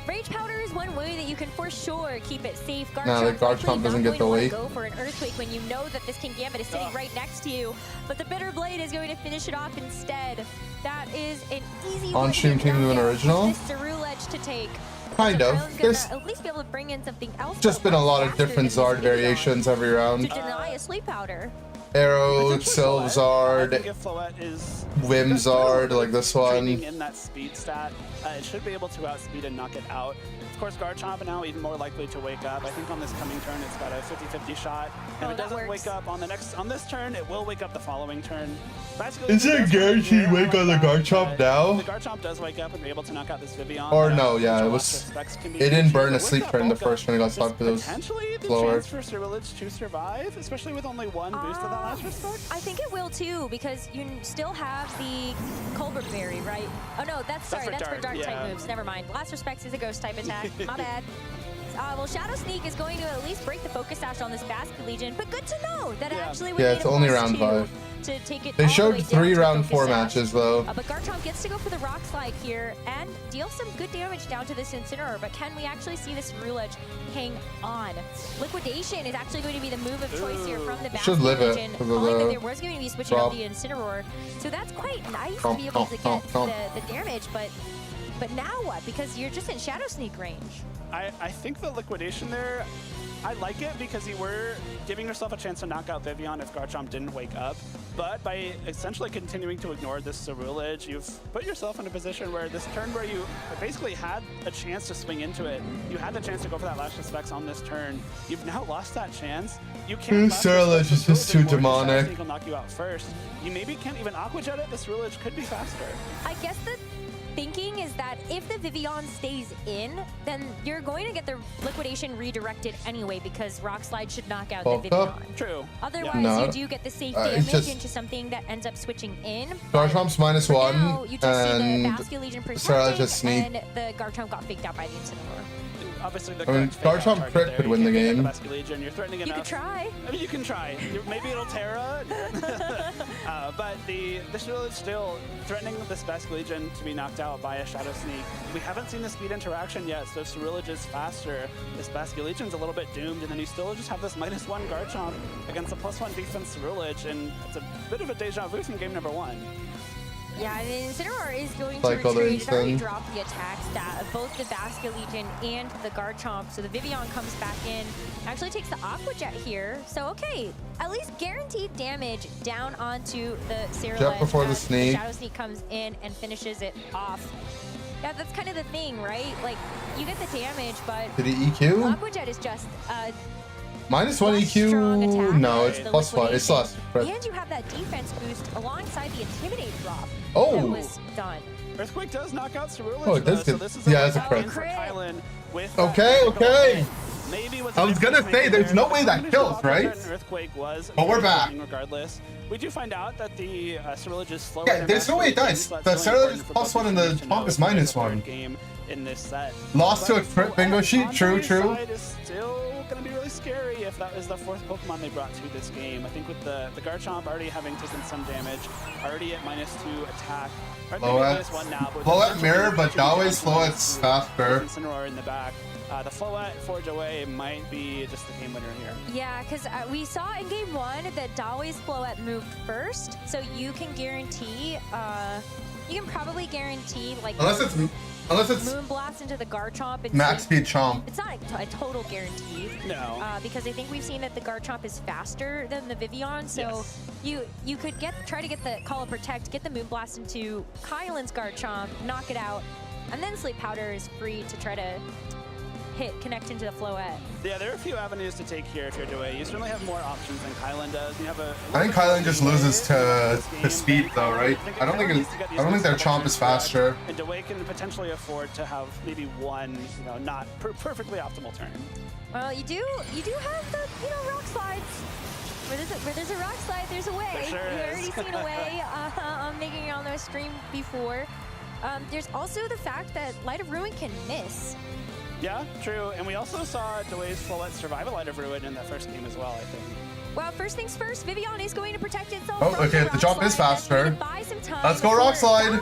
Rage Powder is one way that you can for sure keep it safe. Nah, the Garchomp likely doesn't not get the going to weight. wanna go for an Earthquake when you know that this King Gambit is sitting right next to you, but the Bitter Blade is going to finish it off instead. That is an easy On stream King of an original? This Ceruledge to take. Kind of. Kylan's gonna There's at least be able to bring in something else. just been a lot of different Zard variations every to round. deny a Sleep Powder. Arrow, I think Sylvezard, if Floette is Whimzard, like this trading one. in that speed stat, it should be able to outspeed and knock it out. Of course, Garchomp now even more likely to wake up. I think on this coming turn, it's got a 50-50 shot. If it doesn't wake up on this turn, it will wake up the following turn. Basically, Is it a guaranteed wake on the Garchomp now? The Garchomp does wake up and be able to knock out this Vivian. Or no, yeah, it was. It didn't burn a sleep turn the first turn it got stopped, but it was Potentially the slower. chance for Ceruledge to survive, especially with only 1 boost of that last respect. I think it will too, because you still have the Colbert Berry, right? Oh no, that's for dark type yeah. moves. Never mind. Last Respects is a ghost type attack. My bad. Well, Shadow Sneak is going to at least break the Focus Sash on this Basket Legion, but good to know that actually we Yeah, made it's a only plus round 2 5. to take it They all the showed way 3 down to round Focus 4 Sash. matches though. But Garchomp gets to go for the Rock Slide here and deal some good damage down to this Incineroar, but can we actually see this Ceruledge hang on? Liquidation is actually going to be the move of choice here from the Basket Should live it Legion, because of calling that the there was going to be switching drop. out the Incineroar. So that's quite nice to be able to get the damage, but now what? Because you're just in Shadow Sneak range. I think the liquidation there, I like it because you were giving yourself a chance to knock out Vivian if Garchomp didn't wake up. But by essentially continuing to ignore this Ceruledge, you've put yourself in a position where this turn where you basically had a chance to swing into it, you had the chance to go for that Lash Specs on this turn. You've now lost that chance. You can't. Ceruledge is just too demonic. Will knock you out first. You maybe can't even Aqua Jet it. This Ceruledge could be faster. I guess the thinking is that if the Vivian stays in, then you're going to get the liquidation redirected anyway because Rock Slide should knock out the Bulk Vivian. up? True. Otherwise, No. you do get the safe It's damage just- into something that ends up switching in. Garchomp's -1 Now, you just see the and Basket Legion Ceruledge protecting, is sneak. and the Garchomp got faked out by the Incineroar. Obviously, the I mean, correct fake out Garchomp target crit there. could You win the can't get game. Basket Legion. You're threatening You enough. could try. I mean, you can try. Maybe it'll Terra. But the Ceruledge still threatening this Basket Legion to be knocked out by a Shadow Sneak. We haven't seen the speed interaction yet, so if Ceruledge is faster, this Basket Legion's a little bit doomed, and then you still just have this -1 Garchomp against a +1 defense Ceruledge, and it's a bit of a deja vu from game number 1. Yeah, I mean, Incineroar is going Like to other retreat. It's already thing. dropped the attack stat of both the Basket Legion and the Garchomp. So the Vivian comes back in, actually takes the Aqua Jet here. So, okay, at least guaranteed damage down onto the Ceruledge. Jet before the as Sneak. Shadow Sneak comes in and finishes it off. Yeah, that's kind of the thing, right? Like, you get the damage, but Did he EQ? Aqua Jet is just -1 EQ? No, it's the +1. It's less. and you have that defense boost alongside the Intimidate drop Oh. that was done. Earthquake does knock out Ceruledge. Oh, it does though, so get- this is yeah, it's a win crit. for Kylan with Okay, that critical okay. hit. maybe was I was gonna say, there's no way that kills, right? Earthquake was. But we're back. Regardless, we do find out that the Cerulege is slower. Yeah, there's no way it dies. The Cerulege is +1 and the Chomp is -1. Game in this set. Lost to a crit bingo sheet. True, true. Is still going to be really scary if that is the 4th Pokemon they brought to this game. I think with the Garchomp already having taken some damage, already at -2 attack. Floette. Floette mirror, but always Floette's faster. Incineroar in the back. The Floette Forge Away might be just the game winner here. Yeah, because we saw in game 1 that Dawei's Floette moved first, so you can guarantee, you can probably guarantee like Unless it's Moonblast into the Garchomp. And max speed Chomp. It's not a total guarantee. No. Because I think we've seen that the Garchomp is faster than the Vivillon, so you could try to get the Call of Protect, get the Moonblast into Kylan's Garchomp, knock it out, and then Sleep Powder is free to try to connect into the Floette. Yeah, there are a few avenues to take here if you're Dewey. You certainly have more options than Kylan does. You have I think Kylan just loses to speed though, right? I don't think their Chomp is faster. And Dewey can potentially afford to have maybe one, not perfectly optimal turn. Well, you do have the rock slides. Where there's a rock slide, there's a way. There sure We've already seen a way on making it on the stream before. There's also the fact that Light of Ruin can miss. Yeah, true. And we also saw Dewey's Floette survive a Light of Ruin in that first game as well, I think. Well, first things first, Vivillon is going to protect itself. Oh, okay, the jump is faster. Let's go Rock Slide.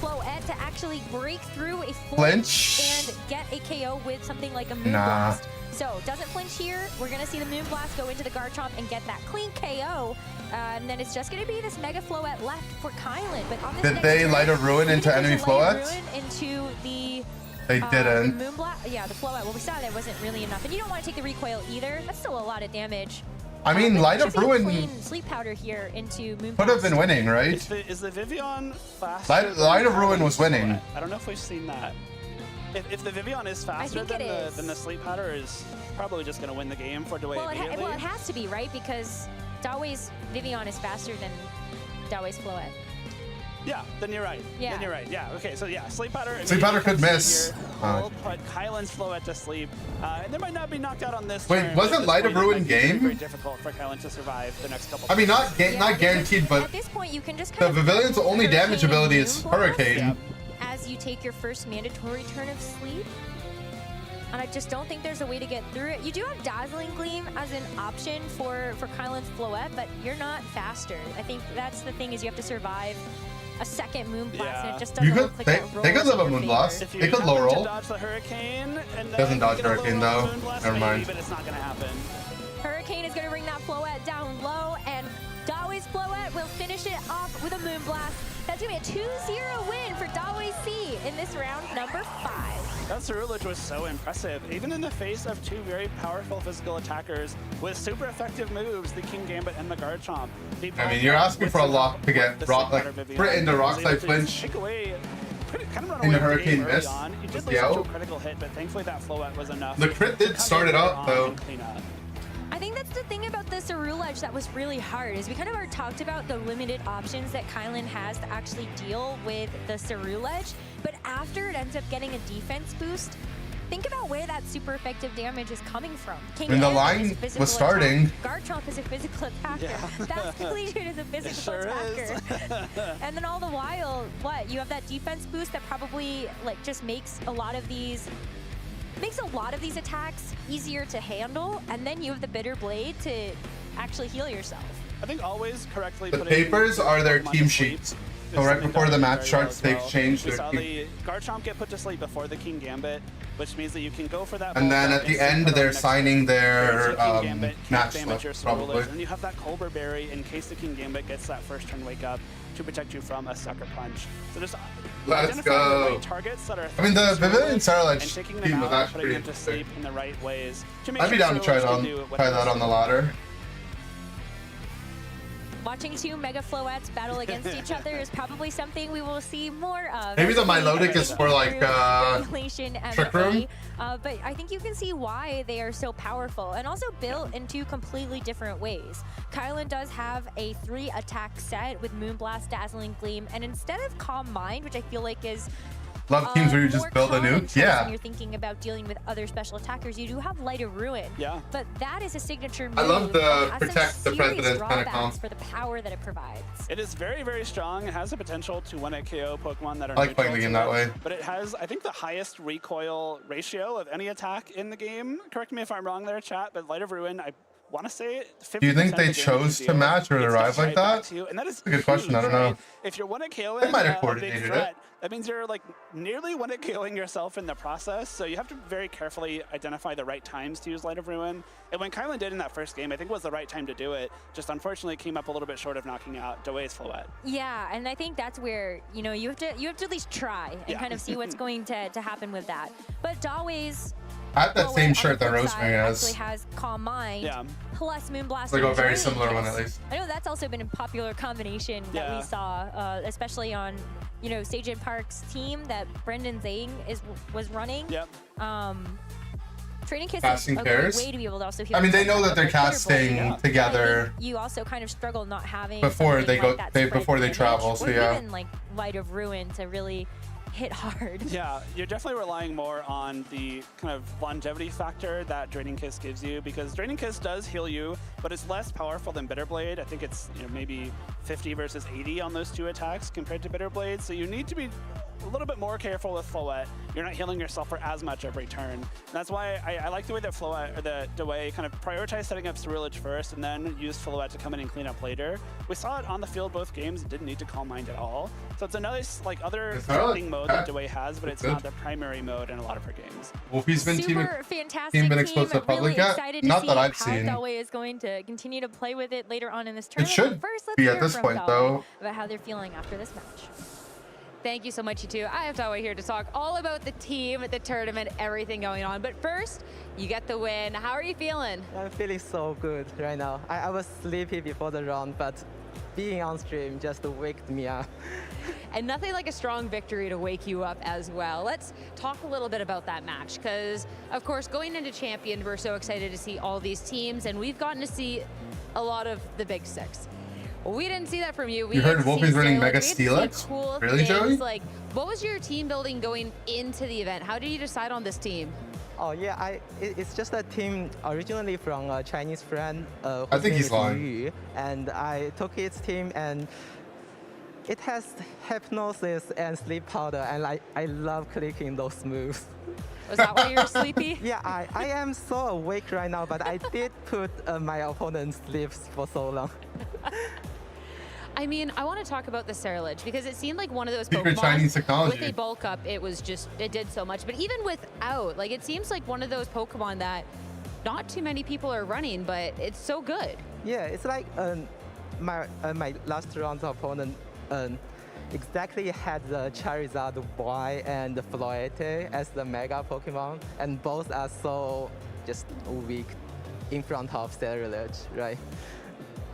Floette to actually break through a flinch and get a KO with something like a Moonblast. Nah. So, doesn't flinch here. We're going to see the Moonblast go into the Garchomp and get that clean KO. And then it's just going to be this Mega Floette left for Kylan. But on this Did they Light of Ruin into enemy Floette? Into the... They didn't. The Moonblast, yeah, the Floette. Well, we saw that wasn't really enough. And you don't want to take the recoil either. That's still a lot of damage. I mean, Light of Ruin clean Sleep Powder here into Moonblast. could have been winning, right? Is the Vivillon faster? Light of Ruin was winning. I don't know if we've seen that. If the Vivillon is faster than the Sleep Powder, is probably just going to win the game for Dewey immediately. Well, it has to be, right? Because Dawei's Vivillon is faster than Dawei's Floette. Yeah, then you're right. Yeah. Then you're right. Yeah, okay, so yeah, Sleep Powder. Sleep Powder could miss. We'll put Kylan's Floette to sleep. And they might not be knocked out on this Wait, turn, wasn't Light of Ruin game? Very difficult for Kylan to survive the next couple I mean, not guaranteed, but at this point, you can just the Pavillion's only damage ability is Hurricane. As you take your first mandatory turn of sleep. And I just don't think there's a way to get through it. You do have Dazzling Gleam as an option for Kylan's Floette, but you're not faster. I think that's the thing, is you have to survive a second Moonblast, and it just doesn't look like that roll. They could live a Moonblast. They could low roll. Dodge the Hurricane, and doesn't dodge Hurricane though. Never mind. But it's not going to happen. Hurricane is going to bring that Floette down low, and Dawei's Floette will finish it off with a Moonblast. That's going to be a 2-0 win for Dawei C in this round number 5. That Cerulege was so impressive, even in the face of two very powerful physical attackers with super effective moves, the King Gambit and the Garchomp. I mean, you're asking for a lot to get crit into Rock Slide flinch. Take away, kind of run In the away Hurricane miss. You did lose to a critical hit, but thankfully that Floette was enough. The crit did start it up though. I think that's the thing about the Cerulege that was really hard, is we kind of already talked about the limited options that Kylan has to actually deal with the Cerulege, but after it ends up getting a defense boost, think about where that super effective damage is coming from. King and the line was starting. Garchomp is a physical attacker. Yeah. Bastion is a physical attacker. And then all the while, you have that defense boost that probably just makes a lot of these attacks easier to handle, and then you have the Bitter Blade to actually heal yourself. I think always correctly The papers are their team sheets. So right before the match starts, they exchange We their saw team. the Garchomp get put to sleep before the King Gambit, which means that you can go for that. And then at the end, they're signing their match damage your slip, probably. Cerulege, and you have that Colbur Berry in case the King Gambit gets that first turn wake up to protect you from a Sucker Punch. So just Let's identifying go. the right targets that are I mean, the Pavilion Cerulege and taking team them was out, actually putting them to pretty sleep in the right ways. To make I'd be sure down to try Cerulege can do what it that needs on the ladder. Watching two Mega Floettes battle against each other is probably something we will see more of. Maybe the Milotic is for Regulation Trick Room. but I think you can see why they are so powerful, and also built in two completely different ways. Kylan does have a 3-attack set with Moonblast, Dazzling Gleam, and instead of Calm Mind, which I feel like is Love teams where you just build a nuke. Yeah. When you're thinking about dealing with other special attackers, you do have Light of Ruin. Yeah. But that is a signature move. I love the that has protect some the president serious kind of drawbacks comp. for the power that it provides. It is very, very strong. It has the potential to one-hit KO Pokemon that are I like playing the neutral game to that it, way. But it has, I think, the highest recoil ratio of any attack in the game. Correct me if I'm wrong there, chat, but Light of Ruin, I want to say 50% Do you think they of the damage chose you to deal, match or it's arrive just like right back that? to you, and that is That's a good question. I don't know. right? If you're one-hit KOing They might have a big coordinated threat, it. that means you're like nearly one-hit KOing yourself in the process, so you have to very carefully identify the right times to use Light of Ruin. And when Kylan did in that first game, I think was the right time to do it, just unfortunately came up a little bit short of knocking out Dawei's Floette. Yeah, and I think that's where, you know, you have to at least try and kind of see what's going to happen with that. But Dawei's I have that same shirt that Rosemary has. actually has Calm Mind plus Moonblast. Like a and very Drain similar one Kiss. at least. I know that's also been a popular combination that we saw, especially on, you know, Sage and Park's team that Brendan Zhang was running. Yep. Training Kiss Casting is a great pairs? way to be able to also heal. I mean, they know yourself that they're with Twitter casting Blade. together I think you also kind of struggle not having before something they go. like that spread Before they damage, travel. So or yeah. even like Light of Ruin to really hit hard. Yeah, you're definitely relying more on the kind of longevity factor that Draining Kiss gives you, because Draining Kiss does heal you, but it's less powerful than Bitter Blade. I think it's, you know, maybe 50 versus 80 on those two attacks compared to Bitter Blade, so you need to be a little bit more careful with Floette. You're not healing yourself for as much every turn. And that's why I like the way that Floette, or the Dawei, kind of prioritized setting up Ceruledge first and then used Floette to come in and clean up later. We saw it on the field both games. It didn't need to Calm Mind at all. So it's a nice, like, other threatening mode that Dawei has, but it's not the primary mode in a lot of her games. Wolfie's been Super fantastic been exposed to public really yet? excited to Not see that I've how seen. Dawei is going to continue to play with it later on in this It tournament. should But first, let's be hear at this from point, Dawei though. about how they're feeling after this match. Thank you so much, you two. I have Dawei here to talk all about the team, the tournament, everything going on. But first, you get the win. How are you feeling? I'm feeling so good right now. I was sleepy before the round, but being on stream just waked me up. And nothing like a strong victory to wake you up as well. Let's talk a little bit about that match, because, of course, going into Champion, we're so excited to see all these teams, and we've gotten to see a lot of the big six. We didn't see that from you. We You heard didn't see Wolfie's running Steelix. Mega We didn't see Steelix? cool Really, things. Joey? Like, what was your team building going into the event? How did you decide on this team? Oh yeah, it's just a team originally from a Chinese friend. I Whose think name he's is lying. Yu, and I took his team, and it has hypnosis and sleep powder, and I love clicking those moves. Was that why you were sleepy? Yeah, I am so awake right now, but I did put my opponent sleeps for so long. I mean, I want to talk about the Ceruledge, because it seemed like one of those Secret Pokemon Chinese technology. with a bulk up, it did so much. But even without, like, it seems like one of those Pokemon that not too many people are running, but it's so good. Yeah, it's like my last round's opponent exactly had the Charizard Y and the Floette as the Mega Pokemon, and both are so just weak in front of Ceruledge, right?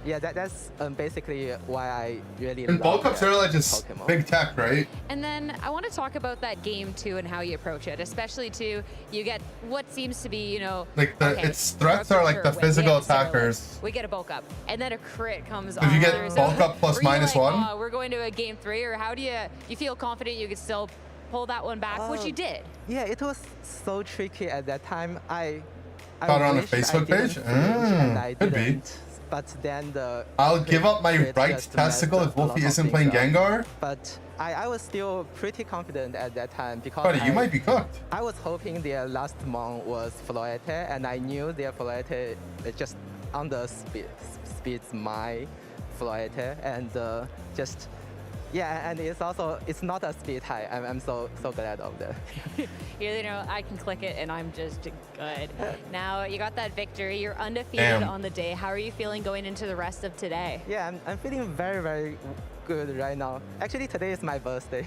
Yeah, that's basically why I really And love bulk up that Ceruledge is Pokemon. big tech, right? And then I want to talk about that game too and how you approach it, especially too, you get what seems to be, you know, Like the okay, its threats for are like sure, the we physical have Ceruledge, attackers. We get a bulk up, and then a crit comes Did you on get through. bulk up plus were you minus like, one? We're going to a game 3, or how do you feel confident you could still pull that one back, which you did? Yeah, it was so tricky at that time. I Found it on the wish I Facebook didn't page? flinch, and I Could be. didn't. But then the I'll give up my crit right just messed testicle up if a lot Wolfie of isn't things playing up. Gengar. But I was still pretty confident at that time because Buddy, you might be cooked. I was hoping their last mon was Floette, and I knew their Floette just speeds my Floette, and just yeah, and it's not a speed high. I'm so glad of that. You know, I can click it and I'm just good. Now you got that victory. You're undefeated Damn. on the day. How are you feeling going into the rest of today? Yeah, I'm feeling very, very good right now. Actually, today is my birthday.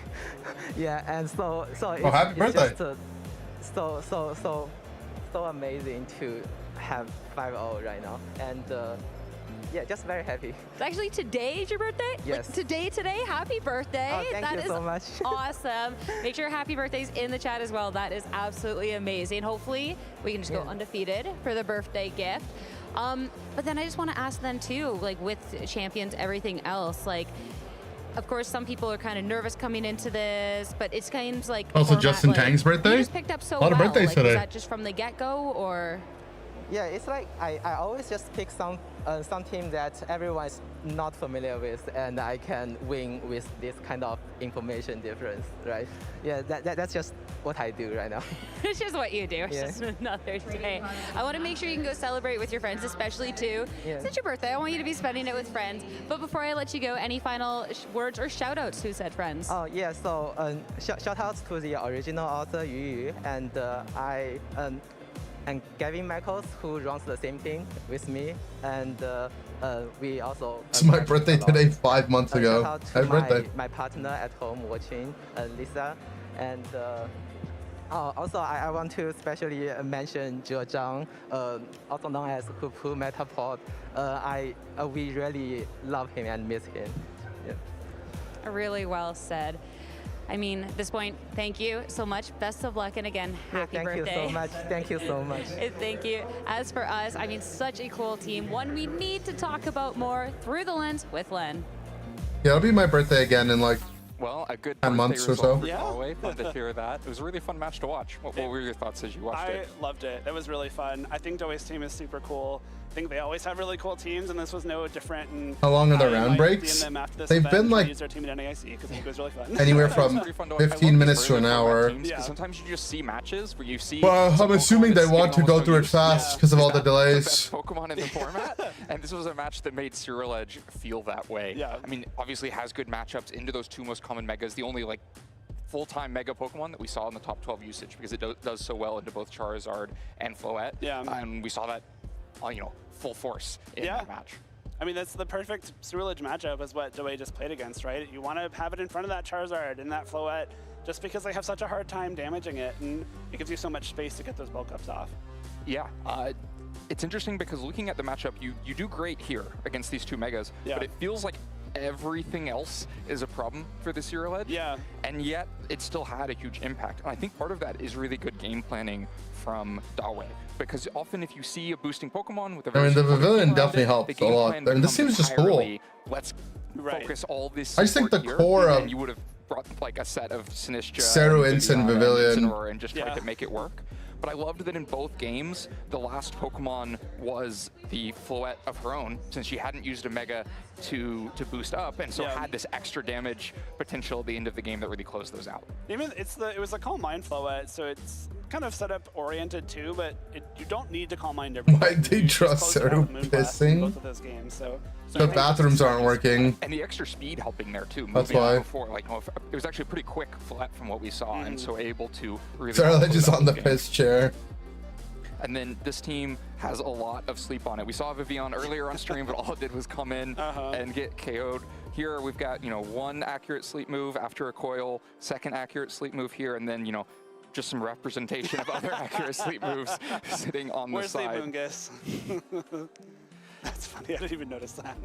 Yeah, and so it's, happy birthday. Just so amazing to have 5-0 right now, and yeah, just very happy. Actually, today is your birthday? Yes. Like, today, happy birthday. Oh, thank That you is so much. awesome. Make sure happy birthday's in the chat as well. That is absolutely amazing. Hopefully, we can just go undefeated for the birthday gift. But then I just want to ask then too, like with champions, everything else, like of course, some people are kind of nervous coming into this, but it seems like Also, Justin Tang's birthday. You just picked up so a lot of well. birthdays Like, today. was that just from the get-go, or? Yeah, it's like I always just pick some team that everyone is not familiar with, and I can win with this kind of information difference, right? Yeah, that's just what I do right now. It's just what you do. It's Yeah. just another day. I want to make sure you can go celebrate with your friends, especially too. Yeah. It's your birthday. I want you to be spending it with friends. But before I let you go, any final words or shout-outs to said friends? Oh yeah, so shout outs to the original author Yu Yu and and Gavin Michaels, who runs the same thing with me, and we also. It's my birthday today, 5 months ago. Shout out to Happy birthday. my partner at home watching, Lisa, and also I want to especially mention Zhe Zhang, also known as Poo Metapod. We really love him and miss him. Yeah. Really well said. I mean, at this point, thank you so much. Best of luck, and again, happy Thank birthday. you so much. Thank you so much. Thank you. As for us, I mean, such a cool team. One we need to talk about more through the lens with Len. Yeah, it'll be my birthday again in like Well, a good 10 birthday months or result so. for Galway. Fun to hear that. It was a really fun match to watch. What were your thoughts as you watched it? I loved it. It was really fun. I think Douai's team is super cool. I think they always have really cool teams, and this was no different. And How long are the I round might breaks? DM them after this They've event been and like use their team at NAIC because I think it was really fun. anywhere from 15 minutes to an hour. Yeah. Sometimes you just see matches where you see. Well, some I'm assuming Pokemon they that's want to getting go almost through no it use. fast because of all the The delays. best Pokemon in the format, and this was a match that made Cyril Edge feel that way. Yeah. I mean, obviously has good matchups into those two most common megas. The only like full-time Mega Pokemon that we saw in the top 12 usage because it does so well into both Charizard and Floette. Yeah. And we saw that, you know, full force in that match. I mean, that's the perfect Cyril Edge matchup is what Douai just played against, right? You want to have it in front of that Charizard and that Floette just because they have such a hard time damaging it, and it gives you so much space to get those bulk ups off. Yeah. It's interesting because looking at the matchup, you do great here against these two Megas, but it feels like everything else is a problem for the Cyril Edge. Yeah. And yet it still had a huge impact. And I think part of that is really good game planning from Douai. Because often if you see a boosting Pokemon with a I mean, the very Pavilion around definitely it, helps the a game lot. plan I mean, this becomes seems just cool. entirely, let's focus all this I just think support the here, core and of you would have brought like a set of Sinistcha, Cerulean and Pavilion. Incineroar and just tried to make it work. But I loved that in both games, the last Pokemon was the Floette of her own, since she hadn't used a Mega to boost up, and so had this extra damage potential at the end of the game that really closed those out. Even it was a Calm Mind Floette, so it's kind of setup oriented too, but you don't need to Calm Mind everything. Why they trust Seru pissing? Both of those games, so The bathrooms aren't working. And the extra speed helping there too. That's moving why. Before, like, it was actually pretty quick Floette from what we saw, and so able to really. Cyril Edge is close out on the game. piss chair. And then this team has a lot of sleep on it. We saw Vivian earlier on stream, but all it did was come in and get KO'd. Here we've got, one accurate sleep move after a coil, second accurate sleep move here, and then, just some representation of other accurate sleep moves sitting on the side. Where's the Moongus? That's funny, I didn't even notice that.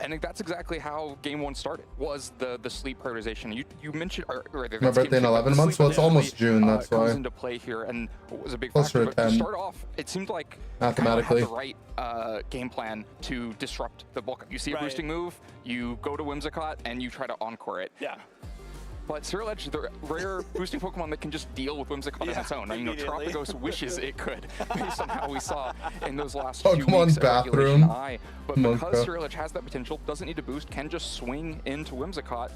And that's exactly how Game 1 started, was the sleep prioritization. You mentioned... My birthday in 11 months? Well, it's almost June, that's comes why. into play here, and was a big Closer factor. to But to 10. start off, it seemed like Mathematically. had the right game plan to disrupt the bulk. You see a boosting move, you go to Whimsicott, and you try to encore it. Yeah. But Cyril Edge is the rare boosting Pokemon that can just deal with Whimsicott on its own. immediately. Tropicos wishes it could, based on how we saw in those last Pokemon's few weeks of Regulation bathroom. I. But Monka. because Cyril Edge has that potential, doesn't need to boost, can just swing into Whimsicott.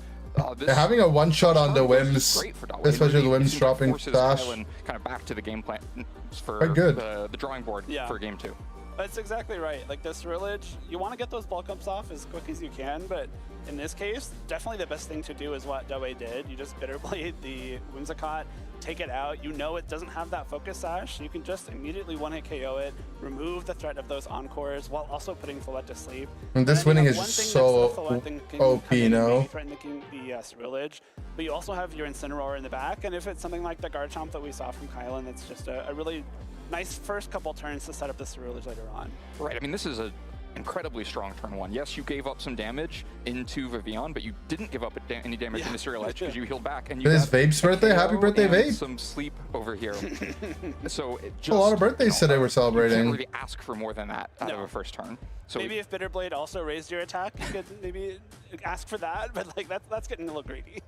They're having a one-shot on the Whims, especially the Whims dropping fast. Kind of back to the game plan for Quite good. the drawing board for Game 2. That's exactly right. Like this Cyril Edge, you want to get those bulk ups off as quick as you can, but in this case, definitely the best thing to do is what Douai did. You just Bitter Blade the Whimsicott, take it out. You know it doesn't have that Focus Sash. You can just immediately one-hit KO it, remove the threat of those Encores while also putting Floette to sleep. And this then you winning have is one just thing that's so the Floette thing can OP, come in and no? maybe threaten the Cyril Edge, but you also have your Incineroar in the back, and if it's something like the Garchomp that we saw from Kylan, that's just a really nice first couple turns to set up the Cyril Edge later on. Right, I mean, this is an incredibly strong turn 1. Yes, you gave up some damage into Vivian, but you didn't give up any damage into Serial Edge because you healed back. And you It's Vape's birthday. Happy birthday, Vape. Some sleep over here. So it just, a lot of birthdays today we're celebrating. You can't really ask for more than that out of a first turn. So maybe if Bitterblade also raised your attack, you could maybe ask for that, but like that's getting a little greedy.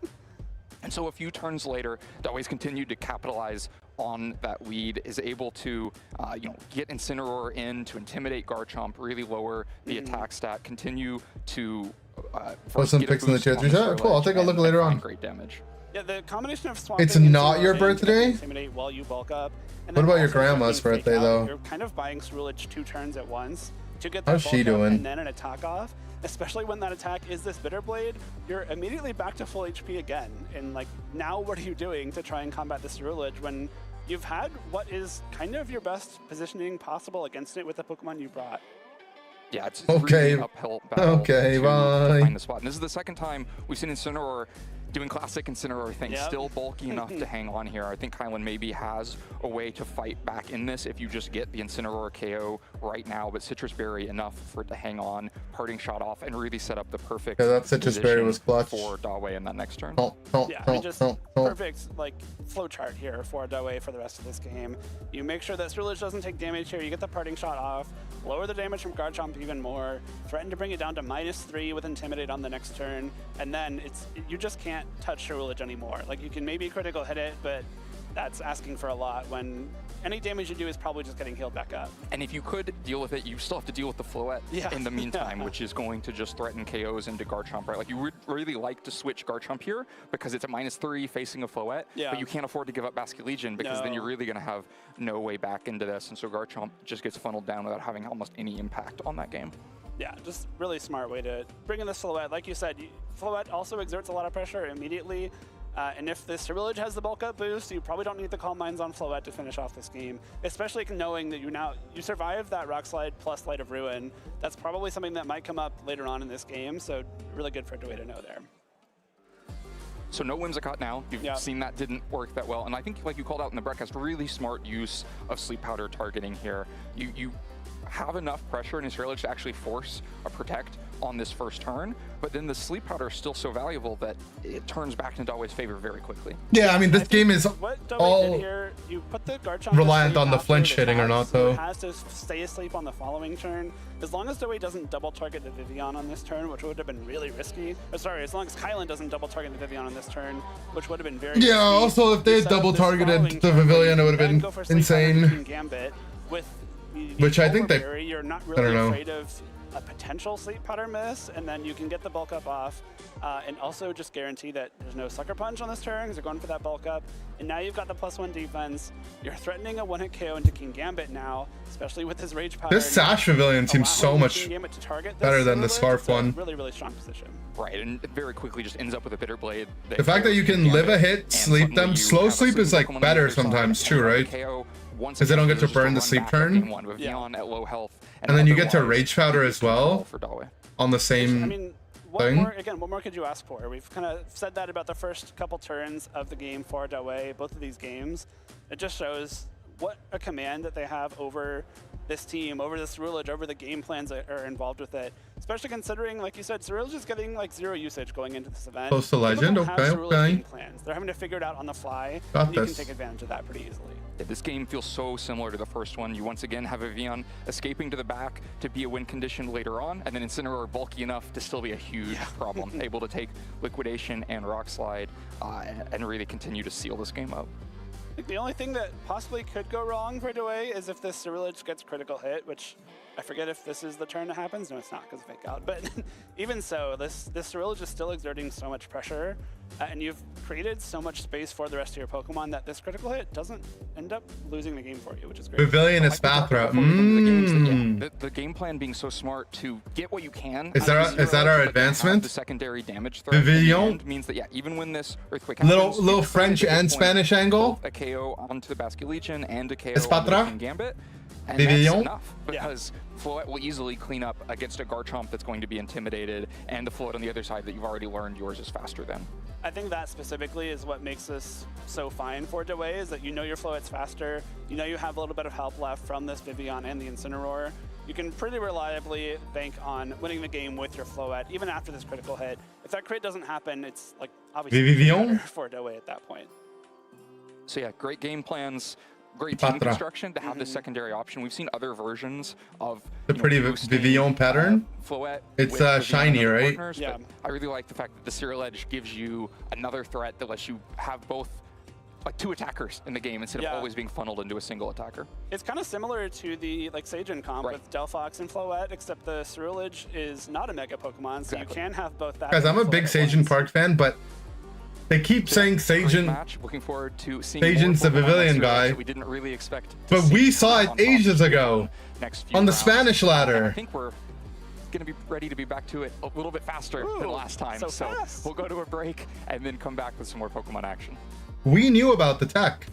And so a few turns later, Dawei's continued to capitalize on that lead, is able to get Incineroar in to intimidate Garchomp, really lower the attack stat, continue to put some picks in the tier 3 set. Cool, I'll take a look later on. Great damage. Yeah, the combination of swapping It's not your birthday? Intimidate while you bulk up. And What then about your also grandma's flipping Fake birthday, Out. though? You're kind of buying Ceruledge 2 turns at once to get that How's she bulk up doing? and then an attack off. Especially when that attack is this Bitterblade, you're immediately back to full HP again. And like, now what are you doing to try and combat the Ceruledge when you've had what is kind of your best positioning possible against it with the Pokemon you brought? Yeah, it's Okay. really uphill battle Okay, to bye. find the spot. And this is the second time we've seen Incineroar doing classic Incineroar things, Yep. still bulky enough to hang on here. I think Kylan maybe has a way to fight back in this if you just get the Incineroar KO right now, but Citrus Berry enough for it to hang on, parting shot off, and really set up the perfect Yeah, that Citrus Berry position was clutch. for Dawei in that next turn. Yeah, I mean, just perfect like flow chart here for Dawei for the rest of this game. You make sure that Ceruledge doesn't take damage here. You get the parting shot off, lower the damage from Garchomp even more, threaten to bring it down to -3 with Intimidate on the next turn, and then you just can't touch Ceruledge anymore. Like, you can maybe critical hit it, but that's asking for a lot when any damage you do is probably just getting healed back up. And if you could deal with it, you still have to deal with the Floette in the meantime, which is going to just threaten KOs into Garchomp, right? Like, you would really like to switch Garchomp here because it's a -3 facing a Floette, but you can't afford to give up Basket Legion because then you're really going to have no way back into this, and so Garchomp just gets funneled down without having almost any impact on that game. Yeah, just really smart way to bring in the Floette. Like you said, Floette also exerts a lot of pressure immediately. And if the Ceruledge has the bulk up boost, you probably don't need the Calm Minds on Floette to finish off this game, especially knowing that you survived that Rock Slide plus Light of Ruin. That's probably something that might come up later on in this game, so really good for Dawei to know there. So no Whimsicott now. You've seen that didn't work that well. And I think, like you called out in the broadcast, really smart use of Sleep Powder targeting here. You have enough pressure in his Ceruledge to actually force a Protect on this first turn, but then the Sleep Powder is still so valuable that it turns back in Dawei's favor very quickly. Yeah, I mean, this game is What Dawei all did here, you put the Garchomp reliant to on the sleep flinch after it hitting or not, attacks, so though. it has to stay asleep on the following turn. As long as Dawei doesn't double target the Vivian on this turn, which would have been really risky. Or sorry, as long as Kylan doesn't double target the Vivian on this turn, which would have been very risky. Yeah, also, if they had double targeted the Pavilion, it would have been insane. Gambit with Which I think they... Berry, you're not I don't really know. afraid of a potential Sleep Powder miss, and then you can get the bulk up off, and also just guarantee that there's no Sucker Punch on this turn because you're going for that bulk up. And now you've got the +1 defense. You're threatening a one-hit KO into King Gambit now, especially with his Rage Powder. This Sash Pavilion seems so much Gambit to target this better than the Ceruledge. Scarf It's a one. Really, really strong position. Right, and it very quickly just ends up with a Bitter Blade. The fact that you can live a hit, sleep them, slow sleep is like better sometimes too, right? Because they don't get to burn the sleep turn. At low health, And then you get to Rage Powder as well for Dawei. on the same I mean, what thing. more could you ask for? We've kind of said that about the first couple turns of the game for Dawei, both of these games. It just shows what a command that they have over this team, over this Ceruledge, over the game plans that are involved with it. Especially considering, like you said, Ceruledge is getting like 0 usage going into this event. Close to People Legend, don't have okay, Ceruledge okay. game plans. They're having to figure it out on the fly, Got and you can this. take advantage of that pretty easily. Yeah, this game feels so similar to the first one. You once again have Evian escaping to the back to be a win condition later on, and then Incineroar bulky enough to still be a huge problem, able to take Liquidation and Rock Slide and really continue to seal this game up. I think the only thing that possibly could go wrong for Dawei is if this Ceruledge gets critical hit, which I forget if this is the turn that happens. No, it's not because of Fake Out. But even so, this Ceruledge is still exerting so much pressure, and you've created so much space for the rest of your Pokemon that this critical hit doesn't end up losing the game for you, which is great. Pavilion is Bathra. The game plan being so smart to get what you can. Is that our advancement? The secondary damage threat Pavilion means that even when this earthquake little happens, French and Spanish angle. A KO onto the Basket Legion and a KO Espatra? on the Gambit. And that's Vivillon? enough, because Floette will easily clean up against a Garchomp that's going to be intimidated, and the Floette on the other side that you've already learned yours is faster than. I think that specifically is what makes this so fine for Dewey, is that you know your Floette's faster, you know you have a little bit of help left from this Vivillon and the Incineroar. You can pretty reliably bank on winning the game with your Floette, even after this critical hit. If that crit doesn't happen, it's like obviously better for Dewey at that point. So yeah, great game plans, great team construction to have this secondary option. We've seen other versions of The pretty Vivillon pattern. Floette. It's with shiny, Vivillon right? partners, but I really like the fact that the Serial Edge gives you another threat that lets you have both, like, 2 attackers in the game instead of always being funneled into a single attacker. It's kind of similar to the Sagen comp with Delphox and Floette, except the Ceruledge is not a Mega Pokemon, so you can have both that. Guys, I'm a big Sagen Park fan, but they keep saying Sagen. Looking forward to seeing Sagen's the more Pokemon Pavilion Serial Edge guy. that we didn't really expect. But we saw it ages ago on the Spanish I ladder. think we're going to be ready to be back to it a little bit faster than last time. So we'll go to a break and then come back with some more Pokemon action. We knew about the tech.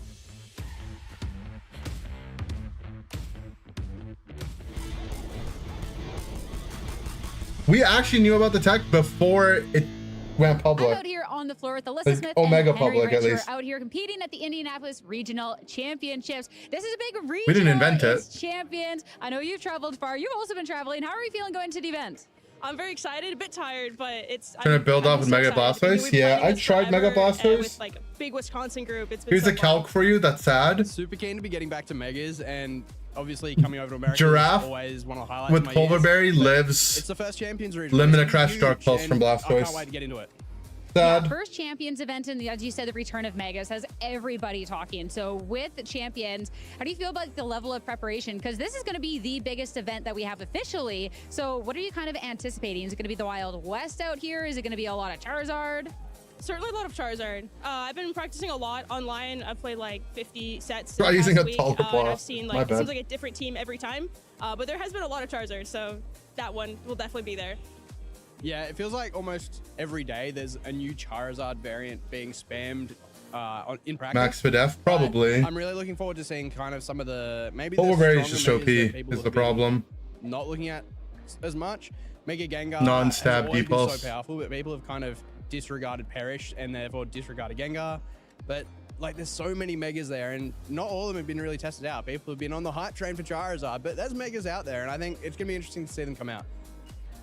We actually knew about the tech before it went I'm public. out here on the floor with Alyssa Smith Omega and Henry public, at Rich, least. out here competing at the Indianapolis Regional Championships. This is a big regional. We didn't invent it. It's champions. I know you've traveled far. You've also been traveling. How are you feeling going to the event? I'm very excited, a bit tired, but it's Trying to build off with Mega Blastoise? Yeah, I tried Mega Blastoise. with like a big Wisconsin group. It's been Here's so a calc for you. That's sad. Super keen to be getting back to Megas, and obviously coming over to America Giraffe is always one of the highlights with of my Polar years. Berry But lives. It's the first Champions region. Limit a It's Crash huge, Dark Pulse from and I Blastoise. can't wait to get into it. Sad. First Champions event, and as you said, the return of Megas has everybody talking. So with the Champions, how do you feel about the level of preparation? Because this is going to be the biggest event that we have officially. So what are you kind of anticipating? Is it going to be the Wild West out here? Is it going to be a lot of Charizard? Certainly a lot of Charizard. I've been practicing a lot online. I've played like 50 sets. Try in the using past a week, taller and ball. I've seen My like it bad. seems like a different team every time. But there has been a lot of Charizard, so that one will definitely be there. Yeah, it feels like almost every day there's a new Charizard variant being spammed in practice. Max Fidef, probably. I'm really looking forward to seeing kind of some of the maybe Polar the Berry is stronger just OP, Megas that people is have the been problem. Not looking at as much. Mega Gengar Non-stab has always been Depulse. so powerful, but people have kind of disregarded Perish and therefore disregarded Gengar. But like, there's so many Megas there, and not all of them have been really tested out. People have been on the hype train for Charizard, but there's Megas out there, and I think it's gonna be interesting to see them come out.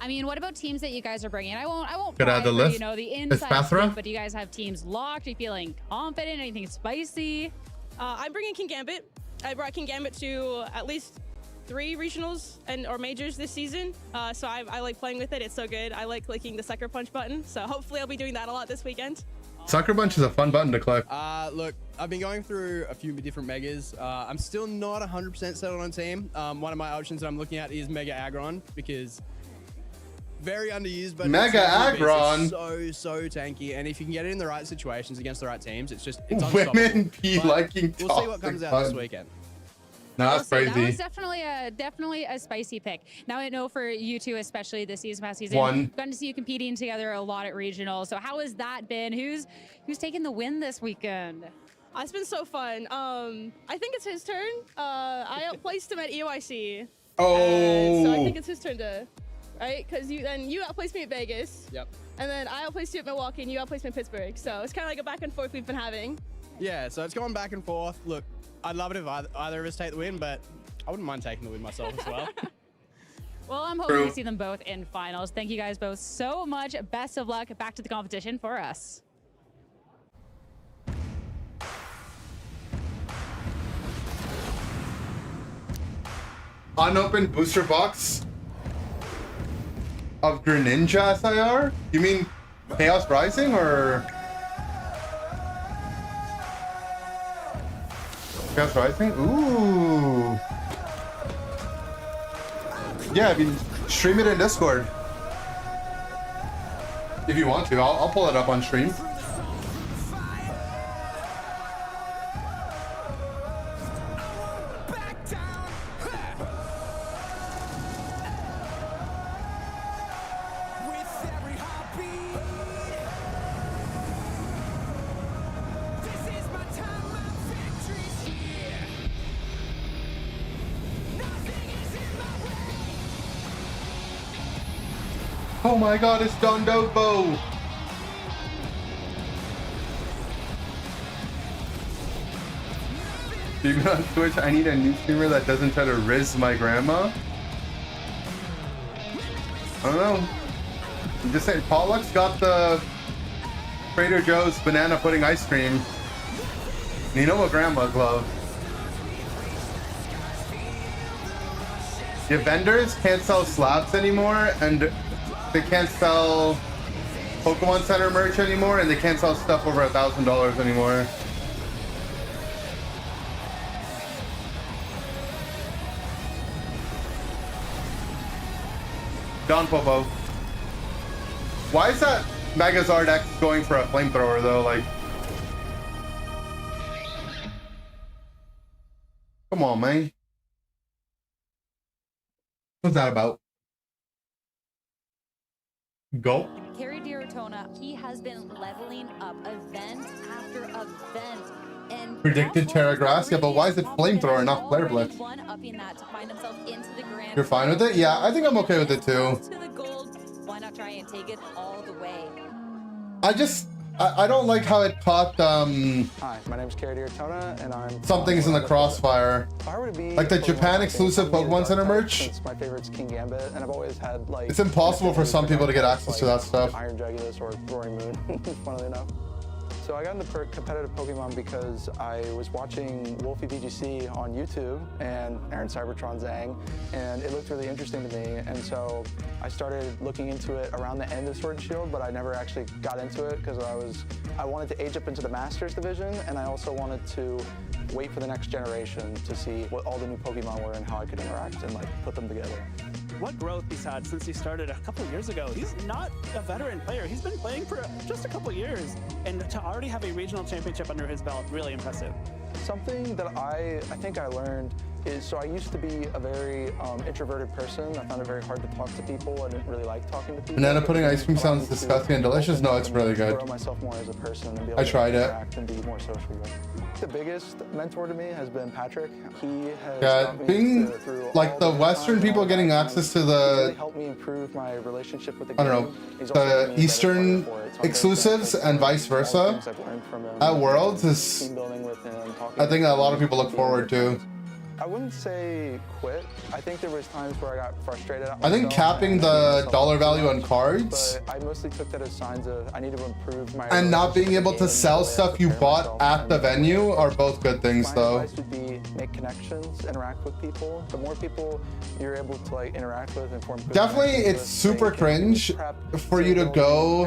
I mean, what about teams that you guys are bringing? I won't Could pry add the for, list. you know, the Is inside Pathra? scoop, but do you guys have teams locked? Are you feeling confident? Anything spicy? I'm bringing King Gambit. I brought King Gambit to at least 3 regionals or majors this season. So I like playing with it. It's so good. I like clicking the Sucker Punch button. So hopefully I'll be doing that a lot this weekend. Sucker Punch is a fun button to click. Look, I've been going through a few different Megas. I'm still not 100% settled on team. One of my options that I'm looking at is Mega Aggron, because very underused, but Mega Aggron? it's so tanky, and if you can get it in the right situations against the right teams, it's Women unstoppable. be But liking we'll see what toxic comes out this fun. weekend. No, that's We'll see. That crazy. was definitely a spicy pick. Now I know for you two, especially this past season, One. gotten to see you competing together a lot at regional. So how has that been? Who's taking the win this weekend? It's been so fun. I think it's his turn. I outplaced him at EOIC. So I think it's his turn to, right? Because you outplaced me at Vegas. Yep. And then I outplaced you at Milwaukee, and you outplaced me at Pittsburgh. So it's kind of like a back and forth we've been having. Yeah, so it's gone back and forth. Look, I'd love it if either of us take the win, but I wouldn't mind taking the win myself as well. Well, I'm hoping to see them both in finals. Thank you guys both so much. Best of luck. Back to the competition for us. Unopened booster box of Greninja SIR? You mean Chaos Rising or Chaos Rising? Ooh. Yeah, I mean, stream it in Discord. If you want to, I'll pull it up on stream. Oh my god, it's Don Dobo! Streaming on Twitch, I need a new streamer that doesn't try to riz my grandma. I don't know. I'm just saying, Pollux got the Trader Joe's banana pudding ice cream. And you know what grandmas love. The vendors can't sell slabs anymore, and they can't sell Pokemon Center merch anymore, and they can't sell stuff over $1,000 anymore. Don Popo. Why is that Megazord X going for a flamethrower though? Like, come on, man. What's that about? Go. Kerry Diratona, he has been leveling up event after event. And Predicted Terra Grass? Yeah, but why is it flamethrower, not Flare Blitz? upping that to find himself into the grand. You're fine with it? Yeah, I think I'm okay with it too. To the gold. Why not try and take it all the way? I don't like how it caught Hi, my name is Kerry Diratona, and I'm some things in the crossfire. If I were to be Like the Japan exclusive Pokemon Center merch. My favorite's King Gambit, and I've always had like. It's impossible for some people to get access to that stuff. Iron Jugulus or Roaring Moon, funnily enough. So I got into competitive Pokemon because I was watching Wolfie VGC on YouTube and Aaron Cybertron Zhang, and it looked really interesting to me. And so I started looking into it around the end of Sword and Shield, but I never actually got into it because I wanted to age up into the Masters division, and I also wanted to wait for the next generation to see what all the new Pokemon were and how I could interact and like put them together. What growth he's had since he started a couple of years ago. He's not a veteran player. He's been playing for just a couple of years, and to already have a regional championship under his belt, really impressive. Something that I think I learned is, so I used to be a very introverted person. I found it very hard to talk to people. I didn't really like talking to people. Banana pudding ice cream sounds disgusting and delicious. No, it's really good. Grow myself more as a person and be able I tried to it. interact and be more sociable. The biggest mentor to me has been Patrick. He has Yeah, got me being through like all the Western people getting access to the, helped me improve my relationship with the I don't know, the Eastern exclusives and vice versa at Worlds is, I think that a lot of people look forward to. I wouldn't say quit. I think there was times where I got frustrated. I think capping the dollar value on cards But I mostly took that as signs of I need to improve my and not being able to sell stuff you bought at the venue are both good things though. My advice would be make connections, interact with people. The more people you're able to like interact with and form good Definitely, connections it's with, super cringe for you to go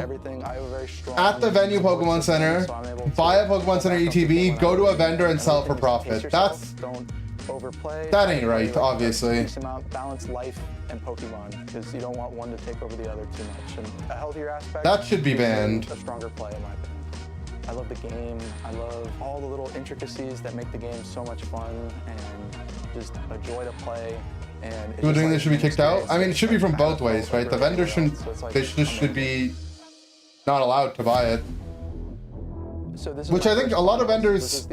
at the venue Pokemon Center, buy a Pokemon Center ETB, go to a vendor and sell it for profit. That ain't right, obviously. Balance life and Pokemon because you don't want one to take over the other too much. And a healthier aspect. That should be banned. A stronger play, in my opinion. I love the game. I love all the little intricacies that make the game so much fun and just a joy to play. And People doing this should be kicked out? I mean, it should be from both ways, right? The vendor shouldn't, they just should be not allowed to buy it. Which I think a lot of vendors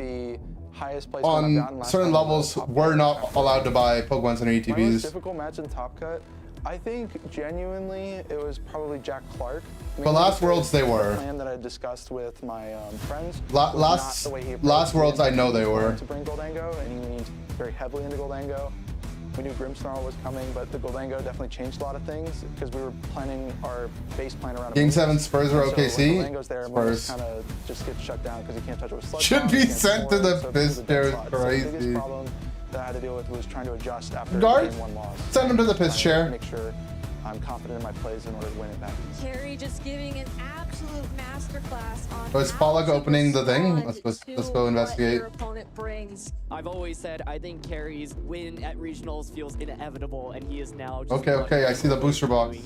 on certain levels were not allowed to buy Pokemon Center My most ETBs. difficult match in Top Cut, I think genuinely it was probably Jack Clark. But last Worlds they were. The plan that I discussed with my friends. Last Worlds I know they were. To bring Goldango, and he leaned very heavily into Goldango. We knew Grimmsnarl was coming, but the Goldango definitely changed a lot of things because we were planning our base plan around. Game 7 Spurs or OKC? So when Goldango's there, Spurs. kind of just gets shut down because he can't touch it with Sludge Should Bomb, be he can't sent to score, the so piss chair. The biggest Crazy. problem that I had to deal with was trying to adjust after Guard, game 1 loss. send him to the piss chair. Make sure I'm confident in my plays in order to win it back. Kerry just giving an absolute masterclass on Oh, is Pollock opening the thing? Let's go investigate. your opponent brings. I've always said I think Kerry's win at regionals feels inevitable, and he is now just Okay, I see the booster box.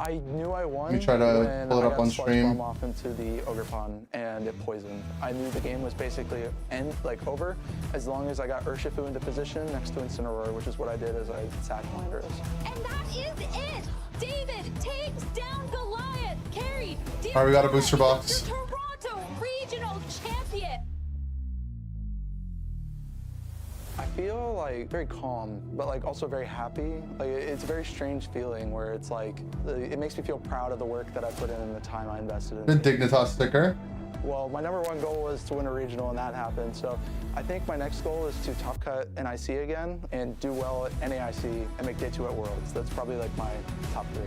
I knew I won. Let me try to when pull it I up got on Sludge stream. Bomb off into the Ogerpon and it poisoned. I knew the game was basically over as long as I got Urshifu into position next to Incineroar, which is what I did as I sat Landorus. And that is it! David takes down Goliath! Kerry, Alright, we got a booster box. the Toronto Regional Champion! I feel like very calm, but like also very happy. Like it's a very strange feeling where it's like, it makes me feel proud of the work that I put in and the time I invested in. The Dignitas sticker. Well, my #1 goal was to win a regional, and that happened. So I think my next goal is to top cut NIC again and do well at NAIC and make Day 2 at Worlds. That's probably like my top 3.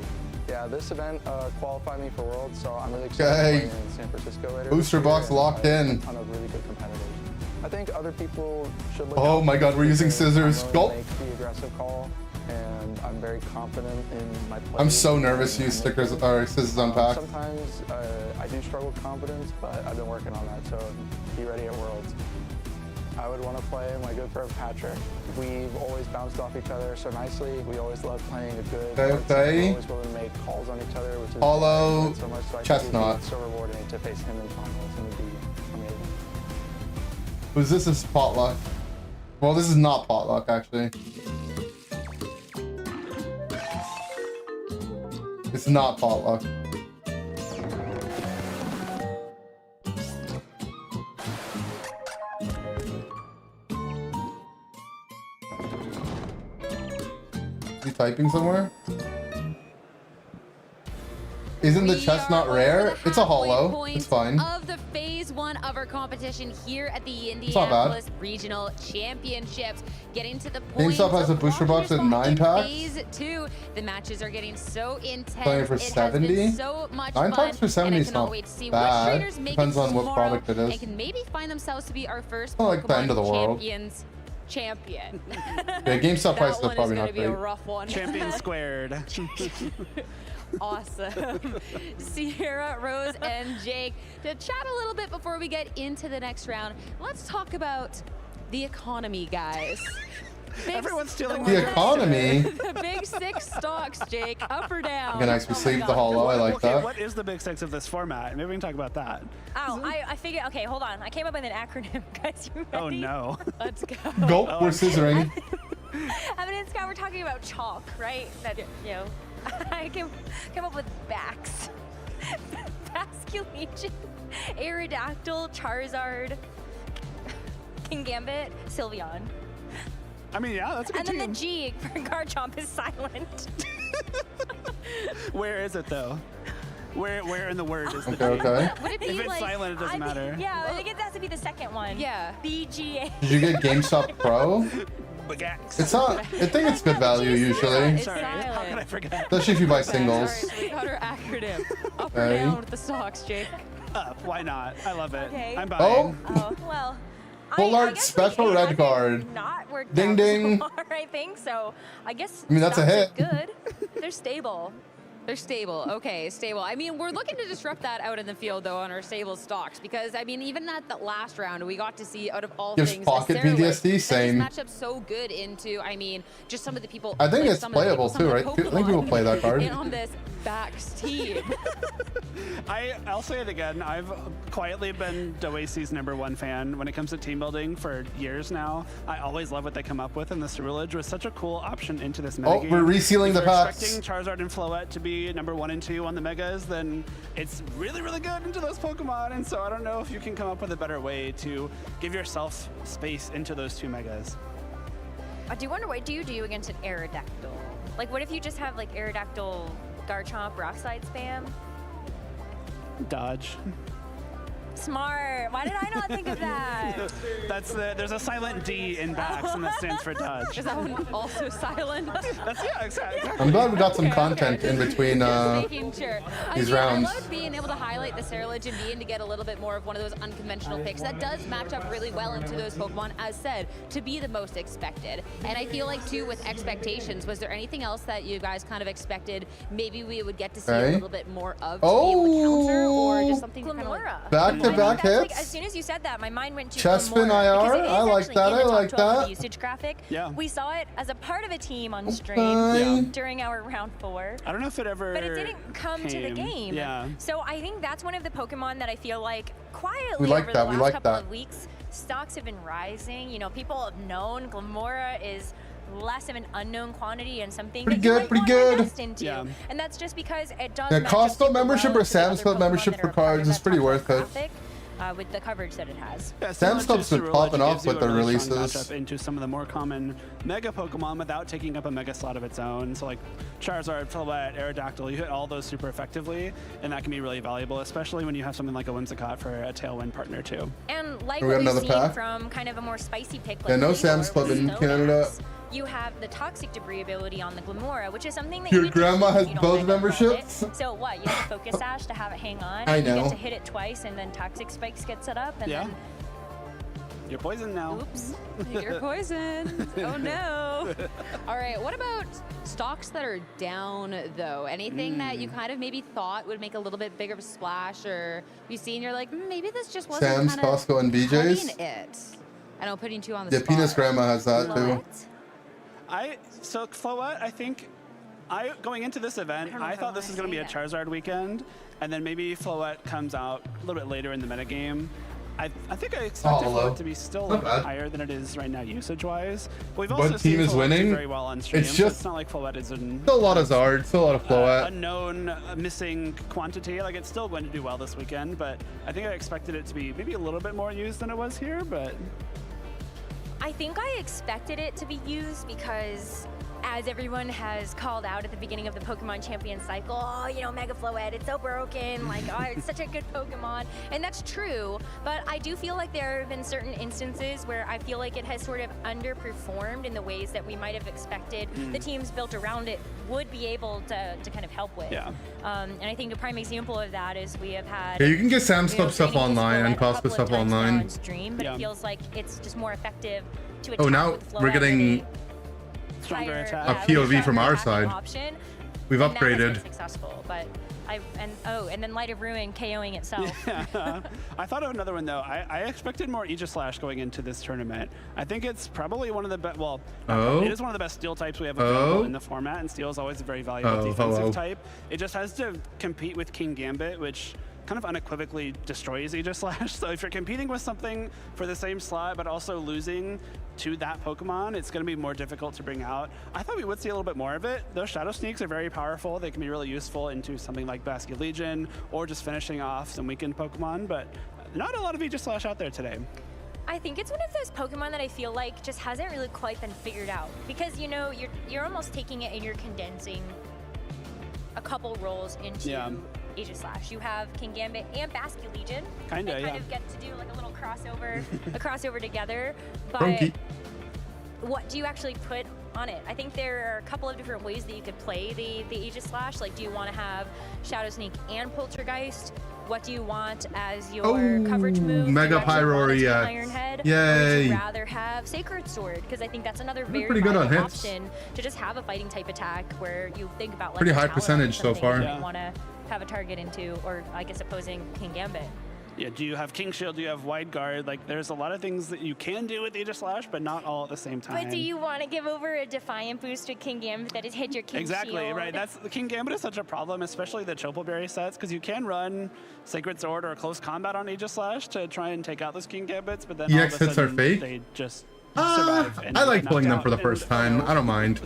Yeah, this event qualified me for Worlds, so I'm really excited to play in San Francisco later. Booster box locked in. A ton of really good competitors. I think other people should look Oh out my god, we're using scissors. I'm Go. really make the aggressive call, and I'm very confident in my play. I'm so nervous to use stickers or scissors unpacked. Sometimes I do struggle with confidence, but I've been working on that, so be ready at Worlds. I would want to play my good friend Patrick. We've always bounced off each other so nicely. We always love playing a good hard team. We're always willing to make calls on each other, which is Hollow so much. So I think Chestnut. it'd be so rewarding to face him in finals, and it'd be amazing. Who's this? Is Potluck. Well, this is not Potluck, actually. It's not Potluck. Is he typing somewhere? Isn't the chestnut rare? It's a hollow. It's fine. Of the phase 1 of our competition here at the not bad. Indianapolis Regional Championships, getting to the point. GameStop has a booster box at 9 packs. Phase 2, the matches are getting so intense. Playing for It has 70. been so much 9 fun, packs for 70 and I is cannot not wait to see bad. which traders make Depends it on what tomorrow product it is. and can maybe find themselves to be our first Not like the end of the world. Champions champion. Yeah, GameStop prices are probably not That one is going to be a great. rough one. Champion squared. Awesome. Sierra, Rose, and Jake, to chat a little bit before we get into the next round, let's talk about the economy, guys. Everyone's stealing The economy? The big 6 stocks, Jake. Up or down? Okay, nice. We sleeved the hollow. I like Okay, that. what is the big 6 of this format? Maybe we can talk about that. Oh, I figured, okay, hold on. I came up with an acronym, guys. You ready? Oh no. Let's go. Gulp, we're scissoring. Evidence Scott, we're talking about chalk, right? That, you know, I came up with Bax. Basculation, Aerodactyl, Charizard, King Gambit, Sylveon. I mean, yeah, that's a good And team. then the G for Garchomp is silent. Where is it though? Where in the word is the Okay, G? okay. Would it be If it's like, silent, it doesn't matter. Yeah, I think it has to be the second one. Yeah. BGA. Did you get GameStop Pro? It's not. I think it's good value usually, It's Sorry, how silent. could I forget? especially if you buy singles. Sorry, so we got our acronym. Up or Okay. down with the stocks, Jake? Up, why not? I love it. Okay. I'm Oh, buying. Oh, well. full I art guess special it red hasn't card. Not worked Ding out ding. so far, I think so. I guess. I mean, that's a stocks hit. are Good. They're stable. They're stable. Okay, stable. I mean, we're looking to disrupt that out in the field, though, on our stable stocks, because, I mean, even at the last round, we got to see, out of all Gives things, pocket Sarah PTSD, that same. match up so good into, I mean, just some of the people. I think like it's some of the playable people, some too, of right? the I think people Pokemon play that card. in on this Bax team. I'll say it again. I've quietly been Doacy's #1 fan when it comes to team building for years now. I always love what they come up with, and the Ceruledge was such a cool option into this meta Oh, we're resealing if the you're packs. expecting Charizard and Floette to be #1 and 2 on the Megas, then it's really, really good into those Pokemon, and so I don't know if you can come up with a better way to give yourself space into those 2 Megas. I do wonder what do you do against an Aerodactyl? Like, what if you just have like Aerodactyl, Garchomp, Rock Slide spam? Dodge. Smart. Why did I not think of that? There's a silent D in Bax, and that stands for dodge. Is that one also silent? Yeah, exactly. I'm glad we got some content in between Making sure. these I rounds. love being able to highlight the Ceruledge and being to get a little bit more of one of those unconventional picks that does match up really well into those Pokemon, as said, to be the most expected. And I feel like, too, with expectations, was there anything else that you guys kind of expected maybe we would get to see a little bit more of to be able to counter, or just something kind of like Back-to-back hits. As soon as you said that, my mind went to Chespin Glamora, IR. because it is I like actually that. in I the top like 12 of that. the usage graphic. Yeah. We saw it as a part of a team on stream Okay. during our round 4. I don't know if it ever But it didn't come to the came. game. Yeah. So I think that's one of the Pokemon that I feel like quietly like over that, the we last like couple that. of weeks, stocks have been rising. You know, people have known Glamora is less of an unknown quantity and something Pretty that you good, might pretty want to good. invest into. Yeah. And that's just because it does Yeah, match up Costco super membership well or to the Sam's other Club Pokemon membership that for are part of cards is that pretty top worth it. graphic. with the coverage that it has. Yeah, Samstop's been popping off with their releases. Into some of the more common Mega Pokemon without taking up a Mega slot of its own. So like Charizard, Floette, Aerodactyl, you hit all those super effectively, and that can be really valuable, especially when you have something like a Whimsicott for a Tailwind partner too. And like We got what we've another seen pack? from kind of a more spicy pick like Yeah, no Glamour Sam's Club with in Snow Canada. Max, you have the toxic debris ability on the Glamora, which is something that Your you would grandma do if has you don't both Mega Evolve memberships? it. So what? You have a Focus Sash to have it hang on. I You know. get to hit it twice, and then Toxic Spikes get set up, and Yeah. then You're poisoned now. oops. You're poisoned. Oh no. All right, what about stocks that are down though? Anything that you kind of maybe thought would make a little bit bigger of a splash, or you see and you're like, maybe this just wasn't Sam's, kind of Costco, and BJ's? cutting it. I know, putting two on the Yeah, spot. Penis Grandma has that too. So Floette, I think going into this event, I thought this was going to be a Charizard weekend, and then maybe Floette comes out a little bit later in the metagame. I think I expected hello. Floette to be still a Not little bit bad. higher than it is right now usage-wise. But we've What also team seen is Floette do winning? very well on stream. It's so just- it's not like Floette is an Still a lot of Zard, still a lot of Floette. unknown missing quantity. Like it's still going to do well this weekend, but I think I expected it to be maybe a little bit more used than it was here. But I think I expected it to be used because, as everyone has called out at the beginning of the Pokemon Champion cycle, oh, you know, Mega Floette, it's so broken, like, oh, it's such a good Pokemon. And that's true, but I do feel like there have been certain instances where I feel like it has sort of underperformed in the ways that we might have expected the teams built around it would be able to kind of help with. Yeah. And I think a prime example of that is we have had... Yeah, you can get Sam's you know, Club stuff Training Kiss online and Floette a Costco couple of stuff times now online. on stream, but Yeah. it feels like it's just more effective to Oh, attack now with we're Floette getting stronger a attack. POV from our attacking side. option, We've and that has been upgraded. successful, but and then Light of Ruin KOing itself. Yeah. I thought of another one though. I expected more Aegislash going into this tournament. I think it's probably one of the best. Well, Oh. it is one of the best steel types we have available Oh. in the format, and steel is always a very valuable Oh, defensive hello. type. It just has to compete with King Gambit, which kind of unequivocally destroys Aegislash. So if you're competing with something for the same slot but also losing to that Pokemon, it's going to be more difficult to bring out. I thought we would see a little bit more of it. Those Shadow Sneaks are very powerful. They can be really useful into something like Basculegion or just finishing off some weakened Pokemon, but not a lot of Aegislash out there today. I think it's one of those Pokemon that I feel like just hasn't really quite been figured out, because you know you're almost taking it and you're condensing a couple roles into Aegislash. You have King Gambit and Basculegion. Kinda, They kind yeah. of get to do like a little crossover, a crossover together. But Funky. what do you actually put on it? I think there are a couple of different ways that you could play the Aegislash. Like, do you want to have Shadow Sneak and Poltergeist? What do you want as your coverage move? Mega Do you actually Pyro want it to be react. Iron Head? Or would Yay. you rather have Sacred Sword? Because I think that's another very pretty good on viable hits. option to just have a fighting type attack where you think about like Pretty a high Talon or percentage so something far. that Yeah. you want to have a target into, or I guess opposing King Gambit. Yeah, do you have King Shield? Do you have Wide Guard? Like, there's a lot of things that you can do with Aegislash, but not all at the same time. But do you want to give over a Defiant boost with King Gambit that has hit your King Exactly, Shield? right. That's the King Gambit is such a problem, especially the Chople Berry sets, because you can run Sacred Sword or Close Combat on Aegislash to try and take out those King Gambits, but then all EX of a hits are sudden fake? they just survive. and I like get pulling them knocked for the out. first time. I don't mind.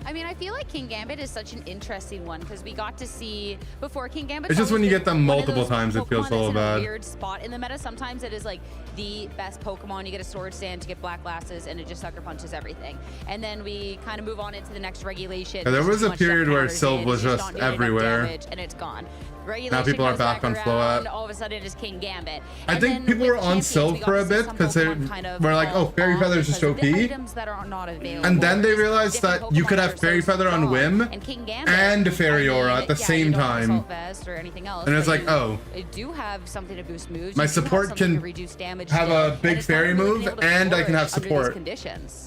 I mean, I feel like King Gambit is such an interesting one because we got to see before King Gambit. It's just when you get them multiple times, it feels a little in a bad. weird spot in the meta. Sometimes it is like the best Pokemon. You get a Sword Stand to get Black Glasses, and it just sucker punches everything. And then we kind of move on into the next regulation. Yeah, there There's was too a much stuff period where counters Sylve in, was you just don't do enough everywhere. damage, and it's gone. Regulation Now people are comes back on around, Floette. all of a sudden it is King Gambit. I And think then people with were on Champions, Sylve we got for to a see bit some because they Pokemon kind of were like, oh, fall Fairy off Feather is just because OP. the items that are not available. And then they Just realized that different you could Pokemon have are Fairy so Feather on strong. Whim And King Gambit, and Fairy Aura at the yeah, same you don't have time. Assault Vest or anything else, And it's but like, you oh. do have something to boost moves. My You do have support something can to reduce damage have still, a and big it's not fairy really move, able to and I can have flourish under these support. conditions.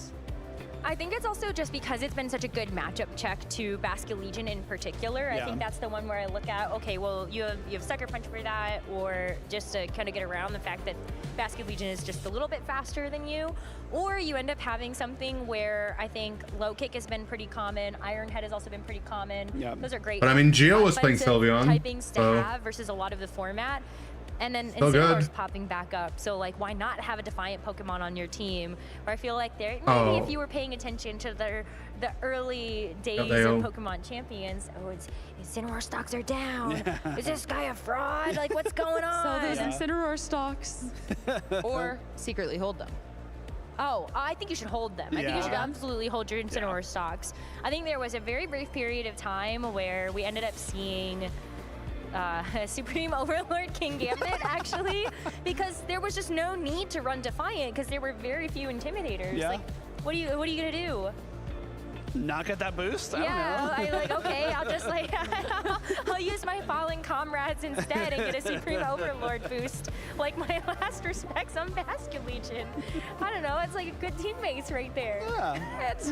I think it's also just because it's been such a good matchup check to Basculegion in particular. I Yeah. think that's the one where I look at, okay, well, you have Sucker Punch for that, or just to kind of get around the fact that Basculegion is just a little bit faster than you, or you end up having something where I think Low Kick has been pretty common, Iron Head has also been pretty common. Yeah. Those are great. But I mean, Geo was playing offensive Sylveon, typings to so- have versus a lot of the format. And then So Incineroar's good. popping back up. So like, why not have a Defiant Pokemon on your team? Where I feel like maybe Oh. if you were paying attention to the early days Galeo. of Pokemon Champions, Incineroar stocks are down. Is this guy a fraud? Like, what's going on? So there's Incineroar stocks, or secretly hold them. Oh, I think you should hold them. I think you should Yeah. absolutely hold your Incineroar stocks. I think there was a very brief period of time where we ended up seeing Supreme Overlord King Gambit, actually, because there was just no need to run Defiant because there were very few Intimidators. Yeah. Like, what are you gonna do? Not get that boost? I Yeah, don't know. I'm like, okay, I'll just like, I'll use my Fallen Comrades instead and get a Supreme Overlord boost, like my last respects on Basket Legion. I don't know, it's like good teammates right there. Yeah. It's,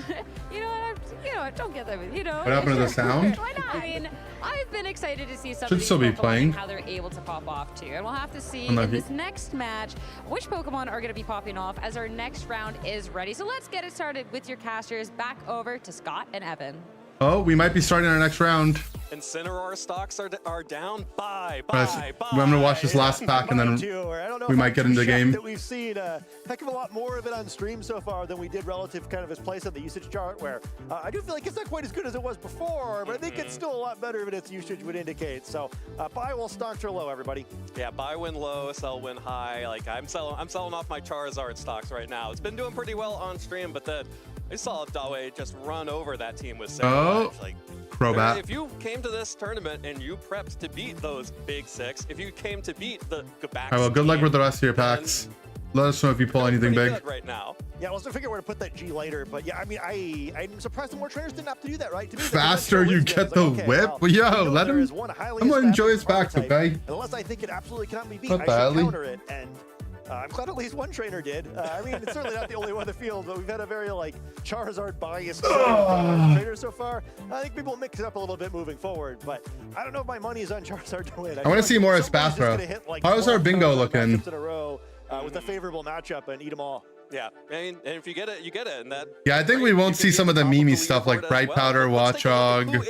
you know what, don't get them, you know. What happened to the sound? Why not? I mean, I've been excited to see some Should of these still be Pokemon playing. and how they're able to pop off too. And we'll have to see Unlucky. in this next match which Pokemon are going to be popping off as our next round is ready. So let's get it started with your casters. Back over to Scott and Evan. Oh, we might be starting our next round. Incineroar stocks are down. Bye. I'm gonna watch this last pack and then we might get into the game. That we've seen a heck of a lot more of it on stream so far than we did relative kind of its place on the usage chart, where I do feel like it's not quite as good as it was before, but I think it's still a lot better than its usage would indicate. So buy while stocks are low, everybody. Yeah, buy when low, sell when high. Like I'm selling off my Charizard stocks right now. It's been doing pretty well on stream, but then I saw Dawe just run over that team with Six. Oh, Like, Crobat. if you came to this tournament and you prepped to beat those big six, if you came to beat the Gabax, All right, well, good luck with the rest of your packs. Let us know if you pull anything big. good right now. Yeah, we'll still figure out where to put that G later, but yeah, I mean, I'm surprised that more trainers didn't have to do that, right? To me, Faster you get the whip. Well, yo, let him. I'm gonna enjoy his packs, okay? Unless I think it absolutely cannot be beat, Not I badly. should counter it, and I'm glad at least one trainer did. I mean, it's certainly not the only one in the field, but we've had a very like Charizard biased trainer so far. I think people mix it up a little bit moving forward, but I don't know if my money is on Charizard to win. I want to see more Espathra. How's our bingo looking? In a row with a favorable matchup and eat them all. Yeah, I mean, and if you get it, you get it, and that. Yeah, I think we won't see some of the Mimi stuff like Bright Powder, Watchog,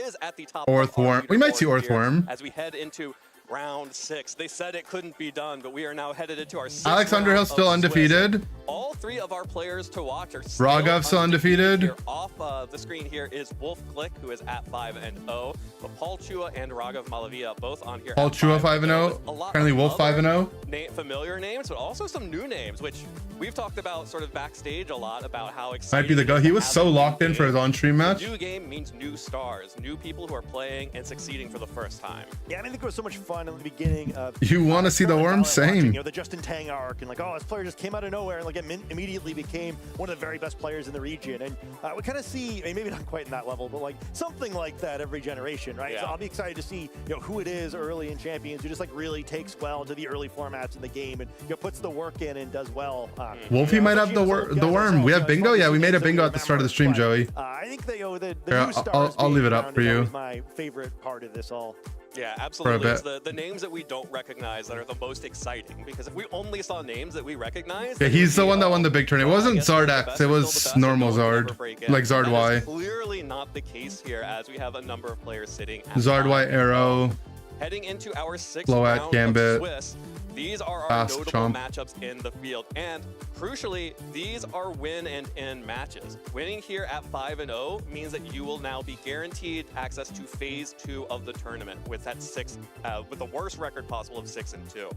Earthworm. We might see Earthworm. As we head into round 6, they said it couldn't be done, but we are now headed into our 6th Alex round Underhill's of still Swiss. undefeated. All 3 of our players to watch are still Raghav still undefeated. Here off the screen here is Wolf Glick, who is at 5-0. But Paul Chua and Raghav Malavia both on here. Paul at Chua 5-0. 5-0. A lot Apparently of Wolf other 5-0. Familiar names, but also some new names, which we've talked about sort of backstage a lot about how exciting. Might be the go. He was so locked in for his on-stream match. New game means new stars, new people who are playing and succeeding for the first time. Yeah, I think it was so much fun in the beginning of. You want to see the worm? Same. You know, the Justin Tang arc, and like, oh, this player just came out of nowhere and like immediately became one of the very best players in the region. And we kind of see, I mean, maybe not quite in that level, but like something like that every generation, right? Yeah. So I'll be excited to see, you know, who it is early in Champions who just like really takes well to the early formats in the game and puts the work in and does well. Wolfie might have the worm. We have bingo. Yeah, we made a bingo at the start of the stream, Joey. I think that, you know, the Here, new stars I'll leave it up being for around is you. always my favorite part of this all. Yeah, absolutely. It's bit. the names that we don't recognize that are the most exciting, because if we only saw names that we recognize, Yeah, then he's it the would one be, that won the big tournament. It wasn't Zardax. It was normal Zard, like Zard That Y. is clearly not the case here, as we have a number of players sitting at Zard Y Arrow. Heading into our 6th Float, round Gambit, of Swiss, these are our Fast notable Chomp. matchups in the field. And crucially, these are win and end matches. Winning here at 5-0 means that you will now be guaranteed access to phase 2 of the tournament with that with the worst record possible of 6-2.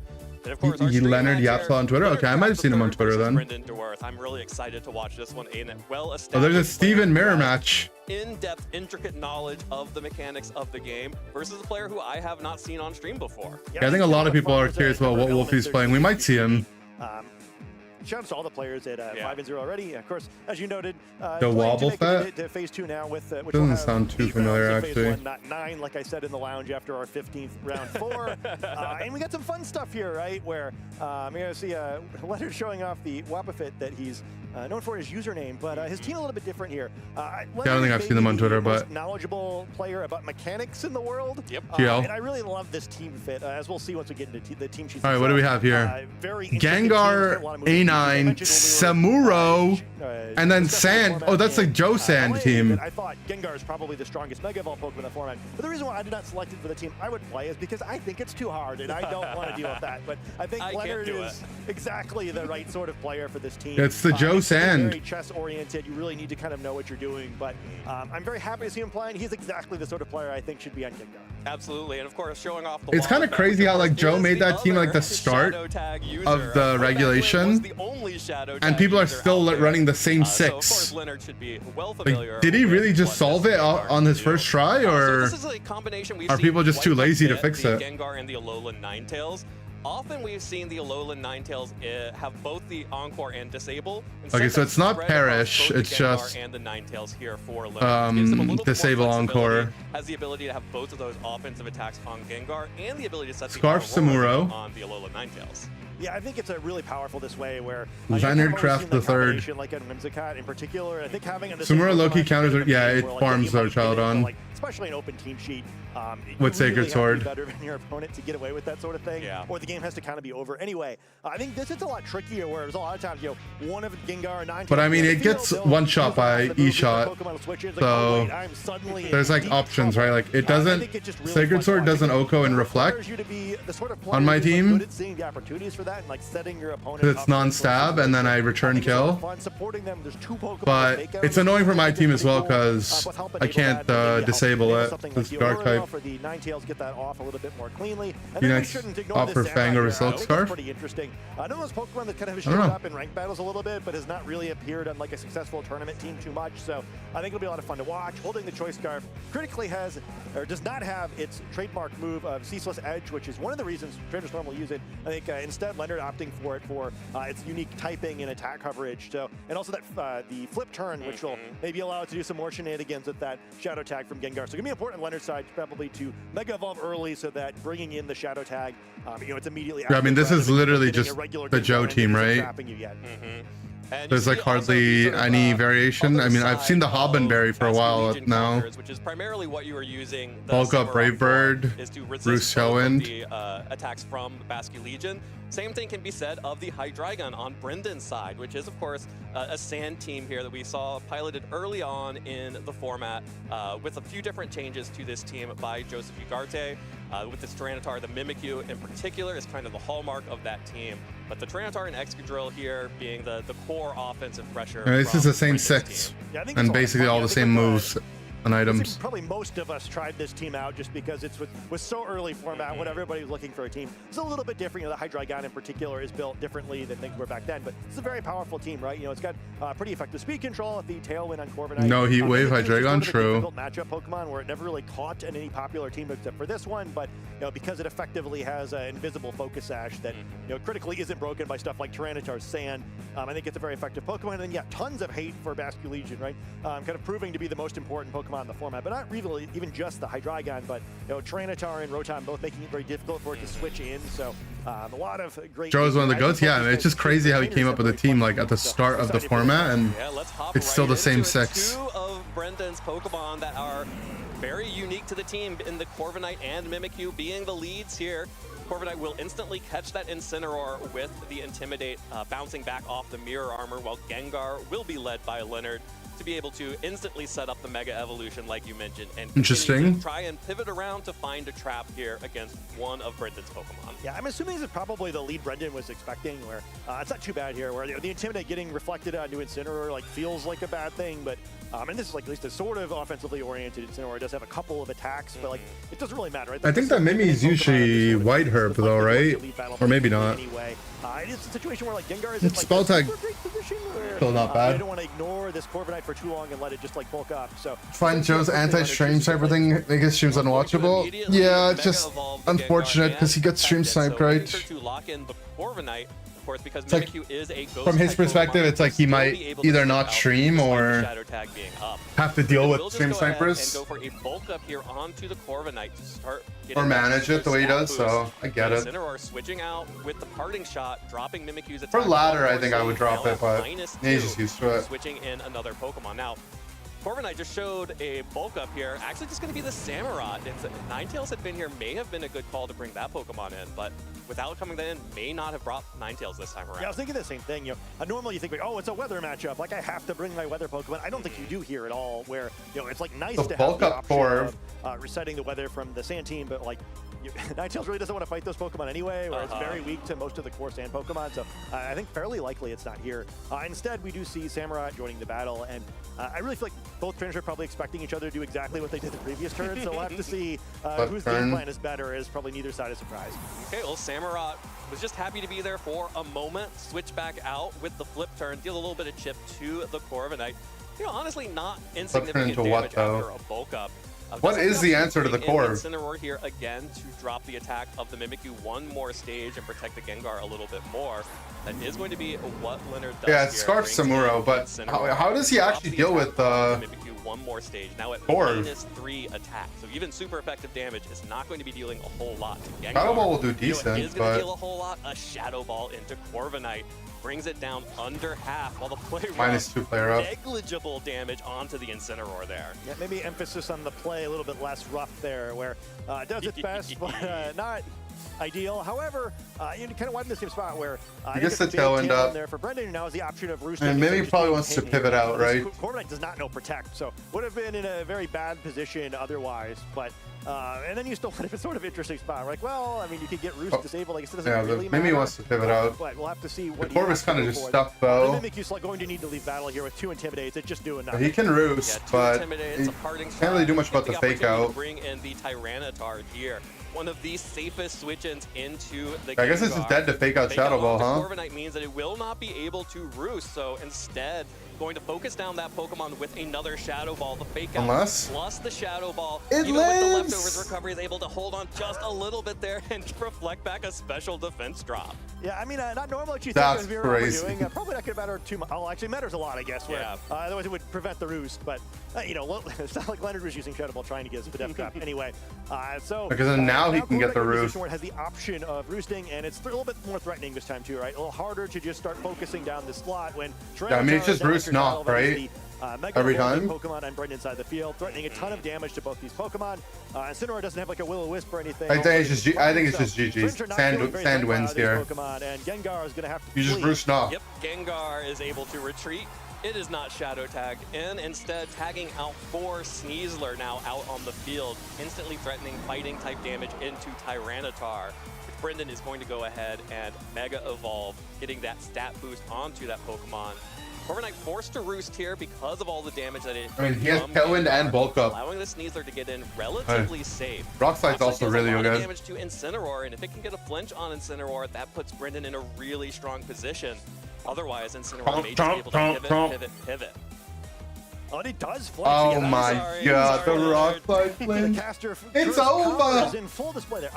And of course, our stream Leonard match Yapsel here, on Twitter. Okay, I might have seen him on Twitter then. Brendan Dworth. I'm really excited to watch this one. A Oh, well-established there's a Steven Mirror match. in-depth, intricate knowledge of the mechanics of the game versus a player who I have not seen on stream before. Yeah, I think a lot of people are curious about what Wolfie's playing. We might see him. Shout out to all the players at 5-0 already. Of course, as you noted, The Wobble to make it Fat? to phase 2 now with which Doesn't will have sound too 8 familiar, rounds in phase actually. 1, not 9, like I said in the lounge after our 15th round 4. And we got some fun stuff here, right? Where I'm going to see Leonard showing off the Wapafit that he's known for his username, but his team a little bit different here. I don't think I've seen them on Twitter, but knowledgeable player about mechanics in the world. Yep. GL. And I really love this team fit, as we'll see once we get into the team sheets. All right, what do we have here? Very Gengar intricate teams, a lot of moving K9, Samuro, and then Sand. Oh, that's like Joe Sand team. I thought Gengar is probably the strongest Mega Evolve Pokemon in the format. But the reason why I did not select it for the team I would play is because I think it's too hard, and I don't want to deal with that. But I think Leonard is exactly the right sort of player for this team. It's the Joe Sand. Very chess-oriented. You really need to kind of know what you're doing. But I'm very happy to see him playing. He's exactly the sort of player I think should be on Gengar. Absolutely, and of course, showing off the It's kind of crazy how like Joe made that team like the start of the regulation, and people are still running the same 6. Like, did he really just solve it on his first try, or are people just too lazy to fix it? Gengar and the Alolan Ninetales. Often we've seen the Alolan Ninetales have both the Encore and Disable. Okay, so it's not Perish, it's just and the Ninetales here for Leonard. Disable Encore. Has the ability to have both of those offensive attacks on Gengar and the ability to set Scarf the Samuro on the Alolan Ninetales. Yeah, I think it's a really powerful this way where Leonard Craft the third. Like on Whimsicott in particular, I think having Samuro Loki counters are, yeah, it farms their child on. Like, especially an open team sheet. With Sacred Sword. Better than your opponent to get away with that sort of thing. Or the game has to kind of be over anyway. I think this is a lot trickier where there's a lot of times, you know, one of Gengar and 9. But I mean, it gets one shot by E-Shot. So there's like options, right? Like it doesn't, Sacred Sword doesn't OHKO and Reflect on my team. It's non-stab and then I return kill. But it's annoying for my team as well because I can't disable it. It's dark type. For the Ninetales, get that off a little bit more cleanly. You next offer Fang over Silk Scarf? Pretty interesting. I know those Pokemon that kind of have showed up in ranked battles a little bit, but has not really appeared on like a successful tournament team too much. So I think it'll be a lot of fun to watch. Holding the Choice Scarf critically has, or does not have, its trademark move of Ceaseless Edge, which is one of the reasons trainers normally use it. I think instead Leonard opting for it for its unique typing and attack coverage. So, and also that the flip turn, which will maybe allow it to do some more shenanigans with that Shadow Tag from Gengar. So it's gonna be important on Leonard's side probably to Mega Evolve early so that bringing in the Shadow Tag, you know, it's immediately. Yeah, I mean, this is literally just the Joe team, right? There's like hardly any variation. I mean, I've seen the Hobbenberry for a while now. Which is primarily what you are using. Bulk Up Brave Bird, Roost Showend. The attacks from Basculegion. Same thing can be said of the Hydreigon on Brendan's side, which is, of course, a sand team here that we saw piloted early on in the format with a few different changes to this team by Joseph Ugarte. With this Tyranitar, the Mimikyu in particular is kind of the hallmark of that team. But the Tyranitar and Excadrill here being the core offensive pressure. This is the same 6 and basically all the same moves and items. Probably most of us tried this team out just because it's was so early format when everybody was looking for a team. It's a little bit different. You know, the Hydreigon in particular is built differently than things were back then, but it's a very powerful team, right? You know, it's got pretty effective speed control at the Tailwind on Corviknight. No Heat Wave Hydreigon, true. Matchup Pokemon where it never really caught in any popular team except for this one, but you know, because it effectively has an invisible Focus Sash that you know critically isn't broken by stuff like Tyranitar's Sand. I think it's a very effective Pokemon, and then yeah, tons of hate for Basculegion, right? Kind of proving to be the most important Pokemon in the format, but not really even just the Hydreigon, but you know, Tyranitar and Rotom both making it very difficult for it to switch in. So a lot of great. Joe's one of the goats. Yeah, I mean, it's just crazy how he came up with a team like at the start of the format, and it's still the same 6. Two of Brendan's Pokemon that are very unique to the team in the Corviknight and Mimikyu being the leads here. Corviknight will instantly catch that Incineroar with the Intimidate, bouncing back off the Mirror Armor, while Gengar will be led by Leonard to be able to instantly set up the Mega Evolution like you mentioned, and interesting. Try and pivot around to find a trap here against one of Brendan's Pokemon. Yeah, I'm assuming this is probably the lead Brendan was expecting, where it's not too bad here, where the Intimidate getting reflected onto Incineroar like feels like a bad thing, but and this is like at least a sort of offensively oriented Incineroar. It does have a couple of attacks, but like it doesn't really matter. Right? I think that Mimi is usually White Herb though, right? Or maybe not. Anyway, it is a situation where like Gengar is in Spell Tag. Still not bad. I don't want to ignore this Corviknight for too long and let it just like bulk up. So find Joe's anti-stream sniper thing make his streams unwatchable. Yeah, it's just unfortunate because he gets stream sniped, right? To lock in the Corviknight, of course, because like, Mimikyu is a ghost from his perspective, it's like he might either not stream or have to deal with stream snipers. And go for a bulk up here onto the Corviknight to start or manage it the way he does, so I get it. Incineroar switching out with the parting shot, dropping Mimikyu's attack. For ladder, I think I would drop it, but he's just used to it. Switching in another Pokemon. Now, Corviknight just showed a bulk up here. Actually, just going to be the Samurott. If Ninetales had been here, may have been a good call to bring that Pokemon in, but without coming in, may not have brought Ninetales this time around. Yeah, I was thinking the same thing. You know, normally you think, like, oh, it's a weather matchup. Like, I have to bring my weather Pokemon. I don't think you do here at all. Where it's like nice to have the option of resetting the weather from the Sand team, but like. Ninetales really doesn't want to fight those Pokemon anyway, where it's very weak to most of the core Sand Pokemon, so I think fairly likely it's not here. Instead, we do see Samurott joining the battle, and I really feel like both trainers are probably expecting each other to do exactly what they did the previous turn, so we'll have to see whose game plan is better, as probably neither side is surprised. Okay, well, Samurott was just happy to be there for a moment, switch back out with the flip turn, deal a little bit of chip to the Corviknight. You know, honestly, not insignificant damage after a bulk up. What is the answer to the core? Incineroar here again to drop the attack of the Mimikyu one more stage and protect the Gengar a little bit more. That is going to be what Leonard does. Yeah, it scarfs Samuro, but how does he actually deal with Mimikyu one more stage now at -3 attack? So even super effective damage is not going to be dealing a whole lot to Gengar. Shadow Ball will do decent, is going to deal a whole lot. A Shadow Ball into Corviknight brings it down under half while the play -2 player up. Negligible damage onto the Incineroar there. Yeah, maybe emphasis on the play a little bit less rough there, where it does its best, but not ideal. However, you kind of widen the same spot where he gets the tail end up there for Brendan, who now has the option of roosting. And maybe he probably wants to pivot out, right? Corviknight does not know protect, so would have been in a very bad position otherwise. But and then you still have a sort of interesting spot. Like, well, I mean, you could get roost disabled. Like, it doesn't really matter. Maybe he wants to pivot out. But we'll have to see what the Corvik's kind of just stuck though. The Mimikyu's going to need to leave battle here with 2 Intimidates. It's just doing nothing. He can roost, but he can't really do much about the fake out. Bring in the Tyranitar here. One of the safest switch-ins into the I guess this is dead to fake out Shadow Ball, huh? Corviknight means that it will not be able to roost, so instead going to focus down that Pokemon with another Shadow Ball. The fake out plus the Shadow Ball, even with the leftovers recovery, is able to hold on just a little bit there and reflect back a special defense drop. Yeah, I mean, not normally what you think we were doing. Probably not going to matter too much. Oh, actually matters a lot, I guess. Where, otherwise, it would prevent the roost. But, you know, it's not like Leonard was using Shadow Ball trying to get us the death trap anyway. So because now he can get the roost. Where it has the option of roosting, and it's a little bit more threatening this time, too, right? A little harder to just start focusing down the slot when I mean, it's just roost knock, right? Every time. Pokemon and Brendan inside the field, threatening a ton of damage to both these Pokemon. Incineroar doesn't have like a Will-O-Wisp or anything. I think it's just GG's. Sand wins here. Pokemon, and Gengar is going to have to you just roost knock. Yep, Gengar is able to retreat. It is not Shadow Tag, and instead tagging out for Sneasler now out on the field, instantly threatening fighting type damage into Tyranitar. Brendan is going to go ahead and Mega Evolve, getting that stat boost onto that Pokemon. Corviknight forced to roost here because of all the damage that it I mean, he has Tailwind and Bulk Up. Allowing the Sneasler to get in relatively safe. Rock Slide's also really good. Damage to Incineroar, and if it can get a flinch on Incineroar, that puts Brendan in a really strong position. Otherwise, Incineroar may just be able to pivot. Oh, and it does flinch. Oh my god, the Rock Slide flinch. It's over. Is in full display there.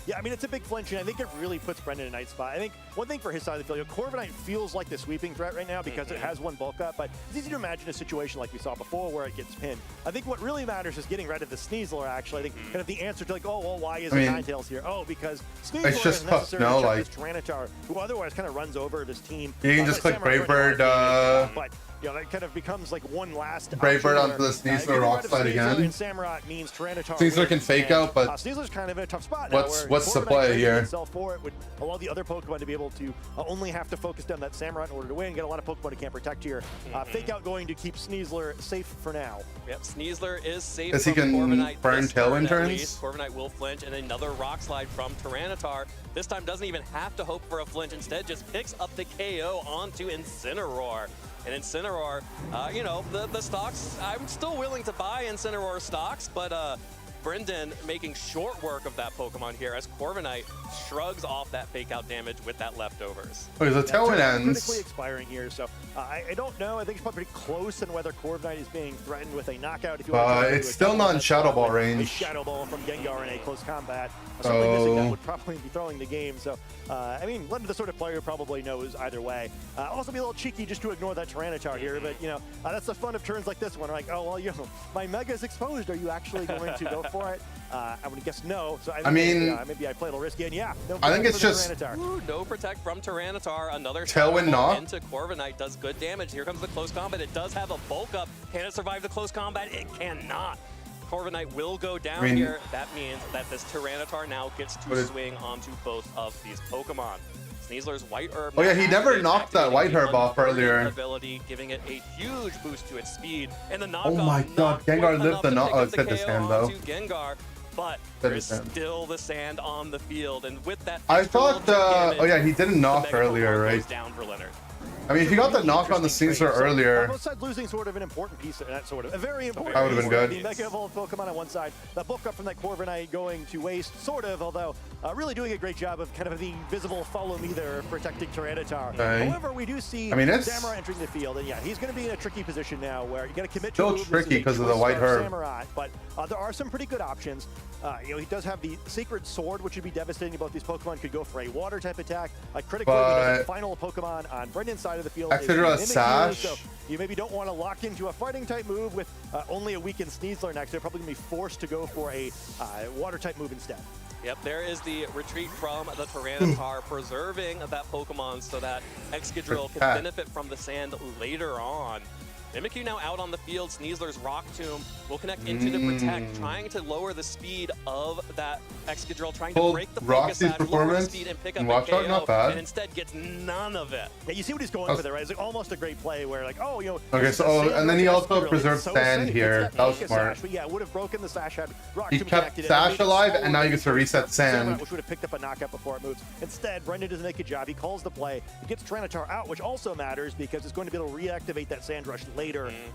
Yeah, I mean, it's a big flinch, and I think it really puts Brendan in a nice spot. I think one thing for his side of the field, Corviknight feels like the sweeping threat right now because it has one bulk up, but it's easy to imagine a situation like we saw before where it gets pinned. I think what really matters is getting rid of the Sneasler, actually. I think kind of the answer to like, oh, well, why is Ninetales here? Oh, because Sneasler is necessary to check this Tyranitar, who otherwise kind of runs over this team. You can just click Brave Bird. But you know, that kind of becomes like one last Brave Bird onto the Sneasler Rock Slide again. Samurott means Tyranitar Sneasler can fake out, but Sneasler's kind of in a tough spot now. What's the play here? For it would allow the other Pokemon to be able to only have to focus down that Samurott in order to win. Get a lot of Pokemon who can't protect here. Fake out going to keep Sneasler safe for now. Yep, Sneasler is safe. Because he can burn Tailwind turns. Corviknight will flinch, and another Rock Slide from Tyranitar. This time doesn't even have to hope for a flinch. Instead, just picks up the KO onto Incineroar. And Incineroar, you know, the stocks, I'm still willing to buy Incineroar stocks, but Brendan making short work of that Pokemon here as Corviknight shrugs off that fake out damage with that leftovers. Oh, the Tailwind ends. Critically expiring here, so I don't know. I think it's probably pretty close on whether Corviknight is being threatened with a knockout. If you it's still not in Shadow Ball range. A Shadow Ball from Gengar in a close combat. Something missing that would probably be throwing the game. So, I mean, Leonard, the sort of player who probably knows either way. Also be a little cheeky just to ignore that Tyranitar here, but, you know, that's the fun of turns like this one. Like, oh, well, you know, my Mega's exposed. Are you actually going to go for it? I would guess no. So I mean, maybe I play a little risky. And yeah, no I think it's just Ooh, no protect from Tyranitar. Another Tailwind knock into Corviknight does good damage. Here comes the close combat. It does have a bulk up. Can it survive the close combat? It cannot. Corviknight will go down here. That means that this Tyranitar now gets to swing onto both of these Pokemon. Sneasler's White Herb. Oh yeah, he never knocked that White Herb off earlier. Ability, giving it a huge boost to its speed. And the knockoff. Oh my god, Gengar lived the knock. Oh, it's got the sand though. Gengar, but there's still the sand on the field, and with that, I thought. Oh yeah, he didn't knock earlier, right? Down for Leonard. I mean, if you got the knock on the Sneasler earlier, both sides losing sort of an important piece of that, sort of a very important. That would have been good. The Mega Evolved Pokemon on one side, the bulk up from that Corviknight going to waste, sort of. Although really doing a great job of kind of the visible follow me there, protecting Tyranitar. Okay. However, we do see Samurai entering the field, and yeah, he's going to be in a tricky position now where you got to commit. Still tricky because of the White Herb. Samurai, but there are some pretty good options. You know, he does have the Sacred Sword, which would be devastating. About these Pokemon could go for a water type attack. Critically, the final Pokemon on Brendan's side of the field. Sash. So you maybe don't want to lock into a fighting type move with only a weakened Sneasler next. They're probably going to be forced to go for a water type move instead. Yep, there is the retreat from the Tyranitar, preserving that Pokemon so that Excadrill can benefit from the sand later on. Mimikyu now out on the field. Sneasler's Rock Tomb will connect into the Protect, trying to lower the speed of that Excadrill, trying to break the focus at lower speed and pick up a KO, not bad. and instead gets none of it. Yeah, you see what he's going for there, right? It's like almost a great play where, like, oh, you know. Okay, so and then he also preserved sand here. That was smart. But yeah, would have broken the Sash had Rock He Tomb kept Sash alive, and now he gets to reset sand. Which would have picked up a knockout before it moves. Instead, Brendan doesn't make a job. He calls the play. He gets Tyranitar out, which also matters because it's going to be able to reactivate that Sand Rush later.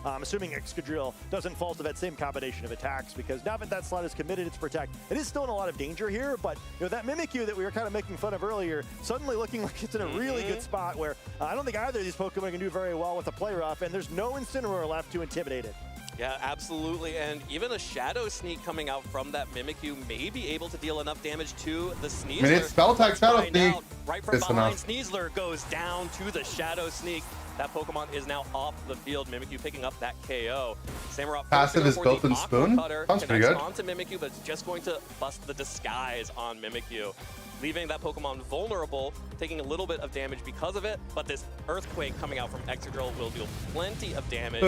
Assuming Excadrill doesn't fall to that same combination of attacks, because now that that slot is committed, it's Protect. It is still in a lot of danger here, but you know that Mimikyu that we were kind of making fun of earlier, suddenly looking like it's in a really good spot where I don't think either of these Pokemon can do very well with a play rough, and there's no Incineroar left to intimidate it. Yeah, absolutely, and even a Shadow Sneak coming out from that Mimikyu may be able to deal enough damage to the Sneasler. I mean, it's Spell Tag Shadow Sneak. Right from behind, Sneasler goes down to the Shadow Sneak. That Pokemon is now off the field. Mimikyu picking up that KO. Samurott passive is built-in spoon. Sounds pretty good. Onto Mimikyu, but it's just going to bust the disguise on Mimikyu, leaving that Pokemon vulnerable, taking a little bit of damage because of it, but this Earthquake coming out from Excadrill will deal plenty of damage.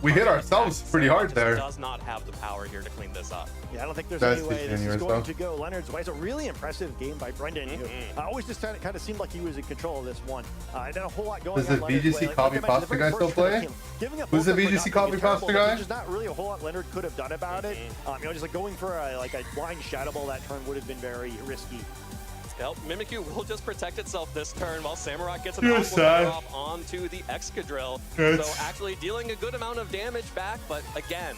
We hit ourselves pretty hard there. Does not have the power here to clean this up. Yeah, I don't think there's any way this is going to go Leonard's way. It's a really impressive game by Brendan. Who always just kind of seemed like he was in control of this one. Not a whole lot going on. Does the VGC Copy Pasta guy still play? Who's the VGC Copy Pasta guy? There's not really a whole lot Leonard could have done about it. You know, just like going for a blind Shadow Ball that turn would have been very risky. Yep, Mimikyu will just protect itself this turn while Samurott gets an off onto the Excadrill. So actually dealing a good amount of damage back, but again,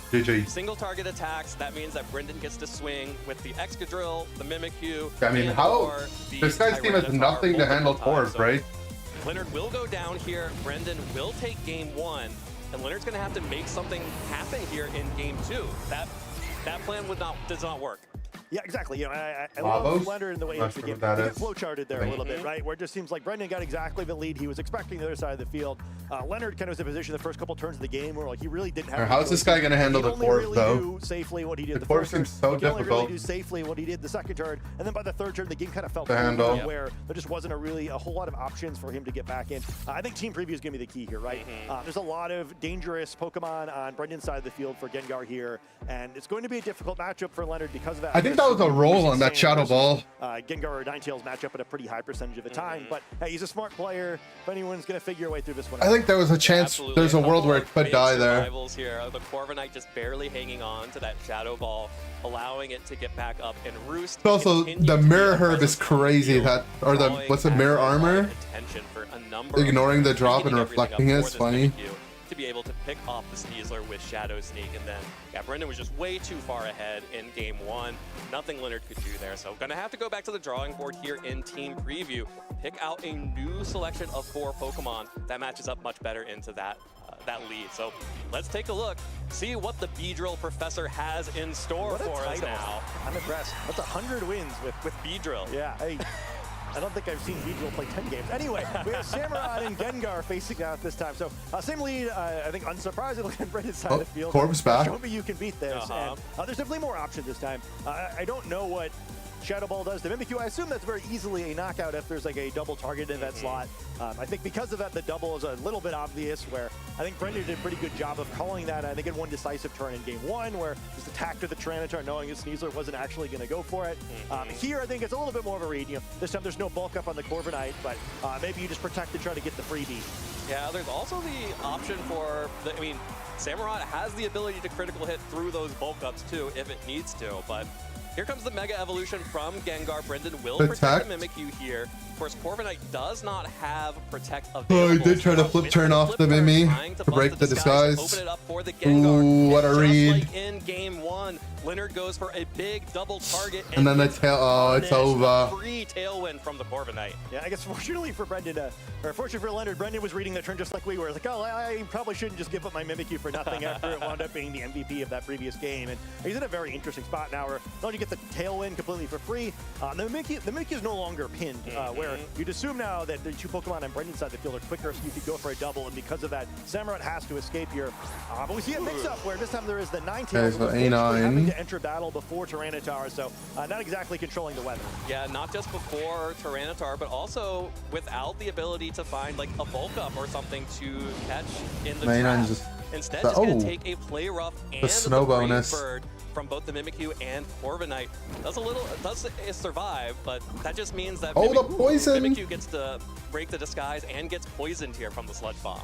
single target attacks. That means that Brendan gets to swing with the Excadrill, the Mimikyu. I mean, how? This guy's team has nothing to handle Torb, right? Leonard will go down here. Brendan will take game one, and Leonard's going to have to make something happen here in game two. That plan does not work. Yeah, exactly. You know, I love Leonard in the way he the game. He got flow-charted there a little bit, right? Where it just seems like Brendan got exactly the lead he was expecting the other side of the field. Leonard kind of was in a position the first couple turns of the game where like he really didn't have. How's this guy going to handle the Torb though? Do safely what he did the first turn. So he only really do safely what he did the second turn, and then by the third turn the game kind of felt where there just wasn't a whole lot of options for him to get back in. I think team preview is going to be the key here, right? There's a lot of dangerous Pokemon on Brendan's side of the field for Gengar here, and it's going to be a difficult matchup for Leonard because of that. I think that was a roll on that Shadow Ball. Gengar or Ninetales match up at a pretty high percentage of the time, but hey, he's a smart player. If anyone's going to figure a way through this one, I think there was a chance. There's a world where it could die there. Here. The Corviknight just barely hanging on to that Shadow Ball, allowing it to get back up and roost. Also, the Mirror Herb is crazy. What's the Mirror Armor? Ignoring the drop and reflecting it is funny. To be able to pick off the Sneasler with Shadow Sneak, and then Brendan was just way too far ahead in game one. Nothing Leonard could do there, so gonna have to go back to the drawing board here in team preview. Pick out a new selection of 4 Pokemon that matches up much better into that lead. So let's take a look, see what the Beedrill Professor has in store for us now. I'm impressed. That's 100 wins with Beedrill. Yeah. Hey. I don't think I've seen Regional play 10 games. Anyway, we have Samurott and Gengar facing out this time. So same lead, I think unsurprisingly on Brendan's side of the field. Corb's back. Show me you can beat this. And there's definitely more options this time. I don't know what Shadow Ball does to Mimikyu. I assume that's very easily a knockout if there's like a double target in that slot. I think because of that, the double is a little bit obvious, where I think Brendan did a pretty good job of calling that. I think in one decisive turn in game 1, where just attacked with the Tyranitar knowing that Sneasler wasn't actually going to go for it. Here, I think it's a little bit more of a read. You know, this time there's no bulk up on the Corviknight, but maybe you just protect and try to get the freebie. Yeah, there's also the option for, I mean, Samurott has the ability to critical hit through those bulk ups too if it needs to, but here comes the Mega Evolution from Gengar. Brendan will protect the Mimikyu here. Of course, Corviknight does not have Protect available. Oh, he did try to flip turn off the Mimi to break the disguise. Open it up for the Gengar. Ooh, what a read. Just like in game 1, Leonard goes for a big double target. And then the tail, oh, it's over. Free Tailwind from the Corviknight. Yeah, I guess fortunately for Brendan, or fortunately for Leonard, Brendan was reading that turn just like we were. Like, oh, I probably shouldn't just give up my Mimikyu for nothing after it wound up being the MVP of that previous game. And he's in a very interesting spot now where not only you get the Tailwind completely for free, the Mimikyu is no longer pinned, where you'd assume now that the two Pokemon on Brendan's side of the field are quicker, so you could go for a double, and because of that, Samurott has to escape here. But we see a mix-up where this time there is the Ninetales. Okay, so A9. Having to enter battle before Tyranitar, so not exactly controlling the weather. Yeah, not just before Tyranitar, but also without the ability to find like a bulk up or something to catch in the trap. Instead, just going to take a Play Rough and the snow bonus Bird from both the Mimikyu and Corviknight. Does survive, but that just means that the poison. Mimikyu gets to break the disguise and gets poisoned here from the Sludge Bomb.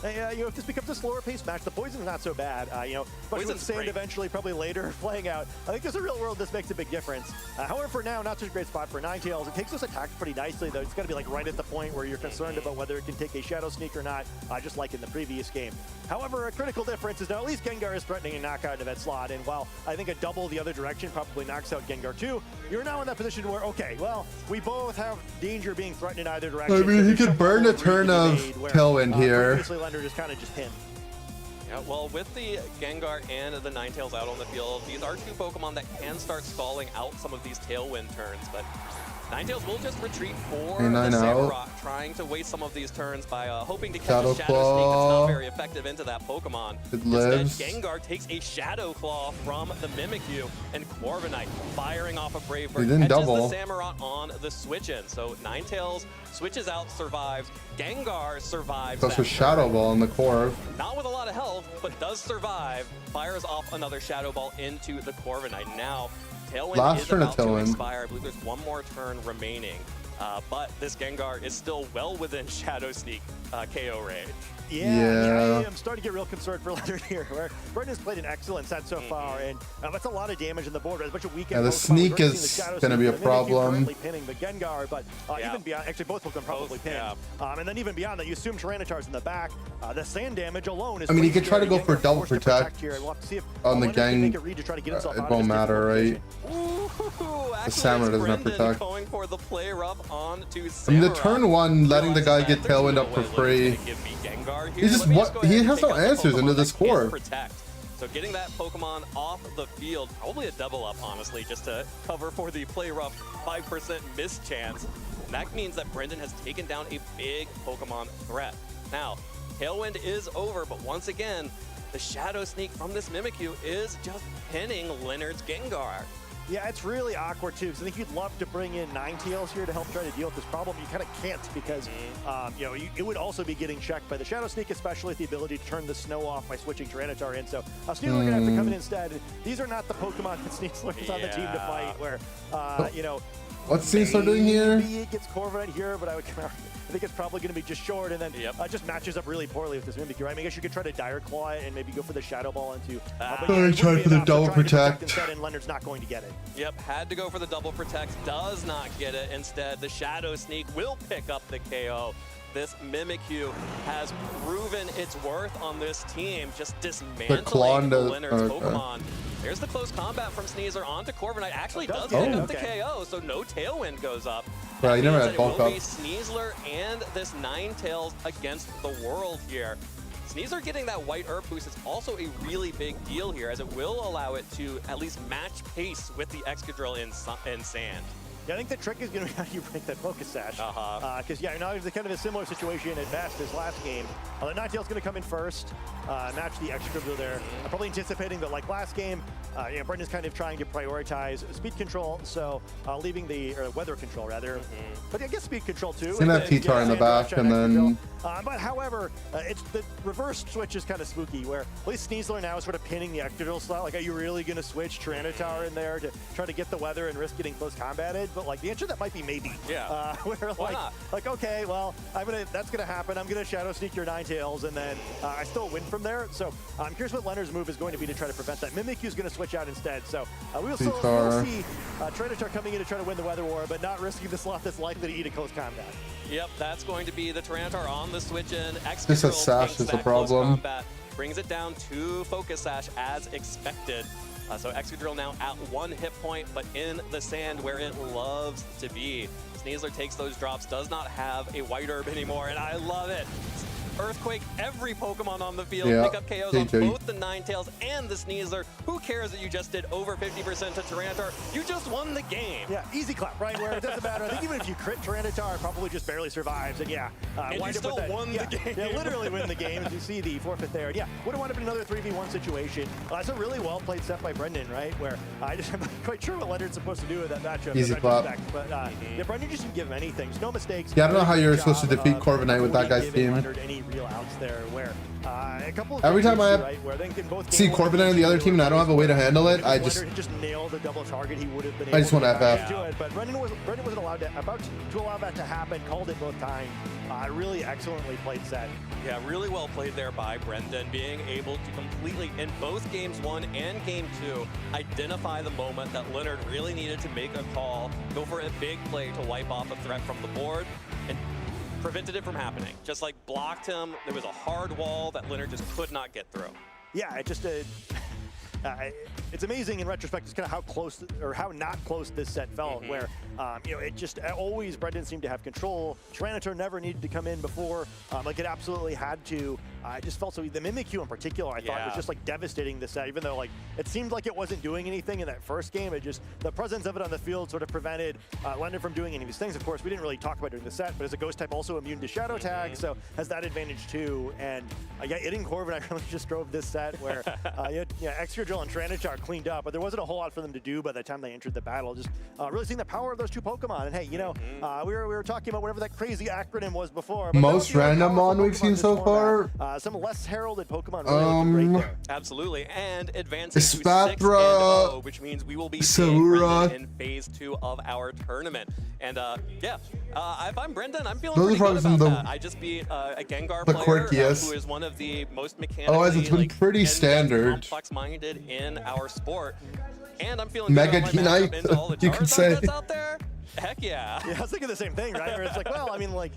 You know, if this becomes a slower pace match, the poison's not so bad. You know, but with Sand eventually, probably later playing out, I think there's a real world this makes a big difference. However, for now, not such a great spot for Ninetales. It takes those attacks pretty nicely, though. It's got to be like right at the point where you're concerned about whether it can take a Shadow Sneak or not, just like in the previous game. However, a critical difference is now at least Gengar is threatening a knockout into that slot, and while I think a double the other direction probably knocks out Gengar too, you're now in that position where, okay, well, we both have danger being threatened in either direction. I mean, he could burn a turn of Tailwind here. Previously, Leonard is kind of just pinned. Yeah, well, with the Gengar and the Ninetales out on the field, these are two Pokemon that can start stalling out some of these Tailwind turns, but Ninetales will just retreat for the Samurott, trying to waste some of these turns by hoping to catch a Shadow Sneak that's not very effective into that Pokemon. Instead, Gengar takes a Shadow Claw from the Mimikyu, and Corviknight firing off a Brave Bird catches the Samurott on the switch-in. So Ninetales switches out, survives. Gengar survives. That's a Shadow Ball in the core. Not with a lot of health, but does survive. Fires off another Shadow Ball into the Corviknight. Now, Tailwind is about to expire. I believe there's one more turn remaining, but this Gengar is still well within Shadow Sneak KO range. Yeah, I'm starting to get real concerned for Leonard here, where Brendan's played an excellent set so far, and that's a lot of damage on the board. There's a bunch of weekend. Yeah, the Sneak is going to be a problem. Pinning the Gengar, but even beyond, actually both of them probably pin. And then even beyond that, you assume Tyranitar's in the back. The sand damage alone is. I mean, he could try to go for double protect on the Gang. It won't matter, right? The Samurott doesn't have protect. Going for the Play Rough on to I mean, the turn 1, letting the guy get Tailwind up for free. He's just he has no answers into this core. So getting that Pokemon off the field, probably a double up, honestly, just to cover for the Play Rough 5% miss chance. And that means that Brendan has taken down a big Pokemon threat. Now, Tailwind is over, but once again, the Shadow Sneak from this Mimikyu is just pinning Leonard's Gengar. Yeah, it's really awkward too, because I think you'd love to bring in Ninetales here to help try to deal with this problem. You kind of can't, because you know, it would also be getting checked by the Shadow Sneak, especially with the ability to turn the snow off by switching Tyranitar in. So Sneasler gonna have to come in instead. These are not the Pokemon that Sneasler is on the team to fight, where you know. What's Sneasler doing here? Maybe it gets Corviknight here, but I think it's probably going to be just short, and then just matches up really poorly with this Mimikyu. Right? I mean, I guess you could try to Dire Claw it and maybe go for the Shadow Ball into. Try for the double protect. Instead, and Leonard's not going to get it. Yep, had to go for the double protect. Does not get it. Instead, the Shadow Sneak will pick up the KO. This Mimikyu has proven its worth on this team, just dismantling Leonard's Pokemon. There's the close combat from Sneasler onto Corviknight. Actually does pick up the KO, so no Tailwind goes up. Right, you never had bulk up. It will be Sneasler and this Ninetales against the world here. Sneasler getting that white Earth boost is also a really big deal here, as it will allow it to at least match pace with the Excadrill in Sand. Yeah, I think the trick is going to be how do you break that focus sash. Because, yeah, now it's kind of a similar situation at best as last game. The Ninetales going to come in first, match the extra dribble there. I'm probably anticipating that, like last game, Brendan's kind of trying to prioritize speed control, so leaving the weather control, rather. But I guess speed control, too. He's going to have T-Tar in the back, and then... but however, it's the reverse switch is kind of spooky, where at least Sneasler now is sort of pinning the Excadrill slot. Like, are you really going to switch Tyranitar in there to try to get the weather and risk getting close combated? But like the answer to that might be maybe. Yeah. Where like okay, well, that's gonna happen. I'm gonna Shadow Sneak your Ninetales, and then I still win from there. So I'm curious what Leonard's move is going to be to try to prevent that. Mimikyu's gonna switch out instead. So we'll see Tyranitar coming in to try to win the weather war, but not risking the slot that's likely to eat a close combat. Yep, that's going to be the Tyranitar on the switch in. This is Sash is the problem. Brings it down to Focus Sash as expected. So Excadrill now at 1 hit point, but in the sand where it loves to be. Sneasler takes those drops, does not have a White Herb anymore, and I love it. Earthquake, every Pokemon on the field, pick up KOs on both the Ninetales and the Sneasler. Who cares that you just did over 50% to Tyranitar? You just won the game. Yeah, easy clap, right? Where it doesn't matter. I think even if you crit Tyranitar, it probably just barely survives. And yeah, and you still won the game. Yeah, literally win the game, as you see the forfeit there. And yeah, would have wound up in another 3v1 situation. That's a really well played set by Brendan, right? Where I'm not quite sure what Leonard's supposed to do with that matchup. Easy clap. But yeah, Brendan just didn't give him anything. There's no mistakes. Yeah, I don't know how you're supposed to defeat Corviknight with that guy's team. Any real outs there where a couple of every time I see Corviknight on the other team and I don't have a way to handle it, I just nailed a double target. He would have been. I just want to FF. But Brendan wasn't allowed to allow that to happen. Called it both times. Really excellently played set. Yeah, really well played there by Brendan, being able to completely, in both games 1 and game 2, identify the moment that Leonard really needed to make a call, go for a big play to wipe off a threat from the board, and prevented it from happening. Just like blocked him. There was a hard wall that Leonard just could not get through. Yeah, it just it's amazing in retrospect just kind of how close or how not close this set felt, where it just always Brendan seemed to have control. Tyranitar never needed to come in before, like it absolutely had to. I just felt so. The Mimikyu in particular, I thought was just like devastating this set, even though like it seemed like it wasn't doing anything in that first game. It just the presence of it on the field sort of prevented Leonard from doing any of these things. Of course, we didn't really talk about during the set, but as a Ghost type, also immune to Shadow Tag, so has that advantage too. And yeah, hitting Corviknight really just drove this set where Excadrill and Tyranitar cleaned up, but there wasn't a whole lot for them to do by the time they entered the battle. Just really seeing the power of those two Pokemon. And hey, we were talking about whatever that crazy acronym was before. Most random Mon we've seen so far. Some less heralded Pokemon really great there. Absolutely, and advancing to 6-0, which means we will be seeing Brendan in phase 2 of our tournament. And if I'm Brendan, I'm feeling pretty good about that. I just beat a Gengar player who is one of the most mechanically it's been pretty standard. complex-minded in our sport. And I'm feeling Mega good on my matchup into all the you could say. that's out there. Heck yeah. Yeah, I was thinking the same thing, right? Where it's like, well, I mean, like,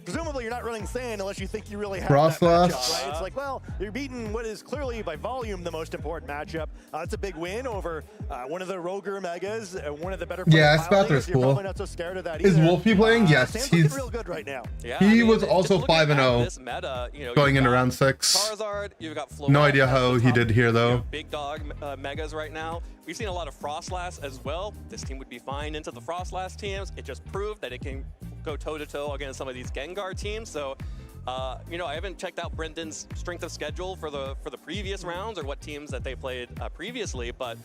presumably you're not running Sand unless you think you really have that matchup, right? It's like, well, you're beating what is clearly by volume the most important matchup. It's a big win over one of the Roger Megas, one of the better players. Yeah, Spathra's cool. Probably not so scared of that Is Wolfie playing? Yes, Sand's he's real good right now. Yeah, he was also 5-0 going into round 6. Charizard, you've got Floette, no idea how he did here though. Big dog Megas right now. We've seen a lot of Frostlass as well. This team would be fine into the Frostlass teams. It just proved that it can go toe-to-toe against some of these Gengar teams. So, I haven't checked out Brendan's strength of schedule for the previous rounds or what teams that they played previously, but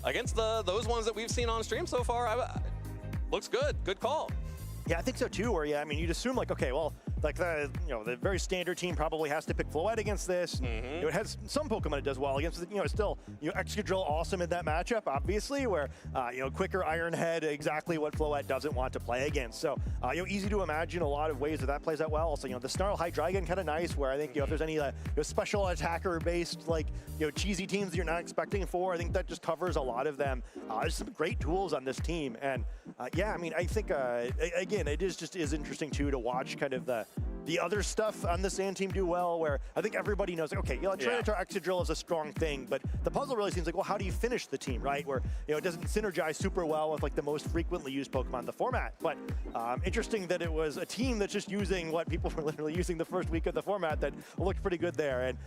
against those ones that we've seen on stream so far, looks good. Good call. Yeah, I think so too. Where you'd assume like, okay, well, like the very standard team probably has to pick Floette against this. It has some Pokemon it does well against. Still, Excadrill awesome in that matchup, obviously. Where quicker Ironhead, exactly what Floette doesn't want to play against. So easy to imagine a lot of ways that plays out well. Also, the Snarl Hydreigon kind of nice. Where I think if there's any special attacker based cheesy teams that you're not expecting for, I think that just covers a lot of them. There's some great tools on this team, and I think again, it is interesting too to watch kind of the the other stuff on the Sand team do well, where I think everybody knows, like, okay, Tyranitar Excadrill is a strong thing, but the puzzle really seems like, well, how do you finish the team, right? Where, it doesn't synergize super well with like the most frequently used Pokemon in the format. But interesting that it was a team that's just using what people were literally using the first week of the format that looked pretty good there. And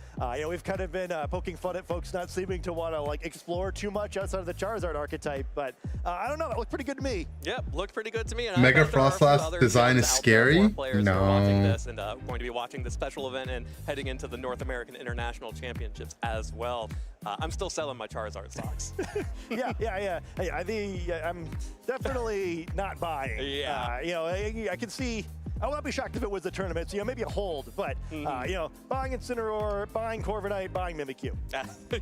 we've kind of been poking fun at folks not seeming to want to like explore too much outside of the Charizard archetype, but I don't know, it looked pretty good to me. Yep, looked pretty good to me. And Mega Frostlass design is scary. No. And going to be watching the special event and heading into the North American International Championships as well. I'm still selling my Charizard socks. Yeah. Hey, I think I'm definitely not buying. I can see. I would not be shocked if it was a tournament, so maybe a hold, but buying Incineroar, buying Corviknight, buying Mimikyu.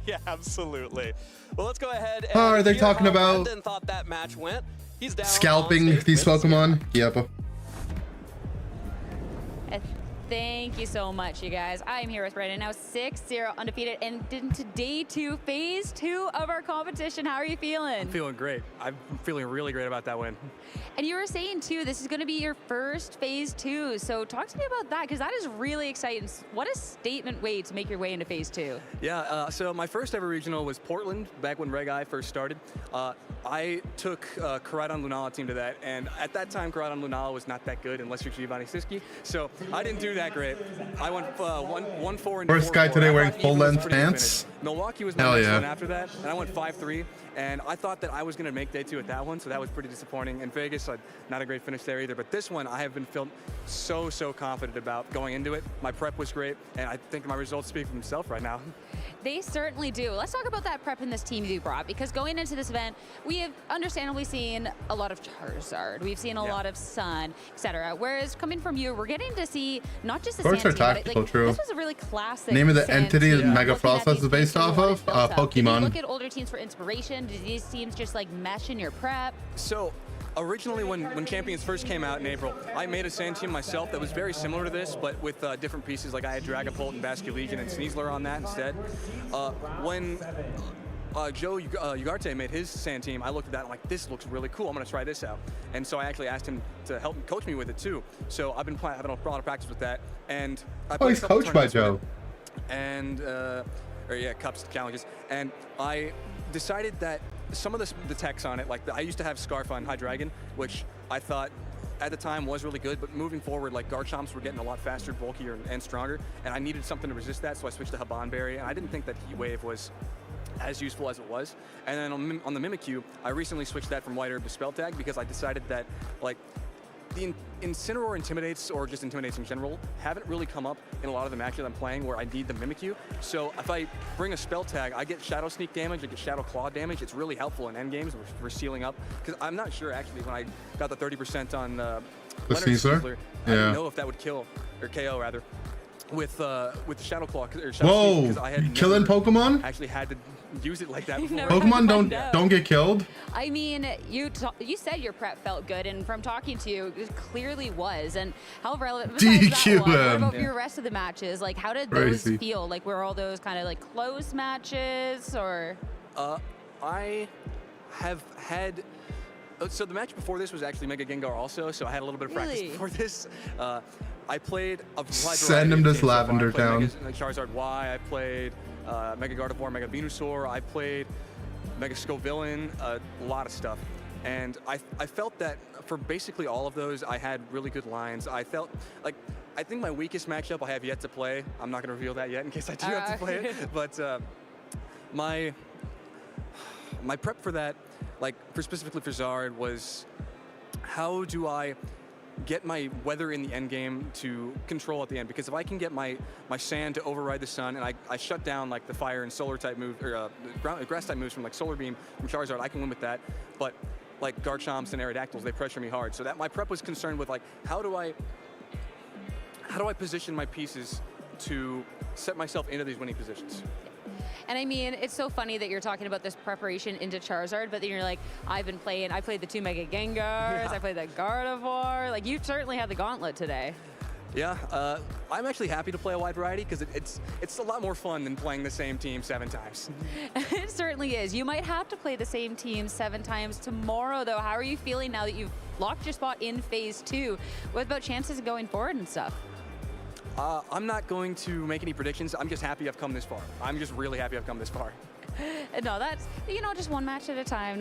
Yeah, absolutely. Well, let's go ahead. And are they talking about Brendan thought that match went. He's down scalping these Pokemon? Yep. Thank you so much, you guys. I am here with Brendan, now 6-0 undefeated, and into day 2, phase 2 of our competition. How are you feeling? I'm feeling great. I'm feeling really great about that win. And you were saying too, this is going to be your first phase 2. So talk to me about that, because that is really exciting. What a statement way to make your way into phase 2. Yeah, so my first ever regional was Portland, back when Reg I first started. I took Koraidon Lunala team to that, and at that time, Koraidon Lunala was not that good unless you're Giovanni Siski. So I didn't do that great. I went 1-4 and First guy today wearing full length pants. Milwaukee was my next one after that, and I went 5-3. And I thought that I was going to make day 2 at that one, so that was pretty disappointing. In Vegas, not a great finish there either. But this one, I have been feeling so confident about going into it. My prep was great, and I think my results speak for themselves right now. They certainly do. Let's talk about that prep in this team you brought, because going into this event, we have understandably seen a lot of Charizard. We've seen a lot of Sun, etc. Whereas coming from you, we're getting to see not just the Sand team, but true. This was a really classic Name of the Sand entity team. Mega Frostlass is based off of? Pokemon. Did you look at older teams for inspiration? Did these teams just like mesh in your prep? So originally when Champions first came out in April, I made a Sand team myself that was very similar to this, but with different pieces. Like I had Dragapult and Basculegion and Sneasler on that instead. When Joe Ugarte made his Sand team, I looked at that and I'm like, this looks really cool. I'm going to try this out. And so I actually asked him to help coach me with it too. So I've been having a lot of practice with that. And I he's coached by Joe. And cups, challenges. And I decided that some of the techs on it, like I used to have Scarf on Hydreigon, which I thought at the time was really good, but moving forward, like Garchomps were getting a lot faster, bulkier, and stronger, and I needed something to resist that, so I switched to Habanberry, and I didn't think that Heat Wave was as useful as it was. And then on the Mimikyu, I recently switched that from White Herb to Spell Tag because I decided that, like, the Incineroar Intimidates, or just Intimidates in general, haven't really come up in a lot of the matches I'm playing where I need the Mimikyu. So if I bring a Spell Tag, I get Shadow Sneak damage, I get Shadow Claw damage. It's really helpful in endgames for sealing up. Because I'm not sure, actually, when I got the 30% on Leonard Sneasler, I didn't know if that would kill, or KO rather, with Shadow Claw. Or Shadow Sneak, I had killing Pokemon? Actually had to use it like that before. Pokemon don't get killed. I mean, you said your prep felt good, and from talking to you, it clearly was. And how relevant? DQ what about your rest of the matches? Like, how did those Crazy. feel? Like, were all those kind of like close matches, or? I have had. So the match before this was actually Mega Gengar also, so I had a little bit of practice before this. I played a wide Send him to Lavender Town. Mega Charizard Y, I played Mega Gardevoir, Mega Venusaur, I played Mega Scovillain, a lot of stuff. And I felt that for basically all of those, I had really good lines. I felt like, I think my weakest matchup I have yet to play, I'm not going to reveal that yet in case I do have to play it, but my prep for that, like specifically for Zard, was how do I get my weather in the end game to control at the end? Because if I can get my Sand to override the Sun, and I shut down like the Fire and Solar type move, or Grass type moves from like Solar Beam from Charizard, I can win with that. But like Garchomps and Aerodactyls, they pressure me hard. So that my prep was concerned with like how do I position my pieces to set myself into these winning positions. And I mean, it's so funny that you're talking about this preparation into Charizard, but then you're like, I played the 2 Mega Gengars, I played the Gardevoir. Like, you certainly had the gauntlet today. Yeah, I'm actually happy to play a wide variety because it's a lot more fun than playing the same team 7 times. It certainly is. You might have to play the same team 7 times tomorrow, though. How are you feeling now that you've locked your spot in phase 2? What about chances of going forward and stuff? I'm not going to make any predictions. I'm just happy I've come this far. I'm just really happy I've come this far. No, that's, just one match at a time,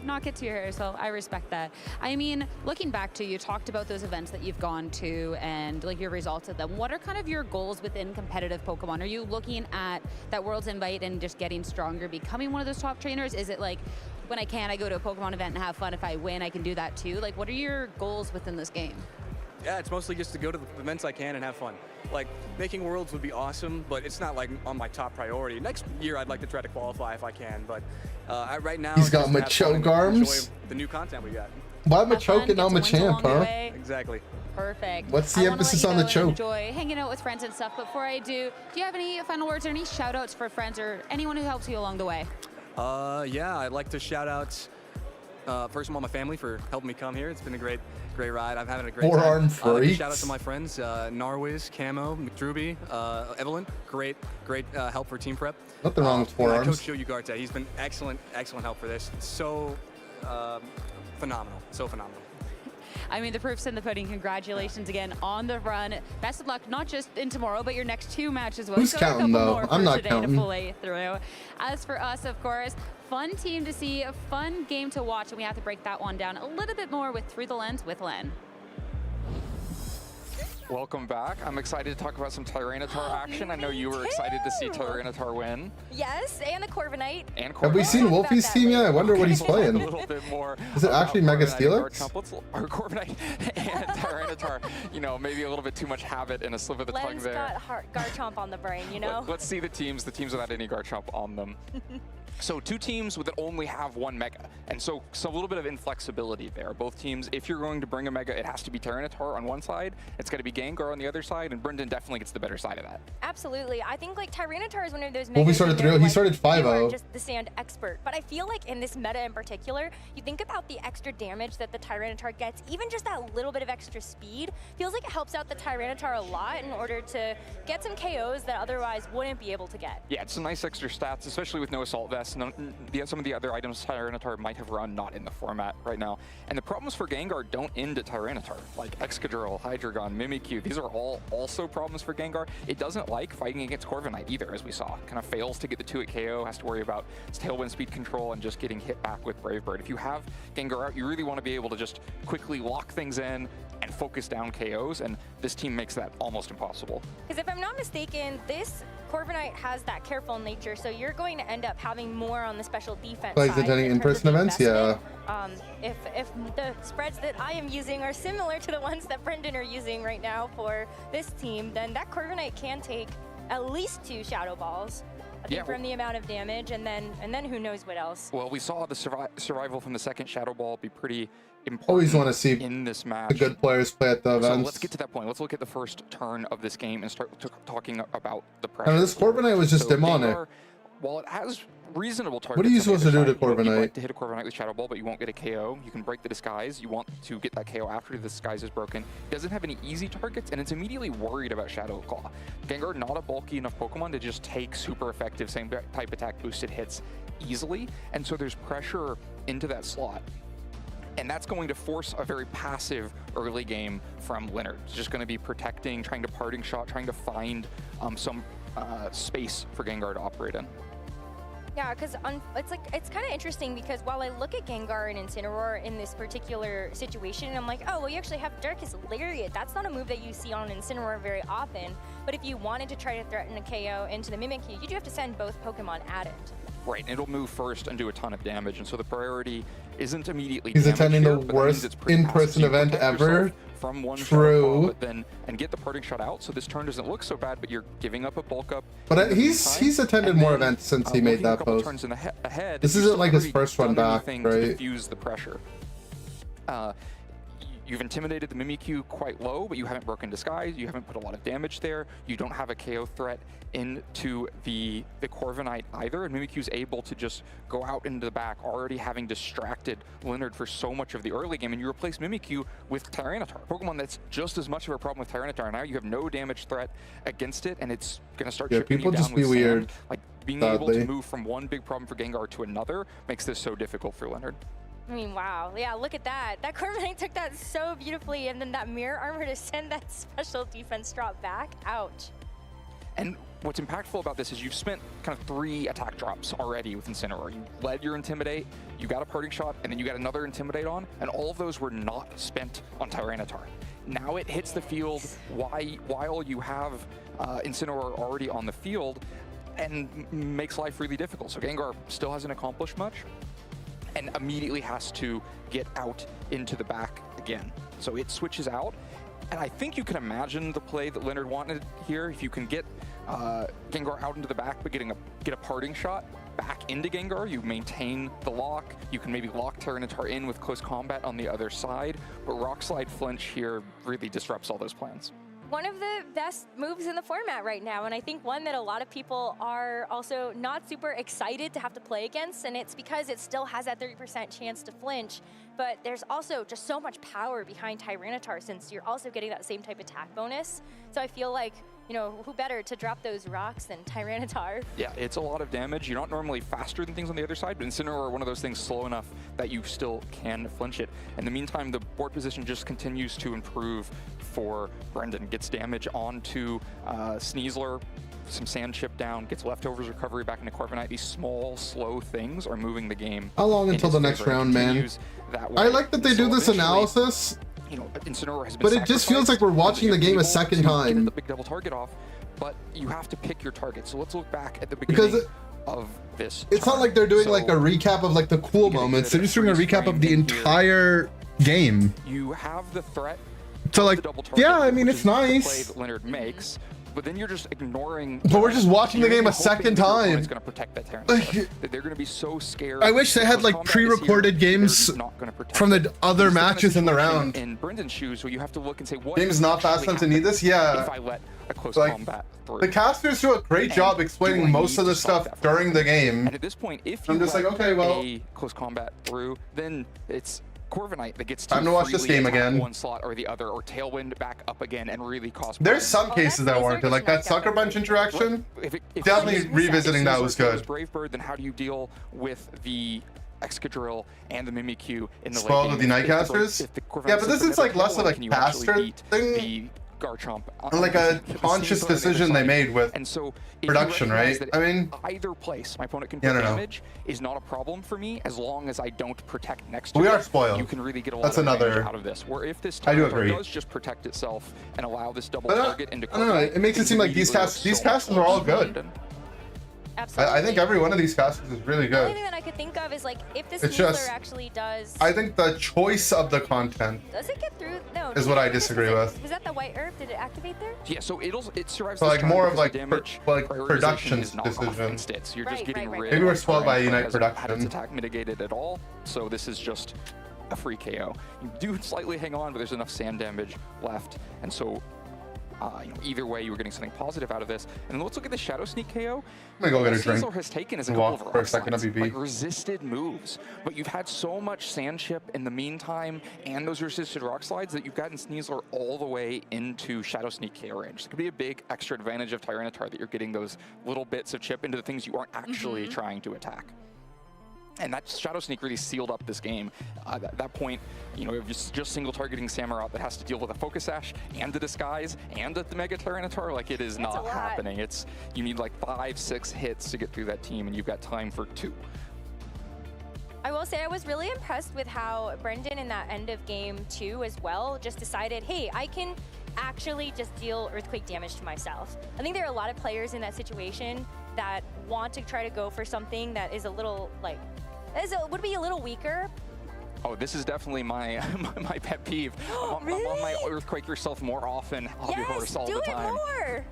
not get to your hair, so I respect that. I mean, looking back to, you talked about those events that you've gone to and like your results at them. What are kind of your goals within competitive Pokemon? Are you looking at that World's Invite and just getting stronger, becoming one of those top trainers? Is it like, when I can, I go to a Pokemon event and have fun. If I win, I can do that too. Like, what are your goals within this game? Yeah, it's mostly just to go to the events I can and have fun. Like, making Worlds would be awesome, but it's not like on my top priority. Next year, I'd like to try to qualify if I can, but right now, he's got Machoke arms. The new content we got. Why Machoke and not Machamp, huh? Exactly. Perfect. What's the emphasis on the choke? Enjoy hanging out with friends and stuff. Before I do you have any final words or any shout outs for friends or anyone who helps you along the way? Yeah, I'd like to shout out first of all my family for helping me come here. It's been a great ride. I'm having a great Four-arm time. I'd like to freaks. shout out to my friends, Narwiz, Camo, McDruby, Evelyn. Great help for team prep. Nothing wrong with forearms. Coach Joe Ugarte, he's been excellent help for this. So phenomenal, so phenomenal. I mean, the proof's in the pudding. Congratulations again on the run. Best of luck, not just in tomorrow, but your next 2 matches. Who's counting, though? I'm not counting. To play through. As for us, of course, fun team to see, a fun game to watch, and we have to break that one down a little bit more with Through the Lens with Len. Welcome back. I'm excited to talk about some Tyranitar action. I know you were excited to see Tyranitar win. Yes, and the Corviknight. Have we seen Wolfie's team yet? I wonder what he's playing. A little bit more. Is it actually Mega Steelix? Or Corviknight and Tyranitar, maybe a little bit too much habit and a slip of the tongue Len's there. got Garchomp on the brain, Let's see the teams without any Garchomp on them. So 2 teams that only have 1 Mega, and so a little bit of inflexibility there. Both teams, if you're going to bring a Mega, it has to be Tyranitar on one side, it's got to be Gengar on the other side, and Brendan definitely gets the better side of that. Absolutely. I think like Tyranitar is one of those Well, Megas. he started 5-0. Just the sand expert, but I feel like in this meta in particular, you think about the extra damage that the Tyranitar gets, even just that little bit of extra speed, feels like it helps out the Tyranitar a lot in order to get some KOs that otherwise wouldn't be able to get. Yeah, it's some nice extra stats, especially with no Assault Vest. Some of the other items Tyranitar might have run not in the format right now. And the problems for Gengar don't end at Tyranitar, like Excadrill, Hydreigon, Mimikyu. These are all also problems for Gengar. It doesn't like fighting against Corviknight either, as we saw. Kind of fails to get the 2 at KO, has to worry about its tailwind speed control and just getting hit back with Brave Bird. If you have Gengar out, you really want to be able to just quickly lock things in and focus down KOs, and this team makes that almost impossible. Because if I'm not mistaken, this Corviknight has that careful nature, so you're going to end up having more on the special defense Like side. attending in-person events, yeah. If the spreads that I am using are similar to the ones that Brendan are using right now for this team, then that Corviknight can take at least 2 Shadow Balls. I think from the amount of damage, and then who knows what else. Well, we saw the survival from the second Shadow Ball be pretty important. Always want to see in this match the good players play at the events. So let's get to that point. Let's look at the first turn of this game and start talking about the pressure. I mean, this Corviknight was just demonic. Gengar, while it has reasonable targets, what are you supposed to do to Corviknight? You'd like to hit a Corviknight with Shadow Ball, but you won't get a KO. You can break the disguise. You want to get that KO after the disguise is broken. It doesn't have any easy targets, and it's immediately worried about Shadow Claw. Gengar, not a bulky enough Pokemon to just take super effective same type attack boosted hits easily, and so there's pressure into that slot. And that's going to force a very passive early game from Leonard. It's just going to be protecting, trying to parting shot, trying to find some space for Gengar to operate in. Yeah, because it's kind of interesting because while I look at Gengar and Incineroar in this particular situation, I'm like, oh, well, you actually have Darkest Lariat. That's not a move that you see on Incineroar very often. But if you wanted to try to threaten a KO into the Mimikyu, you do have to send both Pokemon at it. Right, and it'll move first and do a ton of damage, and so the priority isn't immediately. He's attending here, the worst in-person event ever. From one True. But then and get the parting shot out, so this turn doesn't look so bad. But you're giving up a bulk up. But he's attended more events since he made that post. Turns in ahead, this isn't like his first one back, right? To diffuse the pressure. You've intimidated the Mimikyu quite low, but you haven't broken disguise. You haven't put a lot of damage there. You don't have a KO threat into the Corviknight either. And Mimikyu's able to just go out into the back, already having distracted Leonard for so much of the early game. And you replace Mimikyu with Tyranitar, a Pokemon that's just as much of a problem with Tyranitar. Now you have no damage threat against it, and it's going to start chipping you down just with be weird. Sand. Like being able to move from one big problem for Gengar to another makes this so difficult for Leonard. I mean, wow. Yeah, look at that. That Corviknight took that so beautifully, and then that mirror armor to send that special defense drop back. Ouch. And what's impactful about this is you've spent kind of 3 attack drops already with Incineroar. You led your Intimidate, you got a Parting Shot, and then you got another Intimidate on, and all of those were not spent on Tyranitar. Now it hits the field while you have Incineroar already on the field, and makes life really difficult. So Gengar still hasn't accomplished much, and immediately has to get out into the back again. So it switches out, and I think you can imagine the play that Leonard wanted here. If you can get Gengar out into the back, but get a Parting Shot back into Gengar, you maintain the lock. You can maybe lock Tyranitar in with close combat on the other side, but Rock Slide Flinch here really disrupts all those plans. One of the best moves in the format right now, and I think one that a lot of people are also not super excited to have to play against, and it's because it still has that 30% chance to flinch, but there's also just so much power behind Tyranitar since you're also getting that same type of attack bonus. So I feel like, you know, who better to drop those rocks than Tyranitar? Yeah, it's a lot of damage. You're not normally faster than things on the other side, but Incineroar are one of those things slow enough that you still can flinch it. In the meantime, the board position just continues to improve for Brendan. Gets damage onto Sneasler, some sand chip down, gets leftovers recovery back into Corviknight. These small, slow things are moving the game. How long until the next round, man? I like that they do this analysis, you know, Incineroar has been but it just feels like we're watching the game a second time. The big double target off, but you have to pick your target. So let's look back at the beginning of this. It's not like they're doing like a recap of like the cool moments. They're just doing a recap of the entire game. You have the threat. So like, yeah, I mean, it's nice. The play that Leonard makes, but then you're just ignoring. But we're just watching the game a second time. It's going to protect that Tyranitar. They're going to be so scared. I wish they had like pre-recorded games from the other matches in the round. In Brendan's shoes, where you have to look and say, what game's not fast enough to need this? Yeah. If I let a close combat through. The casters do a great job explaining most of the stuff during the game. And at this point, if you I'm just like, okay, well, a close combat through, then it's Corviknight that gets time to watch this game again. One slot or the other, or Tailwind back up again and really cause. There's some cases that warranted, like that Sucker Punch interaction. Definitely revisiting that was good. Brave Bird, then how do you deal with the Excadrill and the Mimikyu in the spoiled with the Nightcasters? Yeah, but this is like less of a caster thing. Garchomp, like a conscious decision they made with production, right? I mean, either place my opponent can put damage is not a problem for me as long as I don't protect next to it. We are spoiled. You can really get a lot of damage out of this. Where if this Tyranitar does just protect itself and allow this double target into I don't know. It makes it seem like these casters are all good. Absolutely. I think every one of these casters is really The only good. thing that I could think of is like if this It's Sneasler just- actually does. I think the choice of the content Does it get through? No. is what I disagree with. Was that the white herb? Did it activate there? Yeah, so it survives. So this like turn more of because like the damage production is not off decisions. instead. So you're just getting rid. Maybe we're spoiled by Unite hasn't had its production. attack mitigated at all. So this is just a free KO. You do slightly hang on, but there's enough sand damage left, and so. You know, either way, you were getting something positive out of this. And let's look at the Shadow Sneak KO. I'm gonna go get a drink. Sneasler has taken as a Walk couple of for a second, slides, WB. like resisted moves, but you've had so much sand chip in the meantime and those resisted rock slides that you've gotten Sneasler all the way into Shadow Sneak KO range. It could be a big extra advantage of Tyranitar that you're getting those little bits of chip into the things you aren't actually trying to attack. And that Shadow Sneak really sealed up this game. At that point, you know, just single targeting Samurott that has to deal with a Focus Sash and the Disguise and the Mega Tyranitar, like it is not happening. You need like 5-6 hits to get through that team, and you've got time for 2. I will say I was really impressed with how Brendan in that end of game 2 as well just decided, hey, I can actually just deal earthquake damage to myself. I think there are a lot of players in that situation that want to try to go for something that is a little like, would be a little weaker. Oh, this is definitely my my pet peeve. I'm on my earthquake yourself more often, hobby horse all the time. Do it more.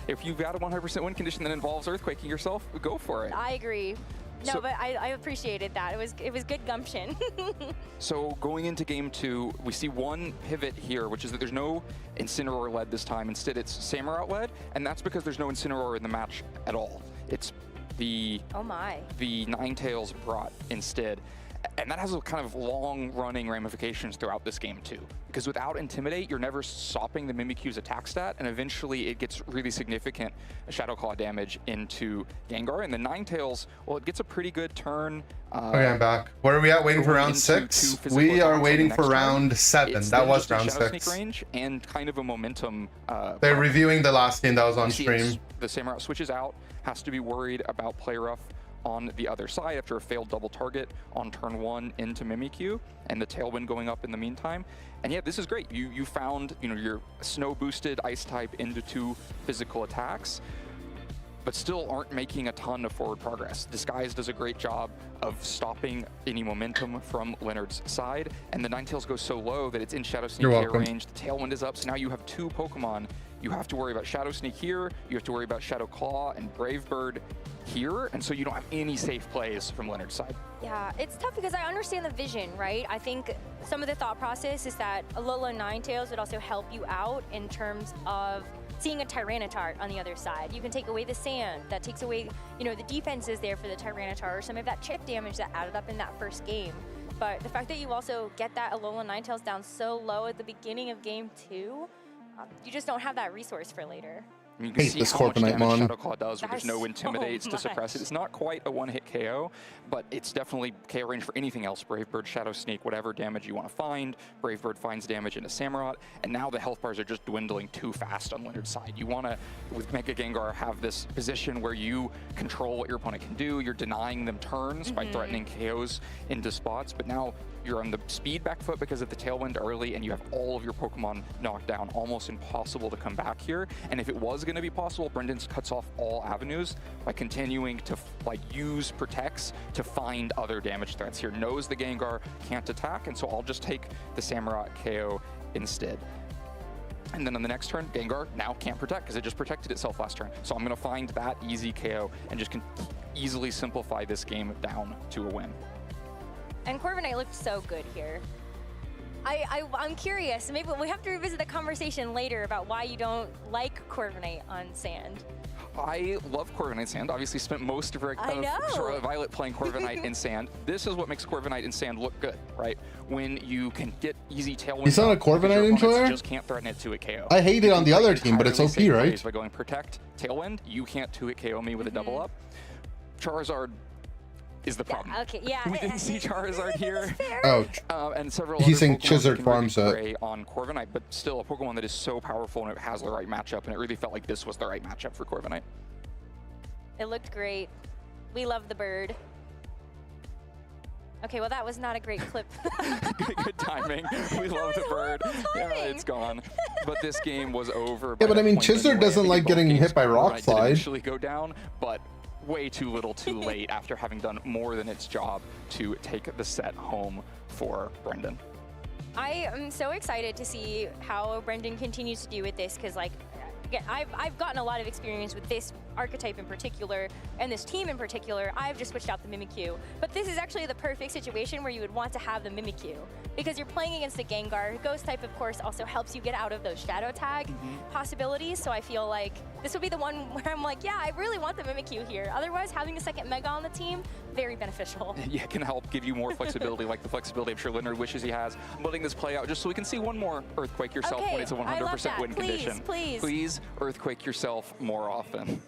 If you've got a 100% win condition that involves earthquaking yourself, go for it. I agree. No, but I appreciated that. It was good gumption. So going into game 2, we see one pivot here, which is that there's no Incineroar led this time. Instead, it's Samurott led, and that's because there's no Incineroar in the match at all. It's the oh my the Ninetales brought instead. And that has a kind of long-running ramifications throughout this game too. Because without Intimidate, you're never stopping the Mimikyu's attack stat, and eventually it gets really significant Shadow Claw damage into Gengar. And the Ninetales, well, it gets a pretty good turn. Okay, I'm back. Where are we at? Waiting for round 6? We are waiting for round 7. That was round 6. Range and kind of a momentum. They're reviewing the last game that was on stream. The Samurott switches out, has to be worried about Play Rough on the other side after a failed double target on turn 1 into Mimikyu, and the Tailwind going up in the meantime. And yeah, this is great. You found, you know, your snow boosted ice type into 2 physical attacks, but still aren't making a ton of forward progress. Disguise does a great job of stopping any momentum from Leonard's side, and the Ninetales go so low that it's in Shadow Sneak air range. The Tailwind is up, so now you have 2 Pokemon. You have to worry about Shadow Sneak here, you have to worry about Shadow Claw and Brave Bird here, and so you don't have any safe plays from Leonard's side. Yeah, it's tough because I understand the vision, right? I think some of the thought process is that Alola Ninetales would also help you out in terms of seeing a Tyranitar on the other side. You can take away the sand, that takes away, you know, the defense is there for the Tyranitar, or some of that chip damage that added up in that first game. But the fact that you also get that Alola Ninetales down so low at the beginning of game 2, you just don't have that resource for later. You can see how much damage Shadow Claw does when there's no Intimidates to suppress it. It's not quite a one-hit KO, but it's definitely KO range for anything else. Brave Bird, Shadow Sneak, whatever damage you want to find. Brave Bird finds damage into Samurott, and now the health bars are just dwindling too fast on Leonard's side. You want to, with Mega Gengar, have this position where you control what your opponent can do. You're denying them turns by threatening KOs into spots, but now you're on the speed back foot because of the Tailwind early, and you have all of your Pokemon knocked down. Almost impossible to come back here. And if it was going to be possible, Brendan cuts off all avenues by continuing to use Protects to find other damage threats here. Knows the Gengar can't attack, and so I'll just take the Samurott KO instead. And then on the next turn, Gengar now can't protect because it just protected itself last turn. So I'm going to find that easy KO and just easily simplify this game down to a win. And Corviknight looked so good here. I'm curious, maybe we have to revisit the conversation later about why you don't like Corviknight on sand. I love Corviknight Sand. Obviously spent most of Scarlet Violet playing Corviknight in Sand. This is what makes Corviknight in Sand look good, right? When you can get easy Tailwind. He's not a Corviknight enjoyer? Just can't threaten it to a KO. I hate it on the other team, but it's OP, right? By going Protect, Tailwind, you can't 2-hit KO me with a double up. Charizard is the problem. Okay, yeah. We didn't see Charizard here. Ouch. And several He's other saying Chizard farms it on Corviknight, but still a Pokemon that is so powerful and it has the right matchup, and it really felt like this was the right matchup for Corviknight. It looked great. We love the bird. Okay, well that was not a great clip. Good timing. We love the bird. Yeah, it's gone. But this game was over. Yeah, but I mean, Chizard doesn't like getting hit by Rock Slide. Initially go down, but way too little too late after having done more than its job to take the set home for Brendan. I am so excited to see how Brendan continues to do with this, because like, I've gotten a lot of experience with this archetype in particular, and this team in particular. I've just switched out the Mimikyu. But this is actually the perfect situation where you would want to have the Mimikyu, because you're playing against the Gengar. Ghost type, of course, also helps you get out of those Shadow Tag possibilities, so I feel like this would be the one where I'm like, yeah, I really want the Mimikyu here. Otherwise, having a second Mega on the team, very beneficial. Yeah, it can help give you more flexibility, like the flexibility I'm sure Leonard wishes he has. I'm letting this play out just so we can see one more Earthquake yourself when it's a 100% win condition. Please Earthquake yourself more often.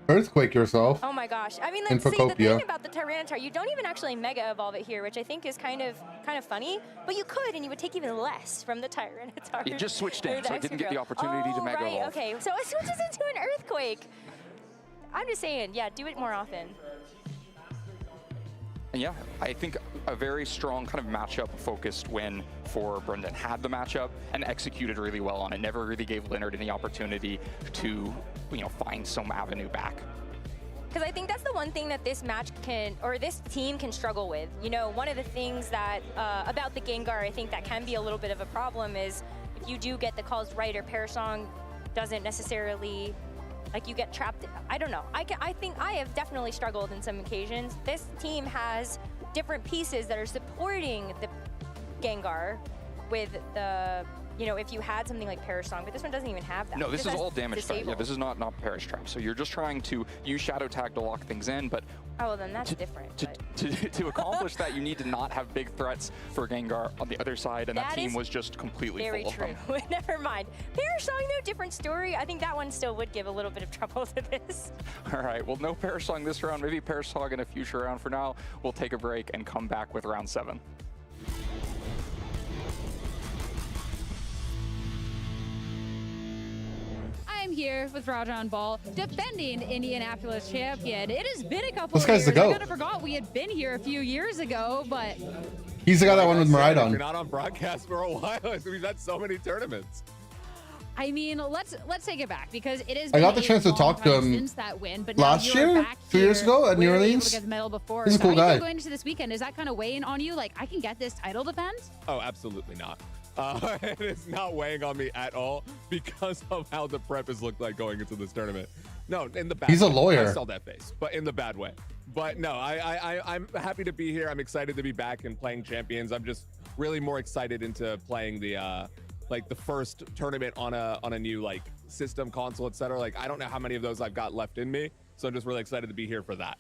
Earthquake yourself. Oh my gosh. I mean, see, the thing about the Tyranitar, you don't even actually Mega Evolve it here, which I think is kind of funny, but you could, and you would take even less from the Tyranitar. It just switched in, so I didn't get the opportunity to Mega Evolve. Okay, so it switches into an Earthquake. I'm just saying, yeah, do it more often. And yeah, I think a very strong kind of matchup-focused win for Brendan. Had the matchup and executed really well on it. Never really gave Leonard any opportunity to, find some avenue back. Because I think that's the one thing that this match this team can struggle with. One of the things that about the Gengar, I think that can be a little bit of a problem is if you do get the calls right, or Parasong doesn't necessarily, you get trapped. I don't know. I think I have definitely struggled in some occasions. This team has different pieces that are supporting the Gengar with the you know, if you had something like Perish Song, but this one doesn't even have that. No, this Just is has all damage threat. Yeah, disable. this is not Perish Trap. So you're just trying to use Shadow Tag to lock things in, but Oh, well, then that's different. to accomplish that, you need to not have big threats for Gengar on the other side, and that That team is was just completely Very full true. of them. Never mind. Perish Song, though, different story. I think that one still would give a little bit of trouble to this. All right, well, no Perish Song this round, maybe Perish Song in a future round. For now, we'll take a break and come back with round 7. I'm here with Rajan Ball, defending Indianapolis champion. It has been a couple This of guy's years. the I GOAT. kind of forgot we had been here a few years ago, but He's the guy that won with If Maridon. you're not on broadcast for a while, we've had so many tournaments. I mean, let's take it back because it is. I got the chance to talk to him since that win, but last now you're year, back 2 years here ago at New where you were able Orleans. to get the medal before. He's a So cool how do you feel guy. going into this weekend? Is that kind of weighing on you? Like, I can get this title defense? Oh, absolutely not. It is not weighing on me at all because of how the prep has looked like going into this tournament. No, in the bad He's a way. lawyer. I saw that face, but in the bad way. But no, I'm happy to be here. I'm excited to be back and playing Champions. I'm just really more excited into playing the like the first tournament on a new like system, console, etc. Like I don't know how many of those I've got left in me, so I'm just really excited to be here for that.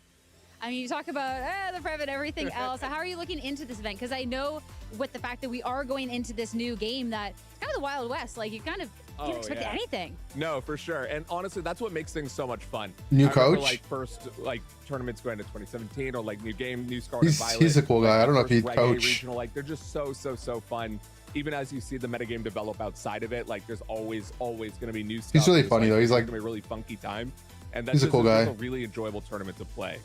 I mean, you talk about the prep and everything else. How are you looking into this event? Because I know with the fact that we are going into this new game that it's kind of the Wild West. Like, you kind of can't expect yeah. anything. No, for sure. And honestly, that's what makes things so much fun. New I remember, coach? like first like tournaments going to 2017 or like new game, new Scarlet He's- Violet. he's a cool guy. I don't know if first he'd reggae coach. Regional, like they're just so fun. Even as you see the metagame develop outside of it, like there's always going to be new stuff. He's really There's, funny, though. He's it's like- gonna be a really funky time. And He's a cool guy. a really enjoyable tournament to play.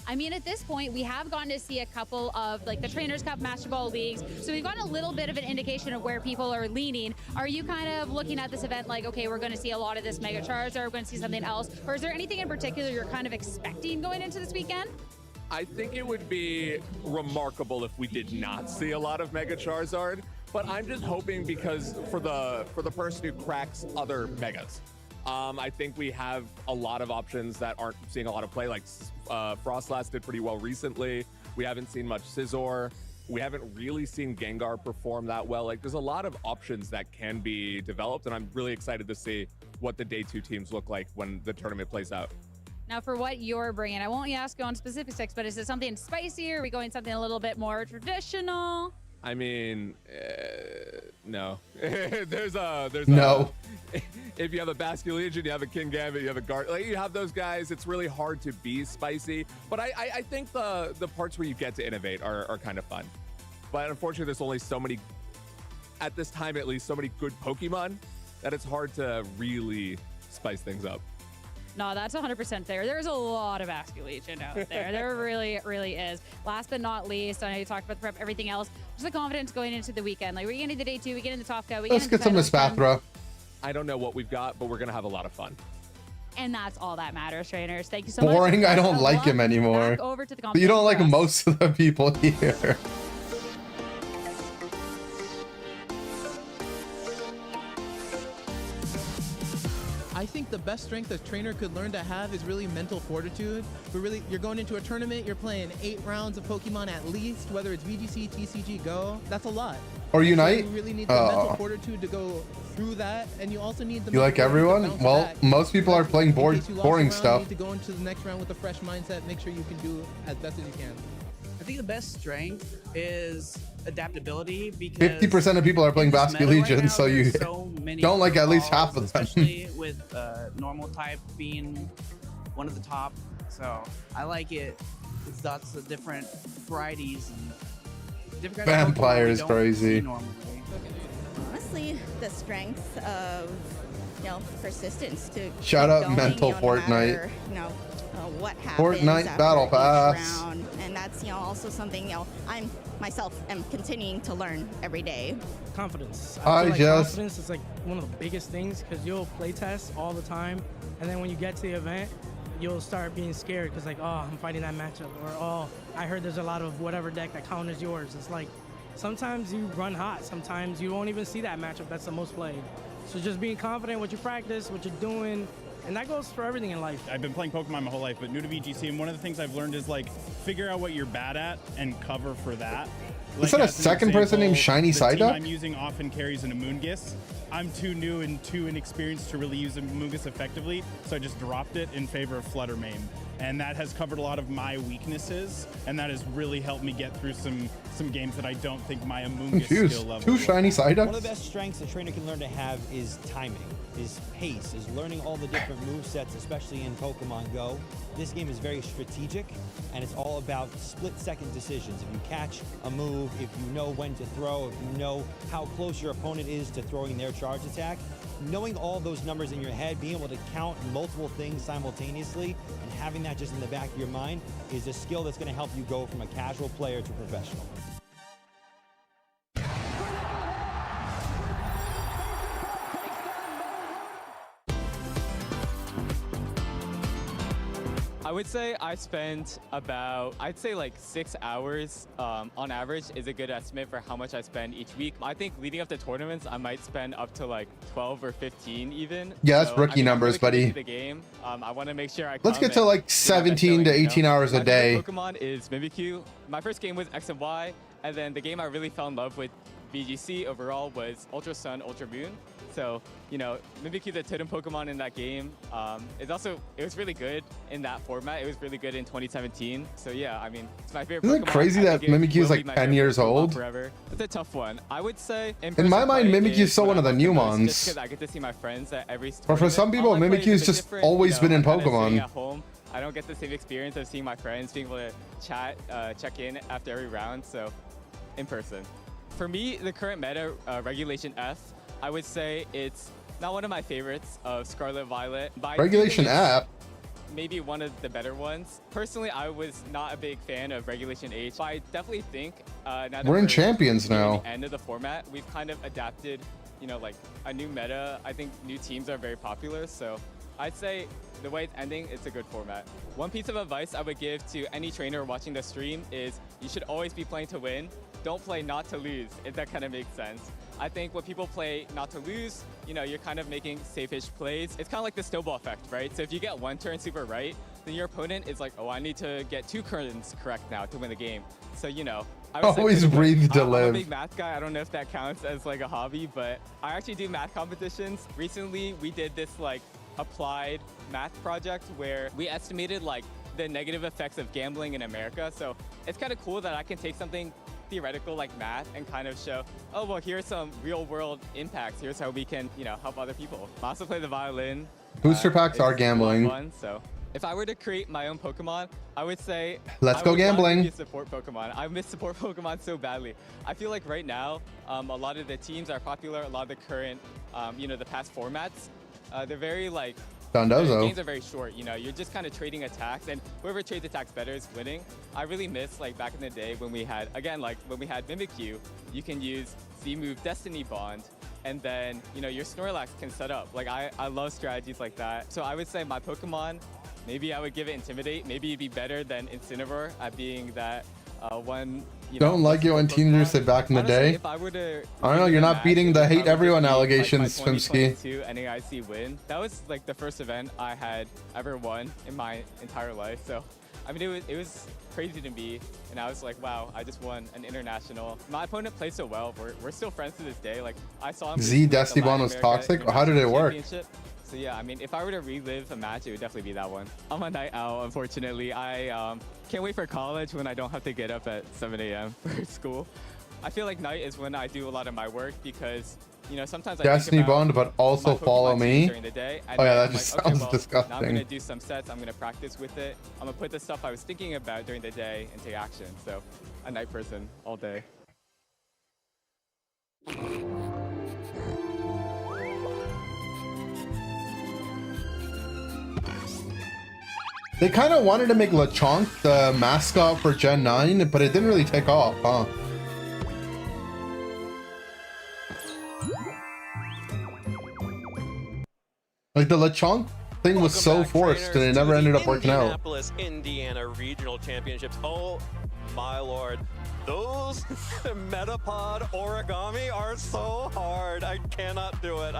I mean, at this point, we have gotten to see a couple of like the Trainers Cup Master Ball leagues. So we've gotten a little bit of an indication of where people are leaning. Are you kind of looking at this event like, okay, we're going to see a lot of this Mega Charizard, we're going to see something else? Or is there anything in particular you're kind of expecting going into this weekend? I think it would be remarkable if we did not see a lot of Mega Charizard, but I'm just hoping because for the person who cracks other Megas. I think we have a lot of options that aren't seeing a lot of play, like Frostlass did pretty well recently. We haven't seen much Scizor. We haven't really seen Gengar perform that well. Like, there's a lot of options that can be developed, and I'm really excited to see what the Day 2 teams look like when the tournament plays out. Now, for what you're bringing, I won't ask you on specifics, but is it something spicy? Or are we going something a little bit more traditional? I mean, no. there's No. If you have a Basculegion, you have a King Gambit, you have a Guard, like you have those guys, it's really hard to be spicy. But I think the parts where you get to innovate are kind of fun. But unfortunately, there's only so many, at this time at least, so many good Pokemon that it's hard to really spice things up. No, that's 100% fair. There's a lot of Basculegion out there. There really is. Last but not least, I know you talked about the prep, everything else. Just the confidence going into the weekend. Like, we're getting to day 2, we get into top cut, we Let's get get into some titles, Mispathra. I don't know what we've got, but we're going to have a lot of fun. and that's all that matters, trainers. Thank you so much. Boring. I don't Best of like luck. him anymore. Back over to the But you don't like competition for us. most of the people here. I think the best strength a trainer could learn to have is really mental fortitude. You're going into a tournament, you're playing 8 rounds of Pokemon at least, whether it's VGC, TCG, Go. That's a lot. Or Unite? So you really need the mental fortitude to go through that, and you also need the. You like mental fortitude to everyone? bounce Well, back. most people are playing In case you lost a boring round, stuff. You need to go into the next round with a fresh mindset. Make sure you can do as best as you can. I think the best strength is adaptability because 50% of people are playing in this meta Basculegion, right now, so you there's so many don't like at least half protocols, of them. especially with normal type being one of the top. So I like it. It's lots of different varieties and different kinds of Pokemon Vampire we is don't crazy. see normally. Honestly, the strength of, persistence to Shout keep out going, Mental no Fortnite. matter, what happens Fortnite after Battle each Pass. round. And that's, also something, I'm myself am continuing to learn every day. Confidence. Hi, I feel like Jess. confidence is like one of the biggest things because you'll play test all the time, and then when you get to the event, you'll start being scared because like, oh, I'm fighting that matchup, or oh, I heard there's a lot of whatever deck that counters yours. It's like sometimes you run hot, sometimes you won't even see that matchup that's the most played. So just being confident in what you practice, what you're doing, and that goes for everything in life. I've been playing Pokemon my whole life, but new to VGC, and one of the things I've learned is like figure out what you're bad at and cover for that. Is that a second person named Shiny the team Psyduck? I'm using often carries an Amoonguss. I'm too new and too inexperienced to really use Amoonguss effectively, so I just dropped it in favor of Fluttermane. And that has covered a lot of my weaknesses, and that has really helped me get through some games that I don't think my Amoonguss skill level. Two Shiny Psyducks? One of the best strengths a trainer can learn to have is timing, is pace, is learning all the different move sets, especially in Pokemon Go. This game is very strategic, and it's all about split-second decisions. If you catch a move, if you know when to throw, if you know how close your opponent is to throwing their charge attack, knowing all those numbers in your head, being able to count multiple things simultaneously, and having that just in the back of your mind is a skill that's going to help you go from a casual player to professional. I would say I spend about, I'd say like 6 hours on average is a good estimate for how much I spend each week. I think leading up to tournaments, I might spend up to like 12 or 15 even. Yeah, that's rookie numbers, buddy. The game. I want to make sure I Let's get to like 17 to 18 hours a day. My favorite Pokemon is Mimikyu. My first game was X and Y, and then the game I really fell in love with VGC overall was Ultra Sun, Ultra Moon. So, you know, Mimikyu, the totem Pokemon in that game, it was really good in that format. It was really good in 2017. So yeah, I mean, it's my favorite. Isn't it crazy that Mimikyu is like 10 years old? Forever. It's a tough one. I would say in my mind, Mimikyu is still one of the new ones. Just because I get to see my friends at every But for some people, Mimikyu's just always been in Pokemon. At home, I don't get the same experience of seeing my friends, being able to chat, check in after every round. So, in person. For me, the current meta, Regulation F, I would say it's not one of my favorites of Scarlet Violet. Regulation F? Maybe one of the better ones. Personally, I was not a big fan of Regulation H, but I definitely think now that We're in Champions now. At the end of the format, we've kind of adapted, you know, like a new meta. I think new teams are very popular, so I'd say the way it's ending, it's a good format. One piece of advice I would give to any trainer watching the stream is you should always be playing to win. Don't play not to lose, if that kind of makes sense. I think when people play not to lose, you know, you're kind of making safe-ish plays. It's kind of like the snowball effect, right? So if you get one turn super right, then your opponent is like, oh, I need to get 2 turns correct now to win the game. So, you know, I would always breathe to live. I'm a big math guy. I don't know if that counts as like a hobby, but I actually do math competitions. Recently, we did this like applied math project where we estimated like the negative effects of gambling in America. So it's kind of cool that I can take something theoretical like math and kind of show, oh, well, here's some real world impacts. Here's how we can, you know, help other people. I also play the violin. Booster packs are gambling. Fun, so if I were to create my own Pokemon, I would say let's go gambling. I would love to be a support Pokemon. I miss support Pokemon so badly. I feel like right now, a lot of the teams are popular. A lot of the current, you know, the past formats, they're very like, Dondozo. The games are very short, you know, you're just kind of trading attacks, and whoever trades attacks better is winning. I really miss like back in the day when we had, again, like when we had Mimikyu, you can use Z-move Destiny Bond, and then, you know, your Snorlax can set up. Like I love strategies like that. So I would say my Pokemon, maybe I would give it Intimidate. Maybe it'd be better than Incineroar at being that one. Don't like it when teenagers say back in the day. If I were to, I don't know, you're not beating the hate everyone allegations, Swimsky. NAIC win. That was like the first event I had ever won in my entire life. So, I mean, it was crazy to me, and I was like, wow, I just won an international. My opponent played so well. We're still friends to this day. Like I saw him. Z Destiny Bond was toxic. How did it work? So yeah, I mean, if I were to relive a match, it would definitely be that one. I'm a night owl, unfortunately. I can't wait for college when I don't have to get up at 7 a.m. for school. I feel like night is when I do a lot of my work because, you know, sometimes I Destiny Bond, but also follow me. During the day, oh yeah, that just sounds disgusting. Now I'm gonna do some sets. I'm gonna practice with it. I'm gonna put the stuff I was thinking about during the day into action. So, a night person all day. They kind of wanted to make Lechonk the mascot for Gen 9, but it didn't really take off, huh? Like the Lechonk thing was so forced and it never ended up working out. Indianapolis, Indiana Regional Championships. Oh, my lord. Those Metapod origami are so hard. I cannot do it.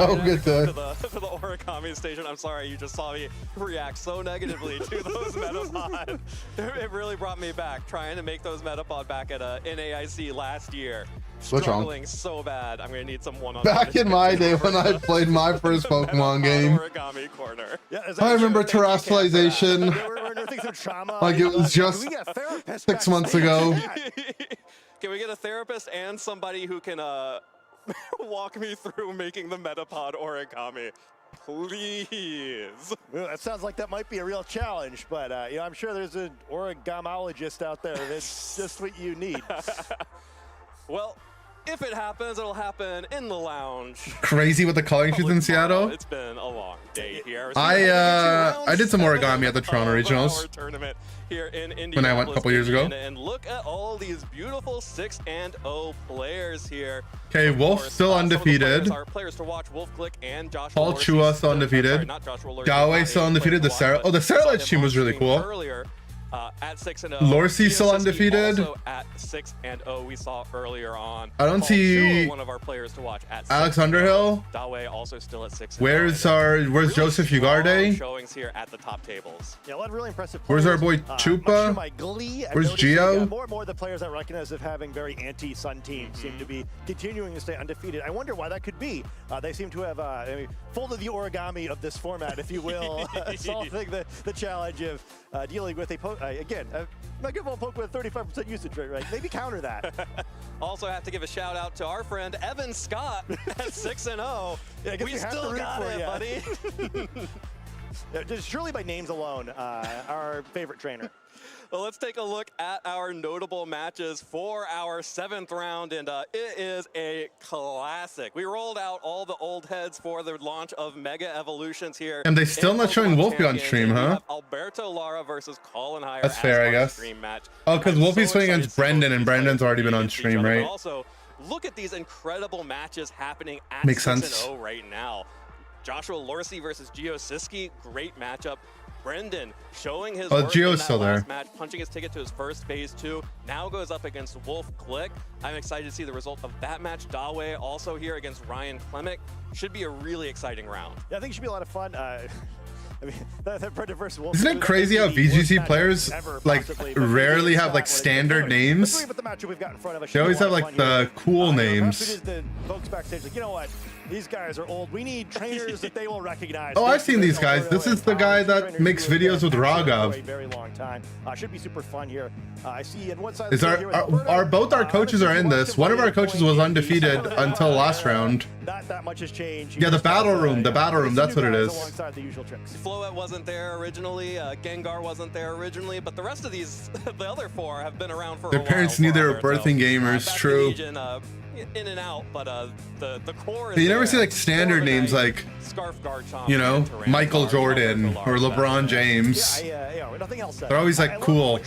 Oh, good to the origami station. I'm sorry, you just saw me react so negatively to those Metapod. It really brought me back, trying to make those Metapod back at NAIC last year. What's wrong? Struggling so bad. I'm gonna need some one-on-one. Back in my day when I played my first Pokemon game, origami corner. I remember terrestrialization. Like it was just 6 months ago. Can we get a therapist and somebody who can walk me through making the Metapod origami? Please. Well, that sounds like that might be a real challenge, but you know, I'm sure there's an origamologist out there that's just what you need. Well, if it happens, it'll happen in the lounge. Crazy with the coloring sheets in Seattle. It's been a long day here. I did some origami at the Toronto Regionals tournament here in Indianapolis, when I went a couple years ago. And look at all these beautiful 6-0 players here. Okay, Wolf still undefeated. Players to watch: Wolf Glick and Joshua Paul Chua still undefeated. Galway still undefeated. The Sarah team was really cool. Earlier, at 6-0. Lorsi still undefeated. Also at 6-0, we saw earlier on. I don't see one of our players to watch at Alex Underhill. Dawei also still at 6-0. Where's Joseph Ugarde? Showings here at the top tables. Yeah, a lot of really impressive Where's our players. boy Chupa? Where's Gio? More and more the players I recognize of having very anti-Sun teams seem to be continuing to stay undefeated. I wonder why that could be. They seem to have folded the origami of this format, if you will, solving the challenge of dealing with a Mega-Evolved Pokemon with 35% usage rate, right? Maybe counter that. Also have to give a shout out to our friend Evan Scott at 6-0. Yeah, we still got it, buddy. Yeah, just surely by names alone, our favorite trainer. Well, let's take a look at our notable matches for our 7th round, and it is a classic. We rolled out all the old heads for the launch of Mega Evolutions here. And they still not showing Wolfie on stream, huh? Alberto Lara versus Colin Hire. That's fair, I guess. Match. Oh, because Wolfie's playing against Brendan, and Brendan's already been on stream, right? Also, look at these incredible matches happening at Makes 6-0 sense. right now. Joshua Lorsi versus Gio Siski, great matchup. Brendan showing his worth in Gio's that still last there. match, punching his ticket to his first phase 2. Now goes up against Wolf Glick. I'm excited to see the result of that match. Dawei also here against Ryan Klemic. Should be a really exciting round. Yeah, I think it should be a lot of fun. I mean, that Brendan versus Wolf. Isn't it crazy how VGC players like rarely have like standard names? They always have like the cool names. The folks backstage like, you know what? These guys are old. We need trainers that they will recognize. Oh, I've seen these guys. This is the guy that makes videos with Raghav. Very long time. Should be super fun here. I see on one side. Is our both our coaches are in this? One of our coaches was undefeated until last round. Not that much has changed. Yeah, the battle room. The battle room. That's what it is. Alongside the usual tricks. Floette wasn't there originally. Gengar wasn't there originally, but the rest of these, the other 4, have been around for a Their while. parents knew they were birthing gamers. True. In and out, but the core. You never see like standard names like, Scarf Garchomp, you know, Michael Jordan or LeBron James. Yeah, nothing else. They're always like cool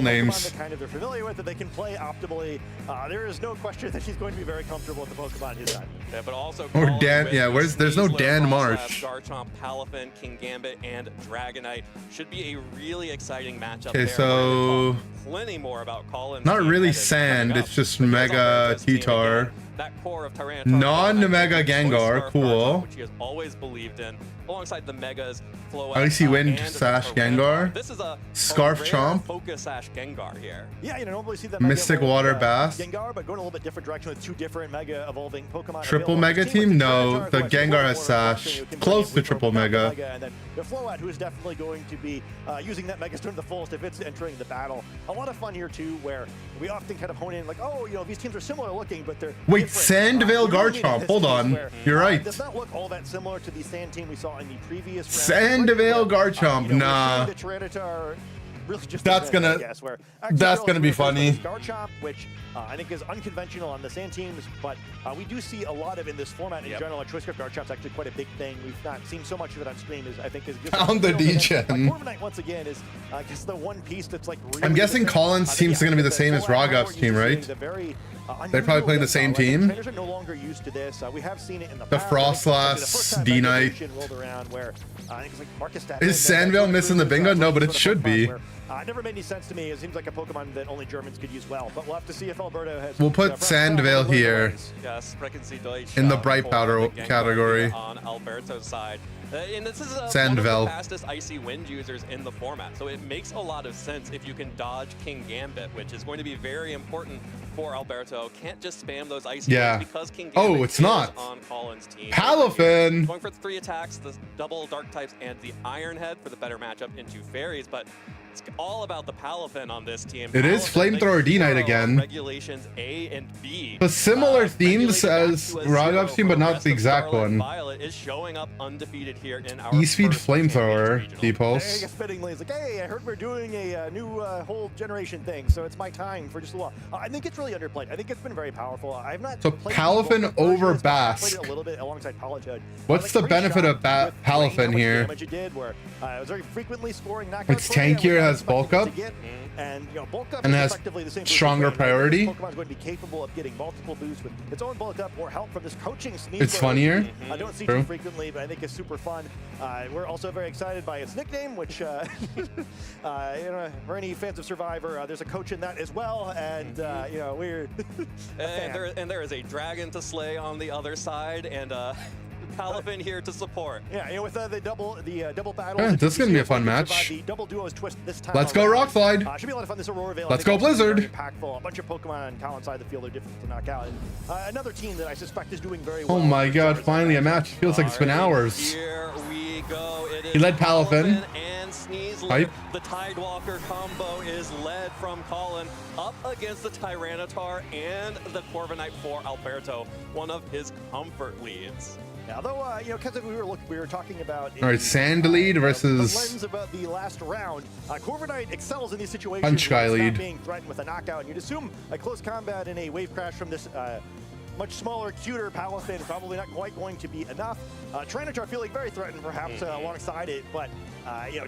names. That kind of they're familiar with, that they can play optimally. There is no question that he's going to be very comfortable with the Pokemon his side. Yeah, but also Or Dan, yeah. There's no Dan Marsh. Garchomp, Palafin, Kingambit, and Dragonite should be a really exciting matchup. Okay, there. so Plenty more about Colin's not team really headed sand. coming up. It's just Mega T-Tar. That core of Tyranitar, Non-Mega Gengar, cool. which he has always believed in, alongside the Megas, Floette, Icy Wind and Sash Tyranitar. Gengar. This is a Scarf rare Chomp. Focus Sash Gengar here. Yeah, you normally see that Mystic Mega Water Evolved, Bass. Gengar, but going a little bit different direction with 2 different Mega Evolving Pokemon. Triple available. Mega Team with team? the No, Tyranitar, the who actually Gengar more has Sash. you can Close bring to in Triple with Mega. And then the Floette, who is definitely going to be using that Mega Stone to the fullest if it's entering the battle. A lot of fun here too, where we often kind of hone in like, oh, you know, these teams are similar looking, but they're Wait, different. Sandvale We really need Garchomp. this Hold case on. where, You're right. does not look all that similar to the Sand team we saw in the previous round. Sandvale Garchomp. You know, Nah. we're seeing the Tyranitar really just That's gonna- that's gonna be funny. Garchomp, which I think is unconventional on the Sand teams, but we do see a lot of in this format in general. A Choice Scarf Garchomp's actually quite a big thing. We've not seen so much of it on stream. I think is Found the D-Gen. Corviknight once again is I guess the one piece that's like. Really I'm guessing different. Collins seems to gonna be the same as Raghav's team, right? The very They're probably playing the same team. Trainers are no longer used to this. We have seen it in the The past. Frostlass, D-Knight. Rolled around where I think it's like Marcus Is Sandvale missing the bingo? No, but it should be. It never made any sense to me. It seems like a Pokemon that only Germans could use well. But we'll have to see if Alberto has. We'll put Sandvale here Yes, Sprechen Sie Deutsch, in the bright powder for the category. on Alberto's side. And this is one of Sandvale. the fastest Icy Wind users in the format, so it makes a lot of sense if you can dodge King Gambit, which is going to be very important for Alberto. Can't just spam those Icy Yeah. Winds because King Gambit Oh, it's not. on Colin's team. Palafin. Going for 3 attacks, the double Dark types and the Iron Head for the better matchup into Fairies, but it's all about the Palafin on this team. It is Palafin, Flamethrower they D-Knight throw again. Regulations A and B. The similar themes as Raghav's team, but not the exact one. Violet is showing up undefeated here in our E-Speed first Flamethrower, I D-Pulse. guess fittingly, it's like, hey, I heard we're doing a new whole generation thing, so it's my time for just a while. I think it's really underplayed. I think it's been very powerful. I've not So played Palafin both over versions, but I played Bask. it a little bit alongside Palafin. What's the benefit of Palafin here? Damage it did, where it was very frequently scoring knockouts. It's for me. I tankier, was has expecting bulk it up, to get, and bulk up and is has effectively the same stronger boost as priority. Pokemon's going to be capable of getting multiple boosts with its own bulk up or help from this coaching sneak. It's funnier. I don't see True. too frequently, but I think it's super fun. We're also very excited by its nickname, which for any fans of Survivor, there's a coach in that as well, and we're and there is a dragon to slay on the other side, and Palafin here to support. Yeah, with the double battles. Yeah, this is gonna be a fun match. The double duos twist this time. Let's go around. Rockslide. Should be a lot of fun. This Aurora Veil. Let's I think go is very Blizzard. Impactful. A bunch of Pokemon on Colin's side of the field are difficult to knock out. And, another team that I suspect is doing very well. Oh my god, finally a match. Feels like it's been hours. Here we go. It is He led Palafin. and Sneasler. Hype. The Tidewalker combo is led from Colin up against the Tyranitar and the Corviknight for Alberto, one of his comfort leads. Yeah, although, because we were talking about... All right, Sandlead the versus lens about the last round. Corviknight excels in these situations. Punch Guy where it's not lead. being threatened with a knockout, and you'd assume a close combat in a wave crash from this much smaller, cuter Palafin probably not quite going to be enough. Tyranitar feeling very threatened, perhaps, alongside it, but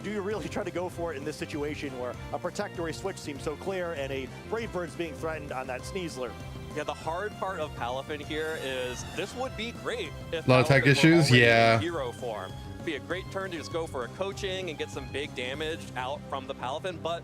do you really try to go for it in this situation where a Protectory switch seems so clear and a Brave Bird's being threatened on that Sneasler? Yeah, the hard part of Palafin here is this would be great if A lot of tech Palafin were issues, already in yeah. hero form. It'd be a great turn to just go for a coaching and get some big damage out from the Palafin, but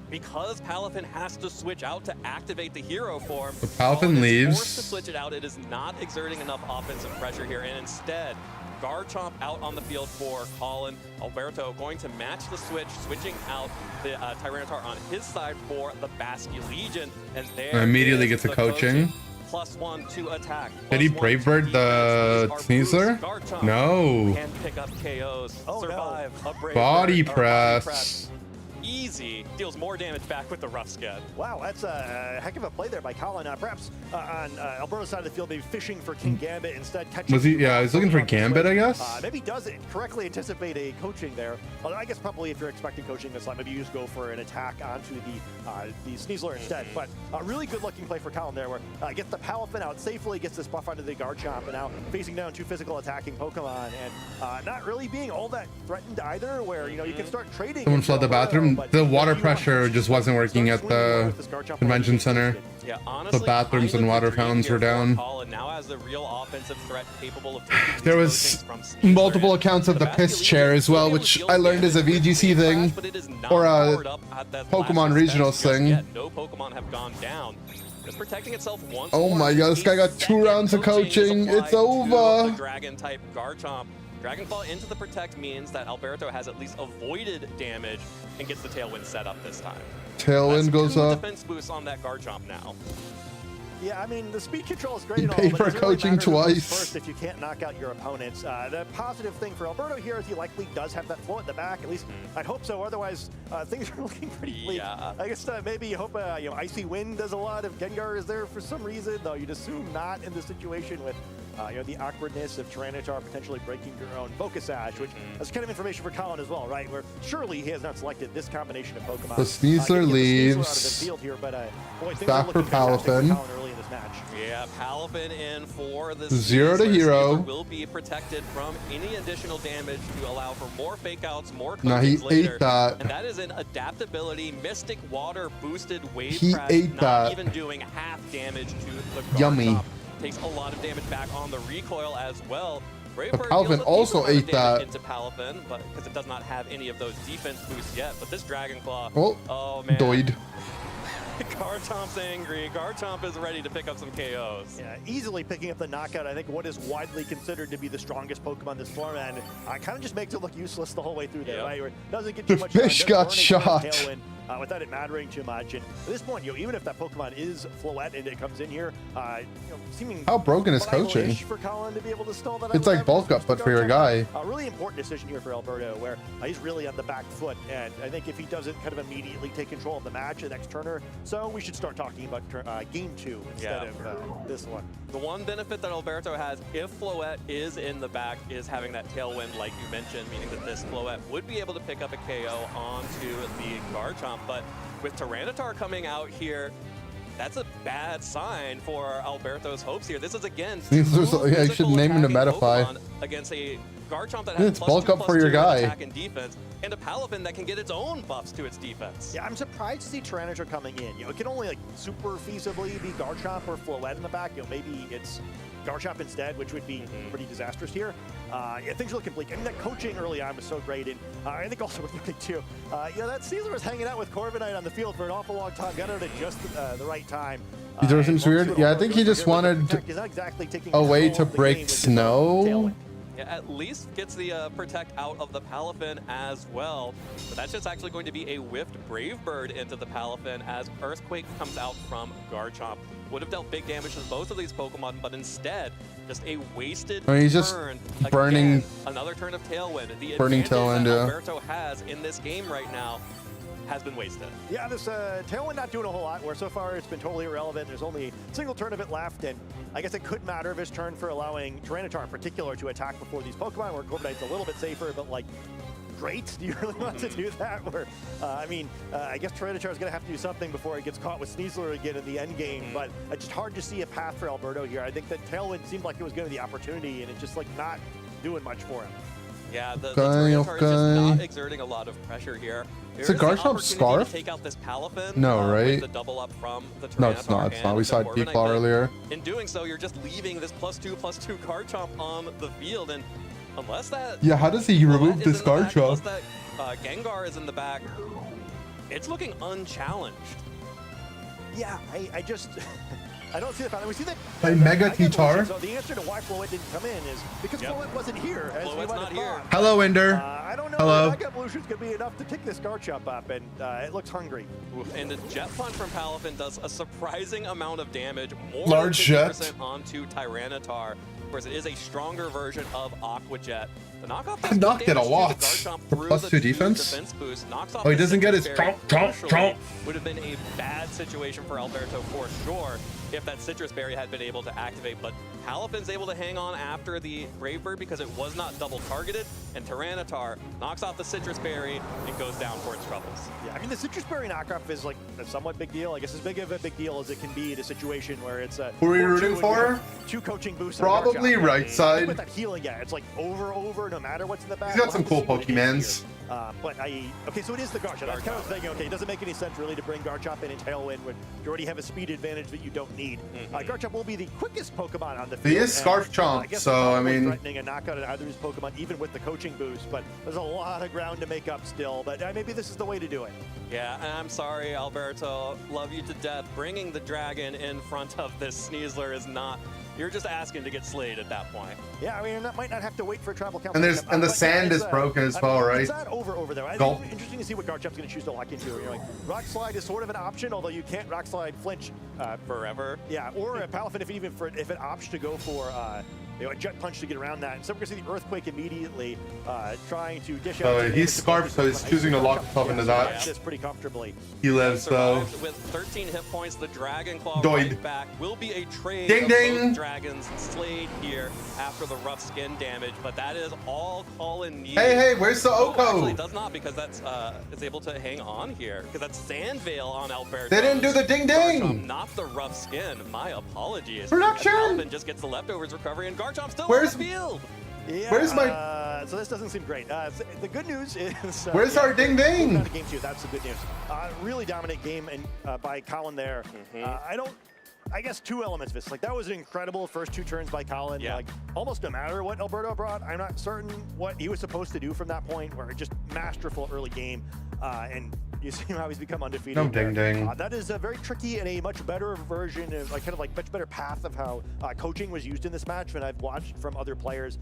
because Palafin has to switch out to activate the hero form, So Palafin Colin is leaves. forced to switch it out. It is not exerting enough offensive pressure here, and instead, Garchomp out on the field for Colin. Alberto going to match the switch, switching out the Tyranitar on his side for the Basculegion, and there And immediately is gets a the coaching. +1 to attack. Did he +1 Brave to Bird the defense. Sneasler? Garchomp No. can pick up KOs, survive a Brave Body Bird, or press. Easy, deals more damage back with the rough skin. Wow, that's a heck of a play there by Colin. Perhaps on Alberto's side of the field, maybe fishing for King Gambit instead. Catching Was he? Yeah, he's looking for Gambit, I guess. Maybe does correctly anticipate a coaching there. Although I guess probably if you're expecting coaching this line, maybe you just go for an attack onto the Sneasler instead. But a really good looking play for Colin there, where gets the Palafin out safely, gets this buff onto the Garchomp, and now facing down 2 physical attacking Pokemon, and not really being all that threatened either. Where you can start trading. Someone flood the bathroom. The water pressure just wasn't working at the convention center. Yeah, honestly, The bathrooms and water fountains were down. Colin now has the real offensive threat capable of taking There these was coachings from multiple accounts of the piss chair as well, which I learned is a VGC thing or a Pokemon regionals thing. Yet. No Pokemon have gone down. Just protecting itself once Oh more. my god, this guy got 2 rounds of coaching. It's The over. Dragon type Garchomp. Dragonfall into the Protect means that Alberto has at least avoided damage and gets the Tailwind set up this time. Tailwind goes Two up. defense boosts on that Garchomp now. Yeah, I mean, the speed control is great and all, Pay but for it really coaching matters who's twice. first if you can't knock out your opponents. The positive thing for Alberto here is he likely does have that flow at the back. At least I'd hope so. Otherwise, things are looking pretty bleak. Yeah. I guess maybe you hope Icy Wind does a lot if Gengar is there for some reason, though you'd assume not in this situation with the awkwardness of Tyranitar potentially breaking your own Focus Sash, which is kind of information for Colin as well, right? Where surely he has not selected this combination of Pokemon. So Sneasler leaves. Back for Palafin. Yeah, Palafin in for the 0 to hero. Will be protected from any additional damage to allow for more fake outs, more No, he coachings later. ate that. And that is an adaptability, Mystic Water boosted wave He crash, ate not that. even doing half damage to the Yummy. Garchomp. Takes a lot of damage back on the recoil as well. Brave But Bird Palafin deals a also decent amount of ate damage that. into Palafin, but because it does not have any of those defense boosts yet. But this Dragon Claw, Oh, oh man, doid. Garchomp's angry. Garchomp is ready to pick up some KOs. Yeah, easily picking up the knockout. I think what is widely considered to be the strongest Pokemon this format, and kind of just makes it look useless the whole way through there, right? Where it doesn't get too The much. fish got shot. Without it mattering too much. And at this point, even if that Pokemon is Floette and it comes in here, seeming How broken is coaching? viable-ish for Colin to be able to stall that. It's like bulk up, but for your guy. A really important decision here for Alberto, where he's really on the back foot, and I think if he doesn't kind of immediately take control of the match the next turner, so we should start talking about game 2 instead of this one. The one benefit that Alberto has, if Floette is in the back, is having that tailwind, like you mentioned, meaning that this Floette would be able to pick up a KO onto the Garchomp. But with Tyranitar coming out here, that's a bad sign for Alberto's hopes here. This is again I should name him to Metafy. against a Garchomp that Yeah, has it's bulk up for your +2 guy. attack and defense, and a Palafin that can get its own buffs to its defense. Yeah, I'm surprised to see Tyranitar coming in. It can only super feasibly be Garchomp or Floette in the back. Maybe it's Garchomp instead, which would be pretty disastrous here. Yeah, things are looking bleak. I mean, that coaching early on was so great, and I think also with the too. That Caesar was hanging out with Corviknight on the field for an awful long time. Got out at just the right time. He does seems weird. Yeah, I think he just wanted a way to break snow. Yeah, at least gets the Protect out of the Palafin as well. But that's just actually going to be a whiffed Brave Bird into the Palafin as Earthquake comes out from Garchomp. Would have dealt big damage to both of these Pokemon, but instead, just a wasted He's just turn. burning. Again, another turn of Tailwind. The Burning advantage Tailwind, that yeah. Alberto has in this game right now has been wasted. Yeah, this Tailwind not doing a whole lot, where so far it's been totally irrelevant. There's only a single turn of it left, and I guess it could matter of his turn for allowing Tyranitar in particular to attack before these Pokemon, where Corviknight's a little bit safer, but like, great? Do you really want to do that? Where, I guess Tyranitar is going to have to do something before he gets caught with Sneasler again in the end game, but it's just hard to see a path for Alberto here. I think that Tailwind seemed like it was going to be the opportunity, and it's just like not doing much for him. Yeah, the Tyranitar is just not exerting a lot of pressure here. It's a Garchomp Scarf? To take out this Palafin, No, right? With the double up from the Tyranitar. No, it's not. It's not. We saw Corviknight, P-Claw but earlier. In doing so, you're just leaving this +2/+2 Garchomp on the field, and unless that... Yeah, how does he remove this Garchomp? Unless that Gengar is in the back, it's looking unchallenged. Yeah, I just... I don't see the pattern. We see that. Hey, Mega T-Tar. So the answer to why Floette didn't come in is because Floette wasn't here. As we might have thought. Hello, Ender. I don't know Hello. if Mega Evolution's going to be enough to pick this Garchomp up, and it looks hungry. And the Jet Punch from Palafin does a surprising amount of damage, more Large than 50% jet. onto Tyranitar, whereas it is a stronger version of Aqua Jet. The knockoff I knocked it a lot. For +2 defense. Boost, knocks off Oh, he the doesn't get his Citrus Berry. chomp, chomp, chomp. Would have been a bad situation for Alberto for sure if that Citrus Berry had been able to activate, but Palafin's able to hang on after the Brave Bird because it was not double targeted, and Tyranitar knocks off the Citrus Berry and goes down for its troubles. Yeah, I mean, the Citrus Berry knockoff is like a somewhat big deal. I guess as big of a big deal as it can be in a situation where it's a... Who are you rooting for? 2 coaching boosts. Probably on Garchomp. right side. With that healing, yeah, it's like over, no matter what's in the back. He's got some We'll cool have to see what it is Pokemans. here. Okay, so it is the Garchomp. That's kind of thinking, okay, it doesn't make any sense really to bring Garchomp in Tailwind when you already have a speed advantage that you don't need. Garchomp will be the quickest Pokemon on the field. He is Scarf Chomp, I guess so, I mean... threatening a knockout at either of his Pokemon, even with the coaching boost, but there's a lot of ground to make up still, but maybe this is the way to do it. Yeah, and I'm sorry, Alberto. Love you to death. Bringing the dragon in front of this Sneasler is not... You're just asking to get slayed at that point. Yeah, I mean, that might not have to wait for a travel count. And the sand is broken as well, right? It's not over there. I think it's interesting to see what Garchomp's going to choose to lock into. You know, like, Rock Slide is sort of an option, although you can't Rock Slide flinch forever. Yeah, or Palafin if it opts to go for a jet punch to get around that. And so we're going to see the Earthquake immediately trying to dish out. So he's scarfed, so he's choosing to lock himself into that. This pretty comfortably. He lives, though. With 13 hit points, the Dragon Claw Doid. right back will be a trade Ding, of ding. both dragons slayed here after the rough skin damage, but that is all Colin needs. Hey, where's the Oko? Actually, it does not, because that's is able to hang on here, because that's Sandvale on Alberto. They didn't do the ding ding. Not the rough skin. My apologies. Production. Alvin just gets the leftovers recovery, and Garchomp still Where's- on the field. Yeah, Where's my- So this doesn't seem great. The good news is... Where's our ding ding? Out of game 2, that's the good news. Really dominant game and by Colin there. I guess 2 elements of this. Like, that was an incredible first 2 turns by Colin. Yeah. Like, almost no matter what Alberto brought, I'm not certain what he was supposed to do from that point, where just masterful early game. And you see how he's become undefeated. No ding ding. That is a very tricky and a much better version of, like, kind of like much better path of how coaching was used in this match when I've watched from other players.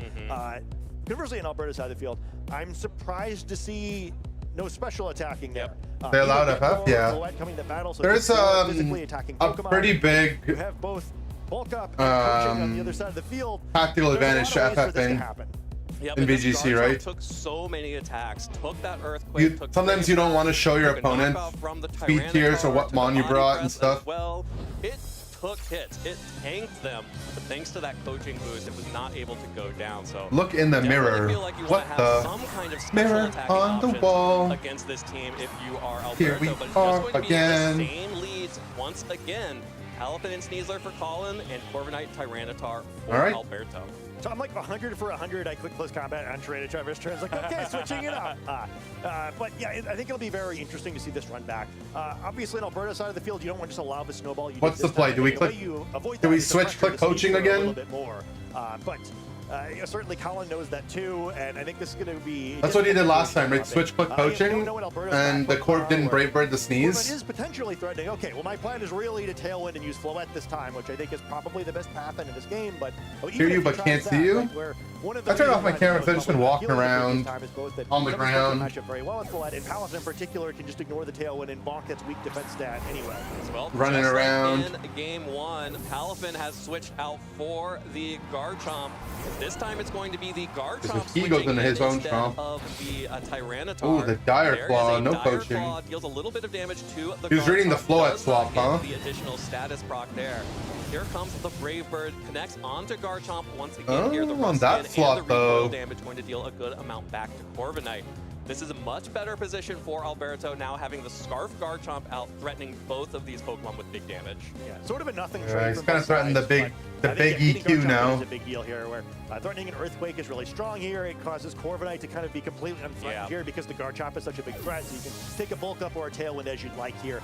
Conversely, on Alberta's side of the field, I'm surprised to see no special attacking there. They allowed FF, yeah. Coming to battle, so There's physically attacking a Pokemon. pretty big You have both bulk up and coaching on the other side of the field. tactical There's a advantage lot of to ways for this to FFing happen. Yeah, in but this VGC, Garchomp right? Took so many attacks. Took that Earthquake. Took Sometimes you don't want to show your took a opponent knockout from the speed tiers or Tyranitar, what took mon a you body brought press and as stuff. Well, it took hits. It tanked them, but thanks to that coaching boost, it was not able to go down. So Look in the definitely mirror. feel like you What want to have the? some kind of special Mirror attacking on the options wall. against this team if you are Alberto. Here we but it's are just going again. to be the same leads once again. Alpha and Sneasler for Colin, and Corviknight Tyranitar for All right. Alberto. So I'm like 100 for 100. I click close combat on Tyranitar versus turns. Like, okay, switching it up. But yeah, I think it'll be very interesting to see this run back. Obviously, on Alberta's side of the field, you don't want to just allow the snowball. You What's did the this play? time. Do we The way click? you avoid Do that we is the switch pressure click to coaching sneak through a little again? bit more. But certainly Colin knows that too, and I think this is going to be. That's what he did last time, right? Switch click coaching, and the Corv didn't brave bird the It sneeze. is potentially threatening. Okay, well, my plan is really to tailwind and use Floette this time, which I think is probably the best path into this game. But Hear you, but can't see you. I turned off my camera because I've just been walking around on the ground. Match up very well with Floette, and Palace in particular can just ignore the tailwind and bonk its weak defense stat anyway. Well, Running just around. Like in game 1, Palafin has switched out for the Garchomp. This time it's going to be the Garchomp He goes switching into his in own instead chomp. of the Tyranitar. Ooh, the Dire There is Claw, a no Dire coaching. Claw, deals a little bit of damage to the He was reading the Garchomp. Floette Does not swap, get huh? The additional status proc there. Here comes the Brave Bird, connects onto Garchomp once again. Here the Oh, on Rust that Skin slot, and the recoil though. damage going to deal a good amount back to Corviknight. This is a much better position for Alberto now having the Scarf Garchomp out, threatening both of these Pokemon with big damage. Yeah, sort of a nothing Yeah, trade he's from kind both of threatened the sides, big, but the I big think getting EQ Garchomp now. is a big deal here, where threatening an Earthquake is really strong here. It causes Corviknight to kind of be completely unthreatened here because the Garchomp is such a big threat. So you can take a bulk up or a tailwind as you'd like here.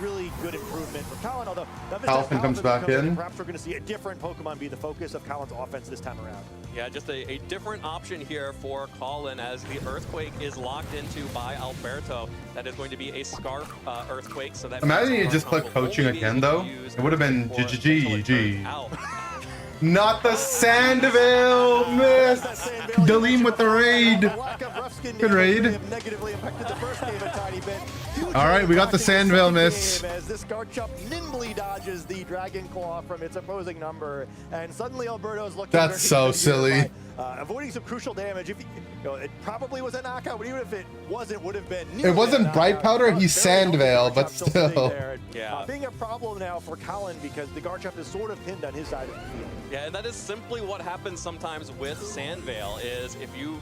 Really good improvement for Colin, although Palafin comes back in. Perhaps we're going to see a different Pokemon be the focus of Colin's offense this time around. Yeah, just a different option here for Colin as the Earthquake is locked into by Alberto. That is going to be a Scarf Earthquake. So that Imagine means you just Garchomp click will coaching only be again, able to though. use It would have been for until it turns GG. out. Not the Sandville miss. Dalim with the raid. Good raid. All right, we got the Sandville miss. As this Garchomp nimbly dodges the Dragon Claw from its opposing number, and suddenly Alberto's looking. That's so silly. Avoiding some crucial damage. If it probably was a knockout, but even if it wasn't, would have been. It wasn't Bright Powder, he's Sandvale, but still. Yeah. Being a problem now for Colin because the Garchomp is sort of pinned on his side of the field. Yeah, and that is simply what happens sometimes with Sandvale, is if you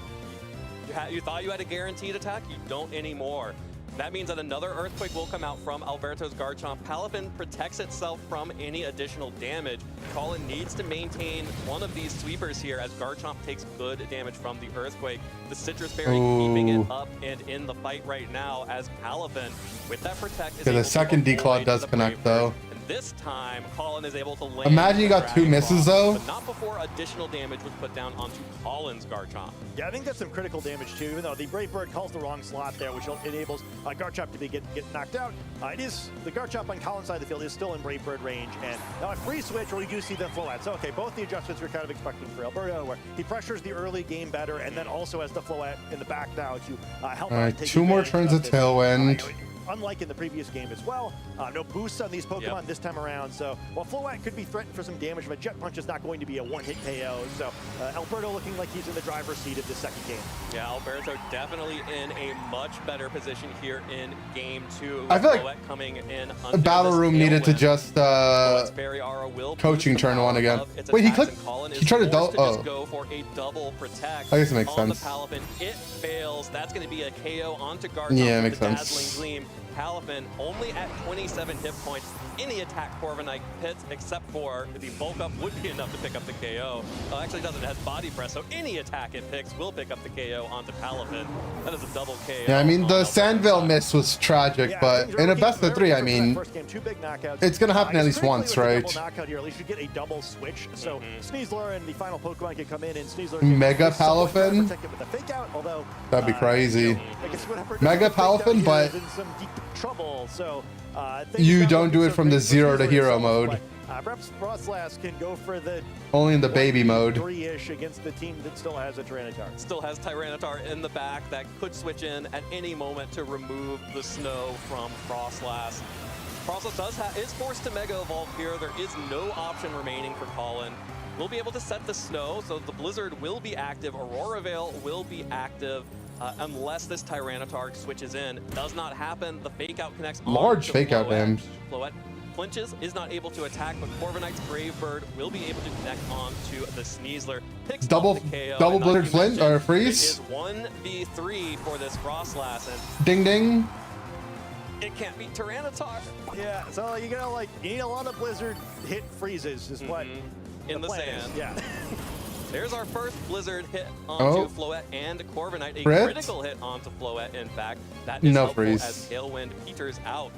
thought you had a guaranteed attack, you don't anymore. That means that another Earthquake will come out from Alberto's Garchomp. Palafin protects itself from any additional damage. Colin needs to maintain one of these sweepers here as Garchomp takes good damage from the Earthquake. The Citrus Berry keeping it up and in the fight right now as Palafin, with that protect, is Okay, able the to second declaw avoid does the connect, Brave though. Bird. And this time, Colin is able to land Imagine you the got two Dragon misses, Claw, though. but not before additional damage was put down onto Colin's Garchomp. Yeah, I think that's some critical damage too, even though the Brave Bird calls the wrong slot there, which enables Garchomp to get knocked out. It is the Garchomp on Colin's side of the field is still in Brave Bird range, and now a free switch where we do see the Floette. So okay, both the adjustments we're kind of expecting for Alberto, where he pressures the early game better, and then also has the Floette in the back now to help. All right, 2 more turns of Tailwind. unlike in the previous game as well. No boosts on these Pokemon this time around. So while Floette could be threatened for some damage, but Jet Punch is not going to be a one-hit KO. So Alberto looking like he's in the driver's seat of the second game. Yeah, Alberto definitely in a much better position here in game 2. I feel like Floette coming in the battle room needed to just coaching turn one again. Wait, he clicked. He tried to go for a double protect. I guess it makes on sense. The Palafin. It fails. That's going to be a KO onto Garchomp. Yeah, it makes the sense. Dazzling Gleam. Palafin only at 27 hit points. Any attack Corviknight hits except for the bulk up would be enough to pick up the KO. Oh, actually doesn't. It has body press, so any attack it picks will pick up the KO onto Palafin. That is a double KO. Yeah, I mean, the Sandville miss was tragic, but in a best of 3, I mean, it's going to happen at least once, right? Knockout here, at least you get a double switch. So Sneasler and the final Pokemon can come in, and Sneasler Mega Palafin? That'd be crazy. Mega Palafin, but trouble. So you don't do it from the 0 to hero mode. Perhaps Frostlass can go for the Only in the baby mode. 3-ish against the team that still has a Tyranitar. Still has Tyranitar in the back that could switch in at any moment to remove the snow from Frostlass. Frostlass is forced to Mega Evolve here. There is no option remaining for Colin. We'll be able to set the snow, so the Blizzard will be active. Aurora Veil will be active. Unless this Tyranitar switches in. Does not happen. The fake out connects. Large fake out damage. Floette flinches, is not able to attack, but Corviknight's Brave Bird will be able to connect onto the Sneasler. Picks Double Blizzard Flint or Freeze. It is 1v3 for this Frostlass, and Ding ding. it can't beat Tyranitar. Yeah, so you need a lot of Blizzard hit freezes is what in the plan sand. is. Yeah. There's our first Blizzard hit onto Floette and Corviknight. A critical hit onto Floette, in fact. That is helpful as Tailwind peters out.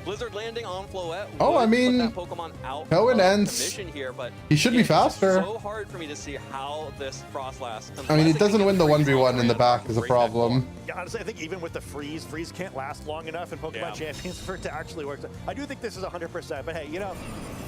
Blizzard landing on Floette. Oh, I mean, that Pokemon out Tailwind ends. Here, but He should be faster. It's so hard for me to see how this Frostlass. I mean, it doesn't win the 1v1 in the back is a problem. Yeah, honestly, I think even with the freeze can't last long enough in Pokemon Champions for it to actually work. So I do think this is 100%, but hey, you know,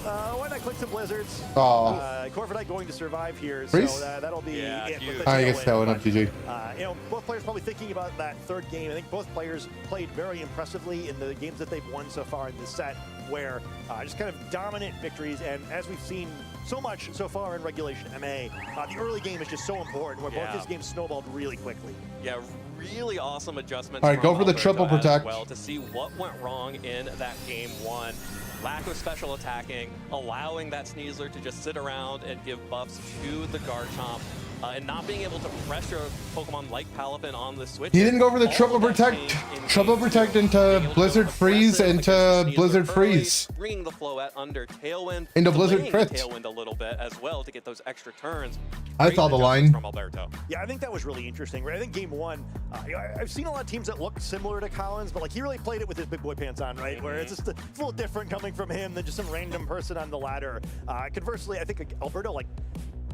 why not click some Blizzards? Corviknight going to survive here, Freeze? so that'll be it. With the I guess Tailwind up GG. You know, both players probably thinking about that third game. I think both players played very impressively in the games that they've won so far in this set, where just kind of dominant victories. And as we've seen so much so far in Regulation MA, the early game is just so important, where both these games snowballed really quickly. Yeah, really awesome adjustments. All right, go for the Alberto triple as protect. well to see what went wrong in that game 1. Lack of special attacking, allowing that Sneasler to just sit around and give buffs to the Garchomp, and not being able to pressure Pokemon like Palafin on the switch. He didn't go for the triple protect into Blizzard Freeze into Blizzard Freeze. Bringing the Floette under Tailwind. Into Blizzard delaying crit. the Tailwind a little bit as well to get those extra turns. I Great saw the adjustments line. from Alberto. Yeah, I think that was really interesting. Right? I think game 1, I've seen a lot of teams that look similar to Collins, but like he really played it with his big boy pants on, right? Where it's just a little different coming from him than just some random person on the ladder. Conversely, I think Alberto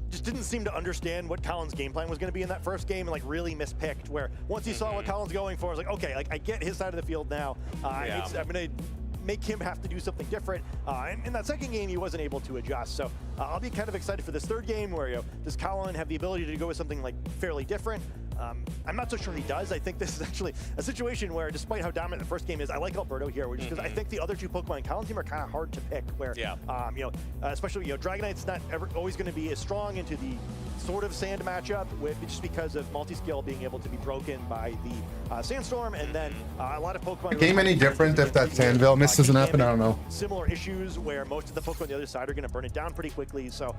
just didn't seem to understand what Collins' game plan was going to be in that first game, and really mispicked. Where once he saw what Collins going for, I was like, okay, I get his side of the field now. I'm going to make him have to do something different. And in that second game, he wasn't able to adjust. So I'll be kind of excited for this third game, where does Colin have the ability to go with something fairly different? I'm not so sure he does. I think this is actually a situation where, despite how dominant the first game is, I like Alberto here, which is because I think the other two Pokemon in Colin's team are kind of hard to pick. Where, especially Dragonite's not always going to be as strong into the sort of sand matchup, just because of multi-skill being able to be broken by the Sandstorm, and then a lot of Pokemon. Game any different if that Sandville miss doesn't happen? I don't know. Similar issues where most of the Pokemon on the other side are going to burn it down pretty quickly. So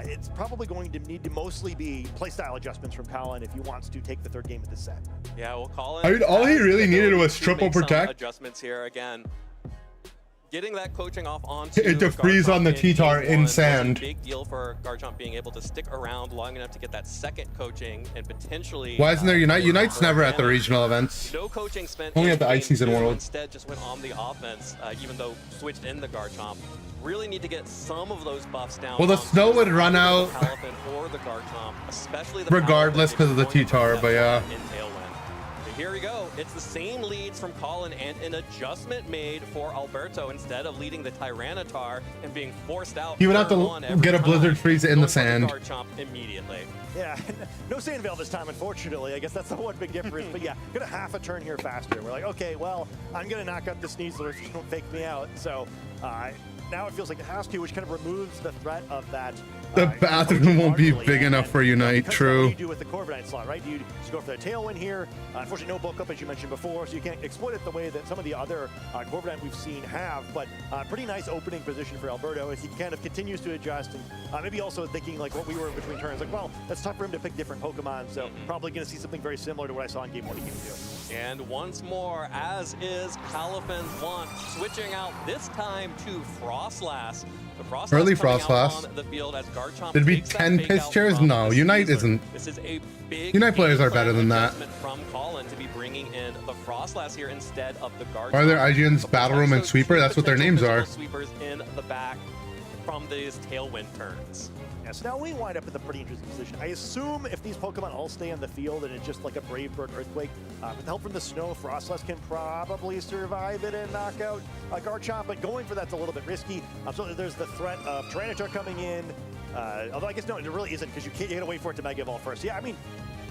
it's probably going to need to mostly be playstyle adjustments from Colin if he wants to take the third game of this set. Yeah, well, Colin. I mean, all he really needed was to triple make some protect. Adjustments here again. Getting that coaching off onto to freeze on the T-Tar in sand. Big deal for Garchomp being able to stick around long enough to get that second coaching and potentially. Why isn't there Unite? Unite's never at the regional events. No coaching spent. Only at the ice season world. Instead, just went on the offense, even though switched in the Garchomp. Really need to get some of those buffs down. Well, the snow would run out Or the Garchomp, especially the regardless because of the T-Tar, but yeah. In Tailwind. here we go. It's the same leads from Colin and an adjustment made for Alberto. Instead of leading the Tyranitar and being forced out, He would have to get a Blizzard Freeze in the sand. Garchomp immediately. Yeah, no Sand Veil this time, unfortunately. I guess that's the one big difference. But yeah, gonna half a turn here faster. We're like, okay, well, I'm gonna knock out the Sneasler if you don't fake me out. So now it feels like it has to, which kind of removes the threat of that. The bathroom won't be big enough for Unite, What true. do you do with the Corviknight slot, right? Do you just go for the Tailwind here? Unfortunately, no bulk up, as you mentioned before, so you can't exploit it the way that some of the other Corviknight we've seen have, but pretty nice opening position for Alberto as he kind of continues to adjust, and maybe also thinking like what we were in between turns, like, well, it's tough for him to pick different Pokemon, so probably going to see something very similar to what I saw in Game 1 and Game 2. And once more, as is Califan's want, switching out this time to Frostlass. The Frostlass Early coming out Frostlass. on the field as Garchomp It'd be takes that 10 fake piss out chairs? from No, the Unite Sneasler. isn't. This is a big Unite players are game better than that. adjustment from Colin to be bringing in the Frostlass here instead of the Garchomp. Are there IGN's Battle Room and Sweeper? That's what their names are. Sweepers in the back from these Tailwind turns. Yeah, so now we wind up in a pretty interesting position. I assume if these Pokemon all stay on the field and it's just like a Brave Bird Earthquake, with help from the snow, Frostlass can probably survive it and knock out Garchomp, but going for that's a little bit risky. So there's the threat of Tyranitar coming in, although I guess no, it really isn't because you gotta wait for it to Mega Evolve first. Yeah, I mean,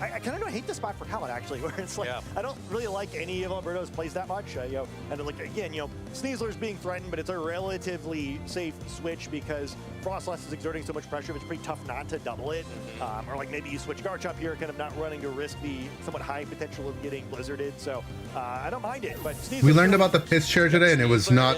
I kind of hate the spot for Colin actually, where it's like I don't really like any of Alberto's plays that much. And like again, Sneasler's being threatened, but it's a relatively safe switch because Frostlass is exerting so much pressure. It's pretty tough not to double it, or like maybe you switch Garchomp here, kind of not running to risk the somewhat high potential of getting blizzarded. So I don't mind it. But Sneasler We learned about the piss chair today, and it was not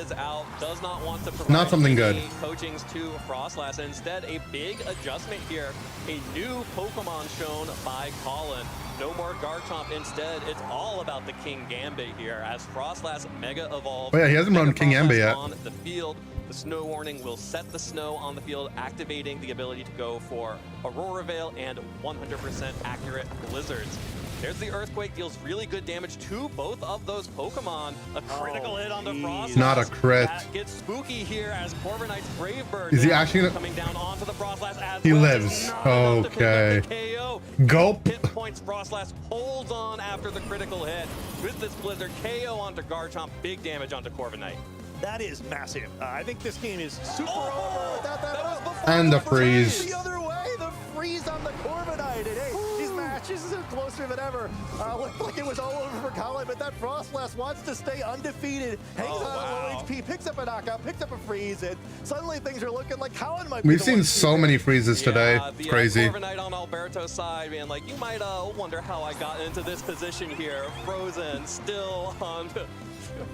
Does not want to provide not something good. any coachings to Frostlass. Instead, a big adjustment here. A new Pokemon shown by Colin. No more Garchomp. Instead, it's all about the King Gambit here as Frostlass Mega Evolve. Oh yeah, he hasn't run King Gambit yet. On the field, the snow warning will set the snow on the field, activating the ability to go for Aurora Veil and 100% accurate blizzards. There's the Earthquake, deals really good damage to both of those Pokemon. A critical hit on the Frostlass. Not a crit. That gets spooky here as Corviknight's Brave Bird Is he now actually gonna- coming down onto the Frostlass as He well. lives. Not enough to pick Okay. up the KO. Gulp. Hit points, Frostlass holds on after the critical hit. With this Blizzard, KO onto Garchomp, big damage onto Corviknight. that is massive. I think this game is super over without that. And the freeze. The other way, the freeze on the Corviknight. And hey, these matches are closer than ever. Looked like it was all over for Colin, but that Frostlass wants to stay undefeated. Hangs on at low HP, picks up a knockout, picks up a freeze, and suddenly things are looking like Colin might be We've the seen one so many freezes today. The It's crazy. Corviknight on Alberto's side, being like, you might wonder how I got into this position here. Frozen, still on,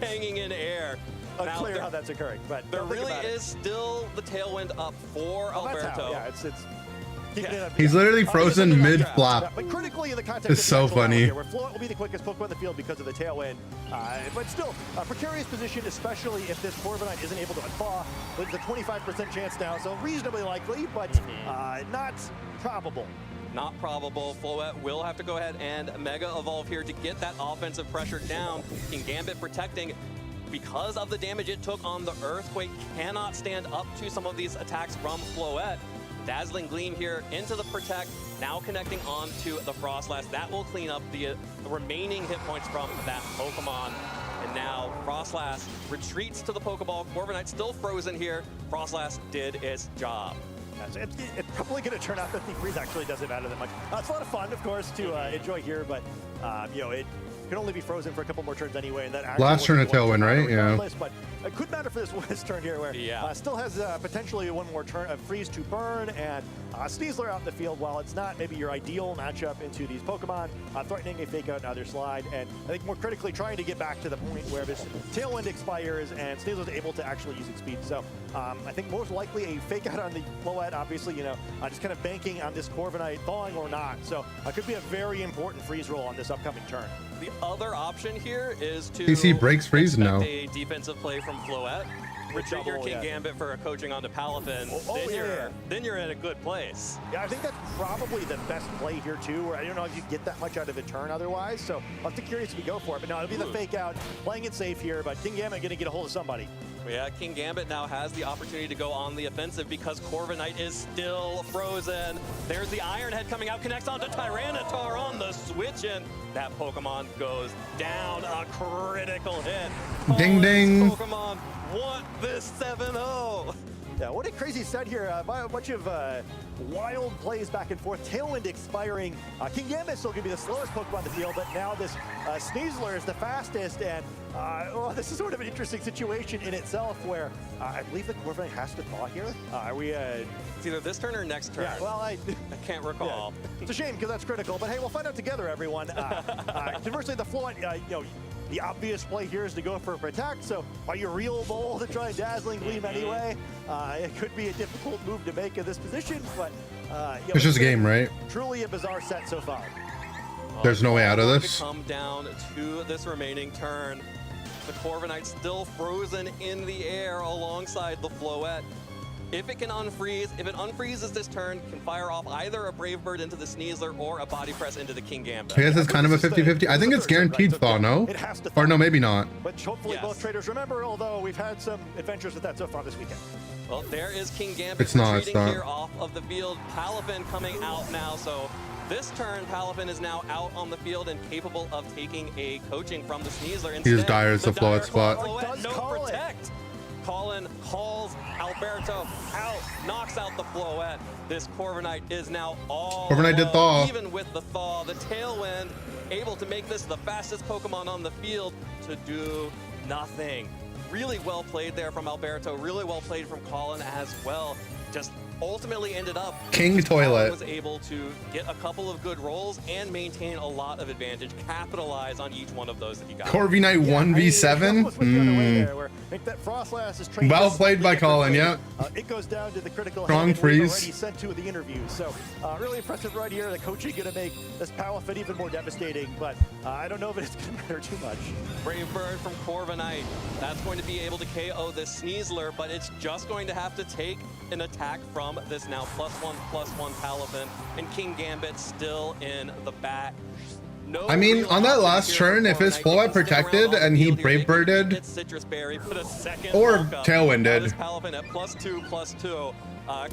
hanging in air. Unclear how that's occurring, but there don't think really about it. is still the tailwind up for Oh, that's Alberto. how, yeah, it's keeping it up. He's literally frozen mid-flap. Yeah, but critically in the context It's of the so actual battle funny. here, where Float will be the quickest Pokemon in the field because of the tailwind. But still, a precarious position, especially if this Corviknight isn't able to unthaw. With a 25% chance now, so reasonably likely, but not probable. Not probable. Floette will have to go ahead and Mega Evolve here to get that offensive pressure down. King Gambit protecting because of the damage it took on the Earthquake. Cannot stand up to some of these attacks from Floette. Dazzling Gleam here into the Protect, now connecting onto the Frostlass. That will clean up the remaining hit points from that Pokemon. And now Frostlass retreats to the Pokeball. Corviknight still frozen here. Frostlass did its job. So it's probably going to turn out that the freeze actually doesn't matter that much. It's a lot of fun, of course, to enjoy here, but it can only be frozen for a couple more turns anyway. And that Last turn of Tailwind, right? Yeah. But it could matter for this turn here, where still has potentially one more turn of freeze to burn, and Sneasler out in the field. While it's not maybe your ideal matchup into these Pokemon, threatening a fake out and other slide, and I think more critically trying to get back to the point where this Tailwind expires and Sneasler's able to actually use its speed. So I think most likely a fake out on the Floette, obviously, just kind of banking on this Corviknight thawing or not. So it could be a very important freeze roll on this upcoming turn. The other option here is to DC breaks freeze now. a defensive play from Floette. retreat your King Gambit for a coaching onto Palafin, then you're in a good place. Yeah, I think that's probably the best play here too, where I don't know if you get that much out of a turn otherwise, so I'm still curious if we go for it. But no, it'll be the fake out, playing it safe here, but King Gambit gonna get a hold of somebody. Yeah, King Gambit now has the opportunity to go on the offensive because Corviknight is still frozen. There's the Iron Head coming out, connects onto Tyranitar on the switch, and that Pokemon goes down. A critical hit. Ding, ding. Pokemon want this 7-0. Yeah, what a crazy set here. A bunch of wild plays back and forth. Tailwind expiring. King Gambit still going to be the slowest Pokemon in the field, but now this Sneasler is the fastest. And this is sort of an interesting situation in itself where I believe the Corviknight has to thaw here. It's either this turn or next turn. Yeah, well, I can't recall. Yeah. It's a shame because that's critical, but hey, we'll find out together, everyone. Conversely, the Floette, the obvious play here is to go for Protect, so are you real bold to try Dazzling Gleam anyway? It could be a difficult move to make in this position, but it's just a game, right? Truly a bizarre set so far. There's no way out of this. Come down to this remaining turn. The Corviknight still frozen in the air alongside the Floette. If it can unfreeze, if it unfreezes this turn, can fire off either a Brave Bird into the Sneasler or a Body Press into the King Gambit. I guess it's kind of a 50-50. I think it's guaranteed thaw, no? It has to Or no, maybe not. But hopefully both traders remember, although we've had some adventures with that so far this weekend. Well, there is King Gambit It's not. here off of the field. Palafin coming out now, so this turn, Palafin is now out on the field and capable of taking a coaching from the Sneasler. He just Dyer's the Floette spot. No Protect. Colin calls Alberto out, knocks out the Floette. This Corviknight is now all Corviknight did thaw. Even with the thaw, the Tailwind able to make this the fastest Pokemon on the field to do nothing. Really well played there from Alberto, really well played from Colin as well. Just ultimately ended up King Toilet was able to get a couple of good rolls and maintain a lot of advantage, capitalize on each one of those that he got. Corviknight 1v7. Well played by Colin, yeah. It goes down to the critical strong freeze. Already sent to the interview, so really impressive right here. The coaching going to make this Palafin even more devastating, but I don't know if it's going to matter too much. Brave Bird from Corviknight. That's going to be able to KO this Sneasler, but it's just going to have to take an attack from this now +1/+1 Palafin, and King Gambit still in the back. No, I mean, on that last turn, if his Floette protected and he Brave Birded or Tailwinded, Palafin at +2/+2.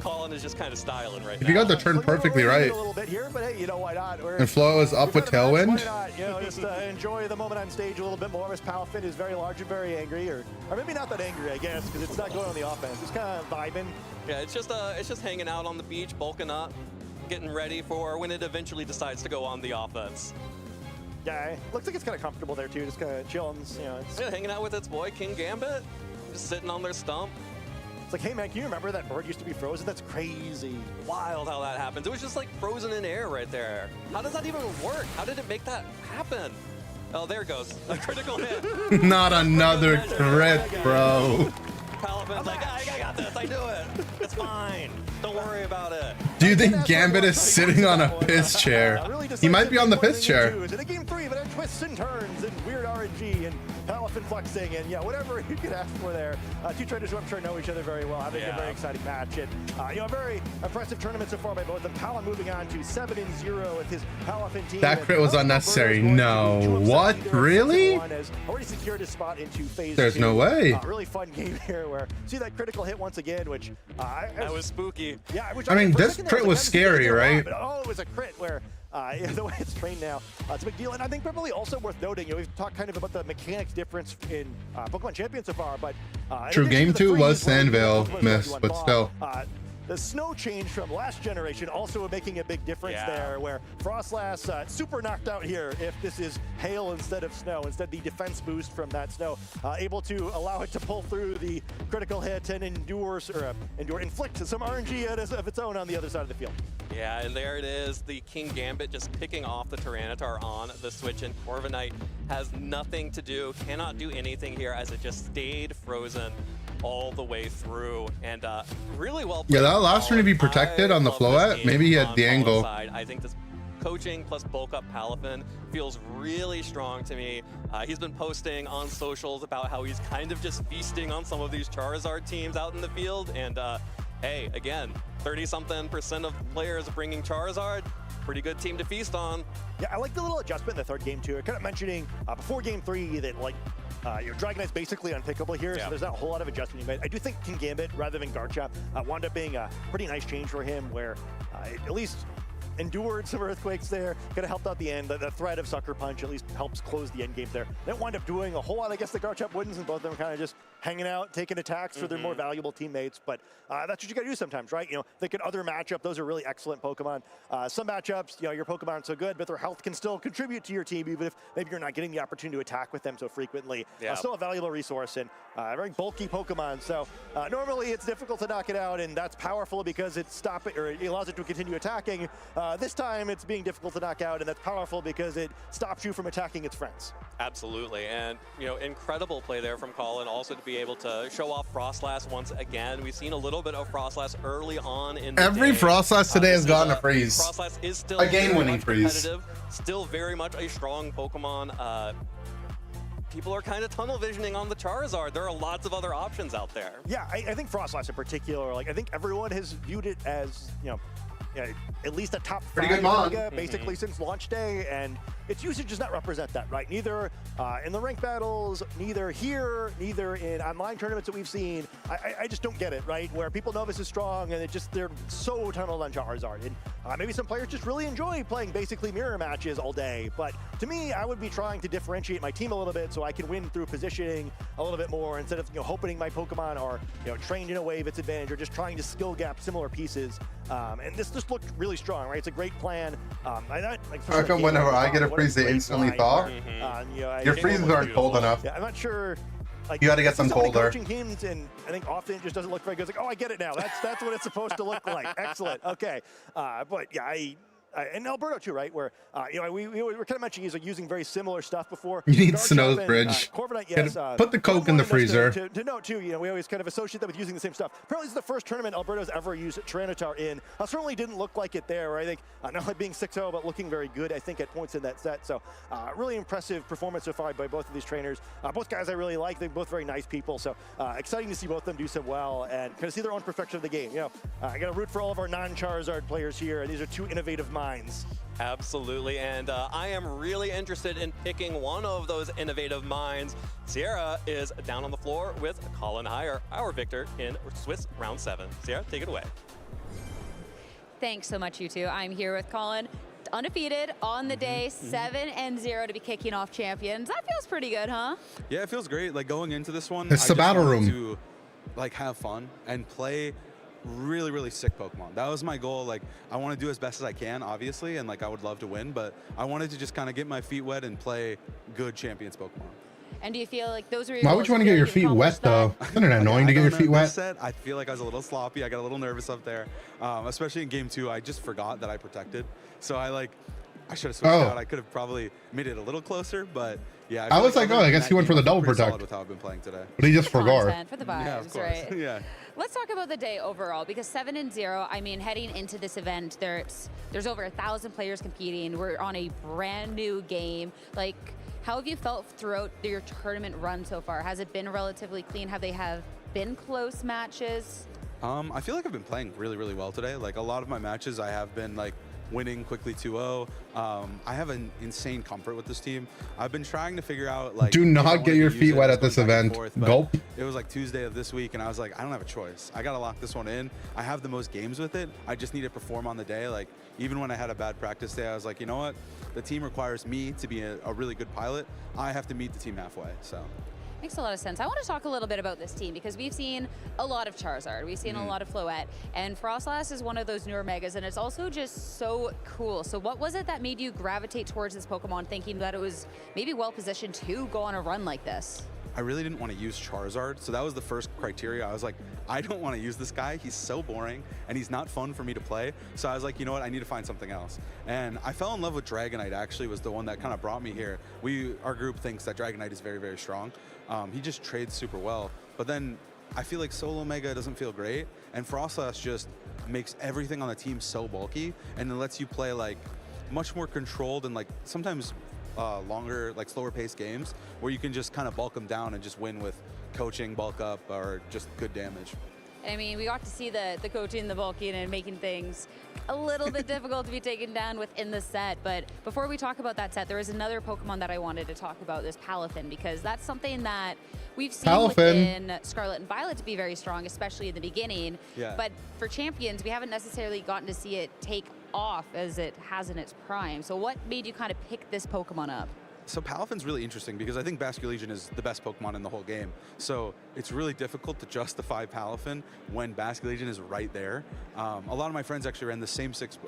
Colin is just kind of styling right now. if you got the turn perfectly right, a little bit here, but hey, you know, why not? and Flo is up with Tailwind, Why not? You know, just enjoy the moment on stage a little bit more. As Palafin is very large and very angry, or maybe not that angry, I guess, because it's not going on the offense. It's kind of vibing. Yeah, it's just hanging out on the beach, bulking up, getting ready for when it eventually decides to go on the offense. Yeah, looks like it's kind of comfortable there too, just kind of chilling. You know, it's hanging out with its boy King Gambit, just sitting on their stump. It's like, hey man, can you remember that bird used to be frozen? That's crazy. Wild how that happens. It was just like frozen in air right there. How does that even work? How did it make that happen? Oh, there it goes. A critical hit. not another crit, bro. Palafin's like, I got this. I do it. It's fine. Don't worry about it. Do you think Gambit is sitting on a piss chair? He might be on the piss chair. In a game 3, but it twists and turns and weird RNG and Palafin flexing and whatever you could ask for there. Two traders who I'm sure know each other very well, having a very exciting match. And a very impressive tournament so far by both of them. Palin moving on to 7-0 with his Palafin team. That crit was unnecessary. No. What? Really? Already secured his spot into phase 2. There's no way. Really fun game here where see that critical hit once again, which that was spooky. Yeah, I mean, this crit was scary, right? Oh, it was a crit where the way it's trained now, it's a big deal. And I think probably also worth noting, we've talked kind of about the mechanics difference in Pokemon Champion so far, but true, game 2 was Sandvale miss, but still. The snow change from last generation also making a big difference there, where Frostlass super knocked out here if this is hail instead of snow, instead the defense boost from that snow, able to allow it to pull through the critical hit and inflict some RNG of its own on the other side of the field. Yeah, and there it is, the King Gambit just picking off the Tyranitar on the switch, and Corviknight has nothing to do, cannot do anything here as it just stayed frozen all the way through, and really well played. Yeah, that last turn to be protected on the Floette, maybe he had the angle. I think this coaching plus bulk up Palafin feels really strong to me. He's been posting on socials about how he's kind of just feasting on some of these Charizard teams out in the field. And hey, again, 30-something% of players bringing Charizard. Pretty good team to feast on. Yeah, I like the little adjustment in the third game too. Kind of mentioning before game 3 that like your Dragonite's basically unpickable here, so there's not a whole lot of adjustment. But I do think Kingambit rather than Garchomp wound up being a pretty nice change for him, where it at least endured some earthquakes there, could have helped out the end. The threat of Sucker Punch at least helps close the end game there. Didn't wind up doing a whole lot. I guess the Garchomp wouldn't, and both of them kind of just hanging out, taking attacks for their more valuable teammates. But that's what you got to do sometimes, right? You know, think an other matchup, those are really excellent Pokemon. Some matchups, you know, your Pokemon aren't so good, but their health can still contribute to your team, even if maybe you're not getting the opportunity to attack with them so frequently. Still a valuable resource and a very bulky Pokemon. So normally it's difficult to knock it out, and that's powerful because it allows it to continue attacking. This time it's being difficult to knock out, and that's powerful because it stops you from attacking its friends. Absolutely, and you know, incredible play there from Colin, also to be able to show off Frostlass once again. We've seen a little bit of Frostlass early on in the Every day. Frostlass today has gotten a freeze. Frostlass is still a game-winning freeze. Still very much a strong Pokemon. People are kind of tunnel visioning on the Charizard. There are lots of other options out there. Yeah, I think Frostlass in particular, like I think everyone has viewed it as, you know, at least a top 5 mega basically since launch day, and its usage does not represent that, right? Neither in the ranked battles, neither here, neither in online tournaments that we've seen. I just don't get it, right? Where people know this is strong and they're so tunneled on Charizard. And maybe some players just really enjoy playing basically mirror matches all day. But to me, I would be trying to differentiate my team a little bit so I can win through positioning a little bit more instead of, you know, hoping my Pokemon are, you know, trained in a way that's advantage or just trying to skill gap similar pieces. And this just looked really strong, right? It's a great plan. How come whenever I get a freeze, they instantly thaw? Your freezes aren't cold enough. Yeah, I'm not sure. Like, you got to get them colder. Coaching teams, and I think often it just doesn't look very good. It's like, oh, I get it now. That's what it's supposed to look like. Excellent. Okay. But yeah, and Alberto too, right? Where you know, we were kind of mentioning he's like using very similar stuff before. You need Snow's Bridge. Corviknight, yes. Put the Coke in the freezer. To note too, you know, we always kind of associate that with using the same stuff. Apparently, this is the first tournament Alberto's ever used Tyranitar in. Certainly didn't look like it there. Right? I think not only being 6-0, but looking very good. I think at points in that set. So really impressive performance so far by both of these trainers. Both guys I really like. They're both very nice people. So exciting to see both of them do so well and kind of see their own perfection of the game. You know, I got to root for all of our non-Charizard players here, and these are two innovative minds. Absolutely, and I am really interested in picking one of those innovative minds. Sierra is down on the floor with Colin Hire, our victor in Swiss Round 7. Sierra, take it away. Thanks so much, you two. I'm here with Colin, undefeated on the day, 7-0 to be kicking off champions. That feels pretty good, huh? Yeah, it feels great. Like going into this one, it's the battle room. To like have fun and play really, really sick Pokemon. That was my goal. Like, I want to do as best as I can, obviously, and like I would love to win, but I wanted to just kind of get my feet wet and play good Champions Pokemon. And do you feel like those are your Why would you want to get your feet wet, though? Isn't it annoying to get your feet wet? Set, I feel like I was a little sloppy. I got a little nervous up there, especially in game 2. I just forgot that I protected, so I should have switched out. I could have probably made it a little closer, but yeah. I was like, oh, I guess he went for the double protect. With how I've been playing today. But he just forgot. For the vibes, yeah, of course. right? Yeah. Let's talk about the day overall, because 7-0, I mean, heading into this event, there's over 1,000 players competing. We're on a brand new game. Like, how have you felt throughout your tournament run so far? Has it been relatively clean? Have been close matches? I feel like I've been playing really, really well today. Like, a lot of my matches, I have been like winning quickly 2-0. I have an insane comfort with this team. I've been trying to figure out, like, do not get your feet wet at this event. Gulp. It was like Tuesday of this week, and I was like, I don't have a choice. I gotta lock this one in. I have the most games with it. I just need to perform on the day. Like, even when I had a bad practice day, I was like, you know what? The team requires me to be a really good pilot. I have to meet the team halfway. So. Makes a lot of sense. I want to talk a little bit about this team because we've seen a lot of Charizard, we've seen a lot of Floette, and Frostlass is one of those newer megas, and it's also just so cool. So what was it that made you gravitate towards this Pokemon, thinking that it was maybe well positioned to go on a run like this? I really didn't want to use Charizard, so that was the first criteria. I was like, I don't want to use this guy. He's so boring, and he's not fun for me to play. So I was like, you know what? I need to find something else. And I fell in love with Dragonite, actually, was the one that kind of brought me here. Our group thinks that Dragonite is very, very strong. He just trades super well. But then I feel like Solo Mega doesn't feel great, and Frostlass just makes everything on the team so bulky, and it lets you play like much more controlled and like sometimes longer, like slower paced games where you can just kind of bulk them down and just win with coaching, bulk up, or just good damage. I mean, we got to see the coaching, the bulking, and making things a little bit difficult to be taken down within the set. But before we talk about that set, there is another Pokemon that I wanted to talk about, this Palafin, because that's something that we've seen within Scarlet and Violet to be very strong, especially in the beginning. Yeah. But for Champions, we haven't necessarily gotten to see it take off as it has in its prime. So what made you kind of pick this Pokemon up? So Palafin's really interesting because I think Basculegion is the best Pokemon in the whole game. So it's really difficult to justify Palafin when Basculegion is right there. A lot of my friends actually ran the same 5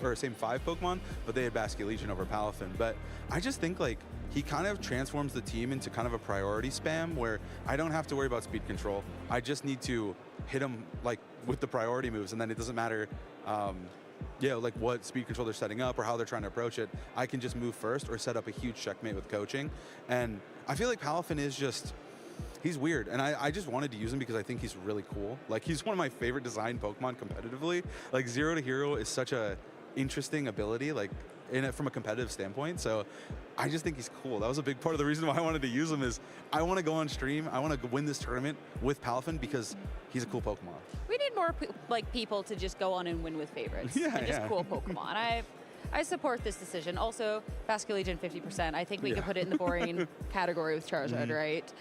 Pokemon, but they had Basculegion over Palafin. But I just think like he kind of transforms the team into kind of a priority spam where I don't have to worry about speed control. I just need to hit him like with the priority moves, and then it doesn't matter like what speed control they're setting up or how they're trying to approach it. I can just move first or set up a huge checkmate with coaching. And I feel like Palafin is just, he's weird. And I just wanted to use him because I think he's really cool. Like he's one of my favorite design Pokemon competitively. Like Zero to Hero is such a interesting ability, like from a competitive standpoint. So I just think he's cool. That was a big part of the reason why I wanted to use him is I want to go on stream. I want to win this tournament with Palafin because he's a cool Pokemon. We need more people to just go on and win with favorites. Yeah, and just yeah. cool Pokemon. I support this decision. Also, Basculegion 50%. I think we can put it in the boring category with Charizard, right?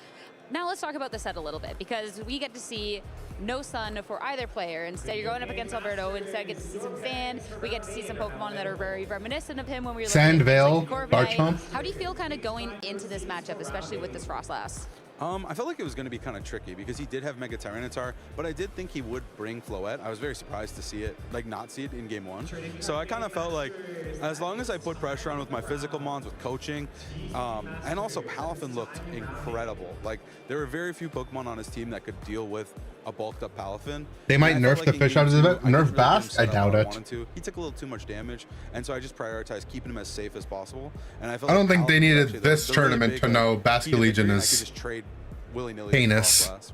Now let's talk about the set a little bit because we get to see no sun for either player. Instead, you're going up against Alberto. Instead, I get to see some sand. We get to see some Pokemon that are very reminiscent of him when we were Sandvale, like Garchomp. How do you feel kind of going into this matchup, especially with this Frostlass? I felt like it was going to be kind of tricky because he did have Mega Tyranitar, but I did think he would bring Floette. I was very surprised to see it, like not see it in game 1. So I kind of felt like as long as I put pressure on with my physical mons, with coaching, and also Palafin looked incredible. Like there were very few Pokemon on his team that could deal with a bulked up Palafin. They might nerf the fish out of it. Nerf Bass? I doubt it. He took a little too much damage, and so I just prioritized keeping him as safe as possible. And I felt I don't like think they Palafin needed actually, this the really tournament big, to know key to victory, Basculegion and I is could just trade willy-nilly heinous. with Frostlass.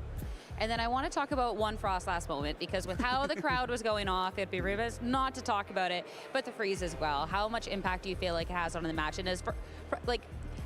And then I want to talk about one Frostlass moment because with how the crowd was going off, it'd be remiss not to talk about it, but the freeze as well. How much impact do you feel like it has on the match? And like,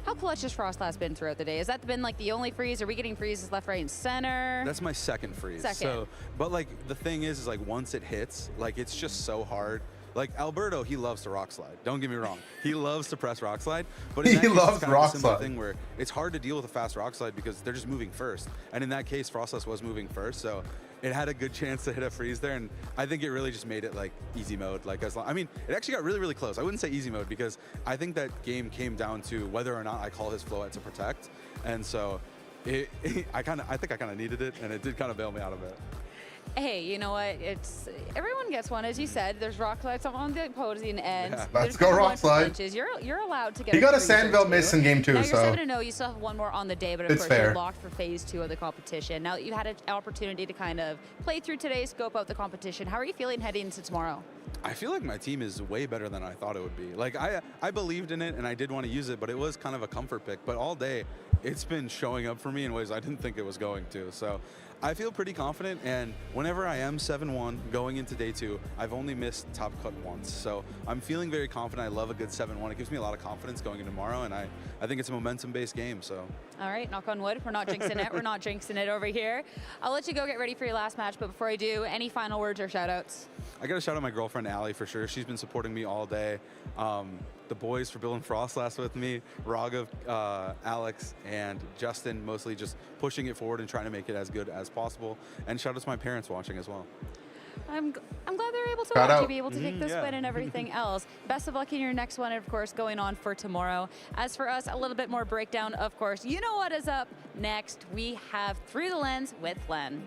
how clutch has Frostlass been throughout the day? Has that been like the only freeze? Are we getting freezes left, right, and center? That's my second freeze. Second. So, but like the thing is like once it hits, like it's just so hard. Like Alberto, he loves to rock slide. Don't get me wrong. He loves to press rock slide. But in that He case, loves it's kind rock of a similar slide. thing where it's hard to deal with a fast rock slide because they're just moving first. And in that case, Frostlass was moving first, so it had a good chance to hit a freeze there. And I think it really just made it like easy mode. Like I mean, it actually got really, really close. I wouldn't say easy mode because I think that game came down to whether or not I call his Floette to protect. And so I think I kind of needed it, and it did kind of bail me out of it. Hey, you know what? It's everyone gets one, as you said. There's rock slides on the opposing end. Yeah. There's Let's go a rock bunch of slide. punches. You're allowed to get. He a got a freeze or Sandvale two. miss in game 2, Now so you're 7-0. You still have one more on the day, but of It's course fair. you're locked for phase 2 of the competition. Now that you've had an opportunity to kind of play through today, scope out the competition. How are you feeling heading into tomorrow? I feel like my team is way better than I thought it would be. Like I believed in it and I did want to use it, but it was kind of a comfort pick. But all day, it's been showing up for me in ways I didn't think it was going to. So I feel pretty confident, and whenever I am 7-1 going into day 2, I've only missed top cut once. So I'm feeling very confident. I love a good 7-1. It gives me a lot of confidence going into tomorrow, and I think it's a momentum-based game. So. All right, knock on wood. We're not jinxing it. We're not jinxing it over here. I'll let you go get ready for your last match, but before I do, any final words or shout-outs? I got to shout out my girlfriend, Allie, for sure. She's been supporting me all day. The boys for building Frostlass with me, Raghav, Alex, and Justin, mostly just pushing it forward and trying to make it as good as possible. And shout out to my parents watching as well. I'm glad they're able to Shout watch you out. be able to take this yeah. win and everything else. Best of luck in your next one, and of course, going on for tomorrow. As for us, a little bit more breakdown, of course. You know what is up next. We have Through the Lens with Len.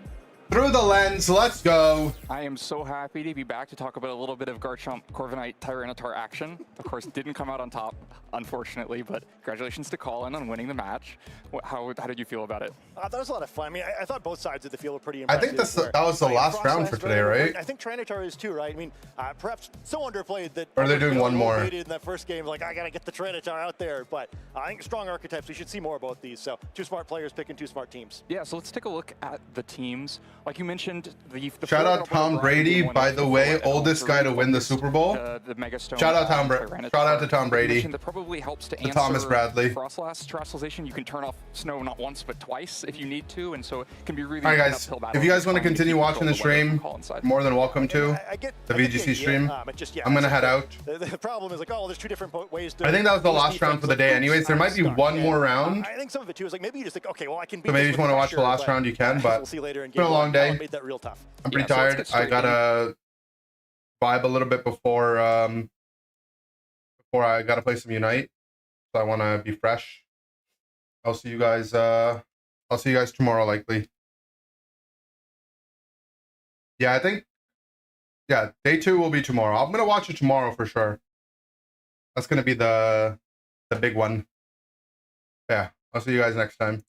Through the Lens, let's go. I am so happy to be back to talk about a little bit of Garchomp Corviknight Tyranitar action. Of course, didn't come out on top. unfortunately, but congratulations to Colin on winning the match. How did you feel about it? That was a lot of fun. I mean, I thought both sides of the field were pretty I impressive. think that was the last round for today, right? I think Trinitar is too, right? I mean, perhaps so underplayed that... Or they're doing one more. In that first game, like, I got to get the Trinitar out there. But I think strong archetypes, we should see more about these. So 2 smart players picking 2 smart teams. Yeah, so let's take a look at the teams. Like you mentioned, the shout out Tom Brady, by the way, oldest guy to win the Super Bowl. The Mega Stone. Shout out to Tom Brady. That probably helps to answer Thomas Bradley. Frostlass Terrestrialization. You can turn off snow not once but twice if you need to, and so it can be really. All right, guys. If you guys want to continue watching the stream, more than welcome to the VGC stream. I'm gonna head out. The problem is like, oh, there's 2 different ways to. I think that was the last round for the day. Anyways, there might be one more round. I think some of it too is like maybe you just think, okay, well, I can. So maybe if you want to watch the last round, you can. But we'll see later in it's been a long day. Made that real tough. I'm pretty tired. I gotta vibe a little bit before I gotta play some Unite. So I want to be fresh. I'll see you guys. I'll see you guys tomorrow, likely. Yeah, I think. Yeah, day 2 will be tomorrow. I'm gonna watch it tomorrow for sure. That's gonna be the big one. Yeah, I'll see you guys next time.